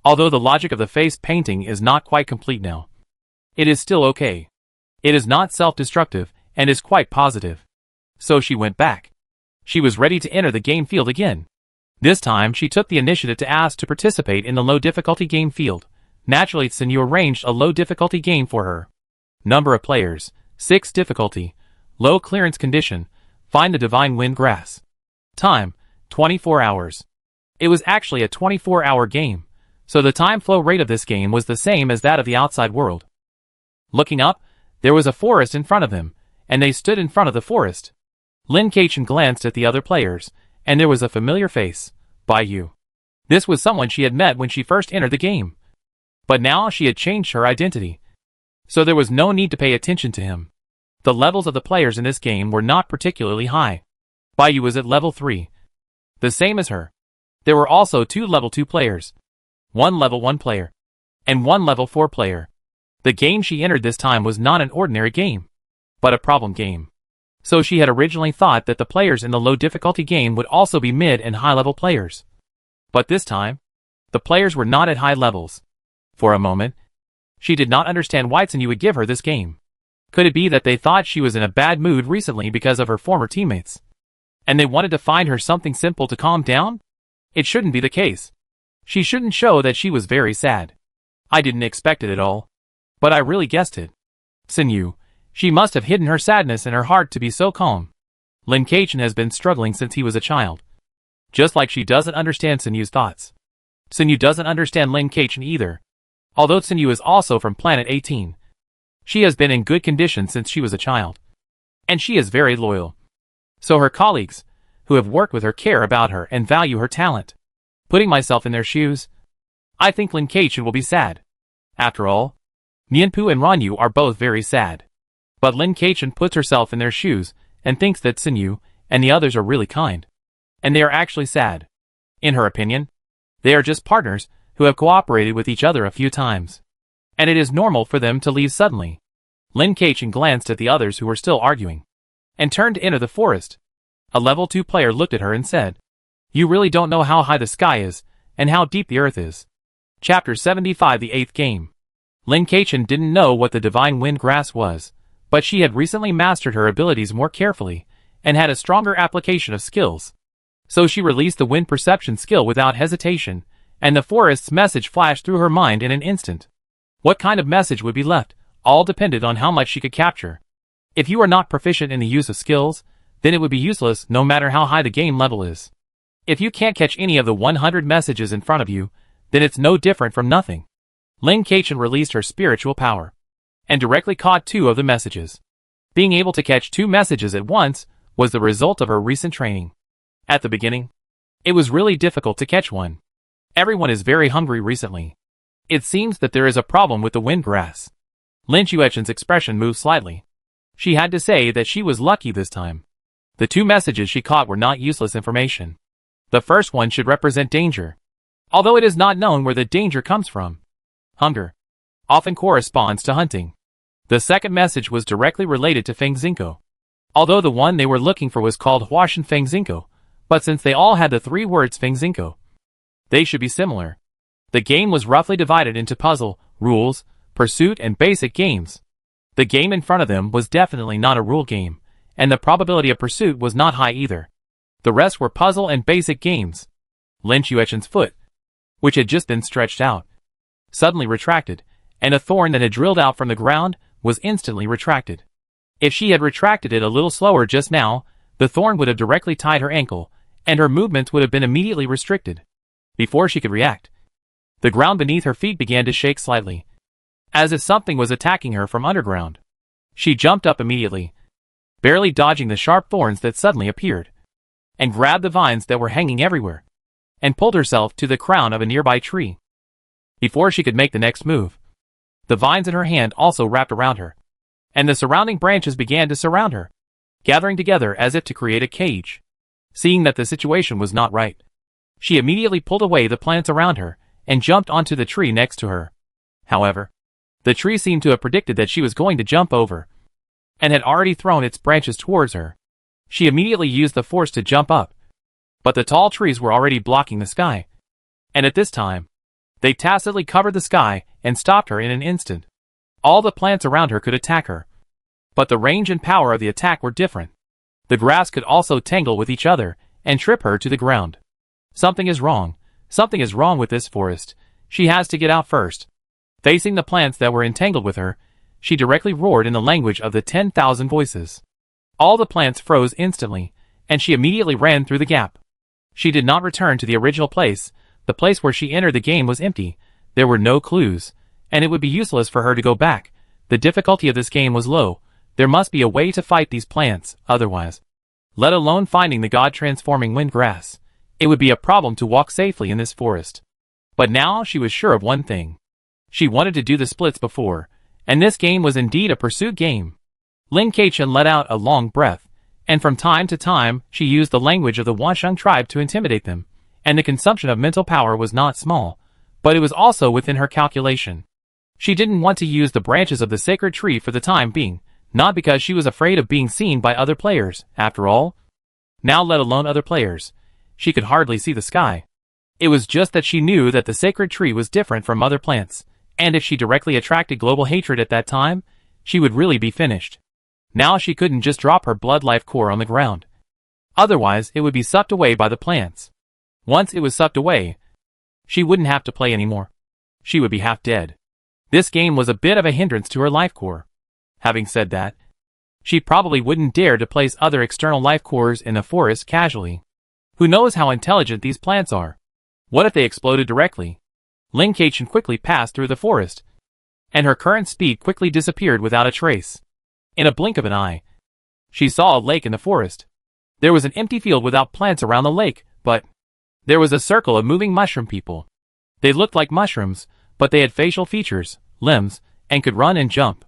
Although the logic of the face painting is not quite complete now, it is still okay. It is not self-destructive and is quite positive. So she went back. She was ready to enter the game field again. This time she took the initiative to ask to participate in the low difficulty game field. Naturally, Tsinyu arranged a low difficulty game for her. Number of players, 6 difficulty, low clearance condition, find the divine wind grass. Time, 24 hours. It was actually a 24-hour game, so the time flow rate of this game was the same as that of the outside world. Looking up, there was a forest in front of them, and they stood in front of the forest. Lin Keichen glanced at the other players, and there was a familiar face, Bai Yu. This was someone she had met when she first entered the game. But now she had changed her identity. So there was no need to pay attention to him. The levels of the players in this game were not particularly high. Bai Yu was at level 3. The same as her. There were also 2 level 2 players. 1 level 1 player. And 1 level 4 player. The game she entered this time was not an ordinary game, but a problem game. So she had originally thought that the players in the low difficulty game would also be mid and high level players. But this time, the players were not at high levels. For a moment, she did not understand why Tsinyu would give her this game. Could it be that they thought she was in a bad mood recently because of her former teammates? And they wanted to find her something simple to calm down? It shouldn't be the case. She shouldn't show that she was very sad. I didn't expect it at all. But I really guessed it. Tsinyu, she must have hidden her sadness in her heart to be so calm. Lin Keichen has been struggling since he was a child. Just like she doesn't understand Tsinyu's thoughts. Tsinyu doesn't understand Lin Keichen either. Although Tsinyu is also from Planet 18. She has been in good condition since she was a child. And she is very loyal. So her colleagues, who have worked with her, care about her and value her talent. Putting myself in their shoes, I think Lin Keichen will be sad. After all, Nianpu and Ranyu are both very sad. But Lin Keichen puts herself in their shoes and thinks that Tsinyu and the others are really kind. And they are actually sad. In her opinion, they are just partners who have cooperated with each other a few times. And it is normal for them to leave suddenly. Lin Keichen glanced at the others who were still arguing, and turned to enter the forest. A level 2 player looked at her and said, "You really don't know how high the sky is, and how deep the earth is." Chapter 75, the 8th game. Lin Keichen didn't know what the divine wind grass was, but she had recently mastered her abilities more carefully, and had a stronger application of skills. So she released the wind perception skill without hesitation, and the forest's message flashed through her mind in an instant. What kind of message would be left, all depended on how much she could capture. If you are not proficient in the use of skills, then it would be useless no matter how high the game level is. If you can't catch any of the 100 messages in front of you, then it's no different from nothing. Lin Keichen released her spiritual power, and directly caught 2 of the messages. Being able to catch 2 messages at once was the result of her recent training. At the beginning, it was really difficult to catch one. Everyone is very hungry recently. It seems that there is a problem with the wind grass. Lin Xuechen's expression moved slightly. She had to say that she was lucky this time. The 2 messages she caught were not useless information. The first one should represent danger, although it is not known where the danger comes from. Hunger often corresponds to hunting. The second message was directly related to Feng Xinko, although the one they were looking for was called Huashan Feng Xinko, but since they all had the 3 words Feng Xinko, they should be similar. The game was roughly divided into puzzle, rules, pursuit, and basic games. The game in front of them was definitely not a rule game, and the probability of pursuit was not high either. The rest were puzzle and basic games. Lin Xuechen's foot, which had just been stretched out, suddenly retracted, and a thorn that had drilled out from the ground was instantly retracted. If she had retracted it a little slower just now, the thorn would have directly tied her ankle, and her movements would have been immediately restricted. Before she could react, the ground beneath her feet began to shake slightly, as if something was attacking her from underground. She jumped up immediately, barely dodging the sharp thorns that suddenly appeared, and grabbed the vines that were hanging everywhere, and pulled herself to the crown of a nearby tree. Before she could make the next move, the vines in her hand also wrapped around her, and the surrounding branches began to surround her, gathering together as if to create a cage. Seeing that the situation was not right, she immediately pulled away the plants around her and jumped onto the tree next to her. However, the tree seemed to have predicted that she was going to jump over, and had already thrown its branches towards her. She immediately used the force to jump up, but the tall trees were already blocking the sky, and at this time, they tacitly covered the sky and stopped her in an instant. All the plants around her could attack her, but the range and power of the attack were different. The grass could also tangle with each other and trip her to the ground. Something is wrong. Something is wrong with this forest. She has to get out first. Facing the plants that were entangled with her, she directly roared in the language of the 10,000 voices. All the plants froze instantly, and she immediately ran through the gap. She did not return to the original place. The place where she entered the game was empty. There were no clues, and it would be useless for her to go back. The difficulty of this game was low. There must be a way to fight these plants, otherwise, let alone finding the god-transforming wind grass, it would be a problem to walk safely in this forest. But now she was sure of one thing. She wanted to do the splits before, and this game was indeed a pursuit game. Lin Keichen let out a long breath, and from time to time she used the language of the Wansheng tribe to intimidate them, and the consumption of mental power was not small, but it was also within her calculation. She didn't want to use the branches of the sacred tree for the time being, not because she was afraid of being seen by other players, after all. Now let alone other players, she could hardly see the sky. It was just that she knew that the sacred tree was different from other plants, and if she directly attracted global hatred at that time, she would really be finished. Now she couldn't just drop her blood life core on the ground. Otherwise, it would be sucked away by the plants. Once it was sucked away, she wouldn't have to play anymore. She would be half dead. This game was a bit of a hindrance to her life core. Having said that, she probably wouldn't dare to place other external life cores in the forest casually. Who knows how intelligent these plants are? What if they exploded directly? Lin Keichen quickly passed through the forest, and her current speed quickly disappeared without a trace. In a blink of an eye, she saw a lake in the forest. There was an empty field without plants around the lake, but there was a circle of moving mushroom people. They looked like mushrooms, but they had facial features, limbs, and could run and jump.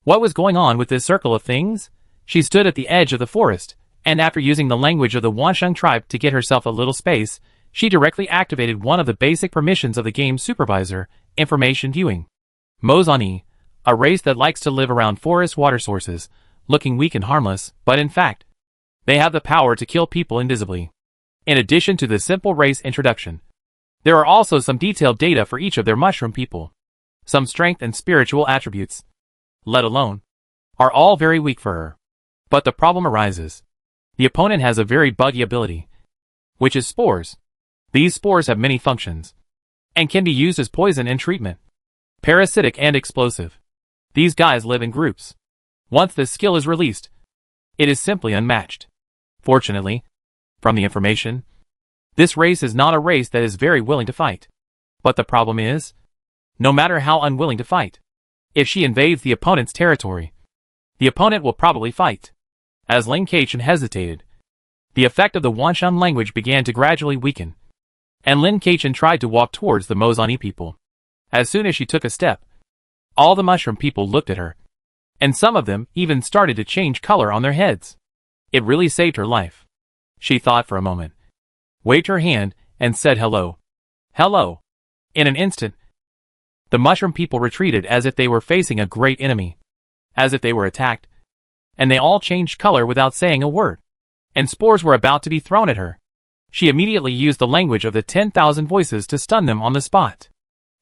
What was going on with this circle of things? She stood at the edge of the forest, and after using the language of the Wansheng tribe to get herself a little space, she directly activated one of the basic permissions of the game's supervisor, information viewing. Mozani, a race that likes to live around forest water sources, looking weak and harmless, but in fact, they have the power to kill people invisibly. In addition to the simple race introduction, there are also some detailed data for each of their mushroom people. Some strength and spiritual attributes, let alone, are all very weak for her. But the problem arises. The opponent has a very buggy ability, which is spores. These spores have many functions, and can be used as poison and treatment. parasitic and explosive. These guys live in groups. Once this skill is released, it is simply unmatched. Fortunately, from the information, this race is not a race that is very willing to fight. But the problem is, no matter how unwilling to fight, if she invades the opponent's territory, the opponent will probably fight. As Ling Kaichen hesitated, the effect of the Wansheng language began to gradually weaken, and Ling Kaichen tried to walk towards the Mozani people. As soon as she took a step, all the mushroom people looked at her, and some of them even started to change color on their heads. It really saved her life. She thought for a moment, waved her hand, and said hello. Hello. In an instant, the mushroom people retreated as if they were facing a great enemy, as if they were attacked, and they all changed color without saying a word, and spores were about to be thrown at her. She immediately used the language of the 10,000 voices to stun them on the spot.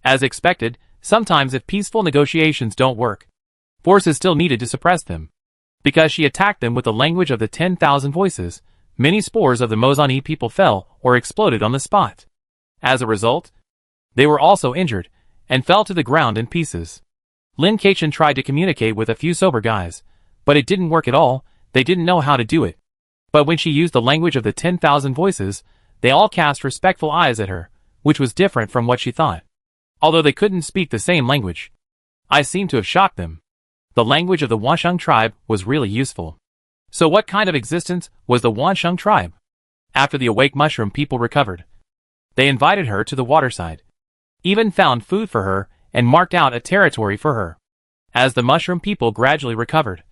As expected, sometimes if peaceful negotiations don't work, force is still needed to suppress them. Because she attacked them with the language of the 10,000 voices, many spores of the Mozani people fell or exploded on the spot. As a result, they were also injured, and fell to the ground in pieces. Ling Kaichen tried to communicate with a few sober guys, but it didn't work at all. They didn't know how to do it. But when she used the language of the 10,000 voices, they all cast respectful eyes at her, which was different from what she thought. Although they couldn't speak the same language, I seemed to have shocked them. The language of the Wansheng tribe was really useful. So what kind of existence was the Wansheng tribe? After the awake mushroom people recovered, they invited her to the waterside, even found food for her, and marked out a territory for her. As the mushroom people gradually recovered,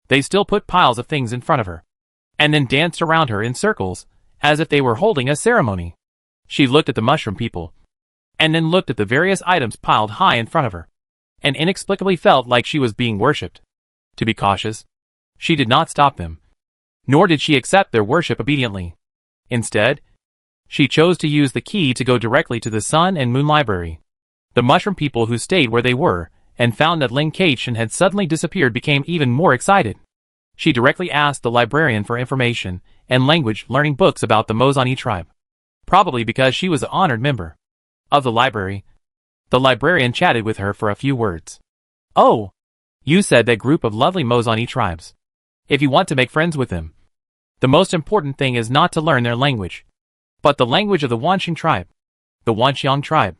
they still put piles of things in front of her, and then danced around her in circles, as if they were holding a ceremony. She looked at the mushroom people, and then looked at the various items piled high in front of her, and inexplicably felt like she was being worshipped. To be cautious, she did not stop them, nor did she accept their worship obediently. Instead, she chose to use the key to go directly to the Sun and Moon Library. The mushroom people who stayed where they were, and found that Ling Kaichen had suddenly disappeared, became even more excited. She directly asked the librarian for information and language learning books about the Mozani tribe. Probably because she was an honored member of the library, the librarian chatted with her for a few words. Oh, you said that group of lovely Mozani tribes. If you want to make friends with them, the most important thing is not to learn their language, but the language of the Wansheng tribe, the Wanxiang tribe,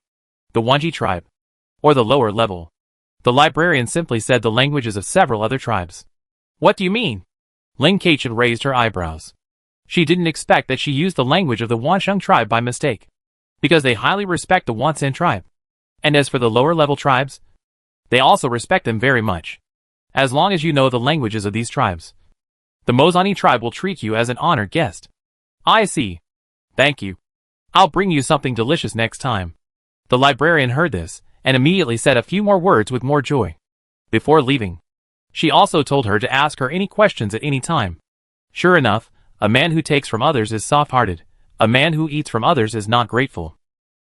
the Wanji tribe, or the lower level. The librarian simply said the languages of several other tribes. What do you mean? Ling Kaichen raised her eyebrows. She didn't expect that she used the language of the Wansheng tribe by mistake, because they highly respect the Wansan tribe. And as for the lower level tribes, they also respect them very much. As long as you know the languages of these tribes, the Mozani tribe will treat you as an honored guest. I see. Thank you. I'll bring you something delicious next time. The librarian heard this, and immediately said a few more words with more joy. Before leaving, she also told her to ask her any questions at any time. Sure enough, a man who takes from others is soft-hearted. A man who eats from others is not grateful.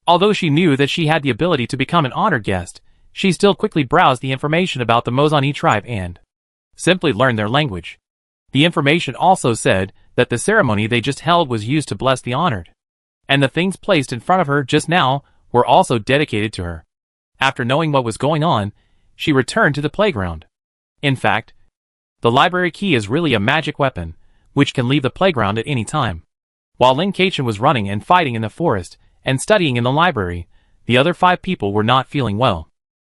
Although she knew that she had the ability to become an honored guest, she still quickly browsed the information about the Mozani tribe and simply learned their language. The information also said that the ceremony they just held was used to bless the honored, and the things placed in front of her just now were also dedicated to her. After knowing what was going on, she returned to the playground. In fact, the library key is really a magic weapon, which can leave the playground at any time. While Ling Kaichen was running and fighting in the forest and studying in the library, the other 5 people were not feeling well.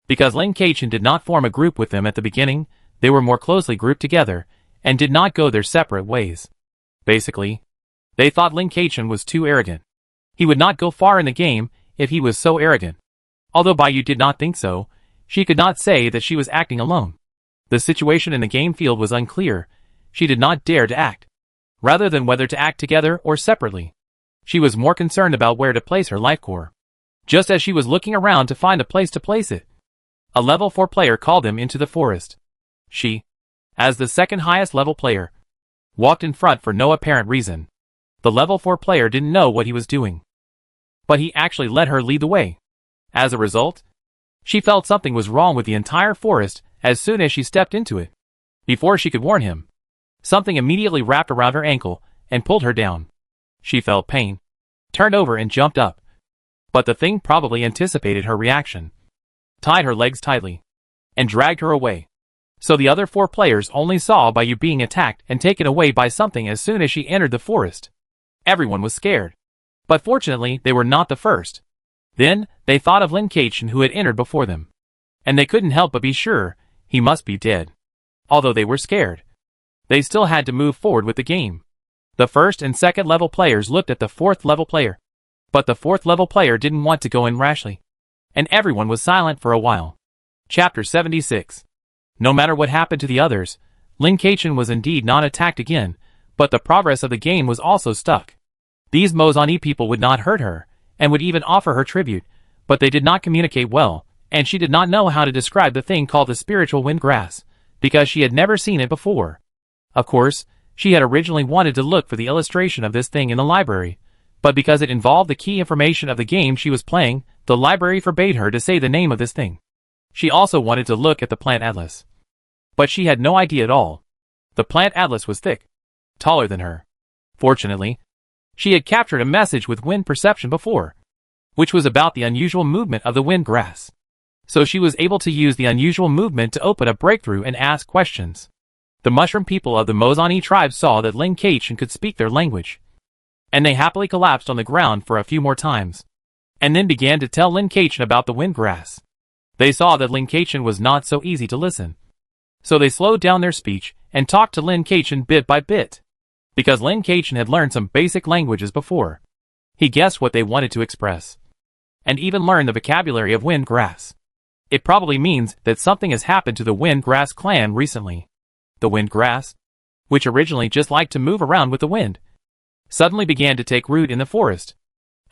Because Ling Kaichen did not form a group with them at the beginning, they were more closely grouped together and did not go their separate ways. Basically, they thought Ling Kaichen was too arrogant. He would not go far in the game if he was so arrogant. Although Baiyu did not think so, she could not say that she was acting alone. The situation in the game field was unclear. She did not dare to act. Rather than whether to act together or separately, she was more concerned about where to place her life core. Just as she was looking around to find a place to place it, a level 4 player called them into the forest. She, as the second highest level player, walked in front for no apparent reason. The level 4 player didn't know what he was doing, but he actually let her lead the way. As a result, she felt something was wrong with the entire forest as soon as she stepped into it. Before she could warn him, something immediately wrapped around her ankle and pulled her down. She felt pain, turned over and jumped up. But the thing probably anticipated her reaction. tied her legs tightly, and dragged her away. So the other 4 players only saw by you being attacked and taken away by something as soon as she entered the forest. Everyone was scared. But fortunately, they were not the first. Then, they thought of Lin Kachin who had entered before them. And they couldn't help but be sure, he must be dead. Although they were scared, they still had to move forward with the game. The first and second level players looked at the 4th level player. But the 4th level player didn't want to go in rashly. And everyone was silent for a while. Chapter 76. No matter what happened to the others, Lin Kachin was indeed not attacked again, but the progress of the game was also stuck. These Mozani people would not hurt her, and would even offer her tribute, but they did not communicate well, and she did not know how to describe the thing called the spiritual wind grass, because she had never seen it before. Of course, she had originally wanted to look for the illustration of this thing in the library, but because it involved the key information of the game she was playing, the library forbade her to say the name of this thing. She also wanted to look at the plant atlas. But she had no idea at all. The plant atlas was thick, taller than her. Fortunately, she had captured a message with wind perception before, which was about the unusual movement of the wind grass. So she was able to use the unusual movement to open a breakthrough and ask questions. The mushroom people of the Mozani tribe saw that Lin Kachin could speak their language, and they happily collapsed on the ground for a few more times, and then began to tell Lin Kachin about the wind grass. They saw that Lin Kachin was not so easy to listen. So they slowed down their speech and talked to Lin Kachin bit by bit. Because Lin Kachin had learned some basic languages before, he guessed what they wanted to express, and even learned the vocabulary of wind grass. It probably means that something has happened to the wind grass clan recently. The wind grass, which originally just liked to move around with the wind, suddenly began to take root in the forest.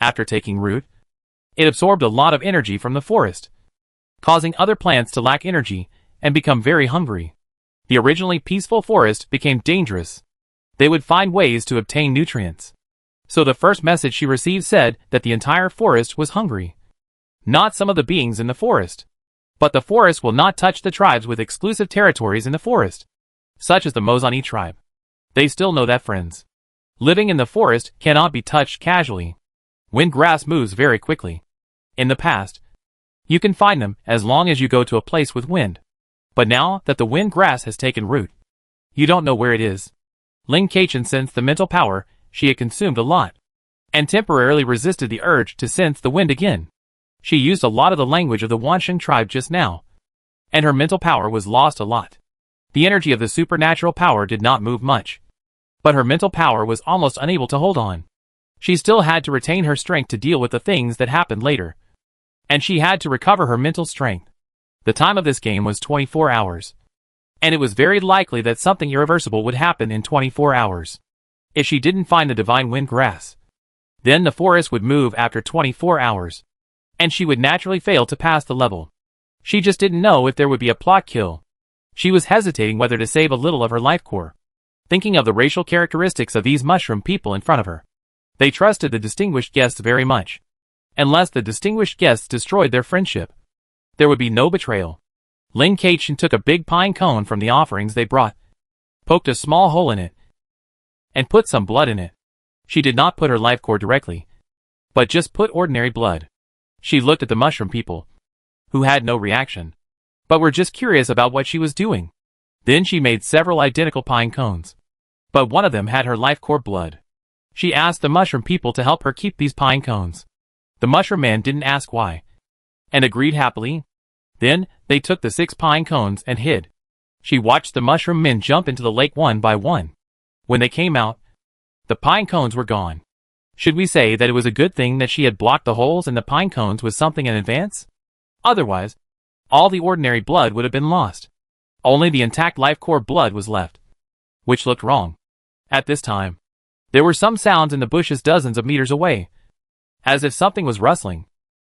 After taking root, it absorbed a lot of energy from the forest, causing other plants to lack energy and become very hungry. The originally peaceful forest became dangerous. They would find ways to obtain nutrients. So the first message she received said that the entire forest was hungry. Not some of the beings in the forest, but the forest will not touch the tribes with exclusive territories in the forest, such as the Mozani tribe. They still know that friends living in the forest cannot be touched casually. Wind grass moves very quickly. In the past, you can find them as long as you go to a place with wind. But now that the wind grass has taken root, you don't know where it is. Lin Kachin sensed the mental power she had consumed a lot, and temporarily resisted the urge to sense the wind again. She used a lot of the language of the Wansheng tribe just now, and her mental power was lost a lot. The energy of the supernatural power did not move much, but her mental power was almost unable to hold on. She still had to retain her strength to deal with the things that happened later, and she had to recover her mental strength. The time of this game was 24 hours, and it was very likely that something irreversible would happen in 24 hours. If she didn't find the divine wind grass, then the forest would move after 24 hours, and she would naturally fail to pass the level. She just didn't know if there would be a plot kill. She was hesitating whether to save a little of her life core, thinking of the racial characteristics of these mushroom people in front of her. They trusted the distinguished guests very much. Unless the distinguished guests destroyed their friendship, there would be no betrayal. Lin Kachin took a big pine cone from the offerings they brought, poked a small hole in it, and put some blood in it. She did not put her life core directly, but just put ordinary blood. She looked at the mushroom people, who had no reaction, but were just curious about what she was doing. Then she made several identical pine cones, but one of them had her life core blood. She asked the mushroom people to help her keep these pine cones. The mushroom man didn't ask why, and agreed happily. Then, they took the 6 pine cones and hid. She watched the mushroom men jump into the lake one by one. When they came out, the pine cones were gone. Should we say that it was a good thing that she had blocked the holes in the pine cones with something in advance? Otherwise, all the ordinary blood would have been lost. Only the intact life core blood was left, which looked wrong. At this time, there were some sounds in the bushes dozens of meters away, as if something was rustling.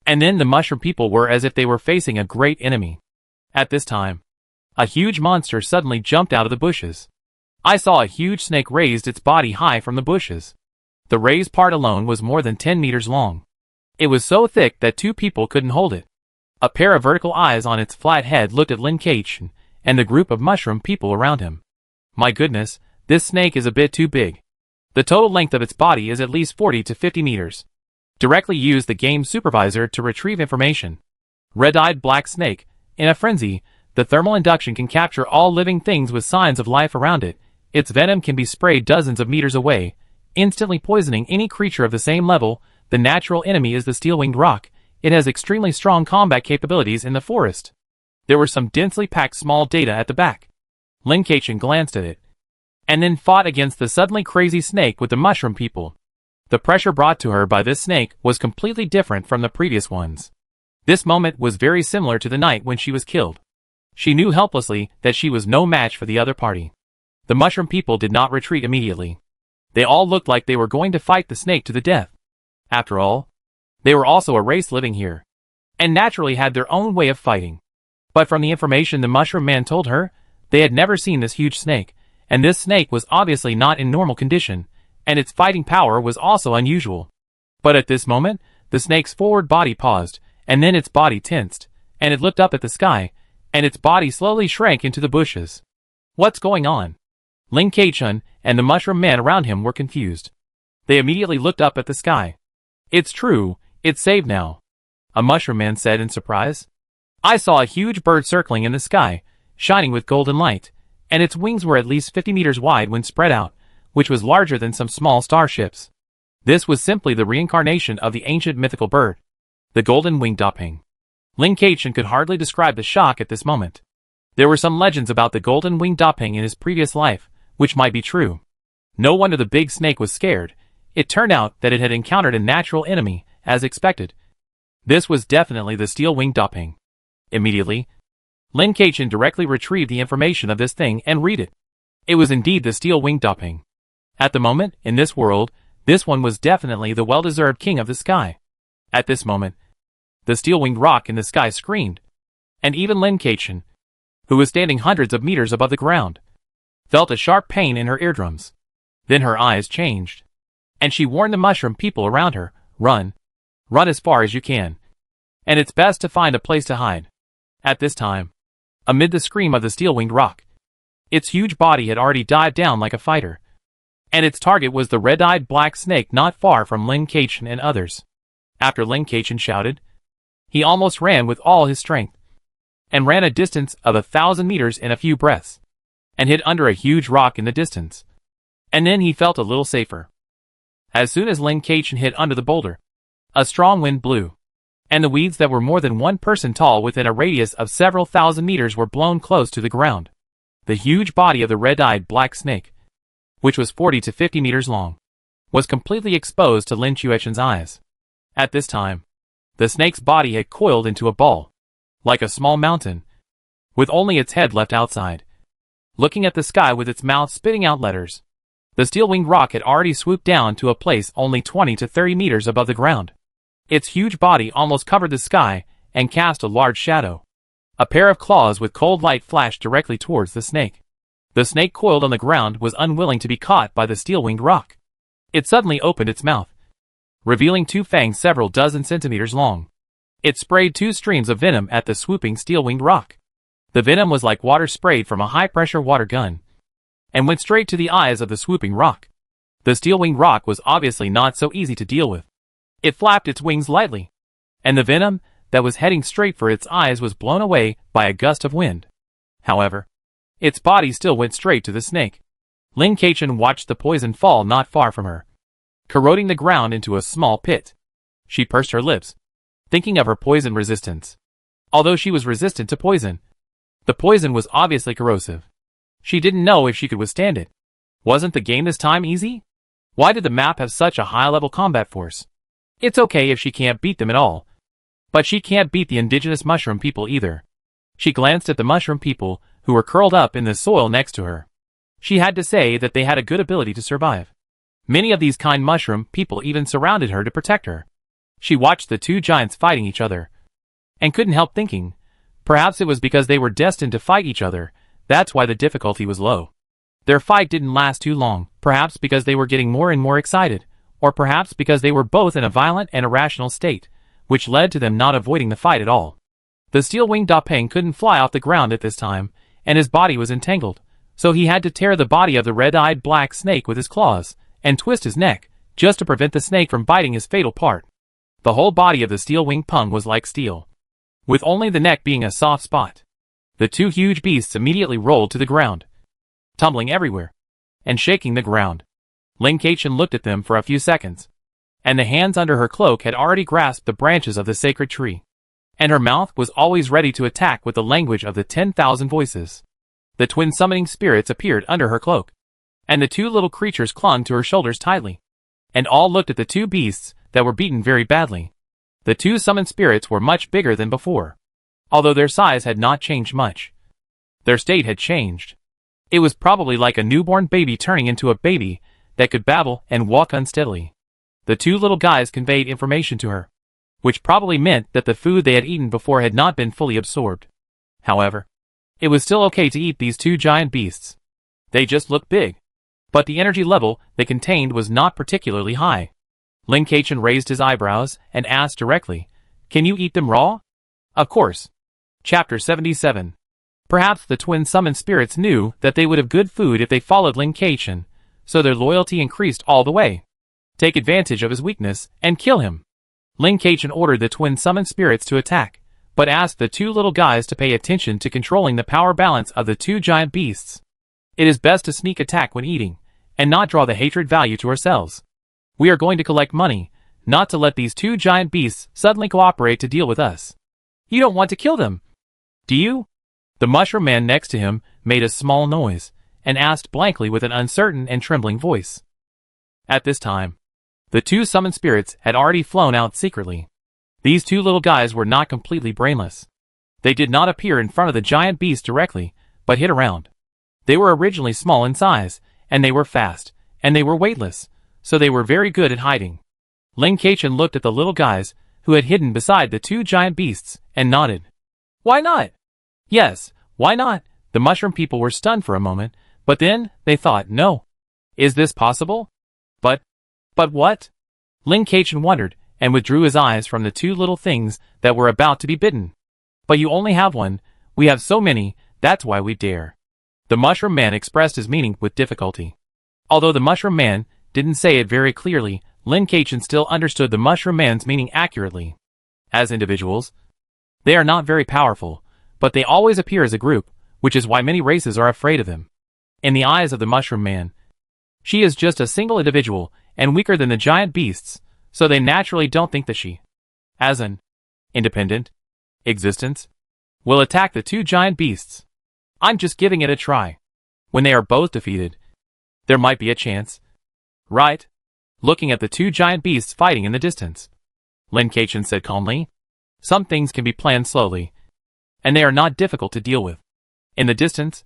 And then the mushroom people were as if they were facing a great enemy. At this time, a huge monster suddenly jumped out of the bushes. I saw a huge snake raised its body high from the bushes. The raised part alone was more than 10 meters long. It was so thick that 2 people couldn't hold it. A pair of vertical eyes on its flat head looked at Lin Kachin and the group of mushroom people around him. My goodness, this snake is a bit too big. The total length of its body is at least 40 to 50 meters. Directly use the game supervisor to retrieve information. Red-eyed black snake. In a frenzy, the thermal induction can capture all living things with signs of life around it. Its venom can be sprayed dozens of meters away, instantly poisoning any creature of the same level. The natural enemy is the steel-winged roc. It has extremely strong combat capabilities in the forest. There were some densely packed small data at the back. Lin Keqian glanced at it, and then fought against the suddenly crazy snake with the mushroom people. The pressure brought to her by this snake was completely different from the previous ones. This moment was very similar to the night when she was killed. She knew helplessly that she was no match for the other party. The mushroom people did not retreat immediately. They all looked like they were going to fight the snake to the death. After all, they were also a race living here, and naturally had their own way of fighting. But from the information the mushroom man told her, they had never seen this huge snake, and this snake was obviously not in normal condition, and its fighting power was also unusual. But at this moment, the snake's forward body paused, and then its body tensed, and it looked up at the sky, and its body slowly shrank into the bushes. What's going on? Lin Keqian and the mushroom man around him were confused. They immediately looked up at the sky. It's true, it's saved now, a mushroom man said in surprise. I saw a huge bird circling in the sky, shining with golden light, and its wings were at least 50 meters wide when spread out, which was larger than some small starships. This was simply the reincarnation of the ancient mythical bird, the golden-winged dapeng. Lin Keqian could hardly describe the shock at this moment. There were some legends about the golden-winged dapeng in his previous life, which might be true. No wonder the big snake was scared. It turned out that it had encountered a natural enemy, as expected. This was definitely the steel-winged dapeng. Immediately, Lin Keqian directly retrieved the information of this thing and read it. It was indeed the steel-winged dapeng. At the moment, in this world, this one was definitely the well-deserved king of the sky. At this moment, the steel-winged roc in the sky screamed, and even Lin Keqian, who was standing hundreds of meters above the ground, felt a sharp pain in her eardrums. Then her eyes changed, and she warned the mushroom people around her, run. Run as far as you can. And it's best to find a place to hide. At this time, amid the scream of the steel-winged roc, its huge body had already dived down like a fighter, and its target was the red-eyed black snake not far from Lin Keqian and others. After Lin Keqian shouted, he almost ran with all his strength, and ran a distance of 1,000 meters in a few breaths, and hid under a huge rock in the distance. And then he felt a little safer. As soon as Lin Keqian hid under the boulder, a strong wind blew, and the weeds that were more than one person tall within a radius of several thousand meters were blown close to the ground. The huge body of the red-eyed black snake, which was 40 to 50 meters long, was completely exposed to Lin Keqian's eyes. At this time, the snake's body had coiled into a ball, like a small mountain, with only its head left outside, looking at the sky with its mouth spitting out letters. The steel-winged roc had already swooped down to a place only 20 to 30 meters above the ground. Its huge body almost covered the sky and cast a large shadow. A pair of claws with cold light flashed directly towards the snake. The snake coiled on the ground was unwilling to be caught by the steel-winged roc. It suddenly opened its mouth, revealing two fangs several dozen centimeters long. It sprayed two streams of venom at the swooping steel-winged roc. The venom was like water sprayed from a high-pressure water gun, and went straight to the eyes of the swooping roc. The steel-winged roc was obviously not so easy to deal with. It flapped its wings lightly, and the venom that was heading straight for its eyes was blown away by a gust of wind. However, its body still went straight to the snake. Lin Keqian watched the poison fall not far from her, corroding the ground into a small pit. She pursed her lips, thinking of her poison resistance. Although she was resistant to poison, the poison was obviously corrosive. She didn't know if she could withstand it. Wasn't the game this time easy? Why did the map have such a high-level combat force? It's okay if she can't beat them at all, but she can't beat the indigenous mushroom people either. She glanced at the mushroom people who were curled up in the soil next to her. She had to say that they had a good ability to survive. Many of these kind mushroom people even surrounded her to protect her. She watched the two giants fighting each other, and couldn't help thinking, perhaps it was because they were destined to fight each other, that's why the difficulty was low. Their fight didn't last too long, perhaps because they were getting more and more excited, or perhaps because they were both in a violent and irrational state, which led to them not avoiding the fight at all. The steel-winged dapeng couldn't fly off the ground at this time, and his body was entangled, so he had to tear the body of the red-eyed black snake with his claws, and twist his neck, just to prevent the snake from biting his fatal part. The whole body of the steel-winged pung was like steel. with only the neck being a soft spot. The two huge beasts immediately rolled to the ground, tumbling everywhere, and shaking the ground. Ling Kaichen looked at them for a few seconds, and the hands under her cloak had already grasped the branches of the sacred tree, and her mouth was always ready to attack with the language of the 10,000 voices. The twin summoning spirits appeared under her cloak, and the two little creatures clung to her shoulders tightly, and all looked at the two beasts that were beaten very badly. The two summoned spirits were much bigger than before, although their size had not changed much. Their state had changed. It was probably like a newborn baby turning into a baby that could babble and walk unsteadily. The two little guys conveyed information to her, which probably meant that the food they had eaten before had not been fully absorbed. However, it was still okay to eat these two giant beasts. They just looked big, but the energy level they contained was not particularly high. Ling Kaichen raised his eyebrows and asked directly, "Can you eat them raw?" "Of course." Chapter 77. Perhaps the twin summoned spirits knew that they would have good food if they followed Ling Kaichen, so their loyalty increased all the way. Take advantage of his weakness and kill him. Ling Kaichen ordered the twin summoned spirits to attack, but asked the two little guys to pay attention to controlling the power balance of the two giant beasts. It is best to sneak attack when eating, and not draw the hatred value to ourselves. We are going to collect money, not to let these two giant beasts suddenly cooperate to deal with us. You don't want to kill them, do you? The mushroom man next to him made a small noise, and asked blankly with an uncertain and trembling voice. At this time, the two summoned spirits had already flown out secretly. These two little guys were not completely brainless. They did not appear in front of the giant beast directly, but hid around. They were originally small in size, and they were fast, and they were weightless, so they were very good at hiding. Ling Kaichen looked at the little guys, who had hidden beside the two giant beasts, and nodded. Why not? Yes, why not? The mushroom people were stunned for a moment, but then they thought, no. Is this possible? But what? Ling Kaichen wondered, and withdrew his eyes from the two little things that were about to be bitten. But you only have one, we have so many, that's why we dare. The mushroom man expressed his meaning with difficulty. Although the mushroom man didn't say it very clearly, Ling Kaichen still understood the mushroom man's meaning accurately. As individuals, they are not very powerful, but they always appear as a group, which is why many races are afraid of them. In the eyes of the mushroom man, she is just a single individual, and weaker than the giant beasts, so they naturally don't think that she, as an independent existence, will attack the two giant beasts. I'm just giving it a try. When they are both defeated, there might be a chance. Right? Looking at the two giant beasts fighting in the distance, Ling Kaichen said calmly, some things can be planned slowly, and they are not difficult to deal with. In the distance,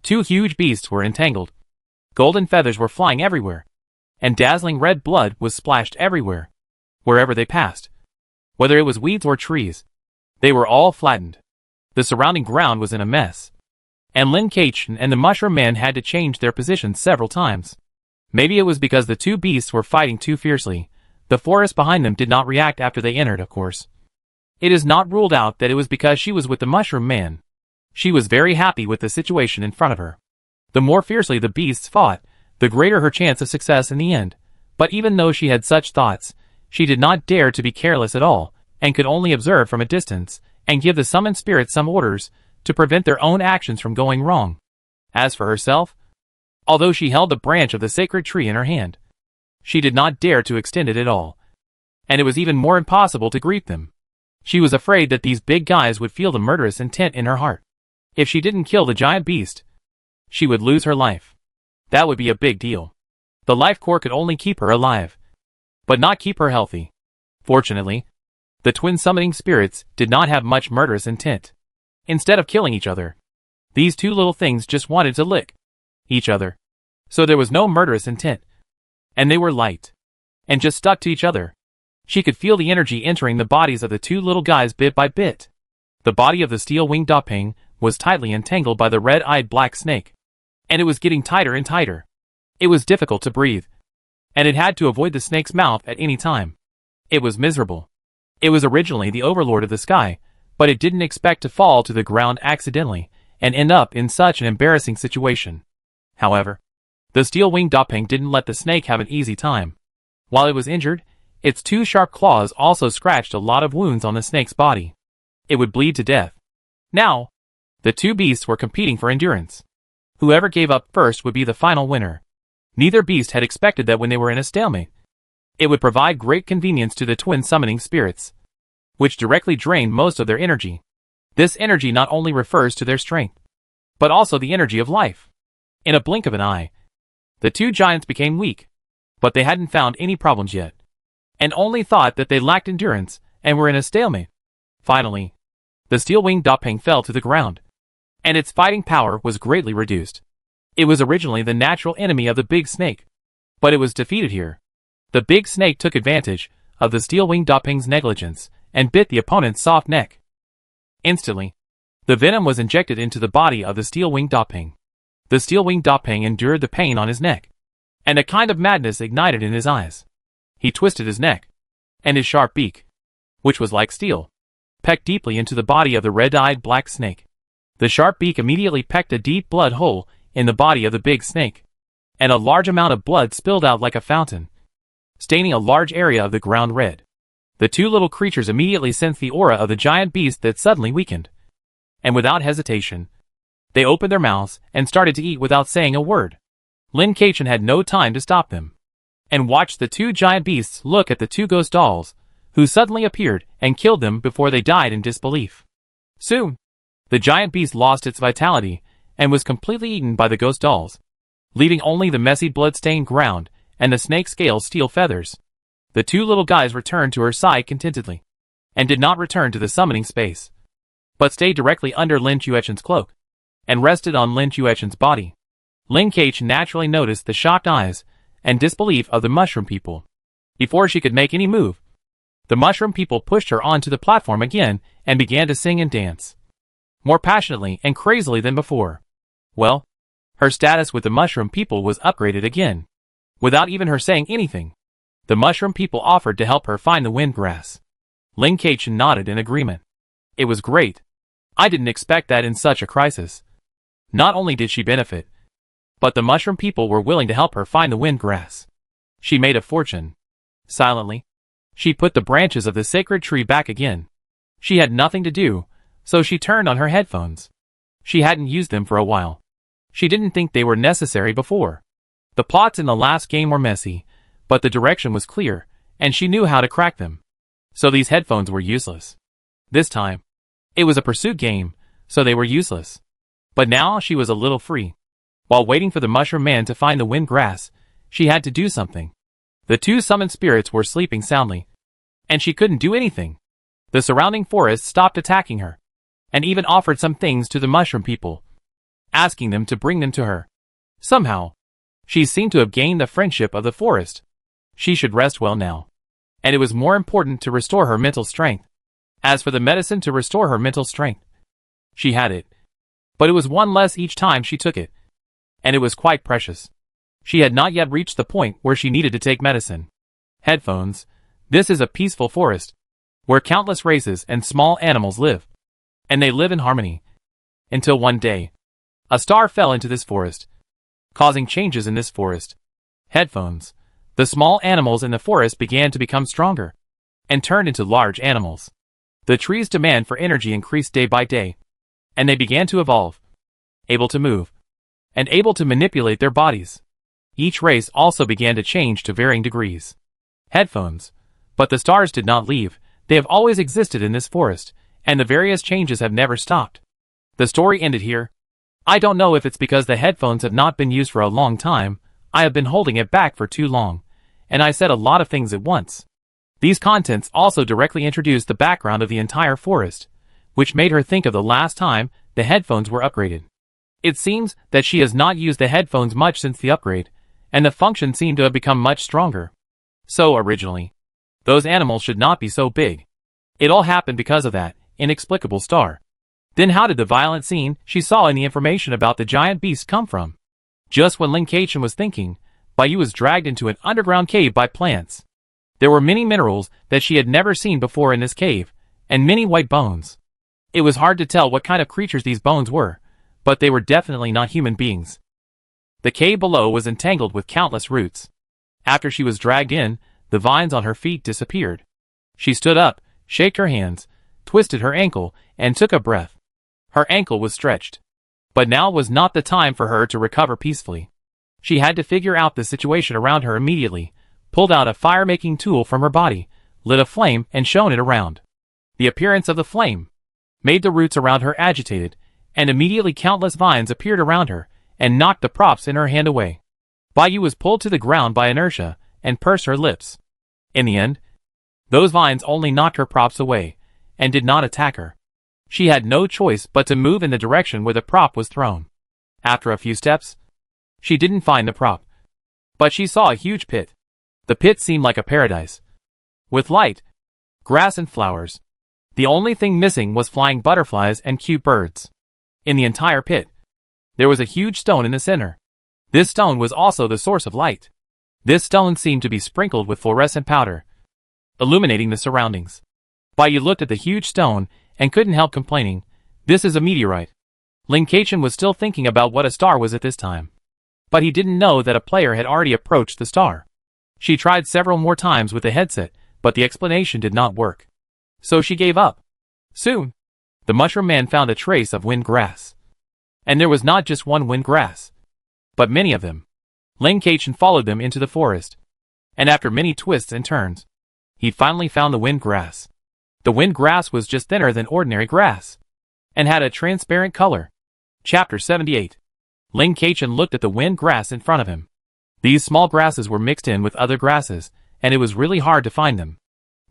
two huge beasts were entangled. Golden feathers were flying everywhere, and dazzling red blood was splashed everywhere, wherever they passed. Whether it was weeds or trees, they were all flattened. The surrounding ground was in a mess, and Ling Kaichen and the mushroom man had to change their positions several times. Maybe it was because the two beasts were fighting too fiercely. The forest behind them did not react after they entered, of course. It is not ruled out that it was because she was with the mushroom man. She was very happy with the situation in front of her. The more fiercely the beasts fought, the greater her chance of success in the end. But even though she had such thoughts, she did not dare to be careless at all, and could only observe from a distance, and give the summoned spirits some orders, to prevent their own actions from going wrong. As for herself, although she held the branch of the sacred tree in her hand, she did not dare to extend it at all. And it was even more impossible to greet them. She was afraid that these big guys would feel the murderous intent in her heart. If she didn't kill the giant beast, she would lose her life. That would be a big deal. The life core could only keep her alive, but not keep her healthy. Fortunately, the twin summoning spirits did not have much murderous intent. Instead of killing each other, these two little things just wanted to lick each other. So there was no murderous intent. And they were light, and just stuck to each other. She could feel the energy entering the bodies of the two little guys bit by bit. The body of the steel-winged Doping was tightly entangled by the red-eyed black snake, and it was getting tighter and tighter. It was difficult to breathe, and it had to avoid the snake's mouth at any time. It was miserable. It was originally the overlord of the sky, but it didn't expect to fall to the ground accidentally and end up in such an embarrassing situation. However, the steel-winged Doping didn't let the snake have an easy time. While it was injured, its two sharp claws also scratched a lot of wounds on the snake's body. it would bleed to death. Now, the two beasts were competing for endurance. Whoever gave up first would be the final winner. Neither beast had expected that when they were in a stalemate. It would provide great convenience to the twin summoning spirits, which directly drained most of their energy. This energy not only refers to their strength, but also the energy of life. In a blink of an eye, the two giants became weak, but they hadn't found any problems yet, and only thought that they lacked endurance and were in a stalemate. Finally, the steel-winged Dopang fell to the ground, and its fighting power was greatly reduced. It was originally the natural enemy of the big snake, but it was defeated here. The big snake took advantage of the steel-winged Dopang's negligence and bit the opponent's soft neck. Instantly, the venom was injected into the body of the steel-winged Dopang. The steel-winged Dopang endured the pain on his neck, and a kind of madness ignited in his eyes. He twisted his neck, and his sharp beak, which was like steel, pecked deeply into the body of the red-eyed black snake. The sharp beak immediately pecked a deep blood hole in the body of the big snake, and a large amount of blood spilled out like a fountain, staining a large area of the ground red. The two little creatures immediately sensed the aura of the giant beast that suddenly weakened, and without hesitation, they opened their mouths and started to eat without saying a word. Lin Kachin had no time to stop them, and watched the two giant beasts look at the two ghost dolls, who suddenly appeared and killed them before they died in disbelief. Soon, the giant beast lost its vitality and was completely eaten by the ghost dolls, leaving only the messy blood-stained ground and the snake scales steel feathers. The two little guys returned to her side contentedly, and did not return to the summoning space, but stayed directly under Lin Chuechen's cloak, and rested on Lin Chuechen's body. Lin Kachin naturally noticed the shocked eyes and disbelief of the mushroom people. Before she could make any move, the mushroom people pushed her onto the platform again and began to sing and dance, more passionately and crazily than before. Well, her status with the mushroom people was upgraded again. Without even her saying anything, the mushroom people offered to help her find the wind grass. Lin Kachin nodded in agreement. It was great. I didn't expect that in such a crisis. Not only did she benefit, but the mushroom people were willing to help her find the wind grass. She made a fortune. Silently, she put the branches of the sacred tree back again. She had nothing to do, so she turned on her headphones. She hadn't used them for a while. She didn't think they were necessary before. The plots in the last game were messy, but the direction was clear, and she knew how to crack them. So these headphones were useless. This time, it was a pursuit game, so they were useless. But now she was a little free. While waiting for the mushroom man to find the wind grass, she had to do something. The two summoned spirits were sleeping soundly, and she couldn't do anything. The surrounding forest stopped attacking her, and even offered some things to the mushroom people, asking them to bring them to her. Somehow, she seemed to have gained the friendship of the forest. She should rest well now, and it was more important to restore her mental strength. As for the medicine to restore her mental strength, she had it, but it was one less each time she took it, and it was quite precious. She had not yet reached the point where she needed to take medicine. Headphones. This is a peaceful forest, where countless races and small animals live, and they live in harmony. Until one day, a star fell into this forest, causing changes in this forest. Headphones. The small animals in the forest began to become stronger, and turned into large animals. The trees' demand for energy increased day by day, and they began to evolve, able to move, and able to manipulate their bodies. Each race also began to change to varying degrees. Headphones. But the stars did not leave. They have always existed in this forest, and the various changes have never stopped. The story ended here. I don't know if it's because the headphones have not been used for a long time. I have been holding it back for too long, and I said a lot of things at once. These contents also directly introduced the background of the entire forest, which made her think of the last time the headphones were upgraded. It seems that she has not used the headphones much since the upgrade, and the function seemed to have become much stronger. So originally, those animals should not be so big. It all happened because of that inexplicable star. Then how did the violent scene she saw in the information about the giant beast come from? Just when Lin Kachin was thinking, Baiyu was dragged into an underground cave by plants. There were many minerals that she had never seen before in this cave, and many white bones. It was hard to tell what kind of creatures these bones were, but they were definitely not human beings. The cave below was entangled with countless roots. After she was dragged in, the vines on her feet disappeared. She stood up, shook her hands, twisted her ankle, and took a breath. Her ankle was stretched. But now was not the time for her to recover peacefully. She had to figure out the situation around her immediately, pulled out a fire-making tool from her body, lit a flame and shone it around. The appearance of the flame made the roots around her agitated, and immediately countless vines appeared around her, and knocked the props in her hand away. Baiyu was pulled to the ground by inertia, and pursed her lips. In the end, those vines only knocked her props away, and did not attack her. She had no choice but to move in the direction where the prop was thrown. After a few steps, she didn't find the prop, but she saw a huge pit. The pit seemed like a paradise, with light, grass and flowers. The only thing missing was flying butterflies and cute birds. In the entire pit, there was a huge stone in the center. This stone was also the source of light. This stone seemed to be sprinkled with fluorescent powder, illuminating the surroundings. Baiyu looked at the huge stone and couldn't help complaining, "This is a meteorite." Lin Keichen was still thinking about what a star was at this time. But he didn't know that a player had already approached the star. She tried several more times with the headset, but the explanation did not work. So she gave up. Soon, the Mushroom Man found a trace of wind grass. And there was not just one wind grass, but many of them. Lin Keichen followed them into the forest. And after many twists and turns, he finally found the wind grass. The wind grass was just thinner than ordinary grass, and had a transparent color. Chapter 78. Lin Keichen looked at the wind grass in front of him. These small grasses were mixed in with other grasses, and it was really hard to find them.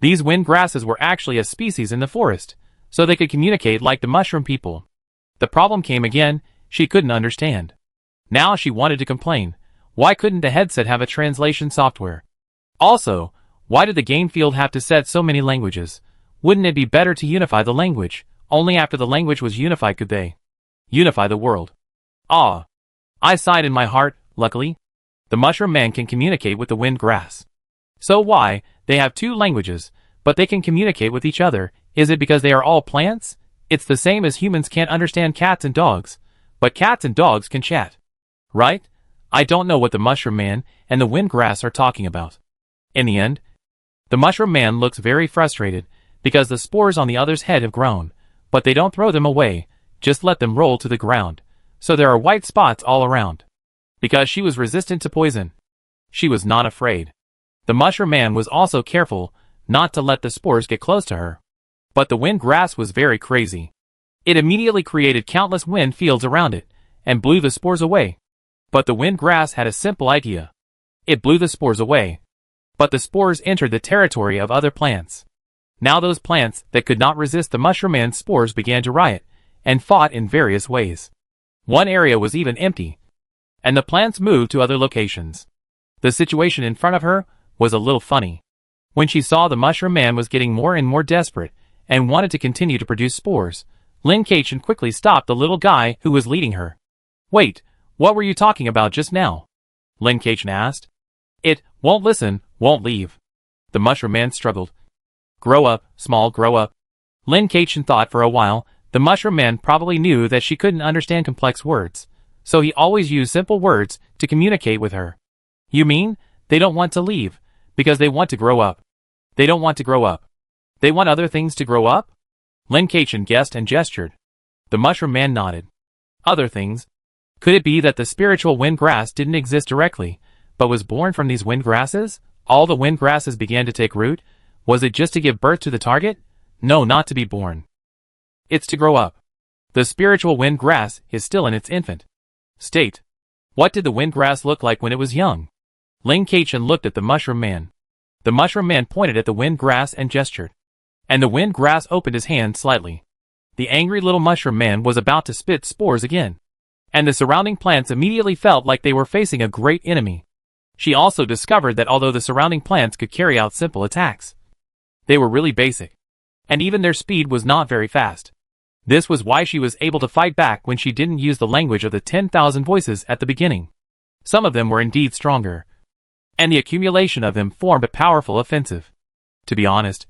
These wind grasses were actually a species in the forest, so they could communicate like the mushroom people. The problem came again, she couldn't understand. Now she wanted to complain. Why couldn't the headset have a translation software? Also, why did the game field have to set so many languages? Wouldn't it be better to unify the language? Only after the language was unified could they unify the world. Ah! I sighed in my heart. Luckily, the Mushroom Man can communicate with the wind grass. So why, they have two languages, but they can communicate with each other? Is it because they are all plants? It's the same as humans can't understand cats and dogs, but cats and dogs can chat. Right? I don't know what the Mushroom Man and the wind grass are talking about. In the end, the Mushroom Man looks very frustrated, because the spores on the other's head have grown, but they don't throw them away, just let them roll to the ground. So there are white spots all around. Because she was resistant to poison, she was not afraid. The Mushroom Man was also careful not to let the spores get close to her. But the wind grass was very crazy. It immediately created countless wind fields around it, and blew the spores away. But the wind grass had a simple idea. It blew the spores away. But the spores entered the territory of other plants. Now those plants that could not resist the Mushroom Man's spores began to riot, and fought in various ways. One area was even empty, and the plants moved to other locations. The situation in front of her was a little funny. When she saw the Mushroom Man was getting more and more desperate, and wanted to continue to produce spores, Lin Keichen quickly stopped the little guy who was leading her. "Wait, what were you talking about just now?" Lin Keichen asked. "It won't listen, won't leave." The Mushroom Man struggled. "Grow up, small, grow up." Lin Keichen thought for a while. The Mushroom Man probably knew that she couldn't understand complex words, so he always used simple words to communicate with her. "You mean, they don't want to leave, because they want to grow up? They don't want to grow up. They want other things to grow up?" Lin Keichen guessed and gestured. The Mushroom Man nodded. "Other things? Could it be that the spiritual wind grass didn't exist directly, but was born from these wind grasses? All the wind grasses began to take root? Was it just to give birth to the target? No, not to be born. It's to grow up. The spiritual wind grass is still in its infant state. What did the wind grass look like when it was young?" Lin Keichen looked at the Mushroom Man. The Mushroom Man pointed at the wind grass and gestured. And the wind grass opened his hand slightly. The angry little Mushroom Man was about to spit spores again. And the surrounding plants immediately felt like they were facing a great enemy. She also discovered that although the surrounding plants could carry out simple attacks, they were really basic. And even their speed was not very fast. This was why she was able to fight back when she didn't use the language of the 10,000 voices at the beginning. Some of them were indeed stronger, and the accumulation of them formed a powerful offensive. To be honest,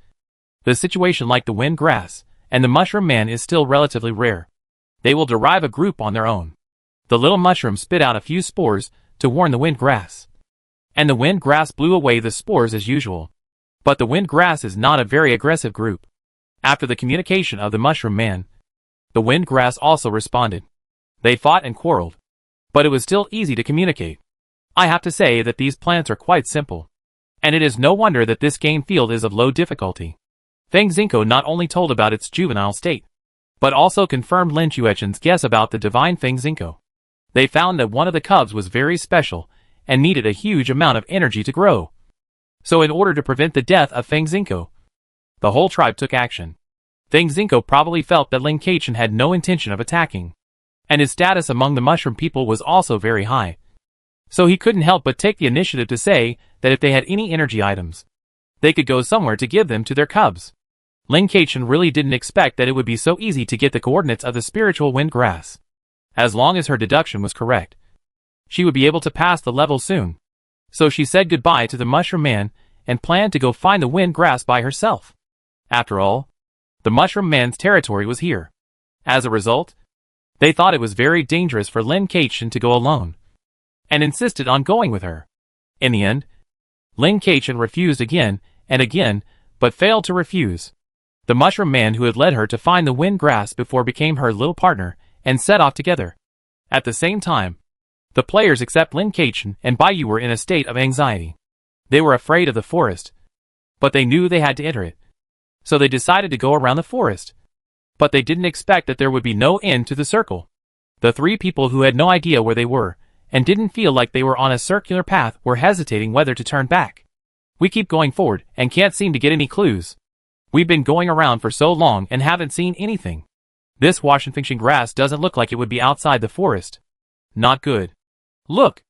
the situation like the wind grass and the Mushroom Man is still relatively rare. They will derive a group on their own. The little mushroom spit out a few spores to warn the wind grass, and the wind grass blew away the spores as usual. But the wind grass is not a very aggressive group. After the communication of the Mushroom Man, the Wind Grass also responded. They fought and quarreled, but it was still easy to communicate. I have to say that these plants are quite simple, and it is no wonder that this game field is of low difficulty. Feng Zinko not only told about its juvenile state, but also confirmed Lin Chuechen's guess about the divine Feng Zinko. They found that one of the cubs was very special and needed a huge amount of energy to grow. So in order to prevent the death of Feng Zinko, the whole tribe took action. Feng Zinko probably felt that Lin Kaichen had no intention of attacking, and his status among the mushroom people was also very high. So he couldn't help but take the initiative to say that if they had any energy items, they could go somewhere to give them to their cubs. Lin Kaichen really didn't expect that it would be so easy to get the coordinates of the spiritual wind grass. As long as her deduction was correct, she would be able to pass the level soon. So she said goodbye to the Mushroom Man and planned to go find the wind grass by herself. After all, the Mushroom Man's territory was here. As a result, they thought it was very dangerous for Lin Kaichen to go alone, and insisted on going with her. In the end, Lin Kaichen refused again and again, but failed to refuse. The Mushroom Man who had led her to find the wind grass before became her little partner and set off together. At the same time, the players except Lin Kaichen and Baiyu were in a state of anxiety. They were afraid of the forest, but they knew they had to enter it. So they decided to go around the forest. But they didn't expect that there would be no end to the circle. The three people who had no idea where they were, and didn't feel like they were on a circular path, were hesitating whether to turn back. We keep going forward, and can't seem to get any clues. We've been going around for so long and haven't seen anything. This Washenfingsheng grass doesn't look like it would be outside the forest. Not good. Look!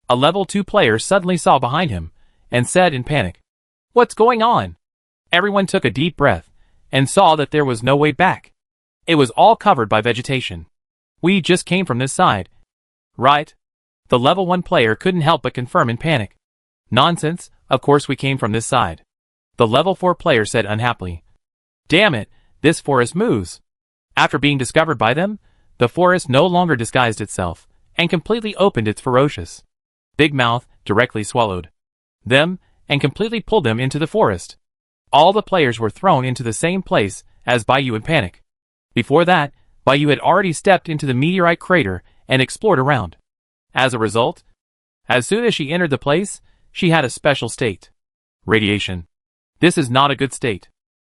A level 2 player suddenly saw behind him, and said in panic, "What's going on?" Everyone took a deep breath, and saw that there was no way back. It was all covered by vegetation. We just came from this side. Right? The level 1 player couldn't help but confirm in panic. Nonsense, of course we came from this side. The level 4 player said unhappily. Damn it, this forest moves. After being discovered by them, the forest no longer disguised itself, and completely opened its ferocious big mouth, directly swallowed them, and completely pulled them into the forest. All the players were thrown into the same place as Baiyu in panic. Before that, Baiyu had already stepped into the meteorite crater and explored around. As a result, as soon as she entered the place, she had a special state. Radiation. This is not a good state.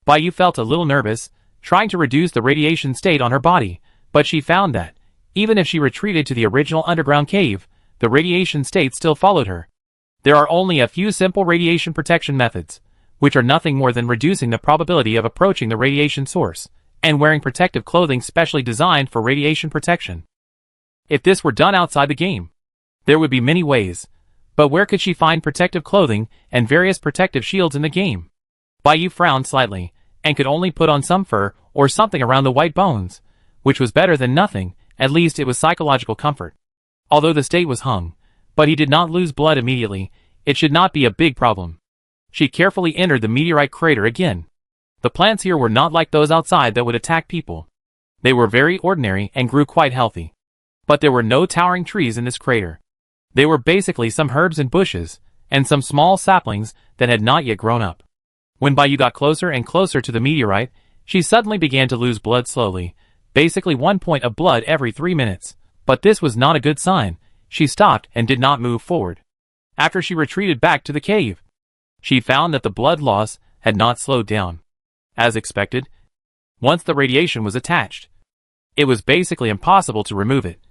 Baiyu felt a little nervous, trying to reduce the radiation state on her body, but she found that, even if she retreated to the original underground cave, the radiation state still followed her. There are only a few simple radiation protection methods, which are nothing more than reducing the probability of approaching the radiation source, and wearing protective clothing specially designed for radiation protection. If this were done outside the game, there would be many ways, but where could she find protective clothing and various protective shields in the game? Baiyu frowned slightly, and could only put on some fur or something around the white bones, which was better than nothing. At least it was psychological comfort. Although the state was hung, but he did not lose blood immediately, it should not be a big problem. She carefully entered the meteorite crater again. The plants here were not like those outside that would attack people. They were very ordinary and grew quite healthy. But there were no towering trees in this crater. They were basically some herbs and bushes, and some small saplings that had not yet grown up. When Baiyu got closer and closer to the meteorite, she suddenly began to lose blood slowly, basically 1 point of blood every 3 minutes. But this was not a good sign. She stopped and did not move forward. After she retreated back to the cave, she found that the blood loss had not slowed down. As expected, once the radiation was attached, it was basically impossible to remove it,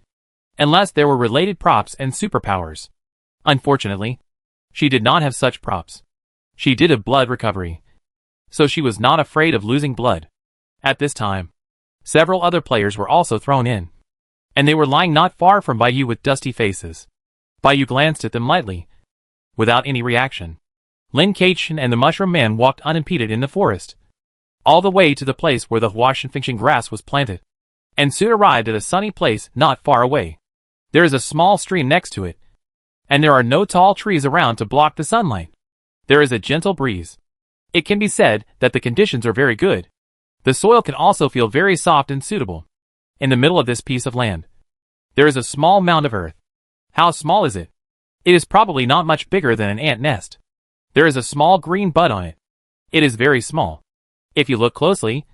unless there were related props and superpowers. Unfortunately, she did not have such props. She did have blood recovery, so she was not afraid of losing blood. At this time, several other players were also thrown in, and they were lying not far from Baiyu with dusty faces. Baiyu glanced at them lightly, without any reaction. Lin Kaichen and the Mushroom Man walked unimpeded in the forest, all the way to the place where the Washenfingsheng grass was planted, and soon arrived at a sunny place not far away. There is a small stream next to it, and there are no tall trees around to block the sunlight. There is a gentle breeze. It can be said that the conditions are very good. The soil can also feel very soft and suitable. In the middle of this piece of land, there is a small mound of earth. How small is it? It is probably not much bigger than an ant nest. There is a small green bud on it. It is very small. If you look closely,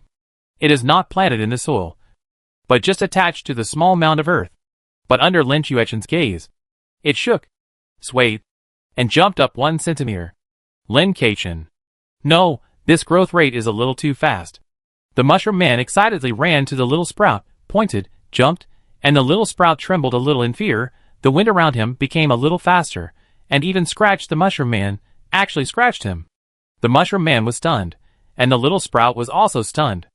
It is not planted in the soil, but just attached to the small mound of earth. But under Lin Chuechen's gaze, it shook, swayed, and jumped up 1 centimeter. Lin Keichen. No, this growth rate is a little too fast. The mushroom man excitedly ran to the little sprout, pointed, jumped, and the little sprout trembled a little in fear. The wind around him became a little faster, and even scratched the mushroom man, actually scratched him. The mushroom man was stunned, and the little sprout was also stunned.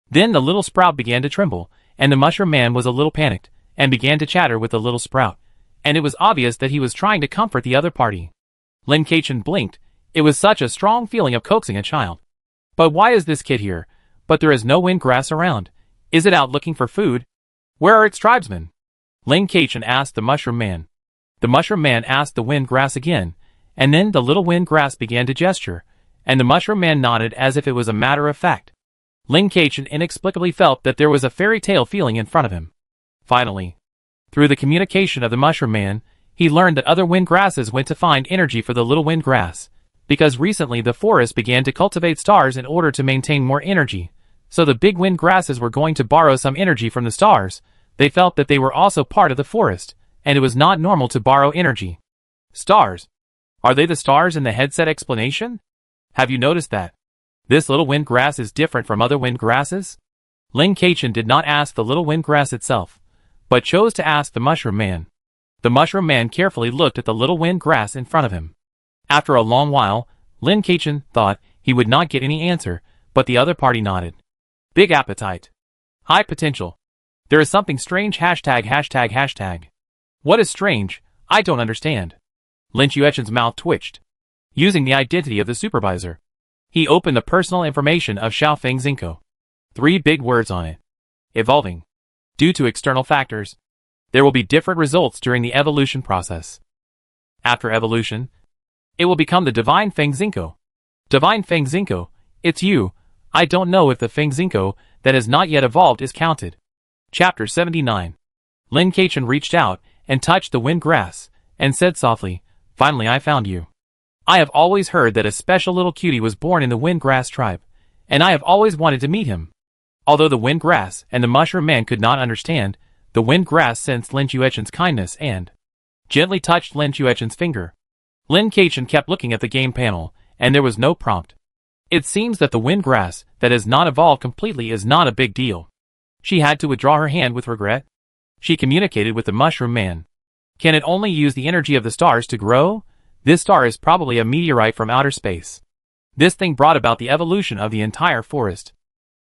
Then the little sprout began to tremble, and the mushroom man was a little panicked, and began to chatter with the little sprout, and it was obvious that he was trying to comfort the other party. Lin Keichen blinked. It was such a strong feeling of coaxing a child. But why is this kid here? But there is no wind grass around. Is it out looking for food? Where are its tribesmen? Lin Keichen asked the mushroom man. The mushroom man asked the wind grass again, and then the little wind grass began to gesture, and the mushroom man nodded as if it was a matter of fact. Lin Keichen inexplicably felt that there was a fairy tale feeling in front of him. Finally, through the communication of the mushroom man, he learned that other wind grasses went to find energy for the little wind grass, because recently the forest began to cultivate stars in order to maintain more energy, so the big wind grasses were going to borrow some energy from the stars. They felt that they were also part of the forest, and it was not normal to borrow energy. Stars. Are they the stars in the headset explanation? Have you noticed that? This little wind grass is different from other wind grasses? Lin Keichen did not ask the little wind grass itself, but chose to ask the mushroom man. The mushroom man carefully looked at the little wind grass in front of him. After a long while, Lin Keichen thought he would not get any answer, but the other party nodded. Big appetite. High potential. There is something strange ####. What is strange? I don't understand. Lin Chuechen's mouth twitched. Using the identity of the supervisor, he opened the personal information of Xiaofeng Zinko. 3 big words on it. Evolving. Due to external factors, there will be different results during the evolution process. After evolution, it will become the Divine Feng Zinko. Divine Feng Zinko, it's you. I don't know if the Feng Zinko that has not yet evolved is counted. Chapter 79. Lin Keichen reached out and touched the wind grass, and said softly, "Finally I found you. I have always heard that a special little cutie was born in the wind grass tribe, and I have always wanted to meet him." Although the wind grass and the mushroom man could not understand, the wind grass sensed Lin Chuechen's kindness and gently touched Lin Chuechen's finger. Lin Keichen kept looking at the game panel, and there was no prompt. It seems that the wind grass that has not evolved completely is not a big deal. She had to withdraw her hand with regret. She communicated with the mushroom man. Can it only use the energy of the stars to grow? This star is probably a meteorite from outer space. This thing brought about the evolution of the entire forest.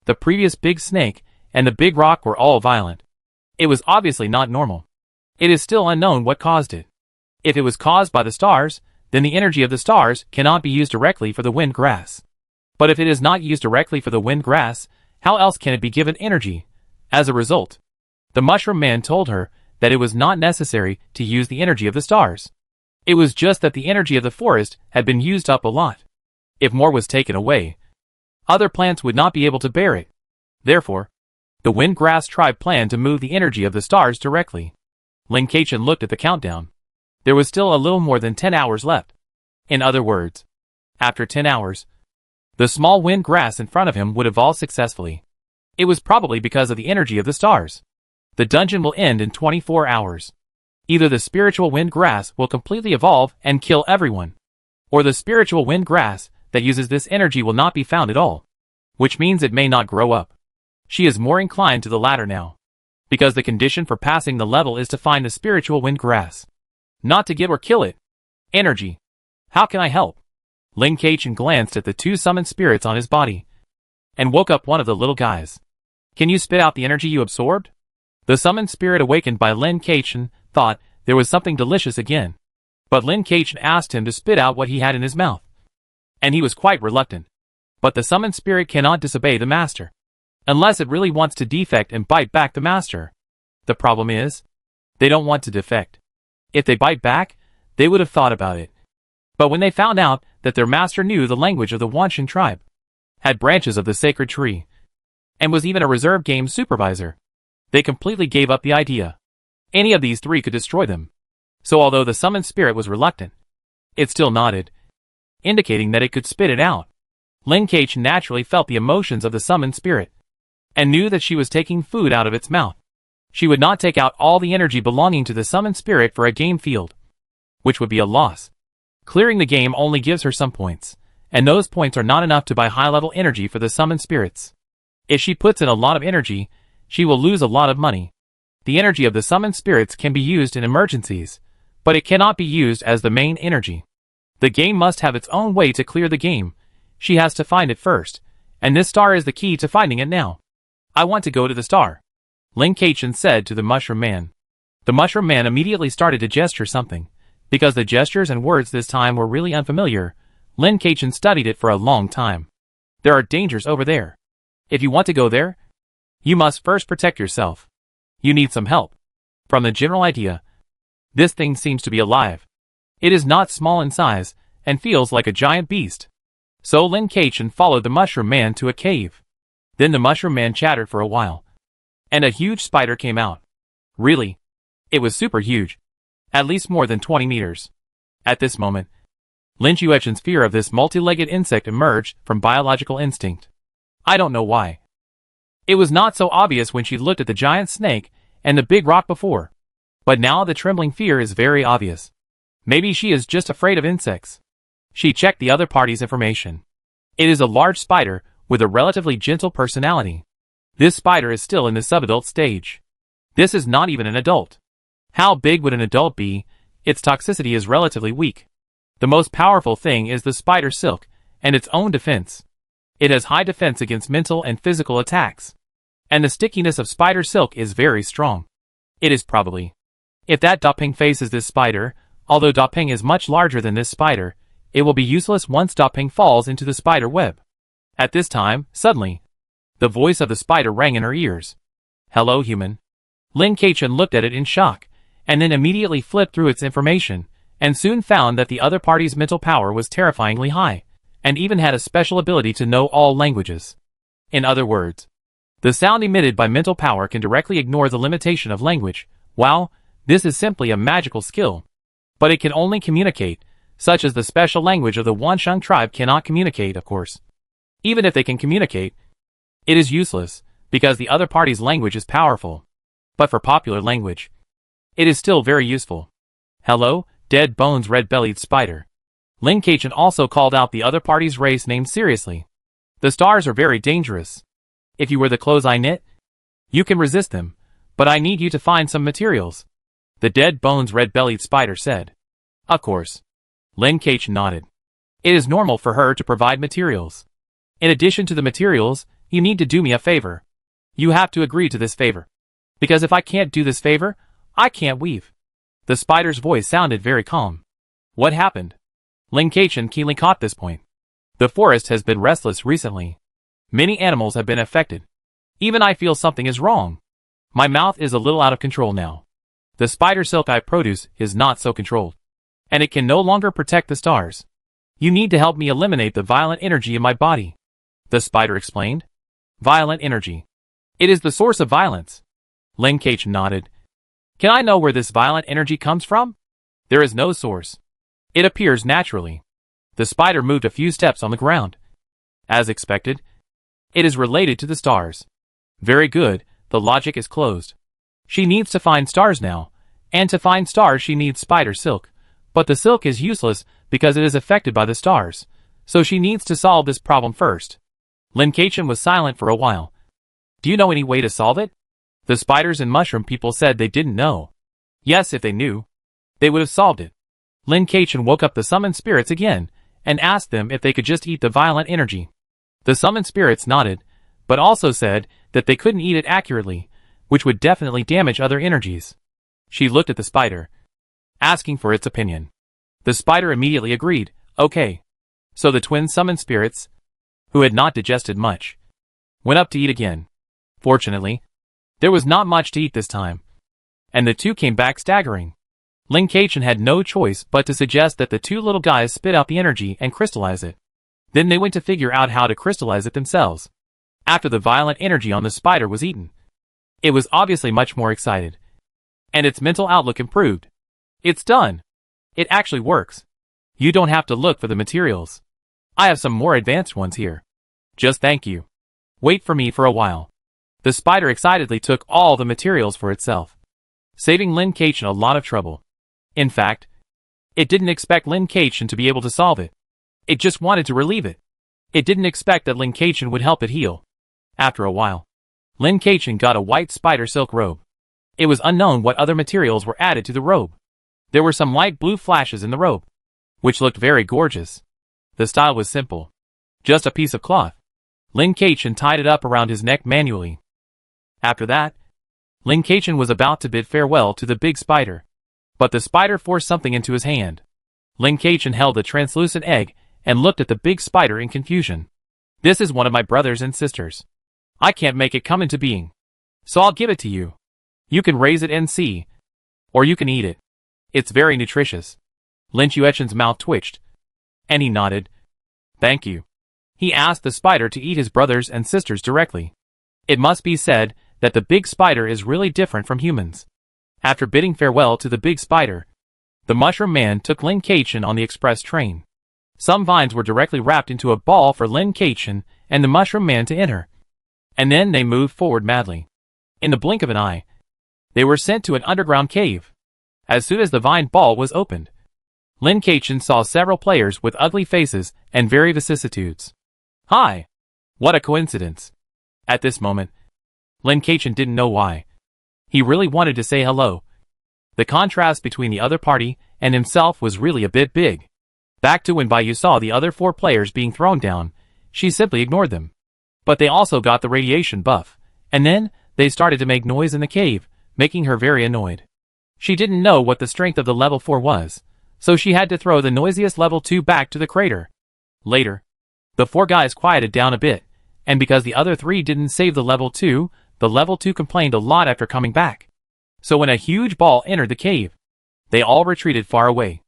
The previous big snake and the big rock were all violent. It was obviously not normal. It is still unknown what caused it. If it was caused by the stars, then the energy of the stars cannot be used directly for the wind grass. But if it is not used directly for the wind grass, how else can it be given energy? As a result, the mushroom man told her that it was not necessary to use the energy of the stars. It was just that the energy of the forest had been used up a lot. If more was taken away, other plants would not be able to bear it. Therefore, the wind grass tribe planned to move the energy of the stars directly. Lin Keichen looked at the countdown. There was still a little more than 10 hours left. In other words, after 10 hours, the small wind grass in front of him would evolve successfully. It was probably because of the energy of the stars. The dungeon will end in 24 hours. Either the spiritual wind grass will completely evolve and kill everyone, or the spiritual wind grass that uses this energy will not be found at all, which means it may not grow up. She is more inclined to the latter now, because the condition for passing the level is to find the spiritual wind grass, not to get or kill it. Energy. How can I help? Lin Keichen glanced at the 2 summoned spirits on his body, and woke up one of the little guys. Can you spit out the energy you absorbed? The summoned spirit awakened by Lin Keichen thought there was something delicious again. But Lin Keichen asked him to spit out what he had in his mouth, and he was quite reluctant. But the summoned spirit cannot disobey the master, unless it really wants to defect and bite back the master. The problem is, they don't want to defect. If they bite back, they would have thought about it. But when they found out that their master knew the language of the Wanshan tribe, had branches of the sacred tree, and was even a reserve game supervisor, they completely gave up the idea. Any of these 3 could destroy them. So although the summoned spirit was reluctant, it still nodded, indicating that it could spit it out. Lin Keichen naturally felt the emotions of the summoned spirit. and knew that she was taking food out of its mouth. She would not take out all the energy belonging to the summoned spirit for a game field, which would be a loss. Clearing the game only gives her some points, and those points are not enough to buy high-level energy for the summoned spirits. If she puts in a lot of energy, she will lose a lot of money. The energy of the summoned spirits can be used in emergencies, but it cannot be used as the main energy. The game must have its own way to clear the game. She has to find it first, and this star is the key to finding it now. I want to go to the star, Lin Kachin said to the Mushroom Man. The Mushroom Man immediately started to gesture something. Because the gestures and words this time were really unfamiliar, Lin Kachin studied it for a long time. There are dangers over there. If you want to go there, you must first protect yourself. You need some help. From the general idea, this thing seems to be alive. It is not small in size, and feels like a giant beast. So Lin Kachin followed the Mushroom Man to a cave. Then the Mushroom Man chattered for a while, and a huge spider came out. Really? It was super huge. At least more than 20 meters. At this moment, Lin Chuechen's fear of this multi-legged insect emerged from biological instinct. I don't know why. It was not so obvious when she looked at the giant snake and the big rock before. But now the trembling fear is very obvious. Maybe she is just afraid of insects. She checked the other party's information. It is a large spider with a relatively gentle personality. This spider is still in the subadult stage. This is not even an adult. How big would an adult be? Its toxicity is relatively weak. The most powerful thing is the spider silk and its own defense. It has high defense against mental and physical attacks. And the stickiness of spider silk is very strong. It is probably. If that Dapeng faces this spider, although Dapeng is much larger than this spider, it will be useless once Dapeng falls into the spider web. At this time, suddenly, the voice of the spider rang in her ears. Hello, human. Lin Kachin looked at it in shock, and then immediately flipped through its information, and soon found that the other party's mental power was terrifyingly high, and even had a special ability to know all languages. In other words, the sound emitted by mental power can directly ignore the limitation of language. Wow, this is simply a magical skill. But it can only communicate, such as the special language of the Wansheng tribe cannot communicate, of course. Even if they can communicate, it is useless, because the other party's language is powerful. But for popular language, it is still very useful. Hello, dead bones red-bellied spider. Lin Kachin also called out the other party's race name seriously. The stars are very dangerous. If you wear the clothes I knit, you can resist them, but I need you to find some materials. The dead bones red-bellied spider said. Of course. Lin Kachin nodded. It is normal for her to provide materials. In addition to the materials, you need to do me a favor. You have to agree to this favor. Because if I can't do this favor, I can't weave. The spider's voice sounded very calm. What happened? Lin Kachin keenly caught this point. The forest has been restless recently. Many animals have been affected. Even I feel something is wrong. My mouth is a little out of control now. The spider silk I produce is not so controlled. And it can no longer protect the stars. You need to help me eliminate the violent energy in my body. The spider explained. Violent energy. It is the source of violence. Lin Kachin nodded. Can I know where this violent energy comes from? There is no source. It appears naturally. The spider moved a few steps on the ground. As expected, it is related to the stars. Very good, the logic is closed. She needs to find stars now, and to find stars she needs spider silk, but the silk is useless because it is affected by the stars, so she needs to solve this problem first. Lin Kachin was silent for a while. Do you know any way to solve it? The spiders and mushroom people said they didn't know. Yes, if they knew, they would have solved it. Lin Kachin woke up the summoned spirits again, and asked them if they could just eat the violent energy. The summoned spirits nodded, but also said that they couldn't eat it accurately, which would definitely damage other energies. She looked at the spider, asking for its opinion. The spider immediately agreed, okay. So the twin summoned spirits, who had not digested much, went up to eat again. Fortunately, there was not much to eat this time, and the two came back staggering. Lin Kachin had no choice but to suggest that the two little guys spit out the energy and crystallize it. Then they went to figure out how to crystallize it themselves. After the violent energy on the spider was eaten, it was obviously much more excited, and its mental outlook improved. It's done. It actually works. You don't have to look for the materials. I have some more advanced ones here. Just thank you. Wait for me for a while. The spider excitedly took all the materials for itself, saving Lin Kachin a lot of trouble. In fact, it didn't expect Lin Kachin to be able to solve it. It just wanted to relieve it. It didn't expect that Lin Kachin would help it heal. After a while, Lin Kachin got a white spider silk robe. It was unknown what other materials were added to the robe. There were some light blue flashes in the robe, which looked very gorgeous. The style was simple. Just a piece of cloth. Lin Kachin tied it up around his neck manually. After that, Lin Kachin was about to bid farewell to the big spider. But the spider forced something into his hand. Lin Kachin held a translucent egg and looked at the big spider in confusion. This is one of my brothers and sisters. I can't make it come into being. So I'll give it to you. You can raise it and see. Or you can eat it. It's very nutritious. Lin Chuechen's mouth twitched, and he nodded. Thank you. He asked the spider to eat his brothers and sisters directly. It must be said that the big spider is really different from humans. After bidding farewell to the big spider, the mushroom man took Lin Kachin on the express train. Some vines were directly wrapped into a ball for Lin Kachin and the mushroom man to enter. And then they moved forward madly. In the blink of an eye, they were sent to an underground cave. As soon as the vine ball was opened, Lin Kachin saw several players with ugly faces and very vicissitudes. Hi! What a coincidence! At this moment, Lin Kachin didn't know why. He really wanted to say hello. The contrast between the other party and himself was really a bit big. Back to when Baiyu saw the other 4 players being thrown down, she simply ignored them. But they also got the radiation buff, and then they started to make noise in the cave, making her very annoyed. She didn't know what the strength of the level 4 was, so she had to throw the noisiest level 2 back to the crater. Later, the 4 guys quieted down a bit, and because the other 3 didn't save the level 2 complained a lot after coming back. So when a huge ball entered the cave, they all retreated far away,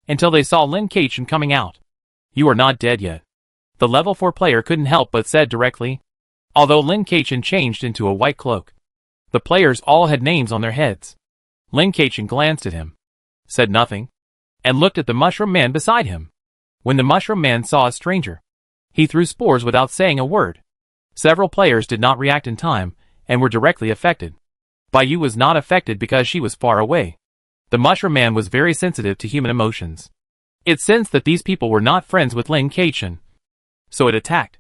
until they saw Lin Kachin coming out. You are not dead yet. The level 4 player couldn't help but said directly, although Lin Kachin changed into a white cloak. The players all had names on their heads. Lin Kachin glanced at him, said nothing, and looked at the mushroom man beside him. When the mushroom man saw a stranger, he threw spores without saying a word. Several players did not react in time and were directly affected. Baiyu was not affected because she was far away. The mushroom man was very sensitive to human emotions. It sensed that these people were not friends with Lin Kachin, so it attacked.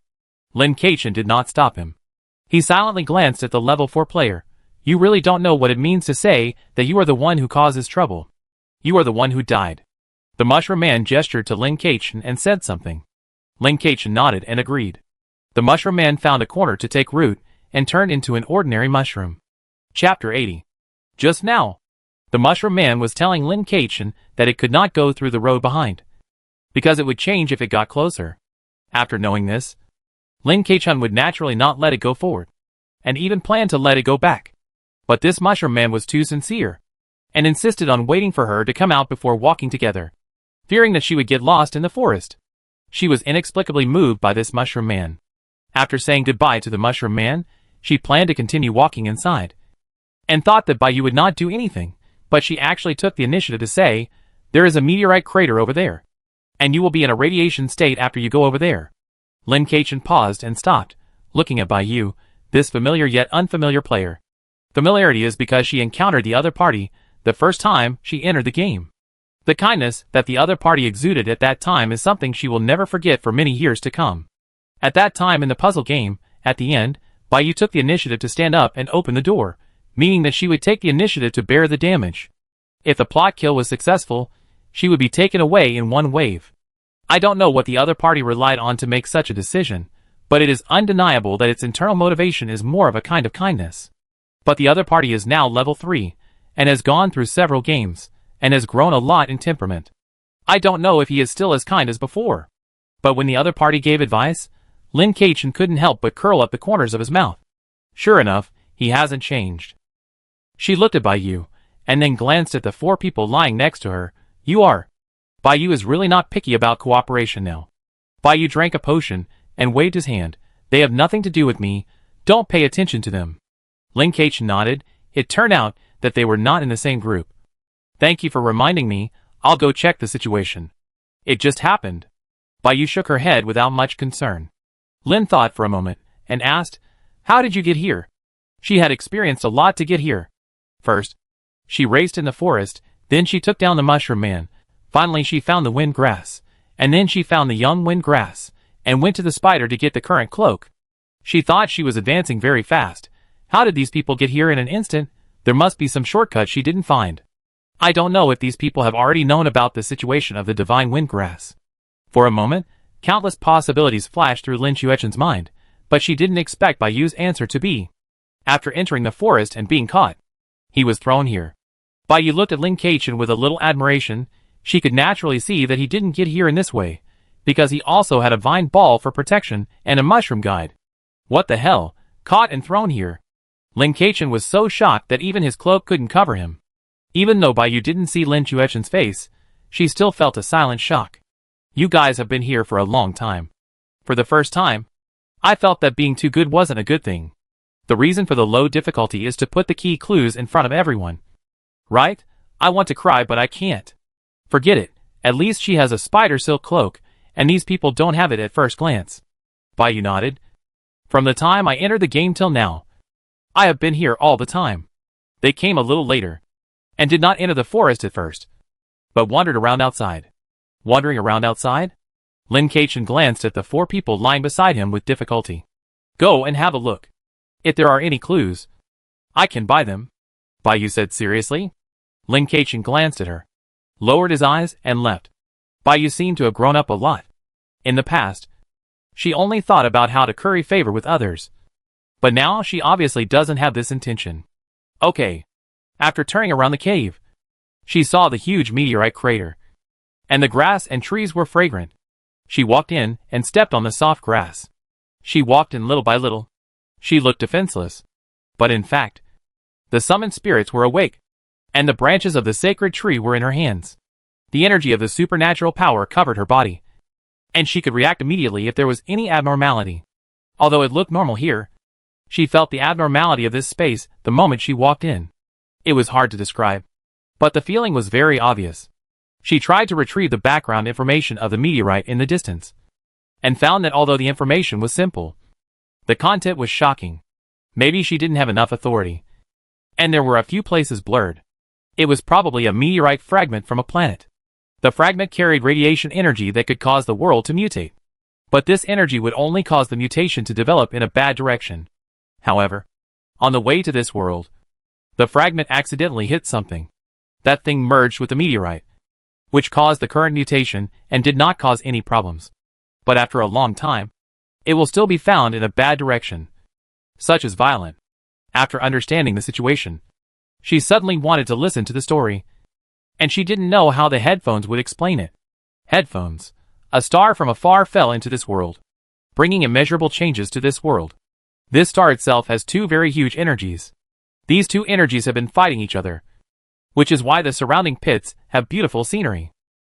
Lin Kachin did not stop him. He silently glanced at the level 4 player. You really don't know what it means to say that you are the one who causes trouble. You are the one who died. The mushroom man gestured to Lin Kachin and said something. Lin Kachin nodded and agreed. The mushroom man found a corner to take root and turned into an ordinary mushroom. Chapter 80. Just now, the mushroom man was telling Lin Kachin that it could not go through the road behind, because it would change if it got closer. After knowing this, Lin Kachin would naturally not let it go forward, and even plan to let it go back. But this mushroom man was too sincere, and insisted on waiting for her to come out before walking together, fearing that she would get lost in the forest. She was inexplicably moved by this mushroom man. After saying goodbye to the mushroom man, she planned to continue walking inside, and thought that Baiyu would not do anything, but she actually took the initiative to say, there is a meteorite crater over there, and you will be in a radiation state after you go over there. Lin Kachin paused and stopped, looking at Baiyu, this familiar yet unfamiliar player. Familiarity is because she encountered the other party the first time she entered the game. The kindness that the other party exuded at that time is something she will never forget for many years to come. At that time in the puzzle game, at the end, Baiyu took the initiative to stand up and open the door, meaning that she would take the initiative to bear the damage. If the plot kill was successful, she would be taken away in one wave. I don't know what the other party relied on to make such a decision, but it is undeniable that its internal motivation is more of a kind of kindness. But the other party is now level 3, and has gone through several games, and has grown a lot in temperament. I don't know if he is still as kind as before. But when the other party gave advice, Lin Kachin couldn't help but curl up the corners of his mouth. Sure enough, he hasn't changed. She looked at Baiyu, and then glanced at the 4 people lying next to her. You are. Baiyu is really not picky about cooperation now. Baiyu drank a potion, and waved his hand. They have nothing to do with me, don't pay attention to them. Lin Kachin nodded. It turned out that they were not in the same group. Thank you for reminding me, I'll go check the situation. It just happened. Baiyu shook her head without much concern. Lin thought for a moment, and asked, how did you get here? She had experienced a lot to get here. First, she raced in the forest, then she took down the mushroom man, finally she found the wind grass, and then she found the young wind grass, and went to the spider to get the current cloak. She thought she was advancing very fast. How did these people get here in an instant? There must be some shortcut she didn't find. I don't know if these people have already known about the situation of the divine wind grass. For a moment, countless possibilities flashed through Lin Xuechen's mind, but she didn't expect Bai Yu's answer to be. After entering the forest and being caught, he was thrown here. Bai Yu looked at Lin Keichen with a little admiration. She could naturally see that he didn't get here in this way, because he also had a vine ball for protection and a mushroom guide. What the hell? Caught and thrown here. Lin Keichen was so shocked that even his cloak couldn't cover him. Even though Bai Yu didn't see Lin Xuechen's face, she still felt a silent shock. You guys have been here for a long time. For the first time, I felt that being too good wasn't a good thing. The reason for the low difficulty is to put the key clues in front of everyone. Right? I want to cry but I can't. Forget it, at least she has a spider silk cloak, and these people don't have it at first glance. Bai Yu nodded. From the time I entered the game till now, I have been here all the time. They came a little later, and did not enter the forest at first, but wandered around outside. Wandering around outside? Lin Keichen glanced at the 4 people lying beside him with difficulty. Go and have a look. If there are any clues, I can buy them. Bai Yu said seriously. Lin Keichen glanced at her, lowered his eyes, and left. Bai Yu seemed to have grown up a lot. In the past, she only thought about how to curry favor with others. But now she obviously doesn't have this intention. Okay. After turning around the cave, she saw the huge meteorite crater. And the grass and trees were fragrant. She walked in and stepped on the soft grass. She walked in little by little. She looked defenseless. But in fact, the summoned spirits were awake, and the branches of the sacred tree were in her hands. The energy of the supernatural power covered her body, and she could react immediately if there was any abnormality. Although it looked normal here, she felt the abnormality of this space the moment she walked in. It was hard to describe, but the feeling was very obvious. She tried to retrieve the background information of the meteorite in the distance, and found that although the information was simple, the content was shocking. Maybe she didn't have enough authority, and there were a few places blurred. It was probably a meteorite fragment from a planet. The fragment carried radiation energy that could cause the world to mutate. But this energy would only cause the mutation to develop in a bad direction. However, on the way to this world, the fragment accidentally hit something. That thing merged with the meteorite, which caused the current mutation and did not cause any problems. But after a long time, it will still be found in a bad direction, such as violent. After understanding the situation, she suddenly wanted to listen to the story, and she didn't know how the headphones would explain it. Headphones. A star from afar fell into this world, bringing immeasurable changes to this world. This star itself has 2 very huge energies. These 2 energies have been fighting each other, which is why the surrounding pits have beautiful scenery.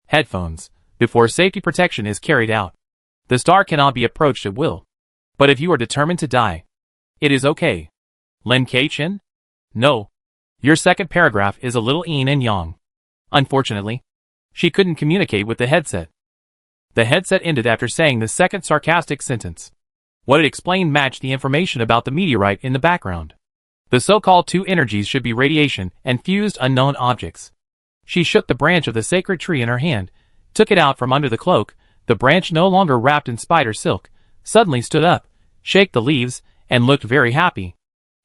Headphones. Before safety protection is carried out, the star cannot be approached at will. But if you are determined to die, it is okay. Lin Keichen? No. Your second paragraph is a little yin and yang. Unfortunately, she couldn't communicate with the headset. The headset ended after saying the second sarcastic sentence. What it explained matched the information about the meteorite in the background. The so-called 2 energies should be radiation and fused unknown objects. She shook the branch of the sacred tree in her hand, took it out from under the cloak. The branch, no longer wrapped in spider silk, suddenly stood up, shook the leaves, and looked very happy.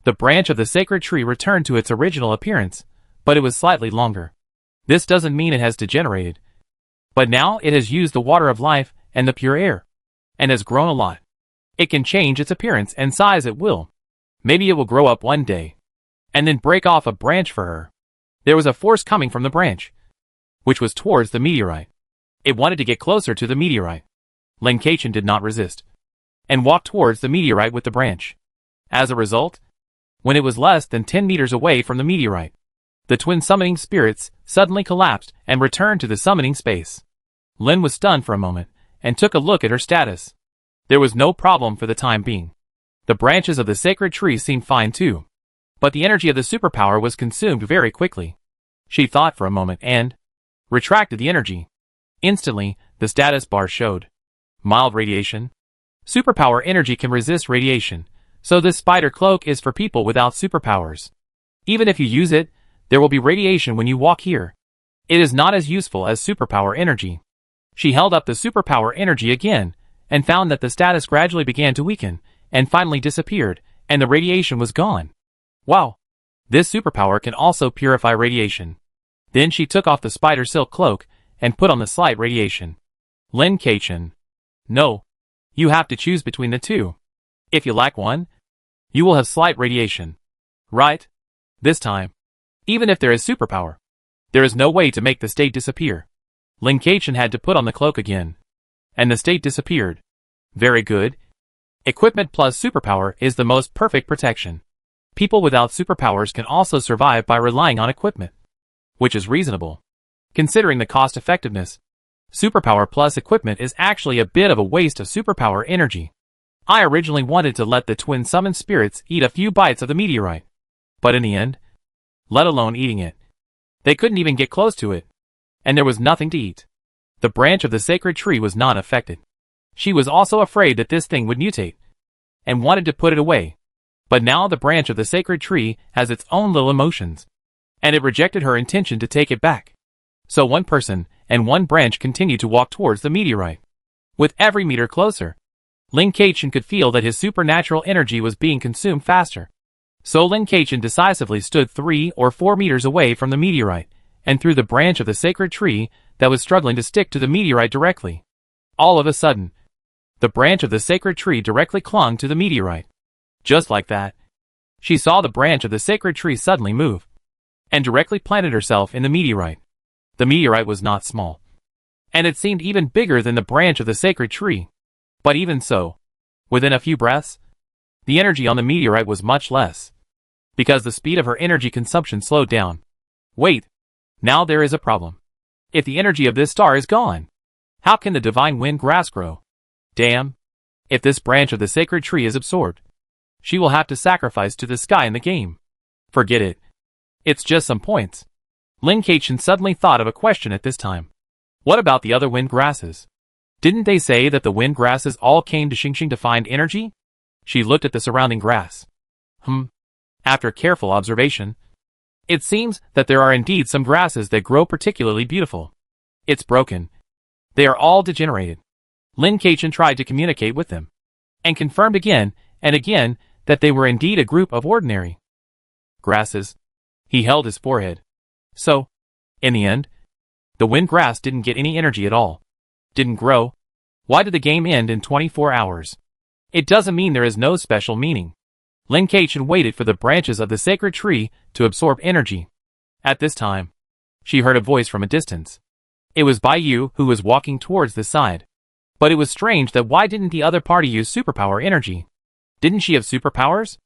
The branch of the sacred tree returned to its original appearance, but it was slightly longer. This doesn't mean it has degenerated, but now it has used the water of life and the pure air, and has grown a lot. It can change its appearance and size at will. Maybe it will grow up one day, and then break off a branch for her. There was a force coming from the branch, which was towards the meteorite. It wanted to get closer to the meteorite. Lin Keichen did not resist, and walked towards the meteorite with the branch. As a result, when it was less than 10 meters away from the meteorite, the twin summoning spirits suddenly collapsed and returned to the summoning space. Lin was stunned for a moment, and took a look at her status. There was no problem for the time being. The branches of the sacred tree seemed fine too. But the energy of the superpower was consumed very quickly. She thought for a moment and retracted the energy. Instantly, the status bar showed mild radiation. Superpower energy can resist radiation, So this spider cloak is for people without superpowers. Even if you use it, there will be radiation when you walk here. It is not as useful as superpower energy. She held up the superpower energy again, and found that the status gradually began to weaken, and finally disappeared, and the radiation was gone. Wow! This superpower can also purify radiation. Then she took off the spider silk cloak, and put on the slight radiation. Lin Keqian. No. You have to choose between the two. If you lack one, you will have slight radiation. Right? This time, even if there is superpower, there is no way to make the state disappear. Lin Keqian had to put on the cloak again. And the state disappeared. Very good. Equipment plus superpower is the most perfect protection. People without superpowers can also survive by relying on equipment, which is reasonable. Considering the cost effectiveness, superpower plus equipment is actually a bit of a waste of superpower energy. I originally wanted to let the twin summoned spirits eat a few bites of the meteorite. But in the end, let alone eating it, they couldn't even get close to it. And there was nothing to eat. The branch of the sacred tree was not affected. She was also afraid that this thing would mutate, and wanted to put it away. But now the branch of the sacred tree has its own little emotions, and it rejected her intention to take it back. So one person and one branch continued to walk towards the meteorite. With every meter closer, Lin Keqian could feel that his supernatural energy was being consumed faster. So Lin Keqian decisively stood 3 or 4 meters away from the meteorite, and through the branch of the sacred tree that was struggling to stick to the meteorite directly. All of a sudden, the branch of the sacred tree directly clung to the meteorite. Just like that, she saw the branch of the sacred tree suddenly move, and directly planted herself in the meteorite. The meteorite was not small, and it seemed even bigger than the branch of the sacred tree. But even so, within a few breaths, the energy on the meteorite was much less, because the speed of her energy consumption slowed down. Wait, now there is a problem. If the energy of this star is gone, how can the divine wind grass grow? Damn. If this branch of the sacred tree is absorbed, she will have to sacrifice to the sky in the game. Forget it. It's just some points. Lin Keqian suddenly thought of a question at this time. What about the other wind grasses? Didn't they say that the wind grasses all came to Xingxing to find energy? She looked at the surrounding grass. After careful observation, it seems that there are indeed some grasses that grow particularly beautiful. It's broken. They are all degenerated. Lin Keqian tried to communicate with them, and confirmed again and again that they were indeed a group of ordinary grasses. He held his forehead. So, in the end, the wind grass didn't get any energy at all. Didn't grow. Why did the game end in 24 hours? It doesn't mean there is no special meaning. Lin Keqian waited for the branches of the sacred tree to absorb energy. At this time, she heard a voice from a distance. It was Bai Yu who was walking towards the side. But it was strange that why didn't the other party use superpower energy? Didn't she have superpowers?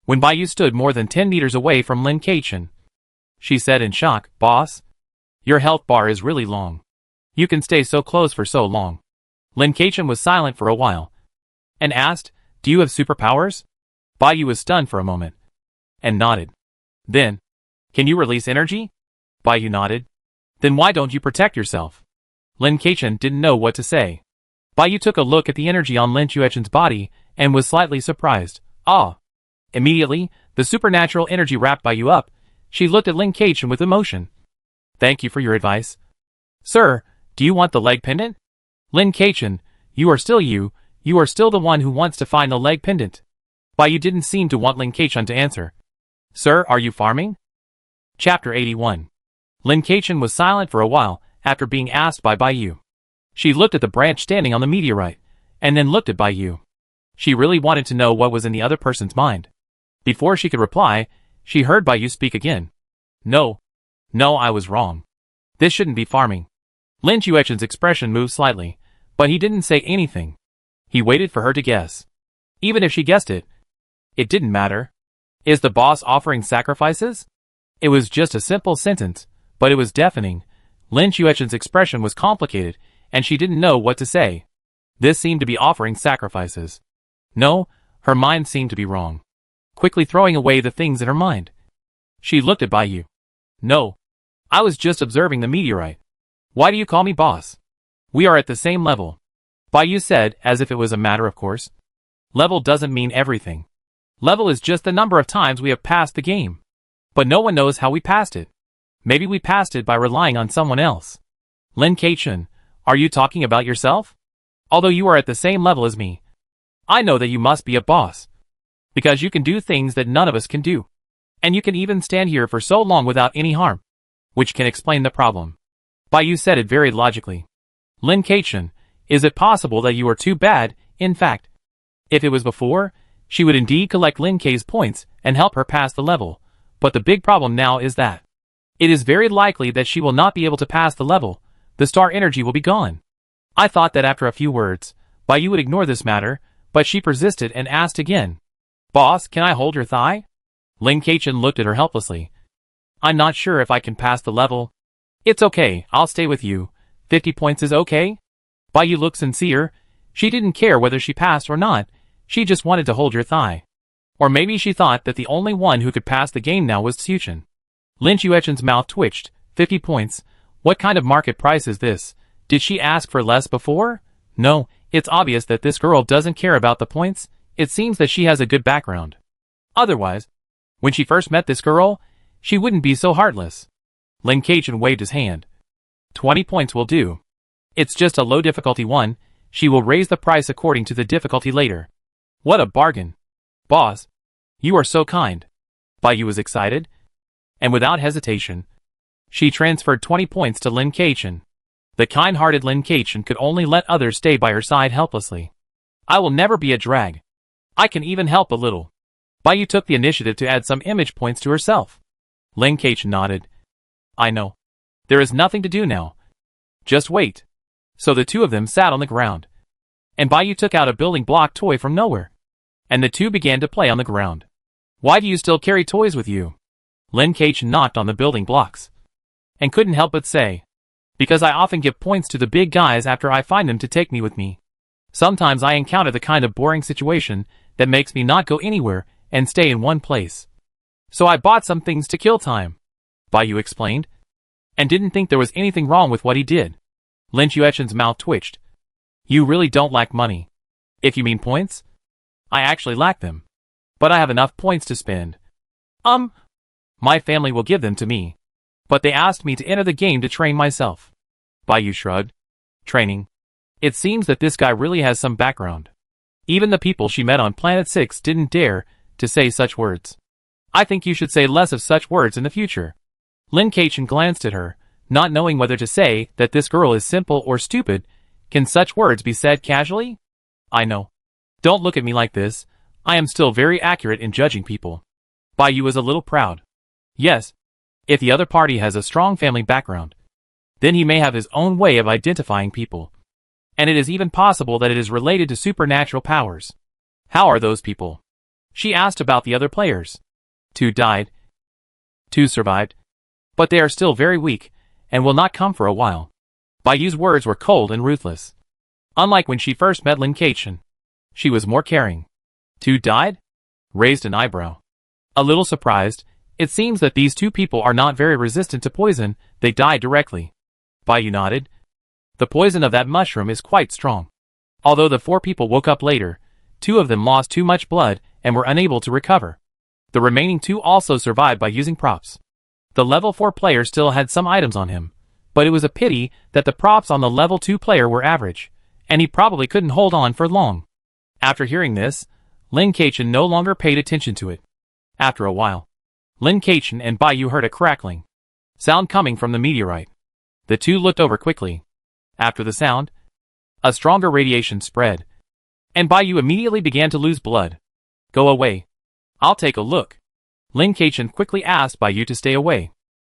When Bai Yu stood more than 10 meters away from Lin Keqian, she said in shock, "Boss, your health bar is really long. You can stay so close for so long." Lin Keqian was silent for a while, and asked, "Do you have superpowers?" Bai Yu was stunned for a moment, and nodded. Then, "Can you release energy?" Bai Yu nodded. "Then why don't you protect yourself?" Lin Keqian didn't know what to say. Bai Yu took a look at the energy on Lin Keqian's body, and was slightly surprised. Ah! Immediately, the supernatural energy wrapped Bai Yu up. She looked at Lin Keqian with emotion. "Thank you for your advice. Sir, do you want the leg pendant?" "Lin Keqian, you are still you are still the one who wants to find the leg pendant." Bai Yu didn't seem to want Lin Keqian to answer. "Sir, are you farming?" Chapter 81. Lin Keqian was silent for a while after being asked by Bai Yu. She looked at the branch standing on the meteorite, and then looked at Bai Yu. She really wanted to know what was in the other person's mind. Before she could reply, she heard Bai Yu speak again. No, I was wrong. This shouldn't be farming." Lin Keqian's expression moved slightly, but he didn't say anything. He waited for her to guess. Even if she guessed it, it didn't matter. Is the boss offering sacrifices? It was just a simple sentence, but it was deafening. Lin Keqian's expression was complicated, and she didn't know what to say. This seemed to be offering sacrifices. No, her mind seemed to be wrong. Quickly throwing away the things in her mind, she looked at Bai Yu. "No, I was just observing the meteorite. Why do you call me boss? We are at the same level," Bai Yu said, as if it was a matter of course. "Level doesn't mean everything. Level is just the number of times we have passed the game. But no one knows how we passed it. Maybe we passed it by relying on someone else. Lin Kei-chun, are you talking about yourself? Although you are at the same level as me, I know that you must be a boss. Because you can do things that none of us can do. And you can even stand here for so long without any harm. Which can explain the problem. Baiyu said it very logically. Lin Kei-chun, is it possible that you are too bad? In fact, if it was before, she would indeed collect Lin Kei's points and help her pass the level. But the big problem now is that it is very likely that she will not be able to pass the level. The star energy will be gone. I thought that after a few words, Baiyu would ignore this matter, but she persisted and asked again. Boss, can I hold your thigh? Lin Kei-chun looked at her helplessly. I'm not sure if I can pass the level. It's okay, I'll stay with you. 50 points is okay? Baiyu looked sincere. She didn't care whether she passed or not. She just wanted to hold your thigh. Or maybe she thought that the only one who could pass the game now was Xiuchun. Lin Chuechen's mouth twitched. 50 points? What kind of market price is this? Did she ask for less before? No, it's obvious that this girl doesn't care about the points. It seems that she has a good background. Otherwise, when she first met this girl, she wouldn't be so heartless. Lin Kei-chun waved his hand. 20 points will do. It's just a low difficulty one. She will raise the price according to the difficulty later. What a bargain. Boss, you are so kind. Baiyu was excited. And without hesitation, she transferred 20 points to Lin Kei-chun. The kind-hearted Lin Kei-chun could only let others stay by her side helplessly. I will never be a drag. I can even help a little. Baiyu took the initiative to add some image points to herself. Lin Kei-chun nodded. I know. There is nothing to do now. Just wait. So the two of them sat on the ground. And Baiyu took out a building block toy from nowhere. And the two began to play on the ground. Why do you still carry toys with you? Lin Kei-chun knocked on the building blocks. And couldn't help but say. Because I often give points to the big guys after I find them to take me with me. Sometimes I encounter the kind of boring situation that makes me not go anywhere and stay in one place. So I bought some things to kill time. Baiyu explained. And didn't think there was anything wrong with what he did. Lin Chuechen's mouth twitched. You really don't lack money. If you mean points? I actually lack them. But I have enough points to spend. My family will give them to me. But they asked me to enter the game to train myself. Baiyu shrugged. Training. It seems that this guy really has some background. Even the people she met on Planet 6 didn't dare to say such words. I think you should say less of such words in the future. Lin Kei-chun glanced at her, not knowing whether to say that this girl is simple or stupid. Can such words be said casually? I know. Don't look at me like this. I am still very accurate in judging people. Baiyu was a little proud. Yes. If the other party has a strong family background, then he may have his own way of identifying people. And it is even possible that it is related to supernatural powers. How are those people? She asked about the other players. 2 died. 2 survived. But they are still very weak, and will not come for a while. Baiyu's words were cold and ruthless. Unlike when she first met Lin Kei-chun. She was more caring. 2 died? Raised an eyebrow. A little surprised, it seems that these 2 people are not very resistant to poison. They died directly. Baiyu nodded. The poison of that mushroom is quite strong. Although the 4 people woke up later, 2 of them lost too much blood and were unable to recover. The remaining 2 also survived by using props. The level 4 player still had some items on him, but it was a pity that the props on the level 2 player were average, and he probably couldn't hold on for long. After hearing this, Lin Kei-chun no longer paid attention to it. After a while, Lin Kei-chun and Baiyu heard a crackling sound coming from the meteorite. The 2 looked over quickly. After the sound, a stronger radiation spread, and Baiyu immediately began to lose blood. Go away. I'll take a look. Lin Kei-chun quickly asked Baiyu to stay away.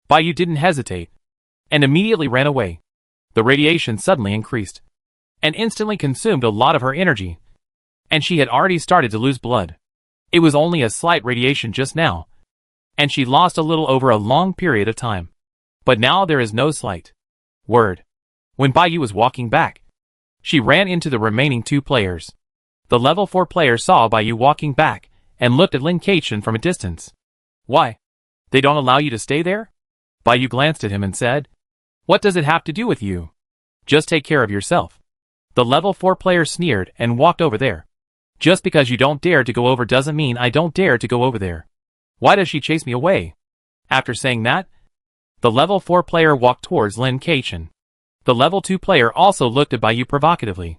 Baiyu didn't hesitate, and immediately ran away. The radiation suddenly increased, and instantly consumed a lot of her energy, and she had already started to lose blood. It was only a slight radiation just now, and she lost a little over a long period of time. But now there is no slight word. When Baiyu was walking back, she ran into the remaining 2 players. The level 4 player saw Baiyu walking back and looked at Lin Kei-chun from a distance. Why? They don't allow you to stay there? Baiyu glanced at him and said, What does it have to do with you? Just take care of yourself. The level 4 player sneered and walked over there. Just because you don't dare to go over doesn't mean I don't dare to go over there. Why does she chase me away? After saying that, the level 4 player walked towards Lin Keichen. The level 2 player also looked at Baiyu provocatively.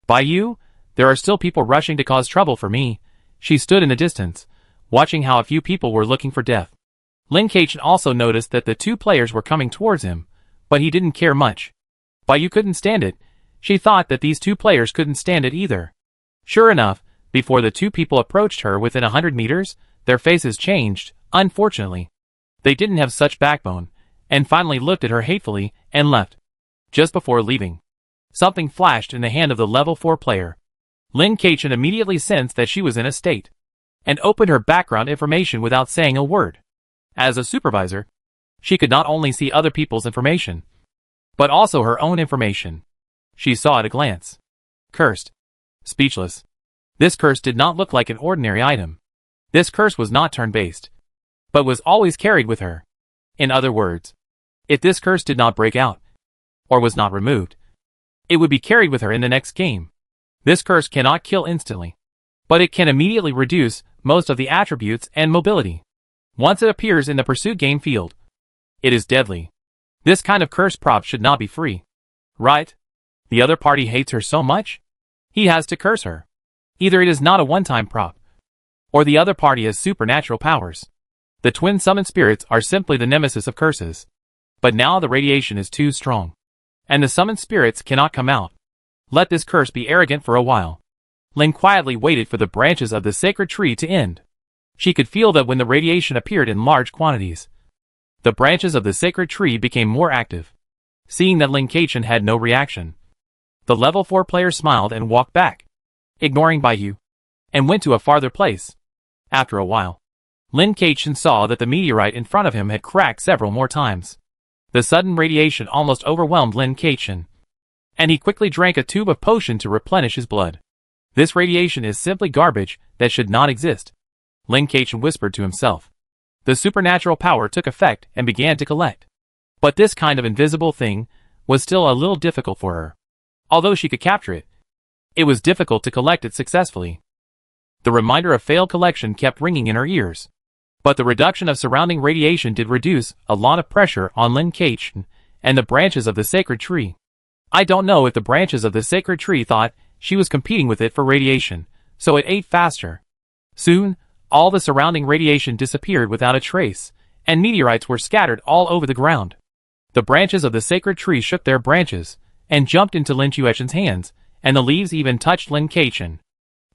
Baiyu, there are still people rushing to cause trouble for me. She stood in the distance, watching how a few people were looking for death. Lin Keichen also noticed that the 2 players were coming towards him, but he didn't care much. Baiyu couldn't stand it. She thought that these 2 players couldn't stand it either. Sure enough, before the 2 people approached her within 100 meters, their faces changed, unfortunately. They didn't have such backbone, and finally looked at her hatefully and left. Just before leaving, something flashed in the hand of the level 4 player. Lin Keichen immediately sensed that she was in a state, and opened her background information without saying a word. As a supervisor, she could not only see other people's information, but also her own information. She saw at a glance. Cursed. Speechless. This curse did not look like an ordinary item. This curse was not turn-based, but was always carried with her. In other words, if this curse did not break out, or was not removed, it would be carried with her in the next game. This curse cannot kill instantly, but it can immediately reduce most of the attributes and mobility. Once it appears in the pursuit game field, it is deadly. This kind of curse prop should not be free. Right? The other party hates her so much? He has to curse her. Either it is not a one-time prop, or the other party has supernatural powers. The twin summoned spirits are simply the nemesis of curses. But now the radiation is too strong, and the summoned spirits cannot come out. Let this curse be arrogant for a while. Lin quietly waited for the branches of the sacred tree to end. She could feel that when the radiation appeared in large quantities, the branches of the sacred tree became more active. Seeing that Lin Keichen had no reaction, the level 4 player smiled and walked back, ignoring Baiyu, and went to a farther place. After a while, Lin Keichen saw that the meteorite in front of him had cracked several more times. The sudden radiation almost overwhelmed Lin Keichen, and he quickly drank a tube of potion to replenish his blood. This radiation is simply garbage that should not exist, Lin Keichen whispered to himself. The supernatural power took effect and began to collect. But this kind of invisible thing was still a little difficult for her. Although she could capture it, it was difficult to collect it successfully. The reminder of failed collection kept ringing in her ears. But the reduction of surrounding radiation did reduce a lot of pressure on Lin Keichen and the branches of the sacred tree. I don't know if the branches of the sacred tree thought she was competing with it for radiation, so it ate faster. Soon, all the surrounding radiation disappeared without a trace, and meteorites were scattered all over the ground. The branches of the sacred tree shook their branches and jumped into Lin Chuechen's hands, and the leaves even touched Lin Keichen.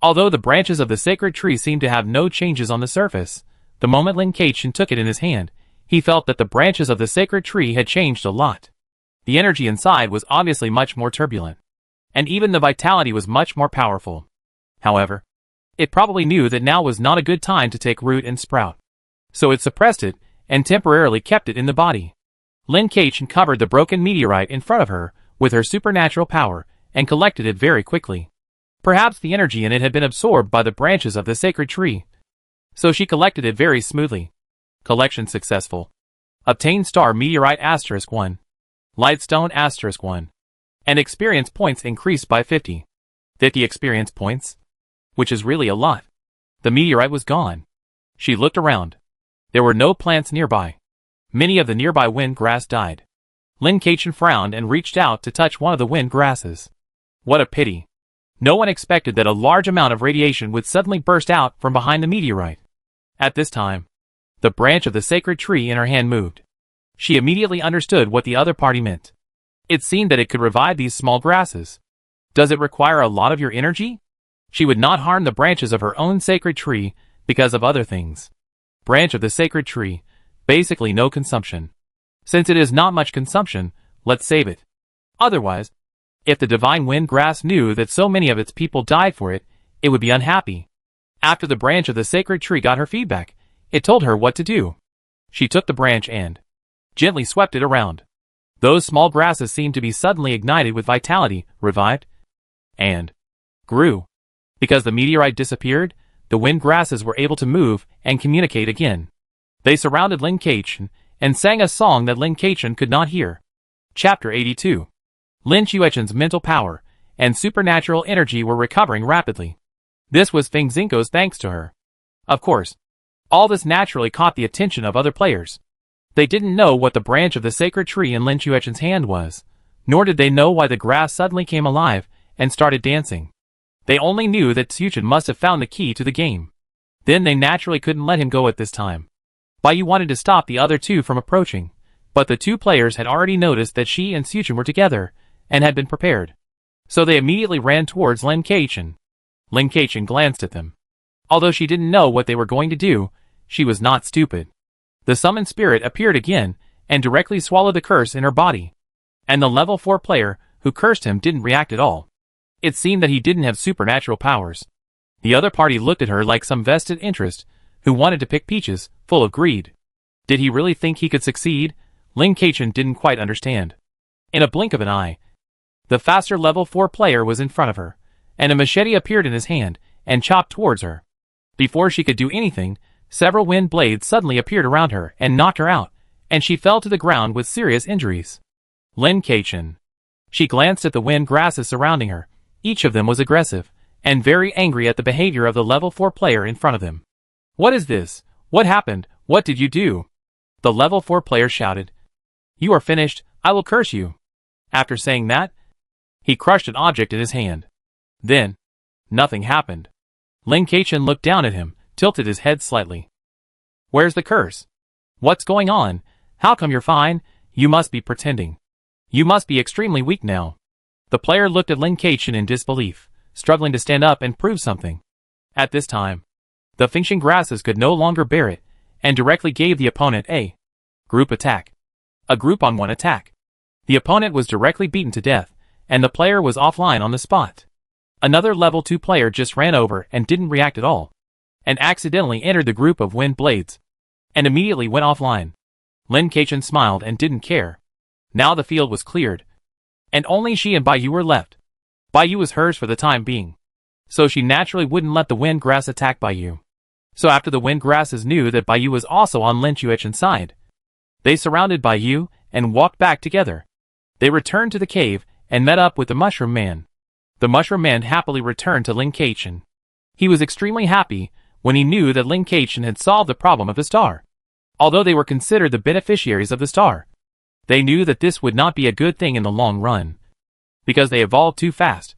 Although the branches of the sacred tree seemed to have no changes on the surface, the moment Lin Keichen took it in his hand, he felt that the branches of the sacred tree had changed a lot. The energy inside was obviously much more turbulent, and even the vitality was much more powerful. However, it probably knew that now was not a good time to take root and sprout, so it suppressed it and temporarily kept it in the body. Lin Keichen covered the broken meteorite in front of her with her supernatural power and collected it very quickly. Perhaps the energy in it had been absorbed by the branches of the sacred tree, so she collected it very smoothly. Collection successful. Obtain star meteorite *1. Lightstone *1. And experience points increased by 50. 50 experience points? Which is really a lot. The meteorite was gone. She looked around. There were no plants nearby. Many of the nearby wind grass died. Lin Keichen frowned and reached out to touch one of the wind grasses. What a pity. No one expected that a large amount of radiation would suddenly burst out from behind the meteorite. At this time, the branch of the sacred tree in her hand moved. She immediately understood what the other party meant. It seemed that it could revive these small grasses. Does it require a lot of your energy? She would not harm the branches of her own sacred tree because of other things. Branch of the sacred tree, basically no consumption. Since it is not much consumption, let's save it. Otherwise, if the divine wind grass knew that so many of its people died for it, it would be unhappy. After the branch of the sacred tree got her feedback, it told her what to do. She took the branch and gently swept it around. Those small grasses seemed to be suddenly ignited with vitality, revived, and grew. Because the meteorite disappeared, the wind grasses were able to move and communicate again. They surrounded Lin Keichen and sang a song that Lin Keichen could not hear. Chapter 82. Lin Chuechen's mental power and supernatural energy were recovering rapidly. This was Feng Zinko's thanks to her. Of course, all this naturally caught the attention of other players. They didn't know what the branch of the sacred tree in Lin Chuechen's hand was, nor did they know why the grass suddenly came alive and started dancing. They only knew that Xuchen must have found the key to the game. Then they naturally couldn't let him go at this time. Baiyu wanted to stop the other two from approaching, but the two players had already noticed that she and Xuchen were together and had been prepared. So they immediately ran towards Lin Keichen. Lin Keichen glanced at them. Although she didn't know what they were going to do, she was not stupid. The summoned spirit appeared again and directly swallowed the curse in her body. And the level 4 player who cursed him didn't react at all. It seemed that he didn't have supernatural powers. The other party looked at her like some vested interest who wanted to pick peaches, full of greed. Did he really think he could succeed? Lin Keichen didn't quite understand. In a blink of an eye, the faster level 4 player was in front of her, and a machete appeared in his hand and chopped towards her. Before she could do anything, several wind blades suddenly appeared around her and knocked her out, and she fell to the ground with serious injuries. Lin Keichen. She glanced at the wind grasses surrounding her. Each of them was aggressive, and very angry at the behavior of the level 4 player in front of them. What is this? What happened? What did you do? The level 4 player shouted. You are finished, I will curse you. After saying that, he crushed an object in his hand. Then, nothing happened. Lin Keichen looked down at him, tilted his head slightly. Where's the curse? What's going on? How come you're fine? You must be pretending. You must be extremely weak now. The player looked at Lin Keichen in disbelief, struggling to stand up and prove something. At this time, the Fengxing grasses could no longer bear it, and directly gave the opponent a group attack. A group-on-one attack. The opponent was directly beaten to death, and the player was offline on the spot. Another level 2 player just ran over and didn't react at all, and accidentally entered the group of wind blades, and immediately went offline. Lin Keichen smiled and didn't care. Now the field was cleared, and only she and Baiyu were left. Baiyu was hers for the time being, so she naturally wouldn't let the wind grass attack Baiyu. So after the wind grasses knew that Baiyu was also on Lin Chuechen's side, they surrounded Baiyu and walked back together. They returned to the cave and met up with the Mushroom Man. The Mushroom Man happily returned to Lin Keichen. He was extremely happy when he knew that Lin Keichen had solved the problem of the star. Although they were considered the beneficiaries of the star, they knew that this would not be a good thing in the long run, because they evolved too fast,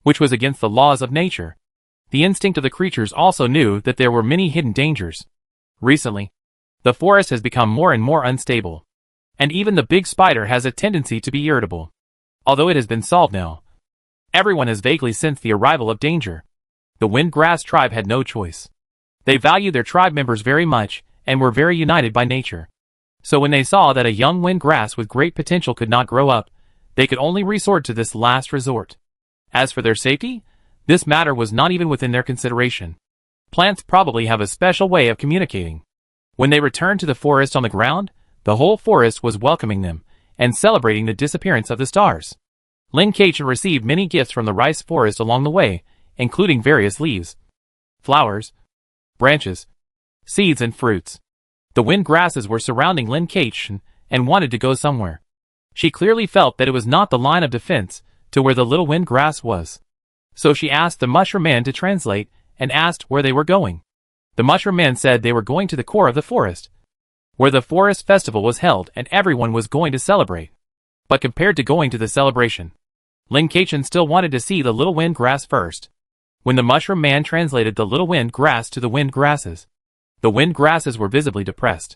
which was against the laws of nature. The instinct of the creatures also knew that there were many hidden dangers. Recently, the forest has become more and more unstable, and even the big spider has a tendency to be irritable. Although it has been solved now, everyone has vaguely sensed the arrival of danger. The Windgrass tribe had no choice. They valued their tribe members very much and were very united by nature. So when they saw that a young windgrass with great potential could not grow up, they could only resort to this last resort. As for their safety, this matter was not even within their consideration. Plants probably have a special way of communicating. When they returned to the forest on the ground, the whole forest was welcoming them and celebrating the disappearance of the stars. Lin Keichen received many gifts from the rice forest along the way, including various leaves, flowers, branches, seeds and fruits. The wind grasses were surrounding Lin Keichen and wanted to go somewhere. She clearly felt that it was not the line of defense to where the little wind grass was. So she asked the Mushroom Man to translate and asked where they were going. The Mushroom Man said they were going to the core of the forest, where the forest festival was held and everyone was going to celebrate. But compared to going to the celebration, Lin Keichen still wanted to see the little wind grass first. When the Mushroom Man translated the little wind grass to the wind grasses, the wind grasses were visibly depressed.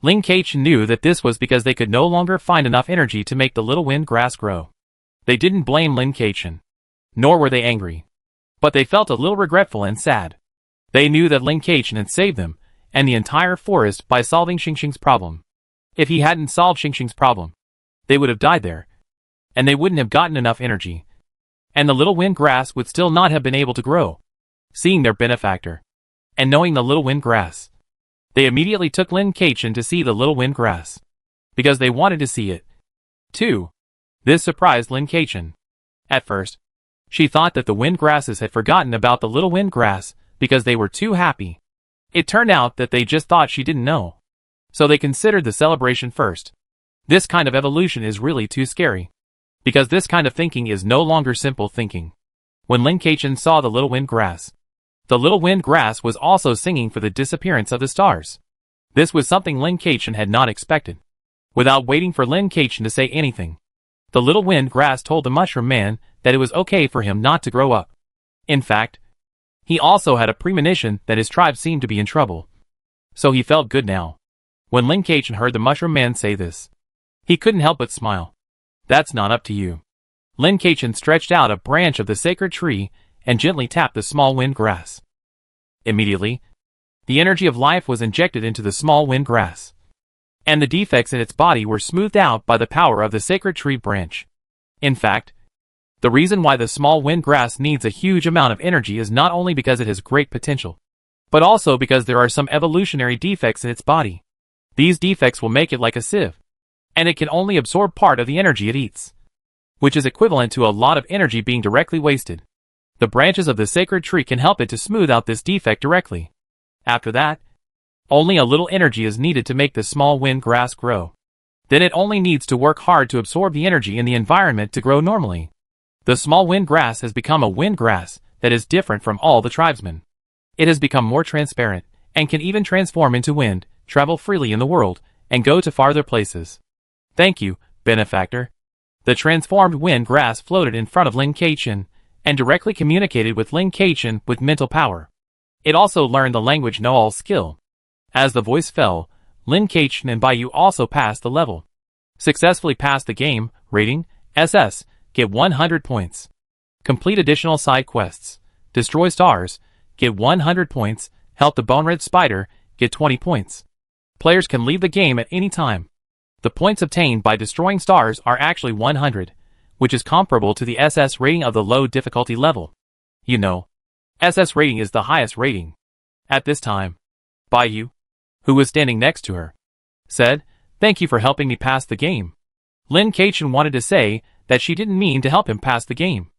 Lin Keichen knew that this was because they could no longer find enough energy to make the little wind grass grow. They didn't blame Lin Keichen, nor were they angry, but they felt a little regretful and sad. They knew that Lin Keichen had saved them and the entire forest by solving Xingxing's problem. If he hadn't solved Xingxing's problem, they would have died there, and they wouldn't have gotten enough energy, and the little wind grass would still not have been able to grow. Seeing their benefactor, and knowing the little wind grass, they immediately took Lin Keichen to see the little wind grass, because they wanted to see it, too. This surprised Lin Keichen. At first, she thought that the wind grasses had forgotten about the little wind grass because they were too happy. It turned out that they just thought she didn't know. So they considered the celebration first. This kind of evolution is really too scary, because this kind of thinking is no longer simple thinking. When Lin Keichen saw the little wind grass, The little wind grass was also singing for the disappearance of the stars. This was something Lin Kachin had not expected. Without waiting for Lin Kachin to say anything, the little wind grass told the mushroom man that it was okay for him not to grow up. In fact, he also had a premonition that his tribe seemed to be in trouble. So he felt good now. When Lin Kachin heard the mushroom man say this, he couldn't help but smile. That's not up to you. Lin Kachin stretched out a branch of the sacred tree and gently tapped the small wind grass. Immediately, the energy of life was injected into the small wind grass, and the defects in its body were smoothed out by the power of the sacred tree branch. In fact, the reason why the small wind grass needs a huge amount of energy is not only because it has great potential, but also because there are some evolutionary defects in its body. These defects will make it like a sieve, and it can only absorb part of the energy it eats, which is equivalent to a lot of energy being directly wasted. The branches of the sacred tree can help it to smooth out this defect directly. After that, only a little energy is needed to make the small wind grass grow. Then it only needs to work hard to absorb the energy in the environment to grow normally. The small wind grass has become a wind grass that is different from all the tribesmen. It has become more transparent, and can even transform into wind, travel freely in the world, and go to farther places. Thank you, benefactor. The transformed wind grass floated in front of Lin Kachin, and directly communicated with Lin Kachin with mental power. It also learned the language know-all skill. As the voice fell, Lin Kachin and Baiyu also passed the level. Successfully passed the game, rating, SS, get 100 points. Complete additional side quests. Destroy stars, get 100 points, help the bone red spider, get 20 points. Players can leave the game at any time. The points obtained by destroying stars are actually 100, which is comparable to the SS rating of the low difficulty level. You know, SS rating is the highest rating. At this time, Baiyu, who was standing next to her, said, "Thank you for helping me pass the game." Lin Kachin wanted to say that she didn't mean to help him pass the game.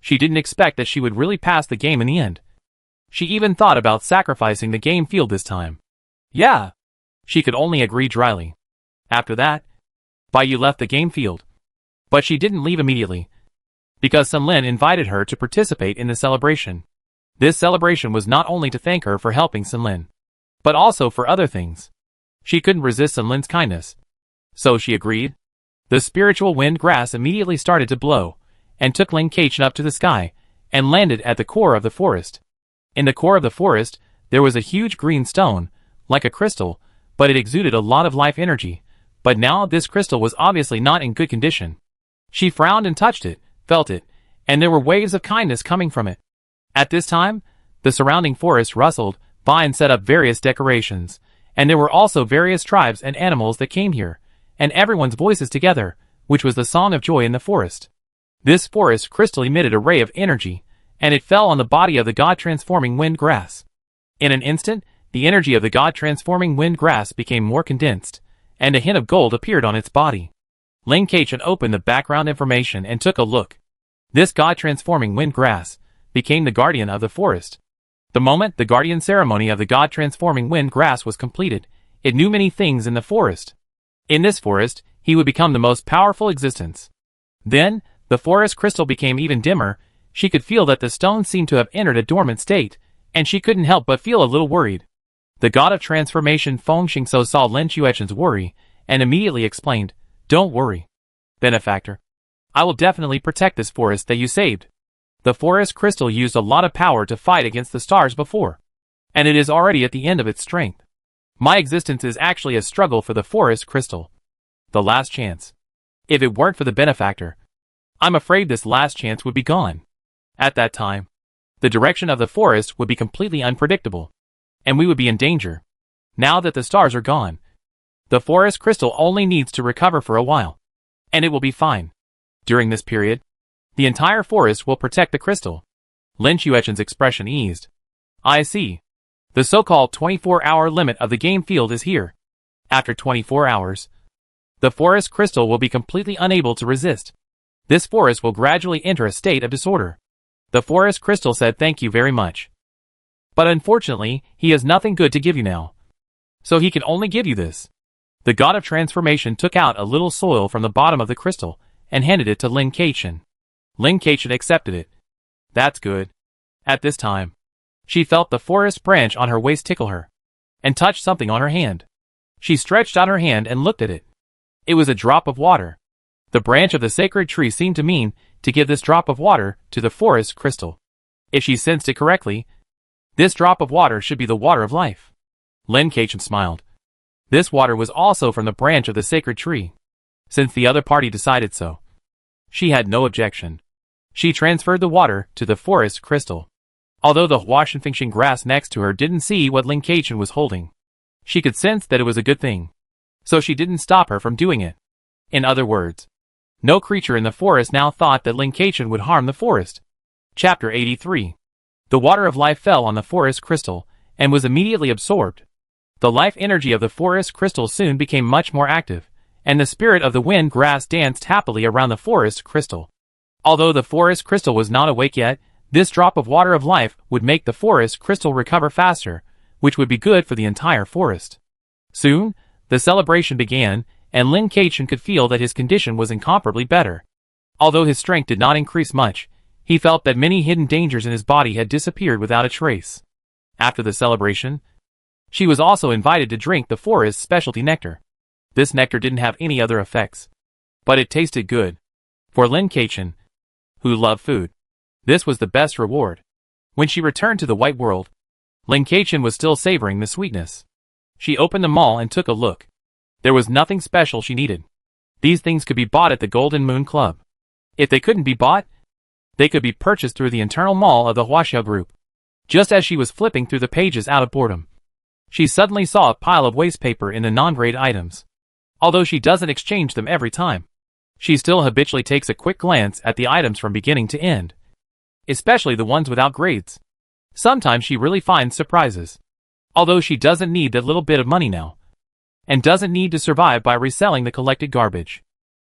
She didn't expect that she would really pass the game in the end. She even thought about sacrificing the game field this time. Yeah, she could only agree dryly. After that, Baiyu left the game field. But she didn't leave immediately, because Sun Lin invited her to participate in the celebration. This celebration was not only to thank her for helping Sun Lin, but also for other things. She couldn't resist Sun Lin's kindness, so she agreed. The spiritual wind grass immediately started to blow, and took Lin Kachin up to the sky, and landed at the core of the forest. In the core of the forest, there was a huge green stone, like a crystal, but it exuded a lot of life energy. But now this crystal was obviously not in good condition. She frowned and touched it, felt it, and there were waves of kindness coming from it. At this time, the surrounding forest rustled, vines set up various decorations, and there were also various tribes and animals that came here, and everyone's voices together, which was the song of joy in the forest. This forest crystal emitted a ray of energy, and it fell on the body of the god-transforming wind grass. In an instant, the energy of the god-transforming wind grass became more condensed, and a hint of gold appeared on its body. Lin Kachin opened the background information and took a look. This god-transforming wind grass became the guardian of the forest. The moment the guardian ceremony of the god-transforming wind grass was completed, it knew many things in the forest. In this forest, he would become the most powerful existence. Then, the forest crystal became even dimmer. She could feel that the stone seemed to have entered a dormant state, and she couldn't help but feel a little worried. The god of transformation Feng Xingso saw Lin Chuechen's worry, and immediately explained, "Don't worry, benefactor. I will definitely protect this forest that you saved. The forest crystal used a lot of power to fight against the stars before, and it is already at the end of its strength. My existence is actually a struggle for the forest crystal. The last chance. If it weren't for the benefactor, I'm afraid this last chance would be gone. At that time, the direction of the forest would be completely unpredictable, and we would be in danger. Now that the stars are gone, the forest crystal only needs to recover for a while, and it will be fine. During this period, the entire forest will protect the crystal." Lin Chuechen's expression eased. "I see. The so-called 24-hour limit of the game field is here. After 24 hours, the forest crystal will be completely unable to resist. This forest will gradually enter a state of disorder." The forest crystal said, "Thank you very much. But unfortunately, he has nothing good to give you now. So he can only give you this." The god of transformation took out a little soil from the bottom of the crystal, and handed it to Lin Kachin. Lin Kachin accepted it. "That's good." At this time, She felt the forest branch on her waist tickle her, and touched something on her hand. She stretched out her hand and looked at it. It was a drop of water. The branch of the sacred tree seemed to mean to give this drop of water to the forest crystal. If she sensed it correctly, this drop of water should be the water of life. Lin Keqian smiled. This water was also from the branch of the sacred tree, since the other party decided so. She had no objection. She transferred the water to the forest crystal. Although the Huashenfengxing grass next to her didn't see what Lin Keqian was holding, she could sense that it was a good thing. So she didn't stop her from doing it. In other words, no creature in the forest now thought that Lin Keqian would harm the forest. Chapter 83. The water of life fell on the forest crystal, and was immediately absorbed. The life energy of the forest crystal soon became much more active, and the spirit of the wind grass danced happily around the forest crystal. Although the forest crystal was not awake yet, this drop of water of life would make the forest crystal recover faster, which would be good for the entire forest. Soon, the celebration began, and Lin Keqian could feel that his condition was incomparably better. Although his strength did not increase much, he felt that many hidden dangers in his body had disappeared without a trace. After the celebration, she was also invited to drink the forest's specialty nectar. This nectar didn't have any other effects, but it tasted good. For Lin Keqian, who loved food, this was the best reward. When she returned to the white world, Lin Keqian was still savoring the sweetness. She opened the mall and took a look. There was nothing special she needed. These things could be bought at the Golden Moon Club. If they couldn't be bought, they could be purchased through the internal mall of the Huaxiao Group. Just as she was flipping through the pages out of boredom, she suddenly saw a pile of waste paper in the non-grade items. Although she doesn't exchange them every time, she still habitually takes a quick glance at the items from beginning to end, especially the ones without grades. Sometimes she really finds surprises. Although she doesn't need that little bit of money now, and doesn't need to survive by reselling the collected garbage,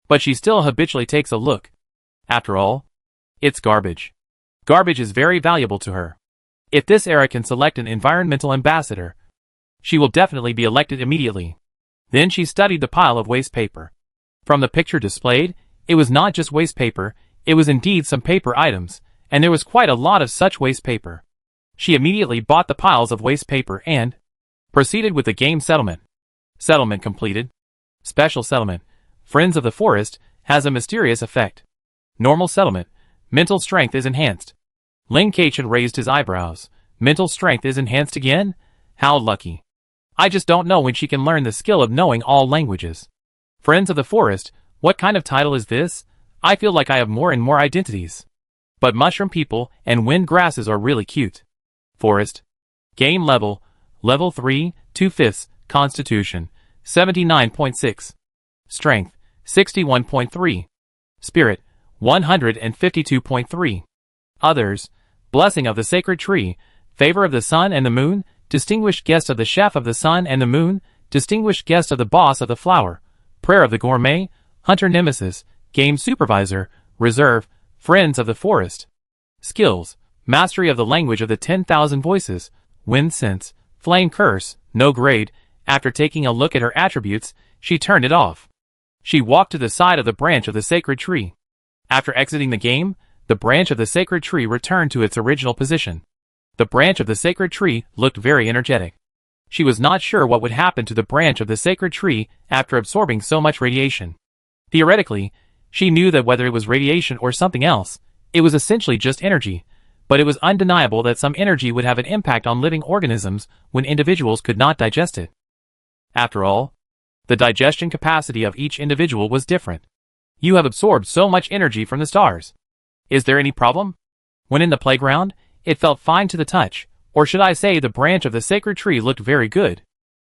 but she still habitually takes a look. After all, it's garbage. Garbage is very valuable to her. If this era can select an environmental ambassador, she will definitely be elected immediately. Then she studied the pile of waste paper. From the picture displayed, it was not just waste paper, it was indeed some paper items, and there was quite a lot of such waste paper. She immediately bought the piles of waste paper and proceeded with the game settlement. Settlement completed. Special settlement. Friends of the Forest has a mysterious effect. Normal settlement. Mental strength is enhanced. Lin Keqian raised his eyebrows. Mental strength is enhanced again? How lucky. I just don't know when she can learn the skill of knowing all languages. Friends of the Forest, what kind of title is this? I feel like I have more and more identities. But mushroom people and wind grasses are really cute. Forest. Game level. Level 3, 2/5. Constitution. 79.6. Strength. 61.3. Spirit. 152.3. Others. Blessing of the Sacred Tree. Favor of the Sun and the Moon. Distinguished guest of the Chef of the Sun and the Moon. Distinguished guest of the Boss of the Flower. Prayer of the Gourmet. Hunter Nemesis. Game Supervisor. Reserve. Friends of the Forest. Skills. Mastery of the language of the 10,000 voices. Wind sense. Flame curse. No grade. After taking a look at her attributes, she turned it off. She walked to the side of the branch of the sacred tree. After exiting the game, the branch of the sacred tree returned to its original position. The branch of the sacred tree looked very energetic. She was not sure what would happen to the branch of the sacred tree after absorbing so much radiation. Theoretically, she knew that whether it was radiation or something else, it was essentially just energy, but it was undeniable that some energy would have an impact on living organisms when individuals could not digest it. After all, the digestion capacity of each individual was different. You have absorbed so much energy from the stars. Is there any problem? When in the playground, it felt fine to the touch, or should I say the branch of the sacred tree looked very good.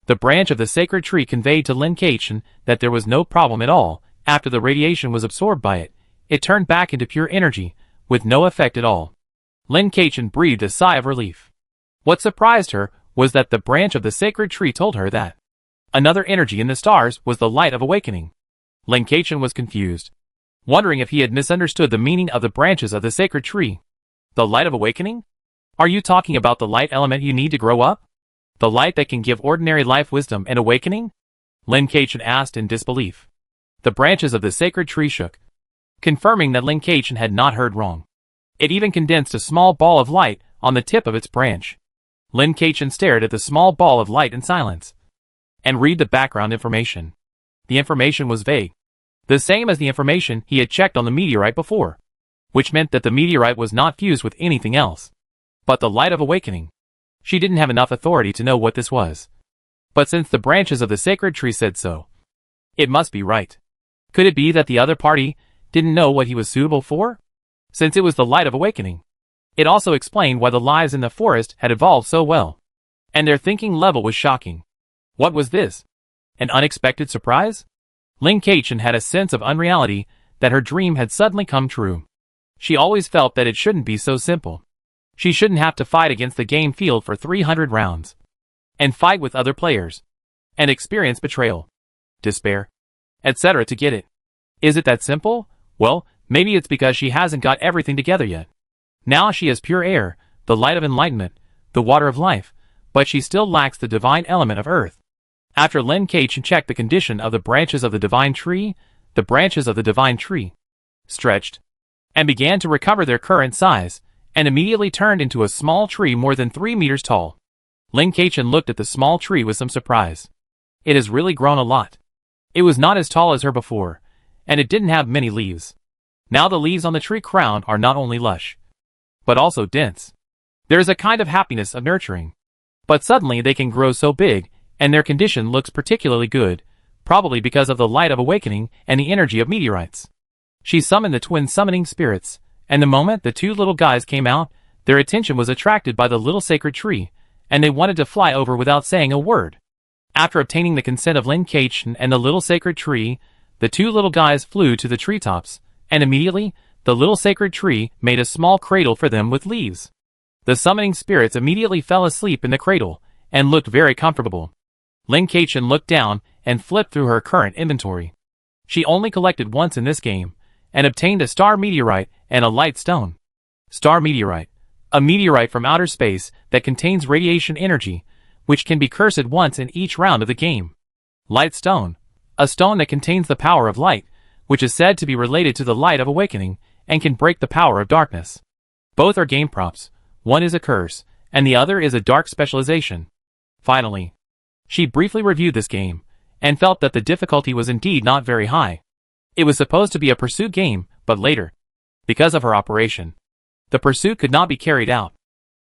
The branch of the sacred tree conveyed to Lin Keqian that there was no problem at all. After the radiation was absorbed by it, it turned back into pure energy, with no effect at all. Lin Keqian breathed a sigh of relief. What surprised her was that the branch of the sacred tree told her that another energy in the stars was the light of awakening. Lin Keqian was confused, wondering if he had misunderstood the meaning of the branches of the sacred tree. The light of awakening? Are you talking about the light element you need to grow up? The light that can give ordinary life wisdom and awakening? Lin Keqian asked in disbelief. The branches of the sacred tree shook, confirming that Lin Keqian had not heard wrong. It even condensed a small ball of light on the tip of its branch. Lin Kachin stared at the small ball of light in silence. And read the background information. The information was vague. The same as the information he had checked on the meteorite before. Which meant that the meteorite was not fused with anything else. But the light of awakening. She didn't have enough authority to know what this was. But since the branches of the sacred tree said so, it must be right. Could it be that the other party didn't know what he was suitable for? Since it was the light of awakening. It also explained why the lives in the forest had evolved so well. And their thinking level was shocking. What was this? An unexpected surprise? Lin Kachin had a sense of unreality that her dream had suddenly come true. She always felt that it shouldn't be so simple. She shouldn't have to fight against the game field for 300 rounds. And fight with other players. And experience betrayal, despair, etc. to get it. Is it that simple? Well, maybe it's because she hasn't got everything together yet. Now she has pure air, the light of enlightenment, the water of life, but she still lacks the divine element of earth. After Lin Kachin checked the condition of the branches of the divine tree, the branches of the divine tree stretched and began to recover their current size, and immediately turned into a small tree more than 3 meters tall. Lin Kachin looked at the small tree with some surprise. It has really grown a lot. It was not as tall as her before, and it didn't have many leaves. Now the leaves on the tree crown are not only lush, but also dense. There is a kind of happiness of nurturing. But suddenly they can grow so big, and their condition looks particularly good, probably because of the light of awakening and the energy of meteorites. She summoned the twin summoning spirits, and the moment the 2 little guys came out, their attention was attracted by the little sacred tree, and they wanted to fly over without saying a word. After obtaining the consent of Lin Kachin and the little sacred tree, the 2 little guys flew to the treetops, and immediately, the little sacred tree made a small cradle for them with leaves. The summoning spirits immediately fell asleep in the cradle, and looked very comfortable. Lin Kachin looked down and flipped through her current inventory. She only collected once in this game, and obtained a star meteorite and a light stone. Star meteorite. A meteorite from outer space that contains radiation energy, which can be cursed once in each round of the game. Light stone. A stone that contains the power of light, which is said to be related to the light of awakening, and can break the power of darkness. Both are game props. One is a curse, and the other is a dark specialization. Finally, she briefly reviewed this game, and felt that the difficulty was indeed not very high. It was supposed to be a pursuit game, but later, because of her operation, the pursuit could not be carried out.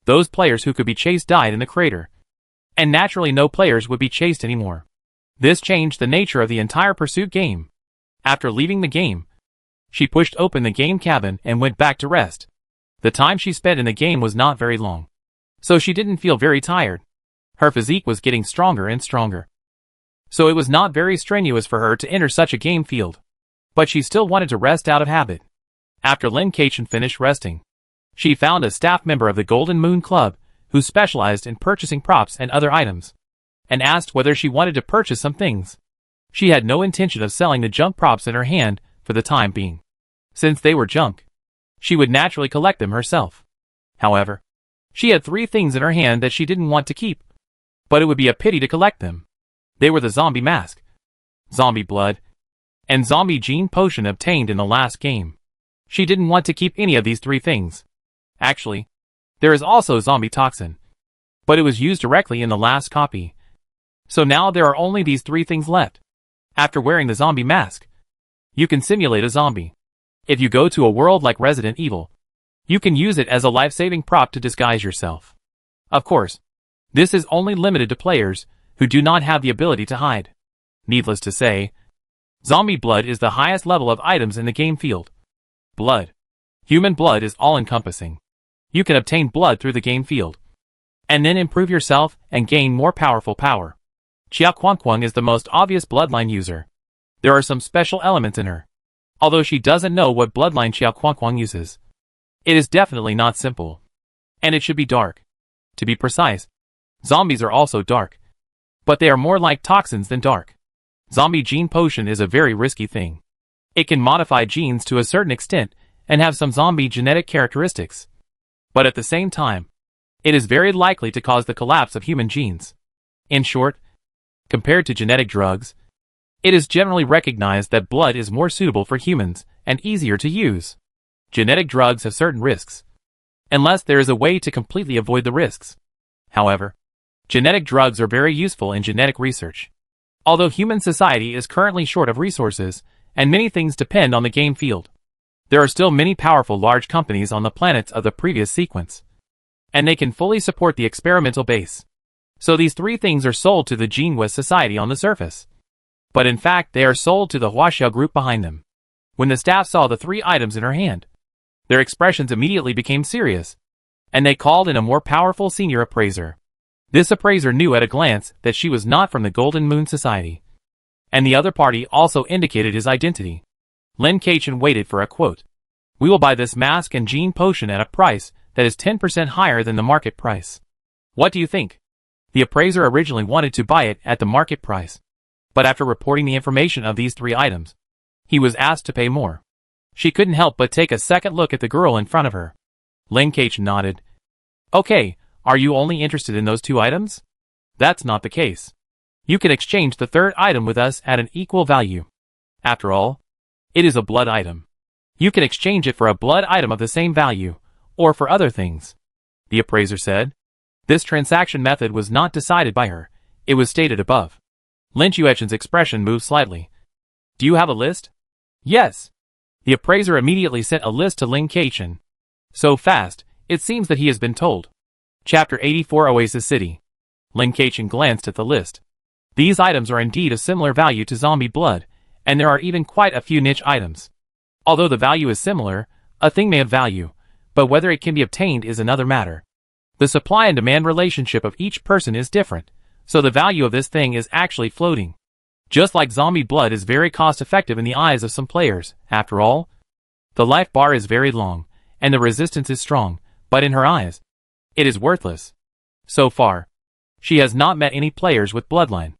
Those players who could be chased died in the crater. And naturally no players would be chased anymore. This changed the nature of the entire pursuit game. After leaving the game, she pushed open the game cabin and went back to rest. The time she spent in the game was not very long, so she didn't feel very tired. Her physique was getting stronger and stronger, so it was not very strenuous for her to enter such a game field. But she still wanted to rest out of habit. After Lin Kachin finished resting, she found a staff member of the Golden Moon Club, who specialized in purchasing props and other items, and asked whether she wanted to purchase some things. She had no intention of selling the junk props in her hand for the time being. Since they were junk, she would naturally collect them herself. However, she had 3 things in her hand that she didn't want to keep, but it would be a pity to collect them. They were the zombie mask, zombie blood, and zombie gene potion obtained in the last game. She didn't want to keep any of these 3 things. Actually, there is also zombie toxin, but it was used directly in the last copy. So now there are only these 3 things left. After wearing the zombie mask, you can simulate a zombie. If you go to a world like Resident Evil, you can use it as a life-saving prop to disguise yourself. Of course, this is only limited to players who do not have the ability to hide. Needless to say, zombie blood is the highest level of items in the game field. Blood. Human blood is all-encompassing. You can obtain blood through the game field, and then improve yourself and gain more powerful power. Xia Kuangkuang is the most obvious bloodline user. There are some special elements in her, although she doesn't know what bloodline Xia Kuangkuang uses. It is definitely not simple, and it should be dark. To be precise, zombies are also dark, but they are more like toxins than dark. Zombie gene potion is a very risky thing. It can modify genes to a certain extent and have some zombie genetic characteristics. But at the same time, it is very likely to cause the collapse of human genes. In short, compared to genetic drugs, it is generally recognized that blood is more suitable for humans and easier to use. Genetic drugs have certain risks, unless there is a way to completely avoid the risks. However, genetic drugs are very useful in genetic research. Although human society is currently short of resources, and many things depend on the game field, there are still many powerful large companies on the planets of the previous sequence, and they can fully support the experimental base. So these three things are sold to the Gene West Society on the surface. But in fact they are sold to the Huaxiao group behind them. When the staff saw the three items in her hand, their expressions immediately became serious, and they called in a more powerful senior appraiser. This appraiser knew at a glance that she was not from the Golden Moon Society, and the other party also indicated his identity. Lin Kaichen waited for a quote. "We will buy this mask and gene potion at a price that is 10% higher than the market price. What do you think?" The appraiser originally wanted to buy it at the market price, but after reporting the information of these three items, he was asked to pay more. She couldn't help but take a second look at the girl in front of her. Lin Kaichen nodded. "Okay, are you only interested in those two items? That's not the case. You can exchange the third item with us at an equal value. After all, it is a blood item. You can exchange it for a blood item of the same value, or for other things," the appraiser said. This transaction method was not decided by her, it was stated above. Lin Chuechen's expression moved slightly. "Do you have a list?" "Yes." The appraiser immediately sent a list to Lin Kaichen. So fast, it seems that he has been told. Chapter 84 Oasis City. Lin Kaichen glanced at the list. These items are indeed of similar value to zombie blood, and there are even quite a few niche items. Although the value is similar, a thing may have value, but whether it can be obtained is another matter. The supply and demand relationship of each person is different, so the value of this thing is actually floating. Just like zombie blood is very cost-effective in the eyes of some players, after all, the life bar is very long, and the resistance is strong, but in her eyes, it is worthless. So far, she has not met any players with bloodline.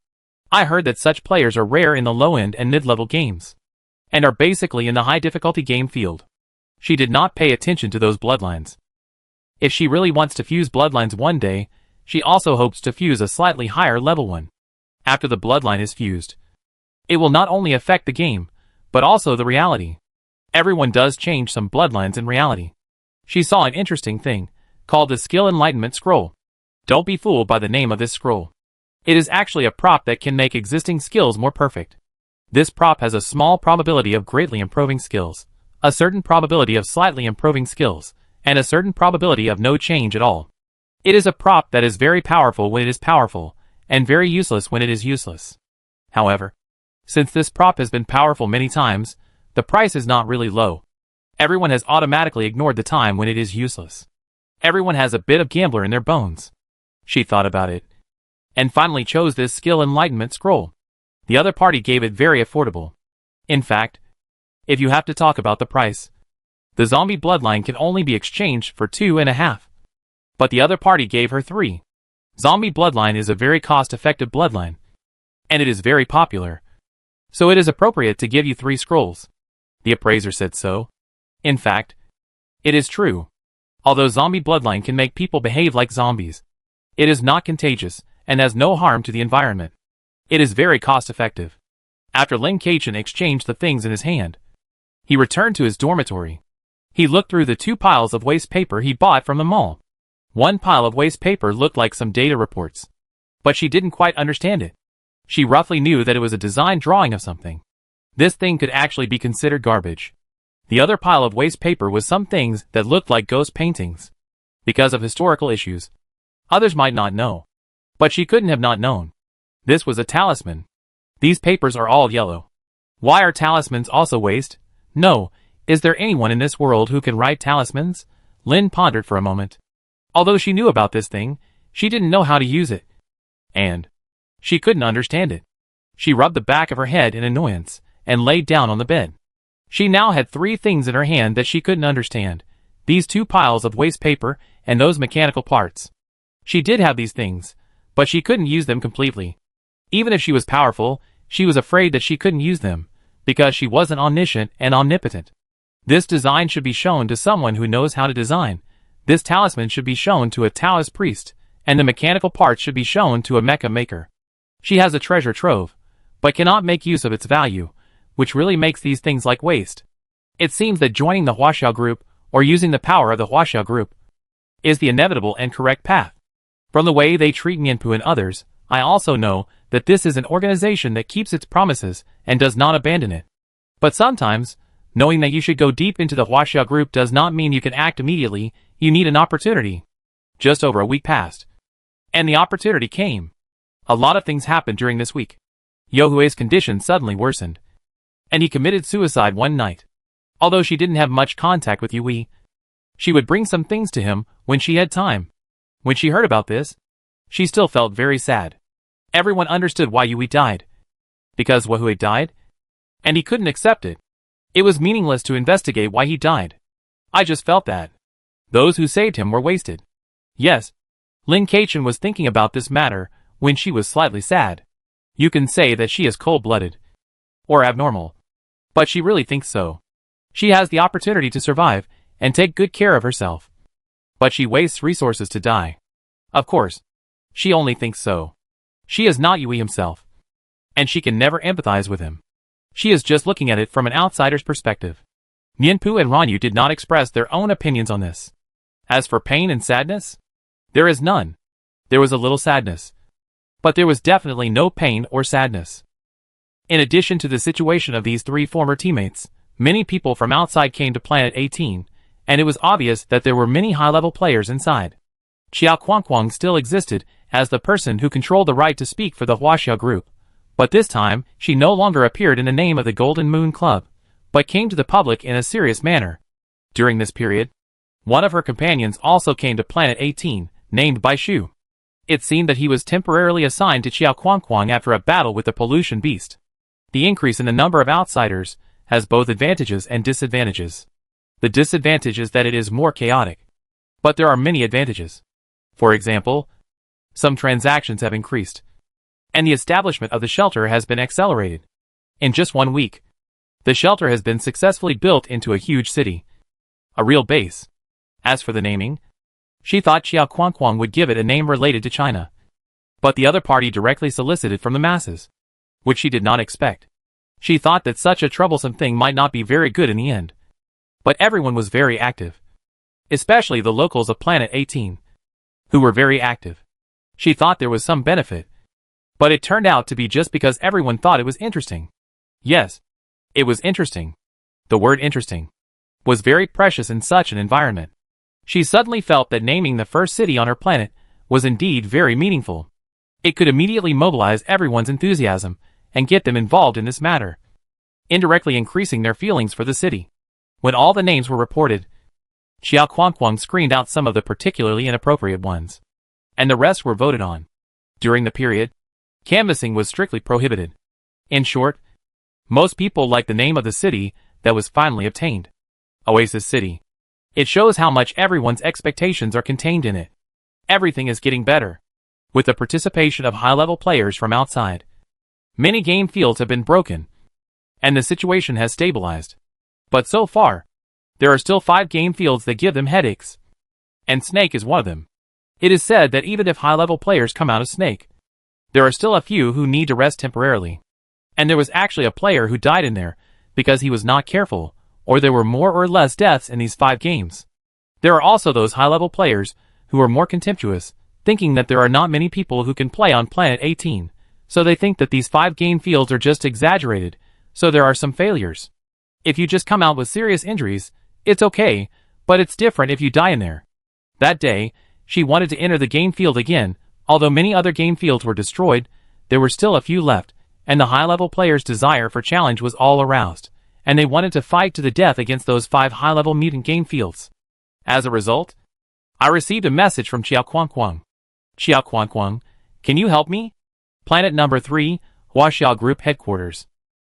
I heard that such players are rare in the low-end and mid-level games, and are basically in the high-difficulty game field. She did not pay attention to those bloodlines. If she really wants to fuse bloodlines one day, she also hopes to fuse a slightly higher level one. After the bloodline is fused, it will not only affect the game, but also the reality. Everyone does change some bloodlines in reality. She saw an interesting thing, called the Skill Enlightenment Scroll. Don't be fooled by the name of this scroll. It is actually a prop that can make existing skills more perfect. This prop has a small probability of greatly improving skills, a certain probability of slightly improving skills, and a certain probability of no change at all. It is a prop that is very powerful when it is powerful, and very useless when it is useless. However, since this prop has been powerful many times, the price is not really low. Everyone has automatically ignored the time when it is useless. Everyone has a bit of gambler in their bones. She thought about it, and finally chose this Skill Enlightenment Scroll. The other party gave it very affordable. In fact, if you have to talk about the price, the zombie bloodline can only be exchanged for 2.5. But the other party gave her 3. Zombie bloodline is a very cost-effective bloodline, and it is very popular. So it is appropriate to give you 3 scrolls. The appraiser said so. In fact, it is true. Although zombie bloodline can make people behave like zombies, it is not contagious, and has no harm to the environment. It is very cost-effective. After Lin Kaichen exchanged the things in his hand, he returned to his dormitory. He looked through the 2 piles of waste paper he bought from the mall. One pile of waste paper looked like some data reports, but she didn't quite understand it. She roughly knew that it was a design drawing of something. This thing could actually be considered garbage. The other pile of waste paper was some things that looked like ghost paintings. Because of historical issues, others might not know. But she couldn't have not known. This was a talisman. These papers are all yellow. Why are talismans also waste? No, is there anyone in this world who can write talismans? Lin pondered for a moment. Although she knew about this thing, she didn't know how to use it. And she couldn't understand it. She rubbed the back of her head in annoyance, and laid down on the bed. She now had 3 things in her hand that she couldn't understand. These 2 piles of waste paper, and those mechanical parts. She did have these things, but she couldn't use them completely. Even if she was powerful, she was afraid that she couldn't use them, because she wasn't omniscient and omnipotent. This design should be shown to someone who knows how to design. This talisman should be shown to a Taoist priest, and the mechanical parts should be shown to a mecha maker. She has a treasure trove, but cannot make use of its value, which really makes these things like waste. It seems that joining the Huaxiao group, or using the power of the Huaxiao group, is the inevitable and correct path. From the way they treat Nianpu and others, I also know that this is an organization that keeps its promises and does not abandon it. But sometimes, knowing that you should go deep into the Huaxia group does not mean you can act immediately. You need an opportunity. Just over a week passed, and the opportunity came. A lot of things happened during this week. Youhui's condition suddenly worsened, and he committed suicide one night. Although she didn't have much contact with Yui, she would bring some things to him when she had time. When she heard about this, she still felt very sad. Everyone understood why Yui died. Because Youhui died, and he couldn't accept it. It was meaningless to investigate why he died. I just felt that those who saved him were wasted. Yes, Lin Keichen was thinking about this matter when she was slightly sad. You can say that she is cold-blooded or abnormal, but she really thinks so. She has the opportunity to survive and take good care of herself, but she wastes resources to die. Of course, she only thinks so. She is not Yui himself, and she can never empathize with him. She is just looking at it from an outsider's perspective. Nianpu and Ranyu did not express their own opinions on this. As for pain and sadness, there is none. There was a little sadness, but there was definitely no pain or sadness. In addition to the situation of these three former teammates, many people from outside came to Planet 18, and it was obvious that there were many high-level players inside. Xiao Quangquang still existed as the person who controlled the right to speak for the Huaxia group, but this time she no longer appeared in the name of the Golden Moon Club, but came to the public in a serious manner. During this period, one of her companions also came to Planet 18, named Bai Shu. It seemed that he was temporarily assigned to Xiao Quangquang after a battle with the pollution beast. The increase in the number of outsiders has both advantages and disadvantages. The disadvantage is that it is more chaotic, but there are many advantages. For example, some transactions have increased, and the establishment of the shelter has been accelerated. In just 1 week, the shelter has been successfully built into a huge city, a real base. As for the naming, she thought Xiao Quangquang would give it a name related to China, but the other party directly solicited from the masses, which she did not expect. She thought that such a troublesome thing might not be very good in the end. But everyone was very active, especially the locals of Planet 18, who were very active. She thought there was some benefit, but it turned out to be just because everyone thought it was interesting. Yes, it was interesting. The word interesting was very precious in such an environment. She suddenly felt that naming the first city on her planet was indeed very meaningful. It could immediately mobilize everyone's enthusiasm and get them involved in this matter, indirectly increasing their feelings for the city. When all the names were reported, Xiao Quangquang screened out some of the particularly inappropriate ones, and the rest were voted on. During the period, canvassing was strictly prohibited. In short, most people liked the name of the city that was finally obtained. Oasis City. It shows how much everyone's expectations are contained in it. Everything is getting better, with the participation of high-level players from outside. Many game fields have been broken, and the situation has stabilized. But so far, there are still 5 game fields that give them headaches, and Snake is one of them. It is said that even if high-level players come out of Snake, there are still a few who need to rest temporarily. And there was actually a player who died in there because he was not careful, or there were more or less deaths in these 5 games. There are also those high-level players who are more contemptuous, thinking that there are not many people who can play on Planet 18, so they think that these 5 game fields are just exaggerated, so there are some failures. If you just come out with serious injuries, it's okay, but it's different if you die in there. That day, she wanted to enter the game field again. Although many other game fields were destroyed, there were still a few left, and the high-level players' desire for challenge was all aroused, and they wanted to fight to the death against those 5 high-level mutant game fields. As a result, I received a message from Xiao Quangquang. Xiao Quangquang, can you help me? Planet number 3, Huaxia Group Headquarters.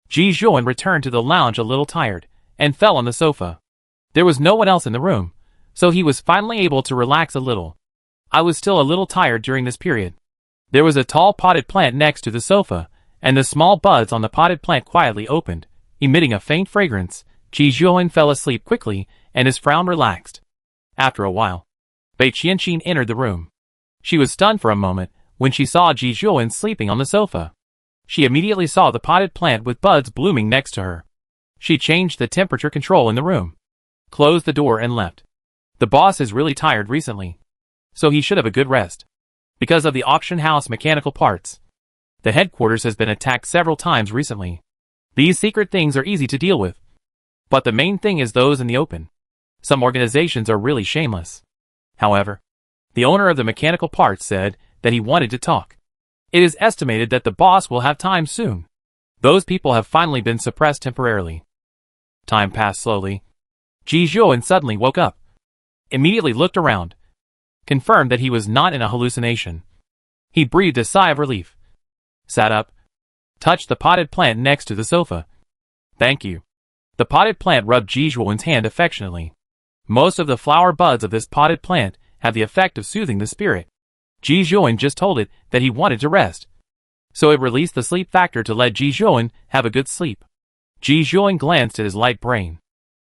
Ji Zhuan returned to the lounge a little tired, and fell on the sofa. There was no one else in the room, so he was finally able to relax a little. I was still a little tired during this period. There was a tall potted plant next to the sofa, and the small buds on the potted plant quietly opened, emitting a faint fragrance. Ji Zhuan fell asleep quickly, and his frown relaxed. After a while, Bei Qianqin entered the room. She was stunned for a moment when she saw Ji Zhuan sleeping on the sofa. She immediately saw the potted plant with buds blooming next to her. She changed the temperature control in the room, closed the door and left. The boss is really tired recently. so he should have a good rest. Because of the auction house mechanical parts, the headquarters has been attacked several times recently. These secret things are easy to deal with, but the main thing is those in the open. Some organizations are really shameless. However, the owner of the mechanical parts said that he wanted to talk. It is estimated that the boss will have time soon. Those people have finally been suppressed temporarily. Time passed slowly. Ji Zhuowen suddenly woke up. Immediately looked around. Confirmed that he was not in a hallucination. He breathed a sigh of relief. Sat up. Touched the potted plant next to the sofa. Thank you. The potted plant rubbed Ji Zhuowen's hand affectionately. Most of the flower buds of this potted plant have the effect of soothing the spirit. Ji Zhuowen just told it that he wanted to rest, so it released the sleep factor to let Ji Zhuowen have a good sleep. Ji Zhuowen glanced at his light brain.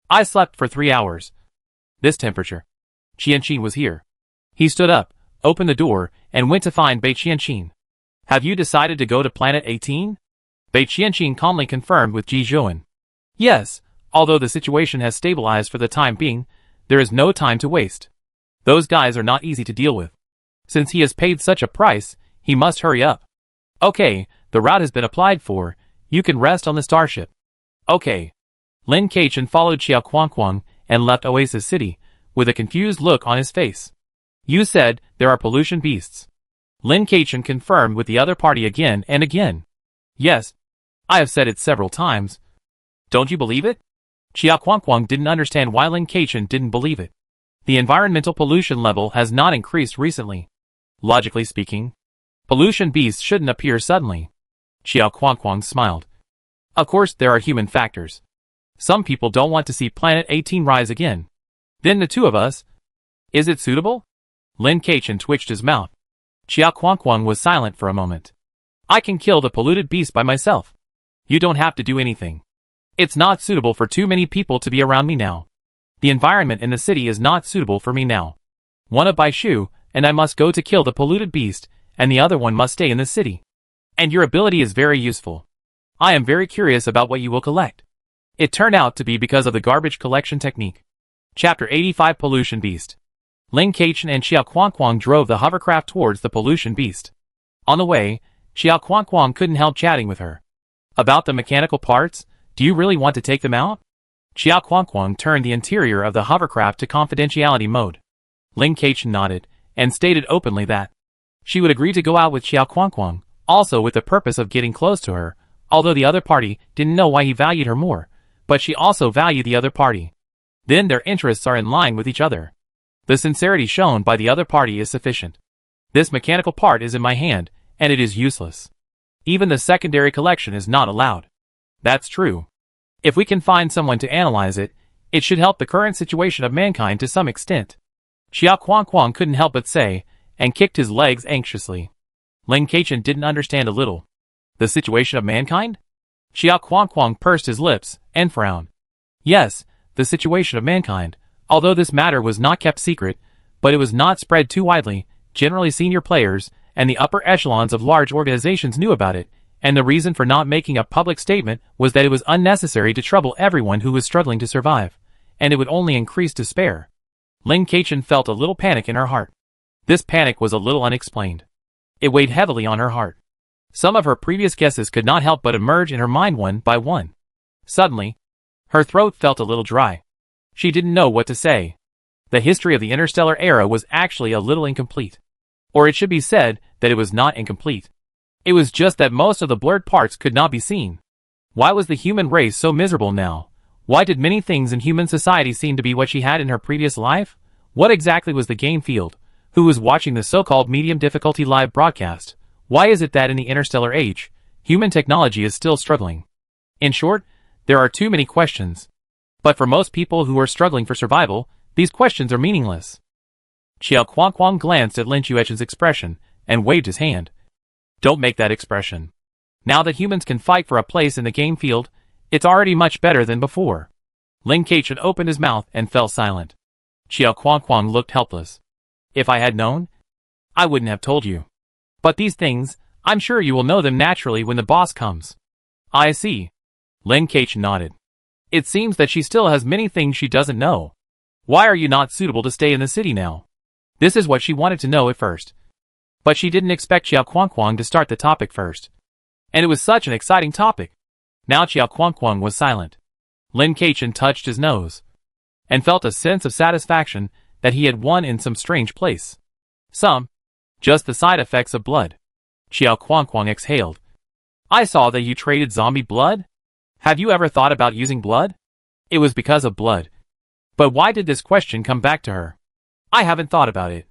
I slept for 3 hours. This temperature. Qianqin was here. He stood up, opened the door, and went to find Bei Qianqin. Have you decided to go to Planet 18? Bei Qianqin calmly confirmed with Ji Zhuowen. Yes, although the situation has stabilized for the time being, there is no time to waste. Those guys are not easy to deal with. Since he has paid such a price, he must hurry up. Okay, the route has been applied for. You can rest on the starship. Okay. Lin Kaichen followed Xiao Kuangkuang and left Oasis City, with a confused look on his face. You said there are pollution beasts. Lin Kaichen confirmed with the other party again and again. Yes. I have said it several times. Don't you believe it? Xiao Kuangkuang didn't understand why Lin Kaichen didn't believe it. The environmental pollution level has not increased recently. Logically speaking, pollution beasts shouldn't appear suddenly. Xiao Kuangkuang smiled. Of course there are human factors. Some people don't want to see Planet 18 rise again. Then the two of us. Is it suitable? Lin Kaichen twitched his mouth. Xiao Kuangkuang was silent for a moment. I can kill the polluted beast by myself. You don't have to do anything. It's not suitable for too many people to be around me now. The environment in the city is not suitable for me now. One of Bai Shu and I must go to kill the polluted beast, and the other one must stay in the city. And your ability is very useful. I am very curious about what you will collect. It turned out to be because of the garbage collection technique. Chapter 85 Pollution Beast. Lin Kaichen and Xiao Kuangkuang drove the hovercraft towards the pollution beast. On the way, Xiao Kuangkuang couldn't help chatting with her. About the mechanical parts, do you really want to take them out? Xiao Kuangkuang turned the interior of the hovercraft to confidentiality mode. Lin Kaichen nodded, and stated openly that she would agree to go out with Xiao Kuangkuang, also with the purpose of getting close to her, although the other party didn't know why he valued her more, but she also valued the other party. Then their interests are in line with each other. The sincerity shown by the other party is sufficient. This mechanical part is in my hand, and it is useless. Even the secondary collection is not allowed. That's true. If we can find someone to analyze it, it should help the current situation of mankind to some extent. Xiao Kuangkuang couldn't help but say, and kicked his legs anxiously. Lin Kaichen didn't understand a little. The situation of mankind? Xiao Kuangkuang pursed his lips and frowned. Yes, the situation of mankind, although this matter was not kept secret, but it was not spread too widely. Generally senior players and the upper echelons of large organizations knew about it, and the reason for not making a public statement was that it was unnecessary to trouble everyone who was struggling to survive, and it would only increase despair. Lin Kaichen felt a little panic in her heart. This panic was a little unexplained. It weighed heavily on her heart. Some of her previous guesses could not help but emerge in her mind one by one. Suddenly, her throat felt a little dry. She didn't know what to say. The history of the interstellar era was actually a little incomplete. Or it should be said that it was not incomplete. It was just that most of the blurred parts could not be seen. Why was the human race so miserable now? Why did many things in human society seem to be what she had in her previous life? What exactly was the game field? Who was watching the so-called medium difficulty live broadcast? Why is it that in the interstellar age, human technology is still struggling? In short, there are too many questions. But for most people who are struggling for survival, these questions are meaningless. Xiao Kuangkuang glanced at Lin Chuechen's expression and waved his hand. Don't make that expression. Now that humans can fight for a place in the game field, it's already much better than before. Lin Kaichen opened his mouth and fell silent. Xiao Kuangkuang looked helpless. If I had known, I wouldn't have told you. But these things, I'm sure you will know them naturally when the boss comes. I see. Lin Kaichen nodded. It seems that she still has many things she doesn't know. Why are you not suitable to stay in the city now? This is what she wanted to know at first. But she didn't expect Xiao Kuang to start the topic first. And it was such an exciting topic. Now Xiao Kuang was silent. Lin Keichen touched his nose and felt a sense of satisfaction that he had won in some strange place. Just the side effects of blood. Xiao Kuang exhaled. I saw that you traded zombie blood? Have you ever thought about using blood? It was because of blood. But why did this question come back to her? I haven't thought about it.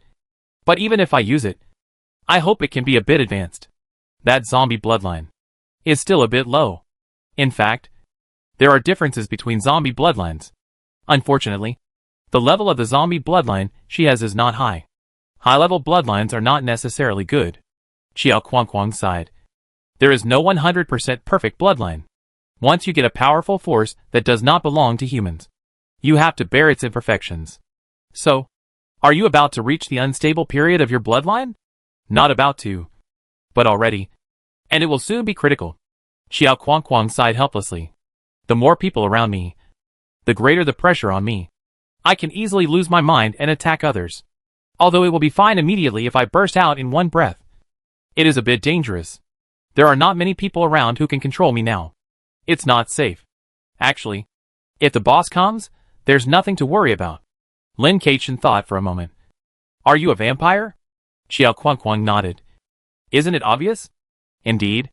But even if I use it, I hope it can be a bit advanced. That zombie bloodline is still a bit low. In fact, there are differences between zombie bloodlines. Unfortunately, the level of the zombie bloodline she has is not high. High-level bloodlines are not necessarily good. Xiao Kuang sighed. There is no 100% perfect bloodline. Once you get a powerful force that does not belong to humans, you have to bear its imperfections. So, are you about to reach the unstable period of your bloodline? Not about to, but already. And it will soon be critical. Xiao Kuang sighed helplessly. The more people around me, the greater the pressure on me. I can easily lose my mind and attack others. Although it will be fine immediately if I burst out in one breath. It is a bit dangerous. There are not many people around who can control me now. It's not safe. Actually, if the boss comes, there's nothing to worry about. Lin Keichen thought for a moment. Are you a vampire? Xiao Kuang nodded. Isn't it obvious? Indeed.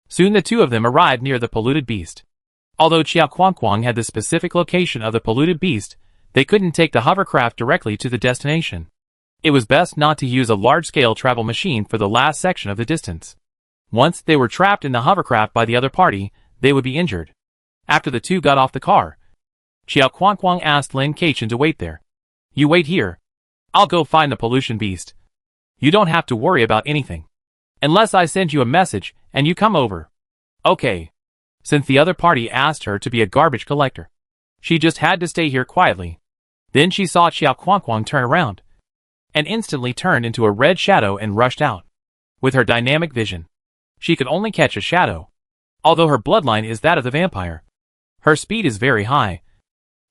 Soon the two of them arrived near the polluted beast. Although Xiao Kuang had the specific location of the polluted beast, they couldn't take the hovercraft directly to the destination. It was best not to use a large-scale travel machine for the last section of the distance. Once they were trapped in the hovercraft by the other party, they would be injured. After the two got off the car, Xiao Kuang asked Lin Keichen to wait there. You wait here. I'll go find the pollution beast. You don't have to worry about anything. Unless I send you a message and you come over. Okay. Since the other party asked her to be a garbage collector, she just had to stay here quietly. Then she saw Xiao Kuang turn around and instantly turned into a red shadow and rushed out. With her dynamic vision, she could only catch a shadow. Although her bloodline is that of the vampire, her speed is very high.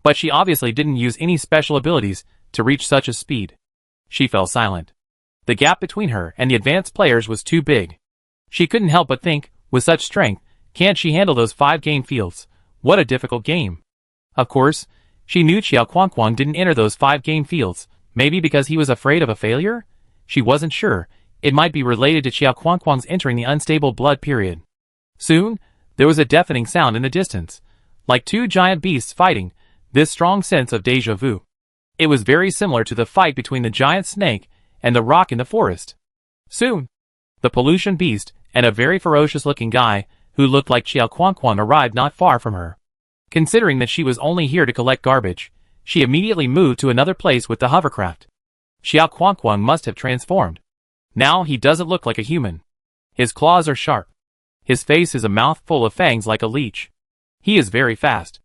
But she obviously didn't use any special abilities to reach such a speed. She fell silent. The gap between her and the advanced players was too big. She couldn't help but think, with such strength, can't she handle those 5 game fields? What a difficult game. Of course, she knew Xiao Kuang didn't enter those 5 game fields, maybe because he was afraid of a failure? She wasn't sure. It might be related to Xiao Kuang's entering the unstable blood period. Soon, there was a deafening sound in the distance. Like 2 giant beasts fighting, this strong sense of déjà vu. It was very similar to the fight between the giant snake and the rock in the forest. Soon, the pollution beast and a very ferocious-looking guy who looked like Xiao Kuang arrived not far from her. Considering that she was only here to collect garbage, she immediately moved to another place with the hovercraft. Xiao Kuang must have transformed. Now he doesn't look like a human. His claws are sharp. His face is a mouth full of fangs like a leech. He is very fast.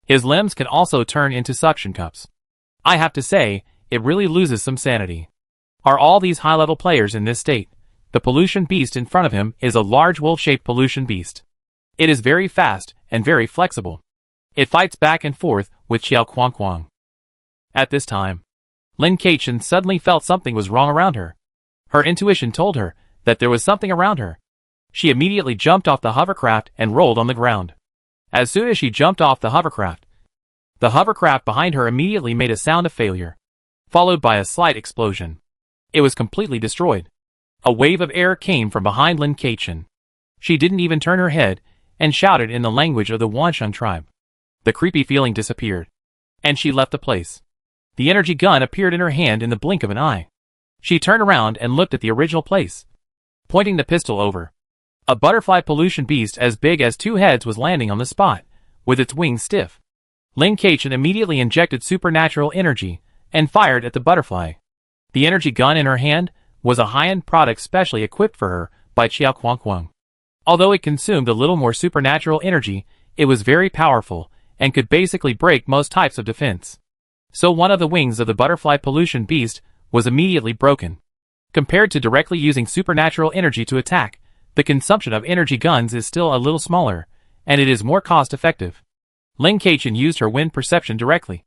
His limbs can also turn into suction cups. I have to say, it really loses some sanity. Are all these high-level players in this state? The pollution beast in front of him is a large wolf-shaped pollution beast. It is very fast and very flexible. It fights back and forth with Xiao Kuang. At this time, Lin Keichen suddenly felt something was wrong around her. Her intuition told her that there was something around her. She immediately jumped off the hovercraft and rolled on the ground. As soon as she jumped off the hovercraft behind her immediately made a sound of failure, followed by a slight explosion. It was completely destroyed. A wave of air came from behind Lin Keichen. She didn't even turn her head and shouted in the language of the Wansheng tribe. The creepy feeling disappeared, and she left the place. The energy gun appeared in her hand in the blink of an eye. She turned around and looked at the original place, pointing the pistol over. A butterfly pollution beast as big as 2 heads was landing on the spot, with its wings stiff. Lin Keichen immediately injected supernatural energy and fired at the butterfly. The energy gun in her hand was a high-end product specially equipped for her by Xiao Kuang. Although it consumed a little more supernatural energy, it was very powerful and could basically break most types of defense. So one of the wings of the butterfly pollution beast was immediately broken. Compared to directly using supernatural energy to attack, the consumption of energy guns is still a little smaller, and it is more cost-effective. Lin Keichen used her wind perception directly,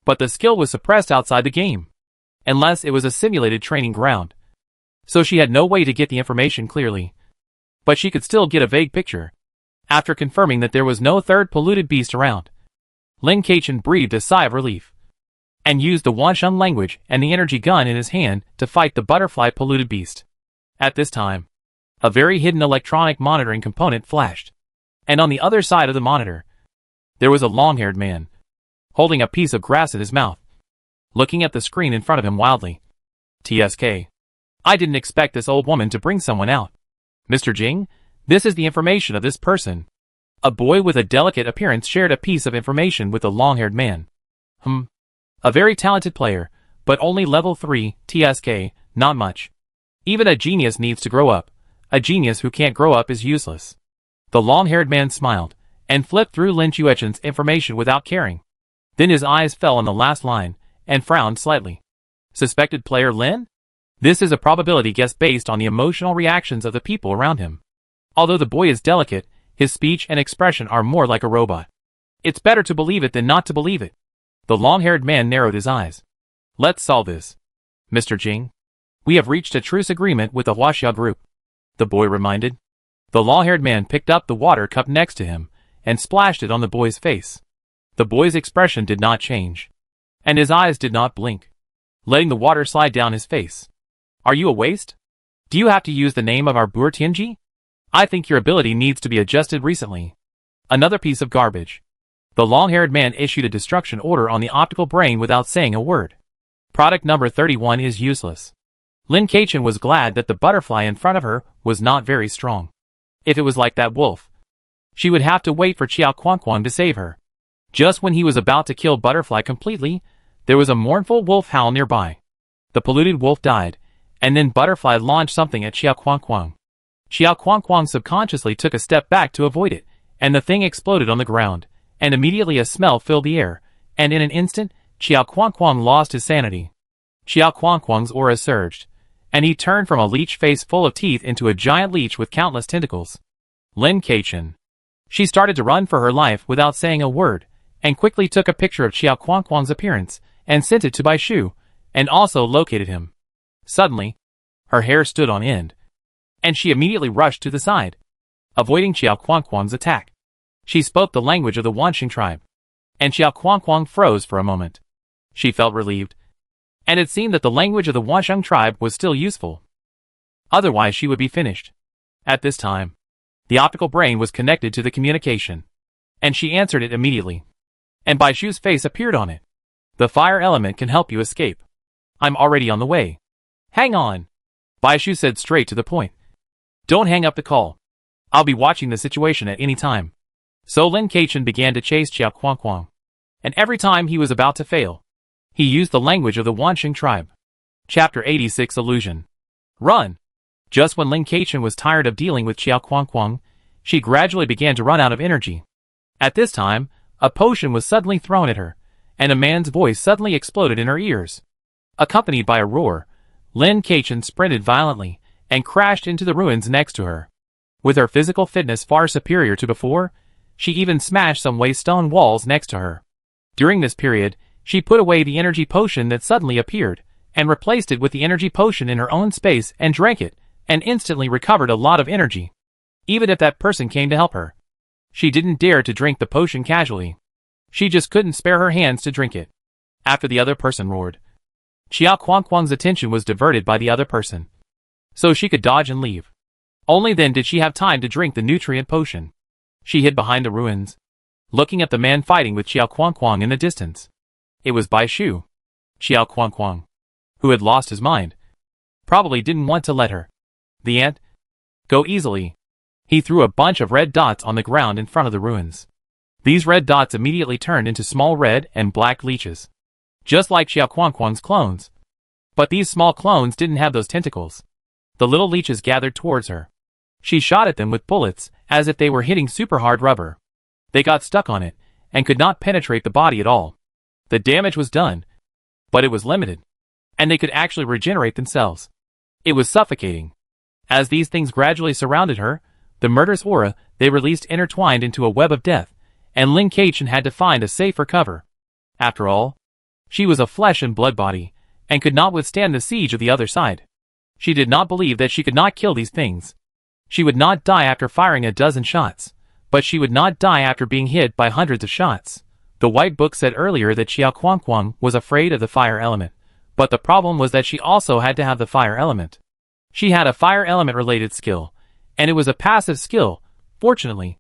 but the skill was suppressed outside the game. unless it was a simulated training ground. So she had no way to get the information clearly. But she could still get a vague picture. After confirming that there was no third polluted beast around, Lin Keichen breathed a sigh of relief, and used the Wansheng language and the energy gun in his hand to fight the butterfly polluted beast. At this time, a very hidden electronic monitoring component flashed, and on the other side of the monitor, there was a long-haired man, holding a piece of grass in his mouth, looking at the screen in front of him wildly. TSK. I didn't expect this old woman to bring someone out. Mr. Jing, this is the information of this person. A boy with a delicate appearance shared a piece of information with the long-haired man. A very talented player, but only level 3, TSK, not much. Even a genius needs to grow up. A genius who can't grow up is useless. The long-haired man smiled, and flipped through Lin Chuechen's information without caring. Then his eyes fell on the last line, and frowned slightly. Suspected player Lin? This is a probability guess based on the emotional reactions of the people around him. Although the boy is delicate, his speech and expression are more like a robot. It's better to believe it than not to believe it. The long-haired man narrowed his eyes. Let's solve this. Mr. Jing. We have reached a truce agreement with the Huaxia group, the boy reminded. The long-haired man picked up the water cup next to him, and splashed it on the boy's face. The boy's expression did not change, and his eyes did not blink, letting the water slide down his face. Are you a waste? Do you have to use the name of our Buer Tianji? I think your ability needs to be adjusted recently. Another piece of garbage. The long-haired man issued a destruction order on the optical brain without saying a word. Product number 31 is useless. Lin Keichen was glad that the butterfly in front of her was not very strong. If it was like that wolf, she would have to wait for Qiao Quanquang to save her. Just when he was about to kill Butterfly completely, there was a mournful wolf howl nearby. The polluted wolf died, and then Butterfly launched something at Qiao Quanquang. Qiao Quanquang subconsciously took a step back to avoid it, and the thing exploded on the ground, and immediately a smell filled the air, and in an instant, Qiao Quanquang lost his sanity. Qiao Quanquang's aura surged, and he turned from a leech face full of teeth into a giant leech with countless tentacles. Lin Keichen. She started to run for her life without saying a word, and quickly took a picture of Qiao Quanquang's appearance, and sent it to Bai Shu, and also located him. Suddenly, her hair stood on end, and she immediately rushed to the side, avoiding Qiao Quanquang's attack. She spoke the language of the Wansheng tribe, and Qiao Quanquang froze for a moment. She felt relieved, and it seemed that the language of the Wansheng tribe was still useful. Otherwise she would be finished. At this time, the optical brain was connected to the communication, and she answered it immediately. And Bai Shu's face appeared on it. The fire element can help you escape. I'm already on the way. Hang on. Bai Shu said straight to the point. Don't hang up the call. I'll be watching the situation at any time. So Lin Keichen began to chase Qiao Quanquang, and every time he was about to fail, he used the language of the Wansheng tribe. Chapter 86 Illusion. Run! Just when Lin Keichen was tired of dealing with Qiao Quanquang, she gradually began to run out of energy. At this time, a potion was suddenly thrown at her, and a man's voice suddenly exploded in her ears. Accompanied by a roar, Lin Keichen sprinted violently, and crashed into the ruins next to her. With her physical fitness far superior to before, she even smashed some waste stone walls next to her. During this period, she put away the energy potion that suddenly appeared, and replaced it with the energy potion in her own space and drank it, and instantly recovered a lot of energy. Even if that person came to help her, she didn't dare to drink the potion casually. She just couldn't spare her hands to drink it. After the other person roared, Qiao Quanquang's attention was diverted by the other person, so she could dodge and leave. Only then did she have time to drink the nutrient potion. She hid behind the ruins, looking at the man fighting with Qiao Quanquang in the distance. It was Bai Shu. Qiao Quanquang, who had lost his mind, probably didn't want to let her, the ant, go easily. He threw a bunch of red dots on the ground in front of the ruins. These red dots immediately turned into small red and black leeches, just like Qiao Quanquang's clones. But these small clones didn't have those tentacles. The little leeches gathered towards her. She shot at them with bullets, as if they were hitting super hard rubber. They got stuck on it, and could not penetrate the body at all. The damage was done, but it was limited, and they could actually regenerate themselves. It was suffocating. As these things gradually surrounded her, the murderous aura they released intertwined into a web of death, and Lin Keichen had to find a safer cover. After all, she was a flesh and blood body, and could not withstand the siege of the other side. She did not believe that she could not kill these things. She would not die after firing a dozen shots, but she would not die after being hit by hundreds of shots. The White Book said earlier that Xiao Kuang was afraid of the fire element, but the problem was that she also had to have the fire element. She had a fire element related skill, and it was a passive skill, fortunately.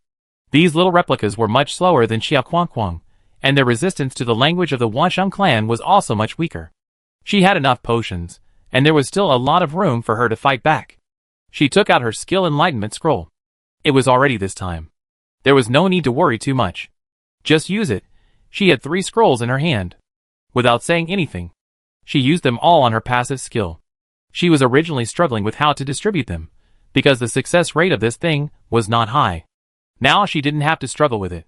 These little replicas were much slower than Xiao Kuang, and their resistance to the language of the Wansheng clan was also much weaker. She had enough potions, and there was still a lot of room for her to fight back. She took out her skill enlightenment scroll. It was already this time. There was no need to worry too much. Just use it. She had 3 scrolls in her hand. Without saying anything, she used them all on her passive skill. She was originally struggling with how to distribute them, because the success rate of this thing was not high. Now she didn't have to struggle with it.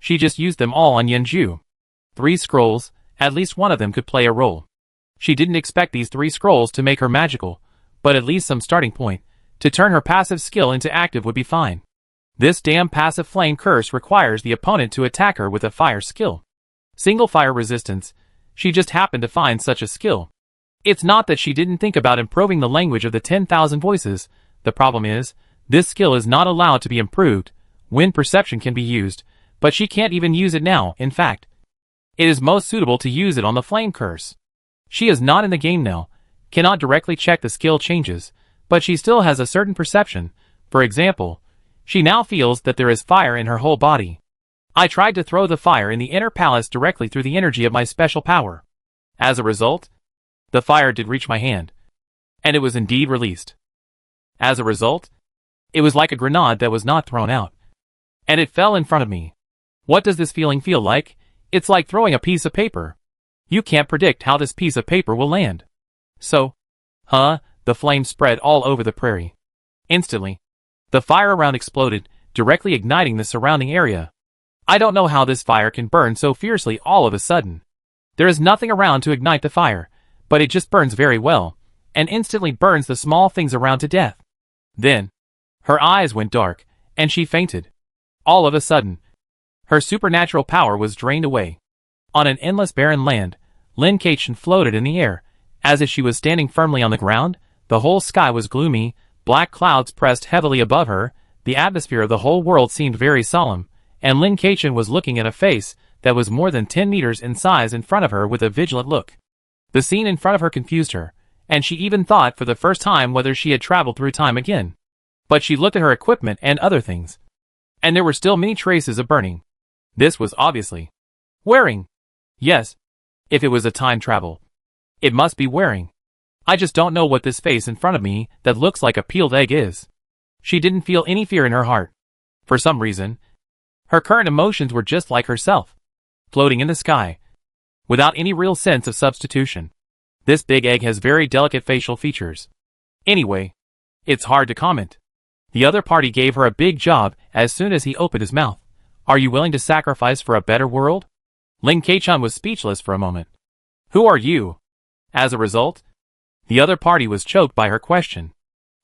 She just used them all on Yanju. 3 scrolls, at least one of them could play a role. She didn't expect these 3 scrolls to make her magical, but at least some starting point. To turn her passive skill into active would be fine. This damn passive flame curse requires the opponent to attack her with a fire skill. Single fire resistance. She just happened to find such a skill. It's not that she didn't think about improving the language of the 10,000 voices. The problem is, this skill is not allowed to be improved. Wind perception can be used, but she can't even use it now. In fact, it is most suitable to use it on the flame curse. She is not in the game now, cannot directly check the skill changes, but she still has a certain perception. For example, she now feels that there is fire in her whole body. I tried to throw the fire in the inner palace directly through the energy of my special power. As a result, the fire did reach my hand, and it was indeed released. As a result, it was like a grenade that was not thrown out, and it fell in front of me. What does this feeling feel like? It's like throwing a piece of paper. You can't predict how this piece of paper will land. So, the flame spread all over the prairie. Instantly, the fire around exploded, directly igniting the surrounding area. I don't know how this fire can burn so fiercely all of a sudden. There is nothing around to ignite the fire, but it just burns very well, and instantly burns the small things around to death. Then, her eyes went dark, and she fainted. All of a sudden, her supernatural power was drained away. On an endless barren land, Lin Kaichen floated in the air. As if she was standing firmly on the ground, the whole sky was gloomy, black clouds pressed heavily above her, the atmosphere of the whole world seemed very solemn, and Lin Kaichen was looking at a face that was more than 10 meters in size in front of her with a vigilant look. The scene in front of her confused her, and she even thought for the first time whether she had traveled through time again. But she looked at her equipment and other things, and there were still many traces of burning. This was obviously wearing. Yes, if it was a time travel, it must be wearing. I just don't know what this face in front of me that looks like a peeled egg is. She didn't feel any fear in her heart. For some reason, her current emotions were just like herself, floating in the sky, without any real sense of substitution. This big egg has very delicate facial features. Anyway, it's hard to comment. The other party gave her a big job as soon as he opened his mouth. Are you willing to sacrifice for a better world? Lin Kaichen was speechless for a moment. Who are you? As a result, the other party was choked by her question.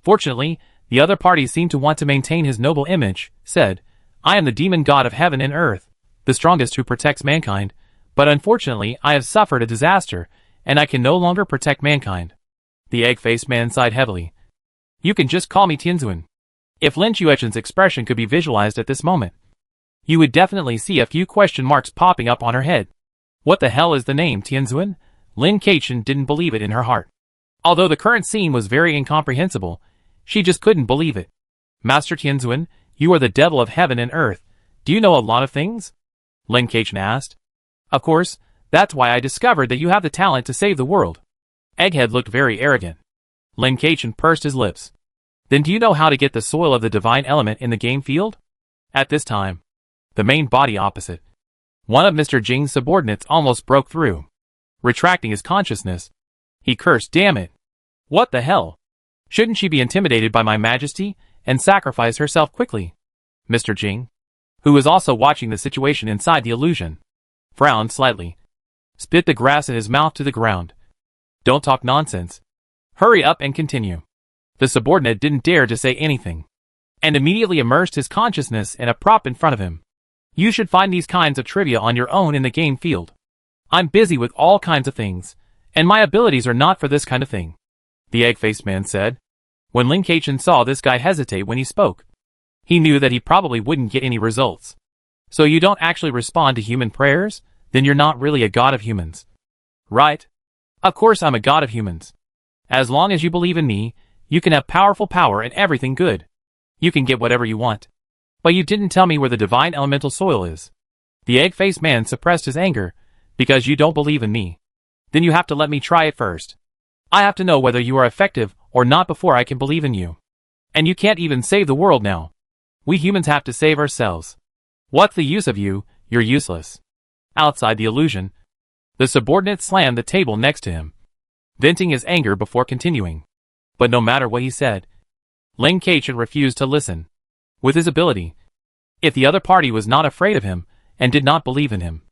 Fortunately, the other party seemed to want to maintain his noble image, said, I am the demon god of heaven and earth, the strongest who protects mankind, but unfortunately I have suffered a disaster, and I can no longer protect mankind. The egg-faced man sighed heavily. You can just call me Tianzuan. If Lin Chuechen's expression could be visualized at this moment, you would definitely see a few question marks popping up on her head. What the hell is the name Tianzuan? Lin Kaichen didn't believe it in her heart. Although the current scene was very incomprehensible, she just couldn't believe it. Master Tianzuan, you are the devil of heaven and earth. Do you know a lot of things? Lin Kaichen asked. Of course, that's why I discovered that you have the talent to save the world. Egghead looked very arrogant. Lin Kaichen pursed his lips. Then do you know how to get the soil of the divine element in the game field? At this time, the main body opposite, one of Mr. Jing's subordinates almost broke through. Retracting his consciousness, he cursed, damn it. What the hell? Shouldn't she be intimidated by my majesty and sacrifice herself quickly? Mr. Jing, who was also watching the situation inside the illusion, frowned slightly, spit the grass in his mouth to the ground. Don't talk nonsense. Hurry up and continue. The subordinate didn't dare to say anything, and immediately immersed his consciousness in a prop in front of him. You should find these kinds of trivia on your own in the game field. I'm busy with all kinds of things, and my abilities are not for this kind of thing," the egg-faced man said. When Lin Keqian saw this guy hesitate when he spoke, he knew that he probably wouldn't get any results. "So you don't actually respond to human prayers? Then you're not really a god of humans." "Right. Of course I'm a god of humans. As long as you believe in me, you can have powerful power and everything good. You can get whatever you want. But you didn't tell me where the divine elemental soil is." The egg-faced man suppressed his anger. "Because you don't believe in me. Then you have to let me try it first. I have to know whether you are effective or not before I can believe in you. And you can't even save the world now. We humans have to save ourselves. What's the use of you? You're useless." Outside the illusion, the subordinate slammed the table next to him, venting his anger before continuing. But no matter what he said, Lin Keqian refused to listen. With his ability, if the other party was not afraid of him and did not believe in him,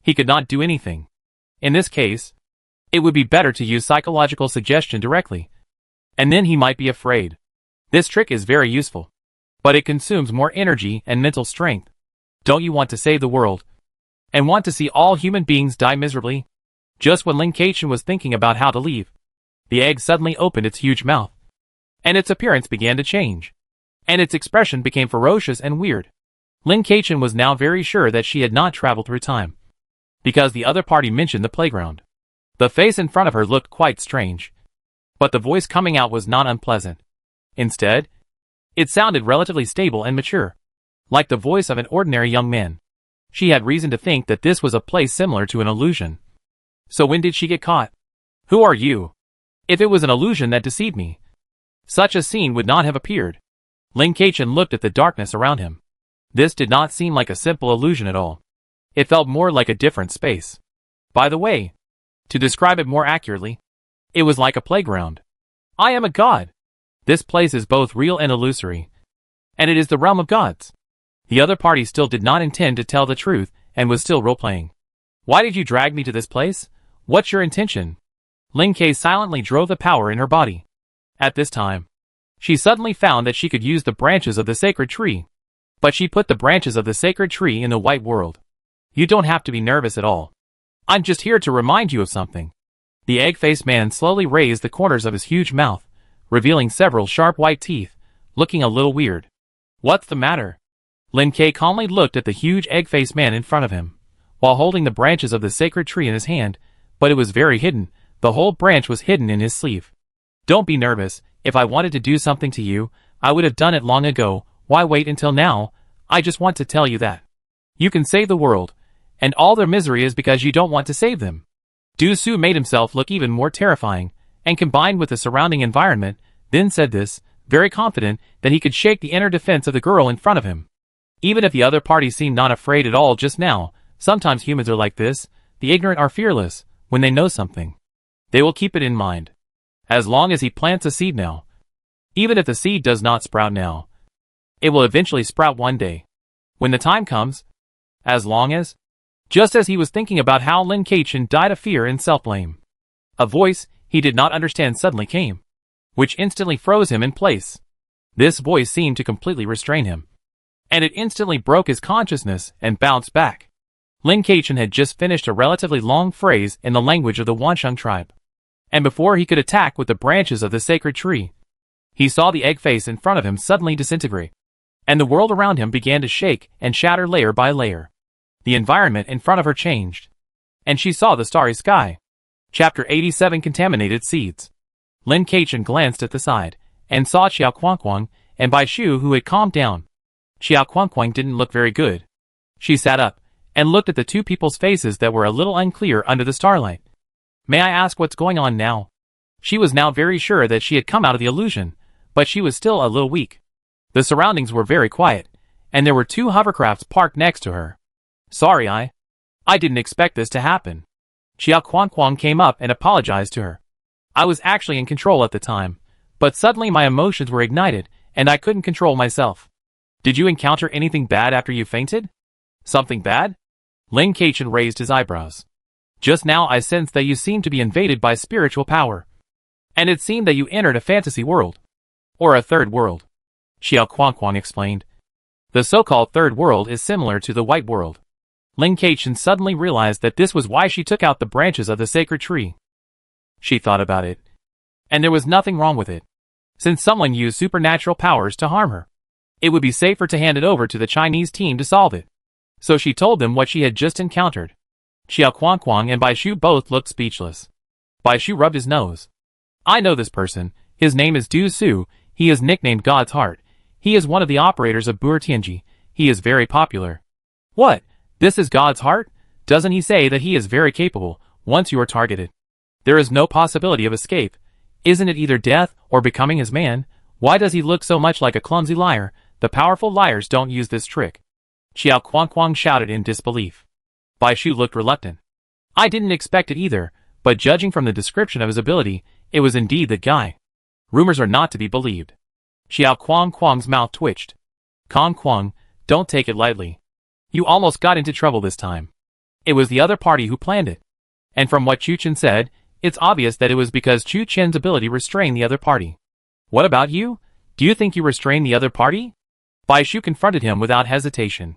he could not do anything. In this case, it would be better to use psychological suggestion directly, and then he might be afraid. This trick is very useful, but it consumes more energy and mental strength. Don't you want to save the world and want to see all human beings die miserably? Just when Lin Keqian was thinking about how to leave, the egg suddenly opened its huge mouth, and its appearance began to change, and its expression became ferocious and weird. Lin Keqian was now very sure that she had not traveled through time, because the other party mentioned the playground. The face in front of her looked quite strange, but the voice coming out was not unpleasant. Instead, it sounded relatively stable and mature, like the voice of an ordinary young man. She had reason to think that this was a place similar to an illusion. So when did she get caught? "Who are you? If it was an illusion that deceived me, such a scene would not have appeared." Lin Keqian looked at the darkness around him. This did not seem like a simple illusion at all. It felt more like a different space. By the way, to describe it more accurately, it was like a playground. "I am a god. This place is both real and illusory, and it is the realm of gods." The other party still did not intend to tell the truth and was still role-playing. "Why did you drag me to this place? What's your intention?" Lin Ke silently drove the power in her body. At this time, she suddenly found that she could use the branches of the sacred tree. But she put the branches of the sacred tree in the white world. "You don't have to be nervous at all. I'm just here to remind you of something." The egg-faced man slowly raised the corners of his huge mouth, revealing several sharp white teeth, looking a little weird. "What's the matter?" Lin Ke calmly looked at the huge egg-faced man in front of him, while holding the branches of the sacred tree in his hand, but it was very hidden. The whole branch was hidden in his sleeve. "Don't be nervous. If I wanted to do something to you, I would have done it long ago. Why wait until now? I just want to tell you that you can save the world, and all their misery is because you don't want to save them." Du Su made himself look even more terrifying, and combined with the surrounding environment, then said this, very confident that he could shake the inner defense of the girl in front of him. Even if the other party seemed not afraid at all just now, sometimes humans are like this. The ignorant are fearless. When they know something, they will keep it in mind. As long as he plants a seed now, even if the seed does not sprout now, it will eventually sprout one day, when the time comes. As long as, just as he was thinking about how Lin Keqian died of fear and self-blame, a voice he did not understand suddenly came, which instantly froze him in place. This voice seemed to completely restrain him, and it instantly broke his consciousness and bounced back. Lin Keqian had just finished a relatively long phrase in the language of the Wansheng tribe, and before he could attack with the branches of the sacred tree, he saw the egg face in front of him suddenly disintegrate, and the world around him began to shake and shatter layer by layer. The environment in front of her changed, and she saw the starry sky. Chapter 87 Contaminated Seeds. Lin Keqian glanced at the side, and saw Xiao Quanquang and Bai Shu, who had calmed down. Xiao Quanquang didn't look very good. She sat up, and looked at the two people's faces that were a little unclear under the starlight. "May I ask what's going on now?" She was now very sure that she had come out of the illusion, but she was still a little weak. The surroundings were very quiet, and there were two hovercrafts parked next to her. "Sorry, I didn't expect this to happen." Xiao Quanquang came up and apologized to her. "I was actually in control at the time, but suddenly my emotions were ignited, and I couldn't control myself." "Did you encounter anything bad after you fainted?" "Something bad?" Lin Keqian raised his eyebrows. "Just now I sensed that you seemed to be invaded by spiritual power, and it seemed that you entered a fantasy world, or a third world," Xiao Quanquang explained. "The so-called third world is similar to the white world." Lin Keqian suddenly realized that this was why she took out the branches of the sacred tree. She thought about it. And there was nothing wrong with it. Since someone used supernatural powers to harm her, it would be safer to hand it over to the Chinese team to solve it. So she told them what she had just encountered. Xiao Kuang and Bai Shu both looked speechless. Bai Shu rubbed his nose. I know this person. His name is Du Su. He is nicknamed God's Heart. He is one of the operators of Buer Tianji. He is very popular. What? This is God's Heart? Doesn't he say that he is very capable, once you are targeted? There is no possibility of escape. Isn't it either death or becoming his man? Why does he look so much like a clumsy liar? The powerful liars don't use this trick. Xiao Kuang shouted in disbelief. Bai Shu looked reluctant. I didn't expect it either, but judging from the description of his ability, it was indeed that guy. Rumors are not to be believed. Xiao Kuang's mouth twitched. Kuang, don't take it lightly. You almost got into trouble this time. It was the other party who planned it. And from what Chu Chen said, it's obvious that it was because Chu Chen's ability restrained the other party. What about you? Do you think you restrained the other party? Bai Shu confronted him without hesitation.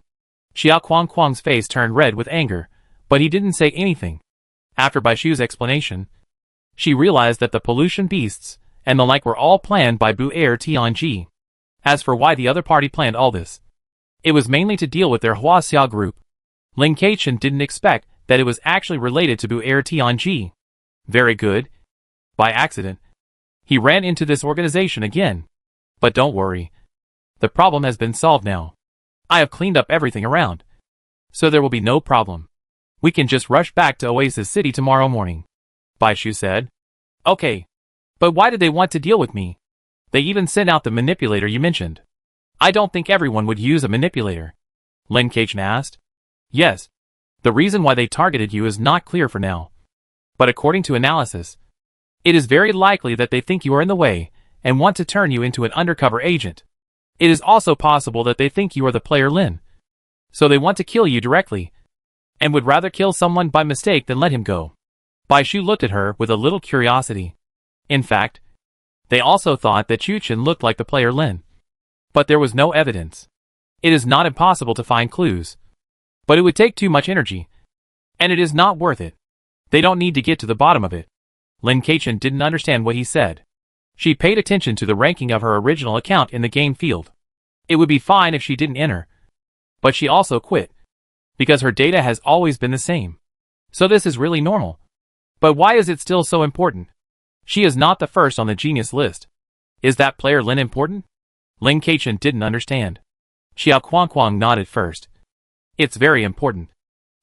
Xiao Kuang's face turned red with anger, but he didn't say anything. After Bai Shu's explanation, she realized that the pollution beasts and the like were all planned by Buer Tianji. As for why the other party planned all this, it was mainly to deal with their Huaxia group. Lin Keichen didn't expect that it was actually related to Buer Tianji. Very good. By accident, he ran into this organization again. But don't worry. The problem has been solved now. I have cleaned up everything around. So there will be no problem. We can just rush back to Oasis City tomorrow morning. Bai Shu said. Okay. But why did they want to deal with me? They even sent out the manipulator you mentioned. I don't think everyone would use a manipulator. Lin Keichen asked. Yes. The reason why they targeted you is not clear for now. But according to analysis, it is very likely that they think you are in the way and want to turn you into an undercover agent. It is also possible that they think you are the player Lin. So they want to kill you directly, and would rather kill someone by mistake than let him go. Bai Shu looked at her with a little curiosity. In fact, they also thought that Chu Chen looked like the player Lin. But there was no evidence. It is not impossible to find clues. But it would take too much energy. And it is not worth it. They don't need to get to the bottom of it. Lin Keichen didn't understand what he said. She paid attention to the ranking of her original account in the game field. It would be fine if she didn't enter. But she also quit. Because her data has always been the same. So this is really normal. But why is it still so important? She is not the first on the genius list. Is that player Lin important? Lin Keichen didn't understand. Xiao Kuang nodded first. It's very important.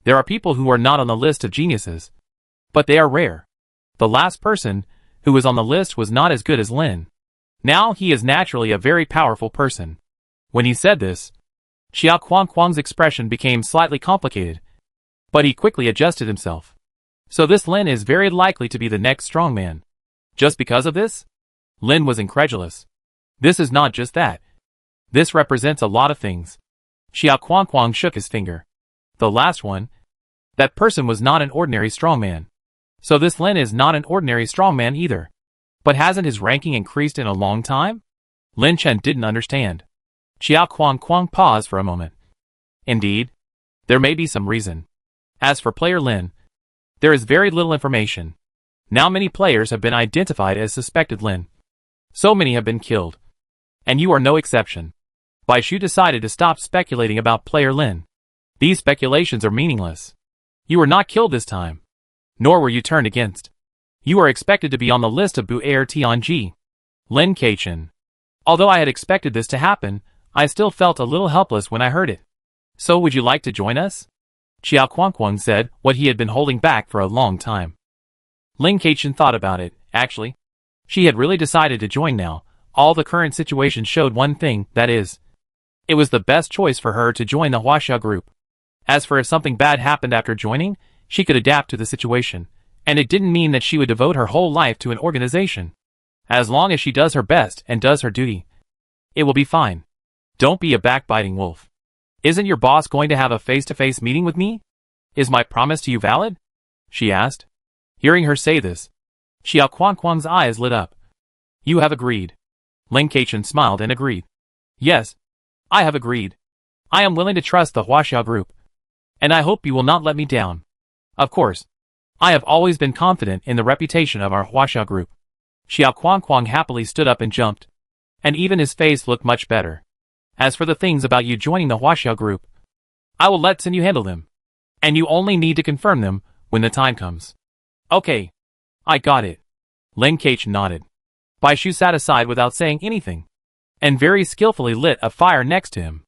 There are people who are not on the list of geniuses. But they are rare. The last person who was on the list was not as good as Lin. Now he is naturally a very powerful person. When he said this, Xiao Kuang's expression became slightly complicated. But he quickly adjusted himself. So this Lin is very likely to be the next strongman. Just because of this? Lin was incredulous. This is not just that. This represents a lot of things. Xiao Kuang shook his finger. The last one. That person was not an ordinary strongman. So this Lin is not an ordinary strongman either. But hasn't his ranking increased in a long time? Lin Chen didn't understand. Xiao Kuang paused for a moment. Indeed, there may be some reason. As for player Lin, there is very little information. Now many players have been identified as suspected Lin. So many have been killed. And you are no exception. Bai Shu decided to stop speculating about player Lin. These speculations are meaningless. You were not killed this time. Nor were you turned against. You are expected to be on the list of Buer Tianji. Lin Keichen. Although I had expected this to happen, I still felt a little helpless when I heard it. So would you like to join us? Xiao Kuang said what he had been holding back for a long time. Lin Keichen thought about it, actually. She had really decided to join now. All the current situation showed one thing, that is, it was the best choice for her to join the Huaxia group. As for if something bad happened after joining, she could adapt to the situation, and it didn't mean that she would devote her whole life to an organization. As long as she does her best and does her duty, it will be fine. Don't be a backbiting wolf. Isn't your boss going to have a face-to-face meeting with me? Is my promise to you valid? She asked. Hearing her say this, Xiao Kuang's eyes lit up. You have agreed. Lin Keichen smiled and agreed. Yes, I have agreed. I am willing to trust the Huaxia group. And I hope you will not let me down. Of course. I have always been confident in the reputation of our Huaxiao group. Xiao Kuang happily stood up and jumped. And even his face looked much better. As for the things about you joining the Huaxiao group, I will let Xin Yu handle them. And you only need to confirm them when the time comes. Okay. I got it. Lin Keqian nodded. Bai Shu sat aside without saying anything, and very skillfully lit a fire next to him.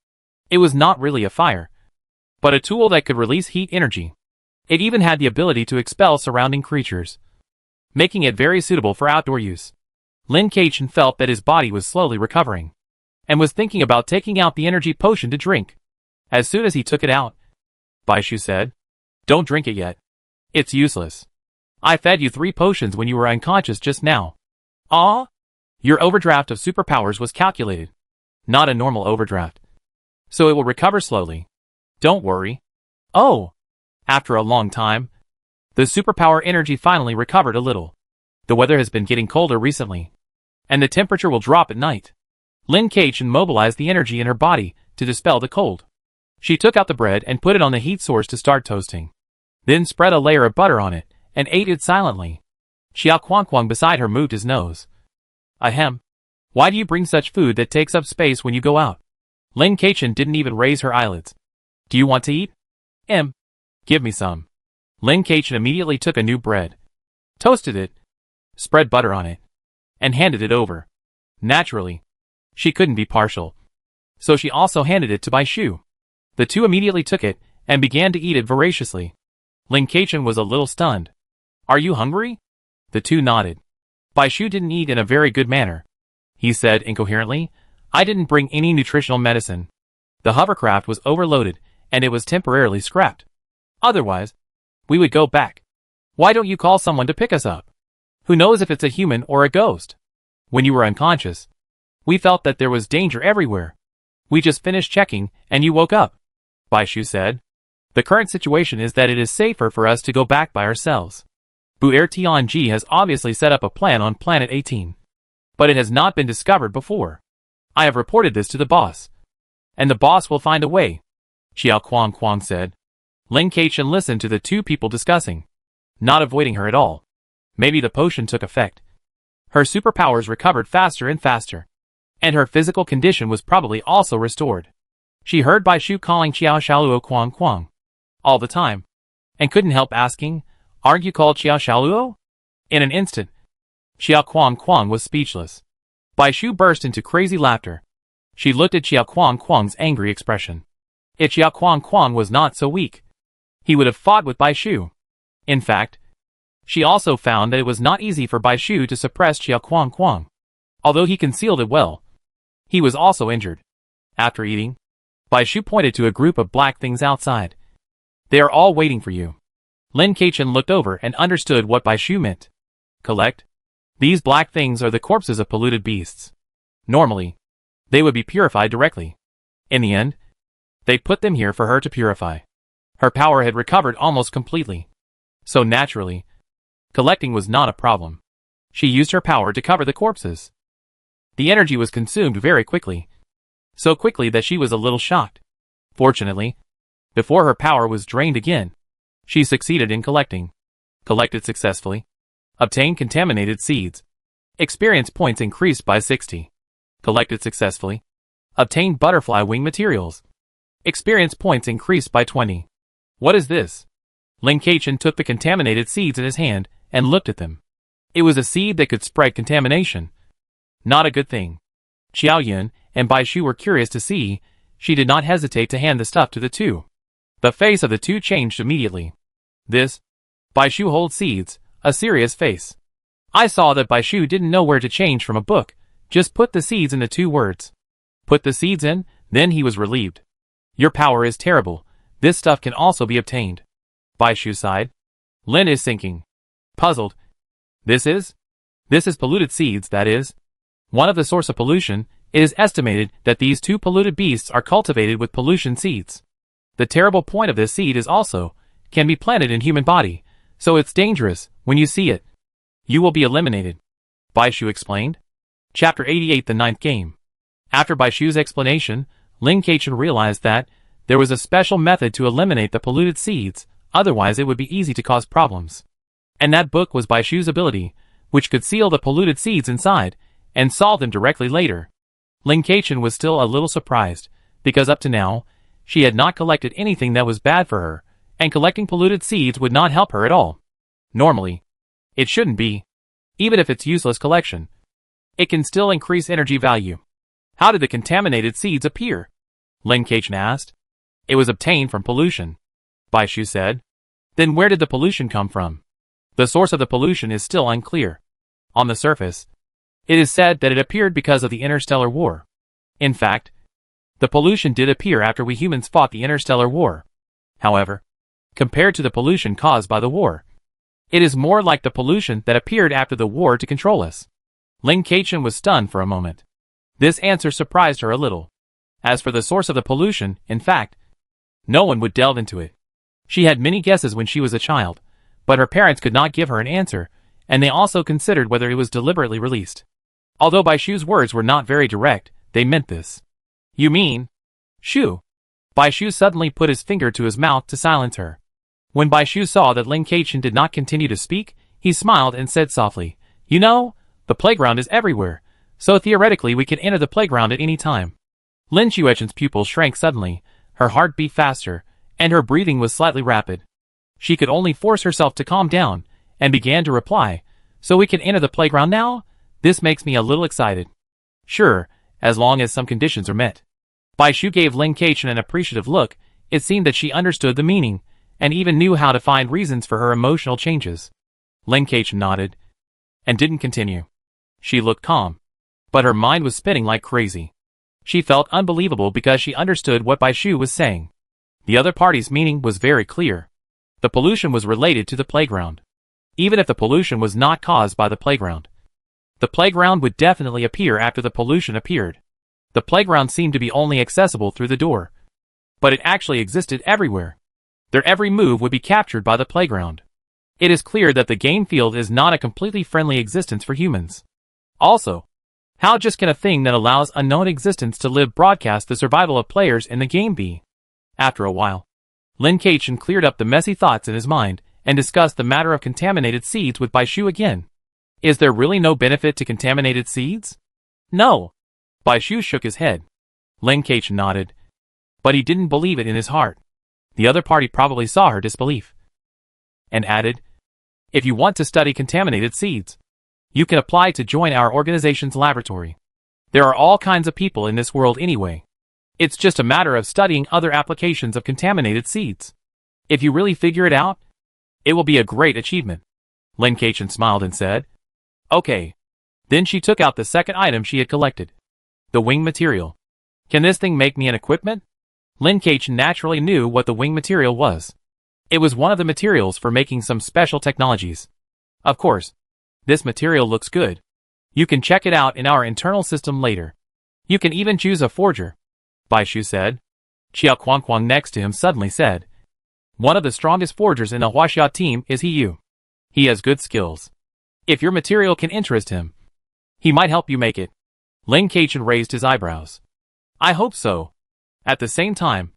It was not really a fire, but a tool that could release heat energy. It even had the ability to expel surrounding creatures, making it very suitable for outdoor use. Lin Keqian felt that his body was slowly recovering, and was thinking about taking out the energy potion to drink. As soon as he took it out, Bai Shu said, "Don't drink it yet. It's useless. I fed you 3 potions when you were unconscious just now." "Ah? Your overdraft of superpowers was calculated, not a normal overdraft. So it will recover slowly. Don't worry." "Oh." After a long time, the superpower energy finally recovered a little. The weather has been getting colder recently, and the temperature will drop at night. Lin Keqian mobilized the energy in her body to dispel the cold. She took out the bread and put it on the heat source to start toasting. Then spread a layer of butter on it and ate it silently. Xiao Kuang beside her moved his nose. "Ahem. Why do you bring such food that takes up space when you go out?" Lin Keqian didn't even raise her eyelids. "Do you want to eat?" Give me some." Lin Keqian immediately took a new bread, toasted it, spread butter on it, and handed it over. Naturally, she couldn't be partial, so she also handed it to Bai Shu. The two immediately took it and began to eat it voraciously. Lin Keqian was a little stunned. "Are you hungry?" The two nodded. Bai Shu didn't eat in a very good manner. He said incoherently, "I didn't bring any nutritional medicine. The hovercraft was overloaded and it was temporarily scrapped. Otherwise, we would go back. Why don't you call someone to pick us up? Who knows if it's a human or a ghost? When you were unconscious, we felt that there was danger everywhere. We just finished checking and you woke up," Bai Shu said. "The current situation is that it is safer for us to go back by ourselves. Bu-Er Tianji has obviously set up a plan on Planet 18. But it has not been discovered before. I have reported this to the boss. And the boss will find a way," Xiao Kuang said. Lin Keqian listened to the two people discussing, not avoiding her at all. Maybe the potion took effect. Her superpowers recovered faster and faster, and her physical condition was probably also restored. She heard Bai Shu calling Xiao Xiaoluo Kuang all the time, and couldn't help asking, "Aren't you called Xiao Xiaoluo?" In an instant, Xiao Kuang was speechless. Bai Shu burst into crazy laughter. She looked at Xiao Kuang's angry expression. If Xiao Kuang was not so weak, he would have fought with Bai Shu. In fact, she also found that it was not easy for Bai Shu to suppress Xiao Kuang. Although he concealed it well, he was also injured. After eating, Bai Shu pointed to a group of black things outside. "They are all waiting for you." Lin Keqian looked over and understood what Bai Shu meant. "Collect. These black things are the corpses of polluted beasts. Normally, they would be purified directly. In the end, they put them here for her to purify." Her power had recovered almost completely, so naturally, collecting was not a problem. She used her power to cover the corpses. The energy was consumed very quickly, so quickly that she was a little shocked. Fortunately, before her power was drained again, she succeeded in collecting. Collected successfully. Obtained contaminated seeds. Experience points increased by 60. Collected successfully. Obtained butterfly wing materials. Experience points increased by 20. What is this? Lin Keqian took the contaminated seeds in his hand and looked at them. It was a seed that could spread contamination. Not a good thing. Xiao Yun and Bai Shu were curious to see. She did not hesitate to hand the stuff to the two. The face of the two changed immediately. "This?" Bai Shu holds seeds, a serious face. I saw that Bai Shu didn't know where to change from a book. Just put the seeds in the 2 words. Put the seeds in, then he was relieved. "Your power is terrible. This stuff can also be obtained." Bai Shu sighed. Lin is sinking. Puzzled. This is polluted seeds, that is. One of the source of pollution. It is estimated that these 2 polluted beasts are cultivated with pollution seeds. The terrible point of this seed is also, can be planted in human body, so it's dangerous. When you see it, you will be eliminated, Bai Shu explained. Chapter 88, the 9th game. After Bai Shu's explanation, Lin Keqian realized that there was a special method to eliminate the polluted seeds, otherwise it would be easy to cause problems. And that book was Bai Shu's ability, which could seal the polluted seeds inside, and solve them directly later. Lin Keichen was still a little surprised, because up to now, she had not collected anything that was bad for her, and collecting polluted seeds would not help her at all. Normally, it shouldn't be. Even if it's useless collection, it can still increase energy value. How did the contaminated seeds appear? Lin Keichen asked. It was obtained from pollution, Bai Shu said. Then where did the pollution come from? The source of the pollution is still unclear. On the surface, it is said that it appeared because of the interstellar war. In fact, the pollution did appear after we humans fought the interstellar war. However, compared to the pollution caused by the war, it is more like the pollution that appeared after the war to control us. Lin Keichen was stunned for a moment. This answer surprised her a little. As for the source of the pollution, in fact, no one would delve into it. She had many guesses when she was a child, but her parents could not give her an answer, and they also considered whether it was deliberately released. Although Bai Shu's words were not very direct, they meant this. You mean, Shu? Bai Shu suddenly put his finger to his mouth to silence her. When Bai Shu saw that Lin Keichen did not continue to speak, he smiled and said softly, You know, the playground is everywhere, so theoretically we can enter the playground at any time. Lin Xuechen's pupils shrank suddenly, her heart beat faster, and her breathing was slightly rapid. She could only force herself to calm down, and began to reply, So we can enter the playground now? This makes me a little excited. Sure, as long as some conditions are met. Bai Shu gave Lin Keichen an appreciative look. It seemed that she understood the meaning, and even knew how to find reasons for her emotional changes. Lin Keichen nodded, and didn't continue. She looked calm, but her mind was spinning like crazy. She felt unbelievable because she understood what Bai Shu was saying. The other party's meaning was very clear. The pollution was related to the playground. Even if the pollution was not caused by the playground, the playground would definitely appear after the pollution appeared. The playground seemed to be only accessible through the door, but it actually existed everywhere. Their every move would be captured by the playground. It is clear that the game field is not a completely friendly existence for humans. Also, how just can a thing that allows unknown existence to live broadcast the survival of players in the game be? After a while, Lin Keichen cleared up the messy thoughts in his mind and discussed the matter of contaminated seeds with Bai Shu again. Is there really no benefit to contaminated seeds? No. Bai Shu shook his head. Lin Keichen nodded, but he didn't believe it in his heart. The other party probably saw her disbelief, and added, If you want to study contaminated seeds, you can apply to join our organization's laboratory. There are all kinds of people in this world anyway. It's just a matter of studying other applications of contaminated seeds. If you really figure it out, it will be a great achievement. Lin Keichen smiled and said, Okay. Then she took out the second item she had collected. The wing material. Can this thing make me an equipment? Lin Keichen naturally knew what the wing material was. It was one of the materials for making some special technologies. Of course, this material looks good. You can check it out in our internal system later. You can even choose a forger, Bai Shu said. Qiao Quangquang next to him suddenly said, One of the strongest forgers in the Huaxia team is Yu. He has good skills. If your material can interest him, he might help you make it. Lin Keichen raised his eyebrows. I hope so. At the same time,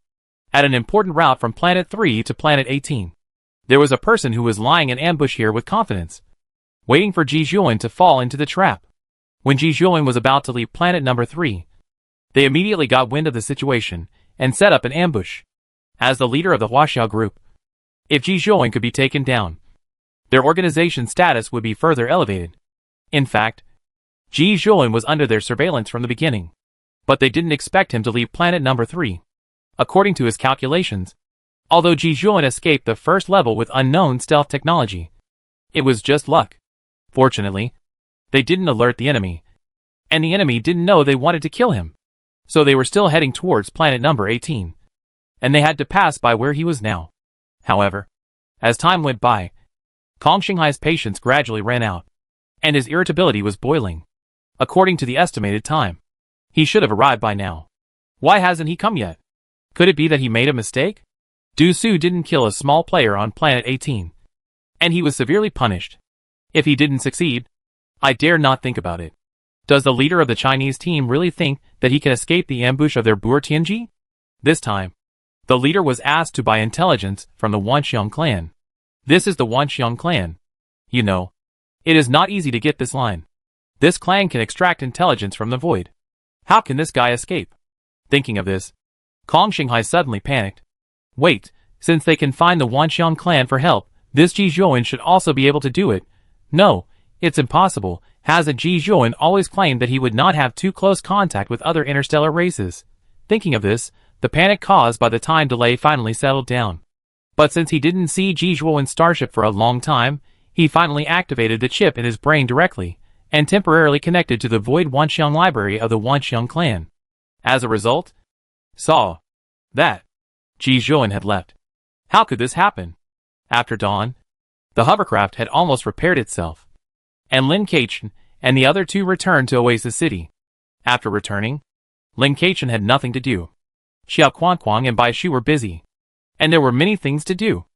at an important route from Planet 3 to Planet 18, there was a person who was lying in ambush here with confidence, waiting for Ji Zhuan to fall into the trap. When Ji Zhuan was about to leave planet number 3, they immediately got wind of the situation and set up an ambush. As the leader of the Huaxiao group, if Ji Zhuan could be taken down, their organization status would be further elevated. In fact, Ji Zhuan was under their surveillance from the beginning, but they didn't expect him to leave planet number 3. According to his calculations, although Ji Zhuan escaped the first level with unknown stealth technology, it was just luck. Fortunately, they didn't alert the enemy, and the enemy didn't know they wanted to kill him, so they were still heading towards planet number 18, and they had to pass by where he was now. However, as time went by, Kong Xinghai's patience gradually ran out, and his irritability was boiling. According to the estimated time, he should have arrived by now. Why hasn't he come yet? Could it be that he made a mistake? Du Su didn't kill a small player on planet 18, and he was severely punished. If he didn't succeed, I dare not think about it. Does the leader of the Chinese team really think that he can escape the ambush of their Buer Tianji? This time, the leader was asked to buy intelligence from the Wanxiang clan. This is the Wanxiang clan. You know, it is not easy to get this line. This clan can extract intelligence from the void. How can this guy escape? Thinking of this, Kong Shanghai suddenly panicked. Wait, since they can find the Wanxiang clan for help, this Ji Zhuoin should also be able to do it. No, it's impossible. Hasn't Ji Zhuoin always claimed that he would not have too close contact with other interstellar races? Thinking of this, the panic caused by the time delay finally settled down. But since he didn't see Ji Zhuoin's starship for a long time, he finally activated the chip in his brain directly, and temporarily connected to the void Wanxiang library of the Wanxiang clan. As a result, saw that Ji Zhuoin had left. How could this happen? After dawn, the hovercraft had almost repaired itself, and Lin Keichen and the other two returned to Oasis City. After returning, Lin Keichen had nothing to do. Xiao Quanquang and Bai Shu were busy, and there were many things to do.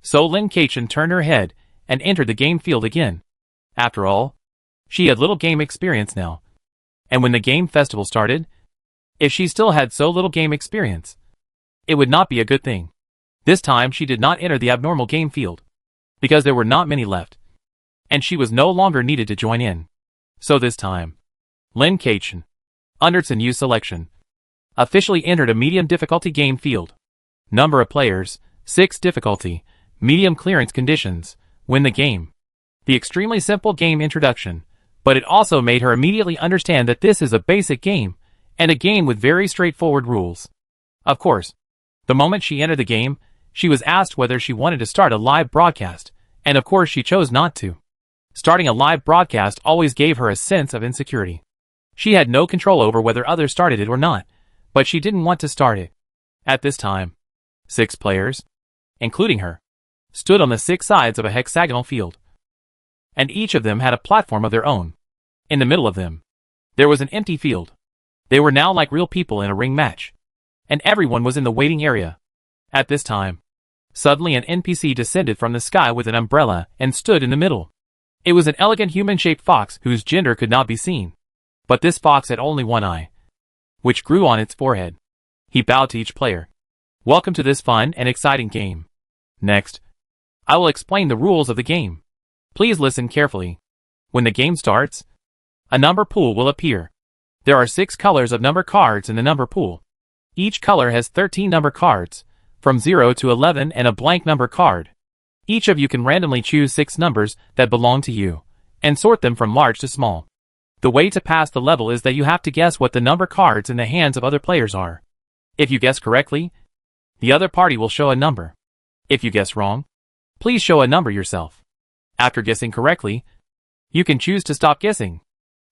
So Lin Keichen turned her head and entered the game field again. After all, she had little game experience now. And when the game festival started, if she still had so little game experience, it would not be a good thing. This time she did not enter the abnormal game field, because there were not many left, and she was no longer needed to join in. So this time, Lin Keichen, under Tsun Yu's selection, officially entered a medium difficulty game field. Number of players, 6 difficulty, medium clearance conditions, win the game. The extremely simple game introduction, but it also made her immediately understand that this is a basic game, and a game with very straightforward rules. Of course, the moment she entered the game, she was asked whether she wanted to start a live broadcast, and of course she chose not to. Starting a live broadcast always gave her a sense of insecurity. She had no control over whether others started it or not, but she didn't want to start it. At this time, 6 players, including her, stood on the 6 sides of a hexagonal field, and each of them had a platform of their own. In the middle of them, there was an empty field. They were now like real people in a ring match, and everyone was in the waiting area. At this time, suddenly an NPC descended from the sky with an umbrella and stood in the middle. It was an elegant human-shaped fox whose gender could not be seen. But this fox had only one eye, which grew on its forehead. He bowed to each player. Welcome to this fun and exciting game. Next, I will explain the rules of the game. Please listen carefully. When the game starts, a number pool will appear. There are 6 colors of number cards in the number pool. Each color has 13 number cards, from 0 to 11 and a blank number card. Each of you can randomly choose 6 numbers that belong to you, and sort them from large to small. The way to pass the level is that you have to guess what the number cards in the hands of other players are. If you guess correctly, the other party will show a number. If you guess wrong, please show a number yourself. After guessing correctly, you can choose to stop guessing.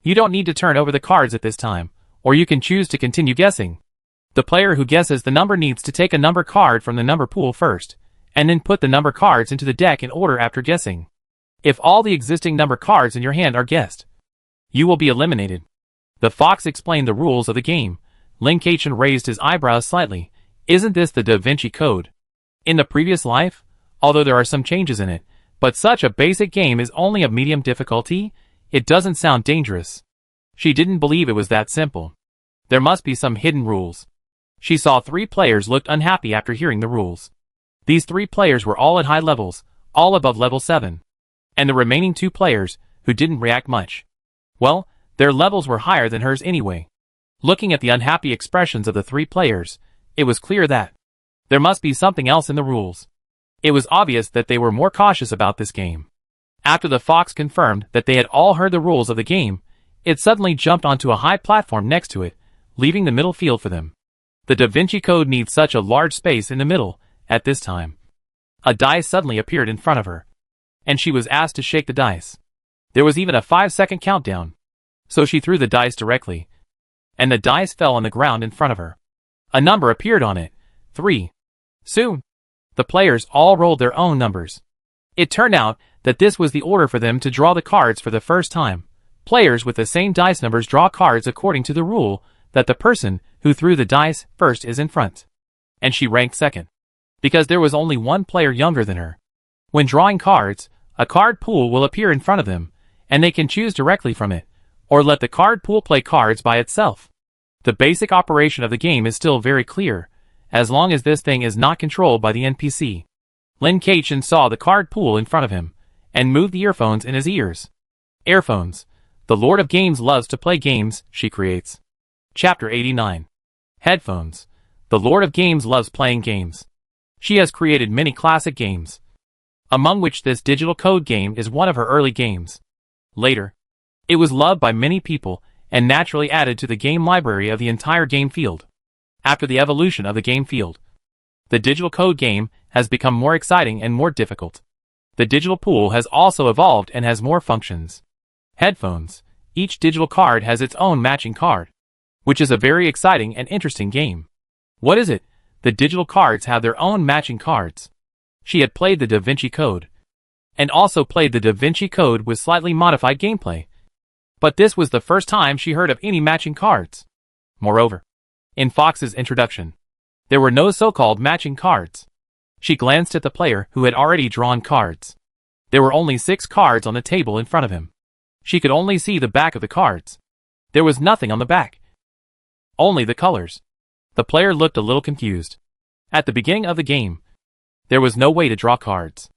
You don't need to turn over the cards at this time, or you can choose to continue guessing. The player who guesses the number needs to take a number card from the number pool first, and then put the number cards into the deck in order after guessing. If all the existing number cards in your hand are guessed, you will be eliminated. The fox explained the rules of the game. Lin Keichen raised his eyebrows slightly. Isn't this the Da Vinci Code? In the previous life, although there are some changes in it, but such a basic game is only of medium difficulty, it doesn't sound dangerous. She didn't believe it was that simple. There must be some hidden rules. She saw 3 players looked unhappy after hearing the rules. These 3 players were all at high levels, all above level 7. And the remaining 2 players, who didn't react much. Well, their levels were higher than hers anyway. Looking at the unhappy expressions of the 3 players, it was clear that there must be something else in the rules. It was obvious that they were more cautious about this game. After the fox confirmed that they had all heard the rules of the game, it suddenly jumped onto a high platform next to it, leaving the middle field for them. The Da Vinci Code needs such a large space in the middle. At this time, a dice suddenly appeared in front of her, and she was asked to shake the dice. There was even a 5-second countdown. So she threw the dice directly, and the dice fell on the ground in front of her. A number appeared on it, 3. Soon, the players all rolled their own numbers. It turned out that this was the order for them to draw the cards for the first time. Players with the same dice numbers draw cards according to the rule that the person who threw the dice first is in front. And she ranked second, because there was only one player younger than her. When drawing cards, a card pool will appear in front of them, and they can choose directly from it, or let the card pool play cards by itself. The basic operation of the game is still very clear, as long as this thing is not controlled by the NPC. Lin Keichen saw the card pool in front of him, and moved the earphones in his ears. Earphones. The Lord of Games loves to play games, she creates. Chapter 89. Headphones. The Lord of Games loves playing games. She has created many classic games, among which this digital code game is one of her early games. Later, it was loved by many people and naturally added to the game library of the entire game field. After the evolution of the game field, the digital code game has become more exciting and more difficult. The digital pool has also evolved and has more functions. Headphones. Each digital card has its own matching card, which is a very exciting and interesting game. What is it? The digital cards have their own matching cards. She had played the Da Vinci Code, and also played the Da Vinci Code with slightly modified gameplay. But this was the first time she heard of any matching cards. Moreover, in Fox's introduction, there were no so-called matching cards. She glanced at the player who had already drawn cards. There were only 6 cards on the table in front of him. She could only see the back of the cards. There was nothing on the back, only the colors. The player looked a little confused. At the beginning of the game, there was no way to draw cards.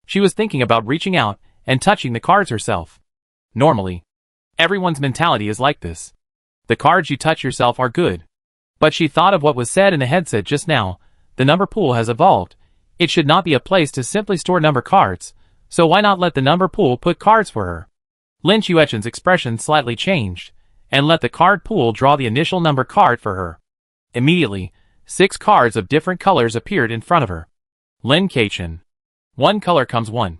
She was thinking about reaching out and touching the cards herself. Normally, everyone's mentality is like this. The cards you touch yourself are good. But she thought of what was said in the headset just now. The number pool has evolved. It should not be a place to simply store number cards, so why not let the number pool put cards for her? Lin Chuechen's expression slightly changed, and let the card pool draw the initial number card for her. Immediately, 6 cards of different colors appeared in front of her. Lin Chuechen. One color comes one.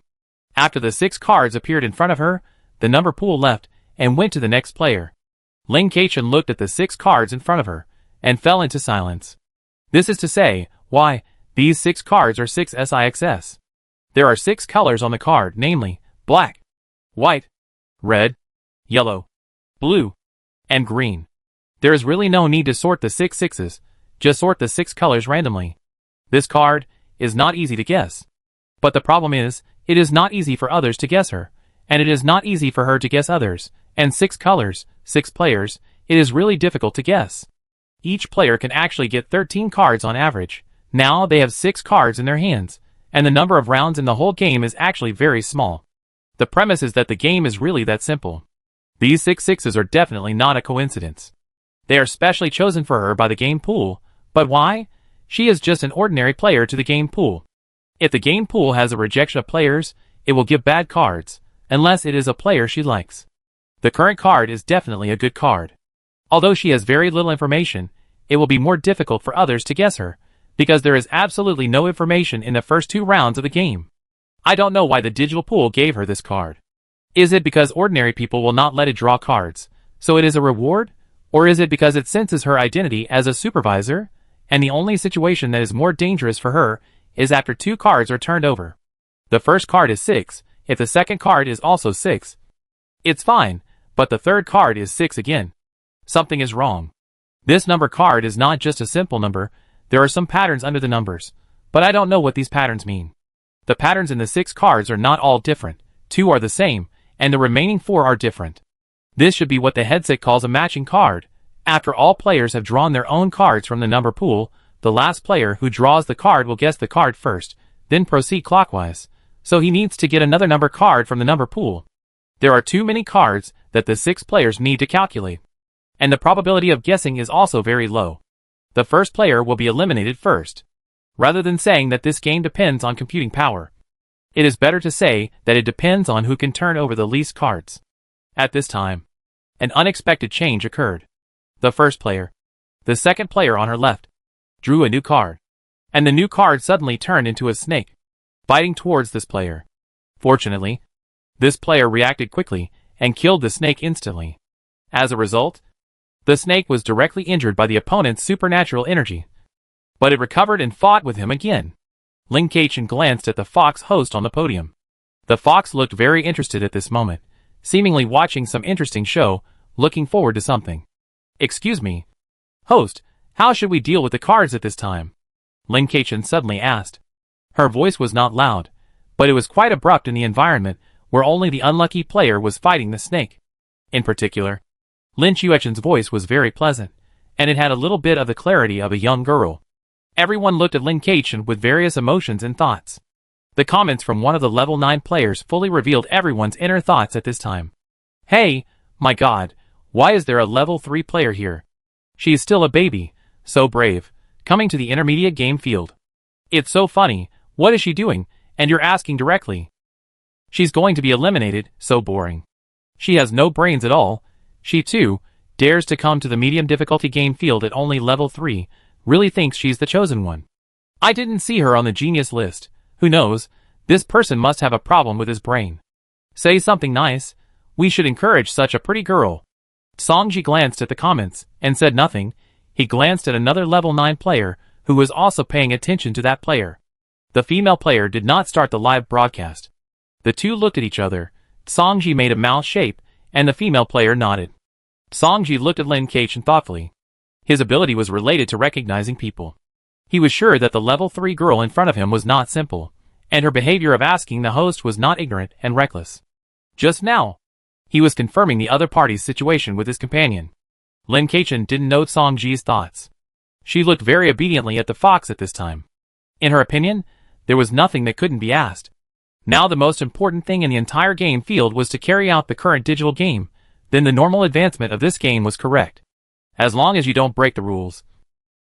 After the 6 cards appeared in front of her, the number pool left and went to the next player. Lin Chuechen looked at the 6 cards in front of her and fell into silence. This is to say, why, these 6 cards are 6 SIXS. There are 6 colors on the card, namely, black, white, red, yellow, blue, and green. There is really no need to sort the 6 sixes, just sort the 6 colors randomly. This card is not easy to guess. But the problem is, it is not easy for others to guess her, and it is not easy for her to guess others, and 6 colors, 6 players, it is really difficult to guess. Each player can actually get 13 cards on average. Now they have 6 cards in their hands, and the number of rounds in the whole game is actually very small. The premise is that the game is really that simple. These 6 sixes are definitely not a coincidence. They are specially chosen for her by the game pool, but why? She is just an ordinary player to the game pool. If the game pool has a rejection of players, it will give bad cards, unless it is a player she likes. The current card is definitely a good card. Although she has very little information, it will be more difficult for others to guess her, because there is absolutely no information in the first 2 rounds of the game. I don't know why the digital pool gave her this card. Is it because ordinary people will not let it draw cards, so it is a reward? Or is it because it senses her identity as a supervisor, and the only situation that is more dangerous for her is after 2 cards are turned over? The first card is 6, if the second card is also 6. It's fine, but the third card is 6 again. Something is wrong. This number card is not just a simple number, there are some patterns under the numbers, but I don't know what these patterns mean. The patterns in the 6 cards are not all different, 2 are the same, and the remaining 4 are different. This should be what the headset calls a matching card. After all players have drawn their own cards from the number pool, the last player who draws the card will guess the card first, then proceed clockwise, so he needs to get another number card from the number pool. There are too many cards that the 6 players need to calculate, and the probability of guessing is also very low. The first player will be eliminated first. Rather than saying that this game depends on computing power, it is better to say that it depends on who can turn over the least cards. At this time, an unexpected change occurred. The first player, the second player on her left, drew a new card, and the new card suddenly turned into a snake, biting towards this player. Fortunately, this player reacted quickly and killed the snake instantly. As a result, the snake was directly injured by the opponent's supernatural energy, but it recovered and fought with him again. Lin Chuechen glanced at the Fox host on the podium. The Fox looked very interested at this moment, seemingly watching some interesting show, looking forward to something. "Excuse me, host, how should we deal with the cards at this time?" Lin Chuechen suddenly asked. Her voice was not loud, but it was quite abrupt in the environment where only the unlucky player was fighting the snake. In particular, Lin Chuechen's voice was very pleasant, and it had a little bit of the clarity of a young girl. Everyone looked at Lin Chuechen with various emotions and thoughts. The comments from one of the level 9 players fully revealed everyone's inner thoughts at this time. Hey, my god, why is there a level 3 player here? She is still a baby, so brave, coming to the intermediate game field. It's so funny, what is she doing, and you're asking directly. She's going to be eliminated, so boring. She has no brains at all. She too dares to come to the medium difficulty game field at only level 3, really thinks she's the chosen one. I didn't see her on the genius list. Who knows, this person must have a problem with his brain. Say something nice. We should encourage such a pretty girl. Songji glanced at the comments and said nothing. He glanced at another level 9 player who was also paying attention to that player. The female player did not start the live broadcast. The two looked at each other. Songji made a mouth shape, and the female player nodded. Songji looked at Lin Kachin thoughtfully. His ability was related to recognizing people. He was sure that the level 3 girl in front of him was not simple, and her behavior of asking the host was not ignorant and reckless. Just now, he was confirming the other party's situation with his companion. Lin Kachin didn't note Songji's thoughts. She looked very obediently at the fox at this time. In her opinion, there was nothing that couldn't be asked. Now the most important thing in the entire game field was to carry out the current digital game, then the normal advancement of this game was correct. As long as you don't break the rules,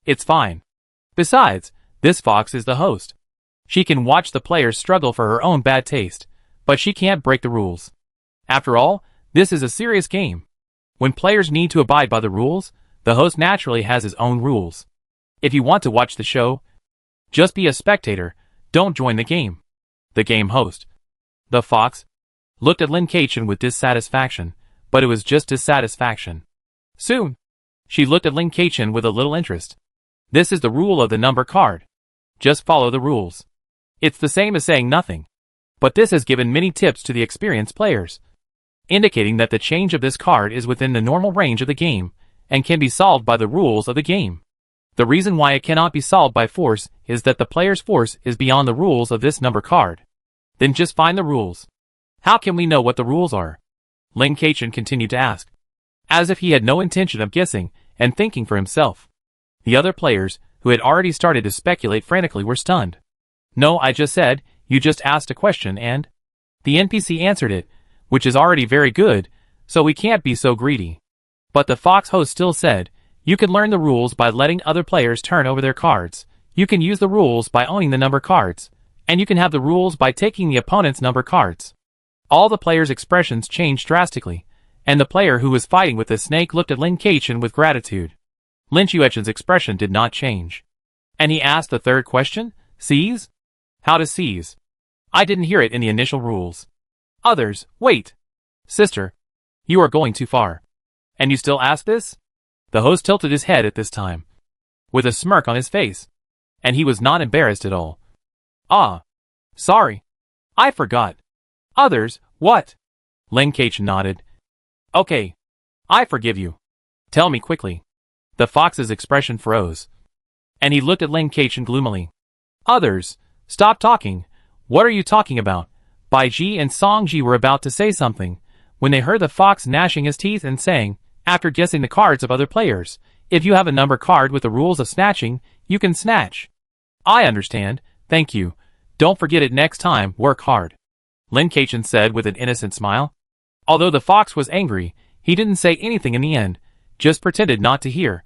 it's fine. Besides, this fox is the host. She can watch the players struggle for her own bad taste, but she can't break the rules. After all, this is a serious game. When players need to abide by the rules, the host naturally has his own rules. If you want to watch the show, just be a spectator, don't join the game. The game host, the fox, looked at Lin Kachin with dissatisfaction, but it was just dissatisfaction. Soon, she looked at Lin Kachin with a little interest. This is the rule of the number card. Just follow the rules. It's the same as saying nothing. But this has given many tips to the experienced players, indicating that the change of this card is within the normal range of the game, and can be solved by the rules of the game. The reason why it cannot be solved by force is that the player's force is beyond the rules of this number card. Then just find the rules. How can we know what the rules are? Lin Kachin continued to ask, as if he had no intention of guessing and thinking for himself. The other players, who had already started to speculate frantically, were stunned. No, I just said, you just asked a question and the NPC answered it, which is already very good, so we can't be so greedy. But the fox host still said, you can learn the rules by letting other players turn over their cards. You can use the rules by owning the number cards, and you can have the rules by taking the opponent's number cards. All the players' expressions changed drastically, and the player who was fighting with the snake looked at Lin Kachin with gratitude. Lin Chuechen's expression did not change. And he asked the third question, seize? How to seize? I didn't hear it in the initial rules. Others, wait. Sister, you are going too far. And you still ask this? The host tilted his head at this time, with a smirk on his face, and he was not embarrassed at all. Ah, sorry. I forgot. Others, what? Lin Kachin nodded. Okay, I forgive you. Tell me quickly. The fox's expression froze, and he looked at Lin Kachin gloomily. Others, stop talking. What are you talking about? Bai Ji and Song Ji were about to say something, when they heard the fox gnashing his teeth and saying, after guessing the cards of other players, if you have a number card with the rules of snatching, you can snatch. I understand, thank you. Don't forget it next time, work hard. Lin Kachin said with an innocent smile. Although the fox was angry, he didn't say anything in the end, just pretended not to hear.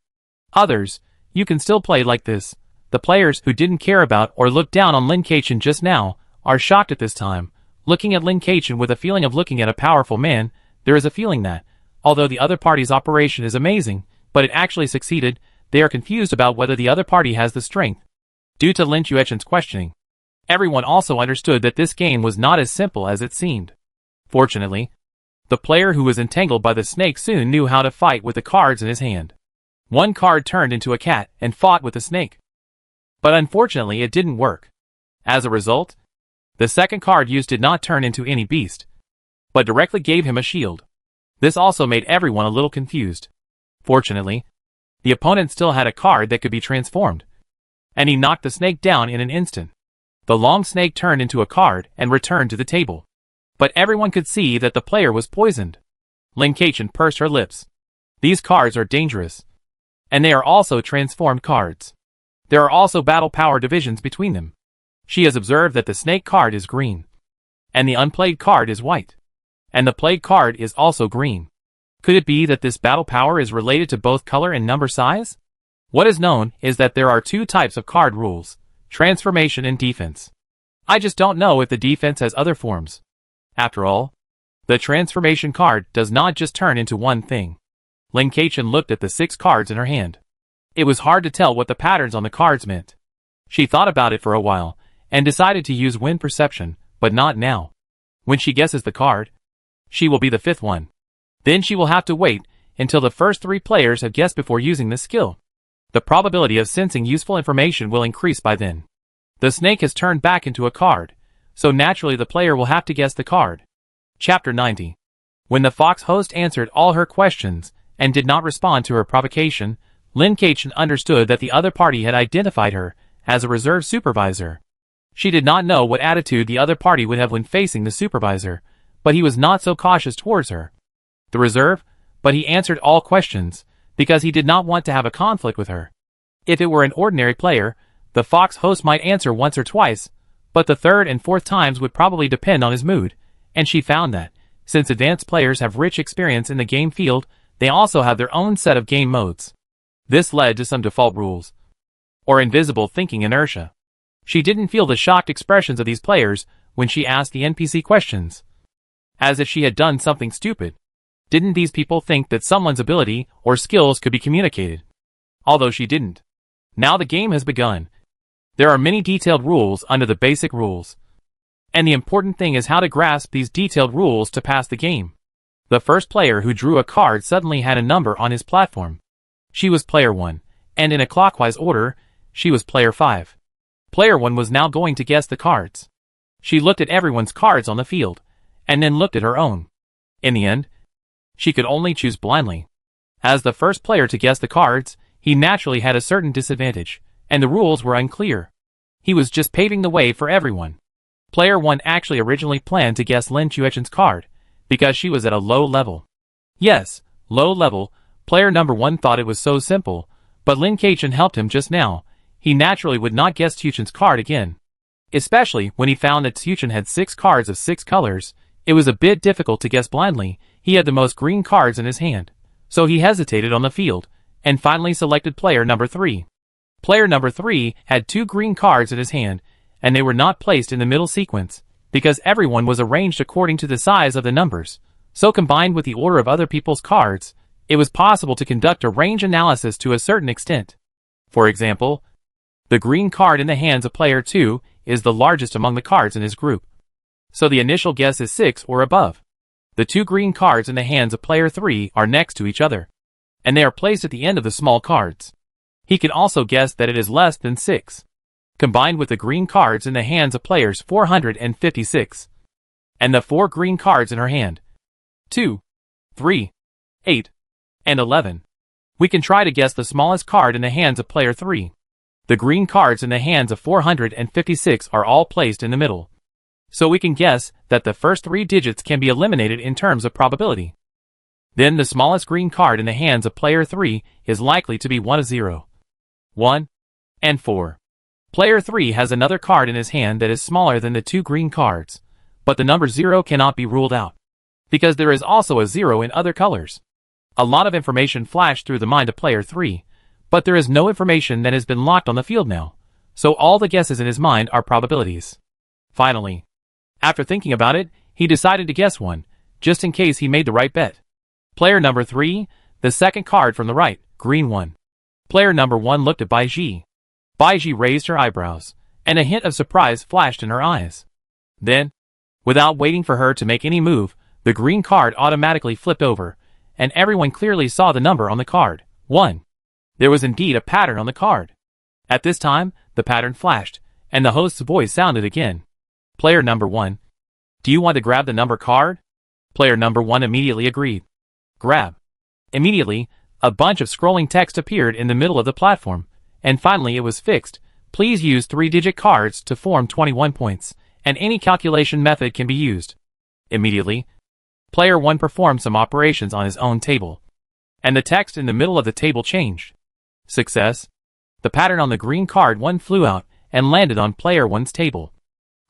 Others, you can still play like this. The players who didn't care about or look down on Lin Kachin just now, are shocked at this time, looking at Lin Kachin with a feeling of looking at a powerful man. There is a feeling that, although the other party's operation is amazing, but it actually succeeded, they are confused about whether the other party has the strength. Due to Lin Chuechen's questioning, everyone also understood that this game was not as simple as it seemed. Fortunately, the player who was entangled by the snake soon knew how to fight with the cards in his hand. One card turned into a cat and fought with the snake. But unfortunately it didn't work. As a result, the second card used did not turn into any beast, but directly gave him a shield. This also made everyone a little confused. Fortunately, the opponent still had a card that could be transformed, and he knocked the snake down in an instant. The long snake turned into a card and returned to the table. But everyone could see that the player was poisoned. Lin Kachin pursed her lips. These cards are dangerous, and they are also transformed cards. There are also battle power divisions between them. She has observed that the snake card is green, and the unplayed card is white, and the played card is also green. Could it be that this battle power is related to both color and number size? What is known is that there are two types of card rules, transformation and defense. I just don't know if the defense has other forms. After all, the transformation card does not just turn into one thing. Lin Keqian looked at the 6 cards in her hand. It was hard to tell what the patterns on the cards meant. She thought about it for a while, and decided to use wind perception, but not now. When she guesses the card, she will be the 5th one. Then she will have to wait until the first 3 players have guessed before using this skill. The probability of sensing useful information will increase by then. The snake has turned back into a card, so naturally the player will have to guess the card. Chapter 90. When the fox host answered all her questions and did not respond to her provocation, Lin Keqian understood that the other party had identified her as a reserve supervisor. She did not know what attitude the other party would have when facing the supervisor, but he was not so cautious towards her. The reserve, but he answered all questions, because he did not want to have a conflict with her. If it were an ordinary player, the fox host might answer once or twice, but the 3rd and 4th times would probably depend on his mood, and she found that, since advanced players have rich experience in the game field, they also have their own set of game modes. This led to some default rules, or invisible thinking inertia. She didn't feel the shocked expressions of these players when she asked the NPC questions, as if she had done something stupid. Didn't these people think that someone's ability or skills could be communicated? Although she didn't. Now the game has begun. There are many detailed rules under the basic rules, and the important thing is how to grasp these detailed rules to pass the game. The first player who drew a card suddenly had a number on his platform. She was player 1, and in a clockwise order, she was player 5. Player 1 was now going to guess the cards. She looked at everyone's cards on the field, and then looked at her own. In the end, she could only choose blindly. As the first player to guess the cards, he naturally had a certain disadvantage, and the rules were unclear. He was just paving the way for everyone. Player 1 actually originally planned to guess Lin Keqian's card, because she was at a low level. Yes, low level. Player number 1 thought it was so simple, but Lin Keqian helped him just now. He naturally would not guess Keqian's card again. Especially when he found that Keqian had 6 cards of 6 colors, it was a bit difficult to guess blindly. He had the most green cards in his hand, so he hesitated on the field, and finally selected player number 3. Player number 3 had 2 green cards in his hand, and they were not placed in the middle sequence, because everyone was arranged according to the size of the numbers. So combined with the order of other people's cards, it was possible to conduct a range analysis to a certain extent. For example, the green card in the hands of player 2 is the largest among the cards in his group, so the initial guess is 6 or above. The 2 green cards in the hands of player 3 are next to each other, and they are placed at the end of the small cards. He can also guess that it is less than 6. Combined with the green cards in the hands of players 456, and the 4 green cards in her hand, 2, 3, 8, and 11. We can try to guess the smallest card in the hands of player 3. The green cards in the hands of 456 are all placed in the middle, so we can guess that the first 3 digits can be eliminated in terms of probability. Then the smallest green card in the hands of player 3 is likely to be 1 of 0, 1, and 4. Player 3 has another card in his hand that is smaller than the 2 green cards, but the number 0 cannot be ruled out, because there is also a 0 in other colors. A lot of information flashed through the mind of player 3, but there is no information that has been locked on the field now, so all the guesses in his mind are probabilities. Finally, after thinking about it, he decided to guess one, just in case he made the right bet. Player number 3, the second card from the right, green 1. Player number 1 looked at Bai Ji. Bai Ji raised her eyebrows, and a hint of surprise flashed in her eyes. Then, without waiting for her to make any move, the green card automatically flipped over, and everyone clearly saw the number on the card, 1. There was indeed a pattern on the card. At this time, the pattern flashed, and the host's voice sounded again. Player number 1. Do you want to grab the number card? Player number 1 immediately agreed. Grab. Immediately, a bunch of scrolling text appeared in the middle of the platform, and finally it was fixed. Please use 3-digit cards to form 21 points, and any calculation method can be used. Immediately, player 1 performed some operations on his own table, and the text in the middle of the table changed. Success. The pattern on the green card 1 flew out, and landed on player 1's table.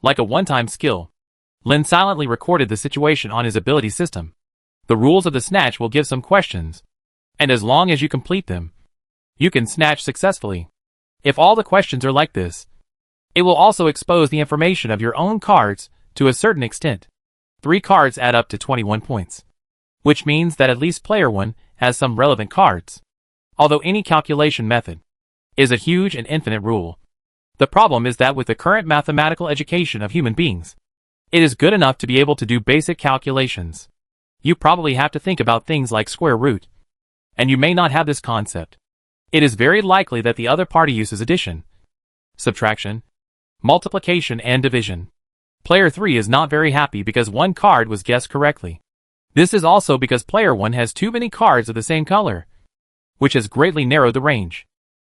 Like a one-time skill, Lin silently recorded the situation on his ability system. The rules of the snatch will give some questions, and as long as you complete them, you can snatch successfully. If all the questions are like this, it will also expose the information of your own cards to a certain extent. 3 cards add up to 21 points, which means that at least player 1 has some relevant cards. Although any calculation method is a huge and infinite rule, the problem is that with the current mathematical education of human beings, it is good enough to be able to do basic calculations. You probably have to think about things like square root, and you may not have this concept. It is very likely that the other party uses addition, subtraction, multiplication, and division. Player 3 is not very happy because one card was guessed correctly. This is also because player 1 has too many cards of the same color, which has greatly narrowed the range.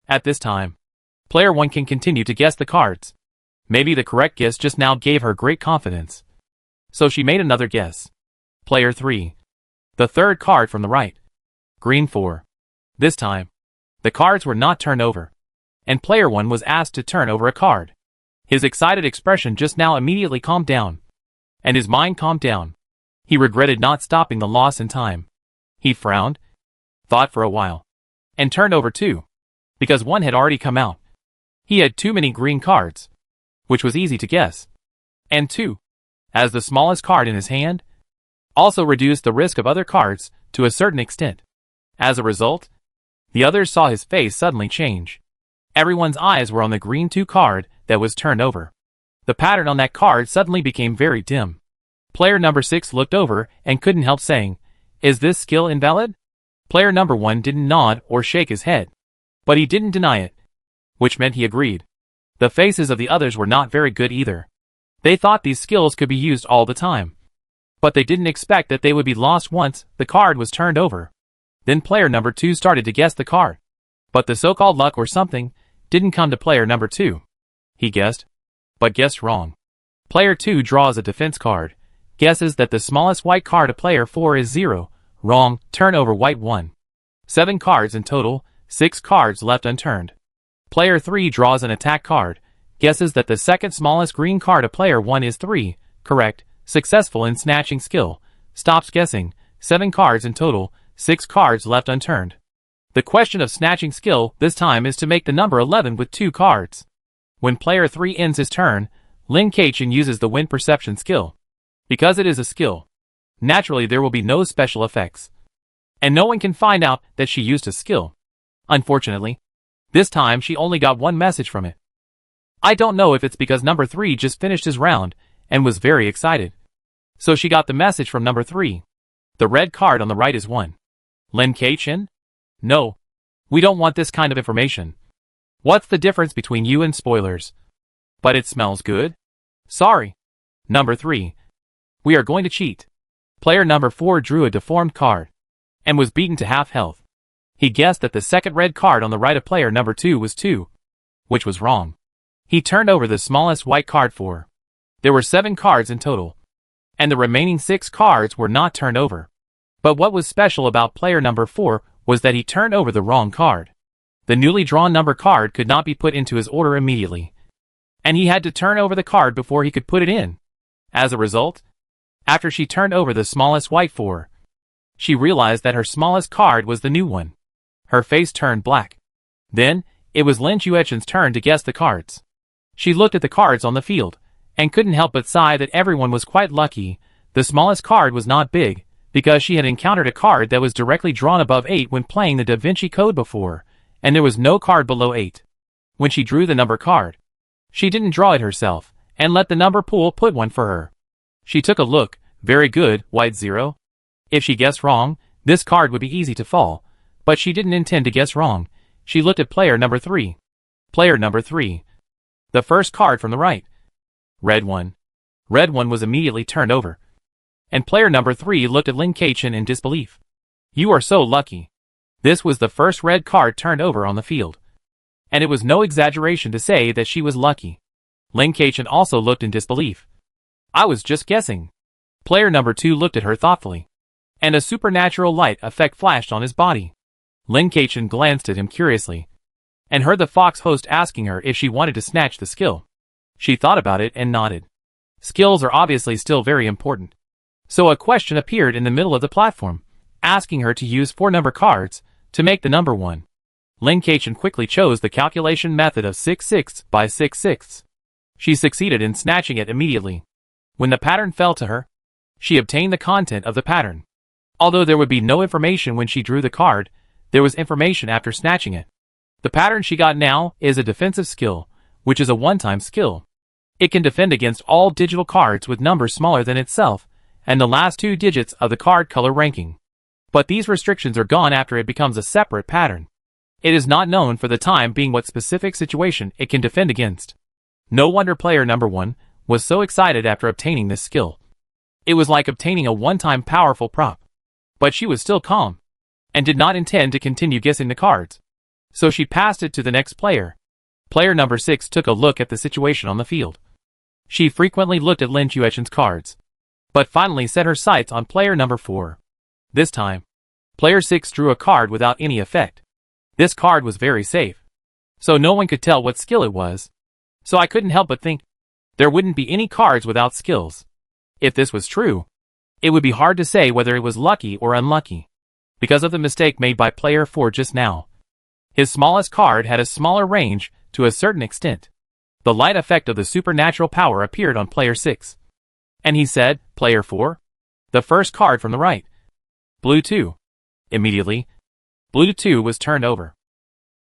At this time, player 1 can continue to guess the cards. Maybe the correct guess just now gave her great confidence, so she made another guess. Player 3. The third card from the right. Green 4. This time, the cards were not turned over, and player 1 was asked to turn over a card. His excited expression just now immediately calmed down, and his mind calmed down. He regretted not stopping the loss in time. He frowned, thought for a while, and turned over 2, because 1 had already come out. He had too many green cards, which was easy to guess, and 2, as the smallest card in his hand, also reduced the risk of other cards to a certain extent. As a result, the others saw his face suddenly change. Everyone's eyes were on the green 2 card that was turned over. The pattern on that card suddenly became very dim. Player number 6 looked over and couldn't help saying, "Is this skill invalid?" Player number 1 didn't nod or shake his head, but he didn't deny it, which meant he agreed. The faces of the others were not very good either. They thought these skills could be used all the time, but they didn't expect that they would be lost once the card was turned over. Then player number 2 started to guess the card, but the so-called luck or something didn't come to player number 2. He guessed, but guessed wrong. Player 2 draws a defense card, guesses that the smallest white card of player 4 is 0, wrong, turn over white 1. 7 cards in total, 6 cards left unturned. Player 3 draws an attack card, guesses that the second smallest green card of player 1 is 3, correct, successful in snatching skill, stops guessing, 7 cards in total, 6 cards left unturned. The question of snatching skill this time is to make the number 11 with 2 cards. When player 3 ends his turn, Lin Keichin uses the wind perception skill. Because it is a skill, naturally there will be no special effects, and no one can find out that she used a skill. Unfortunately, this time she only got one message from it. I don't know if it's because number 3 just finished his round and was very excited, so she got the message from number 3. The red card on the right is 1. Lin Keichin? No. We don't want this kind of information. What's the difference between you and spoilers? But it smells good? Sorry. Number 3. We are going to cheat. Player number 4 drew a deformed card, and was beaten to half health. He guessed that the second red card on the right of player number 2 was 2, which was wrong. He turned over the smallest white card 4. There were 7 cards in total, and the remaining 6 cards were not turned over. But what was special about player number 4 was that he turned over the wrong card. The newly drawn number card could not be put into his order immediately, and he had to turn over the card before he could put it in. As a result, after she turned over the smallest white 4, she realized that her smallest card was the new one. Her face turned black. Then, it was Lin Keichin's turn to guess the cards. She looked at the cards on the field, and couldn't help but sigh that everyone was quite lucky. The smallest card was not big, because she had encountered a card that was directly drawn above 8 when playing the Da Vinci Code before, and there was no card below 8. When she drew the number card, she didn't draw it herself, and let the number pool put one for her. She took a look. Very good, white 0. If she guessed wrong, this card would be easy to fall, but she didn't intend to guess wrong. She looked at player number 3. Player number 3. The first card from the right. Red 1. Red 1 was immediately turned over, and player number 3 looked at Lin Keichin in disbelief. You are so lucky. This was the first red card turned over on the field, and it was no exaggeration to say that she was lucky. Lin Keichin also looked in disbelief. I was just guessing. Player number 2 looked at her thoughtfully, and a supernatural light effect flashed on his body. Lin Keichin glanced at him curiously, and heard the Fox host asking her if she wanted to snatch the skill. She thought about it and nodded. Skills are obviously still very important. So a question appeared in the middle of the platform, asking her to use 4 number cards to make the number 1. Lin Kachin quickly chose the calculation method of 6/6 by 6/6. She succeeded in snatching it immediately. When the pattern fell to her, she obtained the content of the pattern. Although there would be no information when she drew the card, there was information after snatching it. The pattern she got now is a defensive skill, which is a one-time skill. It can defend against all digital cards with numbers smaller than itself, and the last 2 digits of the card color ranking. But these restrictions are gone after it becomes a separate pattern. It is not known for the time being what specific situation it can defend against. No wonder player number 1 was so excited after obtaining this skill. It was like obtaining a one-time powerful prop. But she was still calm, and did not intend to continue guessing the cards. So she passed it to the next player. Player number 6 took a look at the situation on the field. She frequently looked at Lin Kachin's cards, but finally set her sights on player number 4. This time, player 6 drew a card without any effect. This card was very safe, so no one could tell what skill it was. So I couldn't help but think, there wouldn't be any cards without skills. If this was true, it would be hard to say whether it was lucky or unlucky, because of the mistake made by player 4 just now. His smallest card had a smaller range to a certain extent. The light effect of the supernatural power appeared on player 6. And he said, player 4? The first card from the right. Blue 2. Immediately, blue 2 was turned over.